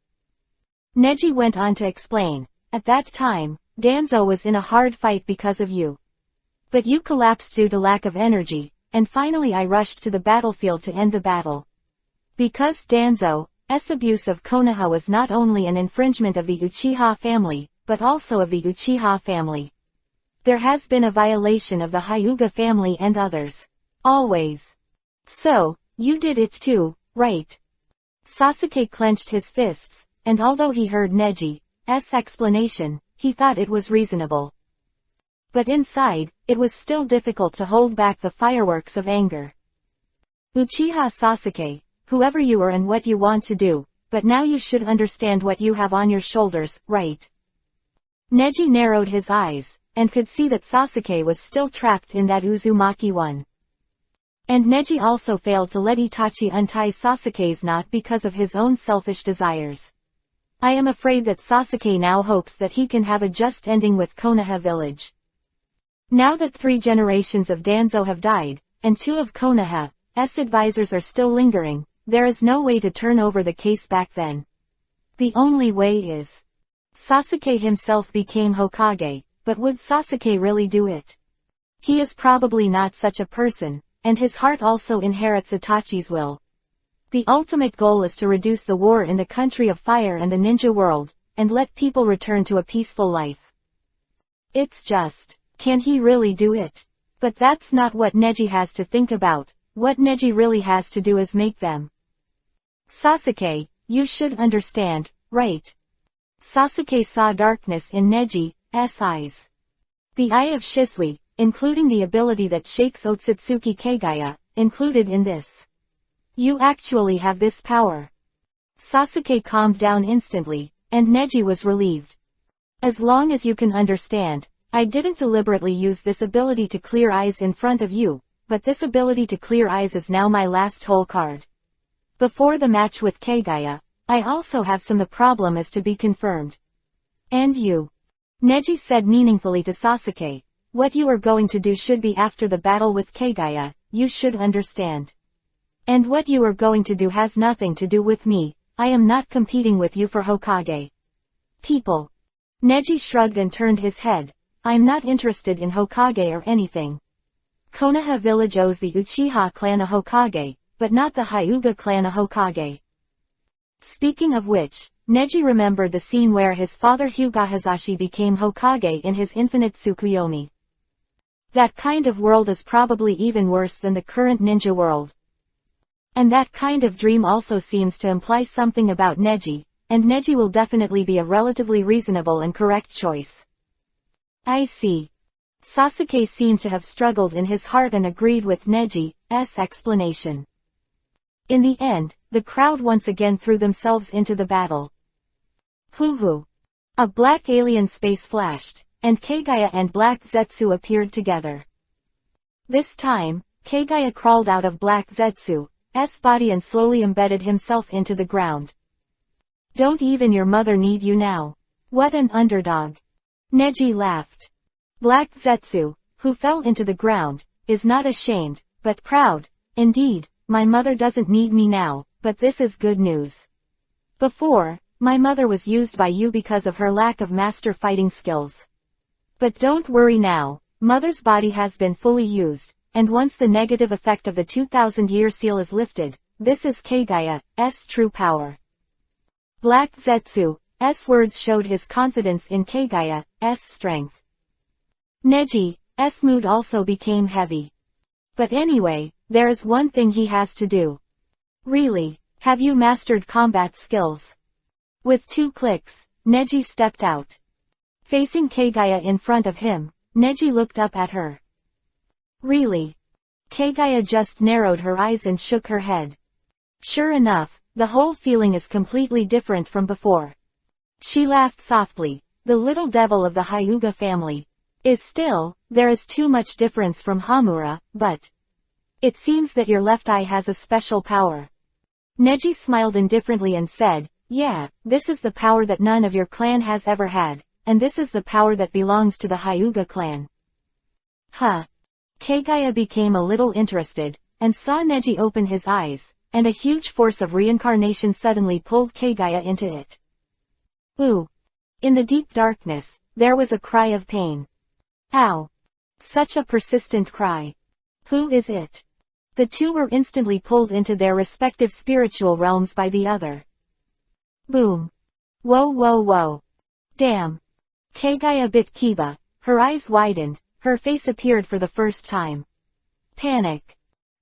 Neji went on to explain, at that time, Danzo was in a hard fight because of you. But you collapsed due to lack of energy, and finally I rushed to the battlefield to end the battle. Because Danzo's abuse of Konoha was not only an infringement of the Uchiha family, but also of the Uchiha family. There has been a violation of the Hyuga family and others. Always. So, you did it too, right? Sasuke clenched his fists, and although he heard Neji's explanation, he thought it was reasonable. But inside, it was still difficult to hold back the fireworks of anger. Uchiha Sasuke, whoever you are and what you want to do, but now you should understand what you have on your shoulders, right? Neji narrowed his eyes, and could see that Sasuke was still trapped in that Uzumaki one. And Neji also failed to let Itachi untie Sasuke's knot because of his own selfish desires. I am afraid that Sasuke now hopes that he can have a just ending with Konoha village. Now that 3 generations of Danzo have died, and 2 of Konoha's advisors are still lingering, there is no way to turn over the case back then. The only way is. Sasuke himself became Hokage, but would Sasuke really do it? He is probably not such a person, and his heart also inherits Itachi's will. The ultimate goal is to reduce the war in the country of fire and the ninja world, and let people return to a peaceful life. It's just, can he really do it? But that's not what Neji has to think about. What Neji really has to do is make them. Sasuke, you should understand, right? Sasuke saw darkness in Neji's eyes. The eye of Shisui, including the ability that shakes Otsutsuki Kagaya, included in this. You actually have this power. Sasuke calmed down instantly, and Neji was relieved. As long as you can understand, I didn't deliberately use this ability to clear eyes in front of you, but this ability to clear eyes is now my last hole card. Before the match with Kagaya, I also have some. The problem is to be confirmed. And you. Neji said meaningfully to Sasuke, what you are going to do should be after the battle with Kagaya, you should understand. And what you are going to do has nothing to do with me. I am not competing with you for Hokage. People. Neji shrugged and turned his head. I'm not interested in Hokage or anything. Konoha village owes the Uchiha clan a Hokage, but not the Hyuga clan a Hokage. Speaking of which, Neji remembered the scene where his father Hyuga became Hokage in his Infinite Tsukuyomi. That kind of world is probably even worse than the current ninja world. And that kind of dream also seems to imply something about Neji, and Neji will definitely be a relatively reasonable and correct choice. I see. Sasuke seemed to have struggled in his heart and agreed with Neji's explanation. In the end, the crowd once again threw themselves into the battle. Hoo-hoo. A black alien space flashed, and Kagaya and Black Zetsu appeared together. This time, Kagaya crawled out of Black Zetsu's body and slowly embedded himself into the ground. Don't even your mother need you now. What an underdog. Neji laughed. Black Zetsu, who fell into the ground, is not ashamed, but proud. Indeed, my mother doesn't need me now, but this is good news. Before, my mother was used by you because of her lack of master fighting skills. But don't worry now, mother's body has been fully used, and once the negative effect of the 2000-year seal is lifted, this is Kagaya's true power. Black Zetsu's words showed his confidence in Kagaya's strength. Neji's mood also became heavy. But anyway, there is one thing he has to do. Really, have you mastered combat skills? With 2 clicks, Neji stepped out. Facing Kagaya in front of him, Neji looked up at her. Really? Kagaya just narrowed her eyes and shook her head. Sure enough, the whole feeling is completely different from before. She laughed softly. The little devil of the Hyuga family. There is too much difference from Hamura, but it seems that your left eye has a special power. Neji smiled indifferently and said, yeah, this is the power that none of your clan has ever had, and this is the power that belongs to the Hyuga clan. Huh. Kagaya became a little interested, and saw Neji open his eyes, and a huge force of reincarnation suddenly pulled Kagaya into it. Ooh. In the deep darkness, there was a cry of pain. Ow. Such a persistent cry. Who is it? The two were instantly pulled into their respective spiritual realms by the other. Boom. Whoa whoa whoa. Damn. Kagaya bit Kiba, her eyes widened, her face appeared for the first time. Panic.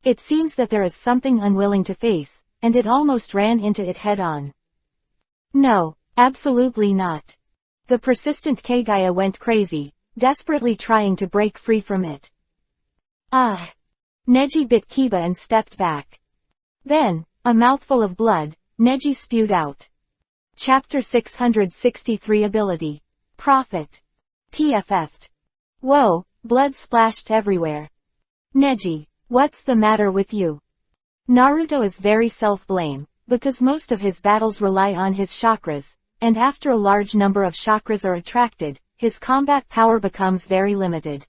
It seems that there is something unwilling to face, and it almost ran into it head-on. No, absolutely not. The persistent Kagaya went crazy, desperately trying to break free from it. Ah! Neji bit Kiba and stepped back. Then, a mouthful of blood, Neji spewed out. Chapter 663 Ability. Profit. PFF'd. Whoa, blood splashed everywhere. Neji, what's the matter with you? Naruto is very self-blame, because most of his battles rely on his chakras, and after a large number of chakras are attracted, his combat power becomes very limited.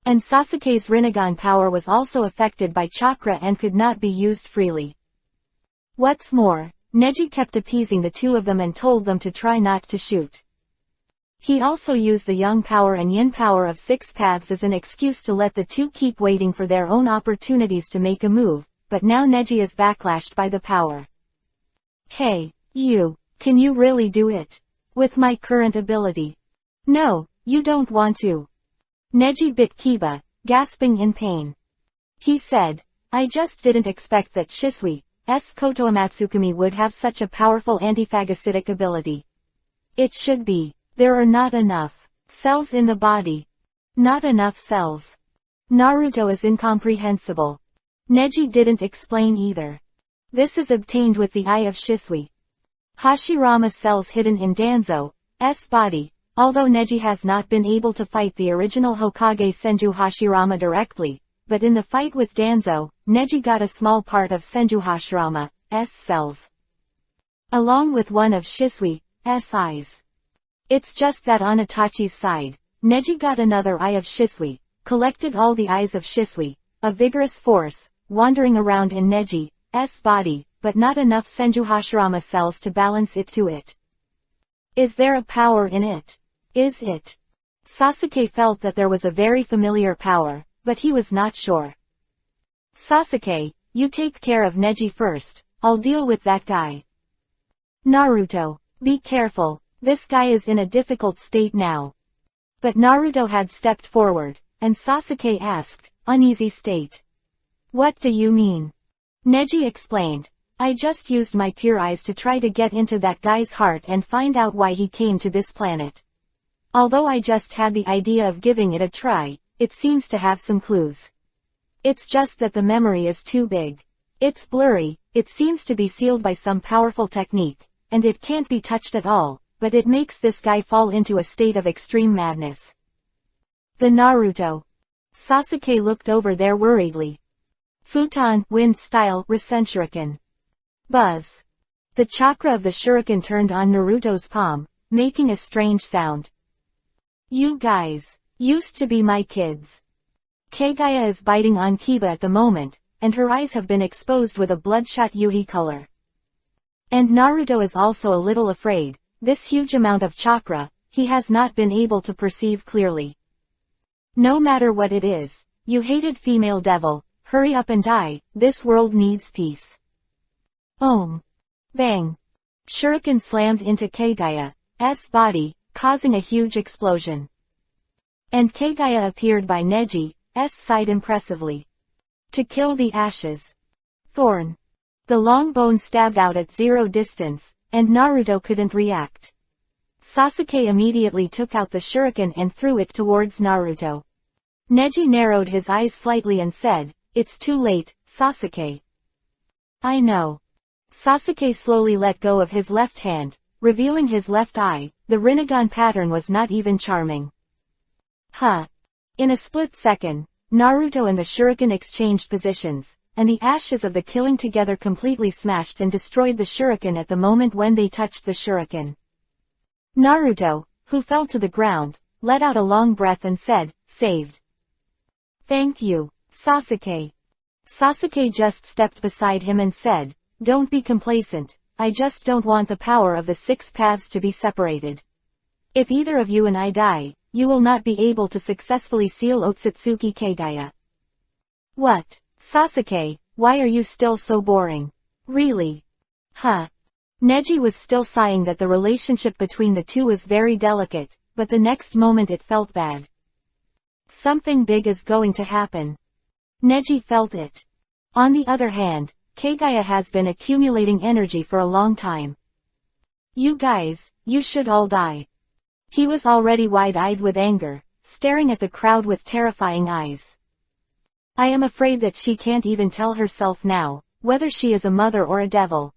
And Sasuke's Rinnegan power was also affected by chakra and could not be used freely. What's more, Neji kept appeasing the two of them and told them to try not to shoot. He also used the yang power and yin power of 6 paths as an excuse to let the two keep waiting for their own opportunities to make a move, but now Neji is backlashed by the power. Hey, you, can you really do it? With my current ability? No, you don't want to. Neji bit Kiba, gasping in pain. He said, I just didn't expect that Shisui's Koto Amatsukami would have such a powerful antiphagocytic ability. It should be. There are not enough cells in the body. Not enough cells. Naruto is incomprehensible. Neji didn't explain either. This is obtained with the eye of Shisui. Hashirama cells hidden in Danzo's body. Although Neji has not been able to fight the original Hokage Senju Hashirama directly, but in the fight with Danzo, Neji got a small part of Senju Hashirama's cells. Along with one of Shisui's eyes. It's just that on Itachi's side, Neji got another eye of Shisui, collected all the eyes of Shisui, a vigorous force, wandering around in Neji's body, but not enough Senju Hashirama cells to balance it to it. Is there a power in it? Is it? Sasuke felt that there was a very familiar power, but he was not sure. Sasuke, you take care of Neji first, I'll deal with that guy. Naruto, be careful, this guy is in a difficult state now. But Naruto had stepped forward, and Sasuke asked, uneasy state. What do you mean? Neji explained. I just used my pure eyes to try to get into that guy's heart and find out why he came to this planet. Although I just had the idea of giving it a try, it seems to have some clues. It's just that the memory is too big. It's blurry, it seems to be sealed by some powerful technique, and it can't be touched at all, but it makes this guy fall into a state of extreme madness. The Naruto. Sasuke looked over there worriedly. Futon, wind style, Rasen Shuriken. Buzz. The chakra of the shuriken turned on Naruto's palm, making a strange sound. You guys used to be my kids. Kagaya is biting on Kiba at the moment, and her eyes have been exposed with a bloodshot yuhi color. And Naruto is also a little afraid. This huge amount of chakra, he has not been able to perceive clearly. No matter what it is, you hated female devil, hurry up and die, this world needs peace. Om. Bang. Shuriken slammed into Kagaya's body, causing a huge explosion. And Kagaya appeared by Neji's side impressively. To kill the ashes. Thorn. The long bone stabbed out at zero distance, and Naruto couldn't react. Sasuke immediately took out the shuriken and threw it towards Naruto. Neji narrowed his eyes slightly and said, It's too late, Sasuke. I know. Sasuke slowly let go of his left hand, revealing his left eye. The Rinnegan pattern was not even charming. Huh. In a split second, Naruto and the shuriken exchanged positions, and the ashes of the killing together completely smashed and destroyed the shuriken at the moment when they touched the shuriken. Naruto, who fell to the ground, let out a long breath and said, saved. Thank you, Sasuke. Sasuke just stepped beside him and said, don't be complacent, I just don't want the power of the six paths to be separated. If either of you and I die, you will not be able to successfully seal Otsutsuki Kagaya. What? Sasuke, why are you still so boring? Really? Huh. Neji was still sighing that the relationship between the two was very delicate, but the next moment it felt bad. Something big is going to happen. Neji felt it. On the other hand, Kagaya has been accumulating energy for a long time. You guys, you should all die. He was already wide-eyed with anger, staring at the crowd with terrifying eyes. I am afraid that she can't even tell herself now, whether she is a mother or a devil.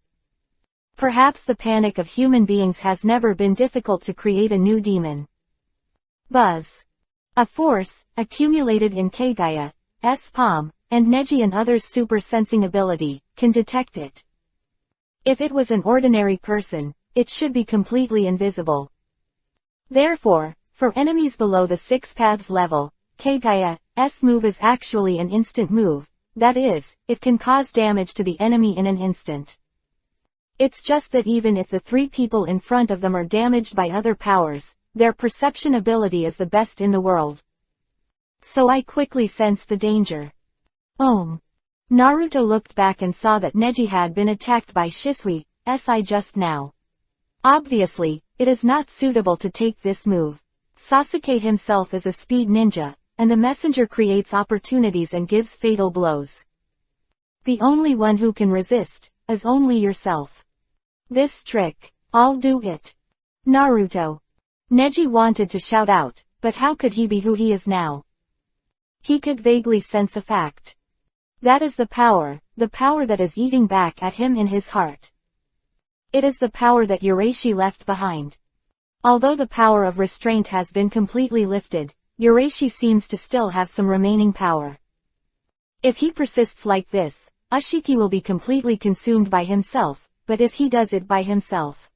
Perhaps the panic of human beings has never been difficult to create a new demon. Buzz. A force, accumulated in Kagaya's palm, and Neji and others' super sensing ability, can detect it. If it was an ordinary person, it should be completely invisible. Therefore, for enemies below the six paths level, Kagaya's move is actually an instant move, that is, it can cause damage to the enemy in an instant. It's just that even if the three people in front of them are damaged by other powers, their perception ability is the best in the world. So I quickly sensed the danger. Naruto looked back and saw that Neji had been attacked by Shisui's eye just now. Obviously, it is not suitable to take this move. Sasuke himself is a speed ninja, and the messenger creates opportunities and gives fatal blows. The only one who can resist is only yourself. This trick, I'll do it. Naruto. Neji wanted to shout out, but how could he be who he is now? He could vaguely sense a fact. That is the power that is eating back at him in his heart. It is the power that Urashi left behind. Although the power of restraint has been completely lifted, Urashi seems to still have some remaining power. If he persists like this, Ashiki will be completely consumed by himself, but if he does it by himself,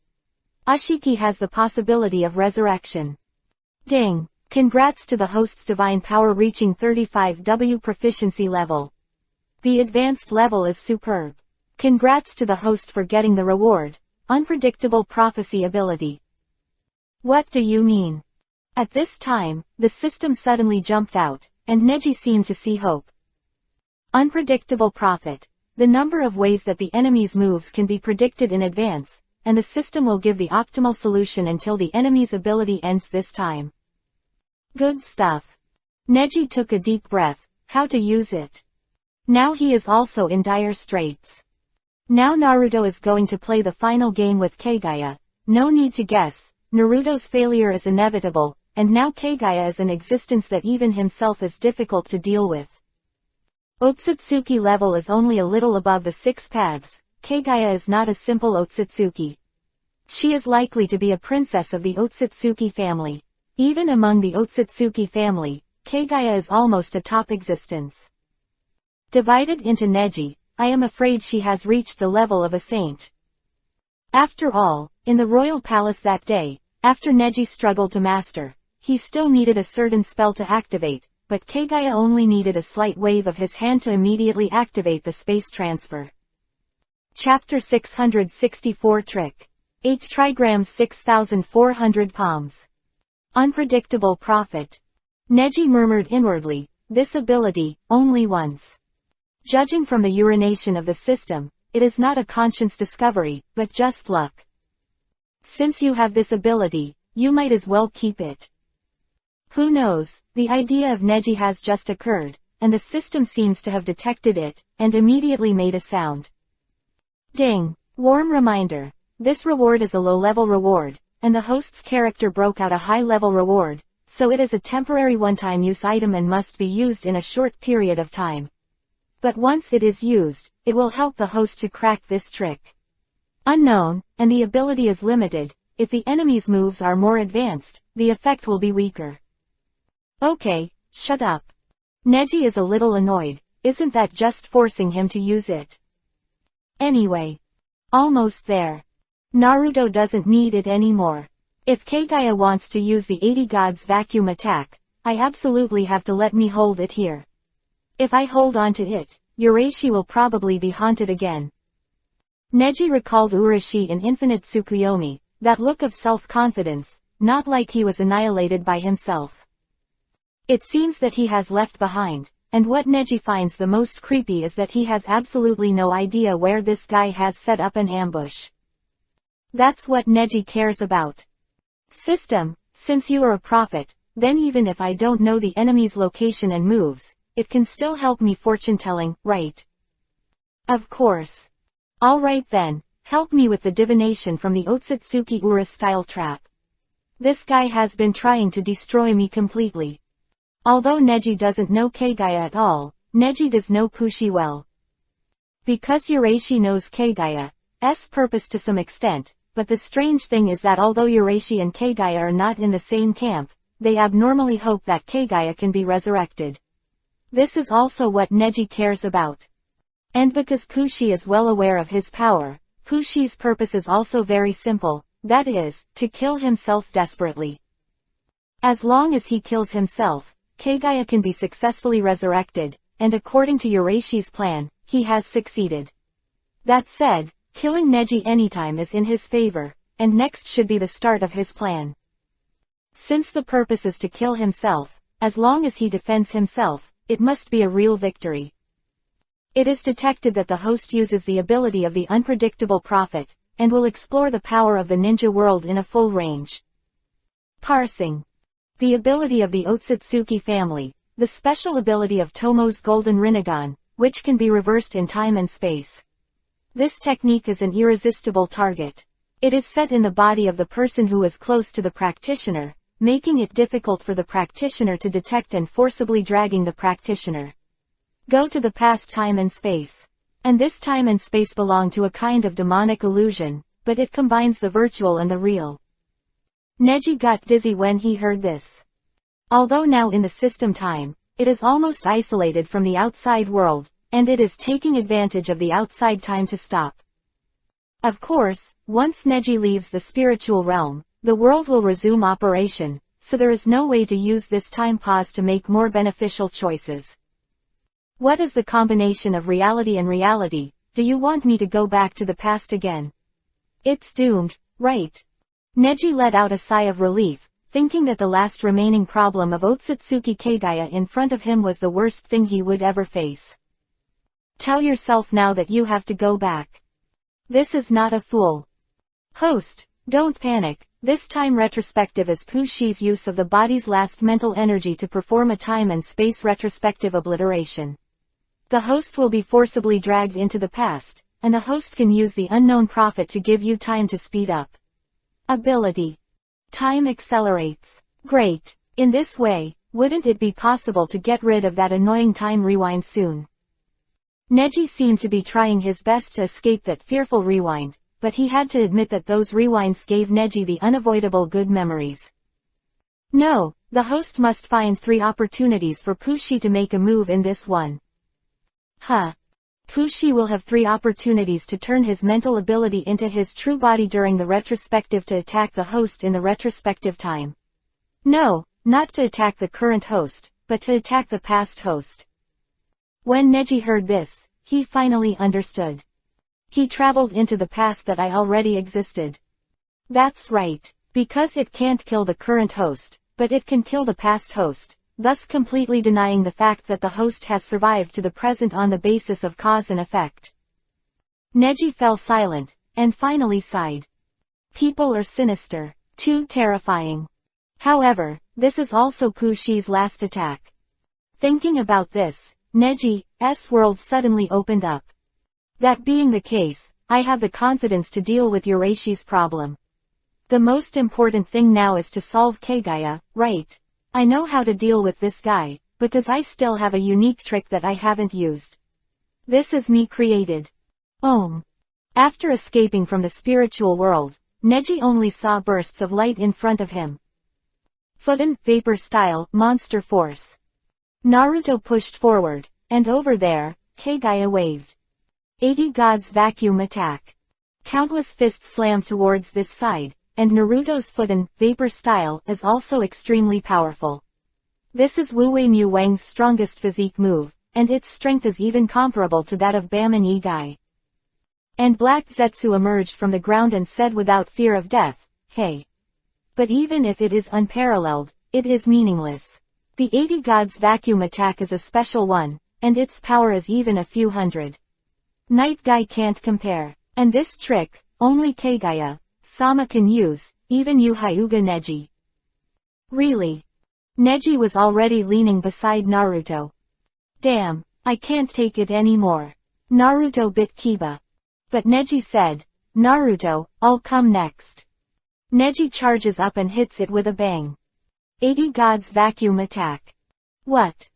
Ashiki has the possibility of resurrection. Ding! Congrats to the host's divine power reaching 35W proficiency level. The advanced level is superb. Congrats to the host for getting the reward, unpredictable prophecy ability. What do you mean? At this time, the system suddenly jumped out, and Neji seemed to see hope. Unpredictable prophet. The number of ways that the enemy's moves can be predicted in advance, and the system will give the optimal solution until the enemy's ability ends this time. Good stuff. Neji took a deep breath. How to use it? Now he is also in dire straits. Now Naruto is going to play the final game with Kagaya. No need to guess, Naruto's failure is inevitable, and now Kagaya is an existence that even himself is difficult to deal with. Otsutsuki level is only a little above the 6 paths. Kagaya is not a simple Otsutsuki. She is likely to be a princess of the Otsutsuki family. Even among the Otsutsuki family, Kagaya is almost a top existence. Divided into Neji, I am afraid she has reached the level of a saint. After all, in the royal palace that day, after Neji struggled to master, he still needed a certain spell to activate, but Kagaya only needed a slight wave of his hand to immediately activate the space transfer. Chapter 664 Trick. 8 trigrams 6,400 palms. Unpredictable profit. Neji murmured inwardly, this ability, only once. Judging from the urination of the system, it is not a conscience discovery, but just luck. Since you have this ability, you might as well keep it. Who knows, the idea of Neji has just occurred, and the system seems to have detected it, and immediately made a sound. Ding! Warm reminder. This reward is a low-level reward, and the host's character broke out a high-level reward, so it is a temporary one-time use item and must be used in a short period of time. But once it is used, it will help the host to crack this trick. Unknown, and the ability is limited. If the enemy's moves are more advanced, the effect will be weaker. Okay, shut up. Neji is a little annoyed. Isn't that just forcing him to use it? Anyway. Almost there. Naruto doesn't need it anymore. If Kagaya wants to use the 80 Gods vacuum attack, I absolutely have to let me hold it here. If I hold on to it, Urashi will probably be haunted again. Neji recalled Urashi in Infinite Tsukuyomi, that look of self-confidence, not like he was annihilated by himself. It seems that he has left behind, and what Neji finds the most creepy is that he has absolutely no idea where this guy has set up an ambush. That's what Neji cares about. System, since you are a prophet, then even if I don't know the enemy's location and moves, it can still help me fortune-telling, right? Of course. Alright then, help me with the divination from the Otsutsuki Ura-style trap. This guy has been trying to destroy me completely. Although Neji doesn't know Kagaya at all, Neji does know Kushi well. Because Urashi knows Kagaya's purpose to some extent, but the strange thing is that although Urashi and Kagaya are not in the same camp, they abnormally hope that Kagaya can be resurrected. This is also what Neji cares about. And because Kushi is well aware of his power, Kushi's purpose is also very simple, that is, to kill himself desperately. As long as he kills himself, Kagaya can be successfully resurrected, and according to Urashi's plan, he has succeeded. That said, killing Neji anytime is in his favor, and next should be the start of his plan. Since the purpose is to kill himself, as long as he defends himself, it must be a real victory. It is detected that the host uses the ability of the unpredictable prophet, and will explore the power of the ninja world in a full range. Parsing. The ability of the Otsutsuki family, the special ability of Tomo's Golden Rinnegan, which can be reversed in time and space. This technique is an irresistible target. It is set in the body of the person who is close to the practitioner, making it difficult for the practitioner to detect and forcibly dragging the practitioner. Go to the past time and space. And this time and space belong to a kind of demonic illusion, but it combines the virtual and the real. Neji got dizzy when he heard this. Although now in the system time, it is almost isolated from the outside world, and it is taking advantage of the outside time to stop. Of course, once Neji leaves the spiritual realm, the world will resume operation, so there is no way to use this time pause to make more beneficial choices. What is the combination of reality and reality? Do you want me to go back to the past again? It's doomed, right? Neji let out a sigh of relief, thinking that the last remaining problem of Otsutsuki Kagaya in front of him was the worst thing he would ever face. Tell yourself now that you have to go back. This is not a fool. Host, don't panic. This time retrospective is Pushi's use of the body's last mental energy to perform a time and space retrospective obliteration. The host will be forcibly dragged into the past, and the host can use the unknown prophet to give you time to speed up. Ability. Time accelerates. Great. In this way, wouldn't it be possible to get rid of that annoying time rewind soon? Neji seemed to be trying his best to escape that fearful rewind, but he had to admit that those rewinds gave Neji the unavoidable good memories. No, the host must find 3 opportunities for Pushi to make a move in this one. Pushi will have 3 opportunities to turn his mental ability into his true body during the retrospective to attack the host in the retrospective time. No, not to attack the current host, but to attack the past host. When Neji heard this, he finally understood. He traveled into the past that I already existed. That's right, because it can't kill the current host, but it can kill the past host, thus completely denying the fact that the host has survived to the present on the basis of cause and effect. Neji fell silent, and finally sighed. People are sinister, too terrifying. However, this is also Pushi's last attack. Thinking about this, Neji's world suddenly opened up. That being the case, I have the confidence to deal with Yurashi's problem. The most important thing now is to solve Kagaya, right? I know how to deal with this guy, because I still have a unique trick that I haven't used. This is me created. After escaping from the spiritual world, Neji only saw bursts of light in front of him. Footen, vapor style, monster force. Naruto pushed forward, and over there, Kagaya waved. 80 Gods vacuum attack. Countless fists slammed towards this side, and Naruto's Footen, vapor style, is also extremely powerful. This is Wu Wei Mu Wang's strongest physique move, and its strength is even comparable to that of Bam and Igai. And Black Zetsu emerged from the ground and said without fear of death, hey. But even if it is unparalleled, it is meaningless. The 80 Gods vacuum attack is a special one, and its power is even a few hundred. Night Guy can't compare. And this trick, only Kagaya-sama can use, even you Hyuga Neji. Really? Neji was already leaning beside Naruto. Damn, I can't take it anymore. Naruto bit Kiba. But Neji said, Naruto, I'll come next. Neji charges up and hits it with a bang. 80 Gods vacuum attack. What?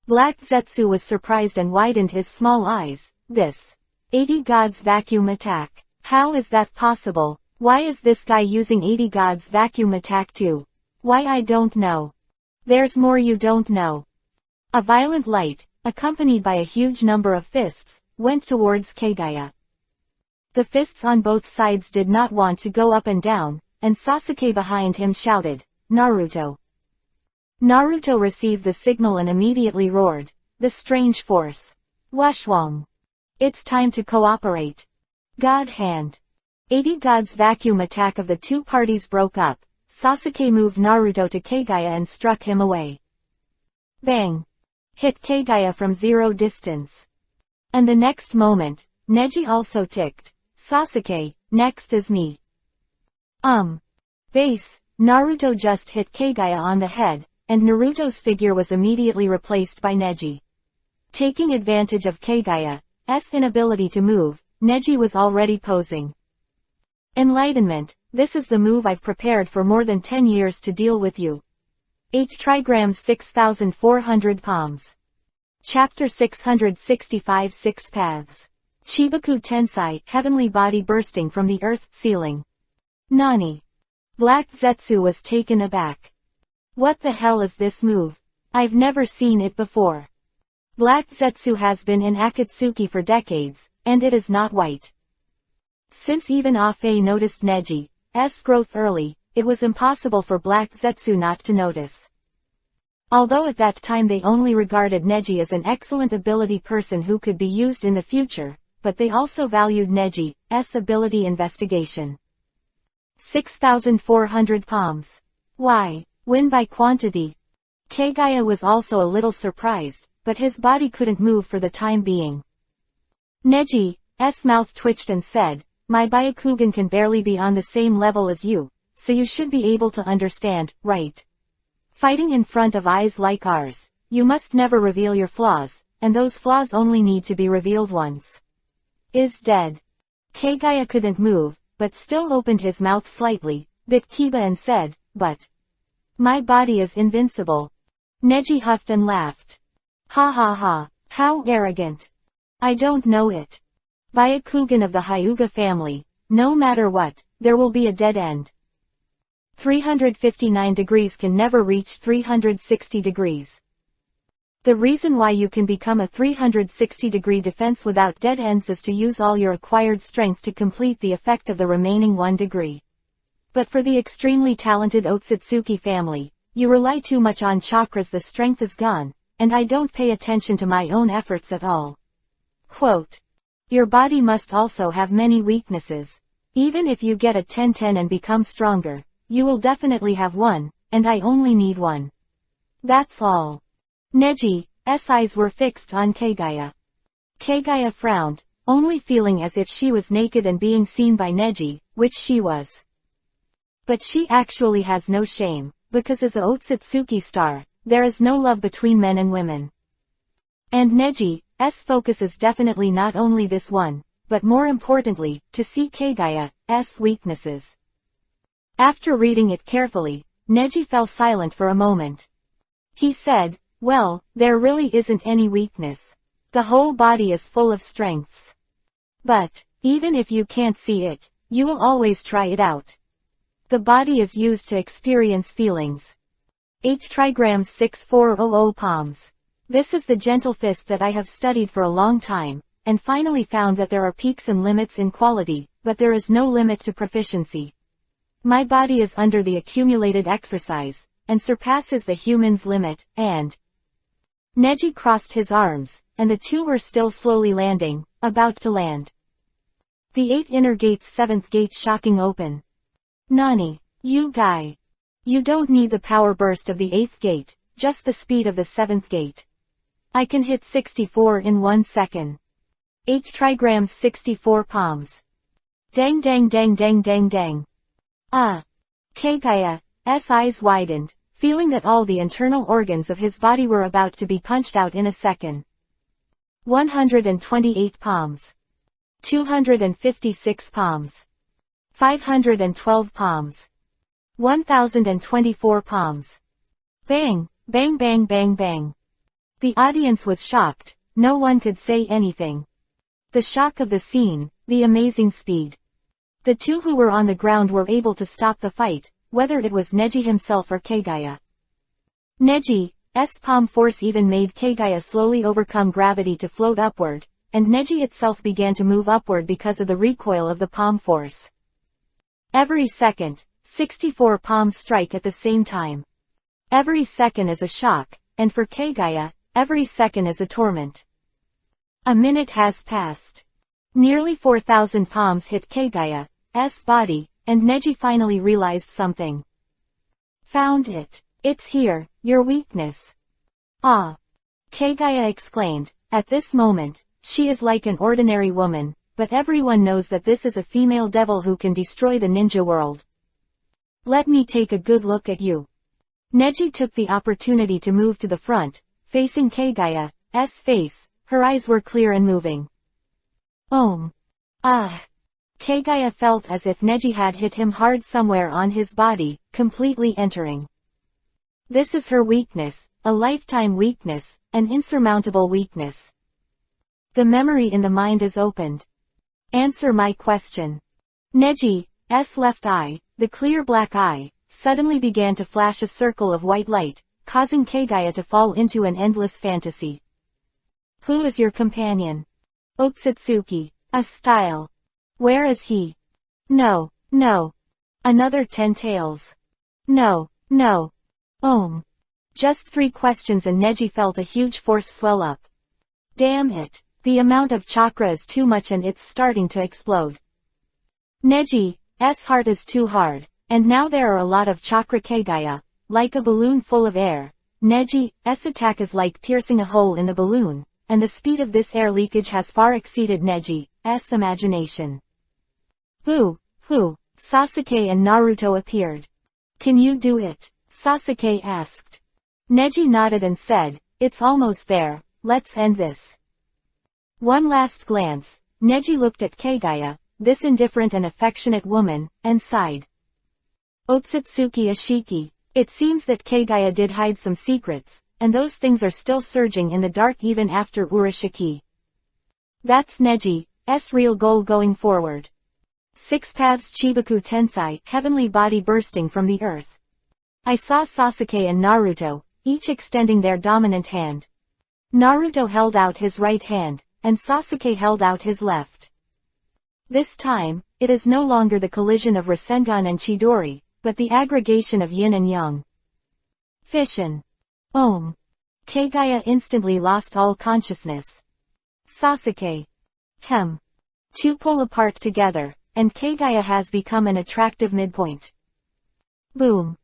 Black Zetsu was surprised and widened his small eyes. This 80 Gods vacuum attack. How is that possible? Why is this guy using 80 Gods vacuum attack too? Why I don't know. There's more you don't know. A violent light, accompanied by a huge number of fists, went towards Kagaya. The fists on both sides did not want to go up and down, and Sasuke behind him shouted, Naruto. Naruto received the signal and immediately roared, the strange force. Washwong. It's time to cooperate. God Hand. 80 Gods vacuum attack of the two parties broke up. Sasuke moved Naruto to Kagaya and struck him away. Bang. Hit Kagaya from 0 distance. And the next moment, Neji also ticked. Sasuke, next is me. Base, Naruto just hit Kagaya on the head, and Naruto's figure was immediately replaced by Neji. Taking advantage of Kagaya's inability to move, Neji was already posing. Enlightenment, this is the move I've prepared for more than 10 years to deal with you. 8 trigrams 6,400 palms. Chapter 665 6 Paths. Chibaku Tensai, heavenly body bursting from the earth ceiling. Nani? Black Zetsu was taken aback. What the hell is this move? I've never seen it before. Black Zetsu has been in Akatsuki for decades, and it is not white. Since even Afe noticed Neji's growth early, it was impossible for Black Zetsu not to notice. Although at that time they only regarded Neji as an excellent ability person who could be used in the future, but they also valued Neji's ability investigation. 6,400 palms. Why, win by quantity. Kagaya was also a little surprised, but his body couldn't move for the time being. Neji's mouth twitched and said, my Byakugan can barely be on the same level as you, so you should be able to understand, right? Fighting in front of eyes like ours, you must never reveal your flaws, and those flaws only need to be revealed once. Is dead. Kagaya couldn't move, but still opened his mouth slightly, bit Kiba and said, but my body is invincible. Neji huffed and laughed. Ha ha ha, how arrogant. I don't know it. Byakugan of the Hyuga family, no matter what, there will be a dead end. 359 degrees can never reach 360 degrees. The reason why you can become a 360-degree defense without dead ends is to use all your acquired strength to complete the effect of the remaining 1 degree. But for the extremely talented Otsutsuki family, you rely too much on chakras, the strength is gone, and I don't pay attention to my own efforts at all. Quote. Your body must also have many weaknesses. Even if you get a 10-10 and become stronger, you will definitely have one, and I only need one. That's all. Neji's eyes were fixed on Kagaya. Kagaya frowned, only feeling as if she was naked and being seen by Neji, which she was. But she actually has no shame, because as a Otsutsuki star, there is no love between men and women. And Neji's focus is definitely not only this one, but more importantly, to see Kagaya's weaknesses. After reading it carefully, Neji fell silent for a moment. He said, well, there really isn't any weakness. The whole body is full of strengths. But, even if you can't see it, you will always try it out. The body is used to experience feelings. 8 trigrams 6400 palms. This is the gentle fist that I have studied for a long time, and finally found that there are peaks and limits in quality, but there is no limit to proficiency. My body is under the accumulated exercise, and surpasses the human's limit, and Neji crossed his arms, and the two were still slowly landing, about to land. The 8th inner gate's 7th gate shocking open. Nani, you guy. You don't need the power burst of the 8th gate, just the speed of the 7th gate. I can hit 64 in 1 second. 8 trigrams 64 palms. Dang dang dang dang dang dang. Kagaya's eyes widened, feeling that all the internal organs of his body were about to be punched out in a second. 128 palms. 256 palms. 512 palms. 1024 palms. Bang, bang bang bang bang. The audience was shocked, no one could say anything. The shock of the scene, the amazing speed. The two who were on the ground were able to stop the fight, whether it was Neji himself or Kagaya. Neji's palm force even made Kagaya slowly overcome gravity to float upward, and Neji itself began to move upward because of the recoil of the palm force. Every second, 64 palms strike at the same time. Every second is a shock, and for Kagaya, every second is a torment. A minute has passed. Nearly 4,000 palms hit Kagaya's body, and Neji finally realized something. Found it. It's here, your weakness. Kagaya exclaimed. At this moment, she is like an ordinary woman, but everyone knows that this is a female devil who can destroy the ninja world. Let me take a good look at you. Neji took the opportunity to move to the front, facing Kagaya's face. Her eyes were clear and moving. Kagaya felt as if Neji had hit him hard somewhere on his body, completely entering. This is her weakness, a lifetime weakness, an insurmountable weakness. The memory in the mind is opened. Answer my question. Neji's left eye, the clear black eye, suddenly began to flash a circle of white light, causing Kagaya to fall into an endless fantasy. Who is your companion? Otsutsuki. A style. Where is he? No. Another 10 tails. No. Just 3 questions and Neji felt a huge force swell up. Damn it. The amount of chakra is too much and it's starting to explode. Neji's heart is too hard, and now there are a lot of chakra. Kagaya, like a balloon full of air. Neji's attack is like piercing a hole in the balloon, and the speed of this air leakage has far exceeded Neji's imagination. Who? Sasuke and Naruto appeared. Can you do it? Sasuke asked. Neji nodded and said, it's almost there, let's end this. One last glance, Neji looked at Kaguya, this indifferent and affectionate woman, and sighed. Otsutsuki Ashiki. It seems that Kaguya did hide some secrets, and those things are still surging in the dark even after Urashiki. That's Neji's real goal going forward. 6 Paths Chibaku Tensai, heavenly body bursting from the earth. I saw Sasuke and Naruto, each extending their dominant hand. Naruto held out his right hand, and Sasuke held out his left. This time, it is no longer the collision of Rasengan and Chidori, but the aggregation of yin and yang. Fission. Om. Kaguya instantly lost all consciousness. Sasuke. Hem. Two pull apart together, and Kaguya has become an attractive midpoint. Boom.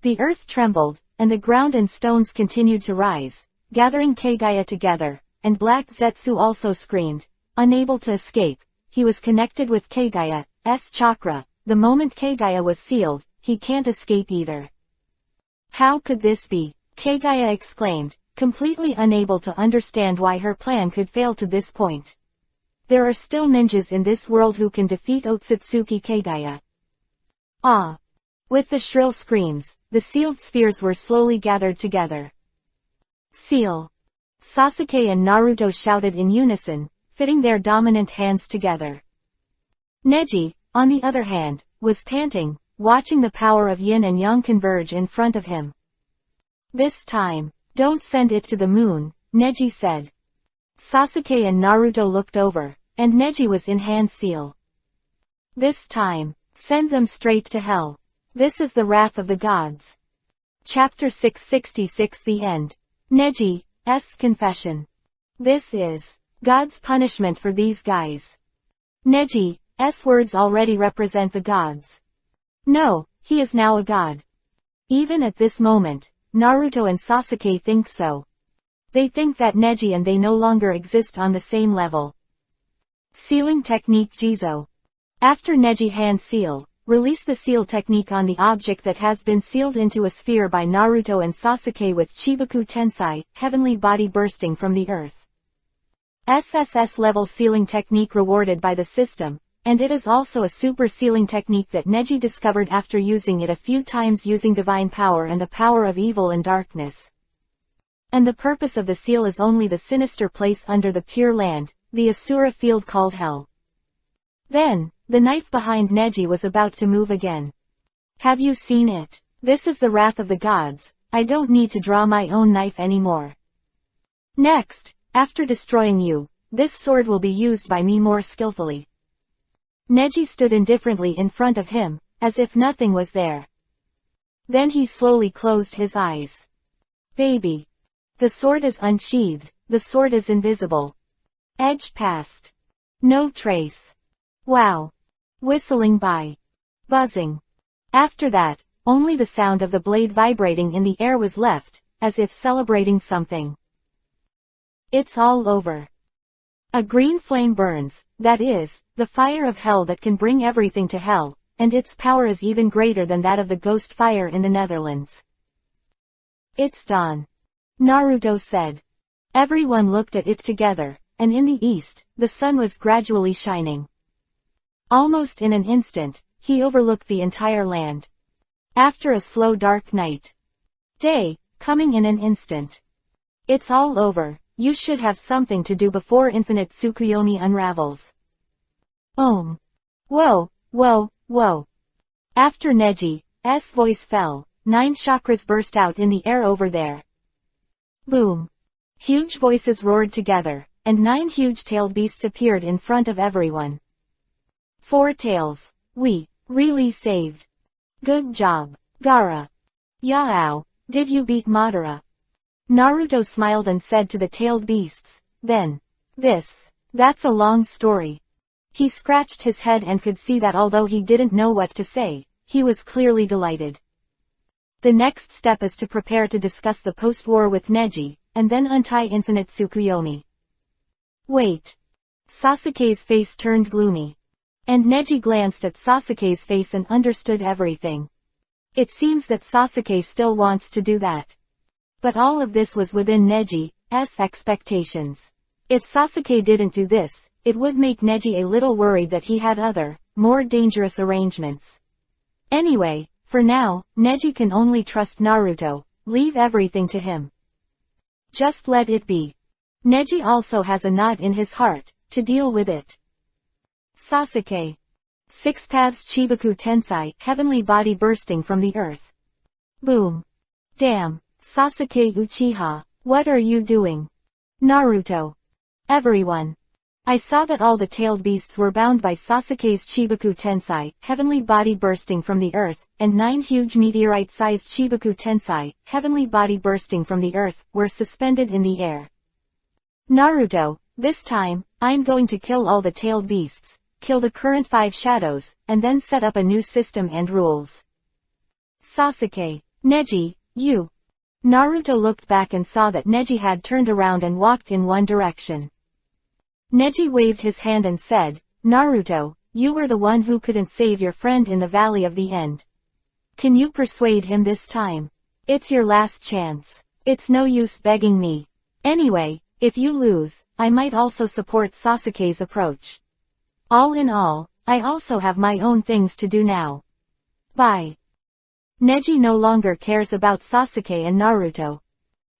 The earth trembled, and the ground and stones continued to rise, gathering Kaguya together, and Black Zetsu also screamed, unable to escape. He was connected with Kaguya's chakra. The moment Kaguya was sealed, he can't escape either. How could this be? Kaguya exclaimed, completely unable to understand why her plan could fail to this point. There are still ninjas in this world who can defeat Otsutsuki Kaguya. Ah! With the shrill screams, the sealed spheres were slowly gathered together. Seal! Sasuke and Naruto shouted in unison, fitting their dominant hands together. Neji, on the other hand, was panting, watching the power of yin and yang converge in front of him. This time, don't send it to the moon, Neji said. Sasuke and Naruto looked over, and Neji was in hand seal. This time, send them straight to hell. This is the wrath of the gods. Chapter 666 The End. Neji's confession. This is God's punishment for these guys. Neji's words already represent the gods. No, he is now a god. Even at this moment, Naruto and Sasuke think so. They think that Neji and they no longer exist on the same level. Sealing technique Jizo. After Neji hand seal, release the seal technique on the object that has been sealed into a sphere by Naruto and Sasuke with Chibaku Tensai, heavenly body bursting from the earth. SSS level sealing technique rewarded by the system, and it is also a super sealing technique that Neji discovered after using it a few times using divine power and the power of evil and darkness. And the purpose of the seal is only the sinister place under the pure land, the Asura field called Hell. Then, the knife behind Neji was about to move again. Have you seen it? This is the wrath of the gods. I don't need to draw my own knife anymore. Next, after destroying you, this sword will be used by me more skillfully. Neji stood indifferently in front of him, as if nothing was there. Then he slowly closed his eyes. Baby. The sword is unsheathed, the sword is invisible. Edge past. No trace. Wow. Whistling by. Buzzing. After that, only the sound of the blade vibrating in the air was left, as if celebrating something. It's all over. A green flame burns, that is, the fire of hell that can bring everything to hell, and its power is even greater than that of the ghost fire in the Netherlands. It's dawn. Naruto said. Everyone looked at it together, and in the east, the sun was gradually shining. Almost in an instant, he overlooked the entire land. After a slow dark night. Day, coming in an instant. It's all over. You should have something to do before infinite Tsukuyomi unravels. Whoa, whoa, whoa. After Neji's voice fell, 9 chakras burst out in the air over there. Boom. Huge voices roared together, and 9 huge-tailed beasts appeared in front of everyone. 4 tails. We really saved. Good job, Gaara. Yaao, did you beat Madara? Naruto smiled and said to the tailed beasts, then, that's a long story. He scratched his head and could see that although he didn't know what to say, he was clearly delighted. The next step is to prepare to discuss the post-war with Neji, and then untie infinite Tsukuyomi. Wait. Sasuke's face turned gloomy. And Neji glanced at Sasuke's face and understood everything. It seems that Sasuke still wants to do that. But all of this was within Neji's expectations. If Sasuke didn't do this, it would make Neji a little worried that he had other, more dangerous arrangements. Anyway, for now, Neji can only trust Naruto, leave everything to him. Just let it be. Neji also has a knot in his heart, to deal with it. Sasuke. Six Paths Chibaku Tensei, heavenly body bursting from the earth. Boom. Damn, Sasuke Uchiha, what are you doing? Naruto. Everyone. I saw that all the tailed beasts were bound by Sasuke's Chibaku Tensei, heavenly body bursting from the earth, and 9 huge meteorite-sized Chibaku Tensei, heavenly body bursting from the earth, were suspended in the air. Naruto, this time, I'm going to kill all the tailed beasts, kill the current 5 shadows, and then set up a new system and rules. Sasuke. Neji, you. Naruto looked back and saw that Neji had turned around and walked in one direction. Neji waved his hand and said, Naruto, you were the one who couldn't save your friend in the Valley of the End. Can you persuade him this time? It's your last chance. It's no use begging me. Anyway, if you lose, I might also support Sasuke's approach. All in all, I also have my own things to do now. Bye. Neji no longer cares about Sasuke and Naruto.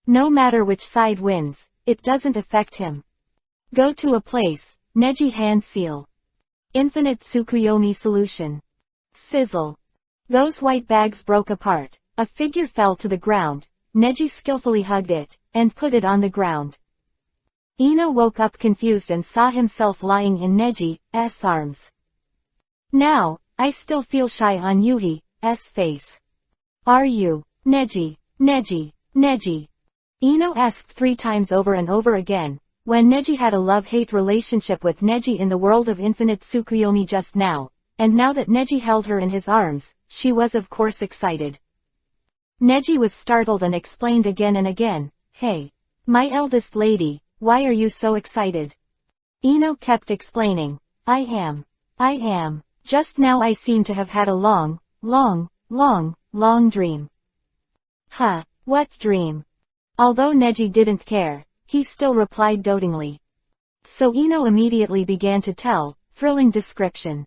No matter which side wins, it doesn't affect him. Go to a place, Neji hand seal. Infinite Tsukuyomi solution. Sizzle. Those white bags broke apart, a figure fell to the ground, Neji skillfully hugged it, and put it on the ground. Ino woke up confused and saw himself lying in Neji's arms. Now, I still feel shy on Yuhi's face. Are you, Neji, Neji, Neji? Ino asked 3 times over and over again. When Neji had a love-hate relationship with Neji in the world of Infinite Tsukuyomi just now, and now that Neji held her in his arms, she was of course excited. Neji was startled and explained again and again, hey, my eldest lady, why are you so excited? Ino kept explaining, I am. Just now I seem to have had a long dream. Huh, what dream? Although Neji didn't care, he still replied dotingly. So Ino immediately began to tell, thrilling description.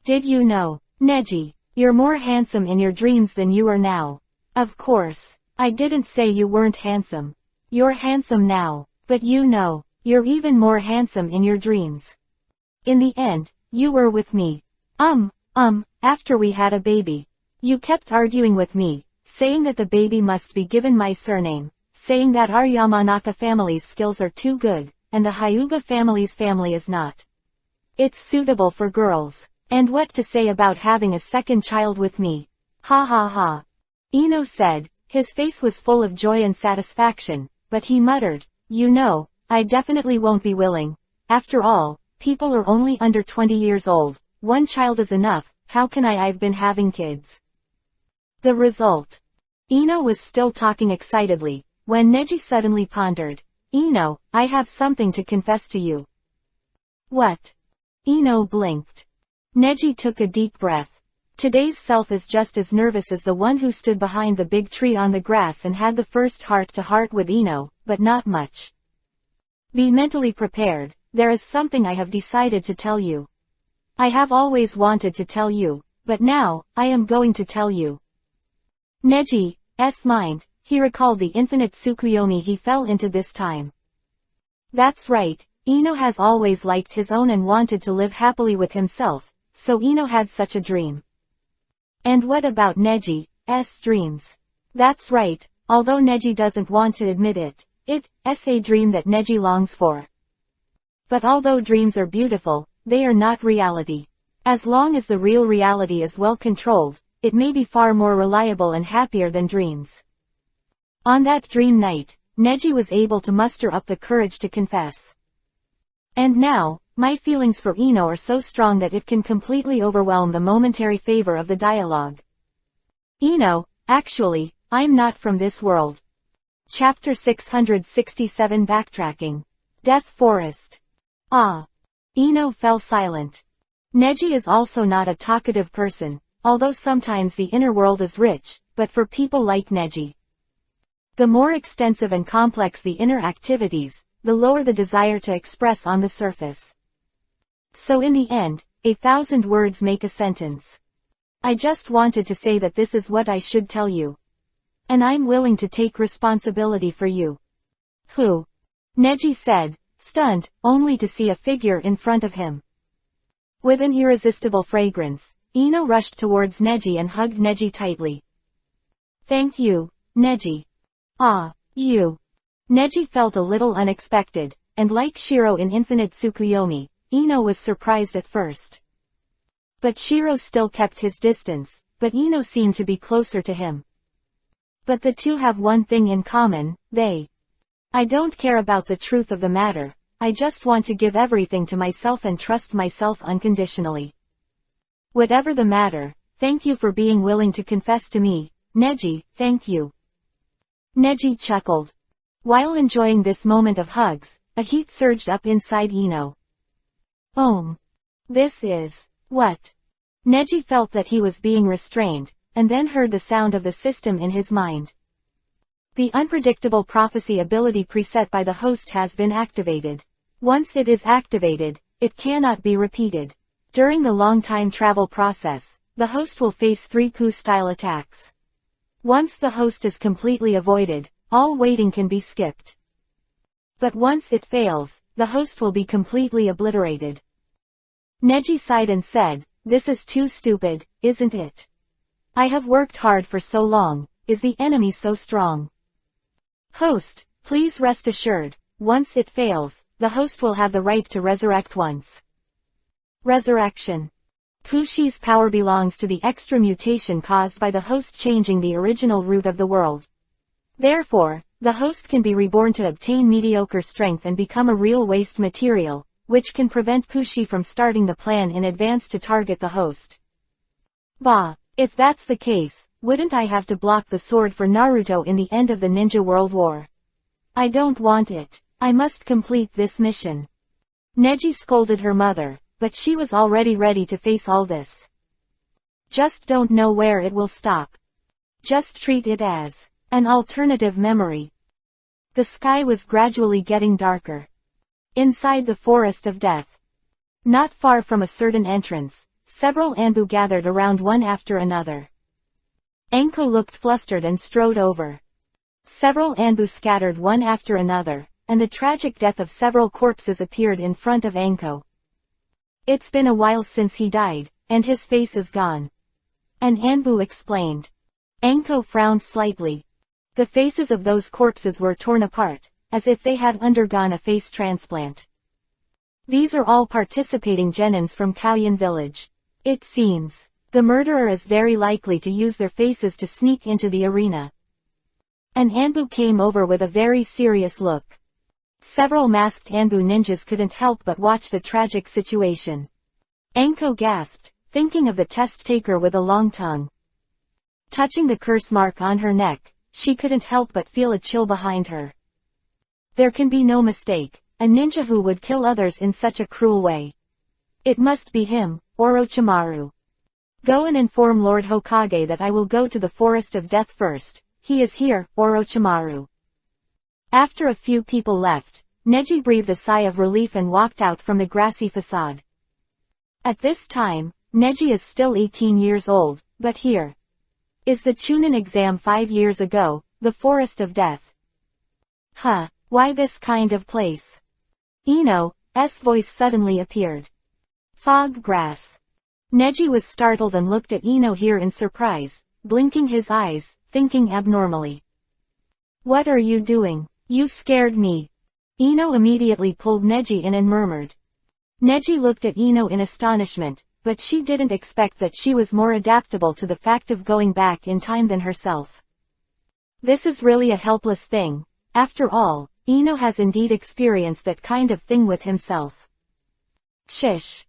Did you know, Neji, you're more handsome in your dreams than you are now. Of course, I didn't say you weren't handsome. You're handsome now, but you know, you're even more handsome in your dreams. In the end, you were with me. After we had a baby. You kept arguing with me, saying that the baby must be given my surname. Saying that our Yamanaka family's skills are too good, and the Hyuga family's family is not. It's suitable for girls. And what to say about having a second child with me? Ha ha ha. Ino said, his face was full of joy and satisfaction, but he muttered, you know, I definitely won't be willing. After all, people are only under 20 years old, 1 child is enough, how can I've been having kids? The result. Ino was still talking excitedly, when Neji suddenly pondered, Ino, I have something to confess to you. What? Ino blinked. Neji took a deep breath. Today's self is just as nervous as the one who stood behind the big tree on the grass and had the first heart-to-heart with Ino, but not much. Be mentally prepared, there is something I have decided to tell you. I have always wanted to tell you, but now, I am going to tell you. Neji's mind. He recalled the infinite Tsukuyomi he fell into this time. That's right, Ino has always liked his own and wanted to live happily with himself, so Ino had such a dream. And what about Neji's dreams? That's right, although Neji doesn't want to admit it, it's a dream that Neji longs for. But although dreams are beautiful, they are not reality. As long as the real reality is well controlled, it may be far more reliable and happier than dreams. On that dream night, Neji was able to muster up the courage to confess. And now, my feelings for Ino are so strong that it can completely overwhelm the momentary favor of the dialogue. Ino, actually, I'm not from this world. Chapter 667 Backtracking. Death Forest. Ah. Ino fell silent. Neji is also not a talkative person, although sometimes the inner world is rich, but for people like Neji, the more extensive and complex the inner activities, the lower the desire to express on the surface. So in the end, 1,000 words make a sentence. I just wanted to say that this is what I should tell you. And I'm willing to take responsibility for you. Who? Neji said, stunned, only to see a figure in front of him. With an irresistible fragrance, Ino rushed towards Neji and hugged Neji tightly. Thank you, Neji. Ah, you. Neji felt a little unexpected, and like Shiro in Infinite Tsukuyomi, Ino was surprised at first. But Shiro still kept his distance, but Ino seemed to be closer to him. But the two have one thing in common, I don't care about the truth of the matter, I just want to give everything to myself and trust myself unconditionally. Whatever the matter, thank you for being willing to confess to me, Neji, thank you. Neji chuckled. While enjoying this moment of hugs, a heat surged up inside Ino. This is, what? Neji felt that he was being restrained, and then heard the sound of the system in his mind. The unpredictable prophecy ability preset by the host has been activated. Once it is activated, it cannot be repeated. During the long time travel process, the host will face 3 EPUB-style attacks. Once the host is completely avoided, all waiting can be skipped. But once it fails, the host will be completely obliterated. Neji sighed and said, this is too stupid, isn't it? I have worked hard for so long, is the enemy so strong? Host, please rest assured, once it fails, the host will have the right to resurrect once. Resurrection. Pushi's power belongs to the extra mutation caused by the host changing the original root of the world. Therefore, the host can be reborn to obtain mediocre strength and become a real waste material, which can prevent Pushi from starting the plan in advance to target the host. Bah, if that's the case, wouldn't I have to block the sword for Naruto in the end of the Ninja World War? I don't want it. I must complete this mission. Neji scolded her mother, but she was already ready to face all this. Just don't know where it will stop. Just treat it as an alternative memory. The sky was gradually getting darker. Inside the forest of death, not far from a certain entrance, several Anbu gathered around one after another. Anko looked flustered and strode over. Several Anbu scattered one after another, and the tragic death of several corpses appeared in front of Anko. It's been a while since he died, and his face is gone. An Anbu explained. Anko frowned slightly. The faces of those corpses were torn apart, as if they had undergone a face transplant. These are all participating genins from Kaoyan village. It seems, the murderer is very likely to use their faces to sneak into the arena. An Anbu came over with a very serious look. Several masked Anbu ninjas couldn't help but watch the tragic situation. Anko gasped, thinking of the test taker with a long tongue. Touching the curse mark on her neck, she couldn't help but feel a chill behind her. There can be no mistake, a ninja who would kill others in such a cruel way. It must be him, Orochimaru. Go and inform Lord Hokage that I will go to the Forest of Death first. He is here, Orochimaru. After a few people left, Neji breathed a sigh of relief and walked out from the grassy facade. At this time, Neji is still 18 years old, but here is the Chunin exam 5 years ago, the Forest of Death. Why this kind of place? Ino's voice suddenly appeared. Fog grass. Neji was startled and looked at Ino here in surprise, blinking his eyes, thinking abnormally. What are you doing? You scared me. Ino immediately pulled Neji in and murmured. Neji looked at Ino in astonishment, but she didn't expect that she was more adaptable to the fact of going back in time than herself. This is really a helpless thing. After all, Ino has indeed experienced that kind of thing with himself. Shish.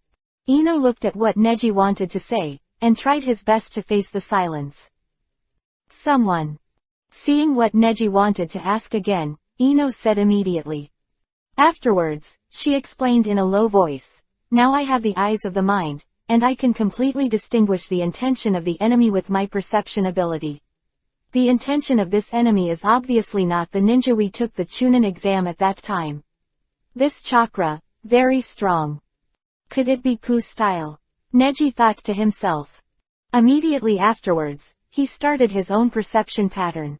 Ino looked at what Neji wanted to say, and tried his best to face the silence. Someone. Seeing what Neji wanted to ask again, Ino said immediately. Afterwards, she explained in a low voice. Now I have the eyes of the mind, and I can completely distinguish the intention of the enemy with my perception ability. The intention of this enemy is obviously not the ninja we took the Chunin exam at that time. This chakra, very strong. Could it be Pooh style? Neji thought to himself. Immediately afterwards, he started his own perception pattern.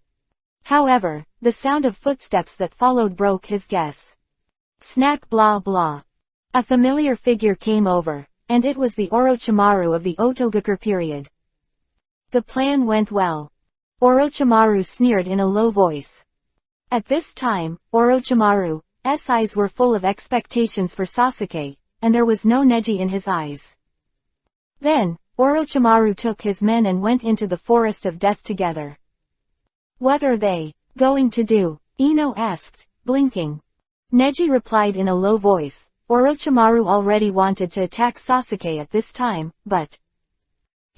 However, the sound of footsteps that followed broke his guess. Snack blah blah. A familiar figure came over, and it was the Orochimaru of the Otogaku period. The plan went well. Orochimaru sneered in a low voice. At this time, Orochimaru's eyes were full of expectations for Sasuke, and there was no Neji in his eyes. Then, Orochimaru took his men and went into the forest of death together. What are they going to do? Ino asked, blinking. Neji replied in a low voice. Orochimaru already wanted to attack Sasuke at this time, but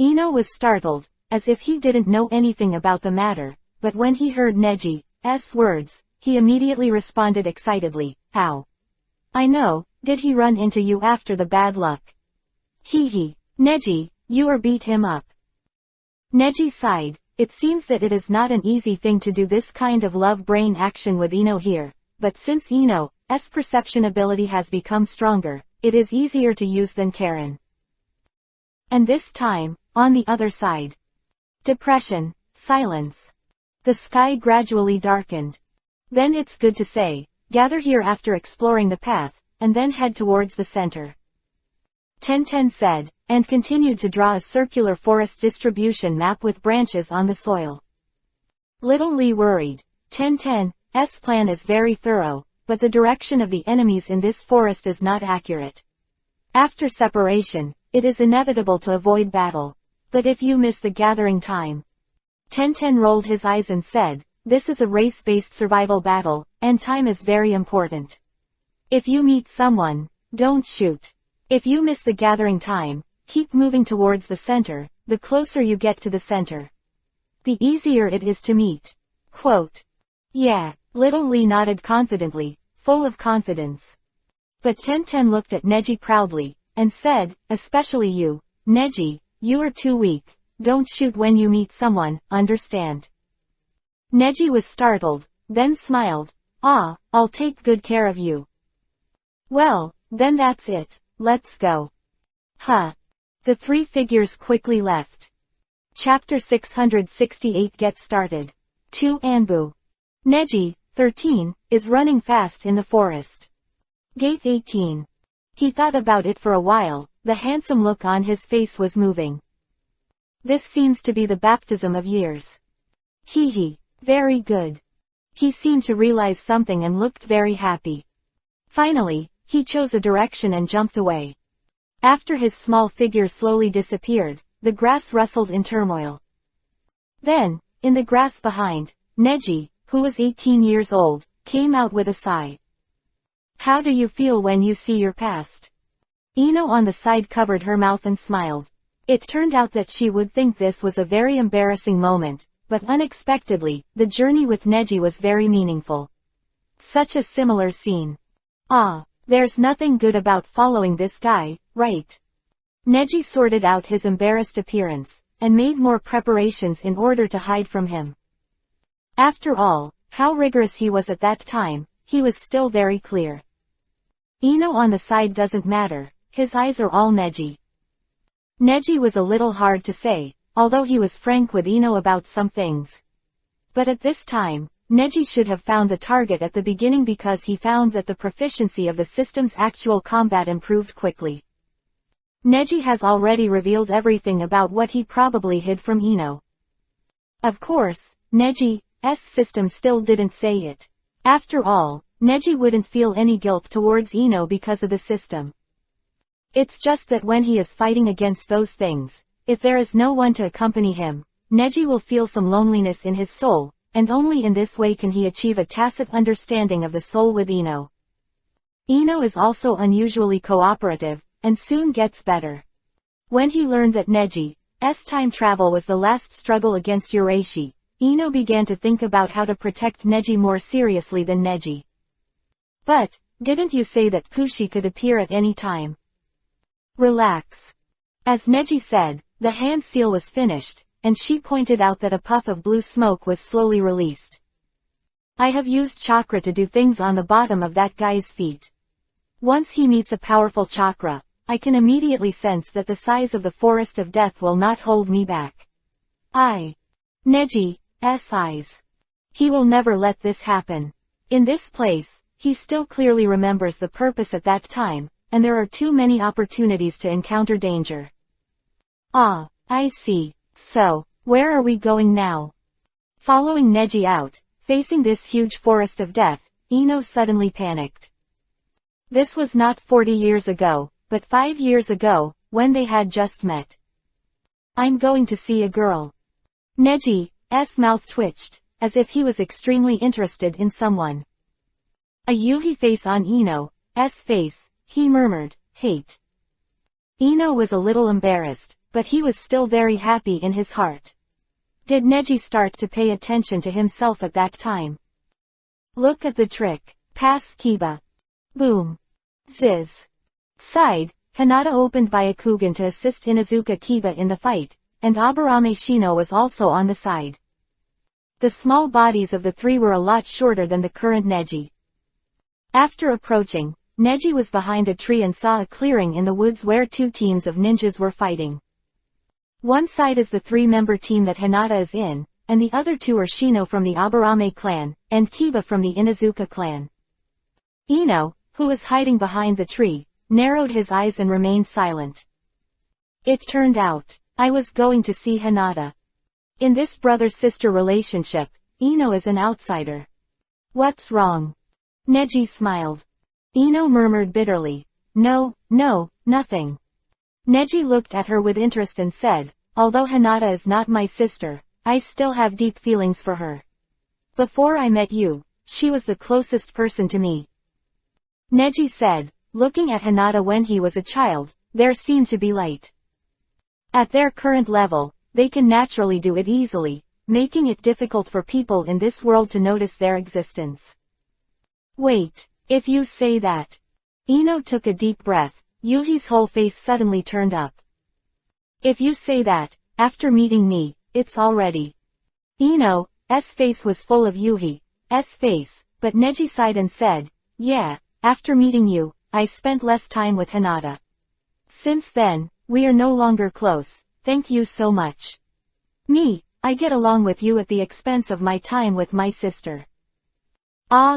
Ino was startled, as if he didn't know anything about the matter, but when he heard Neji's words, he immediately responded excitedly, how? I know, did he run into you after the bad luck? Hee. Neji, you or beat him up. Neji sighed. It seems that it is not an easy thing to do this kind of love-brain action with Ino here, but since Ino's perception ability has become stronger, it is easier to use than Karen. And this time, on the other side. Depression, silence. The sky gradually darkened. Then it's good to say, gather here after exploring the path, and then head towards the center. Tenten said, and continued to draw a circular forest distribution map with branches on the soil. Little Lee worried. Tenten's plan is very thorough, but the direction of the enemies in this forest is not accurate. After separation, it is inevitable to avoid battle. But if you miss the gathering time. Tenten rolled his eyes and said, this is a race-based survival battle, and time is very important. If you meet someone, don't shoot. If you miss the gathering time, keep moving towards the center. The closer you get to the center, the easier it is to meet. Quote. Yeah, little Lee nodded confidently, full of confidence. But Tenten looked at Neji proudly, and said, especially you, Neji, you are too weak. Don't shoot when you meet someone, understand? Neji was startled, then smiled. Ah, I'll take good care of you. Well, then that's it, let's go. Huh. The three figures quickly left. Chapter 668 gets started. 2 Anbu. Neji, 13, is running fast in the forest. Gate 18. He thought about it for a while, the handsome look on his face was moving. This seems to be the baptism of years. Hee. Very good. He seemed to realize something and looked very happy. Finally, he chose a direction and jumped away. After his small figure slowly disappeared, the grass rustled in turmoil. Then, in the grass behind, Neji, who was 18 years old, came out with a sigh. How do you feel when you see your past? Ino on the side covered her mouth and smiled. It turned out that she would think this was a very embarrassing moment, but unexpectedly, the journey with Neji was very meaningful. Such a similar scene. Ah, there's nothing good about following this guy, right? Neji sorted out his embarrassed appearance, and made more preparations in order to hide from him. After all, how rigorous he was at that time, he was still very clear. Ino on the side doesn't matter, his eyes are all Neji. Neji was a little hard to say, although he was frank with Ino about some things. But at this time, Neji should have found the target at the beginning because he found that the proficiency of the system's actual combat improved quickly. Neji has already revealed everything about what he probably hid from Ino. Of course, Neji's system still didn't say it. After all, Neji wouldn't feel any guilt towards Ino because of the system. It's just that when he is fighting against those things, if there is no one to accompany him, Neji will feel some loneliness in his soul, and only in this way can he achieve a tacit understanding of the soul with Ino. Ino is also unusually cooperative, and soon gets better. When he learned that Neji's time travel was the last struggle against Urashi, Ino began to think about how to protect Neji more seriously than Neji. But, didn't you say that Kushi could appear at any time? Relax. As Neji said, the hand seal was finished, and she pointed out that a puff of blue smoke was slowly released. I have used chakra to do things on the bottom of that guy's feet. Once he meets a powerful chakra, I can immediately sense that the size of the forest of death will not hold me back. Neji's eyes. He will never let this happen. In this place, he still clearly remembers the purpose at that time, and there are too many opportunities to encounter danger. Ah, I see. So, where are we going now? Following Neji out, facing this huge forest of death, Ino suddenly panicked. This was not 40 years ago, but 5 years ago, when they had just met. I'm going to see a girl. Neji's mouth twitched, as if he was extremely interested in someone. A Yuhi face on Ino's face, he murmured, hate. Ino was a little embarrassed, but he was still very happy in his heart. Did Neji start to pay attention to himself at that time? Look at the trick. Pass Kiba. Boom. Ziz. Side, Hinata opened Byakugan to assist Inuzuka Kiba in the fight, and Aburame Shino was also on the side. The small bodies of the three were a lot shorter than the current Neji. After approaching, Neji was behind a tree and saw a clearing in the woods where two teams of ninjas were fighting. One side is the three-member team that Hinata is in, and the other two are Shino from the Aburame clan, and Kiba from the Inuzuka clan. Ino, who was hiding behind the tree, narrowed his eyes and remained silent. It turned out, I was going to see Hinata. In this brother-sister relationship, Ino is an outsider. What's wrong? Neji smiled. Ino murmured bitterly. No, nothing. Neji looked at her with interest and said, although Hinata is not my sister, I still have deep feelings for her. Before I met you, she was the closest person to me. Neji said, looking at Hinata when he was a child, there seemed to be light. At their current level, they can naturally do it easily, making it difficult for people in this world to notice their existence. Wait, if you say that. Ino took a deep breath. Yuhi's whole face suddenly turned up. If you say that, after meeting me, it's already. Ino's face was full of Yuhi's face, but Neji sighed and said, yeah, after meeting you, I spent less time with Hinata. Since then, we are no longer close, thank you so much. I get along with you at the expense of my time with my sister.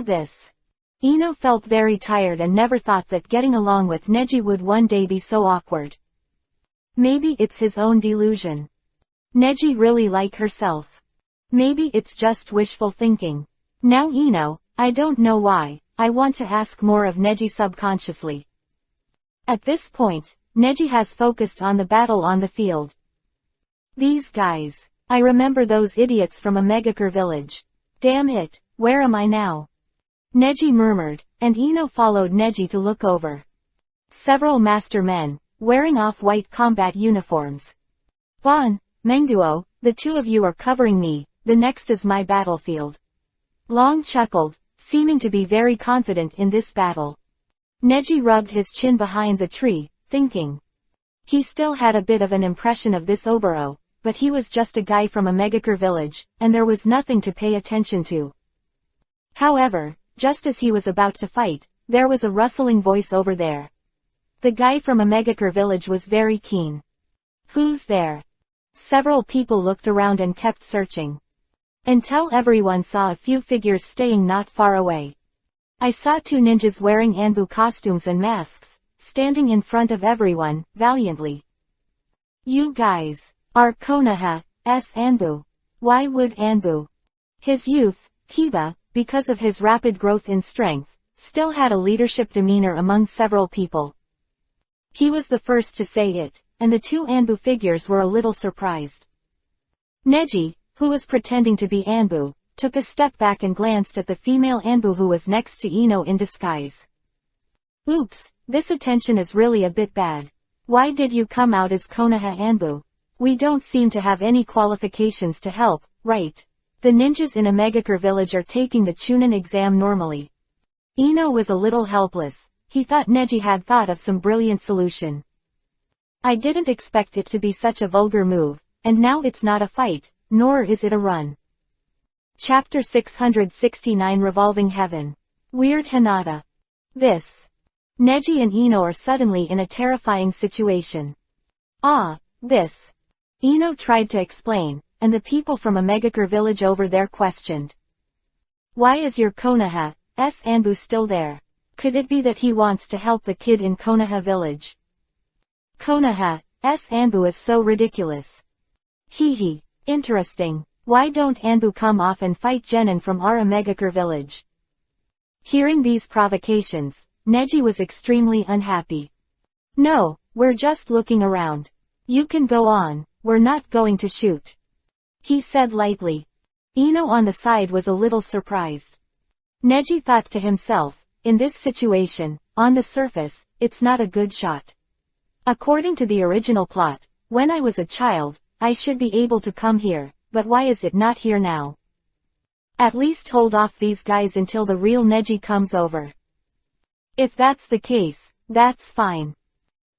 This. Ino felt very tired and never thought that getting along with Neji would one day be so awkward. Maybe it's his own delusion. Neji really like herself. Maybe it's just wishful thinking. Now Ino, I don't know why, I want to ask more of Neji subconsciously. At this point, Neji has focused on the battle on the field. These guys. I remember those idiots from a Megakure village. Damn it, where am I now? Neji murmured, and Ino followed Neji to look over. Several master men, wearing off-white combat uniforms. Bon, Mengduo, the two of you are covering me, the next is my battlefield. Long chuckled, seeming to be very confident in this battle. Neji rubbed his chin behind the tree, thinking. He still had a bit of an impression of this Oboro, but he was just a guy from a Megakure village, and there was nothing to pay attention to. However, just as he was about to fight, there was a rustling voice over there. The guy from a Megakure village was very keen. Who's there? Several people looked around and kept searching. Until everyone saw a few figures staying not far away. I saw two ninjas wearing Anbu costumes and masks, standing in front of everyone, valiantly. You guys are Konoha's Anbu. Why would Anbu? His youth, Kiba, because of his rapid growth in strength, still had a leadership demeanor among several people. He was the first to say it, and the two Anbu figures were a little surprised. Neji, who was pretending to be Anbu, took a step back and glanced at the female Anbu who was next to Ino in disguise. Oops, this attention is really a bit bad. Why did you come out as Konoha Anbu? We don't seem to have any qualifications to help, right? The ninjas in a Megakure village are taking the Chunin exam normally. Ino was a little helpless. He thought Neji had thought of some brilliant solution. I didn't expect it to be such a vulgar move, and now it's not a fight, nor is it a run. Chapter 669 Revolving Heaven. Weird Hinata. This. Neji and Ino are suddenly in a terrifying situation. This. Ino tried to explain, and the people from a Megakure village over there questioned. Why is your Konoha's Anbu still there? Could it be that he wants to help the kid in Konoha village? Konoha's Anbu is so ridiculous. Hee. Interesting. Why don't Anbu come off and fight Genin from our Megakure village? Hearing these provocations, Neji was extremely unhappy. No, we're just looking around. You can go on, we're not going to shoot. He said lightly. Ino on the side was a little surprised. Neji thought to himself, in this situation, on the surface, it's not a good shot. According to the original plot, when I was a child, I should be able to come here, but why is it not here now? At least hold off these guys until the real Neji comes over. If that's the case, that's fine.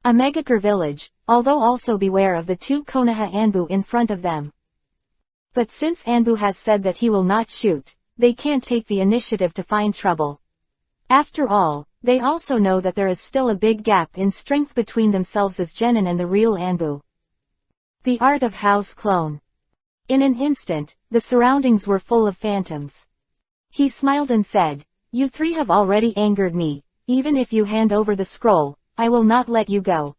A Megakure village, although also beware of the two Konoha Anbu in front of them. But since Anbu has said that he will not shoot, they can't take the initiative to find trouble. After all, they also know that there is still a big gap in strength between themselves as Genin and the real Anbu. The art of house clone. In an instant, the surroundings were full of phantoms. He smiled and said, "You three have already angered me. Even if you hand over the scroll, I will not let you go.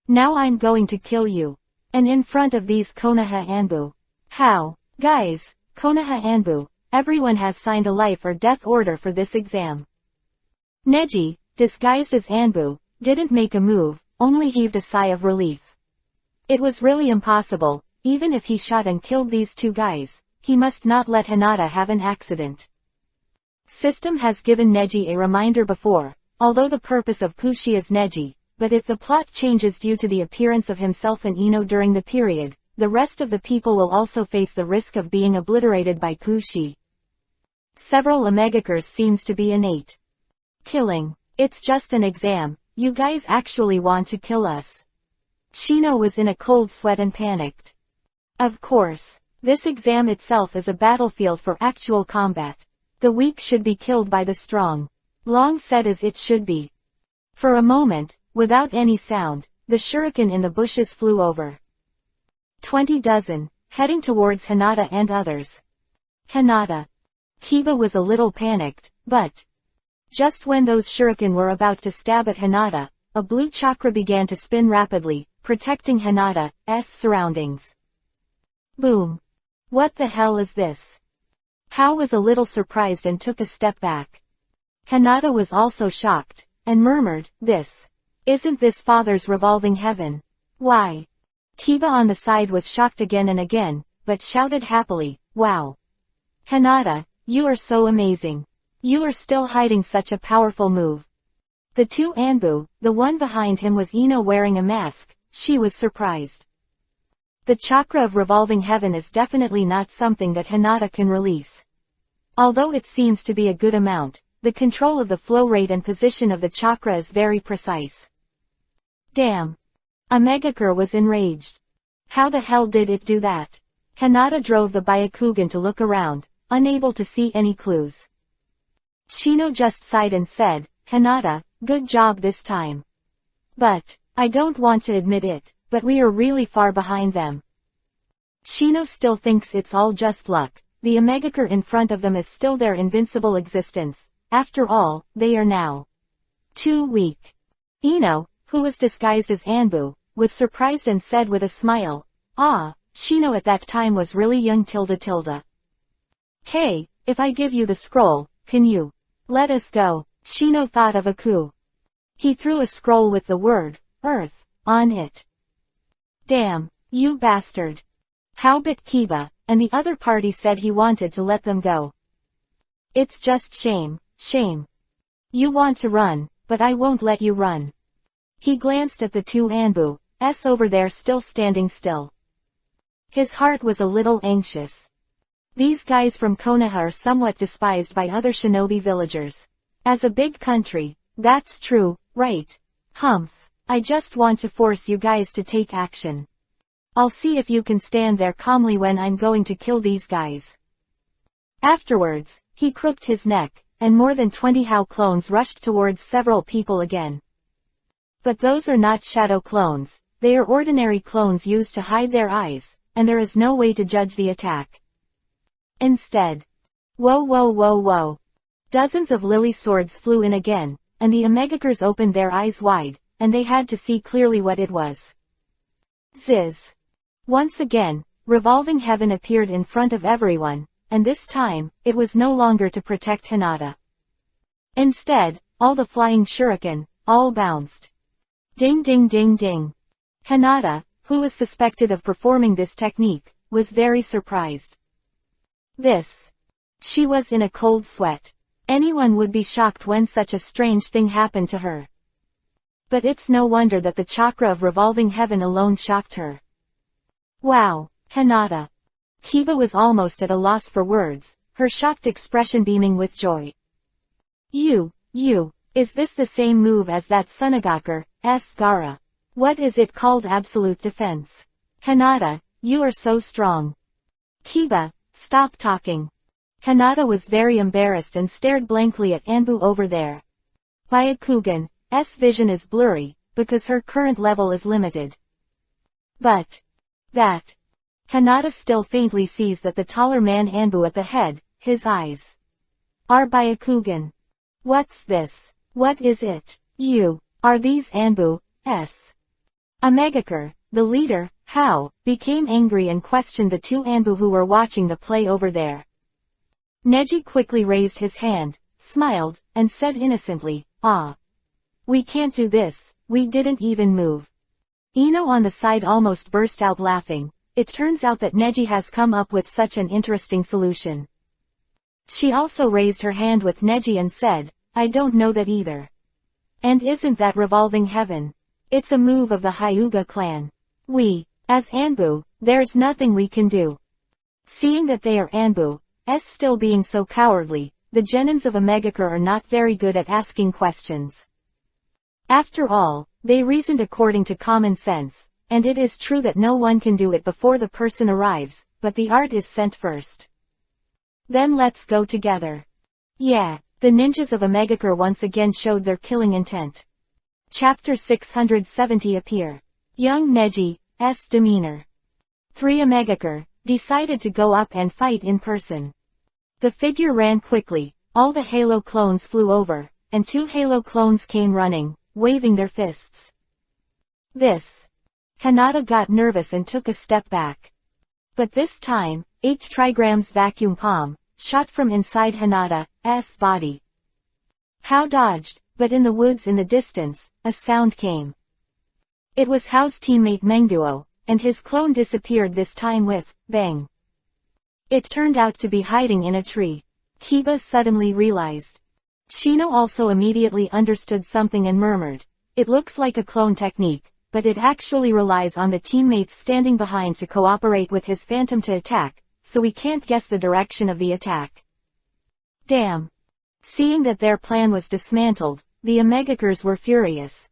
Now I'm going to kill you. And in front of these Konoha Anbu. How? Guys, Konoha Anbu, everyone has signed a life or death order for this exam." Neji, disguised as Anbu, didn't make a move, only heaved a sigh of relief. It was really impossible, even if he shot and killed these two guys, he must not let Hinata have an accident. System has given Neji a reminder before, although the purpose of Kushi is Neji, but if the plot changes due to the appearance of himself and Ino during the period, the rest of the people will also face the risk of being obliterated by Kushi. Several Omegakures seems to be innate. Killing. It's just an exam, you guys actually want to kill us. Shino was in a cold sweat and panicked. Of course. This exam itself is a battlefield for actual combat. The weak should be killed by the strong. Long said as it should be. For a moment, without any sound, the shuriken in the bushes flew over. 20 dozen, heading towards Hinata and others. Hinata. Kiba was a little panicked, but just when those shuriken were about to stab at Hinata, a blue chakra began to spin rapidly, protecting Hinata's surroundings. Boom. What the hell is this? Hao was a little surprised and took a step back. Hinata was also shocked, and murmured, Isn't this father's revolving heaven? Why? Kiba on the side was shocked again and again, but shouted happily, Wow. Hinata, you are so amazing. You are still hiding such a powerful move. The two Anbu, the one behind him was Ino wearing a mask, she was surprised. The chakra of revolving heaven is definitely not something that Hinata can release. Although it seems to be a good amount, the control of the flow rate and position of the chakra is very precise. Damn. A Megakure was enraged. How the hell did it do that? Hinata drove the Byakugan to look around, unable to see any clues. Shino just sighed and said, Hinata, good job this time. But, I don't want to admit it, but we are really far behind them. Shino still thinks it's all just luck, the Omegakure in front of them is still their invincible existence, after all, they are now too weak. Ino, who was disguised as Anbu, was surprised and said with a smile, Shino at that time was really young tilde. Hey, if I give you the scroll, can you let us go? Shino thought of a coup. He threw a scroll with the word, Earth, on it. Damn, you bastard. How bit Kiba, and the other party said he wanted to let them go. It's just shame. You want to run, but I won't let you run. He glanced at the two Anbu's over there still standing still. His heart was a little anxious. These guys from Konoha are somewhat despised by other shinobi villagers. As a big country, that's true, right? Humph. I just want to force you guys to take action. I'll see if you can stand there calmly when I'm going to kill these guys." Afterwards, he crooked his neck, and more than 20 Hao clones rushed towards several people again. But those are not shadow clones, they are ordinary clones used to hide their eyes, and there is no way to judge the attack. Instead, whoa whoa whoa whoa. Dozens of lily swords flew in again, and the Omegakers opened their eyes wide, and they had to see clearly what it was. Ziz. Once again, revolving heaven appeared in front of everyone, and this time, it was no longer to protect Hinata. Instead, all the flying shuriken, all bounced. Ding ding ding ding. Hinata, who was suspected of performing this technique, was very surprised. She was in a cold sweat. Anyone would be shocked when such a strange thing happened to her. But it's no wonder that the chakra of revolving heaven alone shocked her. Wow, Hinata. Kiba was almost at a loss for words, her shocked expression beaming with joy. Is this the same move as that Sunagaker-s Gara? What is it called? Absolute defense. Hinata, you are so strong. Kiba, stop talking. Hinata was very embarrassed and stared blankly at Anbu over there. Byakugan's vision is blurry, because her current level is limited. But Hinata still faintly sees that the taller man Anbu at the head, his eyes are Byakugan. What's this? What is it? Are these Anbu's? Omegakure, the leader, Hao, became angry and questioned the two Anbu who were watching the play over there. Neji quickly raised his hand, smiled, and said innocently, "Ah. We can't do this, we didn't even move." Ino on the side almost burst out laughing. It turns out that Neji has come up with such an interesting solution. She also raised her hand with Neji and said, "I don't know that either. And isn't that revolving heaven? It's a move of the Hyuga clan. As Anbu, there's nothing we can do." Seeing that they are Anbu's still being so cowardly, the genins of Omegakure are not very good at asking questions. After all, they reasoned according to common sense, and it is true that no one can do it before the person arrives, but the art is sent first. Then let's go together. Yeah, the ninjas of Omegakure once again showed their killing intent. Chapter 670 appear. Young Neji's demeanor. 3 Omegakure decided to go up and fight in person. The figure ran quickly, all the Halo clones flew over, and 2 Halo clones came running, waving their fists. Hinata got nervous and took a step back. But this time, 8 trigrams vacuum palm, shot from inside Hinata's body. Hao dodged, but in the woods in the distance, a sound came. It was Hao's teammate Mengduo, and his clone disappeared this time with, bang. It turned out to be hiding in a tree. Kiba suddenly realized. Shino also immediately understood something and murmured, "It looks like a clone technique, but it actually relies on the teammates standing behind to cooperate with his phantom to attack, so we can't guess the direction of the attack." Damn. Seeing that their plan was dismantled, the Omegakures were furious.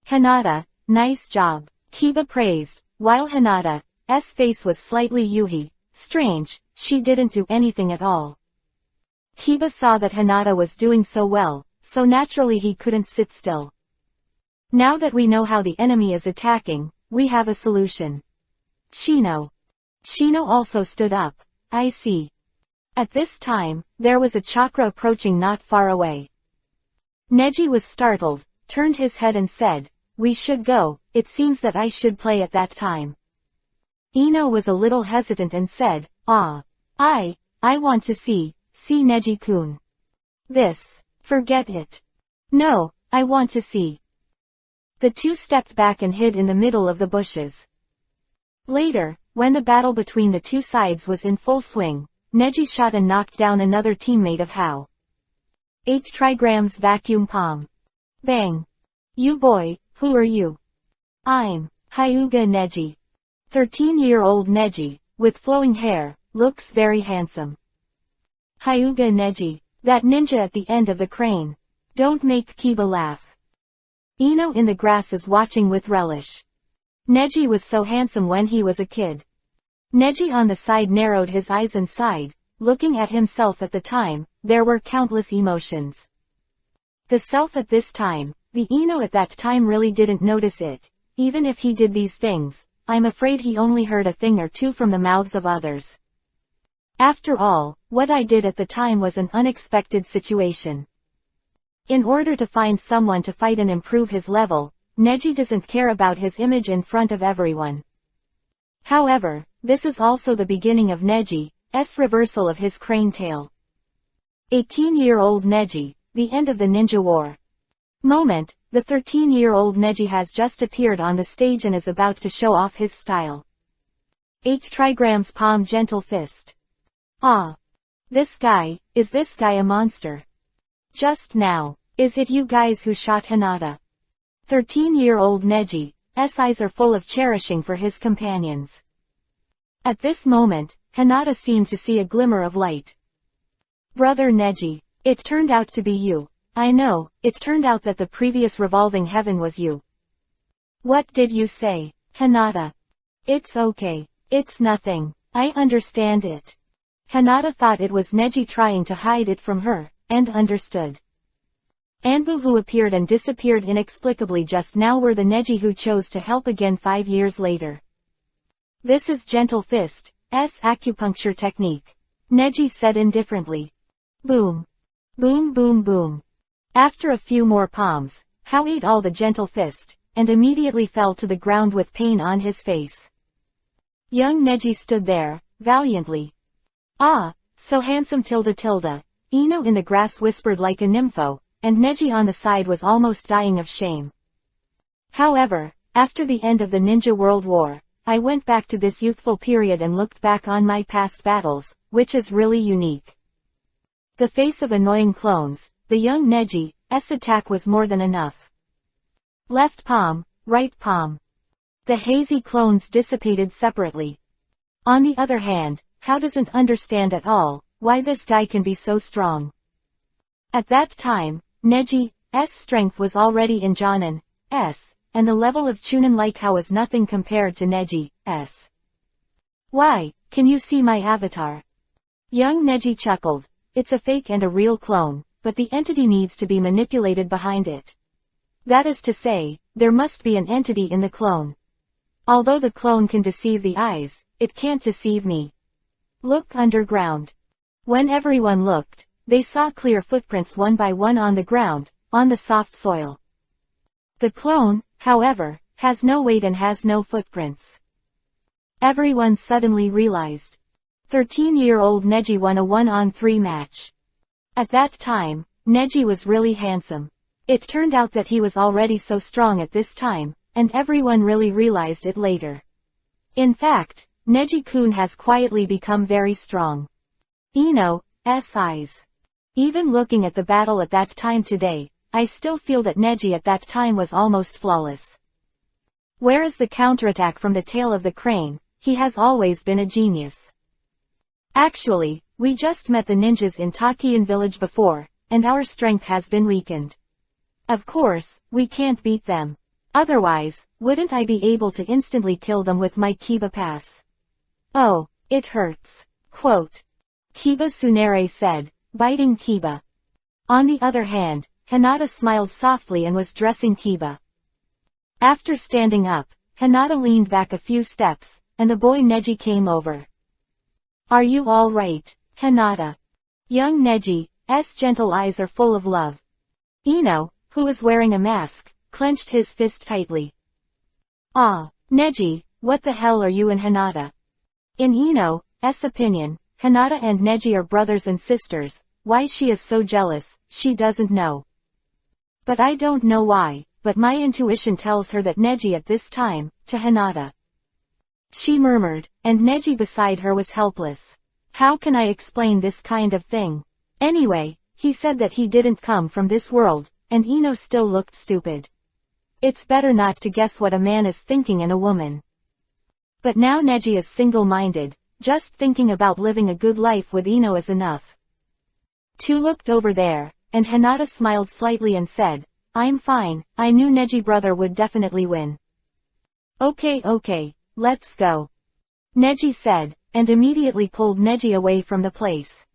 "Hinata, nice job," Kiba praised, while Hinata's face was slightly yuhi. Strange, she didn't do anything at all. Kiba saw that Hinata was doing so well, so naturally he couldn't sit still. "Now that we know how the enemy is attacking, we have a solution." Shino also stood up. "I see." At this time, there was a chakra approaching not far away. Neji was startled, turned his head and said, "We should go, it seems that I should play at that time." Ino was a little hesitant and said, I want to see Neji-kun." Forget it. No, I want to see." The two stepped back and hid in the middle of the bushes. Later, when the battle between the two sides was in full swing, Neji shot and knocked down another teammate of Hao. 8 trigrams vacuum palm. Bang. "You boy, who are you?" "I'm Hyuga Neji." 13-year-old Neji, with flowing hair, looks very handsome. "Hyuga Neji, that ninja at the end of the crane. Don't make Kiba laugh." Ino in the grass is watching with relish. Neji was so handsome when he was a kid. Neji on the side narrowed his eyes and sighed, looking at himself at the time. There were countless emotions. The self at this time, the Ino at that time really didn't notice it. Even if he did these things, I'm afraid he only heard a thing or two from the mouths of others. After all, what I did at the time was an unexpected situation. In order to find someone to fight and improve his level, Neji doesn't care about his image in front of everyone. However, this is also the beginning of Neji's reversal of his crane tail. 18-year-old Neji, the end of the ninja war. Moment, the 13-year-old Neji has just appeared on the stage and is about to show off his style. 8 trigrams palm gentle fist. Ah. Is this guy a monster? Just now, is it you guys who shot Hinata? 13-year-old Neji's eyes are full of cherishing for his companions. At this moment, Hinata seemed to see a glimmer of light. Brother Neji, it turned out to be you. I know, it turned out that the previous revolving heaven was you. What did you say, Hinata? It's okay. It's nothing. I understand it. Hinata thought it was Neji trying to hide it from her, and understood. Anbu who appeared and disappeared inexplicably just now were the Neji who chose to help again 5 years later. This is Gentle Fist's acupuncture technique. Neji said indifferently. Boom. Boom boom boom. After a few more palms, Hao ate all the Gentle Fist, and immediately fell to the ground with pain on his face. Young Neji stood there, valiantly. Ah, so handsome tilde. Ino in the grass whispered like a nympho, and Neji on the side was almost dying of shame. However, after the end of the Ninja World War, I went back to this youthful period and looked back on my past battles, which is really unique. The face of annoying clones, the young Neji's attack was more than enough. Left palm, right palm. The hazy clones dissipated separately. On the other hand, Hao doesn't understand at all why this guy can be so strong. At that time, Neji's strength was already in Jonin's, and the level of Chunin like Hao was nothing compared to Neji's. Why, can you see my avatar? Young Neji chuckled. It's a fake and a real clone, but the entity needs to be manipulated behind it. That is to say, there must be an entity in the clone. Although the clone can deceive the eyes, it can't deceive me. Look underground. When everyone looked, they saw clear footprints one by one on the ground, on the soft soil. The clone, however, has no weight and has no footprints. Everyone suddenly realized. 13-year-old Neji won a 1-on-3 match. At that time, Neji was really handsome. It turned out that he was already so strong at this time, and everyone really realized it later. In fact, Neji-kun has quietly become very strong. Ino's eyes. Even looking at the battle at that time today, I still feel that Neji at that time was almost flawless. Whereas the counterattack from the tail of the crane, he has always been a genius. Actually, we just met the ninjas in Takian village before, and our strength has been weakened. Of course, we can't beat them. Otherwise, wouldn't I be able to instantly kill them with my Kiba pass? Oh, it hurts. Quote. Kiba Tsunere said, biting Kiba. On the other hand, Hinata smiled softly and was dressing Kiba. After standing up, Hinata leaned back a few steps, and the boy Neji came over. Are you all right, Hinata? Young Neji's gentle eyes are full of love. Ino, who was wearing a mask, clenched his fist tightly. Ah, Neji, what the hell are you and Hinata? In Ino's opinion, Hinata and Neji are brothers and sisters. Why she is so jealous, she doesn't know. But I don't know why, but my intuition tells her that Neji at this time, to Hinata. She murmured, and Neji beside her was helpless. How can I explain this kind of thing? Anyway, he said that he didn't come from this world, and Ino still looked stupid. It's better not to guess what a man is thinking in a woman. But now Neji is single-minded, just thinking about living a good life with Ino is enough. Two looked over there, and Hinata smiled slightly and said, I'm fine, I knew Neji brother would definitely win. Okay, let's go. Neji said, and immediately pulled Neji away from the place.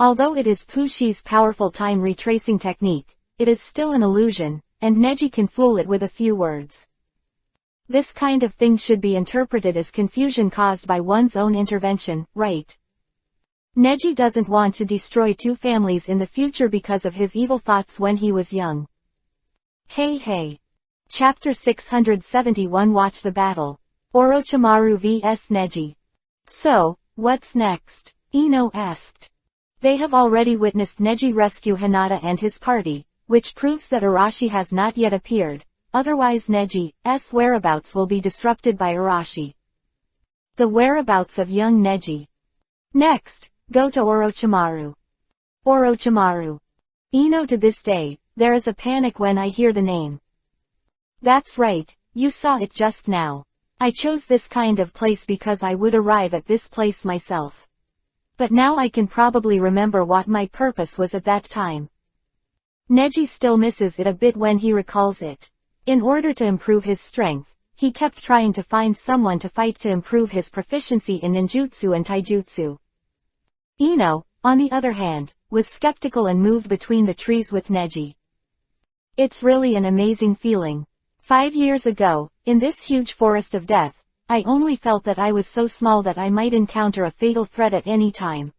Although it is Pushi's powerful time retracing technique, it is still an illusion, and Neji can fool it with a few words. This kind of thing should be interpreted as confusion caused by one's own intervention, right? Neji doesn't want to destroy two families in the future because of his evil thoughts when he was young. Hey. Chapter 671 Watch the Battle. Orochimaru vs Neji. So, what's next? Ino asked. They have already witnessed Neji rescue Hinata and his party, which proves that Arashi has not yet appeared, otherwise Neji's whereabouts will be disrupted by Arashi. The whereabouts of young Neji. Next, go to Orochimaru. Orochimaru. Ino, to this day, there is a panic when I hear the name. That's right, you saw it just now. I chose this kind of place because I would arrive at this place myself. But now I can probably remember what my purpose was at that time. Neji still misses it a bit when he recalls it. In order to improve his strength, he kept trying to find someone to fight to improve his proficiency in ninjutsu and taijutsu. Ino, on the other hand, was skeptical and moved between the trees with Neji. It's really an amazing feeling. 5 years ago, in this huge forest of death, I only felt that I was so small that I might encounter a fatal threat at any time.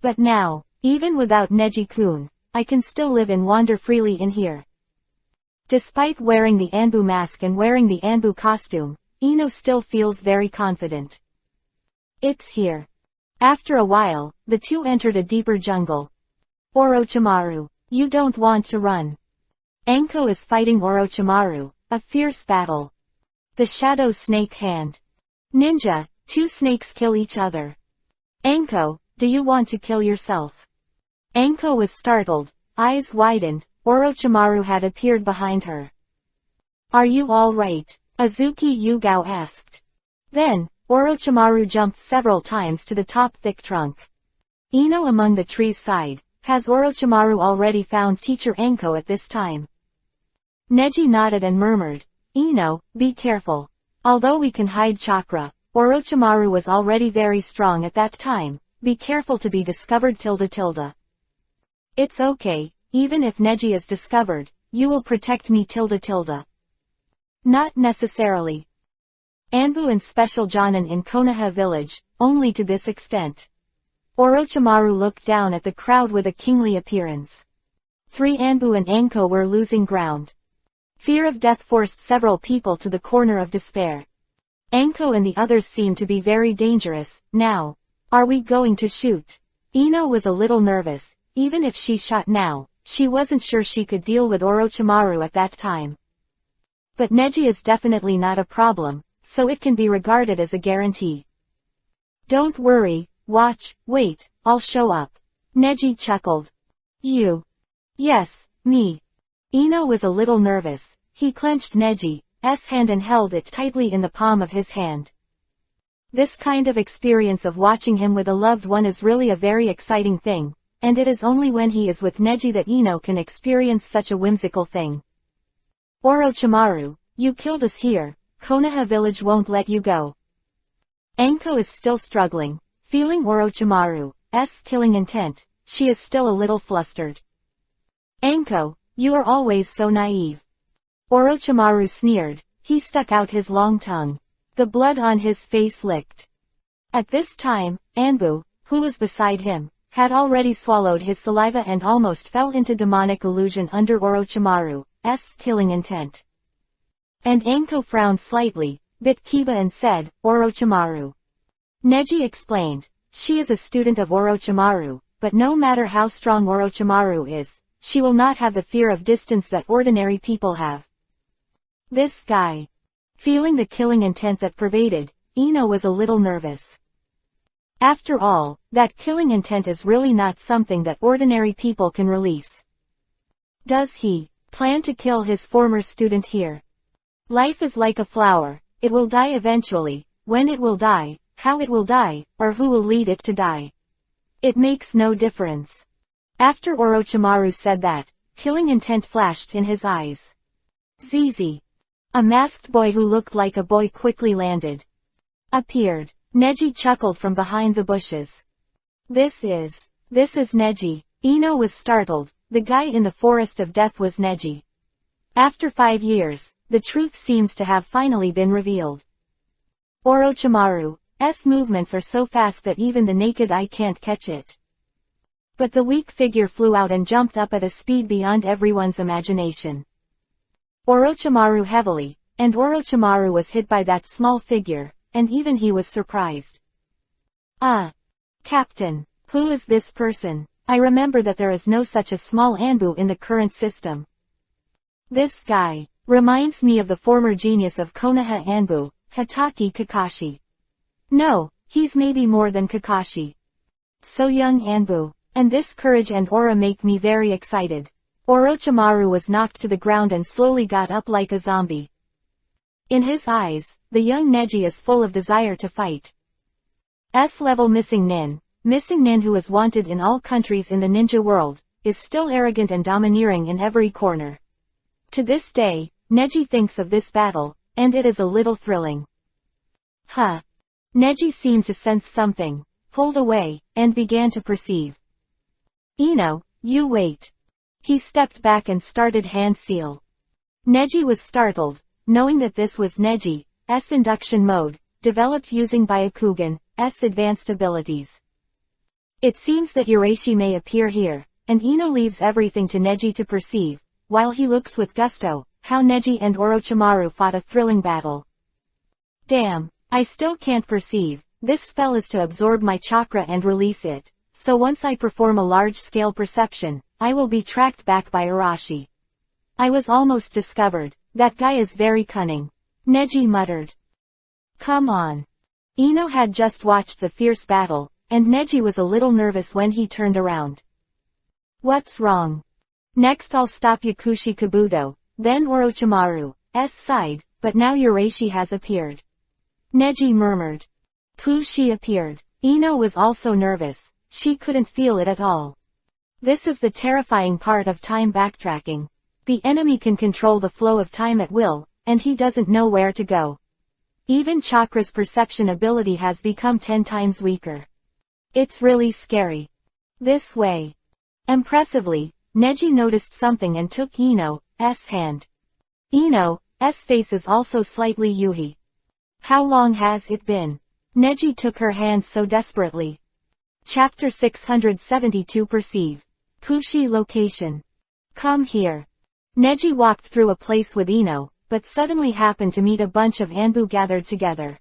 But now, even without Neji-kun, I can still live and wander freely in here. Despite wearing the Anbu mask and wearing the Anbu costume, Ino still feels very confident. It's here. After a while, the two entered a deeper jungle. Orochimaru, you don't want to run. Anko is fighting Orochimaru, a fierce battle. The Shadow Snake Hand. Ninja, two snakes kill each other. Anko, do you want to kill yourself? Anko was startled, eyes widened, Orochimaru had appeared behind her. Are you all right? Azuki Yugao asked. Then, Orochimaru jumped several times to the top thick trunk. Ino among the trees sighed. Has Orochimaru already found teacher Anko at this time? Neji nodded and murmured, Ino, be careful. Although we can hide chakra, Orochimaru was already very strong at that time, be careful to be discovered ... It's okay, even if Neji is discovered, you will protect me ... Not necessarily. Anbu and Special Jonin in Konoha village, only to this extent. Orochimaru looked down at the crowd with a kingly appearance. 3 Anbu and Anko were losing ground. Fear of death forced several people to the corner of despair. Anko and the others seemed to be very dangerous. Now, are we going to shoot? Ino was a little nervous. Even if she shot now, she wasn't sure she could deal with Orochimaru at that time. But Neji is definitely not a problem, so it can be regarded as a guarantee. Don't worry, wait, I'll show up. Neji chuckled. You? Yes, me. Ino was a little nervous. He clenched Neji's hand and held it tightly in the palm of his hand. This kind of experience of watching him with a loved one is really a very exciting thing, and it is only when he is with Neji that Ino can experience such a whimsical thing. Orochimaru, you killed us here, Konoha village won't let you go. Anko is still struggling, feeling Orochimaru's killing intent, she is still a little flustered. Anko, you are always so naive. Orochimaru sneered, he stuck out his long tongue. The blood on his face licked. At this time, Anbu, who was beside him, had already swallowed his saliva and almost fell into demonic illusion under Orochimaru's killing intent. And Anko frowned slightly, bit Kiba and said, Orochimaru. Neji explained, she is a student of Orochimaru, but no matter how strong Orochimaru is, she will not have the fear of distance that ordinary people have. This guy. Feeling the killing intent that pervaded, Ino was a little nervous. After all, that killing intent is really not something that ordinary people can release. Does he plan to kill his former student here? Life is like a flower, it will die eventually. When it will die, how it will die, or who will lead it to die. It makes no difference. After Orochimaru said that, killing intent flashed in his eyes. Zizi. A masked boy who looked like a boy quickly landed. Appeared. Neji chuckled from behind the bushes. This is Neji. Ino was startled. The guy in the forest of death was Neji. After 5 years, the truth seems to have finally been revealed. Orochimaru's movements are so fast that even the naked eye can't catch it. But the weak figure flew out and jumped up at a speed beyond everyone's imagination. Orochimaru heavily, and Orochimaru was hit by that small figure, and even he was surprised. Captain, who is this person? I remember that there is no such a small Anbu in the current system. This guy reminds me of the former genius of Konoha Anbu, Hatake Kakashi. No, he's maybe more than Kakashi. So young Anbu, and this courage and aura make me very excited. Orochimaru was knocked to the ground and slowly got up like a zombie. In his eyes, the young Neji is full of desire to fight. S-level Missing Nin who is wanted in all countries in the ninja world, is still arrogant and domineering in every corner. To this day, Neji thinks of this battle, and it is a little thrilling. Neji seemed to sense something, pulled away, and began to perceive. Ino, you wait. He stepped back and started hand seal. Neji was startled, knowing that this was Neji's induction mode, developed using Byakugan's advanced abilities. It seems that Urashi may appear here, and Ino leaves everything to Neji to perceive, while he looks with gusto, how Neji and Orochimaru fought a thrilling battle. Damn, I still can't perceive. This spell is to absorb my chakra and release it, so once I perform a large-scale perception, I will be tracked back by Urashi. I was almost discovered. That guy is very cunning. Neji muttered. Come on. Ino had just watched the fierce battle, and Neji was a little nervous when he turned around. What's wrong? Next I'll stop Yakushi Kabuto, then Orochimaru's side, but now Urashi has appeared. Neji murmured. She appeared. Ino was also nervous. She couldn't feel it at all. This is the terrifying part of time backtracking. The enemy can control the flow of time at will, and he doesn't know where to go. Even Chakra's perception ability has become 10 times weaker. It's really scary. This way. Impressively, Neji noticed something and took Ino's hand. Ino's face is also slightly yuhi. How long has it been? Neji took her hand so desperately. Chapter 672 Perceive. Kushi location. Come here. Neji walked through a place with Ino, but suddenly happened to meet a bunch of Anbu gathered together.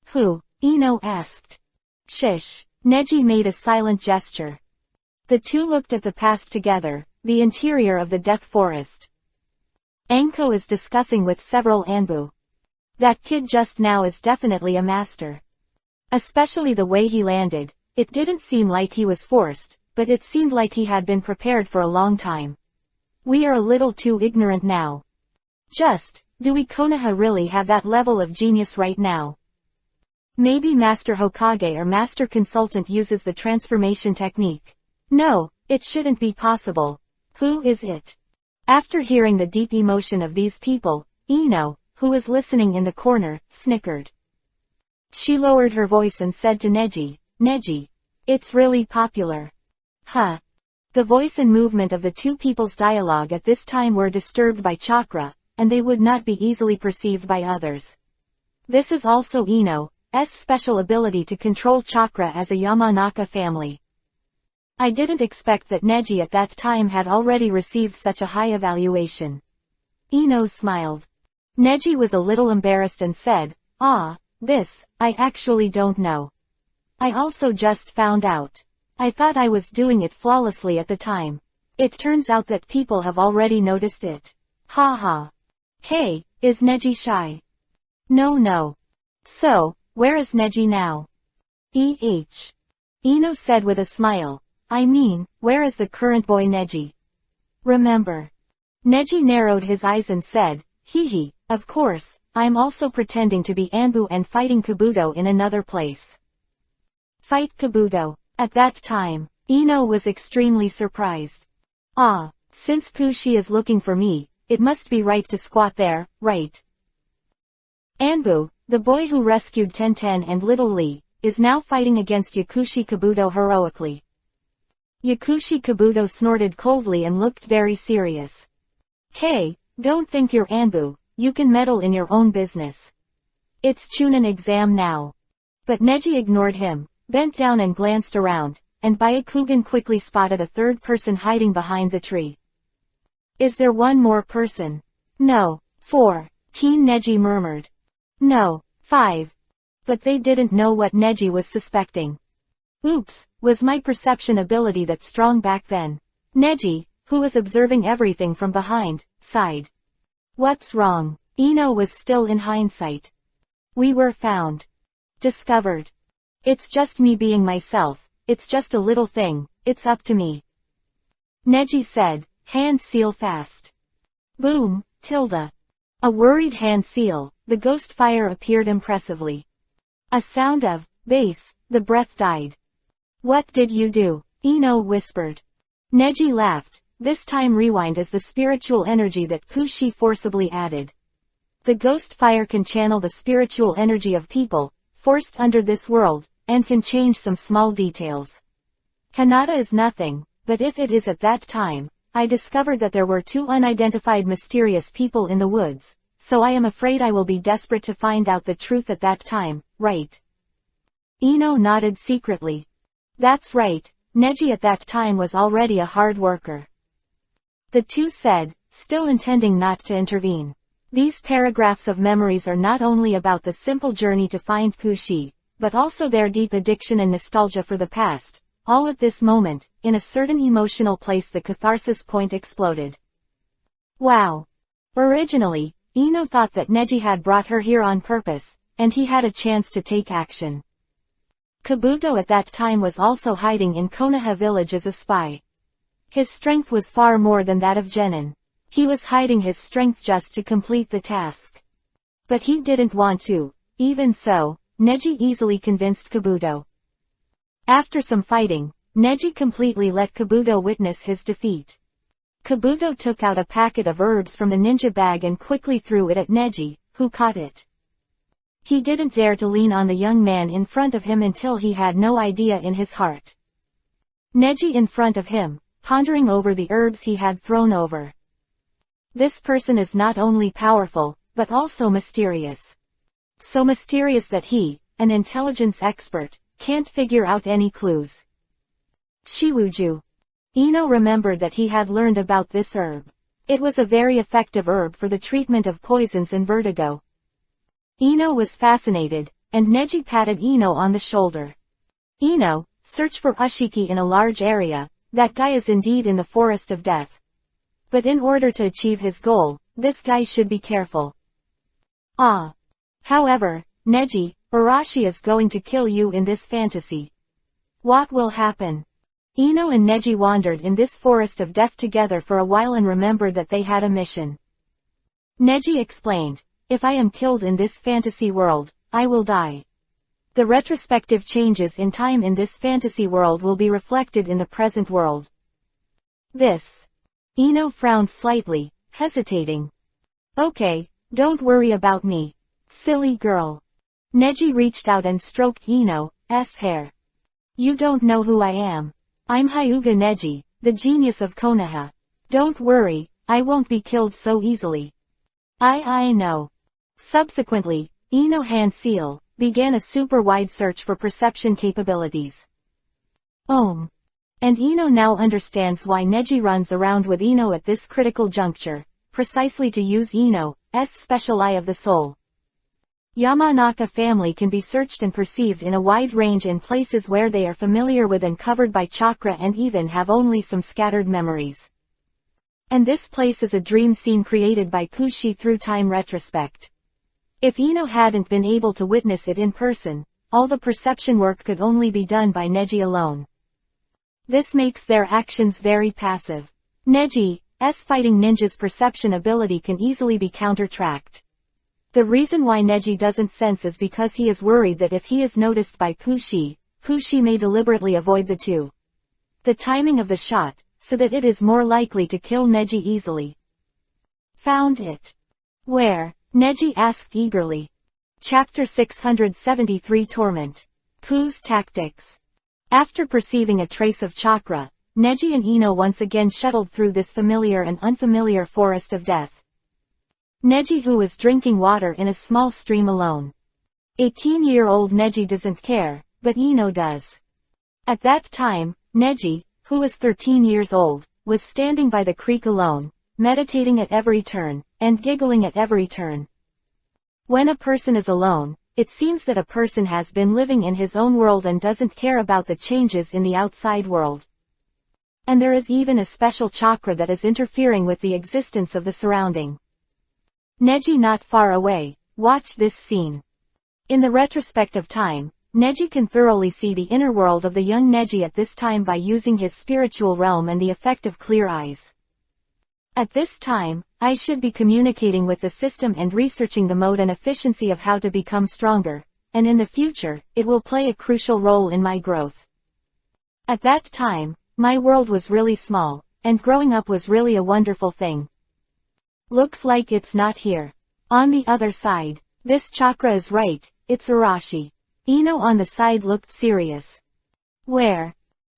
Who? Ino asked. Shish. Neji made a silent gesture. The two looked at the past together, the interior of the Death Forest. Anko is discussing with several Anbu. That kid just now is definitely a master. Especially the way he landed. It didn't seem like he was forced, but it seemed like he had been prepared for a long time. We are a little too ignorant now. Do we Konoha really have that level of genius right now? Maybe Master Hokage or Master Consultant uses the transformation technique. No, it shouldn't be possible. Who is it? After hearing the deep emotion of these people, Ino, who was listening in the corner, snickered. She lowered her voice and said to Neji, Neji. It's really popular. The voice and movement of the two people's dialogue at this time were disturbed by chakra, and they would not be easily perceived by others. This is also Ino's special ability to control chakra as a Yamanaka family. I didn't expect that Neji at that time had already received such a high evaluation. Ino smiled. Neji was a little embarrassed and said, I actually don't know. I also just found out. I thought I was doing it flawlessly at the time. It turns out that people have already noticed it. Haha. Hey, is Neji shy? No. So, where is Neji now? Ino said with a smile. I mean, where is the current boy Neji? Remember. Neji narrowed his eyes and said, of course, I'm also pretending to be Anbu and fighting Kabuto in another place. Fight Kabuto. At that time, Ino was extremely surprised. Since Pushi is looking for me, it must be right to squat there, right? Anbu, the boy who rescued Tenten and Little Lee, is now fighting against Yakushi Kabuto heroically. Yakushi Kabuto snorted coldly and looked very serious. Hey, don't think you're Anbu, you can meddle in your own business. It's Chunin exam now. But Neji ignored him, bent down and glanced around, and Byakugan quickly spotted a third person hiding behind the tree. Is there one more person? No. 4. Teen Neji murmured. No. 5. But they didn't know what Neji was suspecting. Oops, was my perception ability that strong back then? Neji, who was observing everything from behind, sighed. What's wrong? Ino was still in hindsight. We were found. Discovered. It's just me being myself, it's just a little thing, it's up to me. Neji said, hand seal fast. Boom, tilde. A worried hand seal, the ghost fire appeared impressively. A sound of bass, the breath died. What did you do? Ino whispered. Neji laughed, this time rewind as the spiritual energy that Pushi forcibly added. The ghost fire can channel the spiritual energy of people, forced under this world, and can change some small details. Kanata is nothing, but if it is at that time, I discovered that there were 2 unidentified mysterious people in the woods, so I am afraid I will be desperate to find out the truth at that time, right? Ino nodded secretly. That's right, Neji at that time was already a hard worker. The two said, still intending not to intervene. These paragraphs of memories are not only about the simple journey to find Pushi, but also their deep addiction and nostalgia for the past, all at this moment, in a certain emotional place the catharsis point exploded. Wow. Originally, Ino thought that Neji had brought her here on purpose, and he had a chance to take action. Kabuto at that time was also hiding in Konoha village as a spy. His strength was far more than that of Genin. He was hiding his strength just to complete the task. But he didn't want to. Even so, Neji easily convinced Kabuto. After some fighting, Neji completely let Kabuto witness his defeat. Kabuto took out a packet of herbs from the ninja bag and quickly threw it at Neji, who caught it. He didn't dare to lean on the young man in front of him until he had no idea in his heart. Neji in front of him, pondering over the herbs he had thrown over. This person is not only powerful, but also mysterious. So mysterious that he, an intelligence expert, can't figure out any clues. Shiwuju. Ino remembered that he had learned about this herb. It was a very effective herb for the treatment of poisons and vertigo. Ino was fascinated, and Neji patted Ino on the shoulder. Ino, search for Ushiki in a large area, that guy is indeed in the forest of death. But in order to achieve his goal, this guy should be careful. Ah. However, Neji, Arashi is going to kill you in this fantasy. What will happen? Ino and Neji wandered in this forest of death together for a while and remembered that they had a mission. Neji explained, if I am killed in this fantasy world, I will die. The retrospective changes in time in this fantasy world will be reflected in the present world. This. Ino frowned slightly, hesitating. Okay, don't worry about me. Silly girl. Neji reached out and stroked Ino's hair. You don't know who I am. I'm Hyuga Neji, the genius of Konoha. Don't worry, I won't be killed so easily. I know. Subsequently, Ino Hand Seal began a super-wide search for perception capabilities. And Ino now understands why Neji runs around with Ino at this critical juncture, precisely to use Ino's special eye of the soul. Yamanaka family can be searched and perceived in a wide range in places where they are familiar with and covered by chakra and even have only some scattered memories. And this place is a dream scene created by Pushi through time retrospect. If Ino hadn't been able to witness it in person, all the perception work could only be done by Neji alone. This makes their actions very passive. Neji's fighting ninja's perception ability can easily be counter-tracked. The reason why Neji doesn't sense is because he is worried that if he is noticed by Pushi, Pushi may deliberately avoid the two. The timing of the shot, so that it is more likely to kill Neji easily. Found it. Where? Neji asked eagerly. Chapter 673 Torment. Ku's Tactics. After perceiving a trace of chakra, Neji and Ino once again shuttled through this familiar and unfamiliar forest of death. Neji, who was drinking water in a small stream alone. 18-year-old Neji doesn't care, but Ino does. At that time, Neji, who was 13 years old, was standing by the creek alone, meditating at every turn, and giggling at every turn. When a person is alone, it seems that a person has been living in his own world and doesn't care about the changes in the outside world. And there is even a special chakra that is interfering with the existence of the surrounding. Neji, not far away, watched this scene. In the retrospect of time, Neji can thoroughly see the inner world of the young Neji at this time by using his spiritual realm and the effect of clear eyes. At this time, I should be communicating with the system and researching the mode and efficiency of how to become stronger, and in the future, it will play a crucial role in my growth. At that time, my world was really small, and growing up was really a wonderful thing. Looks like it's not here. On the other side, this chakra is right, it's Arashi. Ino on the side looked serious. Where?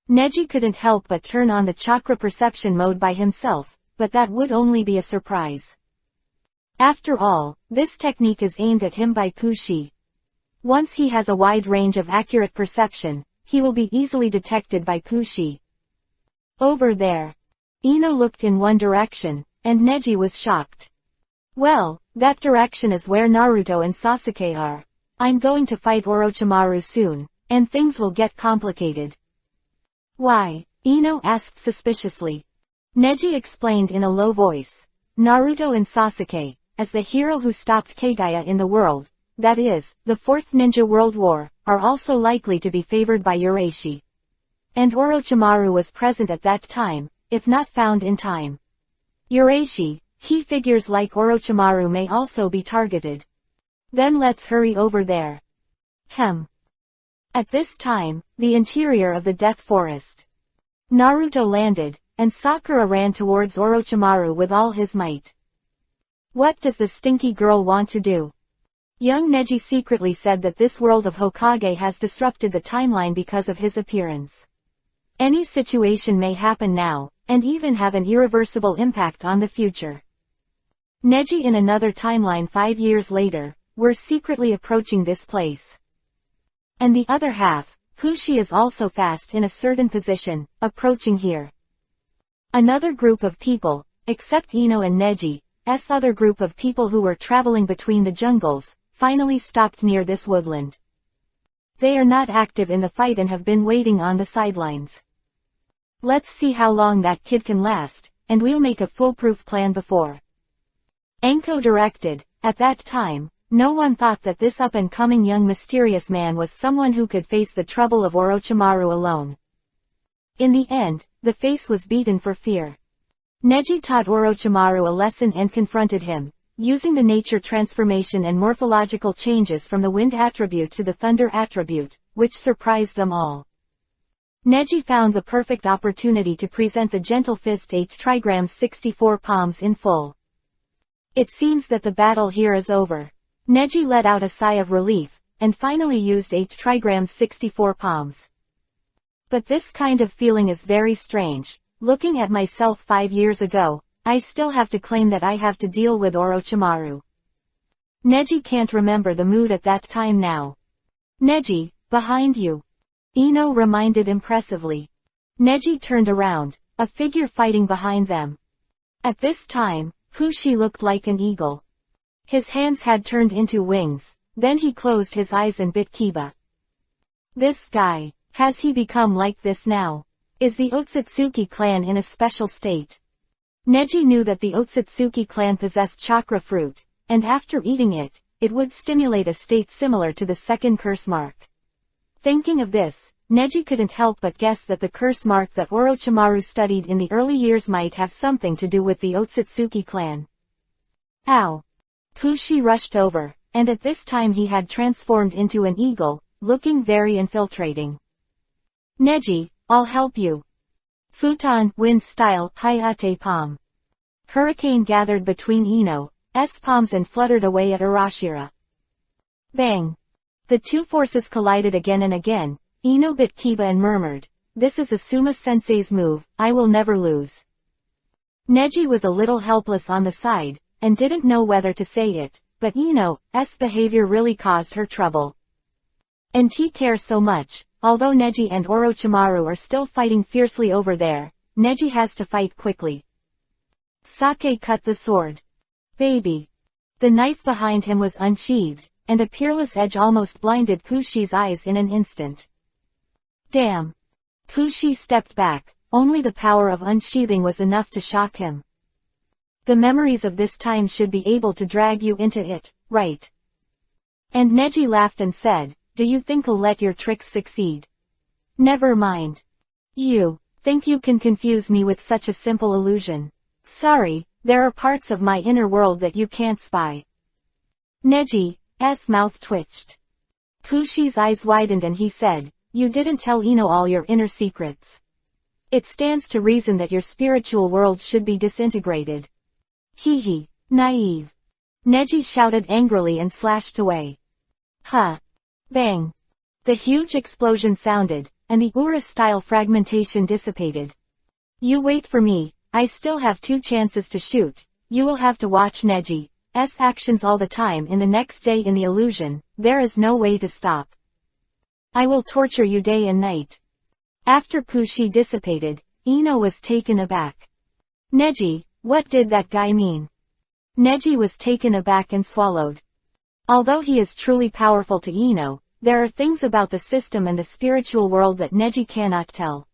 Neji couldn't help but turn on the chakra perception mode by himself, but that would only be a surprise. After all, this technique is aimed at him by Kushi. Once he has a wide range of accurate perception, he will be easily detected by Kushi. Over there. Ino looked in one direction, and Neji was shocked. Well, that direction is where Naruto and Sasuke are. I'm going to fight Orochimaru soon, and things will get complicated. Why? Ino asked suspiciously. Neji explained in a low voice. Naruto and Sasuke, as the hero who stopped Kagaya in the world, that is, the Fourth Ninja World War, are also likely to be favored by Urashi. And Orochimaru was present at that time, if not found in time. Urashi, key figures like Orochimaru may also be targeted. Then let's hurry over there. At this time, the interior of the Death Forest. Naruto landed, and Sakura ran towards Orochimaru with all his might. What does the stinky girl want to do? Young Neji secretly said that this world of Hokage has disrupted the timeline because of his appearance. Any situation may happen now, and even have an irreversible impact on the future. Neji in another timeline 5 years later, were secretly approaching this place. And the other half, Kushi is also fast in a certain position, approaching here. Another group of people, except Ino and Neji's other group of people who were traveling between the jungles, finally stopped near this woodland. They are not active in the fight and have been waiting on the sidelines. Let's see how long that kid can last, and we'll make a foolproof plan before. Enko directed. At that time, no one thought that this up-and-coming young mysterious man was someone who could face the trouble of Orochimaru alone. In the end, the face was beaten for fear. Neji taught Orochimaru a lesson and confronted him, using the nature transformation and morphological changes from the wind attribute to the thunder attribute, which surprised them all. Neji found the perfect opportunity to present the gentle fist 8 trigrams 64 palms in full. It seems that the battle here is over. Neji let out a sigh of relief, and finally used 8 trigrams 64 palms. But this kind of feeling is very strange. Looking at myself 5 years ago, I still have to claim that I have to deal with Orochimaru. Neji can't remember the mood at that time now. Neji, behind you. Ino reminded impressively. Neji turned around, a figure fighting behind them. At this time, Kushi looked like an eagle. His hands had turned into wings, then he closed his eyes and bit Kiba. This guy, has he become like this now? Is the Otsutsuki clan in a special state? Neji knew that the Otsutsuki clan possessed chakra fruit, and after eating it, it would stimulate a state similar to the second curse mark. Thinking of this, Neji couldn't help but guess that the curse mark that Orochimaru studied in the early years might have something to do with the Otsutsuki clan. Ow! Kushi rushed over, and at this time he had transformed into an eagle, looking very infiltrating. Neji, I'll help you. Futon, wind style, Hayate palm. Hurricane gathered between Ino's palms and fluttered away at Arashira. Bang! The two forces collided again and again. Ino bit Kiba and murmured, "This is Asuma-sensei's move, I will never lose." Neji was a little helpless on the side, and didn't know whether to say it, but Ino's behavior really caused her trouble. And he cares so much, although Neji and Orochimaru are still fighting fiercely over there, Neji has to fight quickly. Sake cut the sword. Baby. The knife behind him was unsheathed, and a peerless edge almost blinded Pushi's eyes in an instant. Damn. Pushi stepped back, only the power of unsheathing was enough to shock him. The memories of this time should be able to drag you into it, right? And Neji laughed and said, "Do you think I'll let your tricks succeed? Never mind. You think you can confuse me with such a simple illusion? Sorry, there are parts of my inner world that you can't spy." Neji's mouth twitched. Pushi's eyes widened and he said, "You didn't tell Ino all your inner secrets. It stands to reason that your spiritual world should be disintegrated." Hee, naive. Neji shouted angrily and slashed away. Huh. Bang. The huge explosion sounded, and the Ura-style fragmentation dissipated. "You wait for me, I still have 2 chances to shoot. You will have to watch Neji's actions all the time in the next day in the illusion, there is no way to stop. I will torture you day and night." After Pushi dissipated, Ino was taken aback. "Neji, what did that guy mean?" Neji was taken aback and swallowed. Although he is truly powerful to Ino, there are things about the system and the spiritual world that Neji cannot tell.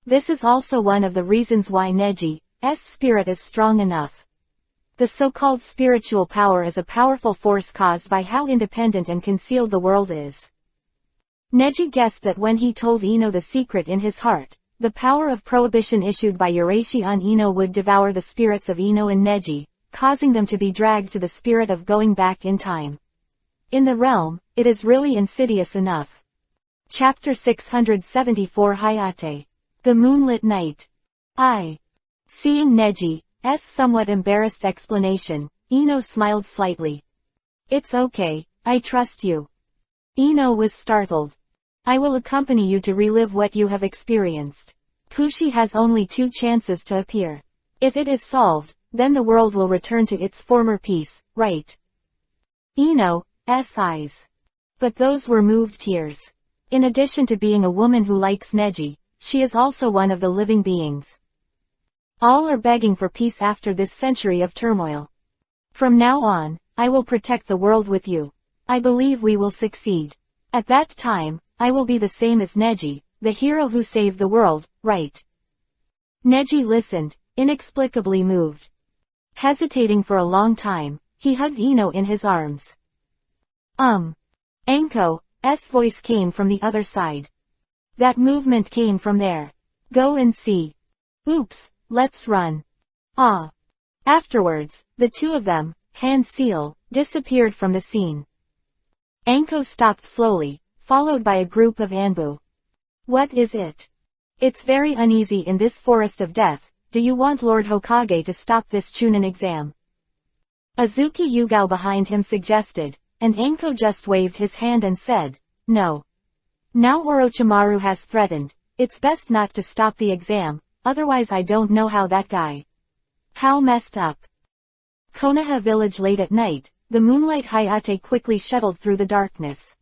This is also one of the reasons why Neji's spirit is strong enough. The so-called spiritual power is a powerful force caused by how independent and concealed the world is. Neji guessed that when he told Ino the secret in his heart, the power of prohibition issued by Urashi on Ino would devour the spirits of Ino and Neji, causing them to be dragged to the spirit of going back in time. In the realm, it is really insidious enough. Chapter 674 Hayate. The Moonlit Night. Seeing Neji's somewhat embarrassed explanation, Ino smiled slightly. "It's okay, I trust you." Ino was startled. "I will accompany you to relive what you have experienced. Pushi has only 2 chances to appear. If it is solved, then the world will return to its former peace, right?" Ino's eyes. But those were moved tears. In addition to being a woman who likes Neji, she is also one of the living beings. All are begging for peace after this century of turmoil. "From now on, I will protect the world with you. I believe we will succeed. At that time, I will be the same as Neji, the hero who saved the world, right?" Neji listened, inexplicably moved. Hesitating for a long time, he hugged Ino in his arms. Anko's voice came from the other side. "That movement came from there. Go and see." "Oops, let's run." Afterwards, the 2 of them, hand seal, disappeared from the scene. Anko stopped slowly, followed by a group of Anbu. "What is it?" "It's very uneasy in this forest of death. Do you want Lord Hokage to stop this Chunin exam?" Azuki Yugao behind him suggested, and Anko just waved his hand and said, "No. Now Orochimaru has threatened, it's best not to stop the exam, otherwise I don't know how that guy." How messed up. Konoha village late at night, the moonlight Hayate quickly shuttled through the darkness.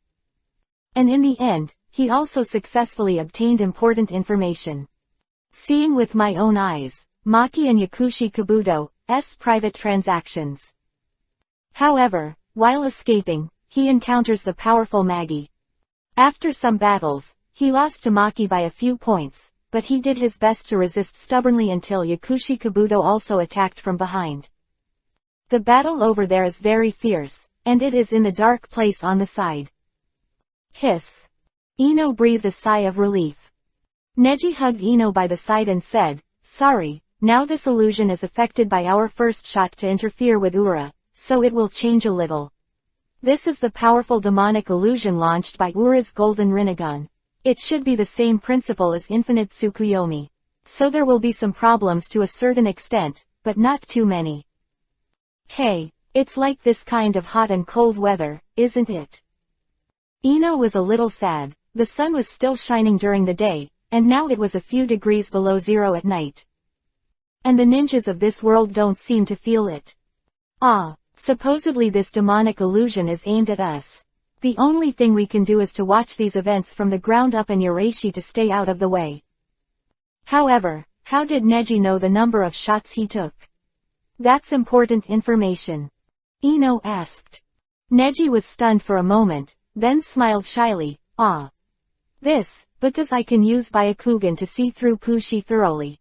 And in the end, he also successfully obtained important information. Seeing with my own eyes, Maki and Yakushi Kabuto's private transactions. However, while escaping, he encounters the powerful Magi. After some battles, he lost to Maki by a few points, but he did his best to resist stubbornly until Yakushi Kabuto also attacked from behind. The battle over there is very fierce, and it is in the dark place on the side. Hiss. Ino breathed a sigh of relief. Neji hugged Ino by the side and said, "Sorry, now this illusion is affected by our first shot to interfere with Ura, so it will change a little. This is the powerful demonic illusion launched by Ura's golden Rinnegan. It should be the same principle as infinite Tsukuyomi. So there will be some problems to a certain extent, but not too many. Hey, it's like this kind of hot and cold weather, isn't it? Ino was a little sad. The sun was still shining during the day, and now it was a few degrees below zero at night. And the ninjas of this world don't seem to feel it. Supposedly this demonic illusion is aimed at us. The only thing we can do is to watch these events from the ground up and Yuraishi to stay out of the way. However, how did Neji know the number of shots he took? That's important information. Ino asked. Neji was stunned for a moment, then smiled shyly. Because I can use Byakugan to see through Pushi thoroughly.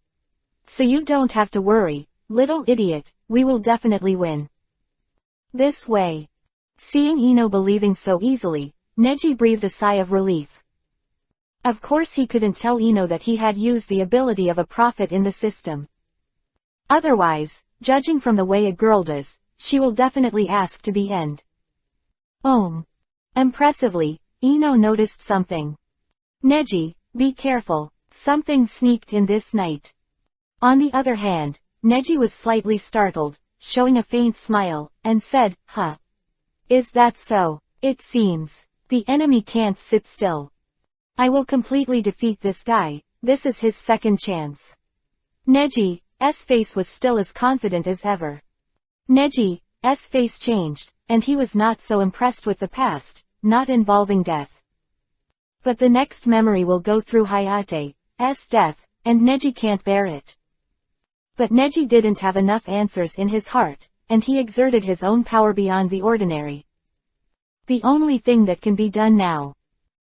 So you don't have to worry, little idiot, we will definitely win. This way. Seeing Ino believing so easily, Neji breathed a sigh of relief. Of course he couldn't tell Ino that he had used the ability of a prophet in the system. Otherwise, judging from the way a girl does, she will definitely ask to the end. Impressively, Ino noticed something. Neji, be careful, something sneaked in this night. On the other hand, Neji was slightly startled, showing a faint smile, and said, Is that so? It seems. The enemy can't sit still. I will completely defeat this guy, this is his second chance. Neji's face was still as confident as ever. Neji's face changed, and he was not so impressed with the past, not involving death. But the next memory will go through Hayate's death, and Neji can't bear it. But Neji didn't have enough answers in his heart, and he exerted his own power beyond the ordinary. The only thing that can be done now.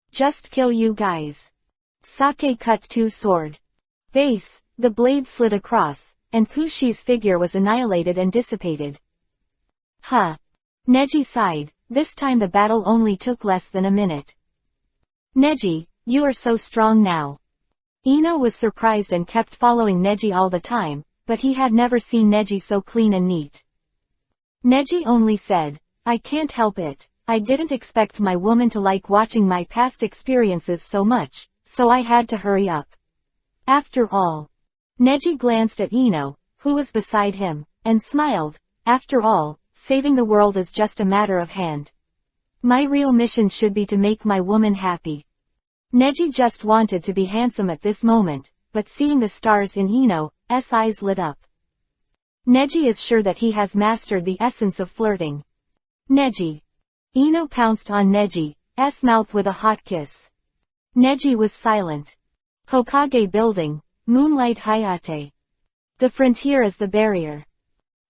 Just kill you guys. Sake cut two sword. Base, the blade slid across, and Pushi's figure was annihilated and dissipated. Neji sighed, this time the battle only took less than a minute. Neji, you are so strong now. Ino was surprised and kept following Neji all the time, but he had never seen Neji so clean and neat. Neji only said, I can't help it, I didn't expect my woman to like watching my past experiences so much, so I had to hurry up. After all. Neji glanced at Ino, who was beside him, and smiled. After all, saving the world is just a matter of hand. My real mission should be to make my woman happy. Neji just wanted to be handsome at this moment, but seeing the stars in Ino's eyes lit up. Neji is sure that he has mastered the essence of flirting. Neji. Ino pounced on Neji's mouth with a hot kiss. Neji was silent. Hokage building, Moonlight Hayate. The frontier is the barrier.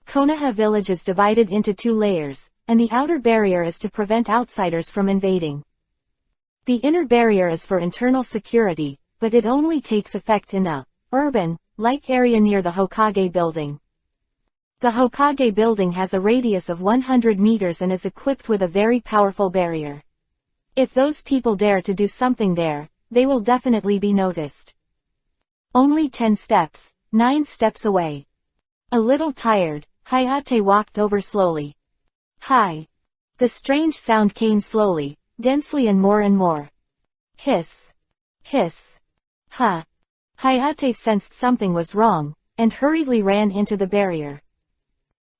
Konoha village is divided into two layers, and the outer barrier is to prevent outsiders from invading. The inner barrier is for internal security, but it only takes effect in a urban-like area near the Hokage building. The Hokage building has a radius of 100 meters and is equipped with a very powerful barrier. If those people dare to do something there, they will definitely be noticed. Only 10 steps, 9 steps away. A little tired, Hayate walked over slowly. Hi. The strange sound came slowly, densely and more. Hiss. Hiss. Hayate sensed something was wrong, and hurriedly ran into the barrier.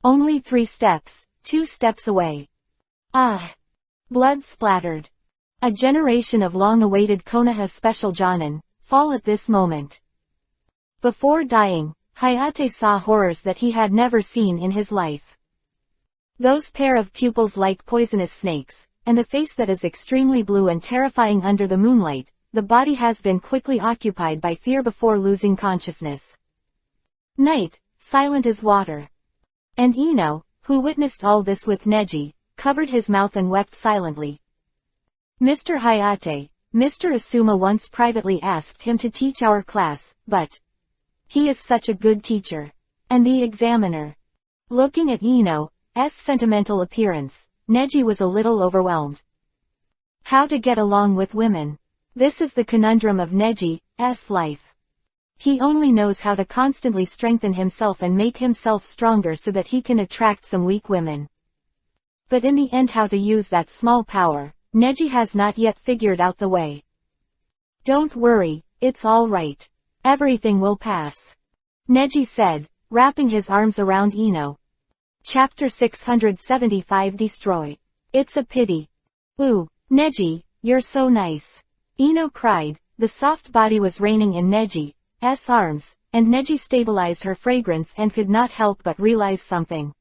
Only 3 steps, 2 steps away. Blood splattered. A generation of long-awaited Konoha special Jonin fall at this moment. Before dying, Hayate saw horrors that he had never seen in his life. Those pair of pupils like poisonous snakes, and a face that is extremely blue and terrifying under the moonlight. The body has been quickly occupied by fear before losing consciousness. Night, silent as water. And Ino, who witnessed all this with Neji, covered his mouth and wept silently. Mr. Hayate, Mr. Asuma once privately asked him to teach our class, but he is such a good teacher. And the examiner. Looking at Ino's sentimental appearance, Neji was a little overwhelmed. How to get along with women. This is the conundrum of Neji's life. He only knows how to constantly strengthen himself and make himself stronger so that he can attract some weak women. But in the end, how to use that small power, Neji has not yet figured out the way. Don't worry, it's all right. Everything will pass. Neji said, wrapping his arms around Ino. Chapter 675 Destroy. It's a pity. Ooh, Neji, you're so nice. Ino cried. The soft body was raining in Neji's arms, and Neji stabilized her fragrance and could not help but realize something.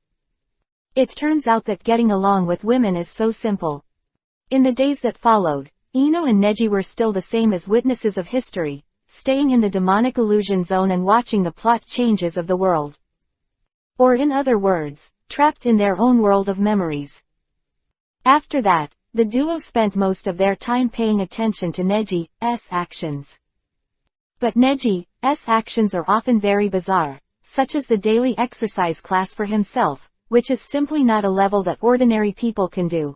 It turns out that getting along with women is so simple. In the days that followed, Ino and Neji were still the same as witnesses of history, staying in the demonic illusion zone and watching the plot changes of the world. Or in other words, trapped in their own world of memories. After that, the duo spent most of their time paying attention to Neji's actions. But Neji's actions are often very bizarre, such as the daily exercise class for himself, which is simply not a level that ordinary people can do.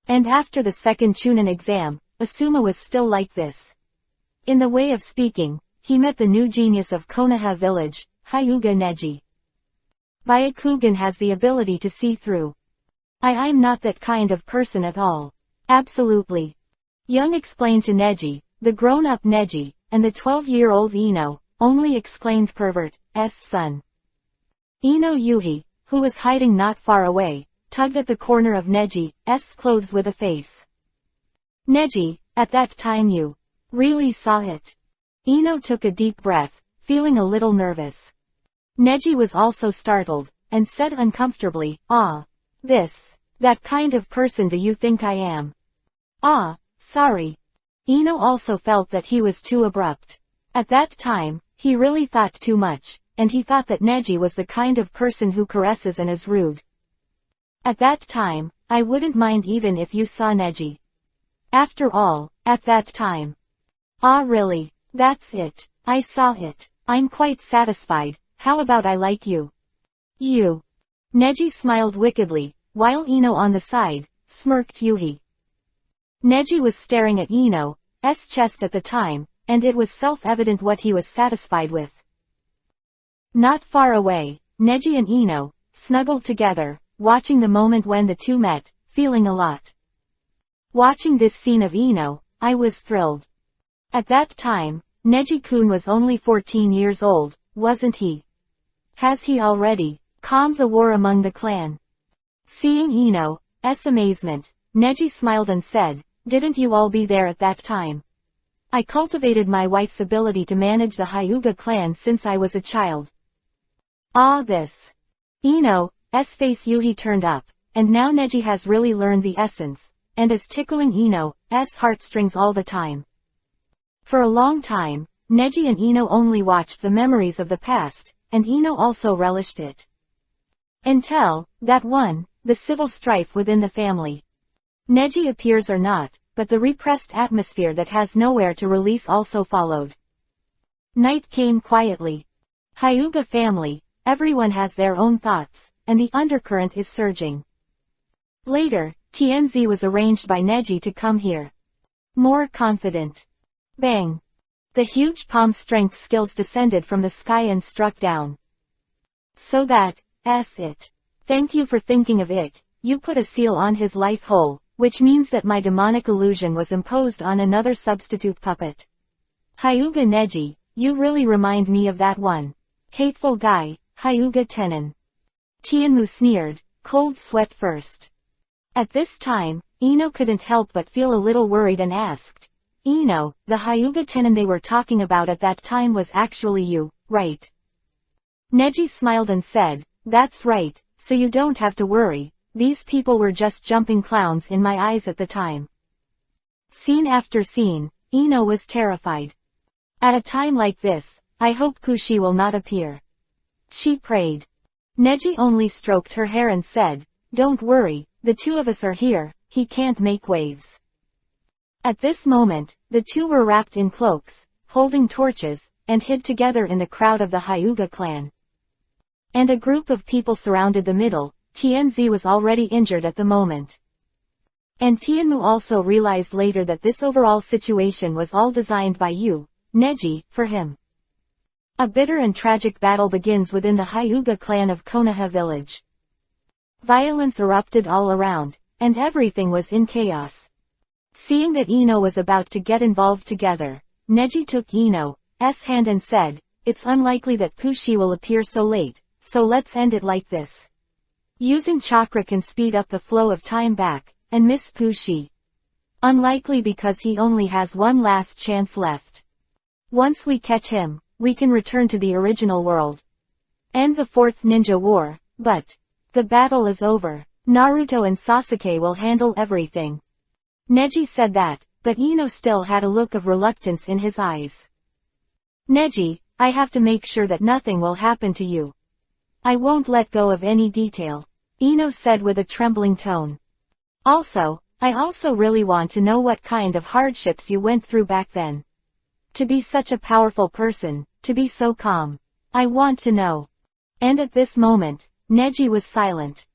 And after the second Chunin exam, Asuma was still like this. In the way of speaking, he met the new genius of Konoha village, Hyuga Neji. Byakugan has the ability to see through. I'm not that kind of person at all. Absolutely. Young explained to Neji, the grown-up Neji, and the 12-year-old Ino, only exclaimed pervert's son. Ino Yuhi, who was hiding not far away, tugged at the corner of Neji's clothes with a face. Neji, at that time you really saw it. Ino took a deep breath, feeling a little nervous. Neji was also startled, and said uncomfortably, that kind of person do you think I am? Sorry. Ino also felt that he was too abrupt. At that time, he really thought too much, and he thought that Neji was the kind of person who caresses and is rude. At that time, I wouldn't mind even if you saw Neji. After all, at that time. Really? That's it. I saw it. I'm quite satisfied. How about I like you? You. Neji smiled wickedly, while Ino on the side, smirked Yuhi. Neji was staring at Ino's chest at the time, and it was self-evident what he was satisfied with. Not far away, Neji and Ino snuggled together, watching the moment when the two met, feeling a lot. Watching this scene of Ino, I was thrilled. At that time, Neji-kun was only 14 years old, wasn't he? Has he already calmed the war among the clan? Seeing Ino's amazement, Neji smiled and said, didn't you all be there at that time? I cultivated my wife's ability to manage the Hyuga clan since I was a child. This. Ino's face Yuhi turned up, and now Neji has really learned the essence, and is tickling Ino's heartstrings all the time. For a long time, Neji and Ino only watched the memories of the past, and Ino also relished it. Until, that one, the civil strife within the family. Neji appears or not, but the repressed atmosphere that has nowhere to release also followed. Night came quietly. Hyuga family, everyone has their own thoughts, and the undercurrent is surging. Later, TNZ was arranged by Neji to come here. More confident. Bang. The huge palm strength skills descended from the sky and struck down. So that's it. Thank you for thinking of it. You put a seal on his life hole, which means that my demonic illusion was imposed on another substitute puppet. Hyuga Neji, you really remind me of that one hateful guy, Hyuga Tenon. Tianmu sneered, cold sweat first. At this time, Ino couldn't help but feel a little worried and asked, Ino, the Hyuga Tenon they were talking about at that time was actually you, right? Neji smiled and said, that's right, so you don't have to worry, these people were just jumping clowns in my eyes at the time. Scene after scene, Ino was terrified. At a time like this, I hope Kushi will not appear. She prayed. Neji only stroked her hair and said, don't worry, the two of us are here, he can't make waves. At this moment, the two were wrapped in cloaks, holding torches, and hid together in the crowd of the Hyuga clan. And a group of people surrounded the middle. TNZ was already injured at the moment. And Tianmu also realized later that this overall situation was all designed by you, Neji, for him. A bitter and tragic battle begins within the Hyuga clan of Konoha village. Violence erupted all around, and everything was in chaos. Seeing that Ino was about to get involved together, Neji took Ino's Neji's hand and said, "It's unlikely that Pushi will appear so late, so let's end it like this. Using chakra can speed up the flow of time back, and miss Pushi. Unlikely because he only has one last chance left. Once we catch him, we can return to the original world. End the fourth ninja war, but the battle is over. Naruto and Sasuke will handle everything." Neji said that, but Ino still had a look of reluctance in his eyes. "Neji, I have to make sure that nothing will happen to you. I won't let go of any detail," Ino said with a trembling tone. I also really want to know what kind of hardships you went through back then. To be such a powerful person, to be so calm. I want to know." And at this moment, Neji was silent.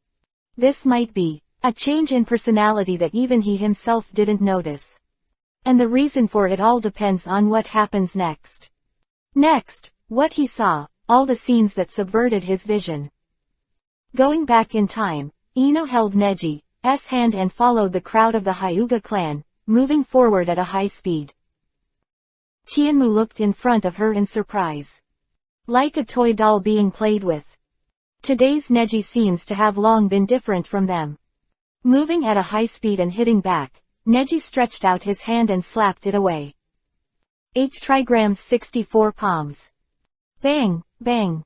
This might be a change in personality that even he himself didn't notice. And the reason for it all depends on what happens next. Next, what he saw, all the scenes that subverted his vision. Going back in time, Ino held Neji's hand and followed the crowd of the Hyuga clan, moving forward at a high speed. Tianmu looked in front of her in surprise. Like a toy doll being played with. Today's Neji seems to have long been different from them. Moving at a high speed and hitting back, Neji stretched out his hand and slapped it away. 8 trigrams 64 palms. Bang, bang.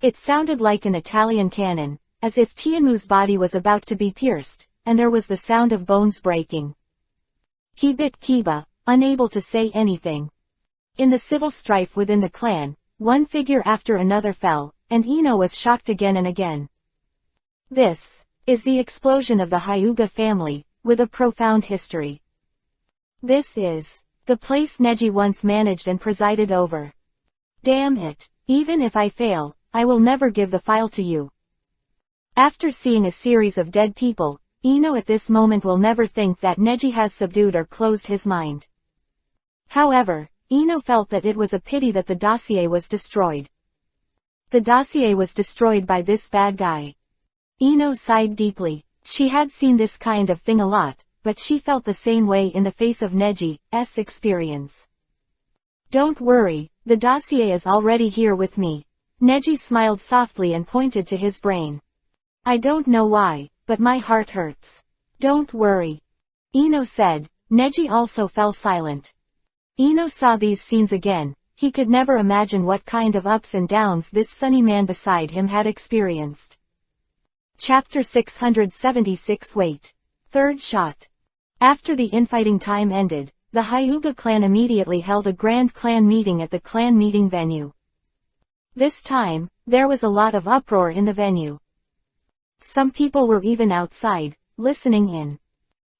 It sounded like an Italian cannon, as if Tianmu's body was about to be pierced, and there was the sound of bones breaking. He bit Kiba, unable to say anything. In the civil strife within the clan, one figure after another fell, and Ino was shocked again and again. This is the explosion of the Hyuga family, with a profound history. This is the place Neji once managed and presided over. Damn it, even if I fail, I will never give the file to you. After seeing a series of dead people, Ino at this moment will never think that Neji has subdued or closed his mind. However, Ino felt that it was a pity that the dossier was destroyed. The dossier was destroyed by this bad guy. Ino sighed deeply. She had seen this kind of thing a lot, but she felt the same way in the face of Neji's experience. "Don't worry, the dossier is already here with me." Neji smiled softly and pointed to his brain. "I don't know why, but my heart hurts." "Don't worry," Ino said. Neji also fell silent. Ino saw these scenes again. He could never imagine what kind of ups and downs this sunny man beside him had experienced. Chapter 676 Wait. Third shot. After the infighting time ended, the Hyuga clan immediately held a grand clan meeting at the clan meeting venue. This time, there was a lot of uproar in the venue. Some people were even outside, listening in.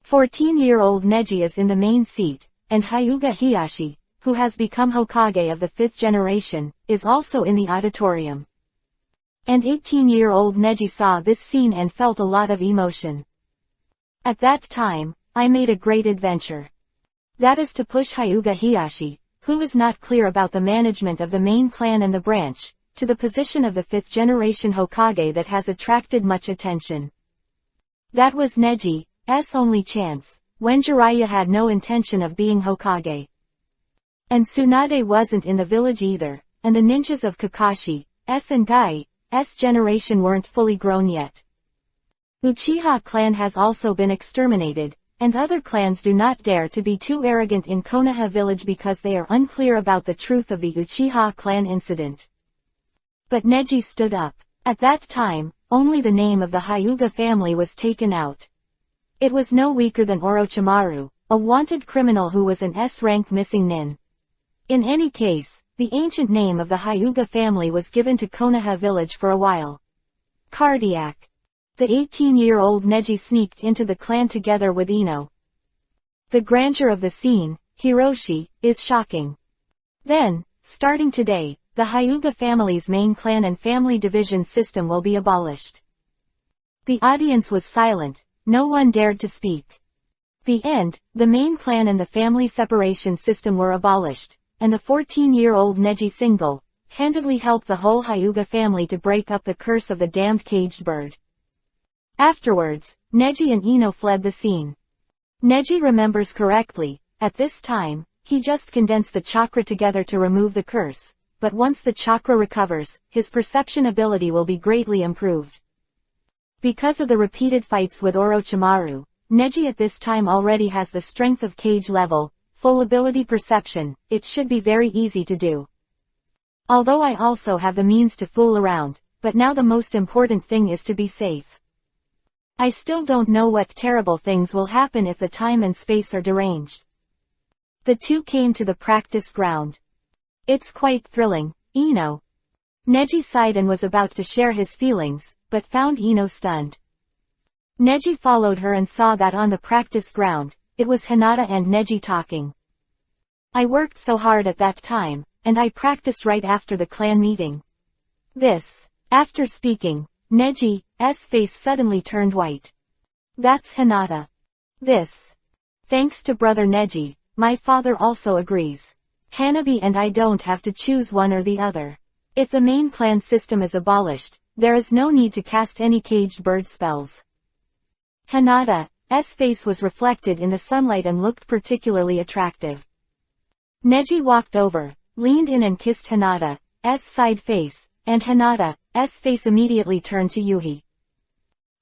14-year-old Neji is in the main seat, and Hyuga Hiyashi, who has become Hokage of the 5th generation, is also in the auditorium. And 18-year-old Neji saw this scene and felt a lot of emotion. "At that time, I made a great adventure. That is to push Hyuga Hiyashi, who is not clear about the management of the main clan and the branch, to the position of the 5th generation Hokage that has attracted much attention. That was Neji's only chance, when Jiraiya had no intention of being Hokage. And Tsunade wasn't in the village either, and the ninjas of Kakashi's and Gai's generation weren't fully grown yet. Uchiha clan has also been exterminated, and other clans do not dare to be too arrogant in Konoha village because they are unclear about the truth of the Uchiha clan incident. But Neji stood up. At that time, only the name of the Hyuga family was taken out. It was no weaker than Orochimaru, a wanted criminal who was an S-rank missing nin. In any case, the ancient name of the Hyuga family was given to Konoha village for a while. Cardiac. The 18-year-old Neji sneaked into the clan together with Ino. The grandeur of the scene, Hiroshi, is shocking. Then, starting today, the Hyuga family's main clan and family division system will be abolished. The audience was silent, no one dared to speak. The end, the main clan and the family separation system were abolished, and the 14-year-old Neji single-handedly helped the whole Hyuga family to break up the curse of the damned caged bird. Afterwards, Neji and Ino fled the scene. Neji remembers correctly, at this time, he just condensed the chakra together to remove the curse, but once the chakra recovers, his perception ability will be greatly improved. Because of the repeated fights with Orochimaru, Neji at this time already has the strength of Kage level, full ability perception. It should be very easy to do. Although I also have the means to fool around, but now the most important thing is to be safe. I still don't know what terrible things will happen if the time and space are deranged. The two came to the practice ground. It's quite thrilling, Ino. Neji sighed and was about to share his feelings, but found Ino stunned. Neji followed her and saw that on the practice ground, it was Hinata and Neji talking. I worked so hard at that time, and I practiced right after the clan meeting. After speaking, Neji's face suddenly turned white. That's Hinata. Thanks to brother Neji, my father also agrees. Hanabi and I don't have to choose one or the other. If the main clan system is abolished, there is no need to cast any caged bird spells. Hinata's face was reflected in the sunlight and looked particularly attractive. Neji walked over, leaned in and kissed Hinata's side face, and Hinata's face immediately turned to Yuhi.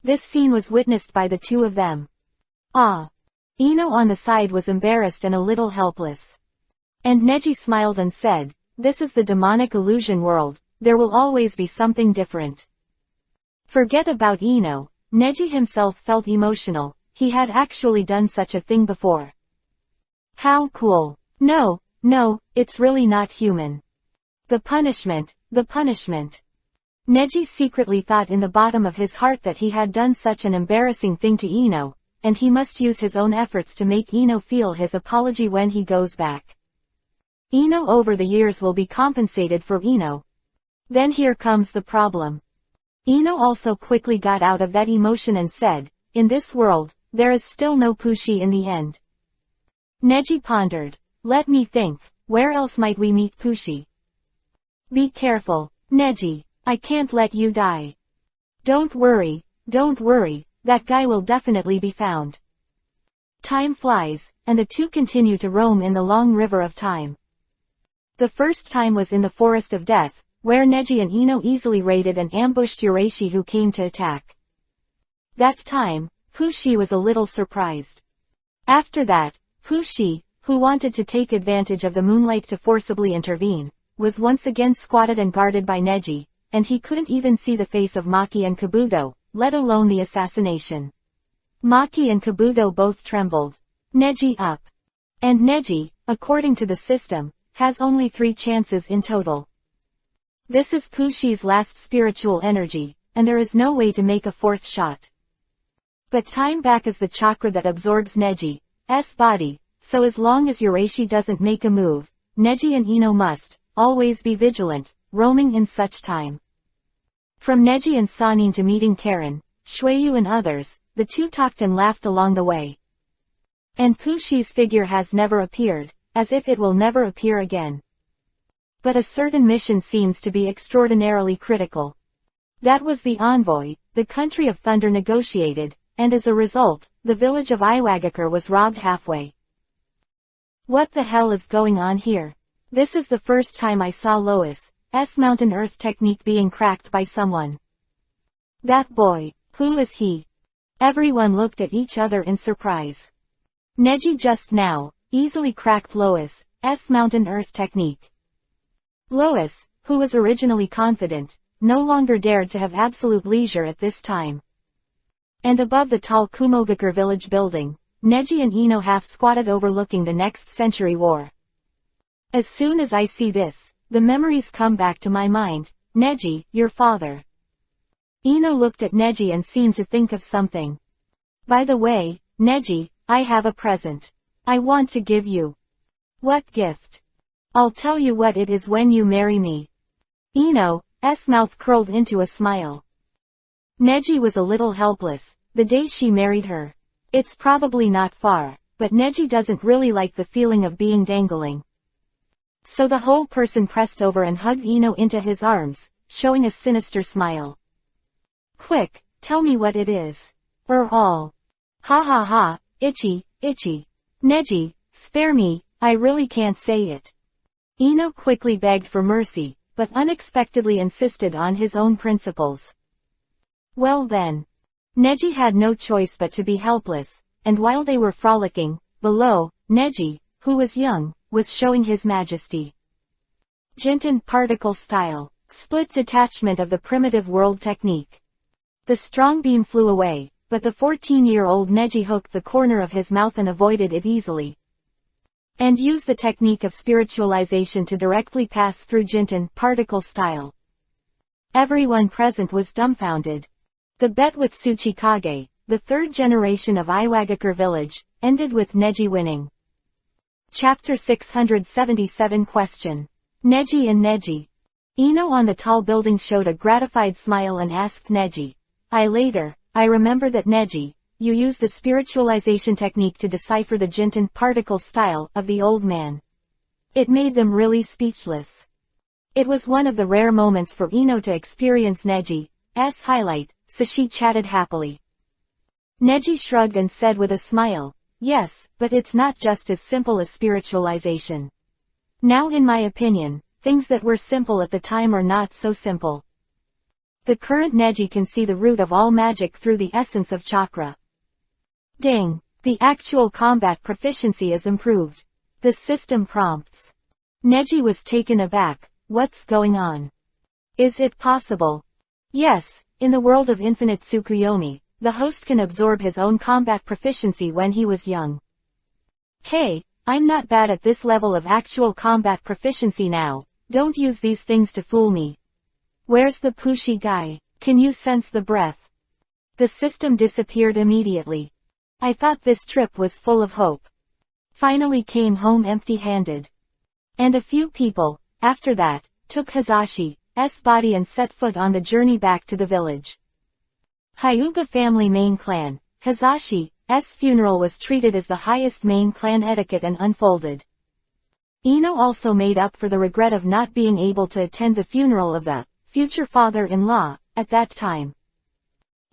This scene was witnessed by the two of them. Ah! Ino on the side was embarrassed and a little helpless. And Neji smiled and said, "This is the demonic illusion world, there will always be something different." Forget about Ino, Neji himself felt emotional, he had actually done such a thing before. How cool. No, it's really not human. The punishment. Neji secretly thought in the bottom of his heart that he had done such an embarrassing thing to Ino, and he must use his own efforts to make Ino feel his apology when he goes back. Ino over the years will be compensated for Ino. Then here comes the problem. Ino also quickly got out of that emotion and said, "In this world, there is still no Pushi in the end." Neji pondered. Let me think, where else might we meet Pushi? Be careful, Neji, I can't let you die. Don't worry, that guy will definitely be found. Time flies, and the two continue to roam in the long river of time. The first time was in the Forest of Death, where Neji and Ino easily raided and ambushed Urashi who came to attack. That time, Pushi was a little surprised. After that, Pushi, who wanted to take advantage of the moonlight to forcibly intervene, was once again squatted and guarded by Neji, and he couldn't even see the face of Maki and Kabuto, let alone the assassination. Maki and Kabuto both trembled. Neji up. And Neji, according to the system, has only 3 chances in total. This is Pushi's last spiritual energy, and there is no way to make a 4th shot. But time back is the chakra that absorbs Neji's body, so as long as Urashi doesn't make a move, Neji and Ino must always be vigilant, roaming in such time. From Neji and Sanin to meeting Karen, Shueyu and others, the two talked and laughed along the way. And Pushi's figure has never appeared, as if it will never appear again. But a certain mission seems to be extraordinarily critical. That was the envoy, the country of Thunder negotiated, and as a result, the village of Iwagakure was robbed halfway. What the hell is going on here? This is the first time I saw Lois's mountain earth technique being cracked by someone. That boy, who is he? Everyone looked at each other in surprise. Neji just now easily cracked Lois's mountain earth technique. Lois, who was originally confident, no longer dared to have absolute leisure at this time. And above the tall Kumogakure village building, Neji and Ino half squatted overlooking the next century war. As soon as I see this, the memories come back to my mind. Neji, your father. Ino looked at Neji and seemed to think of something. By the way, Neji, I have a present. I want to give you. What gift? I'll tell you what it is when you marry me. Ino's mouth curled into a smile. Neji was a little helpless, the day she married her. It's probably not far, but Neji doesn't really like the feeling of being dangling. So the whole person pressed over and hugged Ino into his arms, showing a sinister smile. Quick, tell me what it is. All. Ha ha ha, itchy. Neji, spare me, I really can't say it. Ino quickly begged for mercy, but unexpectedly insisted on his own principles. Well then. Neji had no choice but to be helpless, and while they were frolicking, below, Neji, who was young, was showing his majesty. Jinten particle style, split detachment of the primitive world technique. The strong beam flew away, but the 14-year-old Neji hooked the corner of his mouth and avoided it easily. And used the technique of spiritualization to directly pass through Jinten particle style. Everyone present was dumbfounded. The bet with Tsuchikage, the third generation of Iwagakure village, ended with Neji winning. Chapter 677 Question. Neji and Neji. Ino on the tall building showed a gratified smile and asked Neji. I remember that Neji, you used the spiritualization technique to decipher the Jinten particle style of the old man. It made them really speechless. It was one of the rare moments for Ino to experience Neji's highlight, so she chatted happily. Neji shrugged and said with a smile, yes, but it's not just as simple as spiritualization. Now in my opinion, things that were simple at the time are not so simple. The current Neji can see the root of all magic through the essence of chakra. Ding! The actual combat proficiency is improved. The system prompts. Neji was taken aback. What's going on? Is it possible? Yes, in the world of infinite Tsukuyomi, the host can absorb his own combat proficiency when he was young. Hey, I'm not bad at this level of actual combat proficiency now, don't use these things to fool me. Where's the pushy guy? Can you sense the breath? The system disappeared immediately. I thought this trip was full of hope. Finally came home empty-handed. And a few people, after that, took Hazashi's body and set foot on the journey back to the village. Hyuga family main clan, Hazashi's funeral was treated as the highest main clan etiquette and unfolded. Ino also made up for the regret of not being able to attend the funeral of the future father-in-law, at that time.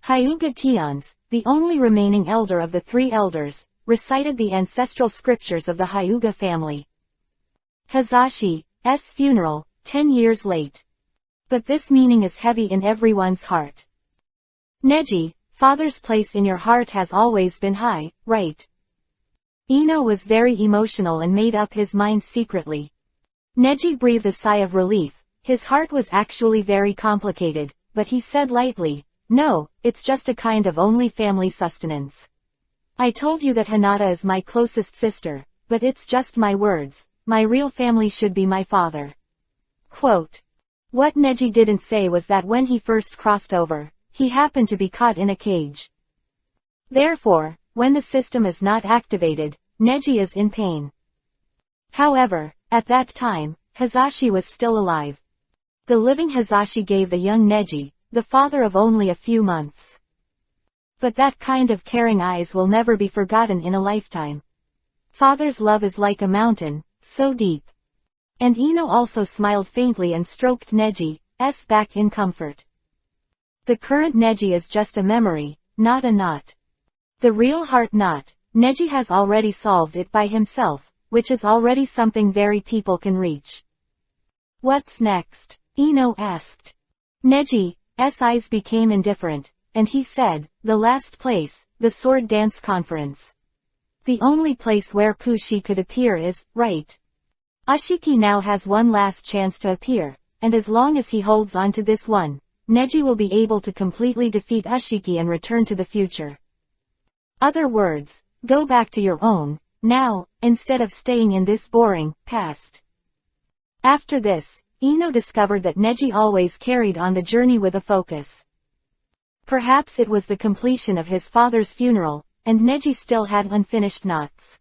Hyuga Tions, the only remaining elder of the three elders, recited the ancestral scriptures of the Hyuga family. Hazashi's funeral, 10 years late. But this meaning is heavy in everyone's heart. Neji, father's place in your heart has always been high, right? Ino was very emotional and made up his mind secretly. Neji breathed a sigh of relief. His heart was actually very complicated, but he said lightly, no, it's just a kind of only family sustenance. I told you that Hinata is my closest sister, but it's just my words, my real family should be my father. Quote. What Neji didn't say was that when he first crossed over, he happened to be caught in a cage. Therefore, when the system is not activated, Neji is in pain. However, at that time, Hazashi was still alive. The living Hazashi gave the young Neji, the father of only a few months. But that kind of caring eyes will never be forgotten in a lifetime. Father's love is like a mountain, so deep. And Ino also smiled faintly and stroked Neji's back in comfort. The current Neji is just a memory, not a knot. The real heart knot, Neji has already solved it by himself, which is already something very people can reach. What's next? Ino asked. Neji's eyes became indifferent, and he said, the last place, the sword dance conference. The only place where Pushi could appear is, right. Ashiki now has one last chance to appear, and as long as he holds on to this one, Neji will be able to completely defeat Ashiki and return to the future. Other words, go back to your own, now, instead of staying in this boring, past. After this, Ino discovered that Neji always carried on the journey with a focus. Perhaps it was the completion of his father's funeral, and Neji still had unfinished knots.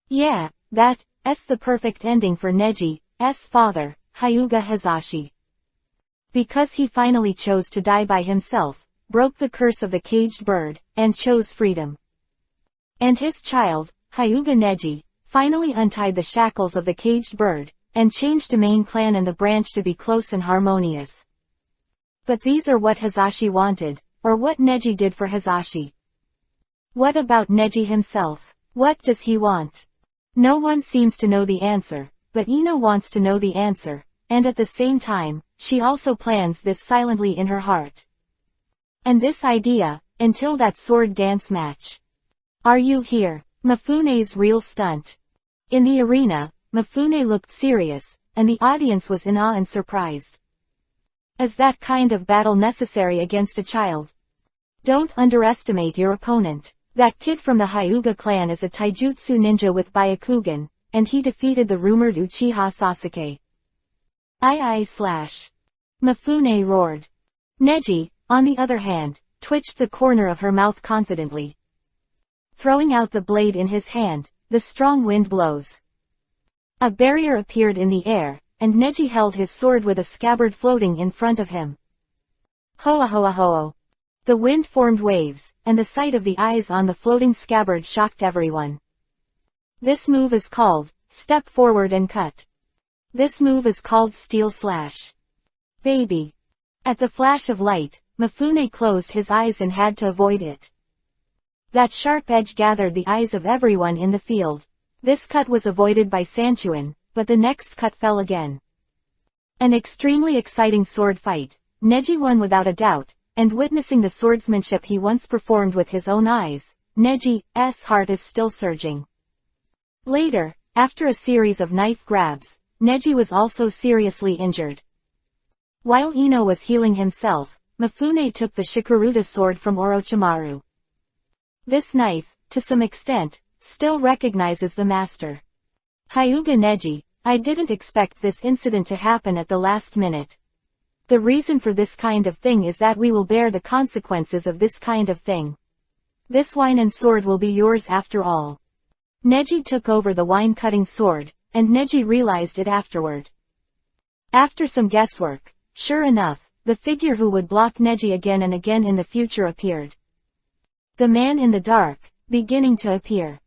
Yeah, that's the perfect ending for Neji's father, Hyuga Hazashi. Because he finally chose to die by himself, broke the curse of the caged bird, and chose freedom. And his child, Hyuga Neji, finally untied the shackles of the caged bird, and changed to main clan and the branch to be close and harmonious. But these are what Hazashi wanted, or what Neji did for Hazashi. What about Neji himself? What does he want? No one seems to know the answer, but Ino wants to know the answer, and at the same time, she also plans this silently in her heart. And this idea, until that sword dance match. Are you here? Mifune's real stunt. In the arena, Mifune looked serious, and the audience was in awe and surprised. Is that kind of battle necessary against a child? Don't underestimate your opponent. That kid from the Hyuga clan is a taijutsu ninja with Byakugan, and he defeated the rumored Uchiha Sasuke. Mifune roared. Neji, on the other hand, twitched the corner of her mouth confidently. Throwing out the blade in his hand, the strong wind blows. A barrier appeared in the air, and Neji held his sword with a scabbard floating in front of him. Hoa hoa ho. The wind formed waves, and the sight of the eyes on the floating scabbard shocked everyone. This move is called, step forward and cut. This move is called steel slash. Baby. At the flash of light, Mifune closed his eyes and had to avoid it. That sharp edge gathered the eyes of everyone in the field. This cut was avoided by Sanchuan, but the next cut fell again. An extremely exciting sword fight. Neji won without a doubt, and witnessing the swordsmanship he once performed with his own eyes, Neji's heart is still surging. Later, after a series of knife grabs, Neji was also seriously injured. While Ino was healing himself, Mifune took the Shikuruta sword from Orochimaru. This knife, to some extent, still recognizes the master. Hyuga Neji, I didn't expect this incident to happen at the last minute. The reason for this kind of thing is that we will bear the consequences of this kind of thing. This wine and sword will be yours after all. Neji took over the wine-cutting sword, and Neji realized it afterward. After some guesswork, sure enough, the figure who would block Neji again and again in the future appeared. The man in the dark, beginning to appear.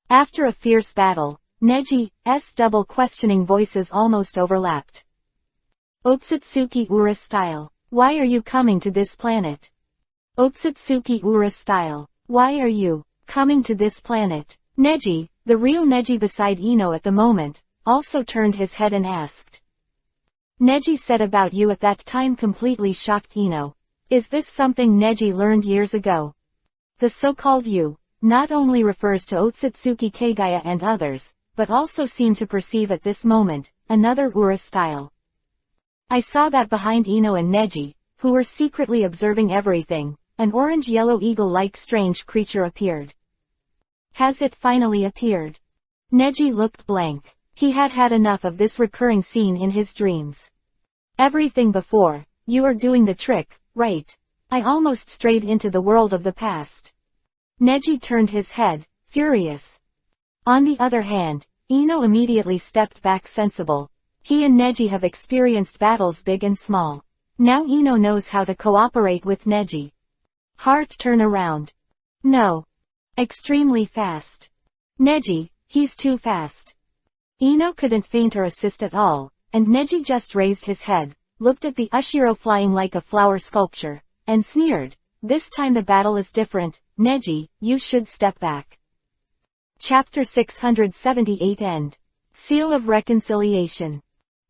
After a fierce battle, Neji's double questioning voices almost overlapped. Otsutsuki Ura style. Why are you coming to this planet? Otsutsuki Ura style. Why are you coming to this planet? Neji, the real Neji beside Ino at the moment, also turned his head and asked. Neji said about you at that time completely shocked Ino. Is this something Neji learned years ago? The so-called you not only refers to Otsutsuki Kagaya and others, but also seemed to perceive at this moment another Ura style. I saw that behind Ino and Neji, who were secretly observing everything, an orange-yellow eagle-like strange creature appeared. Has it finally appeared? Neji looked blank. He had had enough of this recurring scene in his dreams. Everything before, you are doing the trick, right? I almost strayed into the world of the past. Neji turned his head, furious. On the other hand, Ino immediately stepped back sensible. He and Neji have experienced battles big and small. Now Ino knows how to cooperate with Neji. Heart turn around. No. Extremely fast. Neji, he's too fast. Ino couldn't feint or assist at all, and Neji just raised his head, looked at the Ushiro flying like a flower sculpture, and sneered. This time the battle is different, Neji, you should step back. Chapter 678 End. Seal of Reconciliation.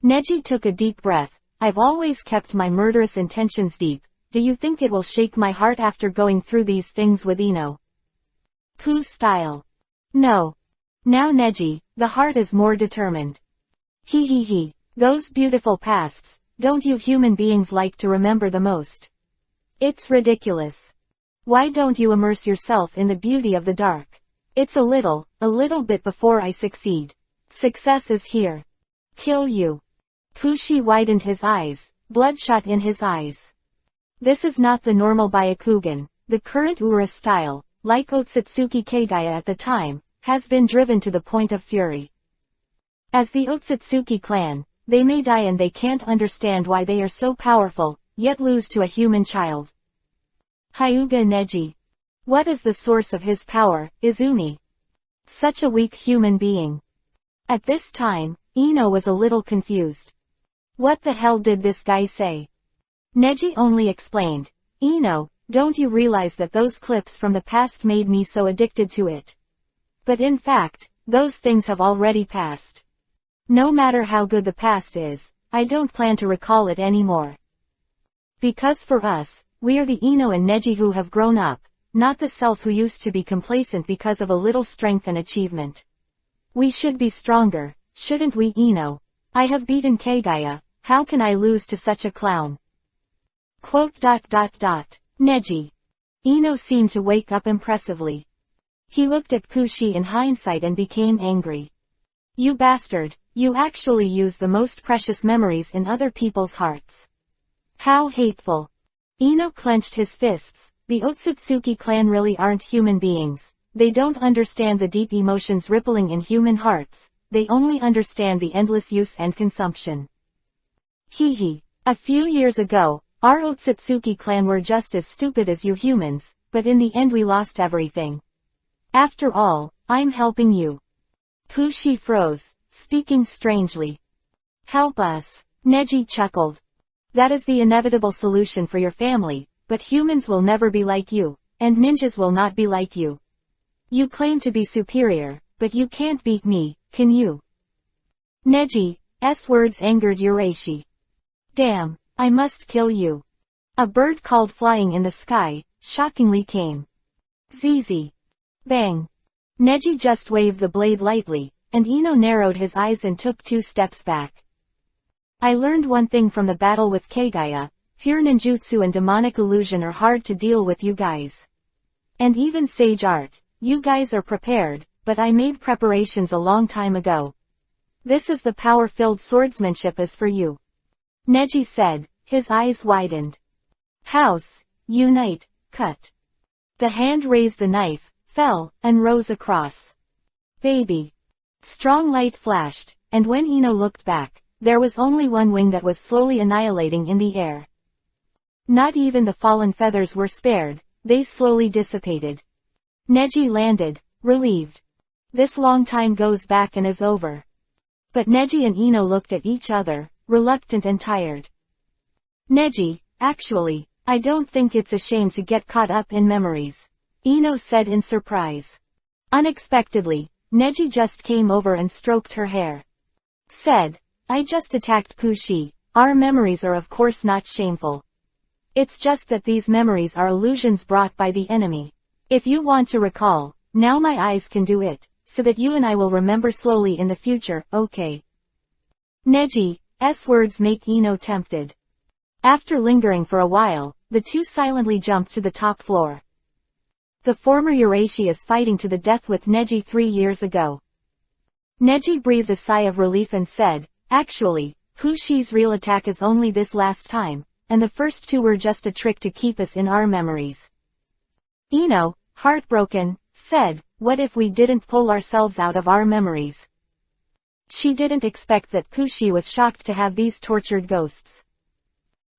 Neji took a deep breath. I've always kept my murderous intentions deep. Do you think it will shake my heart after going through these things with Ino? Pooh style. No. Now Neji, the heart is more determined. He. Those beautiful pasts, don't you human beings like to remember the most? It's ridiculous. Why don't you immerse yourself in the beauty of the dark? It's a little bit before I succeed. Success is here. Kill you. Fushi widened his eyes, bloodshot in his eyes. This is not the normal Byakugan. The current Ura style, like Otsutsuki Kagaya at the time, has been driven to the point of fury. As the Otsutsuki clan, they may die and they can't understand why they are so powerful, yet lose to a human child. Hyuga Neji. What is the source of his power, Izumi? Such a weak human being. At this time, Ino was a little confused. What the hell did this guy say? Neji only explained, Ino, don't you realize that those clips from the past made me so addicted to it? But in fact, those things have already passed. No matter how good the past is, I don't plan to recall it anymore. Because for us, we are the Ino and Neji who have grown up, not the self who used to be complacent because of a little strength and achievement. We should be stronger, shouldn't we, Ino? I have beaten Kagaya, how can I lose to such a clown? Neji. Ino seemed to wake up impressively. He looked at Pushi in hindsight and became angry. You bastard, you actually use the most precious memories in other people's hearts. How hateful. Ino clenched his fists. The Otsutsuki clan really aren't human beings. They don't understand the deep emotions rippling in human hearts. They only understand the endless use and consumption. Hee. A few years ago, our Otsutsuki clan were just as stupid as you humans, but in the end we lost everything. After all, I'm helping you. Pushi froze, speaking strangely. Help us. Neji chuckled. That is the inevitable solution for your family, but humans will never be like you, and ninjas will not be like you. You claim to be superior, but you can't beat me, can you? Neji's words angered Urashi. Damn, I must kill you. A bird called flying in the sky, shockingly came. ZZ. Bang. Neji just waved the blade lightly, and Ino narrowed his eyes and took 2 steps back. I learned one thing from the battle with Kagaya, pure ninjutsu and demonic illusion are hard to deal with, you guys. And even sage art, you guys are prepared, but I made preparations a long time ago. This is the power-filled swordsmanship is for you. Neji said, his eyes widened. House, unite, cut. The hand raised the knife, fell, and rose across. Baby. Strong light flashed, and when Ino looked back, there was only one wing that was slowly annihilating in the air. Not even the fallen feathers were spared, they slowly dissipated. Neji landed, relieved. This long time goes back and is over. But Neji and Ino looked at each other, reluctant and tired. Neji, actually, I don't think it's a shame to get caught up in memories. Ino said in surprise. Unexpectedly, Neji just came over and stroked her hair. Said, I just attacked Pushi, our memories are of course not shameful. It's just that these memories are illusions brought by the enemy. If you want to recall, now my eyes can do it, so that you and I will remember slowly in the future, okay? Neji's words make Ino tempted. After lingering for a while, the two silently jumped to the top floor. The former Urashi is fighting to the death with Neji 3 years ago. Neji breathed a sigh of relief and said, actually, Pushi's real attack is only this last time, and the first 2 were just a trick to keep us in our memories. Ino, heartbroken, said, what if we didn't pull ourselves out of our memories? She didn't expect that Pushi was shocked to have these tortured ghosts.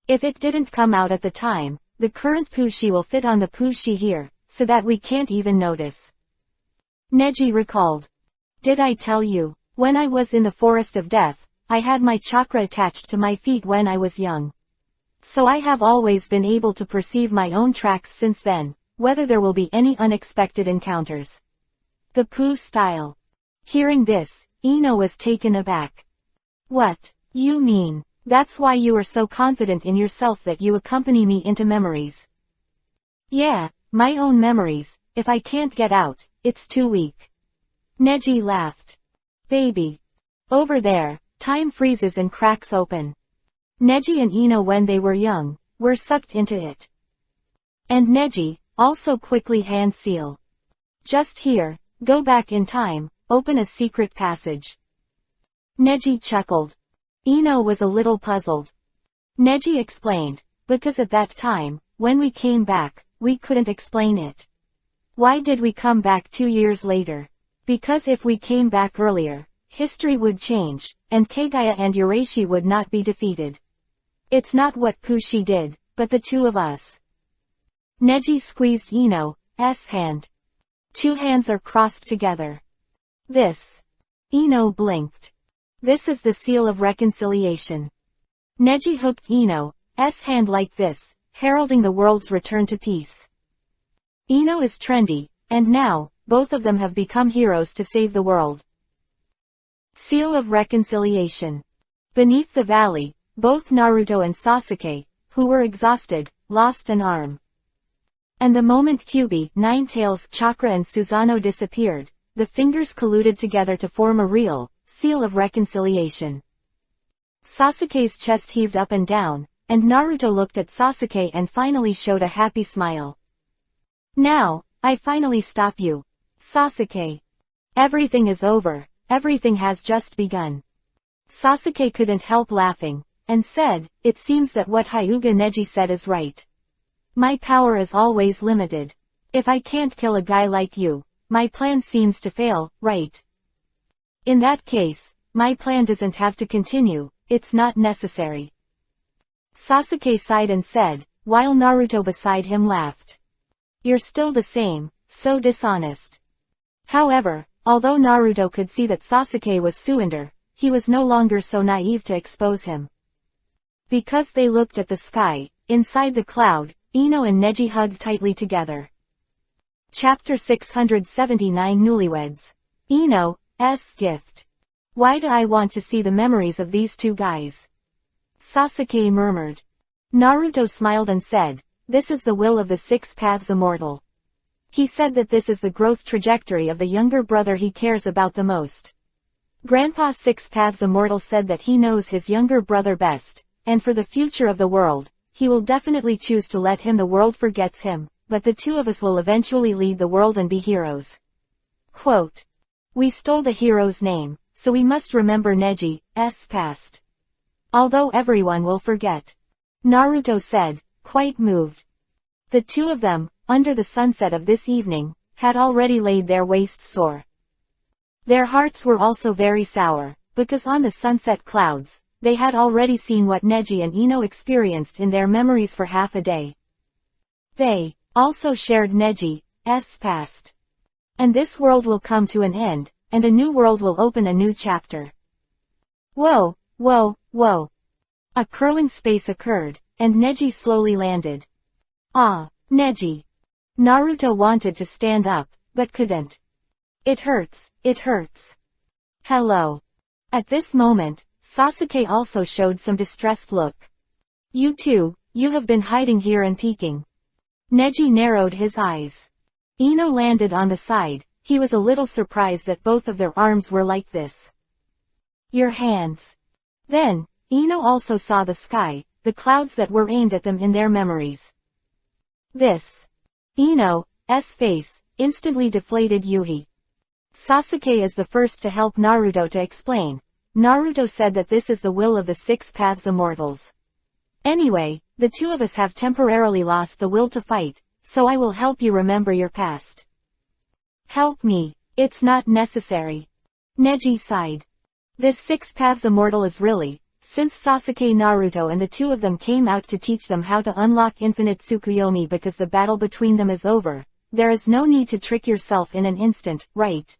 If it didn't come out at the time, the current Pushi will fit on the Pushi here, so that we can't even notice. Neji recalled. Did I tell you, when I was in the forest of death, I had my chakra attached to my feet when I was young. So I have always been able to perceive my own tracks since then, whether there will be any unexpected encounters. The Pooh style. Hearing this, Ino was taken aback. What, you mean, that's why you are so confident in yourself that you accompany me into memories? Yeah, my own memories, if I can't get out, it's too weak. Neji laughed. Baby. Over there, time freezes and cracks open. Neji and Ino when they were young, were sucked into it. And Neji, also quickly hand seal. Just here, go back in time, open a secret passage. Neji chuckled. Ino was a little puzzled. Neji explained, because at that time, when we came back, we couldn't explain it. Why did we come back 2 years later? Because if we came back earlier, history would change, and Kagaya and Urashi would not be defeated. It's not what Pushi did, but the 2 of us. Neji squeezed Ino's hand. 2 hands are crossed together. This. Ino blinked. This is the seal of reconciliation. Neji hooked Ino's hand like this, heralding the world's return to peace. Ino is trendy, and now, both of them have become heroes to save the world. Seal of Reconciliation. Beneath the valley, both Naruto and Sasuke, who were exhausted, lost an arm. And the moment Kyuubi, Ninetales, Chakra and Susanoo disappeared, the fingers colluded together to form a real seal of reconciliation. Sasuke's chest heaved up and down, and Naruto looked at Sasuke and finally showed a happy smile. Now, I finally stop you, Sasuke. Everything is over, everything has just begun. Sasuke couldn't help laughing, and said, it seems that what Hyuga Neji said is right. My power is always limited. If I can't kill a guy like you, my plan seems to fail, right? In that case, my plan doesn't have to continue, it's not necessary. Sasuke sighed and said, while Naruto beside him laughed. You're still the same, so dishonest. However, although Naruto could see that Sasuke was surrender, he was no longer so naive to expose him. Because they looked at the sky, inside the cloud, Ino and Neji hugged tightly together. Chapter 679 Newlyweds. Ino's gift. Why do I want to see the memories of these two guys? Sasuke murmured. Naruto smiled and said, this is the will of the Six Paths Immortal. He said that this is the growth trajectory of the younger brother he cares about the most. Grandpa Six Paths Immortal said that he knows his younger brother best, and for the future of the world, he will definitely choose to let him the world forgets him, but the two of us will eventually lead the world and be heroes. Quote. We stole the hero's name, so we must remember Neji's past. Although everyone will forget. Naruto said, quite moved. The two of them, under the sunset of this evening, had already laid their waists sore. Their hearts were also very sour, because on the sunset clouds, they had already seen what Neji and Ino experienced in their memories for half a day. They also shared Neji's past. And this world will come to an end, and a new world will open a new chapter. Whoa, whoa, whoa. A curling space occurred, and Neji slowly landed. Ah, Neji. Naruto wanted to stand up, but couldn't. It hurts, it hurts. Hello. At this moment, Sasuke also showed some distressed look. You two, you have been hiding here and peeking. Neji narrowed his eyes. Ino landed on the side, he was a little surprised that both of their arms were like this. Your hands. Then, Ino also saw the sky, the clouds that were aimed at them in their memories. This. Ino's face, instantly deflated Yuhi. Sasuke is the first to help Naruto to explain. Naruto said that this is the will of the Six Paths Immortals. Anyway, the two of us have temporarily lost the will to fight, so I will help you remember your past. Help me, it's not necessary. Neji sighed. This Six Paths Immortal is really, since Sasuke Naruto and the two of them came out to teach them how to unlock infinite Tsukuyomi because the battle between them is over, there is no need to trick yourself in an instant, right?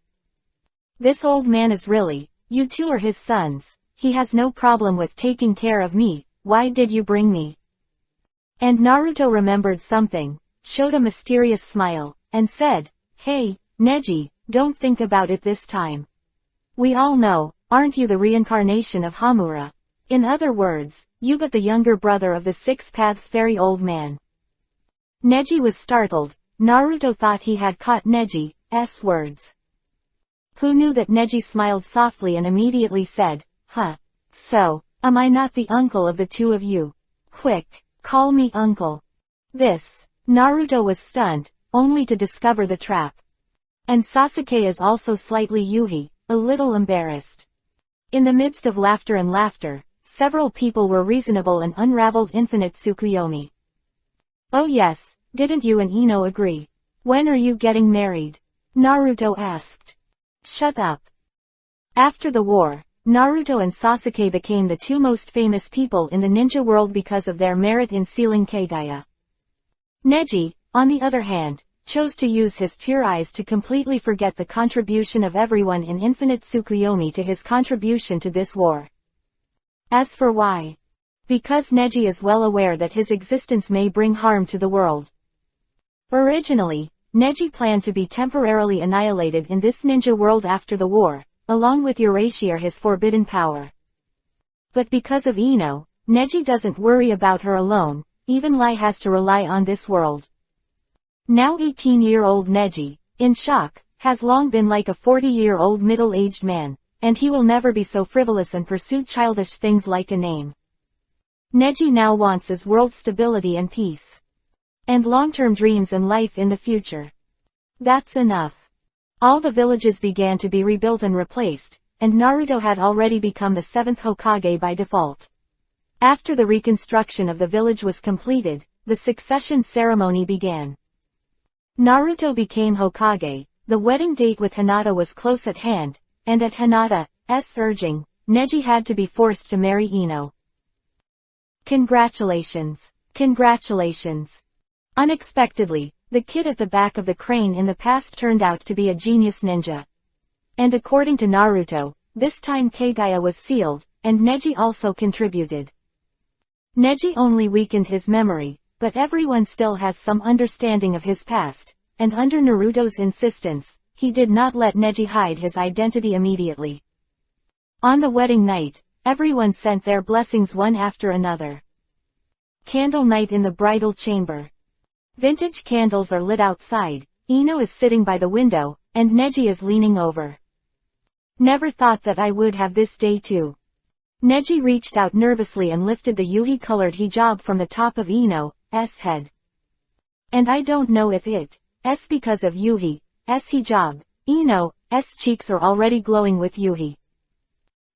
This old man is really, you two are his sons, he has no problem with taking care of me, why did you bring me? And Naruto remembered something, showed a mysterious smile, and said, hey, Neji, don't think about it this time. We all know, aren't you the reincarnation of Hamura? In other words, you got the younger brother of the Six Paths Fairy old man. Neji was startled, Naruto thought he had caught Neji's words. Who knew that Neji smiled softly and immediately said, huh. So, am I not the uncle of the two of you? Quick, call me uncle. This. Naruto was stunned, only to discover the trap. And Sasuke is also slightly Yuhi, a little embarrassed. In the midst of laughter and laughter, several people were reasonable and unraveled infinite Tsukuyomi. Oh yes, didn't you and Ino agree? When are you getting married? Naruto asked. Shut up. After the war, Naruto and Sasuke became the two most famous people in the ninja world because of their merit in sealing Kagaya. Neji, on the other hand, chose to use his pure eyes to completely forget the contribution of everyone in infinite Tsukuyomi to his contribution to this war. As for why? Because Neji is well aware that his existence may bring harm to the world. Originally, Neji planned to be temporarily annihilated in this ninja world after the war, along with Eurasier his forbidden power. But because of Ino, Neji doesn't worry about her alone, even Lai has to rely on this world. Now 18-year-old Neji, in shock, has long been like a 40-year-old middle-aged man, and he will never be so frivolous and pursue childish things like a name. Neji now wants is world stability and peace. And long-term dreams and life in the future. That's enough. All the villages began to be rebuilt and replaced, and Naruto had already become the 7th Hokage by default. After the reconstruction of the village was completed, the succession ceremony began. Naruto became Hokage, the wedding date with Hinata was close at hand, and at Hinata's urging, Neji had to be forced to marry Ino. Congratulations. Congratulations. Unexpectedly, the kid at the back of the crane in the past turned out to be a genius ninja. And according to Naruto, this time Kagaya was sealed, and Neji also contributed. Neji only weakened his memory, but everyone still has some understanding of his past, and under Naruto's insistence, he did not let Neji hide his identity immediately. On the wedding night, everyone sent their blessings one after another. Candle night in the bridal chamber. Vintage candles are lit outside, Ino is sitting by the window, and Neji is leaning over. Never thought that I would have this day too. Neji reached out nervously and lifted the yuhi-colored hijab from the top of Ino's head. And I don't know if it's because of Yuhi's hijab. Ino's cheeks are already glowing with Yuhi.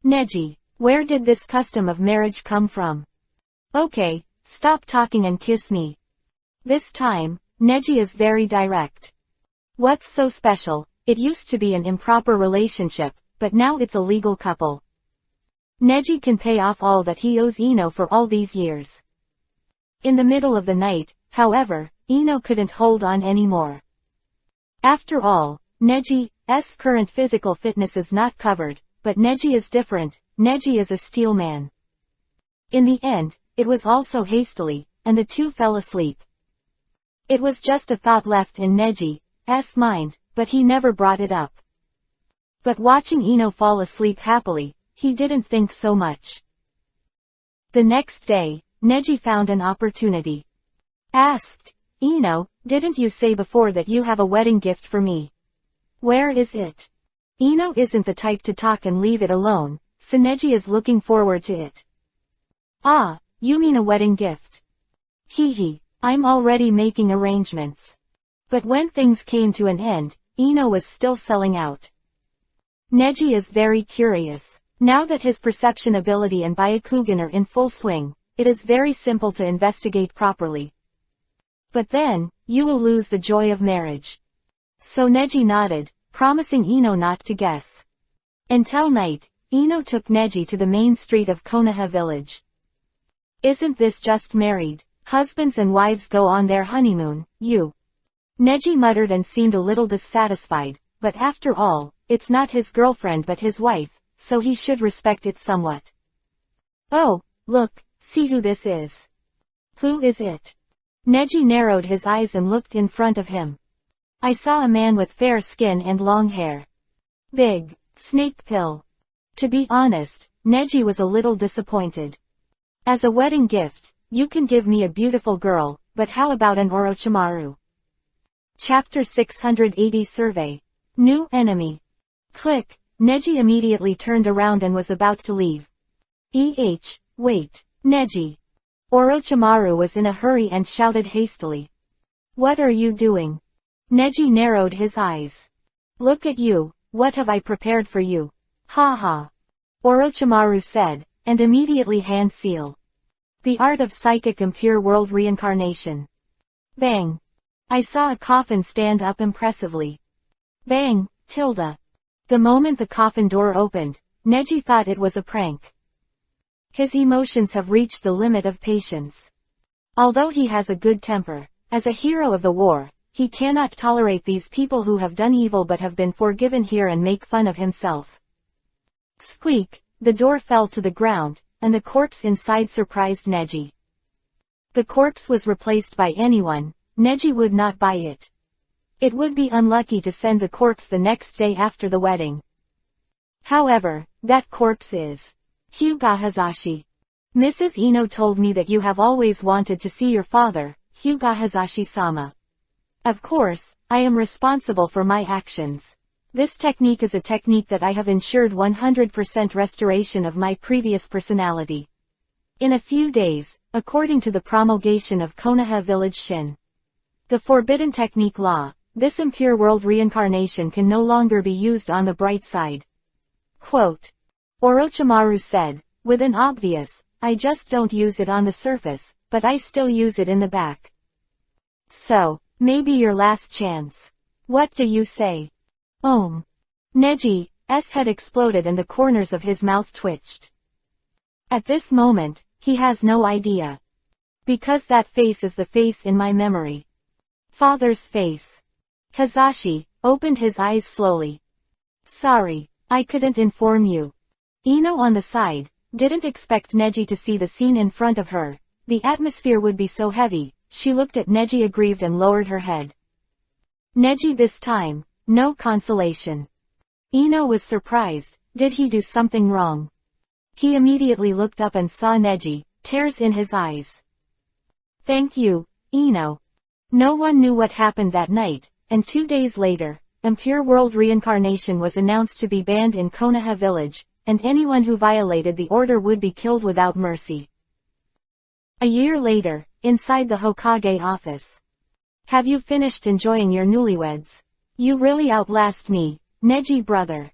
Neji, where did this custom of marriage come from? Okay, stop talking and kiss me. This time, Neji is very direct. What's so special? It used to be an improper relationship, but now it's a legal couple. Neji can pay off all that he owes Ino for all these years. In the middle of the night, however, Ino couldn't hold on anymore. After all, Neji's current physical fitness is not covered, but Neji is different. Neji is a steel man. In the end, it was all so hastily, and the two fell asleep. It was just a thought left in Neji's mind, but he never brought it up. But watching Ino fall asleep happily, he didn't think so much. The next day, Neji found an opportunity. Asked, Ino, didn't you say before that you have a wedding gift for me? Where is it? Ino isn't the type to talk and leave it alone, so Neji is looking forward to it. Ah, you mean a wedding gift? Hee, I'm already making arrangements. But when things came to an end, Ino was still selling out. Neji is very curious. Now that his perception ability and Byakugan are in full swing, it is very simple to investigate properly. But then, you will lose the joy of marriage. So Neji nodded, promising Ino not to guess. Until night, Ino took Neji to the main street of Konoha village. Isn't this just married? Husbands and wives go on their honeymoon, Neji muttered and seemed a little dissatisfied, but after all, it's not his girlfriend but his wife, so he should respect it somewhat. Oh, look, see who this is. Who is it? Neji narrowed his eyes and looked in front of him. I saw a man with fair skin and long hair. Big, snake pill. To be honest, Neji was a little disappointed. As a wedding gift, you can give me a beautiful girl, but how about an Orochimaru? Chapter 680 Survey. New enemy. Click, Neji immediately turned around and was about to leave. Wait, Neji. Orochimaru was in a hurry and shouted hastily. What are you doing? Neji narrowed his eyes. Look at you, what have I prepared for you? Ha ha. Orochimaru said, and immediately hand seal. The art of psychic and pure world reincarnation. Bang. I saw a coffin stand up impressively. Bang, tilde. The moment the coffin door opened, Neji thought it was a prank. His emotions have reached the limit of patience. Although he has a good temper, as a hero of the war, he cannot tolerate these people who have done evil but have been forgiven here and make fun of himself. Squeak, the door fell to the ground, and the corpse inside surprised Neji. The corpse was replaced by anyone, Neji would not buy it. It would be unlucky to send the corpse the next day after the wedding. However, that corpse is Hyuga. Mrs. Ino told me that you have always wanted to see your father, Hyuga-sama. Of course, I am responsible for my actions. This technique is a technique that I have ensured 100% restoration of my previous personality. In a few days, according to the promulgation of Konoha Village Shin, the forbidden technique law, this impure world reincarnation can no longer be used on the bright side. Quote. Orochimaru said, with an obvious, I just don't use it on the surface, but I still use it in the back. So, maybe your last chance. What do you say? Neji's head exploded and the corners of his mouth twitched. At this moment, he has no idea. Because that face is the face in my memory. Father's face. Hazashi opened his eyes slowly. Sorry, I couldn't inform you. Ino on the side, didn't expect Neji to see the scene in front of her. The atmosphere would be so heavy. She looked at Neji aggrieved and lowered her head. Neji this time, no consolation. Ino was surprised. Did he do something wrong? He immediately looked up and saw Neji, tears in his eyes. Thank you, Ino. No one knew what happened that night, and 2 days later, impure world reincarnation was announced to be banned in Konoha village, and anyone who violated the order would be killed without mercy. A year later, inside the Hokage office. Have you finished enjoying your newlyweds? You really outlast me, Neji brother.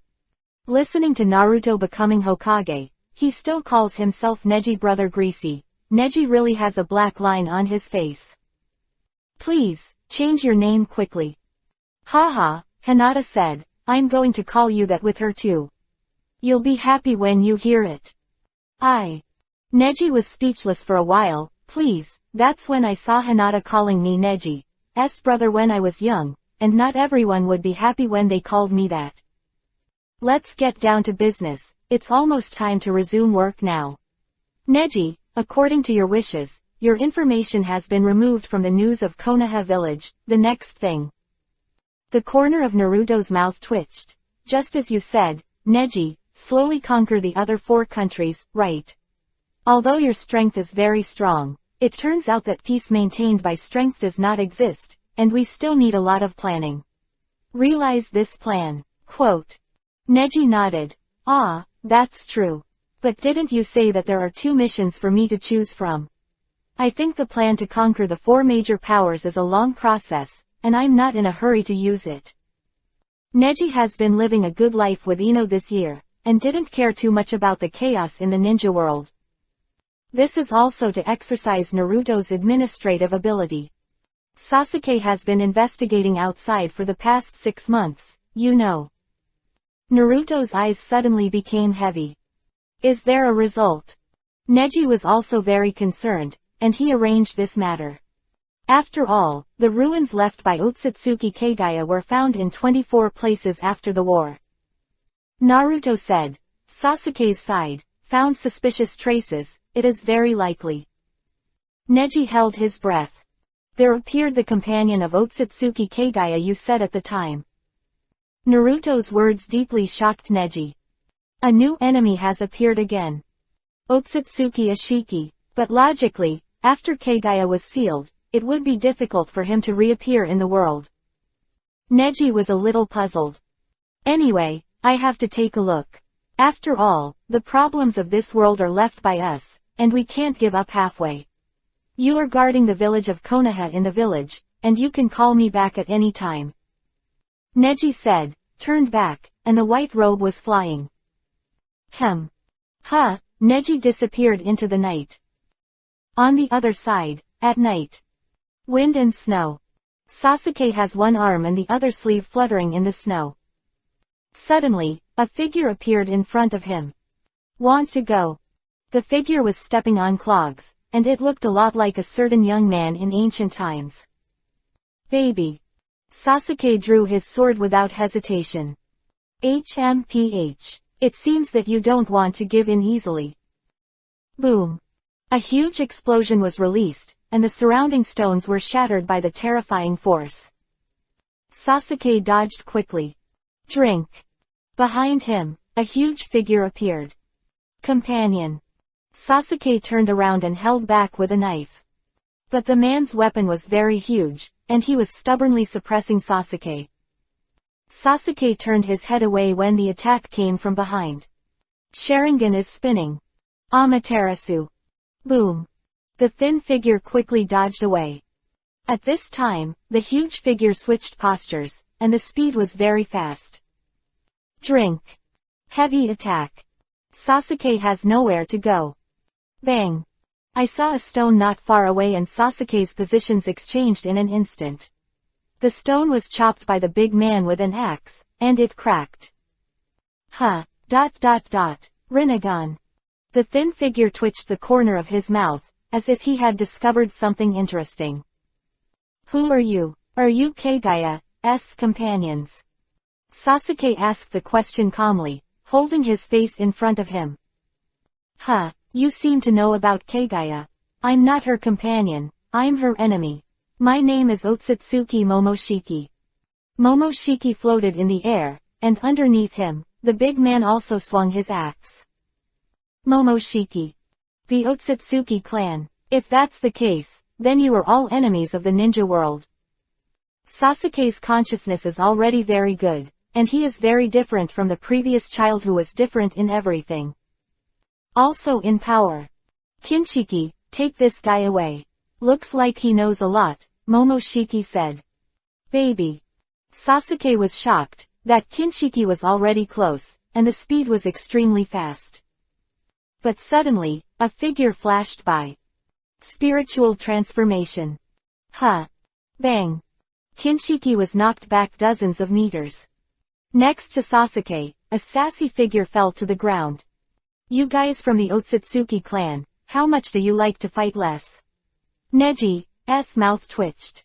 Listening to Naruto becoming Hokage, he still calls himself Neji brother greasy. Neji really has a black line on his face. Please, change your name quickly. Haha, Hinata said, I'm going to call you that with her too. You'll be happy when you hear it. Neji was speechless for a while. Please, that's when I saw Hinata calling me Neji's brother when I was young, and not everyone would be happy when they called me that. Let's get down to business, it's almost time to resume work now. Neji, according to your wishes, your information has been removed from the news of Konoha village. The next thing. The corner of Naruto's mouth twitched. Just as you said, Neji, slowly conquer the other 4 countries, right? Although your strength is very strong, it turns out that peace maintained by strength does not exist, and we still need a lot of planning. Realize this plan. Quote. Neji nodded. That's true. But didn't you say that there are 2 missions for me to choose from? I think the plan to conquer the 4 major powers is a long process, and I'm not in a hurry to use it. Neji has been living a good life with Ino this year, and didn't care too much about the chaos in the ninja world. This is also to exercise Naruto's administrative ability. Sasuke has been investigating outside for the past 6 months, you know. Naruto's eyes suddenly became heavy. Is there a result? Neji was also very concerned, and he arranged this matter. After all, the ruins left by Otsutsuki Kagaya were found in 24 places after the war. Naruto said. Sasuke's side, found suspicious traces, it is very likely. Neji held his breath. There appeared the companion of Otsutsuki Kagaya you said at the time. Naruto's words deeply shocked Neji. A new enemy has appeared again. Otsutsuki Ashiki, but logically, after Kagaya was sealed, it would be difficult for him to reappear in the world. Neji was a little puzzled. Anyway, I have to take a look. After all, the problems of this world are left by us, and we can't give up halfway. You are guarding the village of Konoha in the village, and you can call me back at any time. Neji said, turned back, and the white robe was flying. Neji disappeared into the night. On the other side, at night. Wind and snow. Sasuke has one arm and the other sleeve fluttering in the snow. Suddenly, a figure appeared in front of him. Want to go? The figure was stepping on clogs, and it looked a lot like a certain young man in ancient times. Baby. Sasuke drew his sword without hesitation. HMPH. It seems that you don't want to give in easily. Boom. A huge explosion was released, and the surrounding stones were shattered by the terrifying force. Sasuke dodged quickly. Drink. Behind him, a huge figure appeared. Companion. Sasuke turned around and held back with a knife. But the man's weapon was very huge, and he was stubbornly suppressing Sasuke. Sasuke turned his head away when the attack came from behind. Sharingan is spinning. Amaterasu. Boom. The thin figure quickly dodged away. At this time, the huge figure switched postures, and the speed was very fast. Drink. Heavy attack. Sasuke has nowhere to go. Bang. I saw a stone not far away and Sasuke's positions exchanged in an instant. The stone was chopped by the big man with an axe, and it cracked. Rinnegan. The thin figure twitched the corner of his mouth, as if he had discovered something interesting. Who are you? Are you Kagaya's companions? Sasuke asked the question calmly, holding his face in front of him. You seem to know about Kagaya. I'm not her companion, I'm her enemy. My name is Otsutsuki Momoshiki. Momoshiki floated in the air, and underneath him, the big man also swung his axe. Momoshiki. The Otsutsuki clan. If that's the case, then you are all enemies of the ninja world. Sasuke's consciousness is already very good, and he is very different from the previous child who was different in everything. Also in power. Kinshiki, take this guy away. Looks like he knows a lot, Momoshiki said. Baby. Sasuke was shocked that Kinshiki was already close, and the speed was extremely fast. But suddenly, a figure flashed by. Spiritual transformation. Bang. Kinshiki was knocked back dozens of meters. Next to Sasuke, a sassy figure fell to the ground. You guys from the Otsutsuki clan, how much do you like to fight less? Neji's mouth twitched.